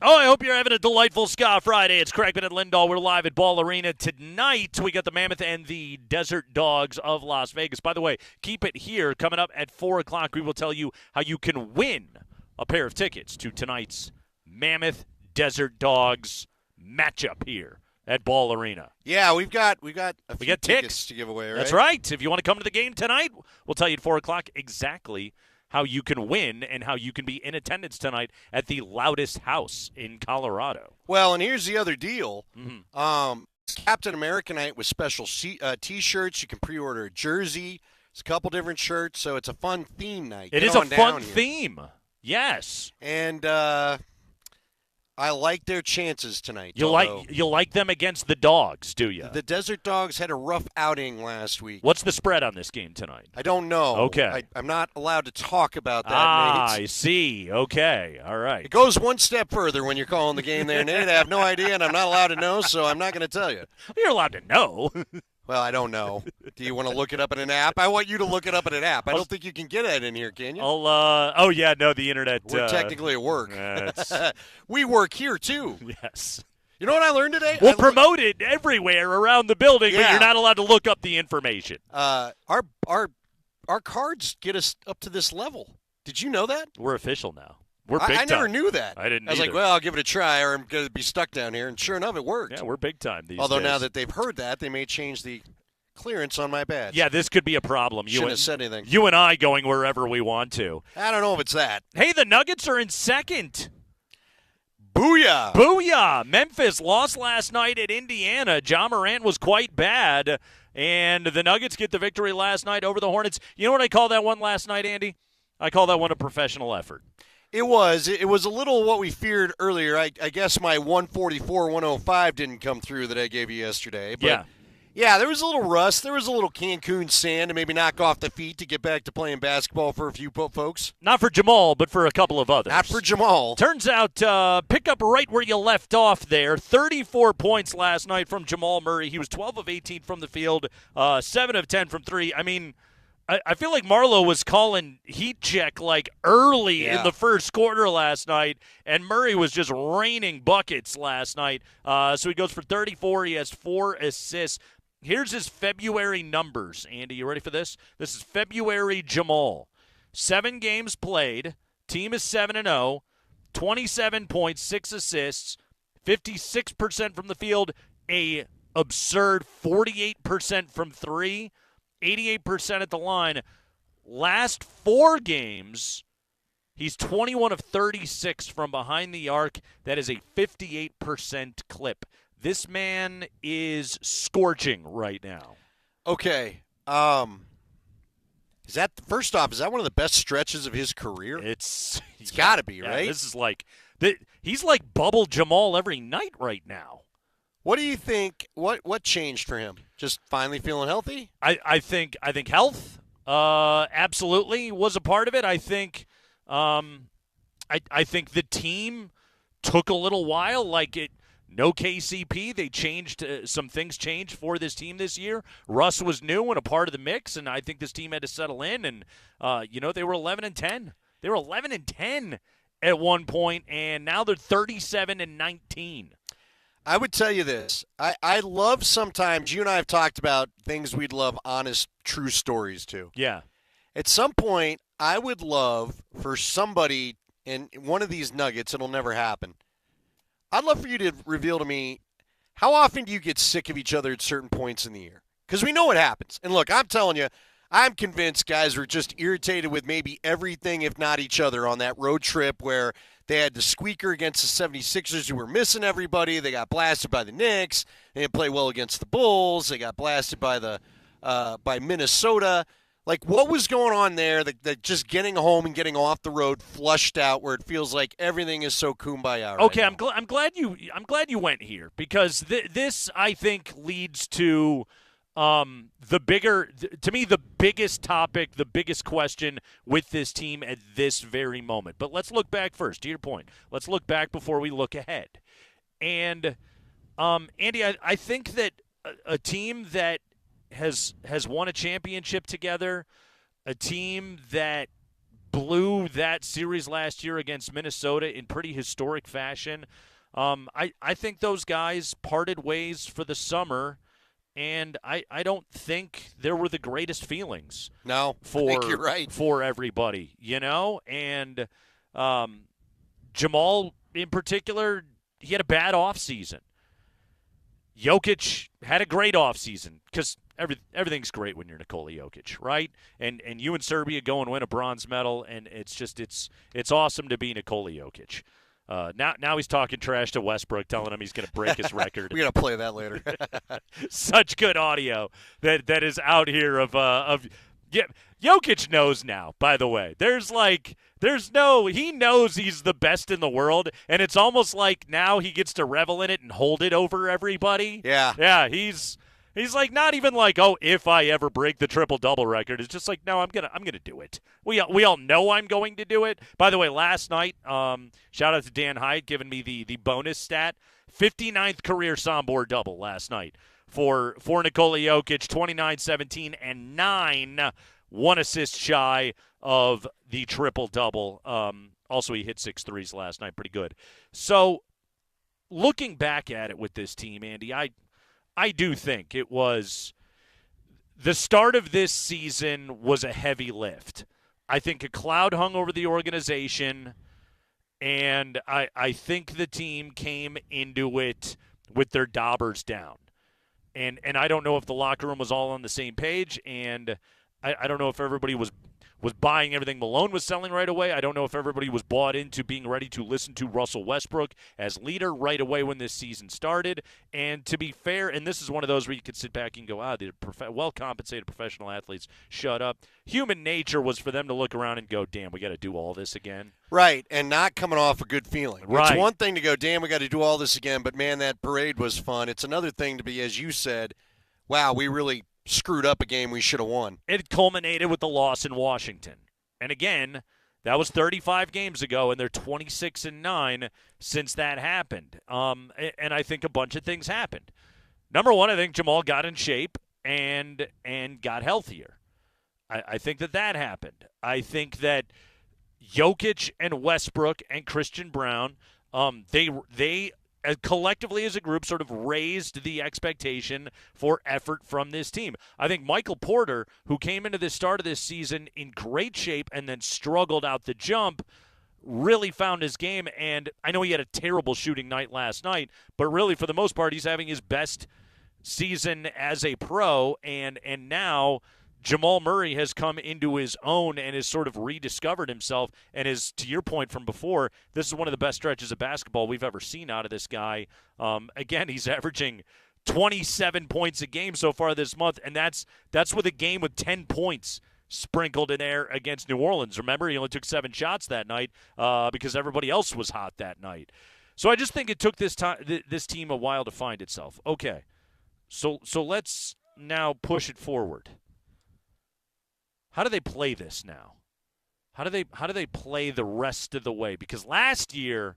Oh, I hope you're having a delightful Ska Friday. It's Kreckman and Lindahl. We're live at Ball Arena. Tonight, we got the Mammoth and the Desert Dogs of Las Vegas. By the way, keep it here. Coming up at 4 o'clock, we will tell you how you can win a pair of tickets to tonight's Mammoth Desert Dogs matchup here at Ball Arena.
Yeah, we got a few
tickets
tickets to give away, right?
That's right. If you want to come to the game tonight, we'll tell you at 4 o'clock exactly how you can win and how you can be in attendance tonight at the Loudest House in Colorado.
Well, and here's the other deal. Captain America night with special T-shirts. You can pre-order a jersey. It's a couple different shirts, so it's a fun theme night.
It is a fun theme. Yes.
And I like their chances tonight.
You like them against the Dogs, do you?
The Desert Dogs had a rough outing last week.
What's the spread on this game tonight?
I don't know.
Okay.
I'm not allowed to talk about that, Nate.
I see. Okay. All right.
It goes one step further when you're calling the game there, Nate. I have no idea, and I'm not allowed to know, so I'm not going to tell you.
You're allowed to know.
Well, I don't know. Do you want to look it up in an app? I want you to look it up in an app. I don't think you can get that in here, can you?
Oh, yeah, no, the internet.
We're technically at work. We work here, too.
Yes.
You know what I learned today?
We'll promote it everywhere around the building, but you're not allowed to look up the information.
Our cards get us up to this level. Did you know that?
We're official now. We're big time.
I never knew that.
I didn't
I was like, well, I'll give it a try, or I'm going to be stuck down here. And sure enough, it worked.
Yeah, we're big time these
Although
days.
now that they've heard that, they may change the clearance on my badge.
Yeah, this could be a problem.
Shouldn't have said anything.
You and I going wherever we want to.
I don't know if it's that.
Hey, the Nuggets are in second.
Booyah.
Booyah. Memphis lost last night at Indiana. Ja Morant was quite bad, and the Nuggets get the victory last night over the Hornets. You know what I call that one last night, Andy? I call that one a professional effort.
It was. It was a little what we feared earlier. I guess my 144-105 didn't come through that I gave you yesterday. But yeah, there was a little rust. There was a little Cancun sand to maybe knock off the feet to get back to playing basketball for a few folks.
Not for Jamal, but for a couple of others.
Not for Jamal.
Turns out, pick up right where you left off there. 34 points last night from Jamal Murray. He was 12 of 18 from the field, 7 of 10 from 3. I mean, I feel like Marlowe was calling heat check like early in the first quarter last night, and Murray was just raining buckets last night. So he goes for 34. He has 4 assists. Here's his February numbers. Andy, you ready for this? This is February Jamal. 7 games played. Team is 7-0. 27 points, 6 assists, 56% from the field, a absurd 48% from 3. 88% at the line. Last 4 games, he's 21 of 36 from behind the arc. That is a 58% clip. This man is scorching right now.
Okay. Is that, first off, is that one of the best stretches of his career?
It's
got to be, right?
This is like, he's like bubble Jamal every night right now.
What do you think? What changed for him? Just finally feeling healthy?
I think health absolutely was a part of it. I think I think the team took a little while. No KCP. They changed some things changed for this team this year. Russ was new and a part of the mix, and I think this team had to settle in. And they were 11-10. They were 11-10 at one point, and now they're 37-19.
I would tell you this. I love sometimes, you and I have talked about things we'd love honest, true stories to.
Yeah.
At some point, I would love for somebody in one of these Nuggets, it'll never happen. I'd love for you to reveal to me, how often do you get sick of each other at certain points in the year? Because we know what happens. And look, I'm telling you, I'm convinced guys were just irritated with maybe everything, if not each other, on that road trip where they had the squeaker against the 76ers who were missing everybody. They got blasted by the Knicks. They didn't play well against the Bulls. They got blasted by by Minnesota. Like, what was going on there that just getting home and getting off the road flushed out where it feels like everything is so kumbaya right
Okay,
now?
I'm glad you went here because this, I think, leads to the biggest topic, the biggest question with this team at this very moment. But let's look back first, to your point. Let's look back before we look ahead. And, Andy, I think that a team that has won a championship together, a team that blew that series last year against Minnesota in pretty historic fashion. I think those guys parted ways for the summer, and I don't think there were the greatest feelings.
No, I think you're right.
For everybody, and Jamal in particular, he had a bad offseason. Jokic had a great offseason because everything's great when you're Nikola Jokic, right? And you and Serbia go and win a bronze medal, and it's awesome to be Nikola Jokic. Now he's talking trash to Westbrook, telling him he's going to break his record.
We're going to play that later.
Such good audio that is out here of Jokic knows now, by the way. He knows he's the best in the world, and it's almost like now he gets to revel in it and hold it over everybody.
Yeah.
Yeah, he's like not even like, oh, if I ever break the triple-double record. It's just like, no, I'm gonna do it. We all know I'm going to do it. By the way, last night, shout out to Dan Hyatt giving me the bonus stat, 59th career Sombor double last night for Nikola Jokic, 29-17 and 9, 1 assist shy of the triple-double. Also, he hit 6 threes last night, pretty good. So, looking back at it with this team, Andy, I do think it was the start of this season was a heavy lift. I think a cloud hung over the organization, and I think the team came into it with their daubers down. And I don't know if the locker room was all on the same page, and I don't know if everybody was buying everything Malone was selling right away. I don't know if everybody was bought into being ready to listen to Russell Westbrook as leader right away when this season started. And to be fair, and this is one of those where you could sit back and go, the well-compensated professional athletes, shut up. Human nature was for them to look around and go, damn, we got to do all this again.
Right, and not coming off a good feeling.
Right.
It's one thing to go, damn, we got to do all this again, but, man, that parade was fun. It's another thing to be, as you said, wow, we really screwed up a game we should have won.
It culminated with the loss in Washington. And again, that was 35 games ago, and they're 26-9 since that happened. And I think a bunch of things happened. Number one, I think Jamal got in shape and got healthier. I think that happened. I think that Jokic and Westbrook and Christian Brown, they collectively as a group sort of raised the expectation for effort from this team. I think Michael Porter, who came into the start of this season in great shape and then struggled out the jump, really found his game. And I know he had a terrible shooting night last night, but really for the most part he's having his best season as a pro. And now Jamal Murray has come into his own and has sort of rediscovered himself and is, to your point from before, this is one of the best stretches of basketball we've ever seen out of this guy. Again, he's averaging 27 points a game so far this month, and that's with a game with 10 points sprinkled in there against New Orleans. Remember, he only took 7 shots that night because everybody else was hot that night. So I just think it took this team a while to find itself. Okay, so let's now push it forward. How do they play this now? How do they play the rest of the way? Because last year,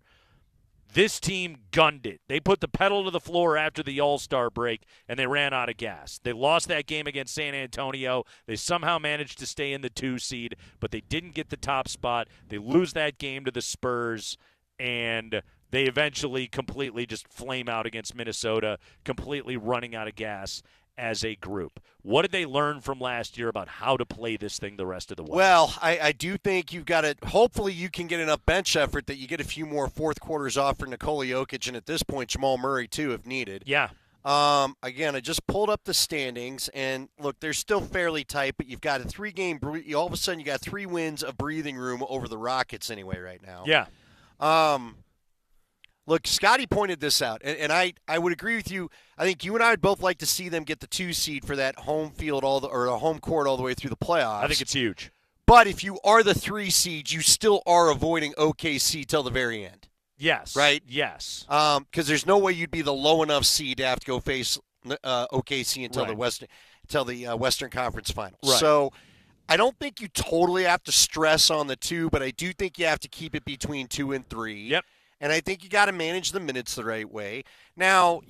this team gunned it. They put the pedal to the floor after the All-Star break, and they ran out of gas. They lost that game against San Antonio. They somehow managed to stay in the 2 seed, but they didn't get the top spot. They lose that game to the Spurs, and they eventually completely just flame out against Minnesota, completely running out of gas as a group. What did they learn from last year about how to play this thing the rest of the way?
Well, I do think you've got to – hopefully you can get enough bench effort that you get a few more fourth quarters off for Nikola Jokic and at this point Jamal Murray too if needed.
Yeah.
Again, I just pulled up the standings, and look, they're still fairly tight, but you've got a 3-game – all of a sudden you got 3 wins of breathing room over the Rockets anyway right now.
Yeah.
Look, Scotty pointed this out, and I would agree with you. I think you and I would both like to see them get the 2 seed for that home field or the home court all the way through the playoffs.
I think it's huge.
But if you are the 3 seed, you still are avoiding OKC till the very end.
Yes.
Right?
Yes.
Because there's no way you'd be the low enough seed to have to go face OKC until the Western Conference Finals.
Right.
So I don't think you totally have to stress on the 2, but I do think you have to keep it between 2 and 3.
Yep.
And I think you got to manage the minutes the right way. Now,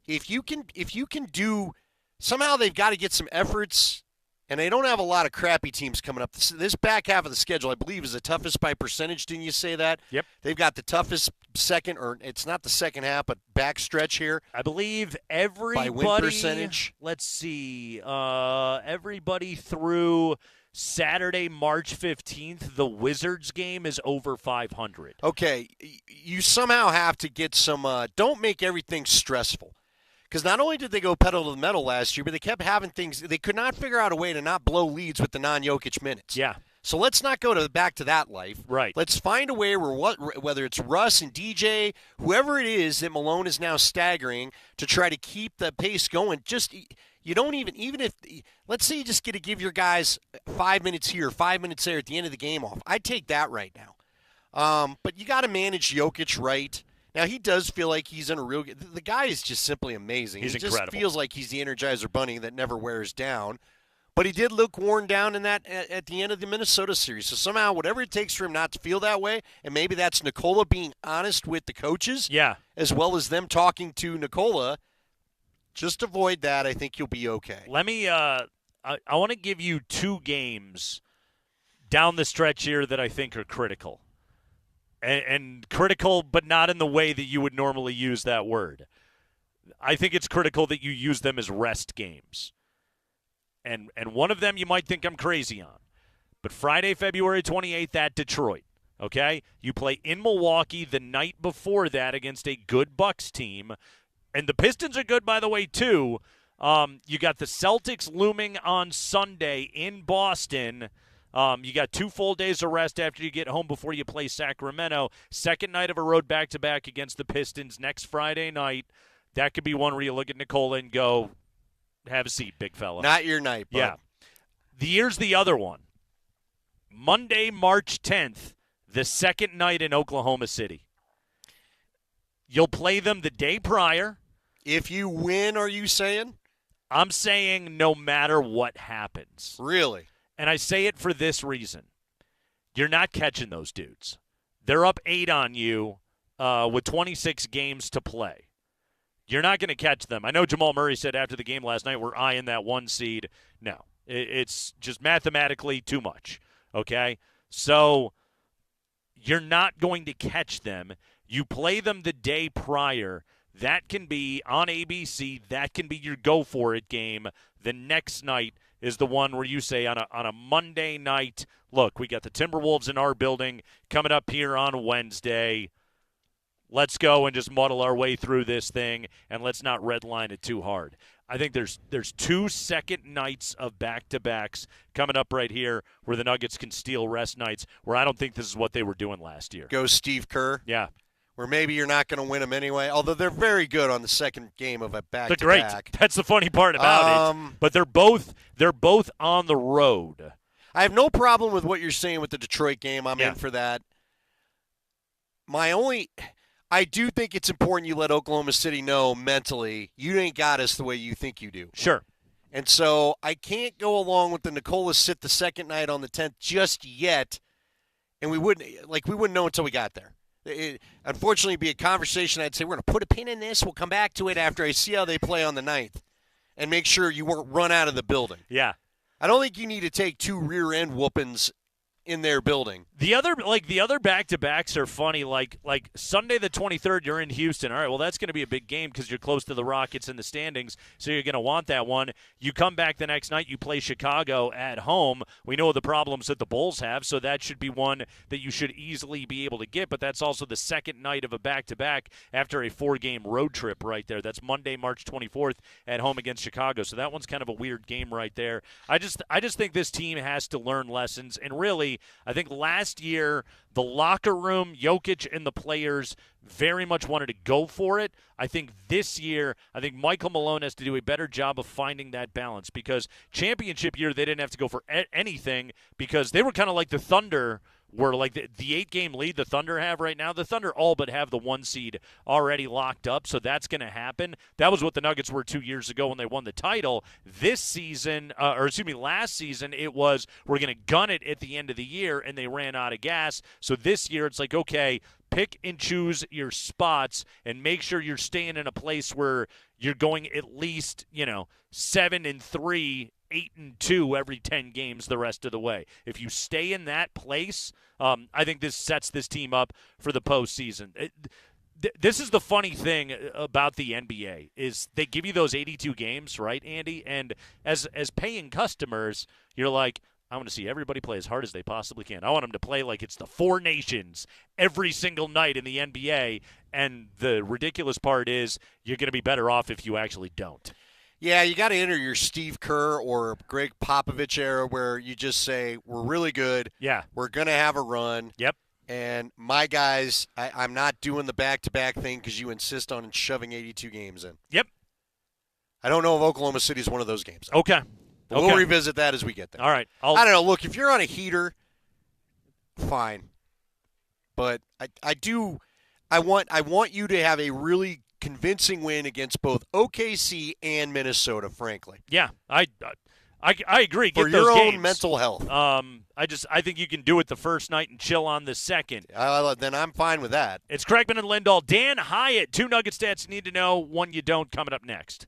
if you can do somehow they've got to get some efforts And they don't have a lot of crappy teams coming up. This back half of the schedule, I believe, is the toughest by percentage. Didn't you say that?
Yep.
They've got the toughest second, or it's not the second half, but back stretch here.
I believe everybody.
By win percentage.
Let's see. Everybody through Saturday, March 15th, the Wizards game is over 500.
Okay. You somehow have to get some don't make everything stressful. Because not only did they go pedal to the metal last year, but they kept having things. They could not figure out a way to not blow leads with the non-Jokic minutes.
Yeah.
So let's not go back to that life.
Right.
Let's find a way where whether it's Russ and DJ, whoever it is that Malone is now staggering to try to keep the pace going. Just you don't even if let's say you just get to give your guys 5 minutes here, 5 minutes there at the end of the game off. I'd take that right now. But you got to manage Jokic right. Now, he does feel like he's in a real – the guy is just simply amazing.
He's
incredible. He just
incredible.
feels like he's the Energizer Bunny that never wears down. But he did look worn down in that at the end of the Minnesota series. So somehow, whatever it takes for him not to feel that way, and maybe that's Nikola being honest with the coaches, as well as them talking to Nikola, just avoid that. I think you'll be okay.
Let me I want to give you 2 games down the stretch here that I think are critical. And critical, but not in the way that you would normally use that word. I think it's critical that you use them as rest games. And one of them you might think I'm crazy on. But Friday, February 28th at Detroit, okay? You play in Milwaukee the night before that against a good Bucks team. And the Pistons are good, by the way, too. You got the Celtics looming on Sunday in Boston. You got 2 full days of rest after you get home before you play Sacramento. Second night of a road back-to-back against the Pistons next Friday night. That could be one where you look at Nikola and go, have a seat, big fella.
Not your night, bud.
Yeah. Here's the other one. Monday, March 10th, the second night in Oklahoma City. You'll play them the day prior.
If you win, are you saying?
I'm saying no matter what happens.
Really?
And I say it for this reason. You're not catching those dudes. They're up 8 on you with 26 games to play. You're not going to catch them. I know Jamal Murray said after the game last night, we're eyeing that 1 seed. No, it's just mathematically too much, okay? So you're not going to catch them. You play them the day prior. That can be on ABC. That can be your go-for-it game. The next night is the one where you say on a Monday night, look, we got the Timberwolves in our building coming up here on Wednesday. Let's go and just muddle our way through this thing, and let's not redline it too hard. I think there's 2 second nights of back-to-backs coming up right here where the Nuggets can steal rest nights, where I don't think this is what they were doing last year.
Go Steve Kerr?
Yeah.
Where maybe you're not going to win them anyway, although they're very good on the second game of a back-to-back.
They're great. That's the funny part about it. But they're both on the road.
I have no problem with what you're saying with the Detroit game. I'm in for that. I do think it's important you let Oklahoma City know mentally you ain't got us the way you think you do.
Sure.
And so I can't go along with the Nikola sit the second night on the 10th just yet, and we wouldn't know until we got there. Unfortunately, it'd be a conversation. I'd say we're going to put a pin in this. We'll come back to it after I see how they play on the 9th and make sure you won't run out of the building.
Yeah.
I don't think you need to take 2 rear-end whoopings in their building.
The other back-to-backs are funny. Like Sunday the 23rd, you're in Houston. All right, well, that's going to be a big game because you're close to the Rockets in the standings, so you're going to want that one. You come back the next night, you play Chicago at home. We know the problems that the Bulls have, so that should be one that you should easily be able to get, but that's also the second night of a back-to-back after a 4-game road trip right there. That's Monday, March 24th at home against Chicago, so that one's kind of a weird game right there. I just think this team has to learn lessons, and really, I think last year, the locker room, Jokic and the players very much wanted to go for it. I think this year, Michael Malone has to do a better job of finding that balance because championship year, they didn't have to go for anything because they were kind of like the Thunder were like the 8-game lead the Thunder have right now. The Thunder all but have the 1 seed already locked up, so that's going to happen. That was what the Nuggets were 2 years ago when they won the title. This season, last season, it was we're going to gun it at the end of the year, and they ran out of gas. So this year, it's like, okay, pick and choose your spots and make sure you're staying in a place where you're going at least, 7-3, 8-2 every 10 games the rest of the way. If you stay in that place, I think this sets this team up for the postseason. This is the funny thing about the NBA is they give you those 82 games, right, Andy? And as paying customers, you're like, I want to see everybody play as hard as they possibly can. I want them to play like it's the Four Nations every single night in the NBA. And the ridiculous part is you're going to be better off if you actually don't.
Yeah, you got to enter your Steve Kerr or Greg Popovich era where you just say, we're really good.
Yeah.
We're going to have a run.
Yep.
And my guys, I'm not doing the back-to-back thing because you insist on shoving 82 games in.
Yep.
I don't know if Oklahoma City is one of those games.
Okay.
But we'll revisit that as we get there.
All right.
I don't know. Look, if you're on a heater, fine. But I want you to have a really convincing win against both OKC and Minnesota, frankly.
Yeah, I agree. Get
For
those
your
games.
own mental health.
I think you can do it the first night and chill on the second.
Then I'm fine with that.
It's Kreckman and Lindahl. Dan Hyatt, 2 Nugget stats you need to know, 1 you don't, coming up next.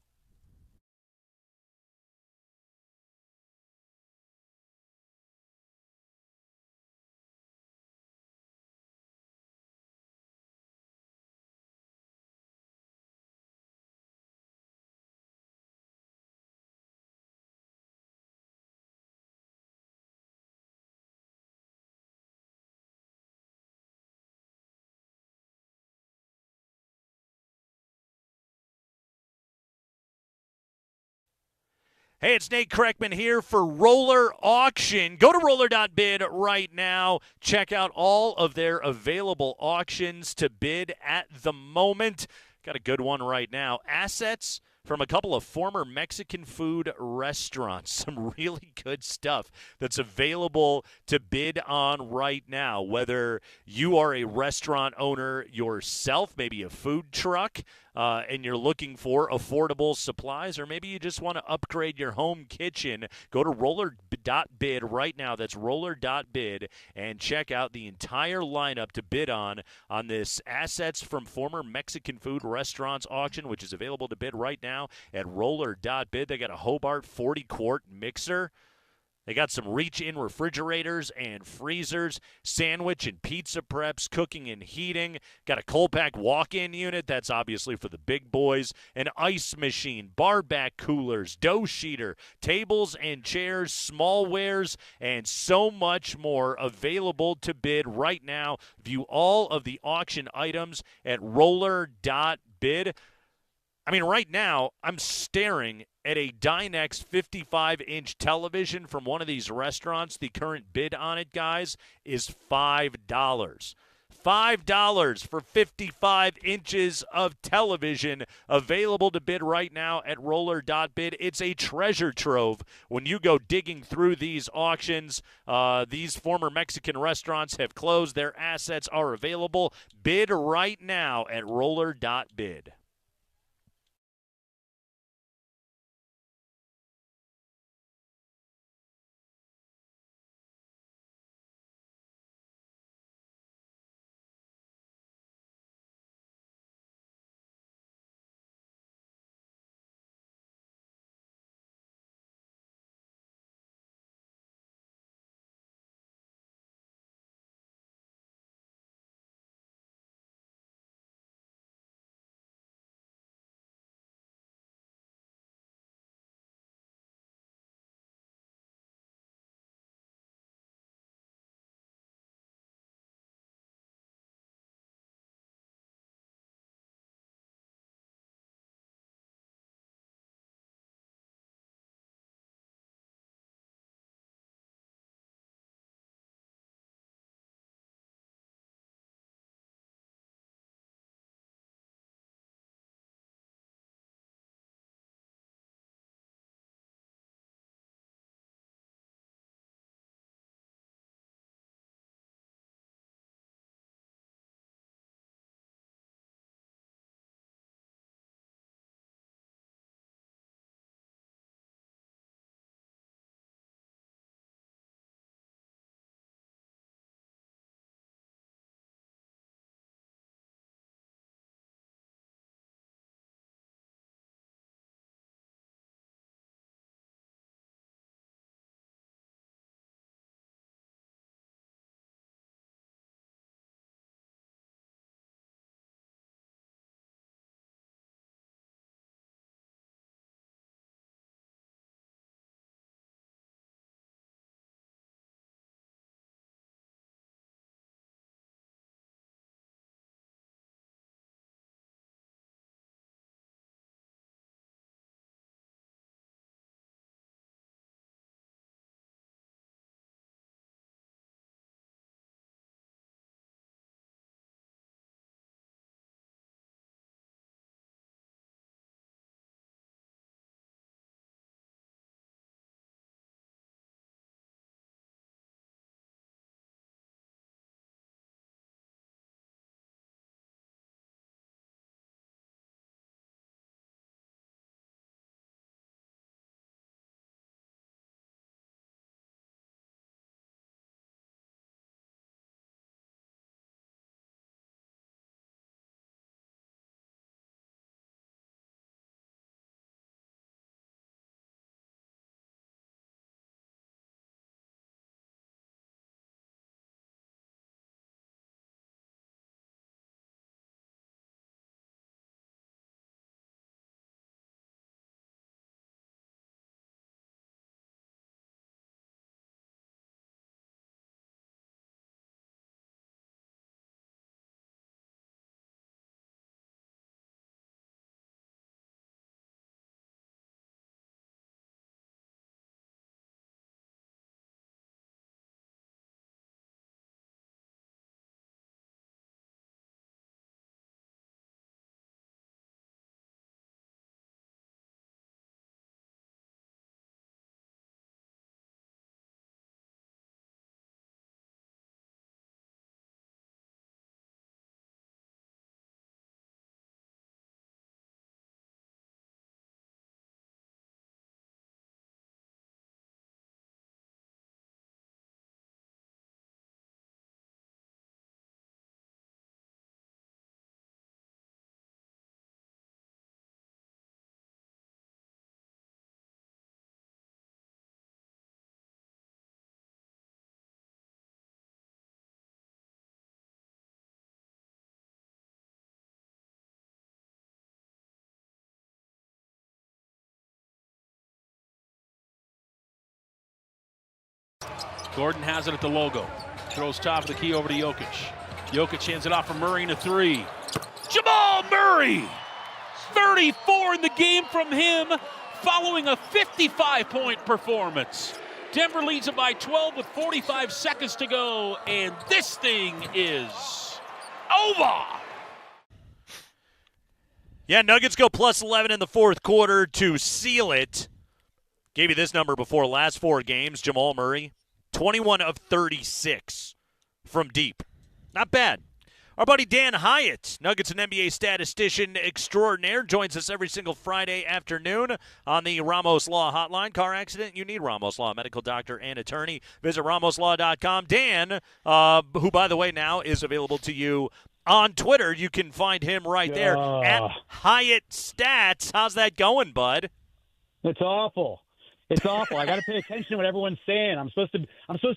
Hey, it's Nate Kreckman here for Roller Auction. Go to roller.bid right now. Check out all of their available auctions to bid at the moment. Got a good one right now. Assets from a couple of former Mexican food restaurants. Some really good stuff that's available to bid on right now. Whether you are a restaurant owner yourself, maybe a food truck, and you're looking for affordable supplies, or maybe you just want to upgrade your home kitchen, go to roller.bid right now. That's roller.bid, and check out the entire lineup to bid on this Assets from Former Mexican Food Restaurants auction, which is available to bid right now at roller.bid. They got a Hobart 40-quart mixer. They got some reach-in refrigerators and freezers, sandwich and pizza preps, cooking and heating. Got a Colpack walk-in unit. That's obviously for the big boys. An ice machine, bar back coolers, dough sheeter, tables and chairs, smallwares, and so much more available to bid right now. View all of the auction items at roller.bid. I mean, right now, I'm staring at a Dynex 55-inch television from one of these restaurants. The current bid on it, guys, is $5. $5 for 55 inches of television available to bid right now at roller.bid. It's a treasure trove when you go digging through these auctions. These former Mexican restaurants have closed. Their assets are available. Bid right now at roller.bid.
Gordon has it at the logo. Throws top of the key over to Jokic. Jokic hands it off for Murray in a three. Jamal Murray! 34 in the game from him, following a 55-point performance. Denver leads it by 12 with 45 seconds to go, and this thing is over.
Yeah, Nuggets go plus 11 in the fourth quarter to seal it. Gave you this number before. Last 4 games, Jamal Murray, 21 of 36 from deep. Not bad. Our buddy Dan Hyatt, Nuggets and NBA statistician extraordinaire, joins us every single Friday afternoon on the Ramos Law Hotline. Car accident, you need Ramos Law, medical doctor and attorney. Visit ramoslaw.com. Dan, who, by the way, now is available to you on Twitter. You can find him right there at Hyatt Stats. How's that going, bud?
It's awful. It's awful. I got to pay attention to what everyone's saying. I'm supposed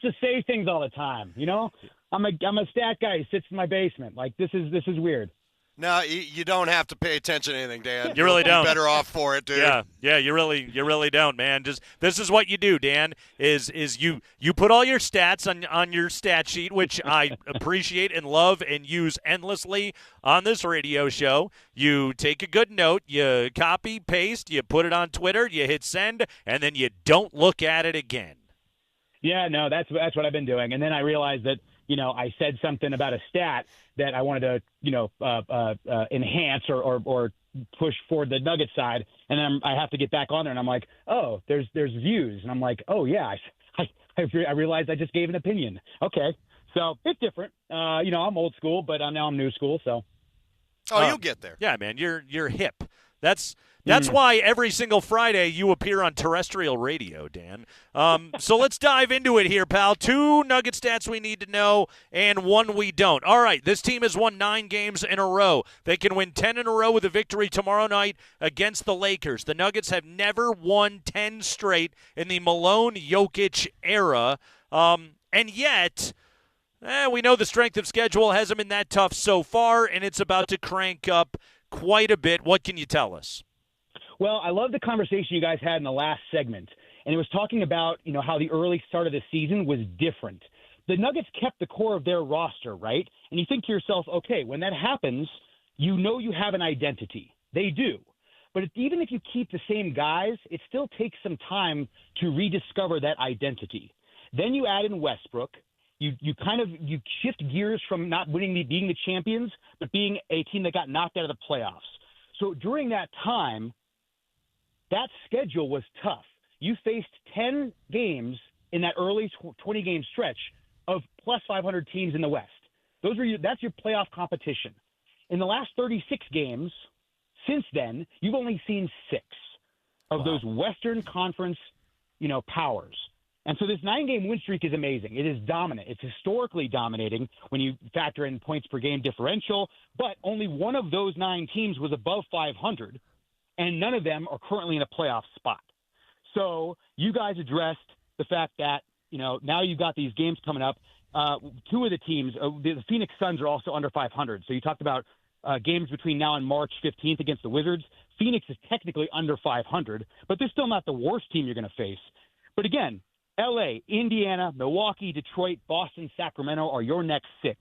to say things all the time, you know? I'm a stat guy who sits in my basement. Like, this is weird.
No, you don't have to pay attention to anything, Dan.
You really don't.
You're better off for it, dude.
Yeah, you really don't, man. Just this is what you do, Dan. Is you put all your stats on your stat sheet, which I appreciate and love and use endlessly on this radio show. You take a good note, you copy, paste, you put it on Twitter, you hit send, and then you don't look at it again.
Yeah, no, that's what I've been doing. And then I realized that, you know, I said something about a stat that I wanted to, you know, enhance or push forward the Nugget side, and then I have to get back on there, and I'm like, oh, there's views, and I'm like, oh yeah, I realized I just gave an opinion. Okay, so it's different. You know, I'm old school, but now I'm new school, so.
Oh, you'll get there.
Yeah, man, you're hip. That's why every single Friday you appear on terrestrial radio, Dan. So let's dive into it here, pal. 2 Nugget stats we need to know and 1 we don't. All right, this team has won 9 games in a row. They can win 10 in a row with a victory tomorrow night against the Lakers. The Nuggets have never won 10 straight in the Malone-Jokic era. And yet, we know the strength of schedule hasn't been that tough so far, and it's about to crank up quite a bit. What can you tell us?
Well, I love the conversation you guys had in the last segment, and it was talking about, you know, how the early start of the season was different. The Nuggets kept the core of their roster, right? And you think to yourself, okay, when that happens, you know you have an identity. They do. But even if you keep the same guys, it still takes some time to rediscover that identity. Then you add in Westbrook. You shift gears from not being the champions, but being a team that got knocked out of the playoffs. So during that time, that schedule was tough. You faced 10 games in that early 20-game stretch of plus 500 teams in the West. That's your playoff competition. In the last 36 games since then, you've only seen 6 of those Western Conference, powers. And so this 9-game win streak is amazing. It is dominant. It's historically dominating when you factor in points per game differential, but only one of those 9 teams was above 500, and none of them are currently in a playoff spot. So you guys addressed the fact that, now you've got these games coming up. 2 of the teams, the Phoenix Suns, are also under 500. So you talked about games between now and March 15th against the Wizards. Phoenix is technically under 500, but they're still not the worst team you're going to face. But again, L.A., Indiana, Milwaukee, Detroit, Boston, Sacramento are your next 6.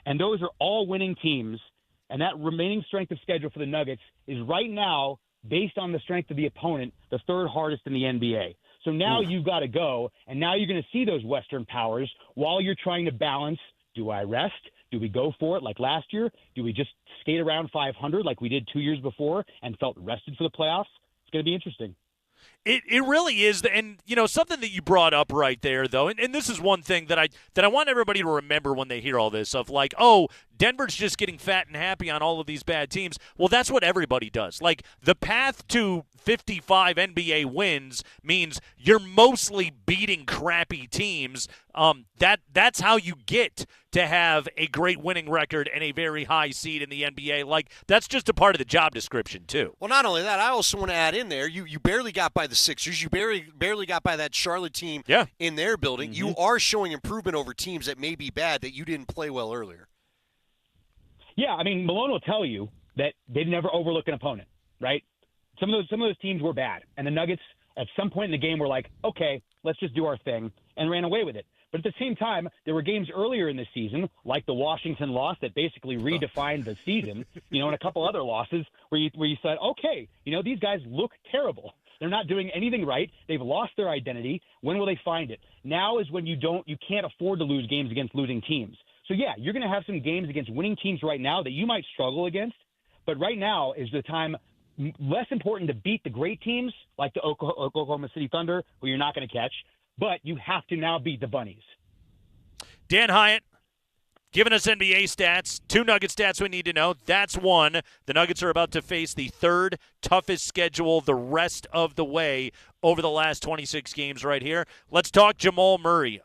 And those are all winning teams. And that remaining strength of schedule for the Nuggets is right now, based on the strength of the opponent, the 3rd hardest in the NBA. So now you've got to go, and now you're going to see those Western powers while you're trying to balance, do I rest? Do we go for it like last year? Do we just skate around 500 like we did 2 years before and felt rested for the playoffs? It's going to be interesting.
It really is, and something that you brought up right there, though, and this is one thing that I want everybody to remember when they hear all this of like, oh, Denver's just getting fat and happy on all of these bad teams. Well, that's what everybody does. Like, the path to 55 NBA wins means you're mostly beating crappy teams. That's how you get to have a great winning record and a very high seed in the NBA. Like, that's just a part of the job description, too.
Well, not only that, I also want to add in there, you barely got by the Sixers. You barely got by that Charlotte team in their building. Mm-hmm. You are showing improvement over teams that may be bad that you didn't play well earlier.
Yeah, I mean, Malone will tell you that they'd never overlook an opponent, right? Some of those teams were bad, and the Nuggets at some point in the game were like, okay, let's just do our thing, and ran away with it. But at the same time, there were games earlier in the season, like the Washington loss that basically redefined the season, and a couple other losses where you said, okay, these guys look terrible. They're not doing anything right. They've lost their identity. When will they find it? Now is when you can't afford to lose games against losing teams. So, yeah, you're going to have some games against winning teams right now that you might struggle against. But right now is the time less important to beat the great teams like the Oklahoma City Thunder, who you're not going to catch, but you have to now beat the Bunnies.
Dan Hyatt giving us NBA stats, 2 Nugget stats we need to know. That's one. The Nuggets are about to face the third toughest schedule the rest of the way over the last 26 games right here. Let's talk Jamal Murray.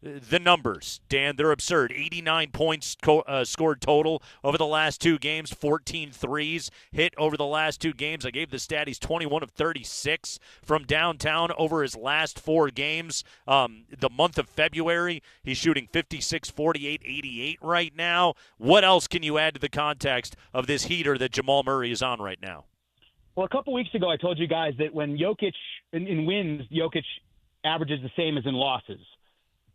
The numbers, Dan, they're absurd. 89 points scored total over the last 2 games, 14 threes hit over the last 2 games. I gave the stat he's 21 of 36 from downtown over his last 4 games. The month of February, he's shooting 56, 48, 88 right now. What else can you add to the context of this heater that Jamal Murray is on right now?
Well, a couple weeks ago I told you guys that when Jokic, in wins, Jokic averages the same as in losses.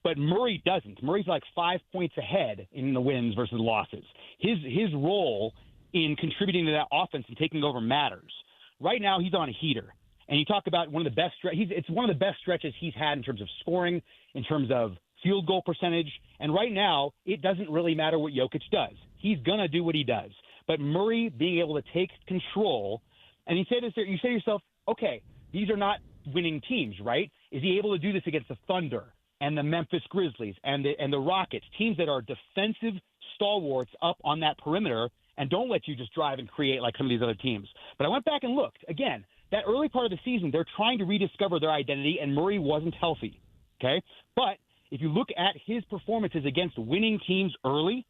But Murray doesn't. Murray's like 5 points ahead in the wins versus losses. His role in contributing to that offense and taking over matters. Right now, he's on a heater. And you talk about one of the best it's one of the best stretches he's had in terms of scoring, in terms of field goal percentage. And right now, it doesn't really matter what Jokic does. He's going to do what he does. But Murray being able to take control, and you say to yourself, okay, these are not winning teams, right? Is he able to do this against the Thunder and the Memphis Grizzlies and the Rockets, teams that are defensive stalwarts up on that perimeter and don't let you just drive and create like some of these other teams? But I went back and looked. Again, that early part of the season, they're trying to rediscover their identity, and Murray wasn't healthy, okay? But if you look at his performances against winning teams early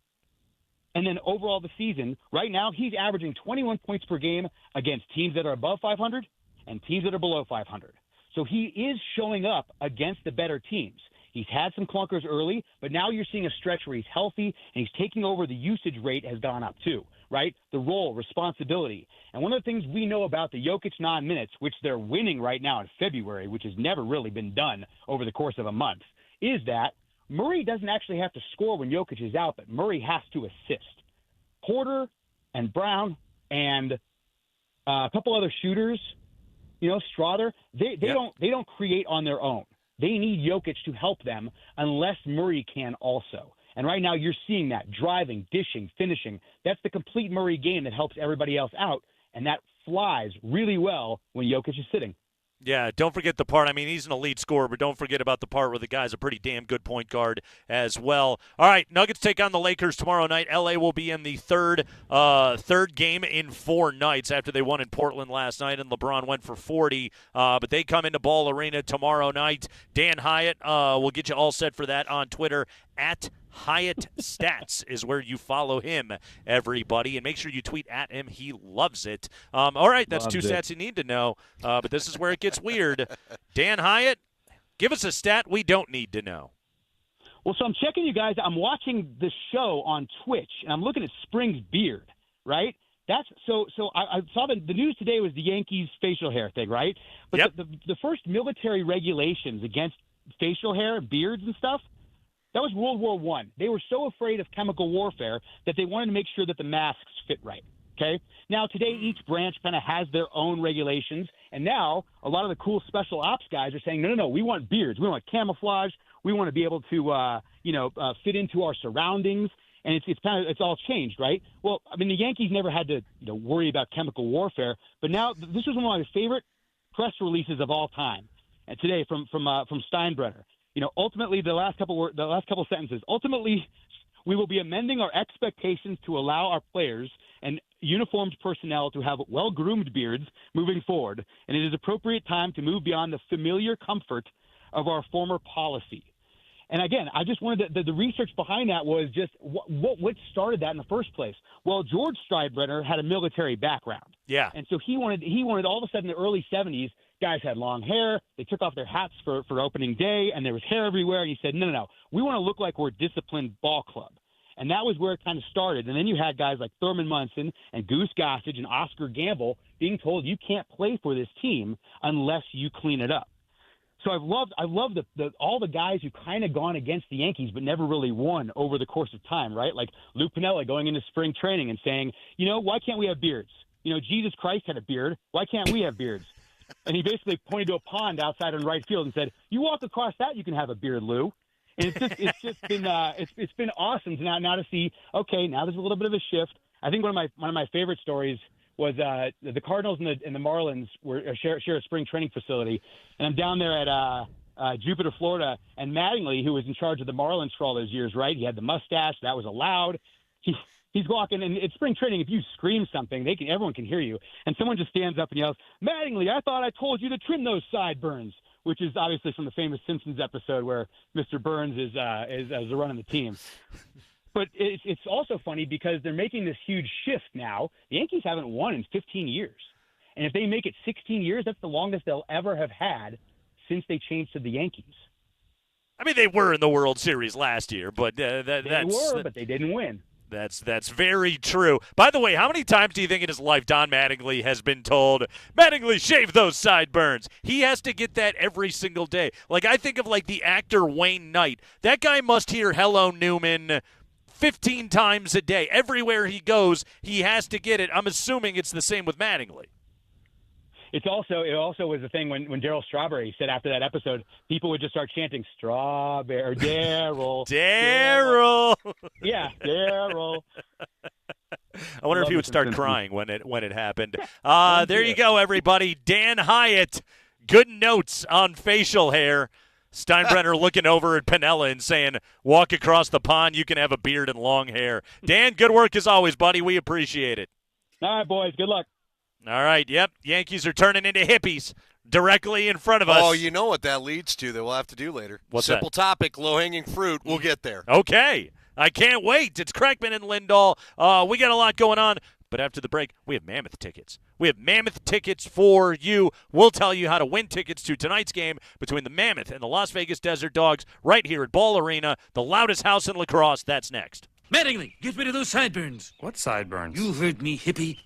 and then overall the season, right now he's averaging 21 points per game against teams that are above 500 and teams that are below 500. So he is showing up against the better teams. He's had some clunkers early, but now you're seeing a stretch where he's healthy and he's taking over. The usage rate has gone up too, right? The role, responsibility. And one of the things we know about the Jokic non-minutes, which they're winning right now in February, which has never really been done over the course of a month, is that Murray doesn't actually have to score when Jokic is out, but Murray has to assist. Porter and Brown and a couple other shooters, Strother, they don't create on their own. They need Jokic to help them unless Murray can also. And right now you're seeing that driving, dishing, finishing. That's the complete Murray game that helps everybody else out, and that flies really well when Jokic is sitting.
Yeah, don't forget the part. I mean, he's an elite scorer, but don't forget about the part where the guy's a pretty damn good point guard as well. All right, Nuggets take on the Lakers tomorrow night. LA will be in the third game in 4 nights after they won in Portland last night, and LeBron went for 40. But they come into Ball Arena tomorrow night. Dan Hyatt will get you all set for that on Twitter at Hyatt Stats is where you follow him, everybody, and make sure you tweet at him. He loves it. All right, that's Loves 2 stats you need to know, but this is where it gets weird. Dan Hyatt, give us a stat we don't need to know.
Well, so I'm checking you guys. I'm watching the show on Twitch, and I'm looking at Spring's beard, right? That's so I saw the news today was the Yankees facial hair thing, right? But
yep.
the first military regulations against facial hair, beards and stuff, that was World War I. They were so afraid of chemical warfare that they wanted to make sure that the masks fit right, okay? Now, today, each branch kind of has their own regulations, and now a lot of the cool special ops guys are saying, no, we want beards. We want camouflage. We want to be able to, fit into our surroundings, and it's all changed, right? Well, I mean, the Yankees never had to worry about chemical warfare, but now this is one of my favorite press releases of all time, and today from Steinbrenner. Ultimately, the last couple sentences. Ultimately, we will be amending our expectations to allow our players and uniformed personnel to have well-groomed beards moving forward, and it is appropriate time to move beyond the familiar comfort of our former policy. And again, I just wanted the research behind that was just what started that in the first place. Well, George Steinbrenner had a military background.
Yeah.
And so he wanted all of a sudden in the early 70s, guys had long hair. They took off their hats for opening day, and there was hair everywhere. And he said, no. We want to look like we're a disciplined ball club. And that was where it kind of started. And then you had guys like Thurman Munson and Goose Gossage and Oscar Gamble being told you can't play for this team unless you clean it up. So I love the all the guys who kind of gone against the Yankees but never really won over the course of time, right? Like Lou Piniella going into spring training and saying, why can't we have beards? Jesus Christ had a beard. Why can't we have beards? And he basically pointed to a pond outside in right field and said, "You walk across that, you can have a beard, Lou." And it's just been it's been awesome to now to see. Okay, now there's a little bit of a shift. I think one of my favorite stories was the Cardinals and the Marlins share a spring training facility, and I'm down there at Jupiter, Florida, and Mattingly, who was in charge of the Marlins for all those years, right? He had the mustache that was allowed. He's walking, and it's spring training. If you scream something, everyone can hear you. And someone just stands up and yells, "Mattingly, I thought I told you to trim those sideburns," which is obviously from the famous Simpsons episode where Mr. Burns is running the team. But it's also funny because they're making this huge shift now. The Yankees haven't won in 15 years. And if they make it 16 years, that's the longest they'll ever have had since they changed to the Yankees.
I mean, they were in the World Series last year, but
but they didn't win.
That's very true. By the way, how many times do you think in his life Don Mattingly has been told, "Mattingly, shave those sideburns"? He has to get that every single day. Like, I think of, like, the actor Wayne Knight. That guy must hear "Hello, Newman" 15 times a day. Everywhere he goes, he has to get it. I'm assuming it's the same with Mattingly.
It also was a thing when Darryl Strawberry said after that episode, people would just start chanting "Strawberry" or "Darryl."
Darryl.
Yeah, Darryl.
I wonder if he would start crying when it happened. There you go, everybody. Dan Hyatt, good notes on facial hair. Steinbrenner looking over at Piniella and saying, "Walk across the pond, you can have a beard and long hair." Dan, good work as always, buddy. We appreciate it.
All right, boys. Good luck.
All right, yep. Yankees are turning into hippies directly in front of us.
Oh, you know what that leads to that we'll have to do later.
What's
Simple
that?
topic, low-hanging fruit. We'll get there.
Okay. I can't wait. It's Kreckman and Lindahl. We got a lot going on. But after the break, we have Mammoth tickets. We have Mammoth tickets for you. We'll tell you how to win tickets to tonight's game between the Mammoth and the Las Vegas Desert Dogs right here at Ball Arena, the loudest house in lacrosse. That's next.
Mattingly, get rid of those sideburns.
What sideburns?
You heard me, hippie.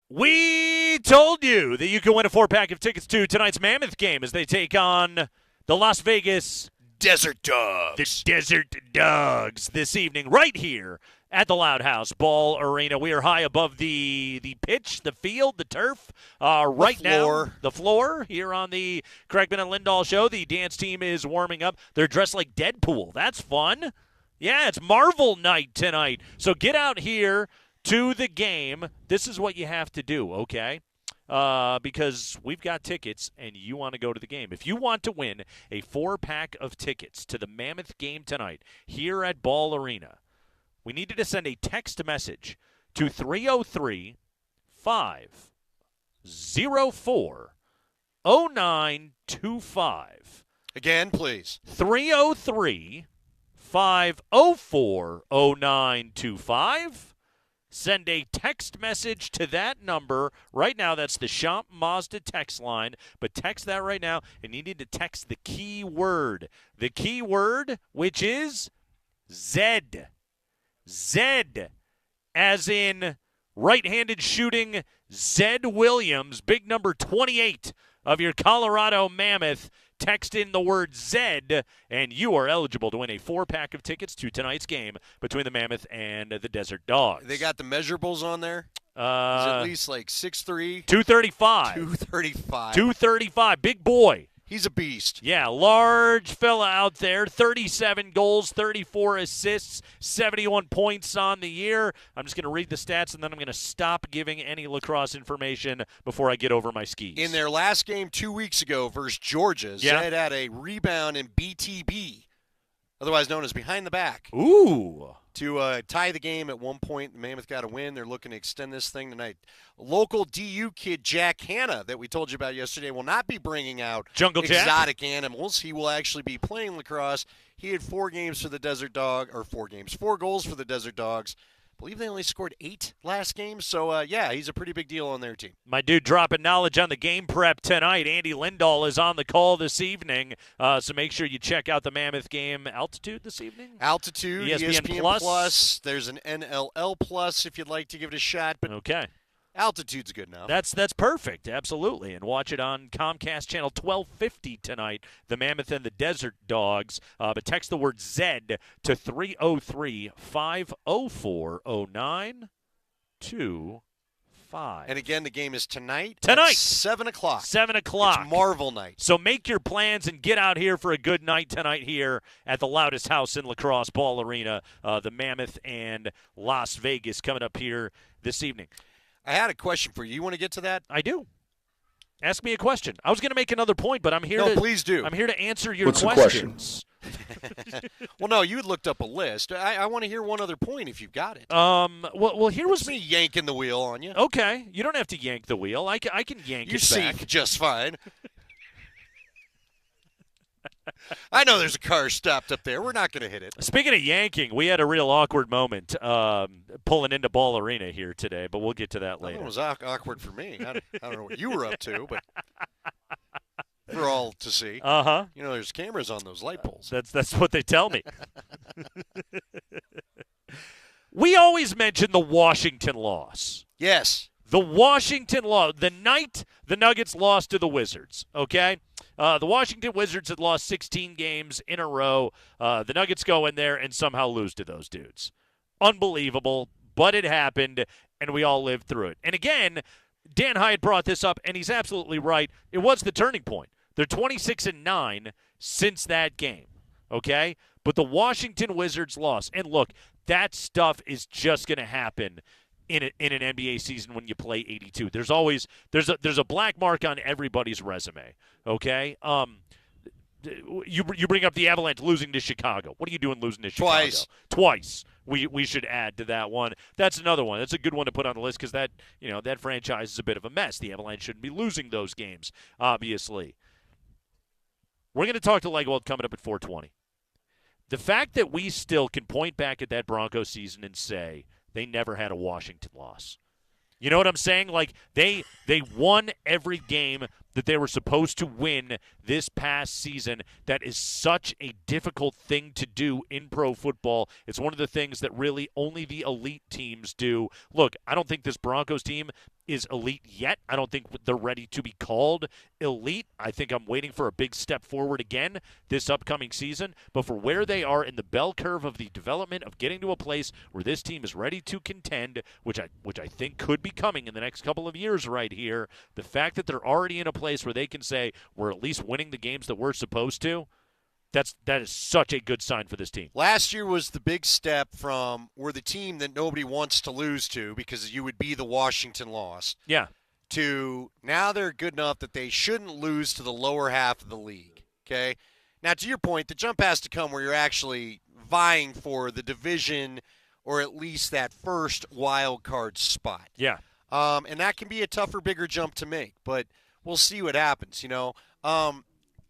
We told you that you can win a 4-pack of tickets to tonight's Mammoth game as they take on the Las Vegas
Desert Dogs.
The Desert Dogs this evening right here at the Loud House Ball Arena. We are high above the pitch, the field, the turf. Right now, the floor here on the Kreckman and Lindahl show. The dance team is warming up. They're dressed like Deadpool. That's fun. Yeah, it's Marvel night tonight. So get out here to the game. This is what you have to do, okay? Because we've got tickets and you want to go to the game. If you want to win a 4-pack of tickets to the Mammoth game tonight here at Ball Arena, we need you to send a text message to 303-504-0925.
Again, please.
303-504-0925. Send a text message to that number right now. That's the Shop Mazda text line. But text that right now, and you need to text the key word. The key word, which is Zed. Zed, as in right-handed shooting Zed Williams, big number 28 of your Colorado Mammoth. Text in the word Zed, and you are eligible to win a 4-pack of tickets to tonight's game between the Mammoth and the Desert Dogs.
They got the measurables on there? Is at least like 6'3"?
235.
235.
235. Big boy.
He's a beast.
Yeah, large fella out there. 37 goals, 34 assists, 71 points on the year. I'm just going to read the stats, and then I'm going to stop giving any lacrosse information before I get over my skis.
In their last game 2 weeks ago versus Georgia, Zed had a rebound in BTB, otherwise known as behind the back.
Ooh.
To tie the game at one point. The Mammoth got a win. They're looking to extend this thing tonight. Local DU kid Jack Hanna that we told you about yesterday will not be bringing out
Jungle
exotic animals. He will actually be playing lacrosse. He had 4 games for the Desert Dog, or 4 goals for the Desert Dogs. I believe they only scored 8 last game. So, yeah, he's a pretty big deal on their team.
My dude dropping knowledge on the game prep tonight. Andy Lindahl is on the call this evening. So make sure you check out the Mammoth game. Altitude this evening?
Altitude,
ESPN
Plus. There's an NLL Plus if you'd like to give it a shot. But
okay.
Altitude's good enough.
That's perfect, absolutely. And watch it on Comcast Channel 1250 tonight, the Mammoth and the Desert Dogs. But text the word Zed to 303-504-0925.
And again, the game is tonight.
Tonight.
At 7 o'clock.
7 o'clock.
It's Marvel night.
So make your plans and get out here for a good night tonight here at the loudest house in lacrosse, Ball Arena. The Mammoth and Las Vegas coming up here this evening.
I had a question for you. You want to get to that?
I do. Ask me a question. I was going to make another point, but I'm here
please do.
I'm here to answer your
What's
questions.
Well, no, you had looked up a list. I want to hear one other point if you've got it.
Well, here was
me yanking the wheel on you.
Okay, you don't have to yank the wheel. I can yank
you
it back.
You see just fine. I know there's a car stopped up there. We're not going to hit it.
Speaking of yanking, we had a real awkward moment pulling into Ball Arena here today, but we'll get to that later.
It was awkward for me. I don't know what you were up to, but for all to see.
Uh-huh.
You know, there's cameras on those light poles.
That's what they tell me. We always mention the Washington loss.
Yes.
The Washington loss. The night the Nuggets lost to the Wizards, okay? The Washington Wizards had lost 16 games in a row. The Nuggets go in there and somehow lose to those dudes. Unbelievable, but it happened, and we all lived through it. And again, Dan Hyatt brought this up, and he's absolutely right. It was the turning point. They're 26-9 since that game, okay? But the Washington Wizards lost. And look, that stuff is just going to happen in an NBA season when you play 82. There's a black mark on everybody's resume, okay? You bring up the Avalanche losing to Chicago. What are you doing losing to Chicago? Twice. We should add to that one. That's another one. That's a good one to put on the list because that franchise is a bit of a mess. The Avalanche shouldn't be losing those games, obviously. We're going to talk to Legwold coming up at 4:20. The fact that we still can point back at that Broncos season and say they never had a Washington loss. You know what I'm saying? Like, they won every game that they were supposed to win this past season. That is such a difficult thing to do in pro football. It's one of the things that really only the elite teams do. Look, I don't think this Broncos team is elite yet. I don't think they're ready to be called elite. I think I'm waiting for a big step forward again this upcoming season. But for where they are in the bell curve of the development of getting to a place where this team is ready to contend, which I think could be coming in the next couple of years right here, the fact that they're already in a place where they can say we're at least winning the games that we're supposed to, that is such a good sign for this team.
Last year was the big step from we're the team that nobody wants to lose to because you would be the Washington loss.
Yeah.
To now they're good enough that they shouldn't lose to the lower half of the league. Okay? Now, to your point, the jump has to come where you're actually vying for the division or at least that first wild card spot.
Yeah.
And that can be a tougher, bigger jump to make, but we'll see what happens, you know.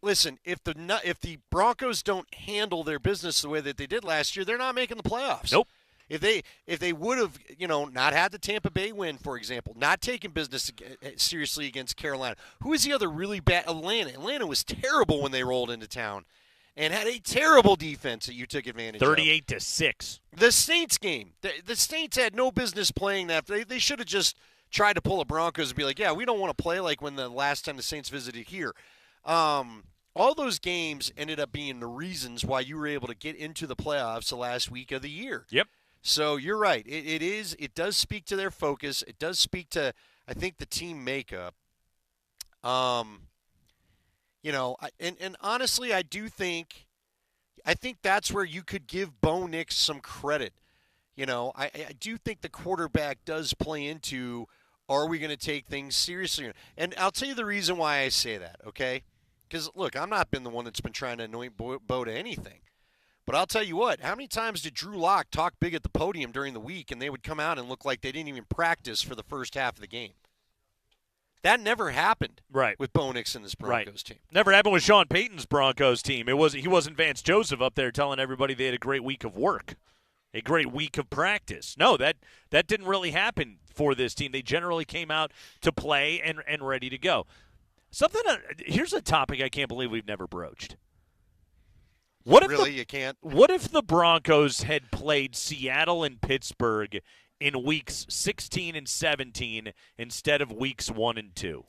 Listen, if the Broncos don't handle their business the way that they did last year, they're not making the playoffs.
Nope.
If they would have, not had the Tampa Bay win, for example, not taken business seriously against Carolina. Who is the other really bad? Atlanta. Atlanta was terrible when they rolled into town and had a terrible defense that you took advantage of.
38-6.
The Saints game. The Saints had no business playing that. They should have just tried to pull the Broncos and be like, yeah, we don't want to play like when the last time the Saints visited here. All those games ended up being the reasons why you were able to get into the playoffs the last week of the year.
Yep.
So you're right. It does speak to their focus. It does speak to, I think, the team makeup. And honestly, I think that's where you could give Bo Nix some credit. I do think the quarterback does play into, are we going to take things seriously? And I'll tell you the reason why I say that, okay? Because, look, I'm not been the one that's been trying to anoint Bo to anything. But I'll tell you what, how many times did Drew Lock talk big at the podium during the week and they would come out and look like they didn't even practice for the first half of the game? That never happened with Bo Nix and this Broncos team.
Never happened with Sean Payton's Broncos team. He wasn't Vance Joseph up there telling everybody they had a great week of work, a great week of practice. No, that didn't really happen for this team. They generally came out to play and ready to go. Here's a topic I can't believe we've never broached.
You can't?
What if the Broncos had played Seattle and Pittsburgh in weeks 16 and 17 instead of weeks 1 and 2?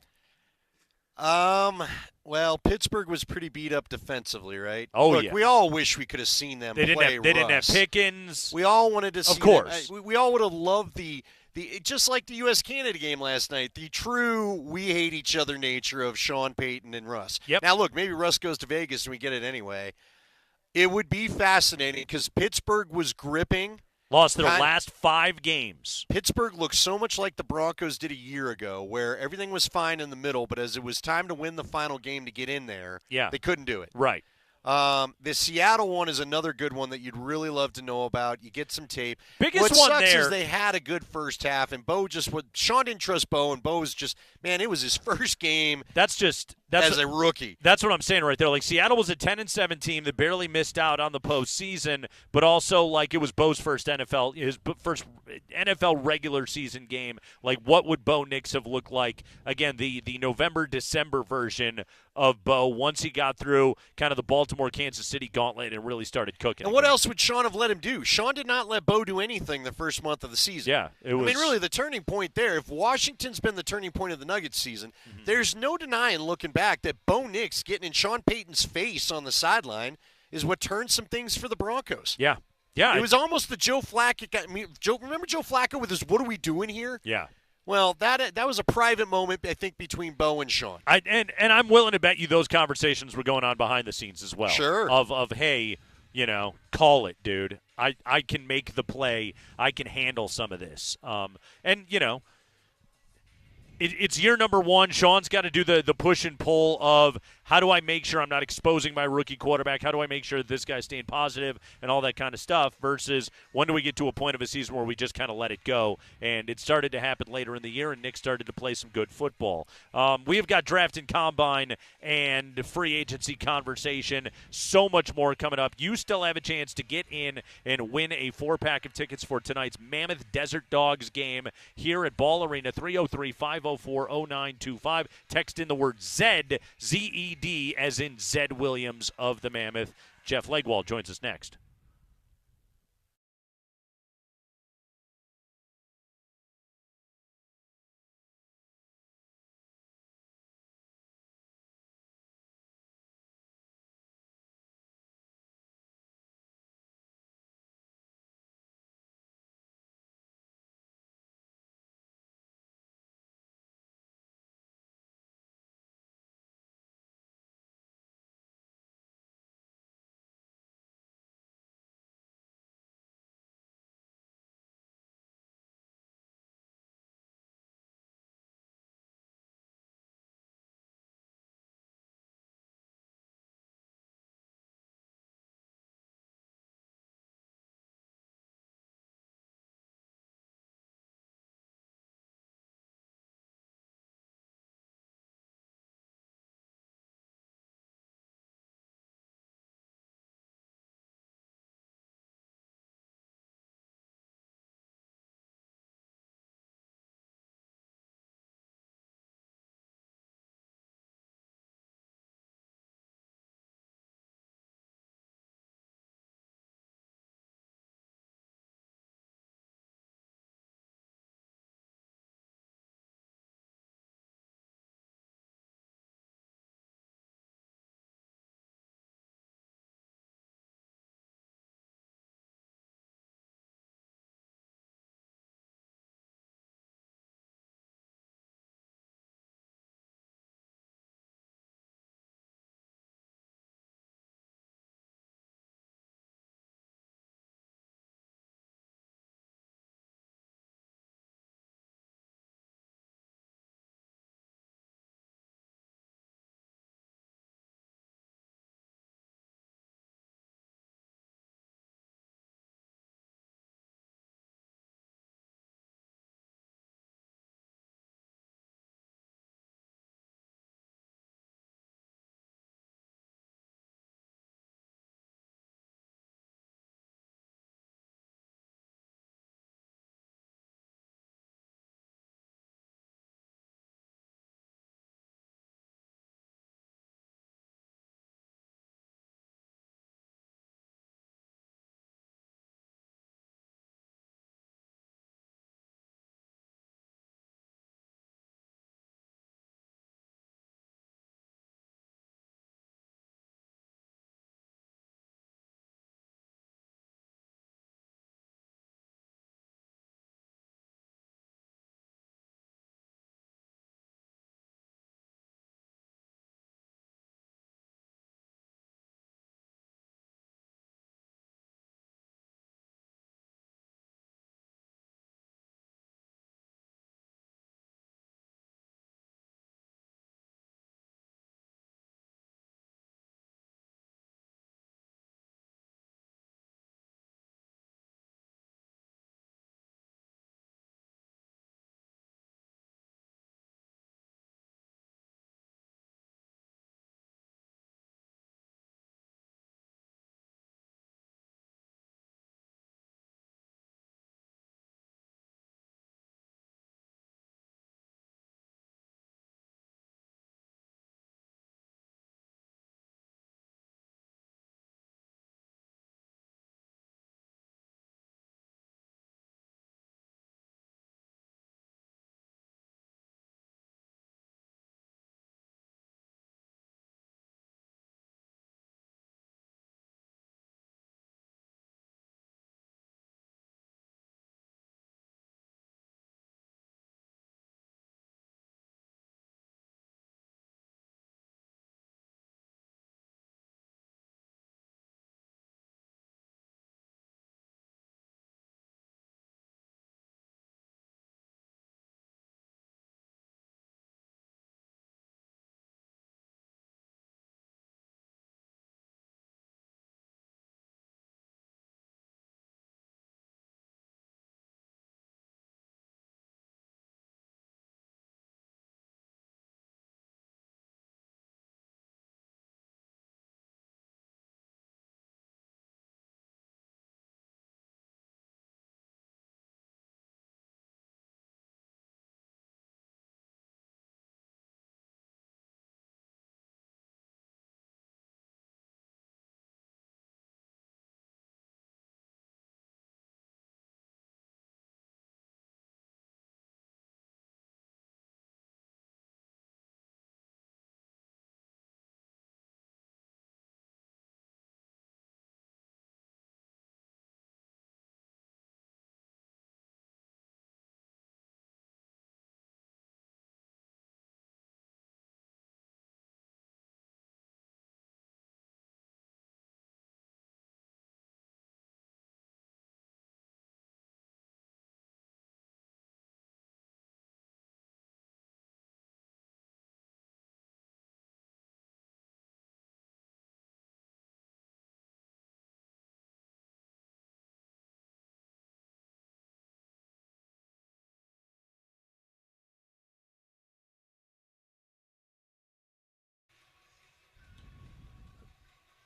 Well, Pittsburgh was pretty beat up defensively, right?
Oh,
Look,
yeah.
we all wish we could have seen them play
They didn't have Pickens.
We all wanted to see
Of course.
We all would have loved the just like the U.S.-Canada game last night, the true we hate each other nature of Sean Payton and Russ.
Yep.
Now, look, maybe Russ goes to Vegas and we get it anyway. It would be fascinating because Pittsburgh was gripping.
Lost their last 5 games.
Pittsburgh looked so much like the Broncos did a year ago, where everything was fine in the middle, but as it was time to win the final game to get in there, they couldn't do it.
Right.
The Seattle one is another good one that you'd really love to know about. You get some tape.
Biggest
what
one
sucks
there
is they had a good first half, and Sean didn't trust Bo, and Bo was just, man, it was his first game as a rookie.
That's what I'm saying right there. Like, Seattle was a 10-7 team that barely missed out on the postseason, but also, like, it was Bo's first NFL regular season game. Like, what would Bo Nix have looked like? Again, the November-December version of Bo once he got through kind of the Baltimore-Kansas City gauntlet and really started cooking.
And what else would Sean have let him do? Sean did not let Bo do anything the first month of the season.
Yeah, it was.
I mean, really, the turning point there, if Washington's been the turning point of the Nuggets season, there's no denying looking back that Bo Nix getting in Sean Payton's face on the sideline is what turned some things for the Broncos.
Yeah. Yeah.
It was almost the Joe Flacco. Remember Joe Flacco with his "What are we doing here?"
Yeah.
Well, that was a private moment, I think, between Bo and Sean.
And I'm willing to bet you those conversations were going on behind the scenes as well.
Sure.
Of hey, call it, dude. I can make the play. I can handle some of this. It's year number 1. Sean's got to do the push and pull of how do I make sure I'm not exposing my rookie quarterback? How do I make sure that this guy's staying positive and all that kind of stuff versus when do we get to a point of a season where we just kind of let it go? And it started to happen later in the year, and Nick started to play some good football. We have got draft and combine and free agency conversation. So much more coming up. You still have a chance to get in and win a 4-pack of tickets for tonight's Mammoth Desert Dogs game here at Ball Arena, 303-504-0925. Text in the word ZED, Z-E-D, as in Zed Williams of the Mammoth. Jeff Legwall joins us next.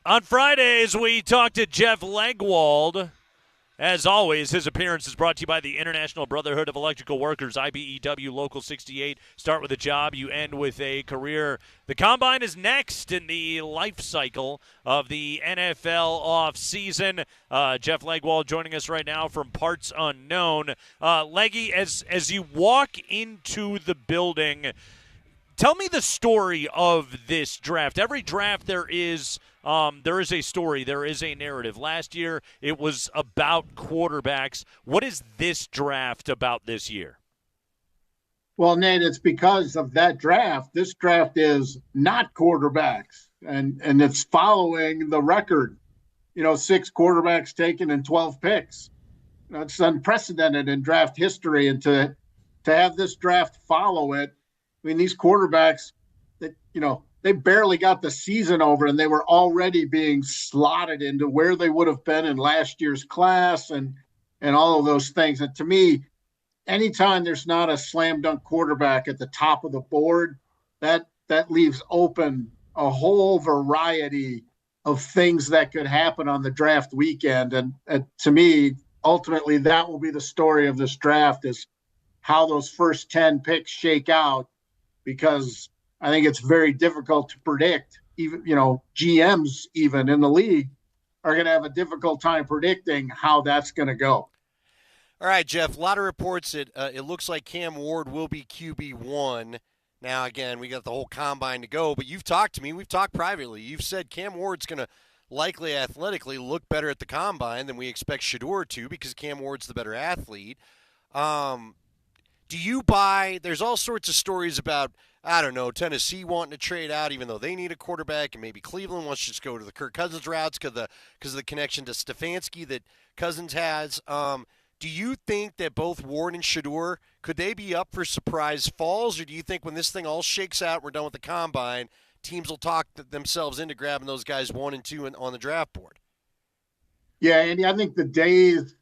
On Fridays, we talk to Jeff Legwold. As always, his appearance is brought to you by the International Brotherhood of Electrical Workers, IBEW Local 68. Start with a job, you end with a career. The Combine is next in the life cycle of the NFL offseason. Jeff Legwold joining us right now from Parts Unknown. Leggy, as you walk into the building, tell me the story of this draft. Every draft there is a story, there is a narrative. Last year it was about quarterbacks. What is this draft about this year?
Well, Nate, it's because of that draft. This draft is not quarterbacks, and it's following the record. 6 quarterbacks taken and 12 picks. It's unprecedented in draft history, and to have this draft follow it, I mean, these quarterbacks that, they barely got the season over and they were already being slotted into where they would have been in last year's class and all of those things. And to me, anytime there's not a slam dunk quarterback at the top of the board, that leaves open a whole variety of things that could happen on the draft weekend. And to me, ultimately, that will be the story of this draft, is how those first 10 picks shake out, because I think it's very difficult to predict. Even, GMs even in the league are going to have a difficult time predicting how that's going to go.
All right, Jeff, a lot of reports that it looks like Cam Ward will be QB1. Now, again, we got the whole combine to go, but you've talked to me. We've talked privately. You've said Cam Ward's going to likely athletically look better at the combine than we expect Shedeur to, because Cam Ward's the better athlete. Do you buy – there's all sorts of stories about, I don't know, Tennessee wanting to trade out even though they need a quarterback, and maybe Cleveland wants to just go to the Kirk Cousins routes because of the connection to Stefanski that Cousins has. Do you think that both Ward and Shedeur, could they be up for surprise falls, or do you think when this thing all shakes out, we're done with the combine, teams will talk themselves into grabbing those guys 1 and 2 on the draft board?
Yeah, Andy, I think the days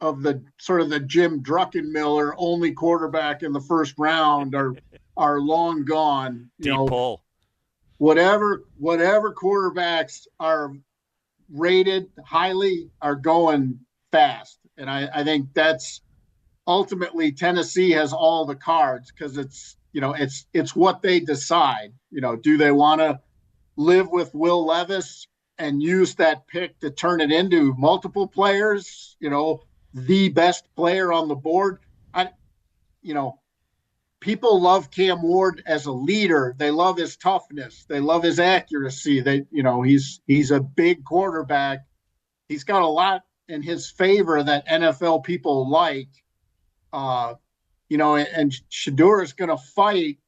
of the sort of the Jim Druckenmiller only quarterback in the first round are long gone.
Deep pull.
Whatever quarterbacks are rated highly are going fast. And I think that's ultimately Tennessee has all the cards, because it's what they decide. Do they want to live with Will Levis and use that pick to turn it into multiple players, the best player on the board? People love Cam Ward as a leader. They love his toughness. They love his accuracy. He's a big quarterback. He's got a lot in his favor that NFL people like. And Shedeur is going to fight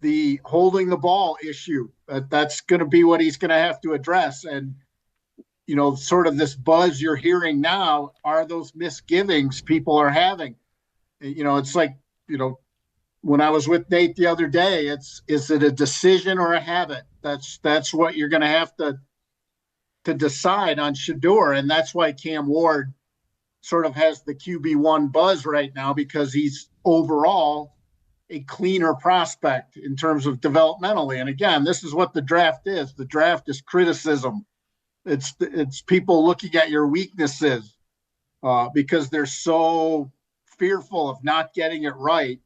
the holding the ball issue. That's going to be what he's going to have to address. And, sort of this buzz you're hearing now are those misgivings people are having. It's like, when I was with Nate the other day, is it a decision or a habit? That's what you're going to have to decide on Shedeur. And that's why Cam Ward sort of has the QB1 buzz right now, because he's overall a cleaner prospect in terms of developmentally. And again, this is what the draft is. The draft is criticism. It's people looking at your weaknesses because they're so fearful of not getting it right.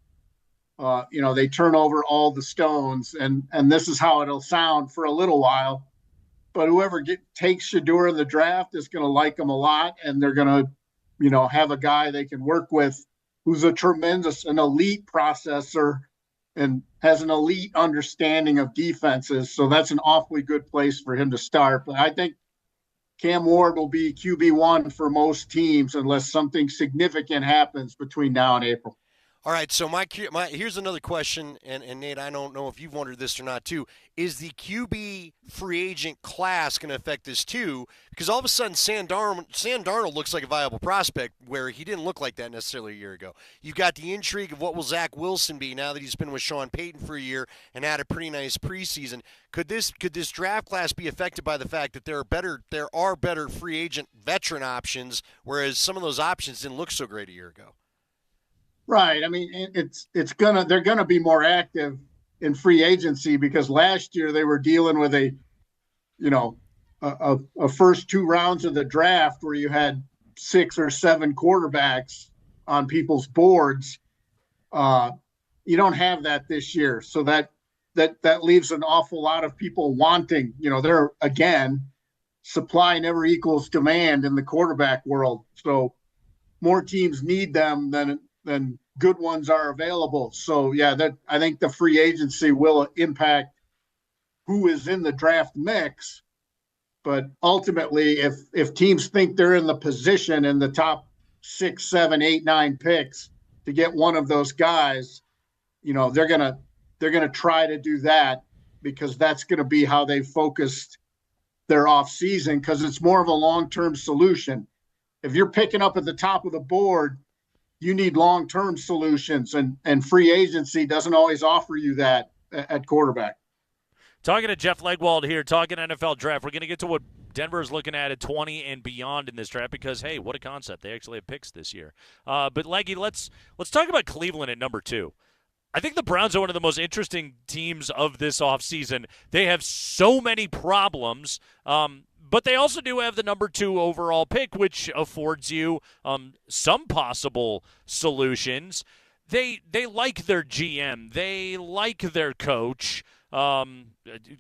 They turn over all the stones, and this is how it'll sound for a little while. But whoever takes Shedeur in the draft is going to like him a lot, and they're going to, have a guy they can work with who's an elite processor and has an elite understanding of defenses. So that's an awfully good place for him to start. But I think Cam Ward will be QB1 for most teams unless something significant happens between now and April.
All right, so my here's another question, and Nate, I don't know if you've wondered this or not too. Is the QB free agent class going to affect this too? Because all of a sudden, Sam Darnold looks like a viable prospect, where he didn't look like that necessarily a year ago. You've got the intrigue of what will Zach Wilson be now that he's been with Sean Payton for a year and had a pretty nice preseason. Could this draft class be affected by the fact that there are better free agent veteran options, whereas some of those options didn't look so great a year ago?
Right. I mean, they're gonna be more active in free agency, because last year they were dealing with a a first 2 rounds of the draft where you had 6 or 7 quarterbacks on people's boards. You don't have that this year. So that leaves an awful lot of people wanting, they're, again, supply never equals demand in the quarterback world. So more teams need them than good ones are available. So yeah, I think the free agency will impact who is in the draft mix. But ultimately, if teams think they're in the position in the top 6, 7, 8, 9 picks to get one of those guys, they're gonna try to do that, because that's going to be how they focused their offseason, because it's more of a long-term solution. If you're picking up at the top of the board, you need long-term solutions, and free agency doesn't always offer you that at quarterback.
Talking to Jeff Legwald here, talking NFL draft. We're going to get to what Denver's looking at 20 and beyond in this draft, because, hey, what a concept. They actually have picks this year. But, Leggy, let's talk about Cleveland at number 2. I think the Browns are one of the most interesting teams of this offseason. They have so many problems, but they also do have the number 2 overall pick, which affords you some possible solutions. They like their GM. They like their coach.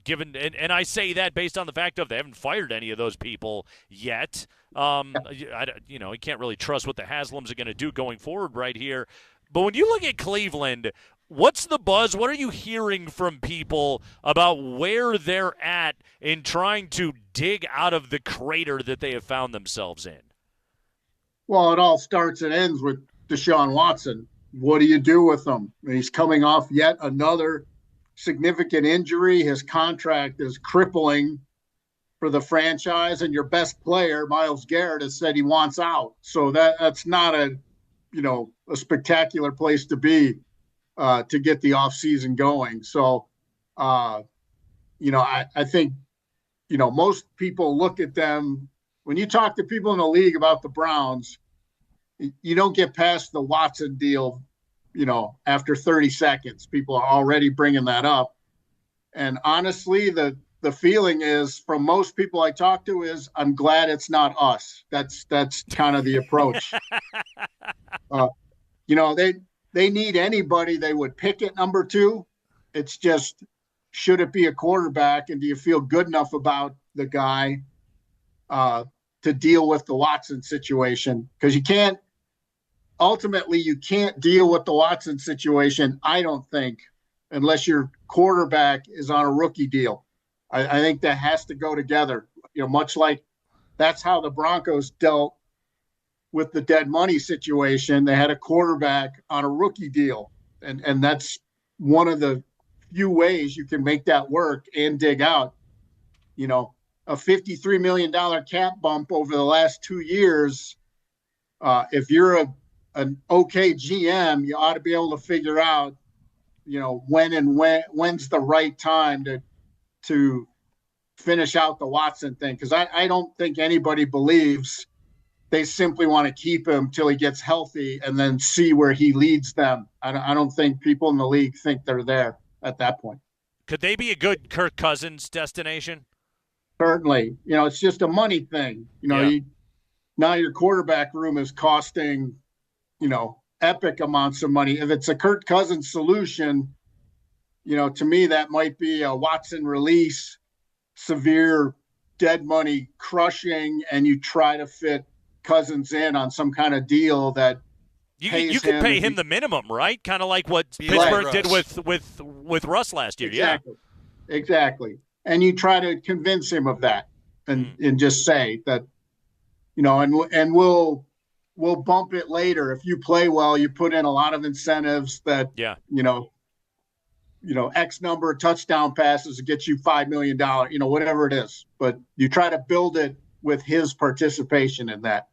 Given and I say that based on the fact of they haven't fired any of those people yet. You can't really trust what the Haslams are going to do going forward right here. But when you look at Cleveland, what's the buzz? What are you hearing from people about where they're at in trying to dig out of the crater that they have found themselves in?
Well, it all starts and ends with Deshaun Watson. What do you do with him? He's coming off yet another significant injury. His contract is crippling for the franchise, and your best player, Myles Garrett, has said he wants out. So that's not a spectacular place to be to get the offseason going. So, I think, most people look at them. When you talk to people in the league about the Browns, you don't get past the Watson deal, after 30 seconds. People are already bringing that up. And honestly, the feeling is, from most people I talk to, is I'm glad it's not us. That's kind of the approach. They need anybody they would pick at number 2. It's just, should it be a quarterback, and do you feel good enough about the guy to deal with the Watson situation? Because you can't deal with the Watson situation, I don't think, unless your quarterback is on a rookie deal. I think that has to go together, much like that's how the Broncos dealt with the dead money situation. They had a quarterback on a rookie deal, and that's one of the few ways you can make that work and dig out. A $53 million cap bump over the last 2 years. If you're an okay GM, you ought to be able to figure out, when's the right time to finish out the Watson thing. Because I don't think anybody believes they simply want to keep him till he gets healthy and then see where he leads them. I don't think people in the league think they're there at that point.
Could they be a good Kirk Cousins destination?
Certainly. It's just a money thing. Now your quarterback room is costing, epic amounts of money. If it's a Kirk Cousins solution, to me, that might be a Watson release, severe dead money crushing, and you try to fit Cousins in on some kind of deal that
you could pay him the minimum, right? Kind of like what Pittsburgh did with Russ last year.
Exactly. And you try to convince him of that, and just say that, and we'll bump it later. If you play well, you put in a lot of incentives that, X number of touchdown passes to get you $5 million, whatever it is. But you try to build it with his participation in that.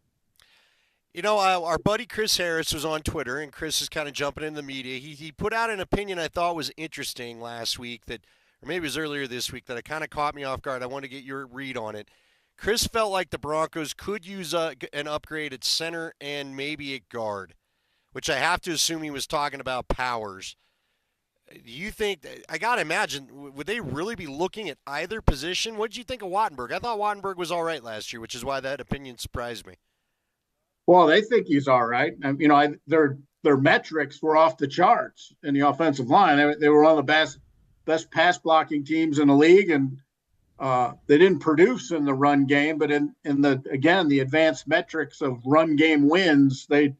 Our buddy Chris Harris was on Twitter, and Chris is kind of jumping in the media. He put out an opinion I thought was interesting last week, or maybe it was earlier this week, that it kind of caught me off guard. I want to get your read on it. Chris felt like the Broncos could use an upgrade at center and maybe at guard, which I have to assume he was talking about Powers. Do you think – I got to imagine, would they really be looking at either position? What did you think of Wattenberg? I thought Wattenberg was all right last year, which is why that opinion surprised me.
Well, they think he's all right. Their metrics were off the charts in the offensive line. They were one of the best pass blocking teams in the league, and they didn't produce in the run game. But in the advanced metrics of run game wins, they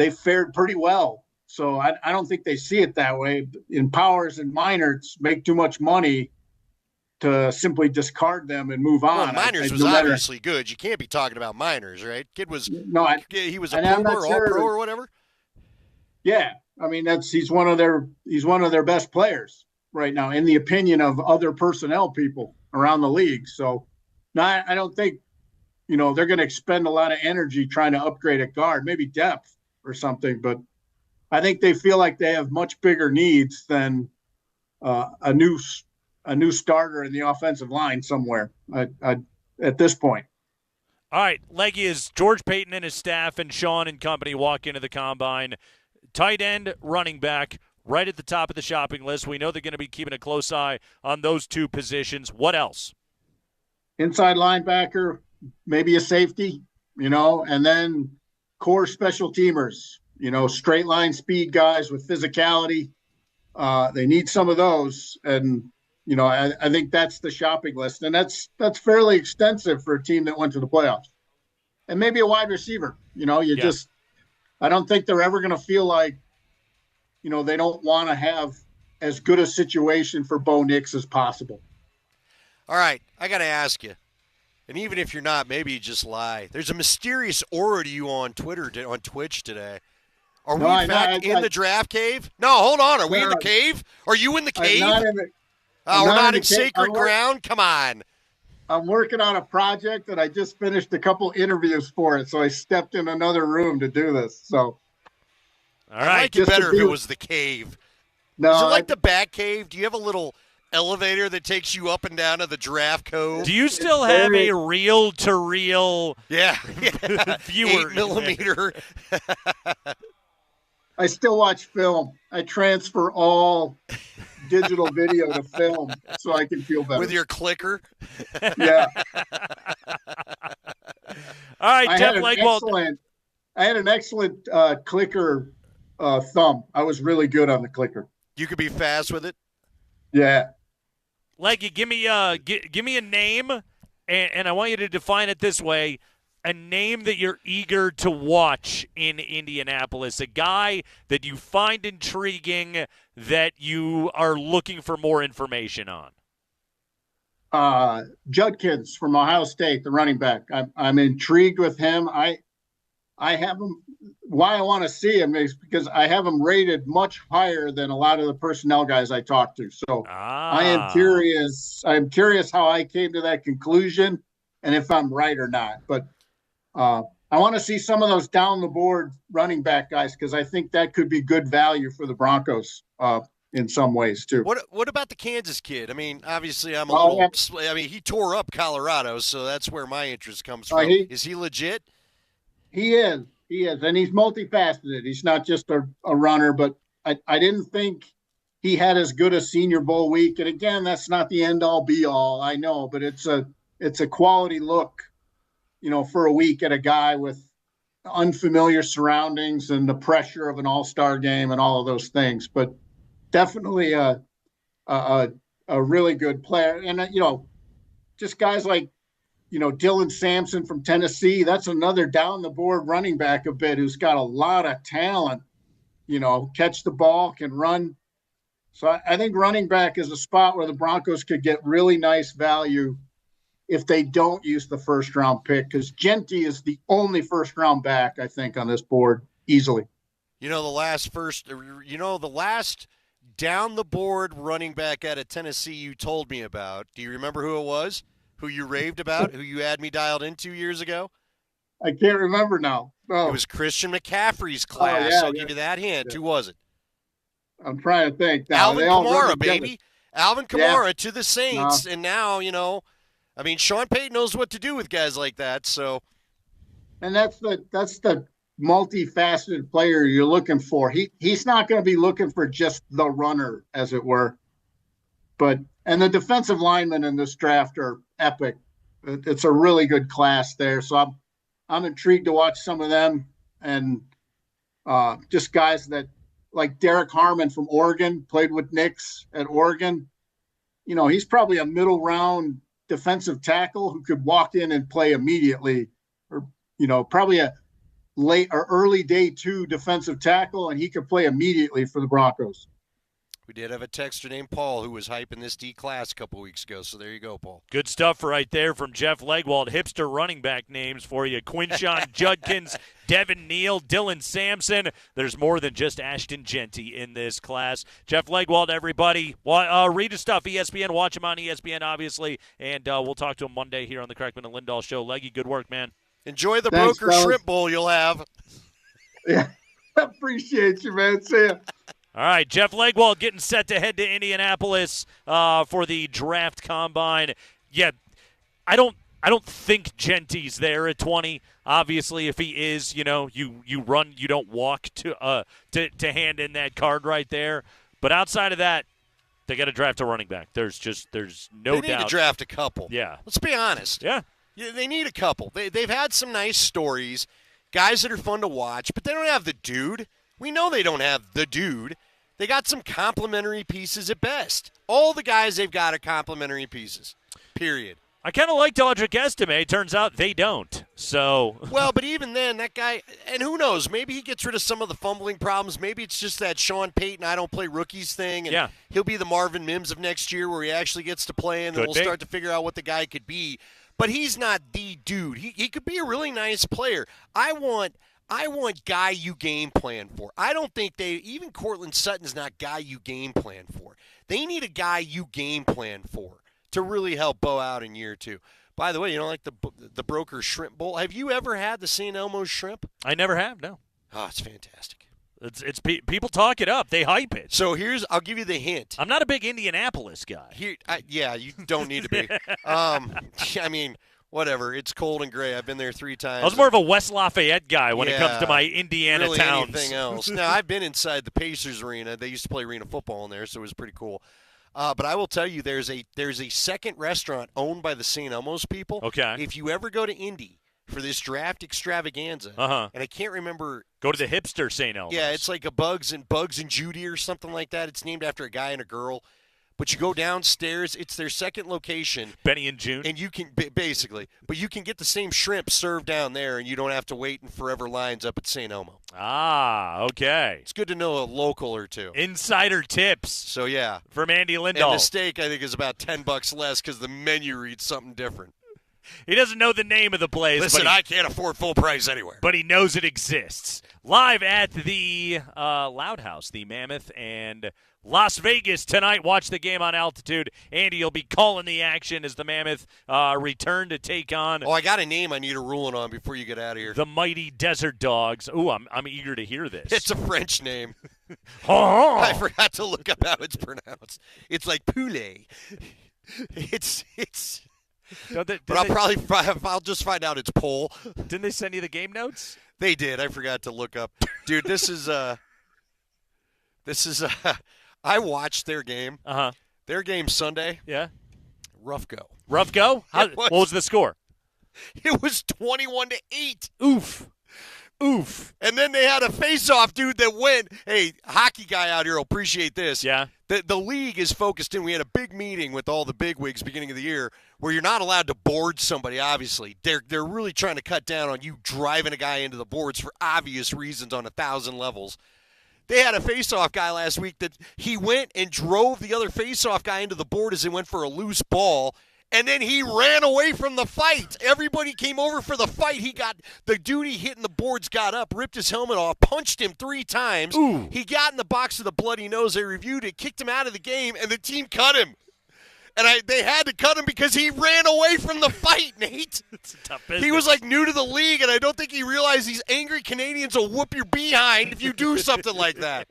fared pretty well. So I don't think they see it that way. In Powers and Miners make too much money to simply discard them and move on.
Well, Miners was obviously good. You can't be talking about Miners, right? Kid was he was a Pooper, All-Pro or whatever.
Yeah, I mean he's one of their best players right now, in the opinion of other personnel people around the league. So, no, I don't think they're going to expend a lot of energy trying to upgrade at guard, maybe depth or something, but I think they feel like they have much bigger needs than a new starter in the offensive line somewhere at this point.
All right, Leggy, is George Payton and his staff and Sean and company walk into the combine, tight end, running back, right at the top of the shopping list. We know they're going to be keeping a close eye on those two positions. What else?
Inside linebacker, maybe a safety, and then core special teamers. Straight line speed guys with physicality. They need some of those. And, I think that's the shopping list. And that's fairly extensive for a team that went to the playoffs. And maybe a wide receiver. I don't think they're ever going to feel like, they don't want to have as good a situation for Bo Nix as possible.
All right, I got to ask you. And even if you're not, maybe you just lie. There's a mysterious aura to you on Twitch today. Are we in the draft cave? No, hold on. Are we in the cave? Are you in the cave? We're not in sacred ground? Come on.
I'm working on a project, and I just finished a couple interviews for it, so I stepped in another room to do this. So,
all right.
I'd like it better if it was the cave.
No,
is it like the Bat Cave? Do you have a little elevator that takes you up and down to the draft cove?
Do you still have a reel-to-reel viewer
8mm?
I still watch film. I transfer all digital video to film so I can feel better.
With your clicker?
Yeah.
All right, Jeff Legwald.
I had an excellent clicker thumb. I was really good on the clicker.
You could be fast with it?
Yeah.
Leggy, give me a name, and I want you to define it this way. A name that you're eager to watch in Indianapolis, a guy that you find intriguing, that you are looking for more information on.
Judkins from Ohio State, the running back. I'm intrigued with him. I have him. Why I want to see him is because I have him rated much higher than a lot of the personnel guys I talk to. So I am curious. I'm curious how I came to that conclusion and if I'm right or not. But I want to see some of those down the board running back guys because I think that could be good value for the Broncos in some ways too.
What about the Kansas kid? I mean, obviously I'm a little. I mean, he tore up Colorado, so that's where my interest comes from. Is he legit?
He is, and he's multifaceted. He's not just a runner, but I didn't think he had as good a Senior Bowl week. And again, that's not the end all be all. I know, but it's a quality look. For a week at a guy with unfamiliar surroundings and the pressure of an all-star game and all of those things, but definitely a really good player. And, just guys like, Dylan Sampson from Tennessee, that's another down the board running back a bit who's got a lot of talent, catch the ball, can run. So I think running back is a spot where the Broncos could get really nice value if they don't use the first-round pick, because Genty is the only first-round back, I think, on this board easily.
The last down-the-board running back out of Tennessee you told me about, do you remember who it was? Who you raved about? Who you had me dialed in 2 years ago?
I can't remember now. Oh.
It was Christian McCaffrey's class. I'll give you that hint.
Yeah.
Who was it?
I'm trying to think. Now,
Alvin Kamara, baby. Alvin Kamara to the Saints, and now, Sean Payton knows what to do with guys like that. So,
and that's the multifaceted player you're looking for. He's not going to be looking for just the runner, as it were. And the defensive linemen in this draft are epic. It's a really good class there. So I'm intrigued to watch some of them, and just guys that like Derek Harmon from Oregon, played with Knicks at Oregon. You know, he's probably a middle round defensive tackle who could walk in and play immediately, or, you know, probably a late or early day 2 defensive tackle, and he could play immediately for the Broncos.
We did have a texter named Paul who was hyping this D class a couple weeks ago, so there you go, Paul.
Good stuff right there from Jeff Legwald. Hipster running back names for you. Quinshon Judkins, Devin Neal, Dylan Sampson. There's more than just Ashton Genty in this class. Jeff Legwald, everybody. Read his stuff, ESPN. Watch him on ESPN, obviously. And we'll talk to him Monday here on the Kreckman and Lindahl Show. Leggy, good work, man.
Enjoy the
Thanks,
Broker
fellas.
Shrimp Bowl you'll have.
Yeah, appreciate you, man. See ya.
All right, Jeff Legwald getting set to head to Indianapolis for the draft combine. Yeah, I don't think Genty's there at 20. Obviously, if he is, you know, you run, you don't walk to hand in that card right there. But outside of that, they got to draft a running back. There's no doubt.
They need to draft a couple.
Yeah.
Let's be honest.
Yeah.
They need a couple. They've had some nice stories, guys that are fun to watch, but they don't have the dude. We know they don't have the dude. They got some complimentary pieces at best. All the guys they've got are complimentary pieces, period.
I kind of liked Audric Estime. Turns out they don't. So
well, but even then, that guy, and who knows, maybe he gets rid of some of the fumbling problems. Maybe it's just that Sean Payton, I don't play rookies thing. And he'll be the Marvin Mims of next year where he actually gets to play, and then we'll start to figure out what the guy could be. But he's not the dude. He could be a really nice player. I want guy you game plan for. I don't think even Cortland Sutton's not guy you game plan for. They need a guy you game plan for to really help Bo out in year 2. By the way, you know, like the Broker Shrimp Bowl. Have you ever had the St. Elmo's shrimp?
I never have. No.
Oh, it's fantastic.
It's people talk it up. They hype it.
So I'll give you the hint.
I'm not a big Indianapolis guy.
Yeah, you don't need to be. I mean, whatever. It's cold and gray. I've been there 3 times.
I was more of a West Lafayette guy when it comes to my Indiana
really
towns.
Anything else. Now, I've been inside the Pacers arena. They used to play arena football in there, so it was pretty cool. But I will tell you, there's a second restaurant owned by the St. Elmo's people.
Okay.
If you ever go to Indy for this draft extravaganza, and I can't remember.
Go to the hipster St. Elmo's.
Yeah, it's like a Bugs and Judy or something like that. It's named after a guy and a girl. But you go downstairs, it's their second location.
Benny and June.
And you can, basically, but you can get the same shrimp served down there, and you don't have to wait in forever lines up at St. Elmo.
Ah, okay.
It's good to know a local or two.
Insider tips.
So, yeah.
From Andy Lindahl.
And the steak, I think, is about $10 less because the menu reads something different.
He doesn't know the name of the place.
Listen, I can't afford full price anywhere.
But he knows it exists. Live at the Loud House, the Mammoth, and Las Vegas tonight. Watch the game on Altitude. Andy, you'll be calling the action as the Mammoth return to take on.
Oh, I got a name I need a ruling on before you get out of here.
The mighty Desert Dogs. Ooh, I'm eager to hear this.
It's a French name.
Oh.
I forgot to look up how it's pronounced. It's like poulet. It's. But I'll just find out it's pole.
Didn't they send you the game notes?
They did. I forgot to look up. Dude, this is I watched their game. Their game Sunday.
Yeah.
Rough go.
Rough go? What was the score?
It was 21-8.
Oof.
And then they had a face-off, dude, that went, hey, hockey guy out here will appreciate this.
Yeah.
The league is focused in. We had a big meeting with all the bigwigs beginning of the year where you're not allowed to board somebody, obviously. They're really trying to cut down on you driving a guy into the boards for obvious reasons on 1,000 levels. They had a face-off guy last week that he went and drove the other face-off guy into the board as they went for a loose ball, and then he ran away from the fight. Everybody came over for the fight. The dude he hit in the boards got up, ripped his helmet off, punched him 3 times.
Ooh.
He got in the box with a bloody nose. They reviewed it, kicked him out of the game, and the team cut him. And they had to cut him because he ran away from the fight, Nate.
It's a tough business.
He was like new to the league, and I don't think he realized these angry Canadians will whoop your behind if you do something like that.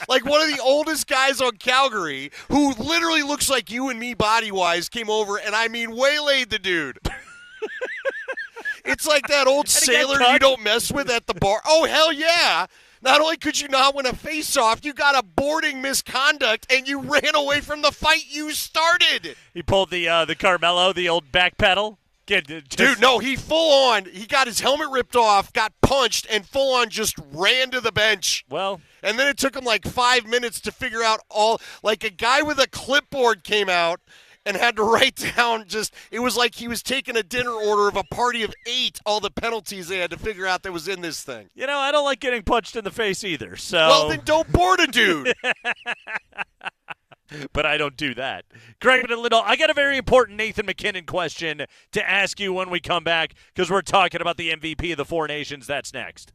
Like one of the oldest guys on Calgary, who literally looks like you and me body-wise, came over and, I mean, waylaid the dude. It's like that old sailor you don't mess with at the bar. Oh, hell yeah. Not only could you not win a face-off, you got a boarding misconduct, and you ran away from the fight you started.
He pulled the Carmelo, the old back pedal.
Dude, no, he he got his helmet ripped off, got punched, and full on just ran to the bench.
Well.
And then it took him like 5 minutes to figure out like a guy with a clipboard came out and had to write down it was like he was taking a dinner order of a party of 8, all the penalties they had to figure out that was in this thing.
You know, I don't like getting punched in the face either, so.
Well, then don't board a dude.
But I don't do that. Kreckman and Lindahl, I got a very important Nathan MacKinnon question to ask you when we come back because we're talking about the MVP of the Four Nations. That's next.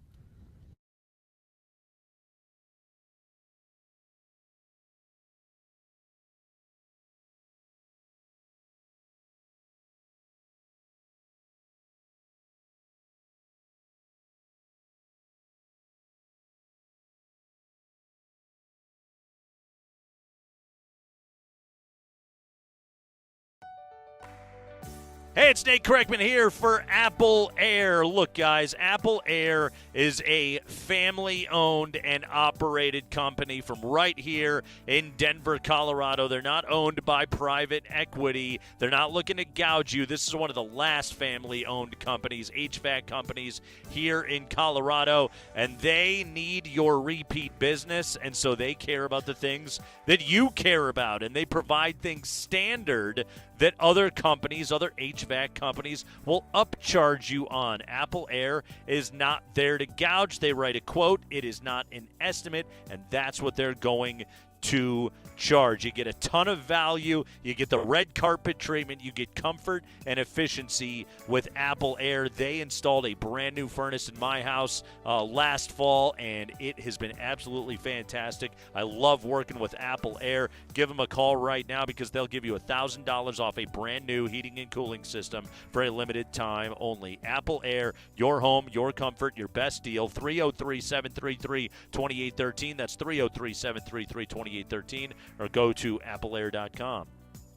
Hey, it's Nate Kreckman here for Apple Air. Look, guys, Apple Air is a family-owned and operated company from right here in Denver, Colorado. They're not owned by private equity. They're not looking to gouge you. This is one of the last family-owned companies, HVAC companies here in Colorado, and they need your repeat business, and so they care about the things that you care about, and they provide things standard that other companies, other HVAC companies, will upcharge you on. Apple Air is not there to gouge. They write a quote. It is not an estimate, and that's what they're going to charge. You get a ton of value. You get the red carpet treatment. You get comfort and efficiency with Apple Air. They installed a brand new furnace in my house last fall, and it has been absolutely fantastic. I love working with Apple Air. Give them a call right now because they'll give you $1,000 off a brand new heating and cooling system for a limited time only. Apple Air, your home, your comfort, your best deal. 303-733-2813. That's 303-733-2813. Or go to appleair.com.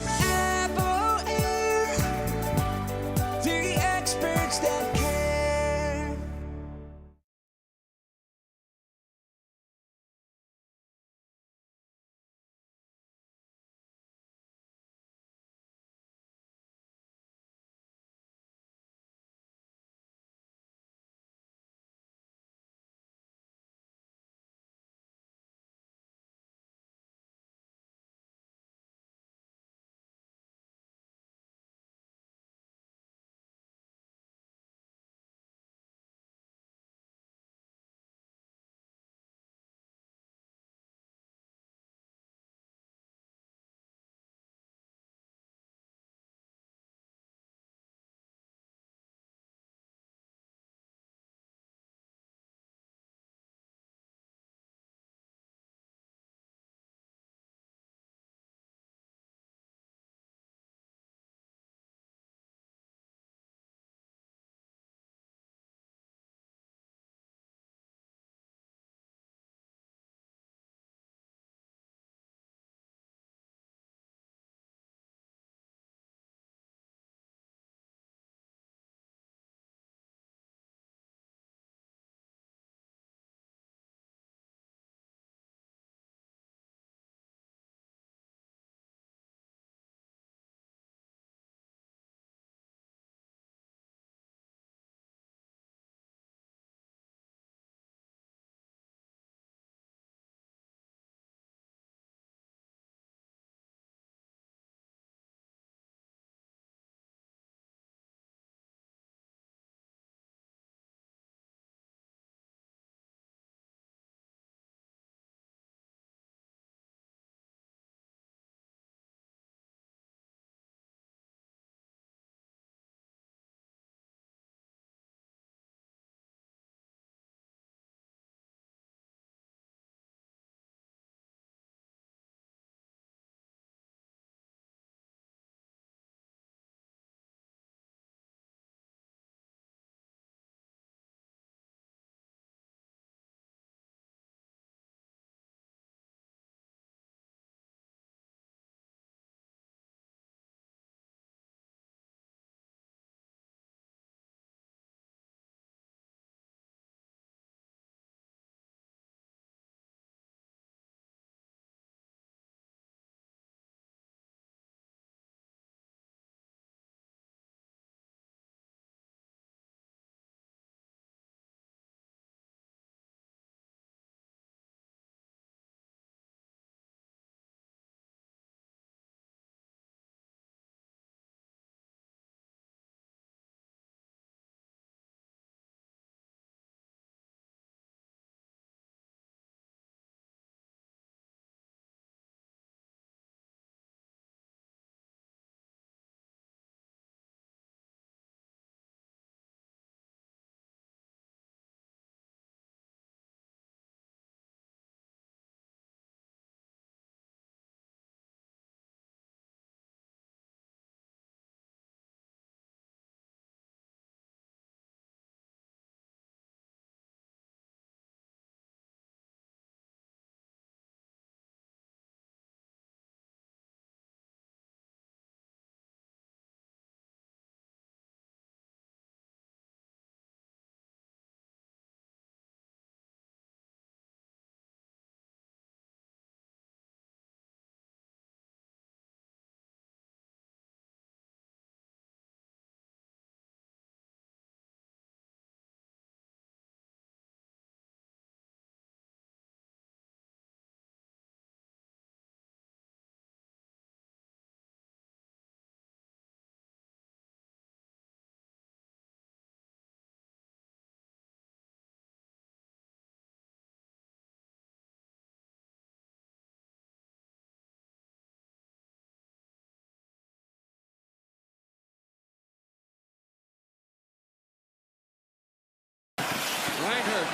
Apple Air, the experts that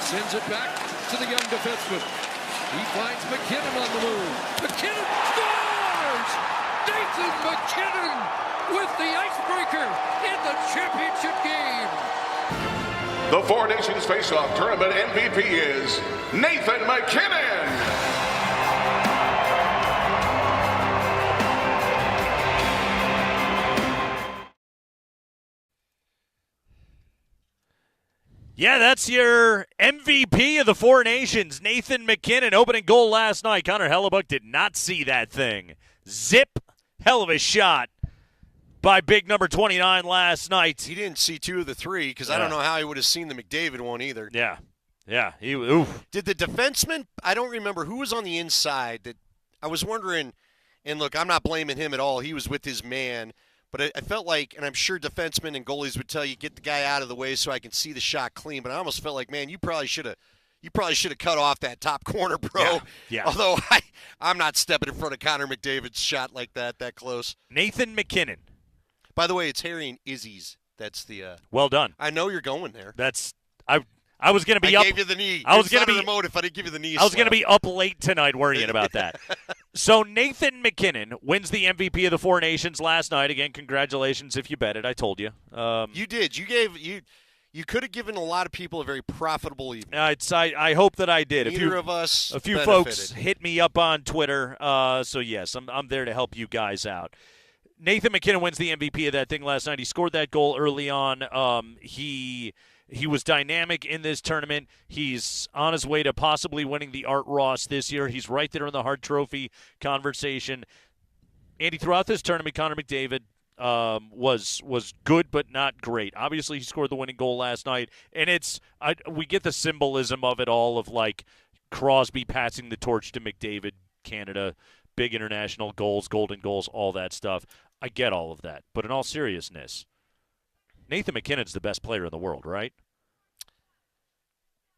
Sends it back to the young defenseman. He finds MacKinnon on the move. MacKinnon scores! Nathan MacKinnon with the icebreaker in the championship game.
The Four Nations Face-Off Tournament MVP is Nathan MacKinnon.
Yeah, that's your MVP of the Four Nations, Nathan MacKinnon. Opening goal last night. Connor Hellebuck did not see that thing. Zip, hell of a shot by big number 29 last night.
He didn't see 2 of the 3 because I don't know how he would have seen the McDavid one either.
Yeah. Oof.
Did the defenseman, I don't remember who was on the inside that I was wondering, and look, I'm not blaming him at all. He was with his man. But I felt like, and I'm sure defensemen and goalies would tell you, get the guy out of the way so I can see the shot clean. But I almost felt like, man, you probably should have cut off that top corner, bro.
Yeah.
Although I'm not stepping in front of Connor McDavid's shot like that close.
Nathan MacKinnon.
By the way, it's Harry and Izzy's. That's the.
Well done.
I know you're going there.
I was going to be up.
I gave you the knee.
I was going to be
remote if I didn't give you the knee.
I was going to be up late tonight worrying about that. So Nathan MacKinnon wins the MVP of the Four Nations last night. Again, congratulations if you bet it. I told you.
You did. You could have given a lot of people a very profitable evening.
I hope that I did.
Neither of us
A few
benefited.
folks hit me up on Twitter. So yes, I'm there to help you guys out. Nathan MacKinnon wins the MVP of that thing last night. He scored that goal early on. He was dynamic in this tournament. He's on his way to possibly winning the Art Ross this year. He's right there in the Hart Trophy conversation. Andy, throughout this tournament, Connor McDavid was good but not great. Obviously, he scored the winning goal last night, and we get the symbolism of it all of like Crosby passing the torch to McDavid, Canada, big international goals, golden goals, all that stuff. I get all of that, but in all seriousness, Nathan MacKinnon's the best player in the world, right?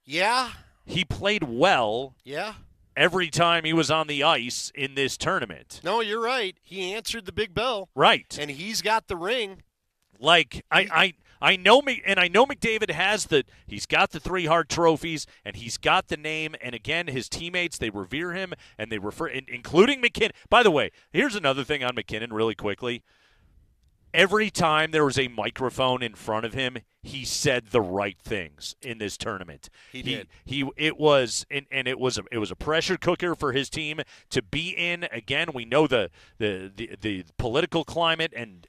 Yeah.
He played well.
Yeah.
Every time he was on the ice in this tournament.
No, you're right. He answered the big bell.
Right.
And he's got the ring.
Like I know McDavid he's got the 3 Hart trophies and he's got the name, and again his teammates, they revere him and they including MacKinnon. By the way, here's another thing on MacKinnon really quickly. Every time there was a microphone in front of him, he said the right things in this tournament.
He did.
It was a pressure cooker for his team to be in. Again, we know the political climate and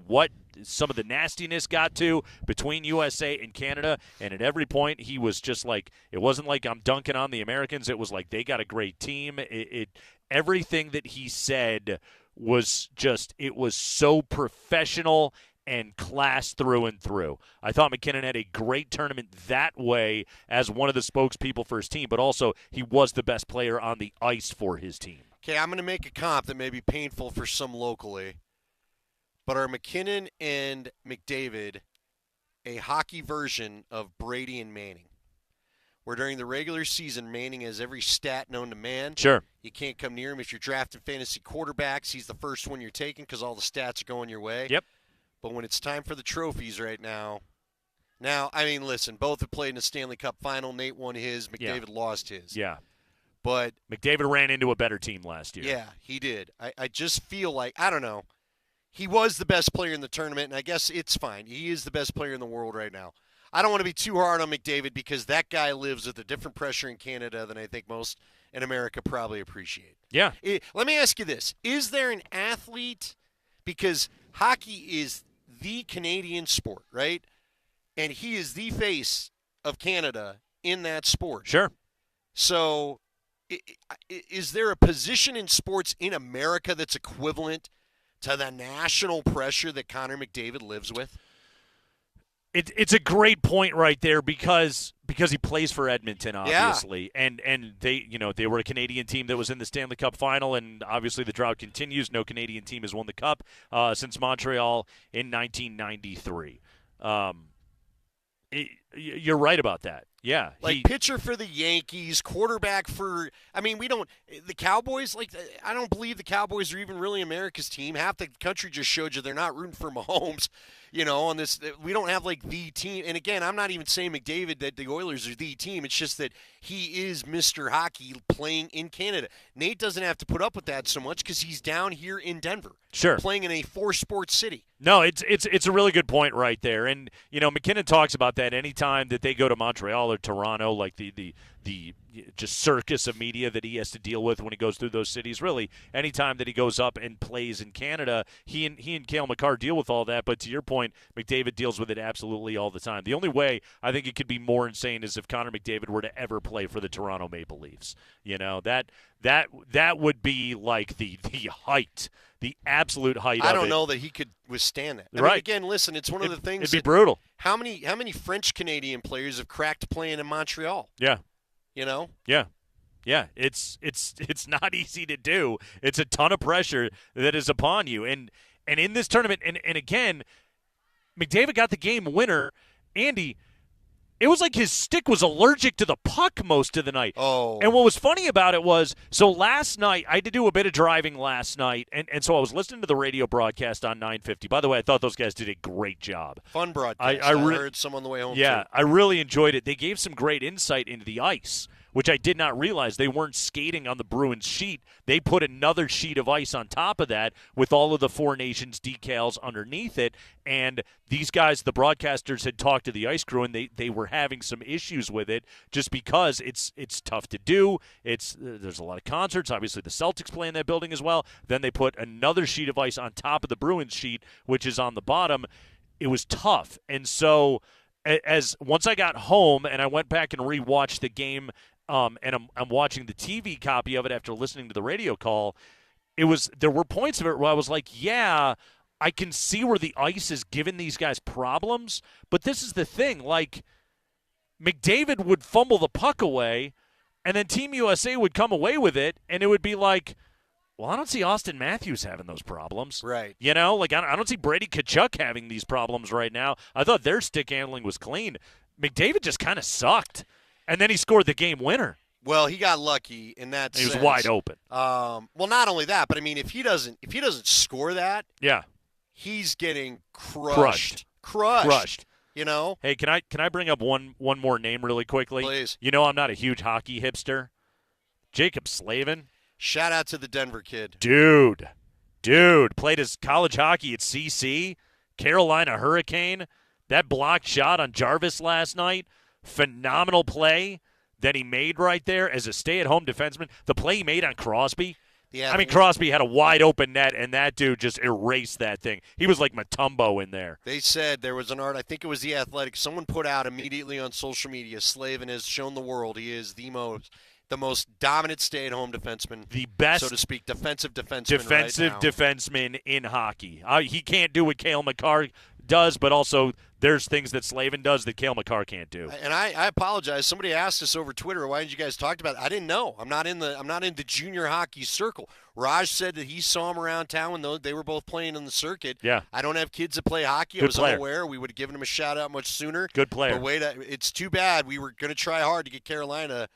what some of the nastiness got to between USA and Canada, and at every point he was just like, it wasn't like I'm dunking on the Americans. It was like they got a great team. Everything that he said was so professional and class through and through. I thought MacKinnon had a great tournament that way as one of the spokespeople for his team, but also he was the best player on the ice for his team.
Okay, I'm going to make a comp that may be painful for some locally, but are MacKinnon and McDavid a hockey version of Brady and Manning? Where during the regular season, Manning has every stat known to man.
Sure.
You can't come near him. If you're drafting fantasy quarterbacks, he's the first one you're taking because all the stats are going your way.
Yep.
But when it's time for the trophies right now, I mean, listen, both have played in a Stanley Cup final. Nate won his. McDavid lost his.
Yeah.
But
McDavid ran into a better team last year.
Yeah, he did. I just feel like, I don't know, he was the best player in the tournament, and I guess it's fine. He is the best player in the world right now. I don't want to be too hard on McDavid because that guy lives with a different pressure in Canada than I think most in America probably appreciate.
Yeah.
Let me ask you this. Is there an athlete, because hockey is the Canadian sport, right? And he is the face of Canada in that sport.
Sure.
So is there a position in sports in America that's equivalent to the national pressure that Connor McDavid lives with?
It's a great point right there because he plays for Edmonton, obviously, and they were a Canadian team that was in the Stanley Cup final, and obviously the drought continues. No Canadian team has won the Cup since Montreal in 1993. You're right about that. Yeah.
Like pitcher for the Yankees, quarterback for – I mean, the Cowboys, I don't believe the Cowboys are even really America's team. Half the country just showed you they're not rooting for Mahomes, on this. We don't have, the team. And, again, I'm not even saying, McDavid, that the Oilers are the team. It's just that he is Mr. Hockey playing in Canada. Nate doesn't have to put up with that so much because he's down here in Denver.
Sure.
Playing in a four-sport city.
No, it's a really good point right there. And, MacKinnon talks about that anytime that they go to Montreal or Toronto, like the just circus of media that he has to deal with when he goes through those cities. Really, anytime that he goes up and plays in Canada, he and Cale Makar deal with all that. But to your point, McDavid deals with it absolutely all the time. The only way I think it could be more insane is if Connor McDavid were to ever play for the Toronto Maple Leafs. That would be like the height. The absolute height of it.
I don't know that he could withstand that. I mean, again, listen, it's one of the things.
It'd be brutal.
How many French-Canadian players have cracked playing in Montreal?
Yeah.
Yeah.
Yeah. It's not easy to do. It's a ton of pressure that is upon you. And in this tournament, and again, McDavid got the game winner. Andy, it was like his stick was allergic to the puck most of the night.
Oh.
And what was funny about it was, so last night, I had to do a bit of driving last night, and so I was listening to the radio broadcast on 950. By the way, I thought those guys did a great job.
Fun broadcast. I heard some on the way home,
Yeah,
too.
I really enjoyed it. They gave some great insight into the ice, which I did not realize. They weren't skating on the Bruins sheet. They put another sheet of ice on top of that with all of the Four Nations decals underneath it. And these guys, the broadcasters, had talked to the ice crew, and they were having some issues with it just because it's tough to do. There's a lot of concerts. Obviously, the Celtics play in that building as well. Then they put another sheet of ice on top of the Bruins sheet, which is on the bottom. It was tough. And so once I got home and I went back and rewatched the game, and I'm watching the TV copy of it after listening to the radio call, there were points of it where I was like, yeah, I can see where the ice is giving these guys problems, but this is the thing, McDavid would fumble the puck away, and then Team USA would come away with it, and it would be like, well, I don't see Austin Matthews having those problems.
Right.
I don't see Brady Tkachuk having these problems right now. I thought their stick handling was clean. McDavid just kind of sucked. And then he scored the game winner.
Well, he got lucky in that sense.
He was wide open.
Well, not only that, but I mean, if he doesn't score that,
yeah,
he's getting crushed.
Hey, can I bring up one more name really quickly?
Please.
I'm not a huge hockey hipster. Jacob Slavin.
Shout out to the Denver kid.
Dude, played his college hockey at CC, Carolina Hurricane. That blocked shot on Jarvis last night. Phenomenal play that he made right there as a stay-at-home defenseman. The play he made on Crosby.
Yeah,
I mean, Crosby had a wide-open net, and that dude just erased that thing. He was like Mutombo in there.
They said there was an I think it was The Athletic, someone put out immediately on social media, Slavin has shown the world he is the most dominant stay-at-home defenseman,
the best,
so to speak, defensive
defenseman in hockey. He can't do what Cale Makar does, but also there's things that Slavin does that Cale Makar can't do.
And I apologize. Somebody asked us over Twitter, why did you guys talk about it? I didn't know. I'm not in the junior hockey circle. Raj said that he saw him around town when they were both playing in the circuit.
Yeah.
I don't have kids that play hockey. I was unaware. We would have given him a shout-out much sooner.
Good player.
But it's too bad. We were going to try hard to get Carolina.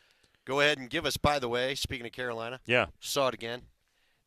Go ahead and give us, by the way, speaking of Carolina.
Yeah.
Saw it again.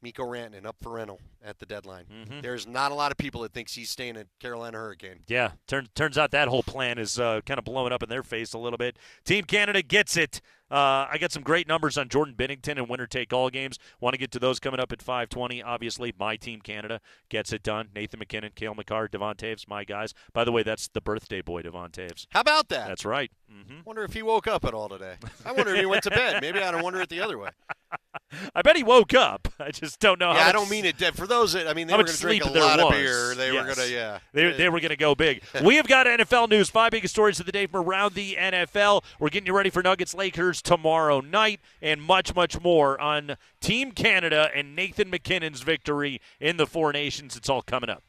Mikko Rantanen up for rental at the deadline.
Mm-hmm.
There's not a lot of people that thinks he's staying at Carolina Hurricane.
Yeah, turns out that whole plan is kind of blowing up in their face a little bit. Team Canada gets it. I got some great numbers on Jordan Binnington and winner-take-all games. Want to get to those coming up at 5:20. Obviously, my Team Canada gets it done. Nathan MacKinnon, Cale Makar, Devon Toews, my guys. By the way, that's the birthday boy, Devon Toews.
How about that?
That's right. Mm-hmm.
Wonder if he woke up at all today. I wonder if he went to bed. Maybe I don't wonder it the other way.
I bet he woke up. I just don't know how much.
I don't mean it dead. For those that, they were going to drink a lot of beer. They were going to,
They were going to go big. We have got NFL news. 5 biggest stories of the day from around the NFL. We're getting you ready for Nuggets Lakers tomorrow night and much, much more on Team Canada and Nathan MacKinnon's victory in the Four Nations. It's all coming up.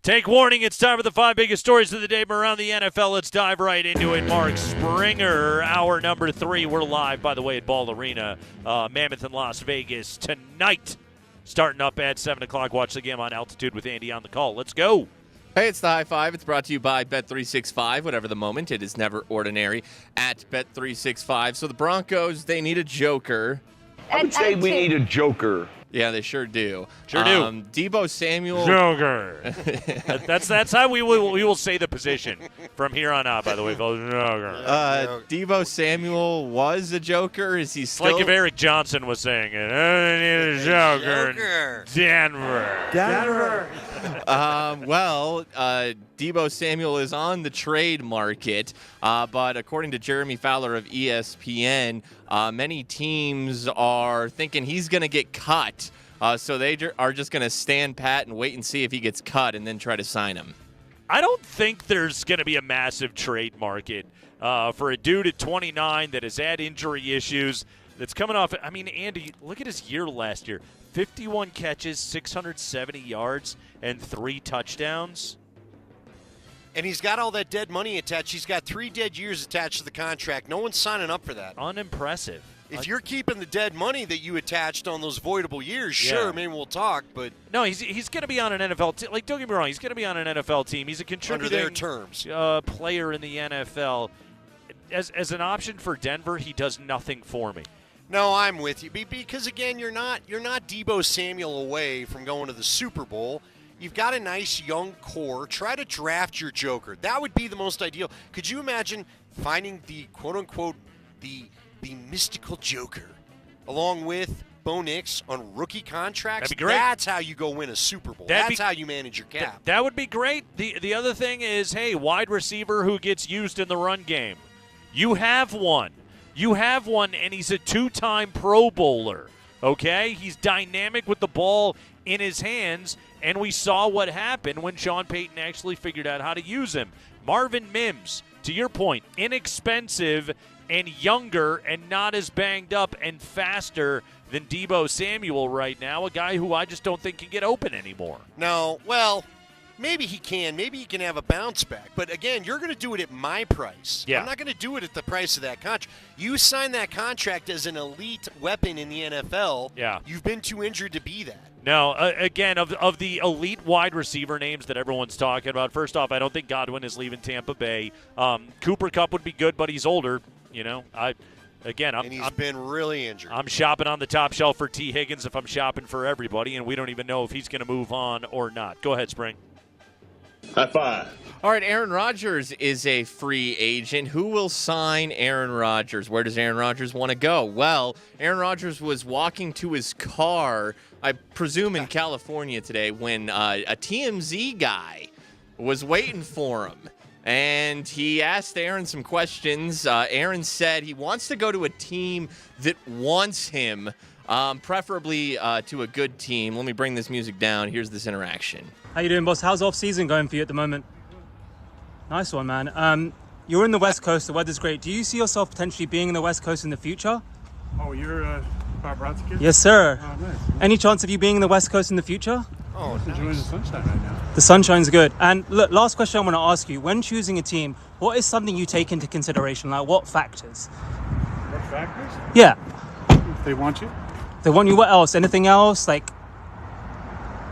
Take warning, it's time for the 5 biggest stories of the day from around the NFL. Let's dive right into it. Mark Springer, hour number 3. We're live, by the way, at Ball Arena, Mammoth in Las Vegas tonight. Starting up at 7 o'clock. Watch the game on Altitude with Andy on the call. Let's go.
Hey, it's the High Five. It's brought to you by Bet365. Whatever the moment, it is never ordinary at Bet365. So the Broncos, they need a joker.
I would say we need a joker.
Yeah, they sure do.
Sure do.
Deebo Samuel.
Joker. That's how we will say the position from here on out, by the way, folks. Joker.
Deebo Samuel was a joker. Is he still?
Like if Eric Johnson was saying it. I need a joker. Denver.
Deebo Samuel is on the trade market, but according to Jeremy Fowler of ESPN, many teams are thinking he's going to get cut. So they are just going to stand pat and wait and see if he gets cut and then try to sign him.
I don't think there's going to be a massive trade market for a dude at 29 that has had injury issues, that's coming off. I mean, Andy, look at his year last year. 51 catches, 670 yards, and 3 touchdowns.
And he's got all that dead money attached. He's got 3 dead years attached to the contract. No one's signing up for that.
Unimpressive.
If you're keeping the dead money that you attached on those voidable years, sure, maybe we'll talk. But
no, he's going to be on an NFL team. Like, don't get me wrong, he's going to be on an NFL team. He's a contributing
under their terms
player in the NFL. As an option for Denver, he does nothing for me.
No, I'm with you because again, you're not Deebo Samuel away from going to the Super Bowl. You've got a nice young core. Try to draft your joker. That would be the most ideal. Could you imagine finding the quote-unquote the mystical joker along with Bo Nix on rookie contracts?
That'd be great.
That's how you go win a Super Bowl. That's how you manage your cap.
That would be great. The other thing is, hey, wide receiver who gets used in the run game. You have one. And he's a 2-time Pro Bowler, okay? He's dynamic with the ball in his hands, and we saw what happened when Sean Payton actually figured out how to use him. Marvin Mims, to your point, inexpensive and younger and not as banged up and faster than Deebo Samuel right now, a guy who I just don't think can get open anymore.
No, well, maybe he can. Maybe he can have a bounce back. But, again, you're going to do it at my price.
Yeah.
I'm not going to do it at the price of that contract. You signed that contract as an elite weapon in the NFL.
Yeah.
You've been too injured to be that.
Now, again, of the elite wide receiver names that everyone's talking about, first off, I don't think Godwin is leaving Tampa Bay. Cooper Kupp would be good, but he's older. You know,
he's been really injured.
I'm shopping on the top shelf for T. Higgins if I'm shopping for everybody, and we don't even know if he's going to move on or not. Go ahead, Spring.
High five.
All right, Aaron Rodgers is a free agent. Who will sign Aaron Rodgers? Where does Aaron Rodgers want to go? Well, Aaron Rodgers was walking to his car, I presume in California today, when a TMZ guy was waiting for him. And he asked Aaron some questions. Aaron said he wants to go to a team that wants him, preferably to a good team. Let me bring this music down. Here's this interaction.
How you doing, boss? How's off-season going for you at the moment? Nice one, man. You're in the West Coast. The weather's great. Do you see yourself potentially being in the West Coast in the future?
Oh, you're a paparazzi kid?
Yes, sir.
Oh, nice.
Any chance of you being in the West Coast in the future?
Oh, nice. Enjoying the sunshine right now.
The sunshine's good. And look, last question I want to ask you. When choosing a team, what is something you take into consideration? Like, what factors?
What factors?
Yeah.
If they want you.
They want you. What else? Anything else? Like,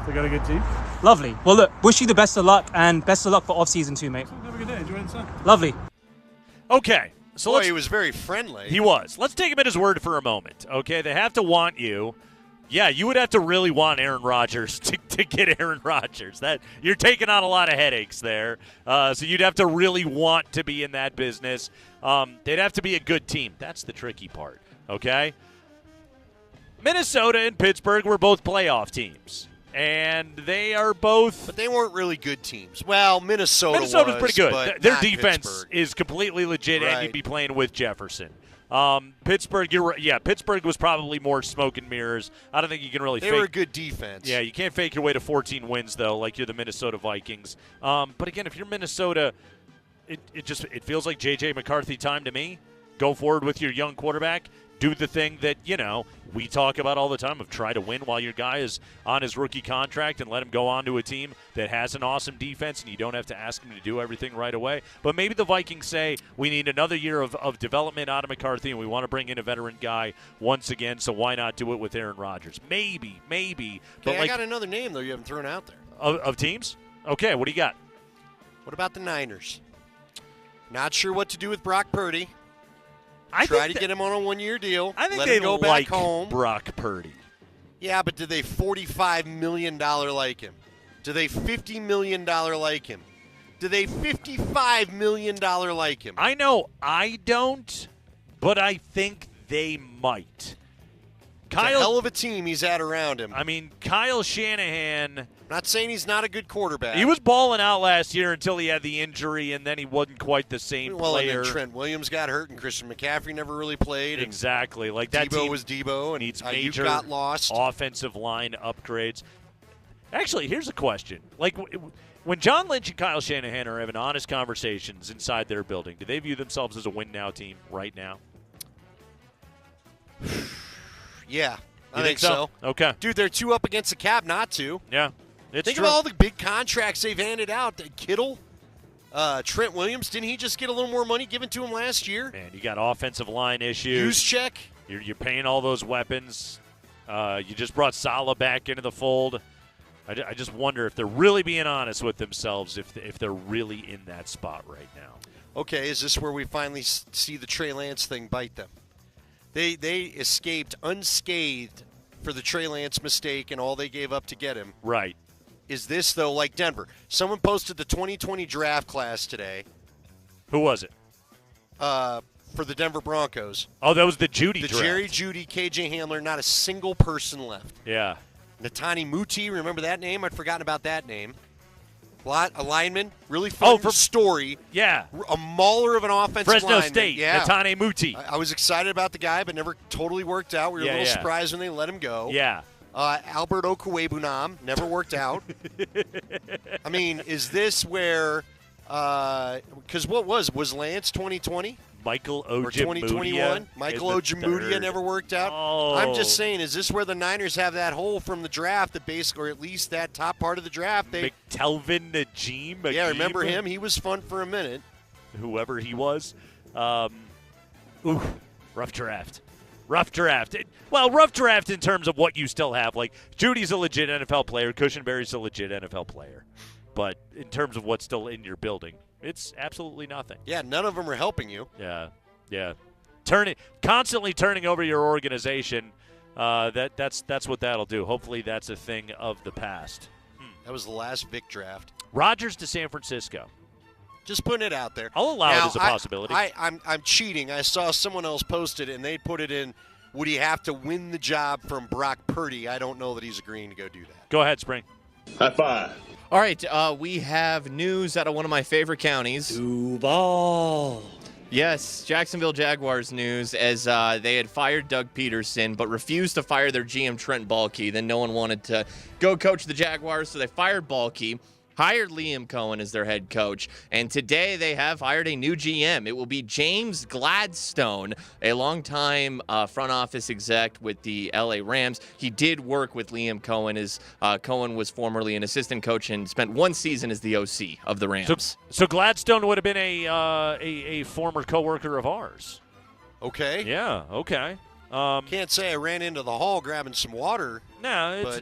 They got a good team.
lovely. Well, look, wish you the best of luck, and best of luck for off-season too, mate.
Have a good day. Enjoy the sun.
Lovely.
Okay. So
Boy, he was very friendly.
He was. Let's take him at his word for a moment, okay? They have to want you. Yeah, you would have to really want Aaron Rodgers to get Aaron Rodgers. That you're taking on a lot of headaches there. So you'd have to really want to be in that business. They'd have to be a good team. That's the tricky part, okay? Minnesota and Pittsburgh were both playoff teams. And they are both...
But they weren't really good teams. Well, Minnesota's
pretty good.
But
Their
not
defense
Pittsburgh.
is completely legit, and
Right.
you'd be playing with Jefferson. Pittsburgh, you're right. Yeah, Pittsburgh was probably more smoke and mirrors. I don't think you can really
They
fake.
were a good defense.
Yeah, you can't fake your way to 14 wins, though, like you're the Minnesota Vikings. But again, if you're Minnesota, it feels like J.J. McCarthy time to me. Go forward with your young quarterback. do the thing that, we talk about all the time of try to win while your guy is on his rookie contract and let him go on to a team that has an awesome defense and you don't have to ask him to do everything right away. But maybe the Vikings say we need another year of development out of McCarthy and we want to bring in a veteran guy once again, so why not do it with Aaron Rodgers? Maybe.
Okay, I got another name, though, you haven't thrown out there.
Of teams? Okay, what do you got?
What about the Niners? Not sure what to do with Brock Purdy.
I
Try to get him on a one-year deal.
I think
let
they
him go
like
back home.
Brock Purdy.
Yeah, but do they $45 million like him? Do they $50 million like him? Do they $55 million like him?
I know I don't, but I think they might.
It's a hell of a team he's had around him.
I mean, Kyle Shanahan.
I'm not saying he's not a good quarterback.
He was balling out last year until he had the injury, and then he wasn't quite the same player.
And then Trent Williams got hurt, and Christian McCaffrey never really played.
Exactly. Like that
Debo
team
was Debo, and
needs
Ayuk
major
got lost.
Offensive line upgrades. Actually, here's a question. Like, when John Lynch and Kyle Shanahan are having honest conversations inside their building, do they view themselves as a win-now team right now?
Yeah, I
You
think so.
Okay.
Dude, they're too up against the cap not to.
Yeah.
Think of all the big contracts they've handed out. Kittle, Trent Williams, didn't he just get a little more money given to him last year?
Man, you got offensive line issues.
Juszczyk.
You're paying all those weapons. You just brought Salah back into the fold. I just wonder if they're really being honest with themselves, if they're really in that spot right now.
Okay, is this where we finally see the Trey Lance thing bite them? They escaped unscathed for the Trey Lance mistake and all they gave up to get him.
Right.
Is this, though, like Denver? Someone posted the 2020 draft class today.
Who was it?
For the Denver Broncos.
Oh, that was the Judy
the
draft.
Jerry Judy, KJ Hamler, not a single person left.
Yeah.
Natani Muti, remember that name? I'd forgotten about that name. A lineman, really fun story.
Yeah.
A mauler of an offensive
Fresno
lineman.
State,
Yeah.
Natani Muti.
I was excited about the guy, but never totally worked out. We were a little surprised when they let him go.
Yeah.
Albert Okwuegbunam, never worked out. I mean, is this where because what was Lance 2020?
Michael
Or 2021? Michael Ojemudia never worked out.
Oh.
I'm just saying, is this where the Niners have that hole from the draft, that basically, or at least that top part of the draft?
McTelvin Najim.
Yeah, remember him? He was fun for a minute.
Whoever he was. Rough draft. Rough draft. Rough draft in terms of what you still have. Like, Judy's a legit NFL player. Cushenberry's a legit NFL player. But in terms of what's still in your building, it's absolutely nothing.
Yeah, none of them are helping you.
Yeah. Constantly turning over your organization. That's what that'll do. Hopefully, that's a thing of the past.
That was the last Vic draft.
Rodgers to San Francisco.
Just putting it out there.
I'll allow it as a possibility.
I'm cheating. I saw someone else post it, and they put it in, would he have to win the job from Brock Purdy? I don't know that he's agreeing to go do that.
Go ahead, Spring.
High five.
All right, we have news out of one of my favorite counties. Duval. Yes, Jacksonville Jaguars news, as they had fired Doug Peterson but refused to fire their GM Trent Baalke. Then no one wanted to go coach the Jaguars, so they fired Baalke, hired Liam Cohen as their head coach, and today they have hired a new GM. It will be James Gladstone, a longtime front office exec with the LA Rams. He did work with Liam Cohen, as Cohen was formerly an assistant coach and spent one season as the OC of the Rams.
So Gladstone would have been a former coworker of ours.
Okay.
Yeah, okay.
Can't say I ran into the hall grabbing some water.
No,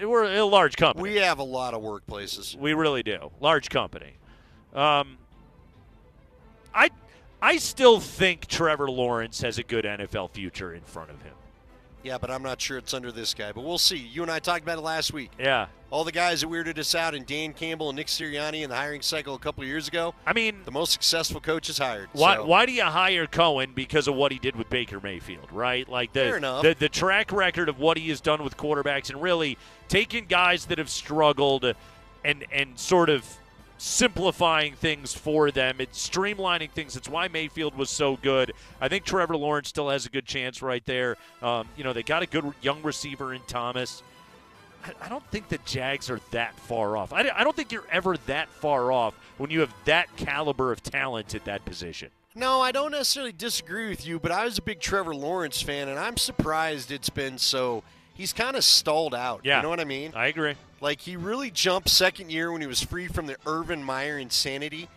we're a large company.
We have a lot of workplaces.
We really do. Large company. I still think Trevor Lawrence has a good NFL future in front of him.
Yeah, but I'm not sure it's under this guy. But we'll see. You and I talked about it last week.
Yeah.
All the guys that weirded us out, and Dan Campbell and Nick Sirianni in the hiring cycle a couple of years ago.
I mean,
the most successful coaches hired.
Why do you hire Cohen? Because of what he did with Baker Mayfield, right? Like
Fair enough.
The track record of what he has done with quarterbacks and really taking guys that have struggled and sort of simplifying things for them. It's streamlining things. It's why Mayfield was so good. I think Trevor Lawrence still has a good chance right there. They got a good young receiver in Thomas. I don't think the Jags are that far off. I don't think you're ever that far off when you have that caliber of talent at that position.
No, I don't necessarily disagree with you, but I was a big Trevor Lawrence fan, and I'm surprised it's been so. He's kind of stalled out.
Yeah.
You know what I mean?
I agree.
Like, he really jumped second year when he was free from the Urban Meyer insanity.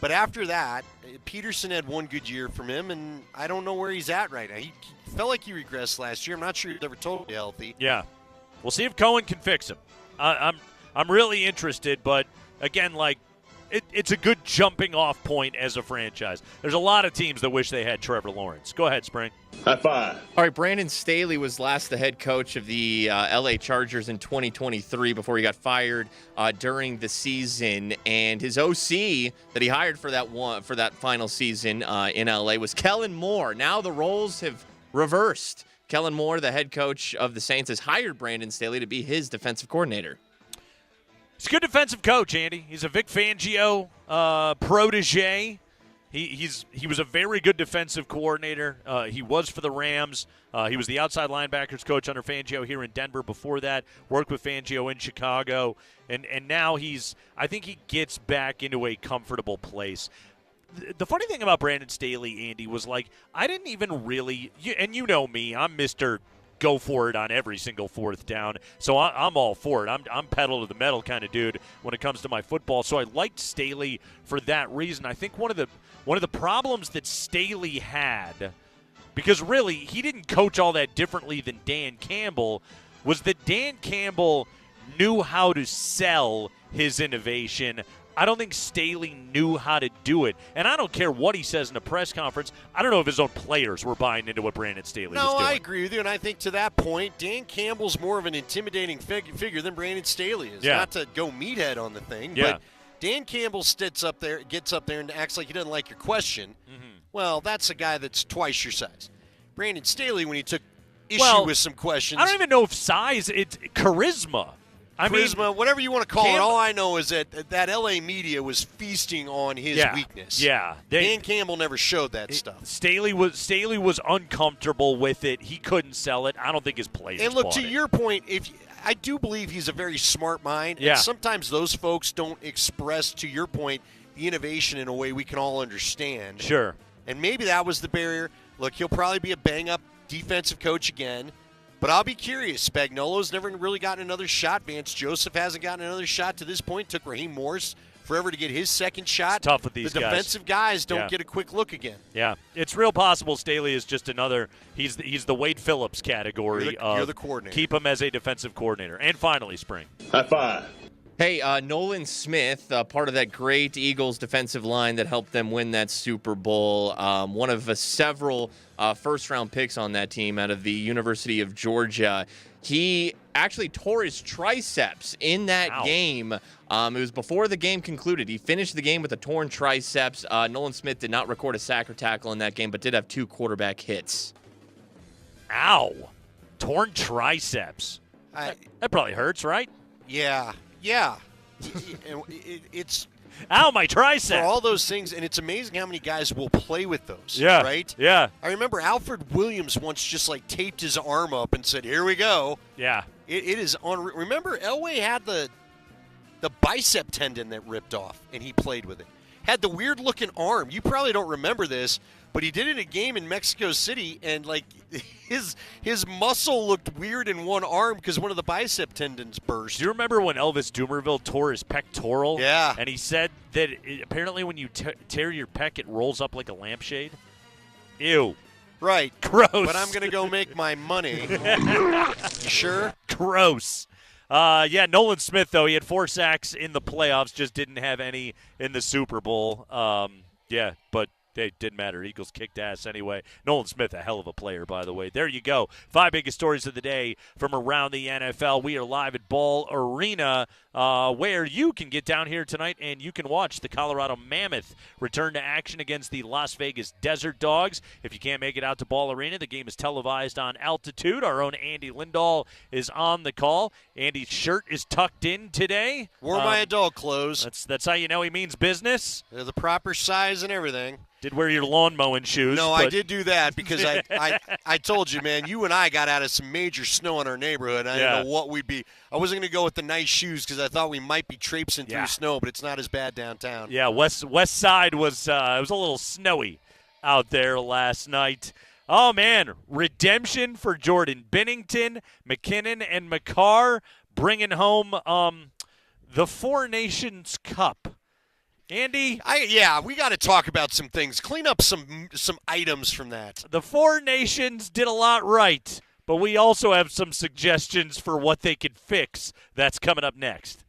But after that, Peterson had one good year from him, and I don't know where he's at right now. He felt like he regressed last year. I'm not sure he's ever totally healthy.
Yeah. We'll see if Cohen can fix him. I'm really interested, but again, like, it's a good jumping off point as a franchise. There's a lot of teams that wish they had Trevor Lawrence. Go ahead, Spring.
High five.
All right, Brandon Staley was last the head coach of the LA Chargers in 2023 before he got fired during the season. And his OC that he hired for that final season in LA was Kellen Moore. Now the roles have reversed. Kellen Moore, the head coach of the Saints, has hired Brandon Staley to be his defensive coordinator.
He's a good defensive coach, Andy. He's a Vic Fangio protege. He was a very good defensive coordinator. He was for the Rams. He was the outside linebackers coach under Fangio here in Denver. Before that, worked with Fangio in Chicago. And now I think he gets back into a comfortable place. The funny thing about Brandon Staley, Andy, was like, I didn't even really, and you know me, I'm Mr. Go for it on every single fourth down. So I'm all for it. I'm pedal to the metal kind of dude when it comes to my football. So I liked Staley for that reason. I think one of the problems that Staley had, because really he didn't coach all that differently than Dan Campbell, was that Dan Campbell knew how to sell his innovation. I don't think Staley knew how to do it. And I don't care what he says in a press conference. I don't know if his own players were buying into what Brandon Staley was doing.
No, I agree with you. And I think to that point, Dan Campbell's more of an intimidating figure than Brandon Staley is.
Yeah.
Not to go meathead on the thing,
Yeah.
but Dan Campbell gets up there and acts like he doesn't like your question. Well, that's a guy that's twice your size. Brandon Staley, when he took issue with some questions.
I don't even know if size, it's charisma.
Charisma, whatever you want to call it. All I know is that L.A. media was feasting on his weakness.
Yeah.
Dan Campbell never showed that stuff.
Staley was uncomfortable with it. He couldn't sell it. I don't think his players
And look,
bought
to
it.
your point, I do believe he's a very smart mind.
Yeah.
And sometimes those folks don't express, to your point, the innovation in a way we can all understand.
Sure.
And maybe that was the barrier. Look, he'll probably be a bang-up defensive coach again. But I'll be curious. Spagnuolo's never really gotten another shot. Vance Joseph hasn't gotten another shot to this point. Took Raheem Morris forever to get his second shot.
It's tough with these
The
guys.
defensive guys don't
Yeah.
get a quick look again.
Yeah, it's real possible Staley is just another. He's the Wade Phillips category.
You're the coordinator.
Keep him as a defensive coordinator. And finally, Spring.
High five.
Hey, Nolan Smith, part of that great Eagles defensive line that helped them win that Super Bowl, one of several first-round picks on that team out of the University of Georgia. He actually tore his triceps in that game. It was before the game concluded. He finished the game with a torn triceps. Nolan Smith did not record a sack or tackle in that game, but did have 2 quarterback hits.
Ow. Torn triceps. That probably hurts, right?
Yeah. It's
ow, my tricep.
For all those things, and it's amazing how many guys will play with those.
Yeah.
Right?
Yeah.
I remember Alfred Williams once just like taped his arm up and said, "Here we go."
Yeah.
It is on. Remember, Elway had the bicep tendon that ripped off, and he played with it. Had the weird looking arm. You probably don't remember this, but he did it in a game in Mexico City, and like his muscle looked weird in one arm because one of the bicep tendons burst.
Do you remember when Elvis Dumervil tore his pectoral?
Yeah.
And he said that apparently when you tear your pec, it rolls up like a lampshade. Ew.
Right.
Gross.
But I'm going to go make my money. You sure?
Gross. Yeah, Nolan Smith, though, he had 4 sacks in the playoffs, just didn't have any in the Super Bowl. Yeah, but it didn't matter. Eagles kicked ass anyway. Nolan Smith, a hell of a player, by the way. There you go. 5 biggest stories of the day from around the NFL. We are live at Ball Arena, where you can get down here tonight and you can watch the Colorado Mammoth return to action against the Las Vegas Desert Dogs. If you can't make it out to Ball Arena, the game is televised on Altitude. Our own Andy Lindahl is on the call. Andy's shirt is tucked in today.
Wore my adult clothes.
That's how you know he means business.
They're the proper size and everything.
Did wear your lawn mowing shoes.
No,
but...
I did do that because I told you, man, you and I got out of some major snow in our neighborhood. I didn't know what we'd be. I wasn't going to go with the nice shoes because I thought we might be traipsing through snow, but it's not as bad downtown.
Yeah, west side was it was a little snowy. out there last night. Oh, man, redemption for Jordan Bennington, MacKinnon, and McCarr bringing home the Four Nations Cup. Andy?
We got to talk about some things. Clean up some items from that.
The Four Nations did a lot right, but we also have some suggestions for what they could fix. That's coming up next.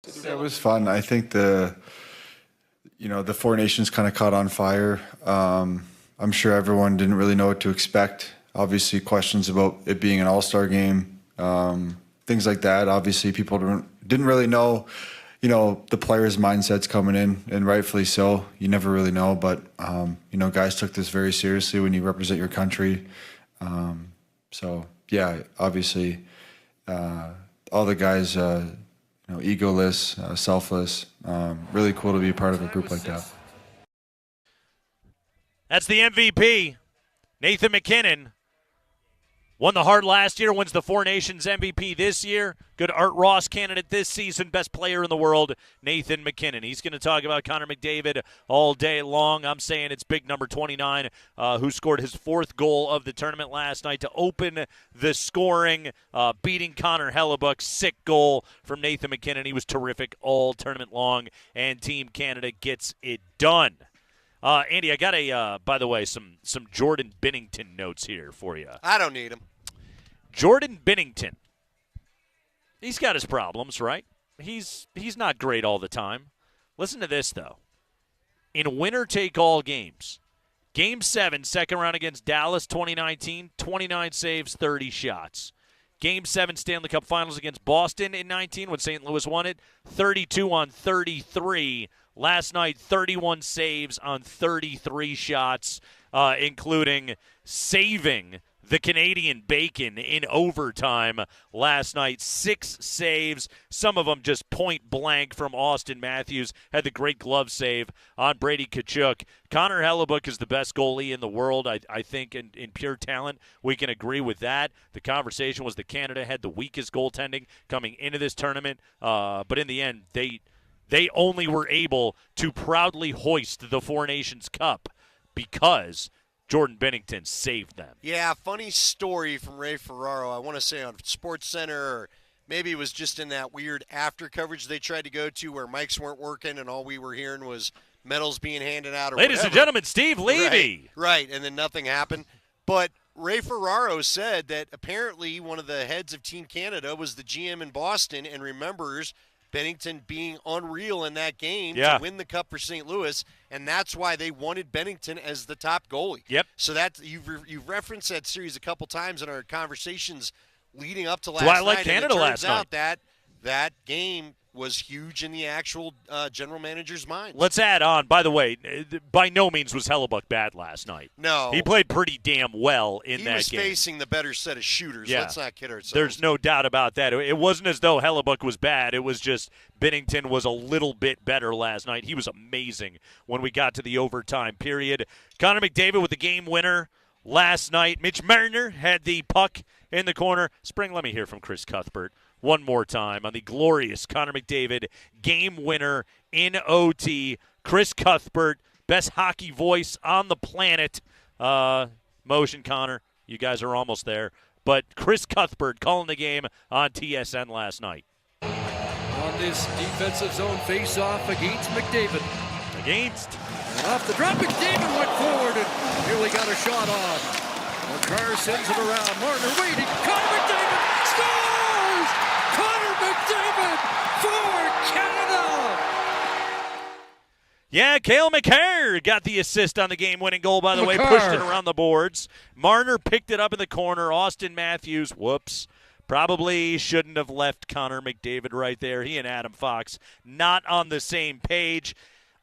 It was fun. I think the Four Nations kind of caught on fire. I'm sure everyone didn't really know what to expect. Obviously, questions about it being an all-star game, things like that. Obviously, people didn't really know, the players' mindsets coming in, and rightfully so. You never really know, but guys took this very seriously when you represent your country. So yeah, obviously, all the guys, egoless, selfless. Really cool to be a part of a group like that.
That's the MVP, Nathan MacKinnon. Won the Hart last year, wins the Four Nations MVP this year. Good Art Ross candidate this season, best player in the world, Nathan MacKinnon. He's going to talk about Connor McDavid all day long. I'm saying it's big number 29, who scored his 4th goal of the tournament last night to open the scoring, beating Connor Hellebuck's sick goal from Nathan MacKinnon. He was terrific all tournament long, and Team Canada gets it done. Andy, I got by the way, some Jordan Binnington notes here for you.
I don't need them.
Jordan Binnington. He's got his problems, right? He's not great all the time. Listen to this, though. In winner-take-all games, Game 7, second round against Dallas 2019, 29 saves, 30 shots. Game 7 Stanley Cup Finals against Boston in 19 when St. Louis won it, 32 on 33. Last night, 31 saves on 33 shots, including saving the Canadian Bacon in overtime last night. 6 saves, some of them just point blank from Austin Matthews. Had the great glove save on Brady Tkachuk. Connor Hellebuck is the best goalie in the world. I think in pure talent, we can agree with that. The conversation was that Canada had the weakest goaltending coming into this tournament, but in the end, they only were able to proudly hoist the Four Nations Cup because Jordan Binnington saved them.
Yeah, funny story from Ray Ferraro. I want to say on SportsCenter, or maybe it was just in that weird after coverage they tried to go to where mics weren't working and all we were hearing was medals being handed out. Or
Ladies
whatever.
and gentlemen, Steve Levy.
Right, and then nothing happened. But Ray Ferraro said that apparently one of the heads of Team Canada was the GM in Boston and remembers Binnington being unreal in that game to win the cup for St. Louis, and that's why they wanted Binnington as the top goalie.
Yep.
So that you've referenced that series a couple times in our conversations leading up to last
night.
That's why I
like Canada
and it
last
turns out
night.
that game was huge in the actual general manager's mind.
Let's add on, by the way, by no means was Hellebuck bad last night.
No.
He played pretty damn well in that game.
He was facing the better set of shooters.
Yeah.
Let's not kid ourselves.
There's no doubt about that. It wasn't as though Hellebuck was bad. It was just Binnington was a little bit better last night. He was amazing when we got to the overtime period. Connor McDavid with the game winner last night. Mitch Marner had the puck in the corner. Spring, let me hear from Chris Cuthbert one more time on the glorious Connor McDavid game winner in OT. Chris Cuthbert, best hockey voice on the planet. Motion, Connor, you guys are almost there. But Chris Cuthbert calling the game on TSN last night.
On this defensive zone face-off against McDavid. And off the drop, McDavid went forward and nearly got a shot on. Carr sends it around. Marner waiting. Connor McDavid scores! Connor McDavid for Canada!
Yeah, Cale Makar got the assist on the game-winning goal, by the way, pushed it around the boards. Marner picked it up in the corner. Austin Matthews, probably shouldn't have left Connor McDavid right there. He and Adam Fox not on the same page.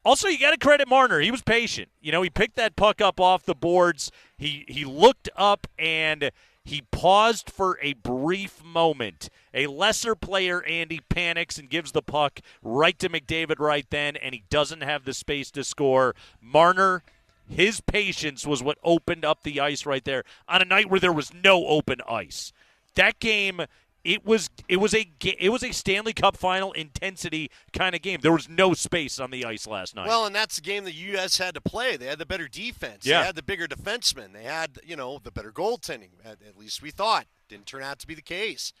Also, you got to credit Marner. He was patient. He picked that puck up off the boards. He looked up and he paused for a brief moment. A lesser player, Andy, panics and gives the puck right to McDavid right then, and he doesn't have the space to score. Marner, his patience was what opened up the ice right there on a night where there was no open ice. That game, it was a Stanley Cup Final intensity kind of game. There was no space on the ice last night.
Well, and that's the game the U.S. had to play. They had the better defense.
Yeah.
They had the bigger defensemen. They had, the better goaltending, at least we thought. Didn't turn out to be the case.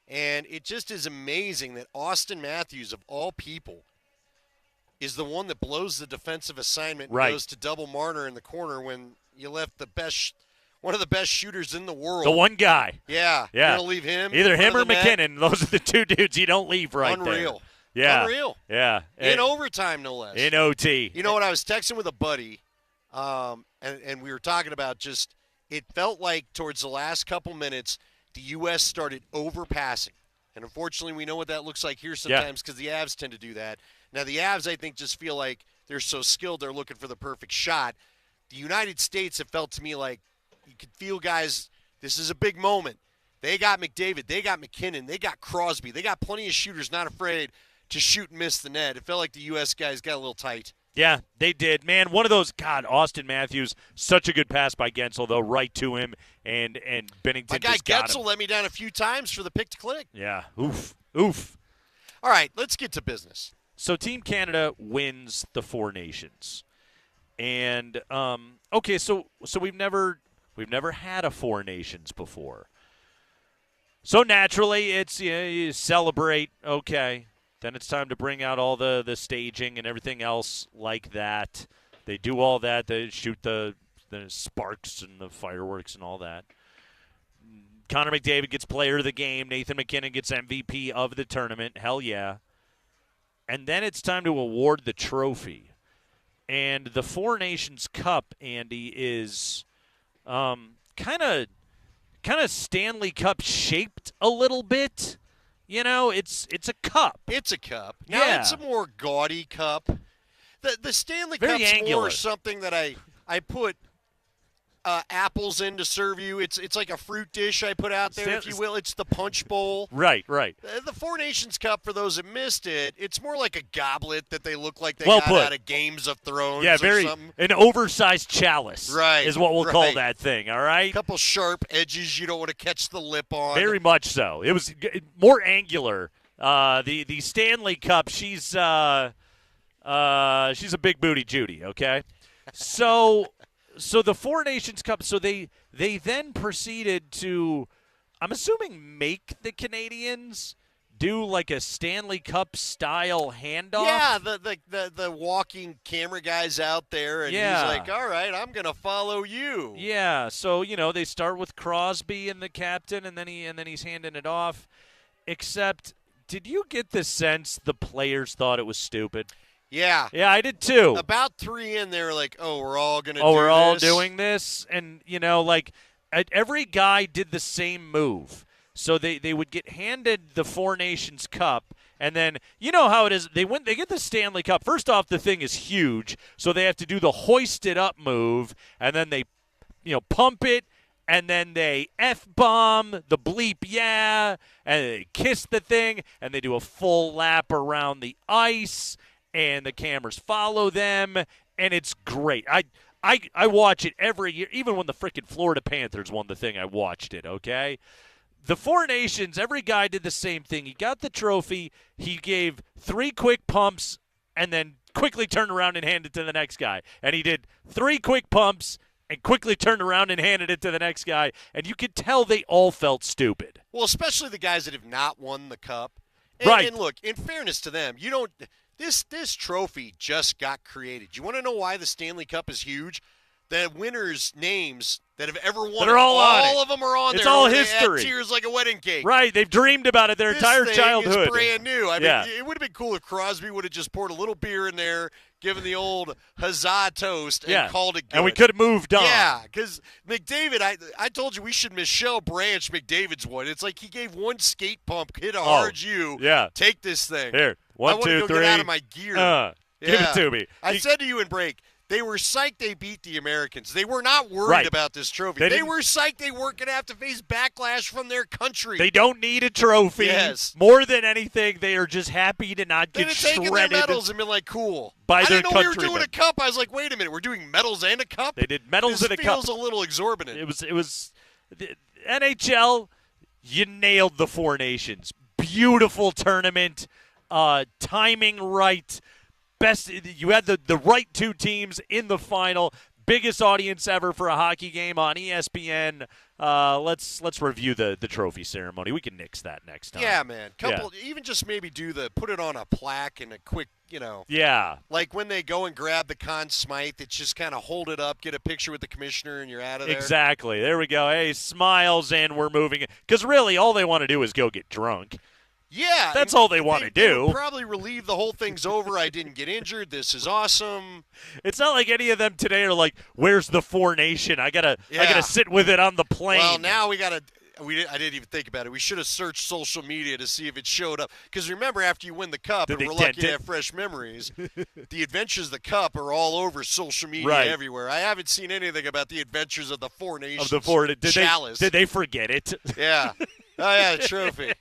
And it just is amazing that Austin Matthews, of all people, is the one that blows the defensive assignment and goes to double Marner in the corner when you left one of the best shooters in the world.
The one guy.
Yeah. You're going to leave him?
Either him or MacKinnon. Those are the two dudes you don't leave right there.
Unreal.
Yeah.
Unreal.
Yeah.
In overtime, no less.
In OT.
You know what? I was texting with a buddy, and we were talking about just it felt like towards the last couple minutes, the U.S. started overpassing. And unfortunately, we know what that looks like here sometimes because the Avs tend to do that. Now, the Avs, I think, just feel like they're so skilled they're looking for the perfect shot. The United States, it felt to me like you could feel guys, this is a big moment. They got McDavid. They got MacKinnon. They got Crosby. They got plenty of shooters not afraid to shoot and miss the net. It felt like the U.S. guys got a little tight.
Yeah, they did. Man, one of those, God, Austin Matthews, such a good pass by Gensel, though, right to him, and Bennington
My guy
just got
Gensel
him.
let me down a few times for the pick to click.
Yeah, oof.
All right, let's get to business.
So Team Canada wins the Four Nations. And, okay, so we've never had a Four Nations before. So naturally, it's you celebrate, okay. Then it's time to bring out all the staging and everything else like that. They do all that. They shoot the sparks and the fireworks and all that. Connor McDavid gets player of the game. Nathan MacKinnon gets MVP of the tournament. Hell yeah. And then it's time to award the trophy. And the Four Nations Cup, Andy, is kind of Stanley Cup shaped a little bit. You know, it's a cup.
It's a cup. Now it's a more gaudy cup. The Stanley
Very
Cup's
angular.
more something that I put apples in to serve you. It's like a fruit dish I put out there, if you will. It's the punch bowl.
Right.
The Four Nations Cup, for those that missed it, it's more like a goblet that they look like they
Well
got
put.
out of Games of Thrones
Yeah,
or something.
an oversized chalice.
Right,
is what we'll call
right.
that thing. All right.
A couple sharp edges you don't want to catch the lip on.
Very much so. It was more angular. The Stanley Cup. She's a big booty Judy. Okay, so the Four Nations Cup. So they then proceeded to, I'm assuming, make the Canadians do like a Stanley Cup style handoff.
Yeah, the walking camera guy's out there, and he's like, all right, I'm going to follow you.
Yeah, so, they start with Crosby and the captain, and then he's handing it off. Except, did you get the sense the players thought it was stupid?
Yeah.
Yeah, I did too.
About 3 in, they were like, we're all going to do
Oh,
this.
we're all doing this? And, every guy did the same move. So they would get handed the Four Nations Cup, and then you know how it is. They get the Stanley Cup. First off, the thing is huge, so they have to do the hoist it up move, and then they, pump it, and then they F-bomb the bleep, yeah, and they kiss the thing, and they do a full lap around the ice, and the cameras follow them, and it's great. I watch it every year, even when the frickin' Florida Panthers won the thing. I watched it. Okay. The Four Nations, every guy did the same thing. He got the trophy. He gave 3 quick pumps and then quickly turned around and handed it to the next guy. And he did 3 quick pumps and quickly turned around and handed it to the next guy. And you could tell they all felt stupid.
Well, especially the guys that have not won the cup.
Right.
And look, in fairness to them, you don't. This trophy just got created. You want to know why the Stanley Cup is huge? The winners' names that have ever won,
They're all on it.
of them are on
It's
there.
all
They
history.
add tears like a wedding cake.
Right. They've dreamed about it their entire
This thing
childhood.
is brand new. I
Yeah.
mean, it would have been cool if Crosby would have just poured a little beer in there, given the old huzzah toast, and called it good.
And we could have moved on.
Yeah, because McDavid, I told you we should Michelle Branch McDavid's one. It's like he gave one skate pump, hit a hard U.
Yeah.
Take this thing.
Here,
I
1,
want to
2,
go
3.
get out of my gear.
Give it to me.
I said to you in break, they were psyched they beat the Americans. They were not worried
Right.
about this trophy.
They
They
didn't-
were psyched they weren't going to have to face backlash from their country.
They don't need a trophy.
Yes.
More than anything, they are just happy to not
They'd
get
have taken their
shredded.
medals and been like, cool.
by
I
their
didn't know we were
countrymen.
doing a cup. I was like, wait a minute, we're doing medals and a cup?
They did medals
this
and a cup.
feels a little exorbitant.
It was the NHL. You nailed the Four Nations. Beautiful tournament. Timing right. Best. You had the right 2 teams in the final. Biggest audience ever for a hockey game on ESPN. Let's review the trophy ceremony. We can nix that next time.
Yeah, man. Even just maybe put it on a plaque and a quick,
Yeah.
Like when they go and grab the Conn Smythe, it's just kind of hold it up, get a picture with the commissioner, and you're out of there.
Exactly. There we go. Hey, smiles, and we're moving. Because really, all they want to do is go get drunk.
Yeah.
That's all they want to do.
They'll probably relieve the whole thing's over. I didn't get injured. This is awesome.
It's not like any of them today are like, "Where's the Four Nation? I gotta sit with it on the plane."
Well, now we gotta. I didn't even think about it. We should have searched social media to see if it showed up. Because remember, after you win the Cup, and we're lucky to have fresh memories, the Adventures of the Cup are all over social media everywhere. I haven't seen anything about the Adventures of the Four Nations.
Of the Four,
Chalice.
Did they forget it?
Yeah. Oh, yeah, the trophy.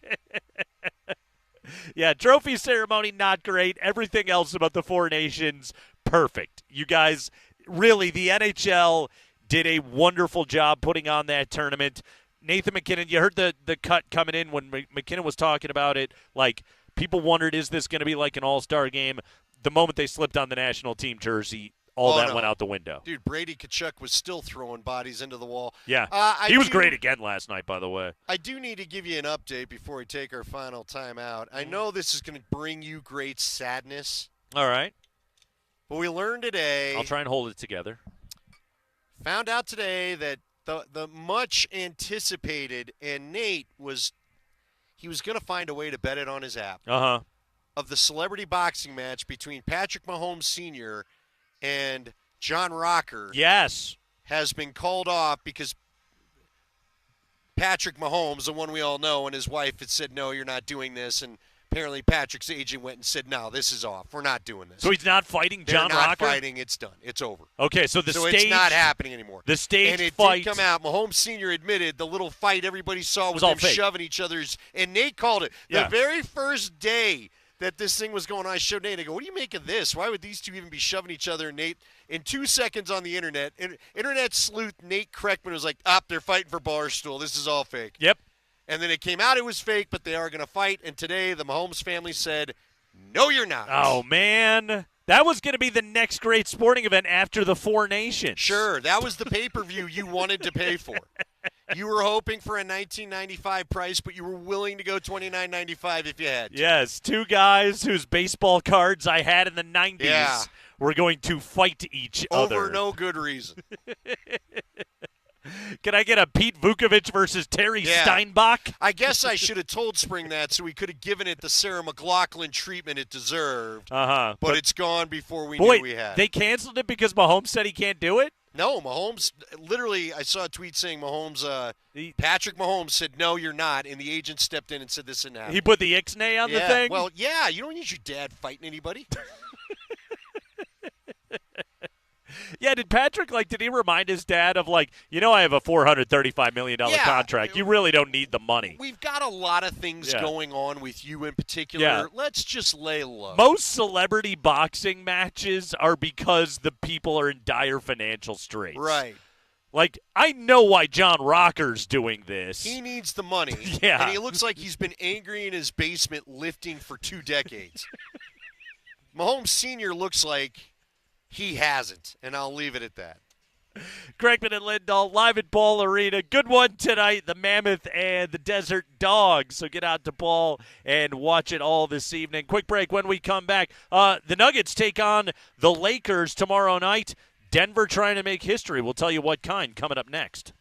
Yeah, trophy ceremony, not great. Everything else about the Four Nations, perfect. You guys, really, the NHL did a wonderful job putting on that tournament. Nathan MacKinnon, you heard the cut coming in when MacKinnon was talking about it. Like, people wondered, is this going to be like an all-star game? The moment they slipped on the national team jersey, all that went out the window.
Dude, Brady Tkachuk was still throwing bodies into the wall.
Yeah. He was great again last night, by the way.
I do need to give you an update before we take our final time out. I know this is going to bring you great sadness.
All right.
But we learned today.
I'll try and hold it together.
Found out today that the much anticipated, and Nate was going to find a way to bet it on his app. Of the celebrity boxing match between Patrick Mahomes Sr. and John Rocker.
Yes.
Has been called off because Patrick Mahomes, the one we all know, and his wife had said, no, you're not doing this. And apparently Patrick's agent went and said, no, this is off. We're not doing this.
So he's not fighting John Rocker?
They're not fighting. It's done. It's over.
Okay, so it's
not happening anymore.
The stage
and it
fight.
did come out. Mahomes Sr. admitted the little fight everybody saw was
all
them
fake.
shoving each other's. And Nate called it.
Yeah.
The very first day that this thing was going on, I showed Nate. I go, what do you make of this? Why would these two even be shoving each other? And Nate, in 2 seconds on the internet, internet sleuth Nate Kreckman was like, they're fighting for Barstool. This is all fake.
Yep.
And then it came out it was fake, but they are going to fight. And today the Mahomes family said, no, you're not.
Oh, man. That was going to be the next great sporting event after the Four Nations.
Sure. That was the pay-per-view you wanted to pay for. You were hoping for a $19.95 price, but you were willing to go $29.95 if you had to.
Yes, two guys whose baseball cards I had in the 90s were going to fight each other.
Over no good reason.
Can I get a Pete Vukovich versus Terry Steinbach?
I guess I should have told Spring that so we could have given it the Sarah McLachlan treatment it deserved.
But
it's gone before we knew we had.
They canceled it because Mahomes said he can't do it?
No, Mahomes, literally, I saw a tweet saying Patrick Mahomes said, no, you're not, and the agent stepped in and said this and that.
He put the ixnay on the thing?
Well, yeah, you don't need your dad fighting anybody.
Yeah, did Patrick, did he remind his dad of, I have a $435 million contract. You really don't need the money.
We've got a lot of things going on with you in particular.
Yeah.
Let's just lay low.
Most celebrity boxing matches are because the people are in dire financial straits.
Right.
I know why John Rocker's doing this.
He needs the money.
Yeah.
And he looks like he's been angry in his basement lifting for 2 decades. Mahomes Sr. looks like he hasn't, and I'll leave it at that.
Kreckman and Lindahl live at Ball Arena. Good one tonight, the Mammoth and the Desert Dogs. So get out to Ball and watch it all this evening. Quick break when we come back. The Nuggets take on the Lakers tomorrow night. Denver trying to make history. We'll tell you what kind coming up next.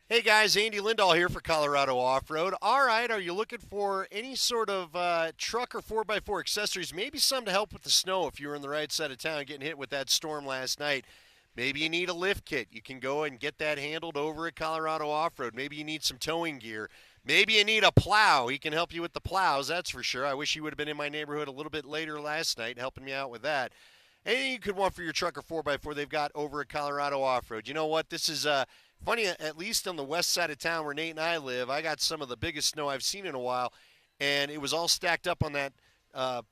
Hey guys, Andy Lindahl here for Colorado Off-Road. All right, are you looking for any sort of truck or 4x4 accessories? Maybe some to help with the snow if you were on the right side of town getting hit with that storm last night. Maybe you need a lift kit. You can go and get that handled over at Colorado Off-Road. Maybe you need some towing gear. Maybe you need a plow. He can help you with the plows, that's for sure. I wish he would have been in my neighborhood a little bit later last night helping me out with that. Anything you could want for your truck or 4x4 they've got over at Colorado Off-Road. You know what? This is funny, at least on the west side of town where Nate and I live, I got some of the biggest snow I've seen in a while, and it was all stacked up on that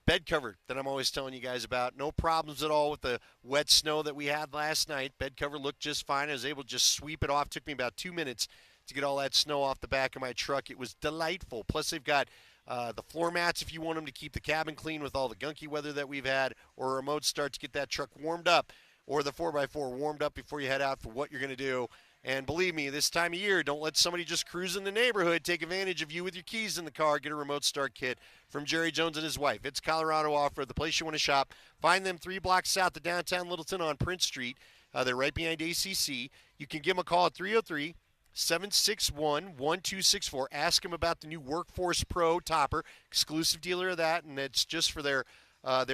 bed cover that I'm always telling you guys about. No problems at all with the wet snow that we had last night. Bed cover looked just fine. I was able to just sweep it off. It took me about 2 minutes to get all that snow off the back of my truck. It was delightful. Plus, they've got the floor mats if you want them to keep the cabin clean with all the gunky weather that we've had, or a remote start to get that truck warmed up, or the 4x4 warmed up before you head out for what you're going to do. And believe me, this time of year, don't let somebody just cruise in the neighborhood take advantage of you with your keys in the car. Get a remote start kit from Jerry Jones and his wife. It's Colorado Off-Road, the place you want to shop. Find them 3 blocks south of downtown Littleton on Prince Street. They're right behind ACC. You can give them a call at 303-761-1264. Ask them about the new Workforce Pro topper, exclusive dealer of that, and it's just for their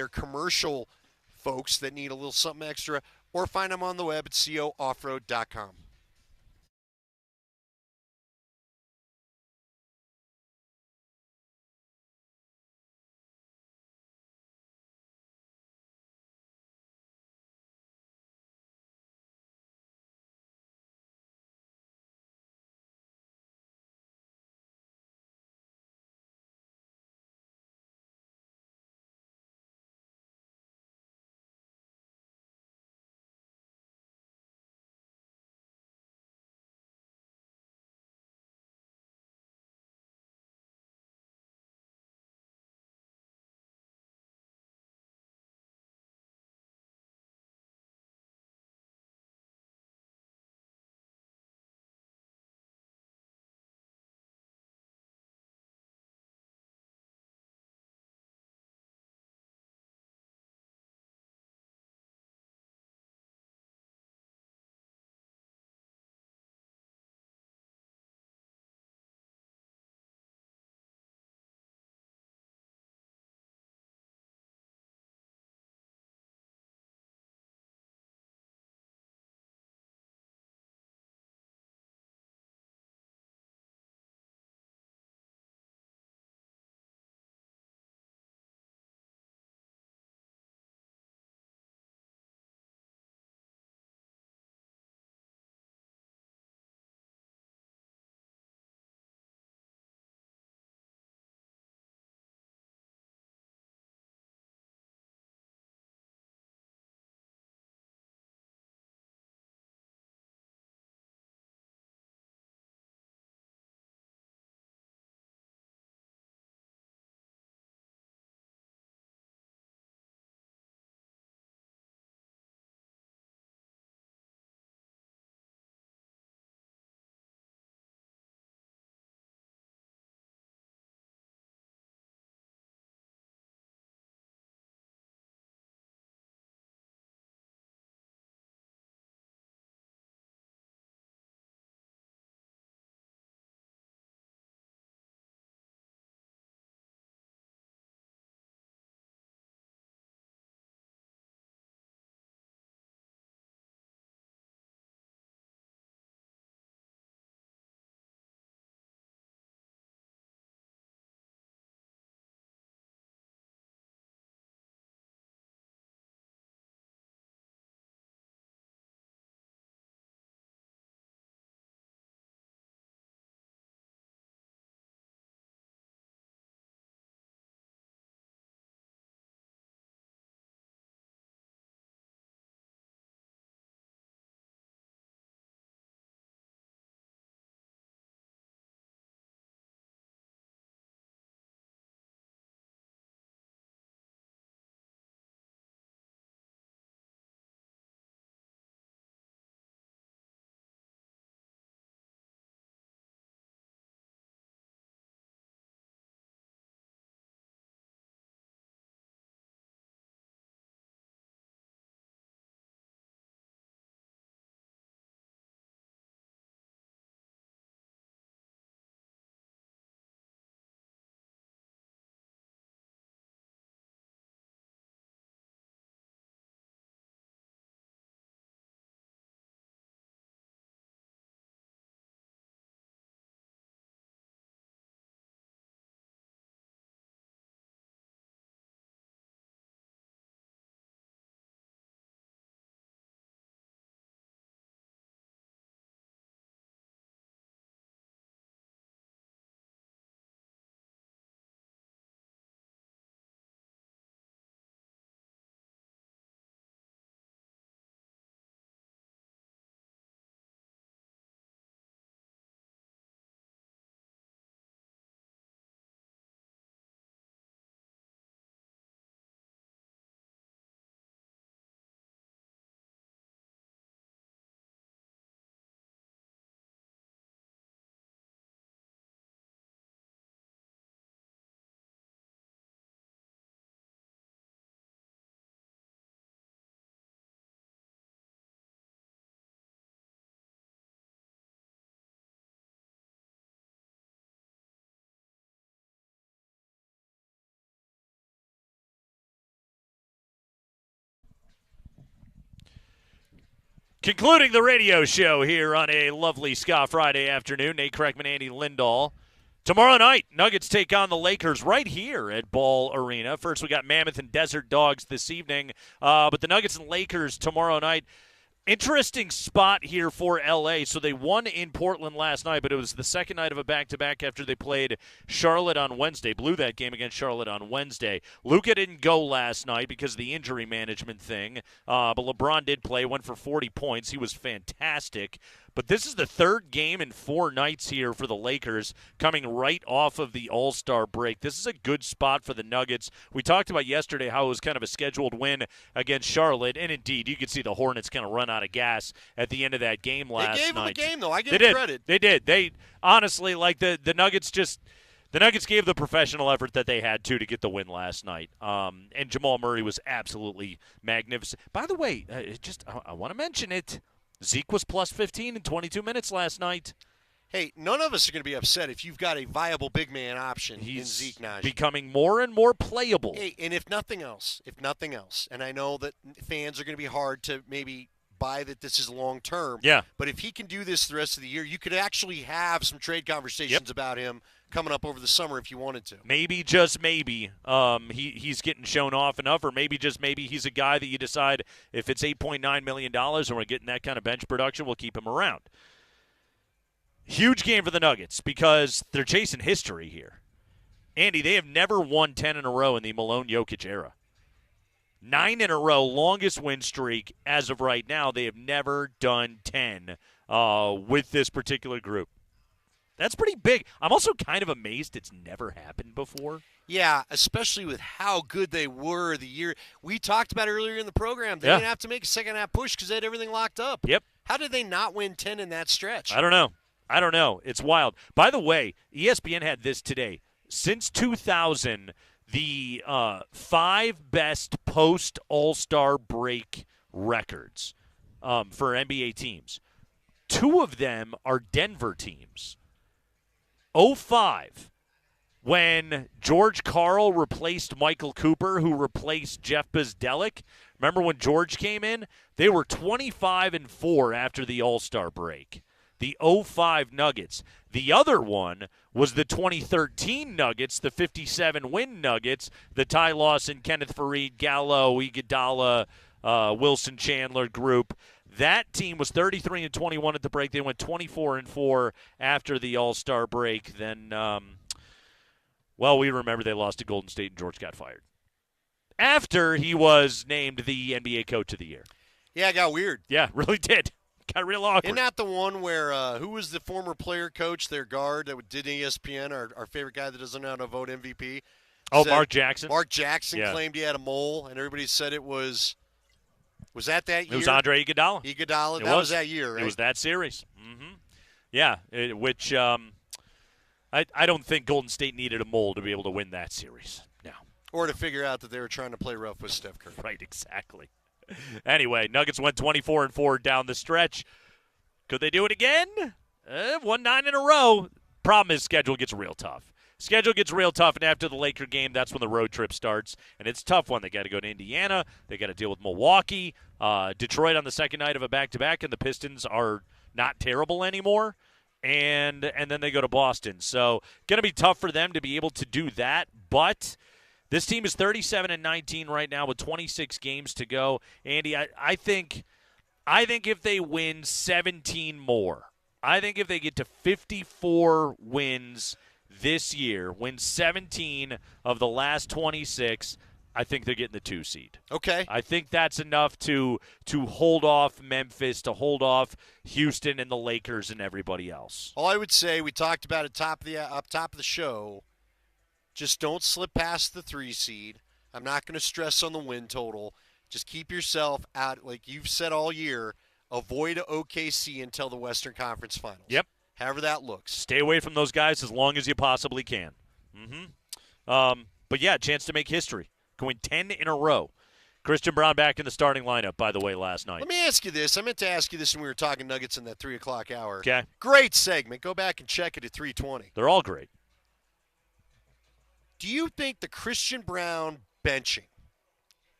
commercial folks that need a little something extra. Or find them on the web at cooffroad.com.
Concluding the radio show here on a lovely Ska Friday afternoon. Nate Kreckman, Andy Lindahl. Tomorrow night, Nuggets take on the Lakers right here at Ball Arena. First, we got Mammoth and Desert Dogs this evening. But the Nuggets and Lakers tomorrow night. Interesting spot here for L.A. So they won in Portland last night, but it was the second night of a back-to-back after they played Charlotte on Wednesday. Blew that game against Charlotte on Wednesday. Luka didn't go last night because of the injury management thing, but LeBron did play, went for 40 points. He was fantastic. But this is the third game in 4 nights here for the Lakers, coming right off of the All-Star break. This is a good spot for the Nuggets. We talked about yesterday how it was kind of a scheduled win against Charlotte, and indeed, you could see the Hornets kind of run out of gas at the end of that game last night.
They gave them a game, though. I give them credit.
They did. They honestly, like the Nuggets just – the Nuggets gave the professional effort that they had to get the win last night. And Jamal Murray was absolutely magnificent. By the way, I want to mention it. Zeke was plus 15 in 22 minutes last night.
Hey, none of us are going to be upset if you've got a viable big man option in Zeke Naji.
Becoming more and more playable.
Hey, and if nothing else, and I know that fans are going to be hard to maybe buy that this is long term.
Yeah.
But if he can do this the rest of the year, you could actually have some trade conversations about him coming up over the summer if you wanted to.
Maybe, just maybe, he's getting shown off enough, or maybe, just maybe, he's a guy that you decide if it's $8.9 million and we're getting that kind of bench production, we'll keep him around. Huge game for the Nuggets because they're chasing history here. Andy, they have never won 10 in a row in the Malone-Jokic era. 9 in a row, longest win streak as of right now. They have never done 10 with this particular group. That's pretty big. I'm also kind of amazed it's never happened before.
Yeah, especially with how good they were the year. We talked about earlier in the program. They didn't have to make a second-half push because they had everything locked up.
Yep.
How did they not win 10 in that stretch?
I don't know. It's wild. By the way, ESPN had this today. Since 2000, the 5 best post-All-Star break records for NBA teams. 2 of them are Denver teams. 2005, when George Karl replaced Michael Cooper, who replaced Jeff Bzdelik. Remember when George came in? They were 25-4 after the All-Star break. The 2005 Nuggets. The other one was the 2013 Nuggets, the 57-win Nuggets, the Ty Lawson, Kenneth Faried, Gallo, Iguodala, Wilson Chandler group. That team was 33-21 at the break. They went 24-4 after the All-Star break. Then, we remember they lost to Golden State and George got fired. After he was named the NBA Coach of the Year.
Yeah, it got weird.
Yeah, really did. Got real awkward.
Isn't that the one where, who was the former player coach, their guard that did ESPN, our favorite guy that doesn't know how to vote MVP?
Oh, Mark Jackson?
Mark Jackson claimed he had a mole, and everybody said it was – was that year?
It was Andre Iguodala.
Iguodala. That was that year, right?
It was that series. Mm-hmm. Yeah, which I don't think Golden State needed a mole to be able to win that series. No.
Or to figure out that they were trying to play rough with Steph Curry.
Right, exactly. Anyway, Nuggets went 24-4 down the stretch. Could they do it again? Won 9 in a row. Problem is, schedule gets real tough. Schedule gets real tough, and after the Laker game, that's when the road trip starts. And it's a tough one. They got to go to Indiana. They got to deal with Milwaukee. Detroit on the second night of a back-to-back, and the Pistons are not terrible anymore. And then they go to Boston. So going to be tough for them to be able to do that. But this team is 37-19 right now with 26 games to go. Andy, I think if they win 17 more, I think if they get to 54 wins this year, win 17 of the last 26, I think they're getting the 2 seed.
Okay.
I think that's enough to hold off Memphis, to hold off Houston and the Lakers and everybody else.
All I would say, we talked about it up top of the show, just don't slip past the 3 seed. I'm not going to stress on the win total. Just keep yourself out, like you've said all year, avoid OKC until the Western Conference Finals.
Yep.
However that looks.
Stay away from those guys as long as you possibly can. But, yeah, chance to make history. Going 10 in a row. Christian Braun back in the starting lineup, by the way, last night.
Let me ask you this. I meant to ask you this when we were talking Nuggets in that 3 o'clock hour.
Okay.
Great segment. Go back and check it at 3:20.
They're all great.
Do you think the Christian Braun benching,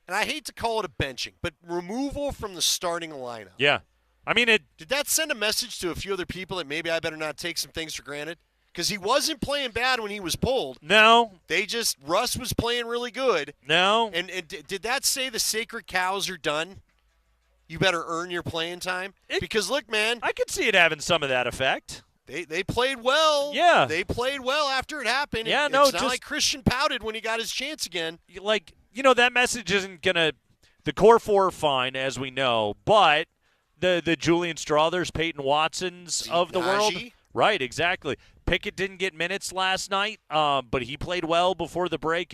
and I hate to call it a benching, but removal from the starting lineup.
Yeah. I mean,
did that send a message to a few other people that maybe I better not take some things for granted? Because he wasn't playing bad when he was pulled.
No.
Russ was playing really good.
No.
And did that say the sacred cows are done? You better earn your playing time? Because, look, man.
I could see it having some of that effect.
They played well.
Yeah.
They played well after it happened.
Yeah,
It's not like Christian pouted when he got his chance again.
Like, that message isn't going to – the core four are fine, as we know, but the Julian Strawthers, Peyton Watsons of the world – right, exactly. Pickett didn't get minutes last night, but he played well before the break.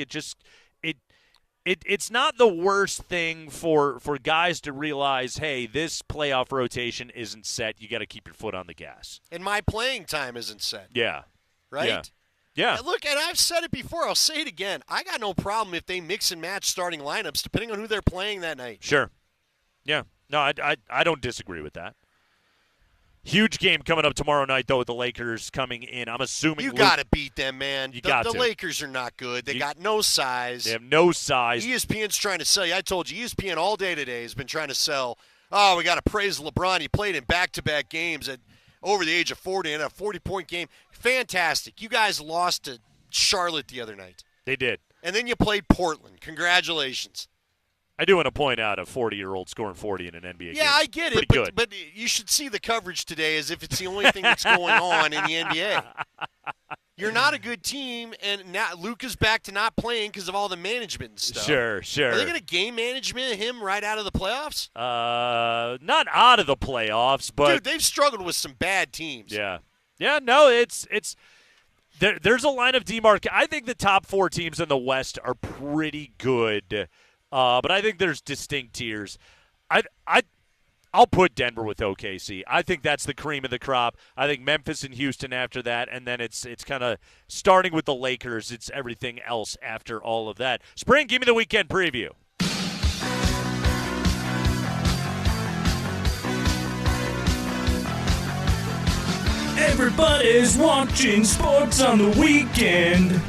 It's not the worst thing for guys to realize, hey, this playoff rotation isn't set. You got to keep your foot on the gas.
And my playing time isn't set.
Yeah.
Right?
Yeah.
And look, and I've said it before. I'll say it again. I got no problem if they mix and match starting lineups depending on who they're playing that night.
Sure. Yeah. No, I don't disagree with that. Huge game coming up tomorrow night, though, with the Lakers coming in. I'm assuming
you got to beat them, man.
The
Lakers are not good. They got no size.
They have no size.
ESPN's trying to sell you. I told you, ESPN all day today has been trying to sell. Oh, we got to praise LeBron. He played in back-to-back games at over the age of 40 in a 40-point game. Fantastic. You guys lost to Charlotte the other night.
They did.
And then you played Portland. Congratulations.
I do want to point out a 40-year-old scoring 40 in an NBA game.
Yeah, I get it, but you should see the coverage today as if it's the only thing that's going on in the NBA. You're not a good team, and now Luka's back to not playing because of all the management and stuff.
Sure.
Are they going to game management him right out of the playoffs?
Not out of the playoffs, but
dude, they've struggled with some bad teams.
Yeah. No, it's there's a line of demarcation. I think the top four teams in the West are pretty good. But I think there's distinct tiers. I'll put Denver with OKC. I think that's the cream of the crop. I think Memphis and Houston after that, and then it's kind of starting with the Lakers. It's everything else after all of that. Spring, give me the weekend preview.
Everybody's watching sports on the weekend.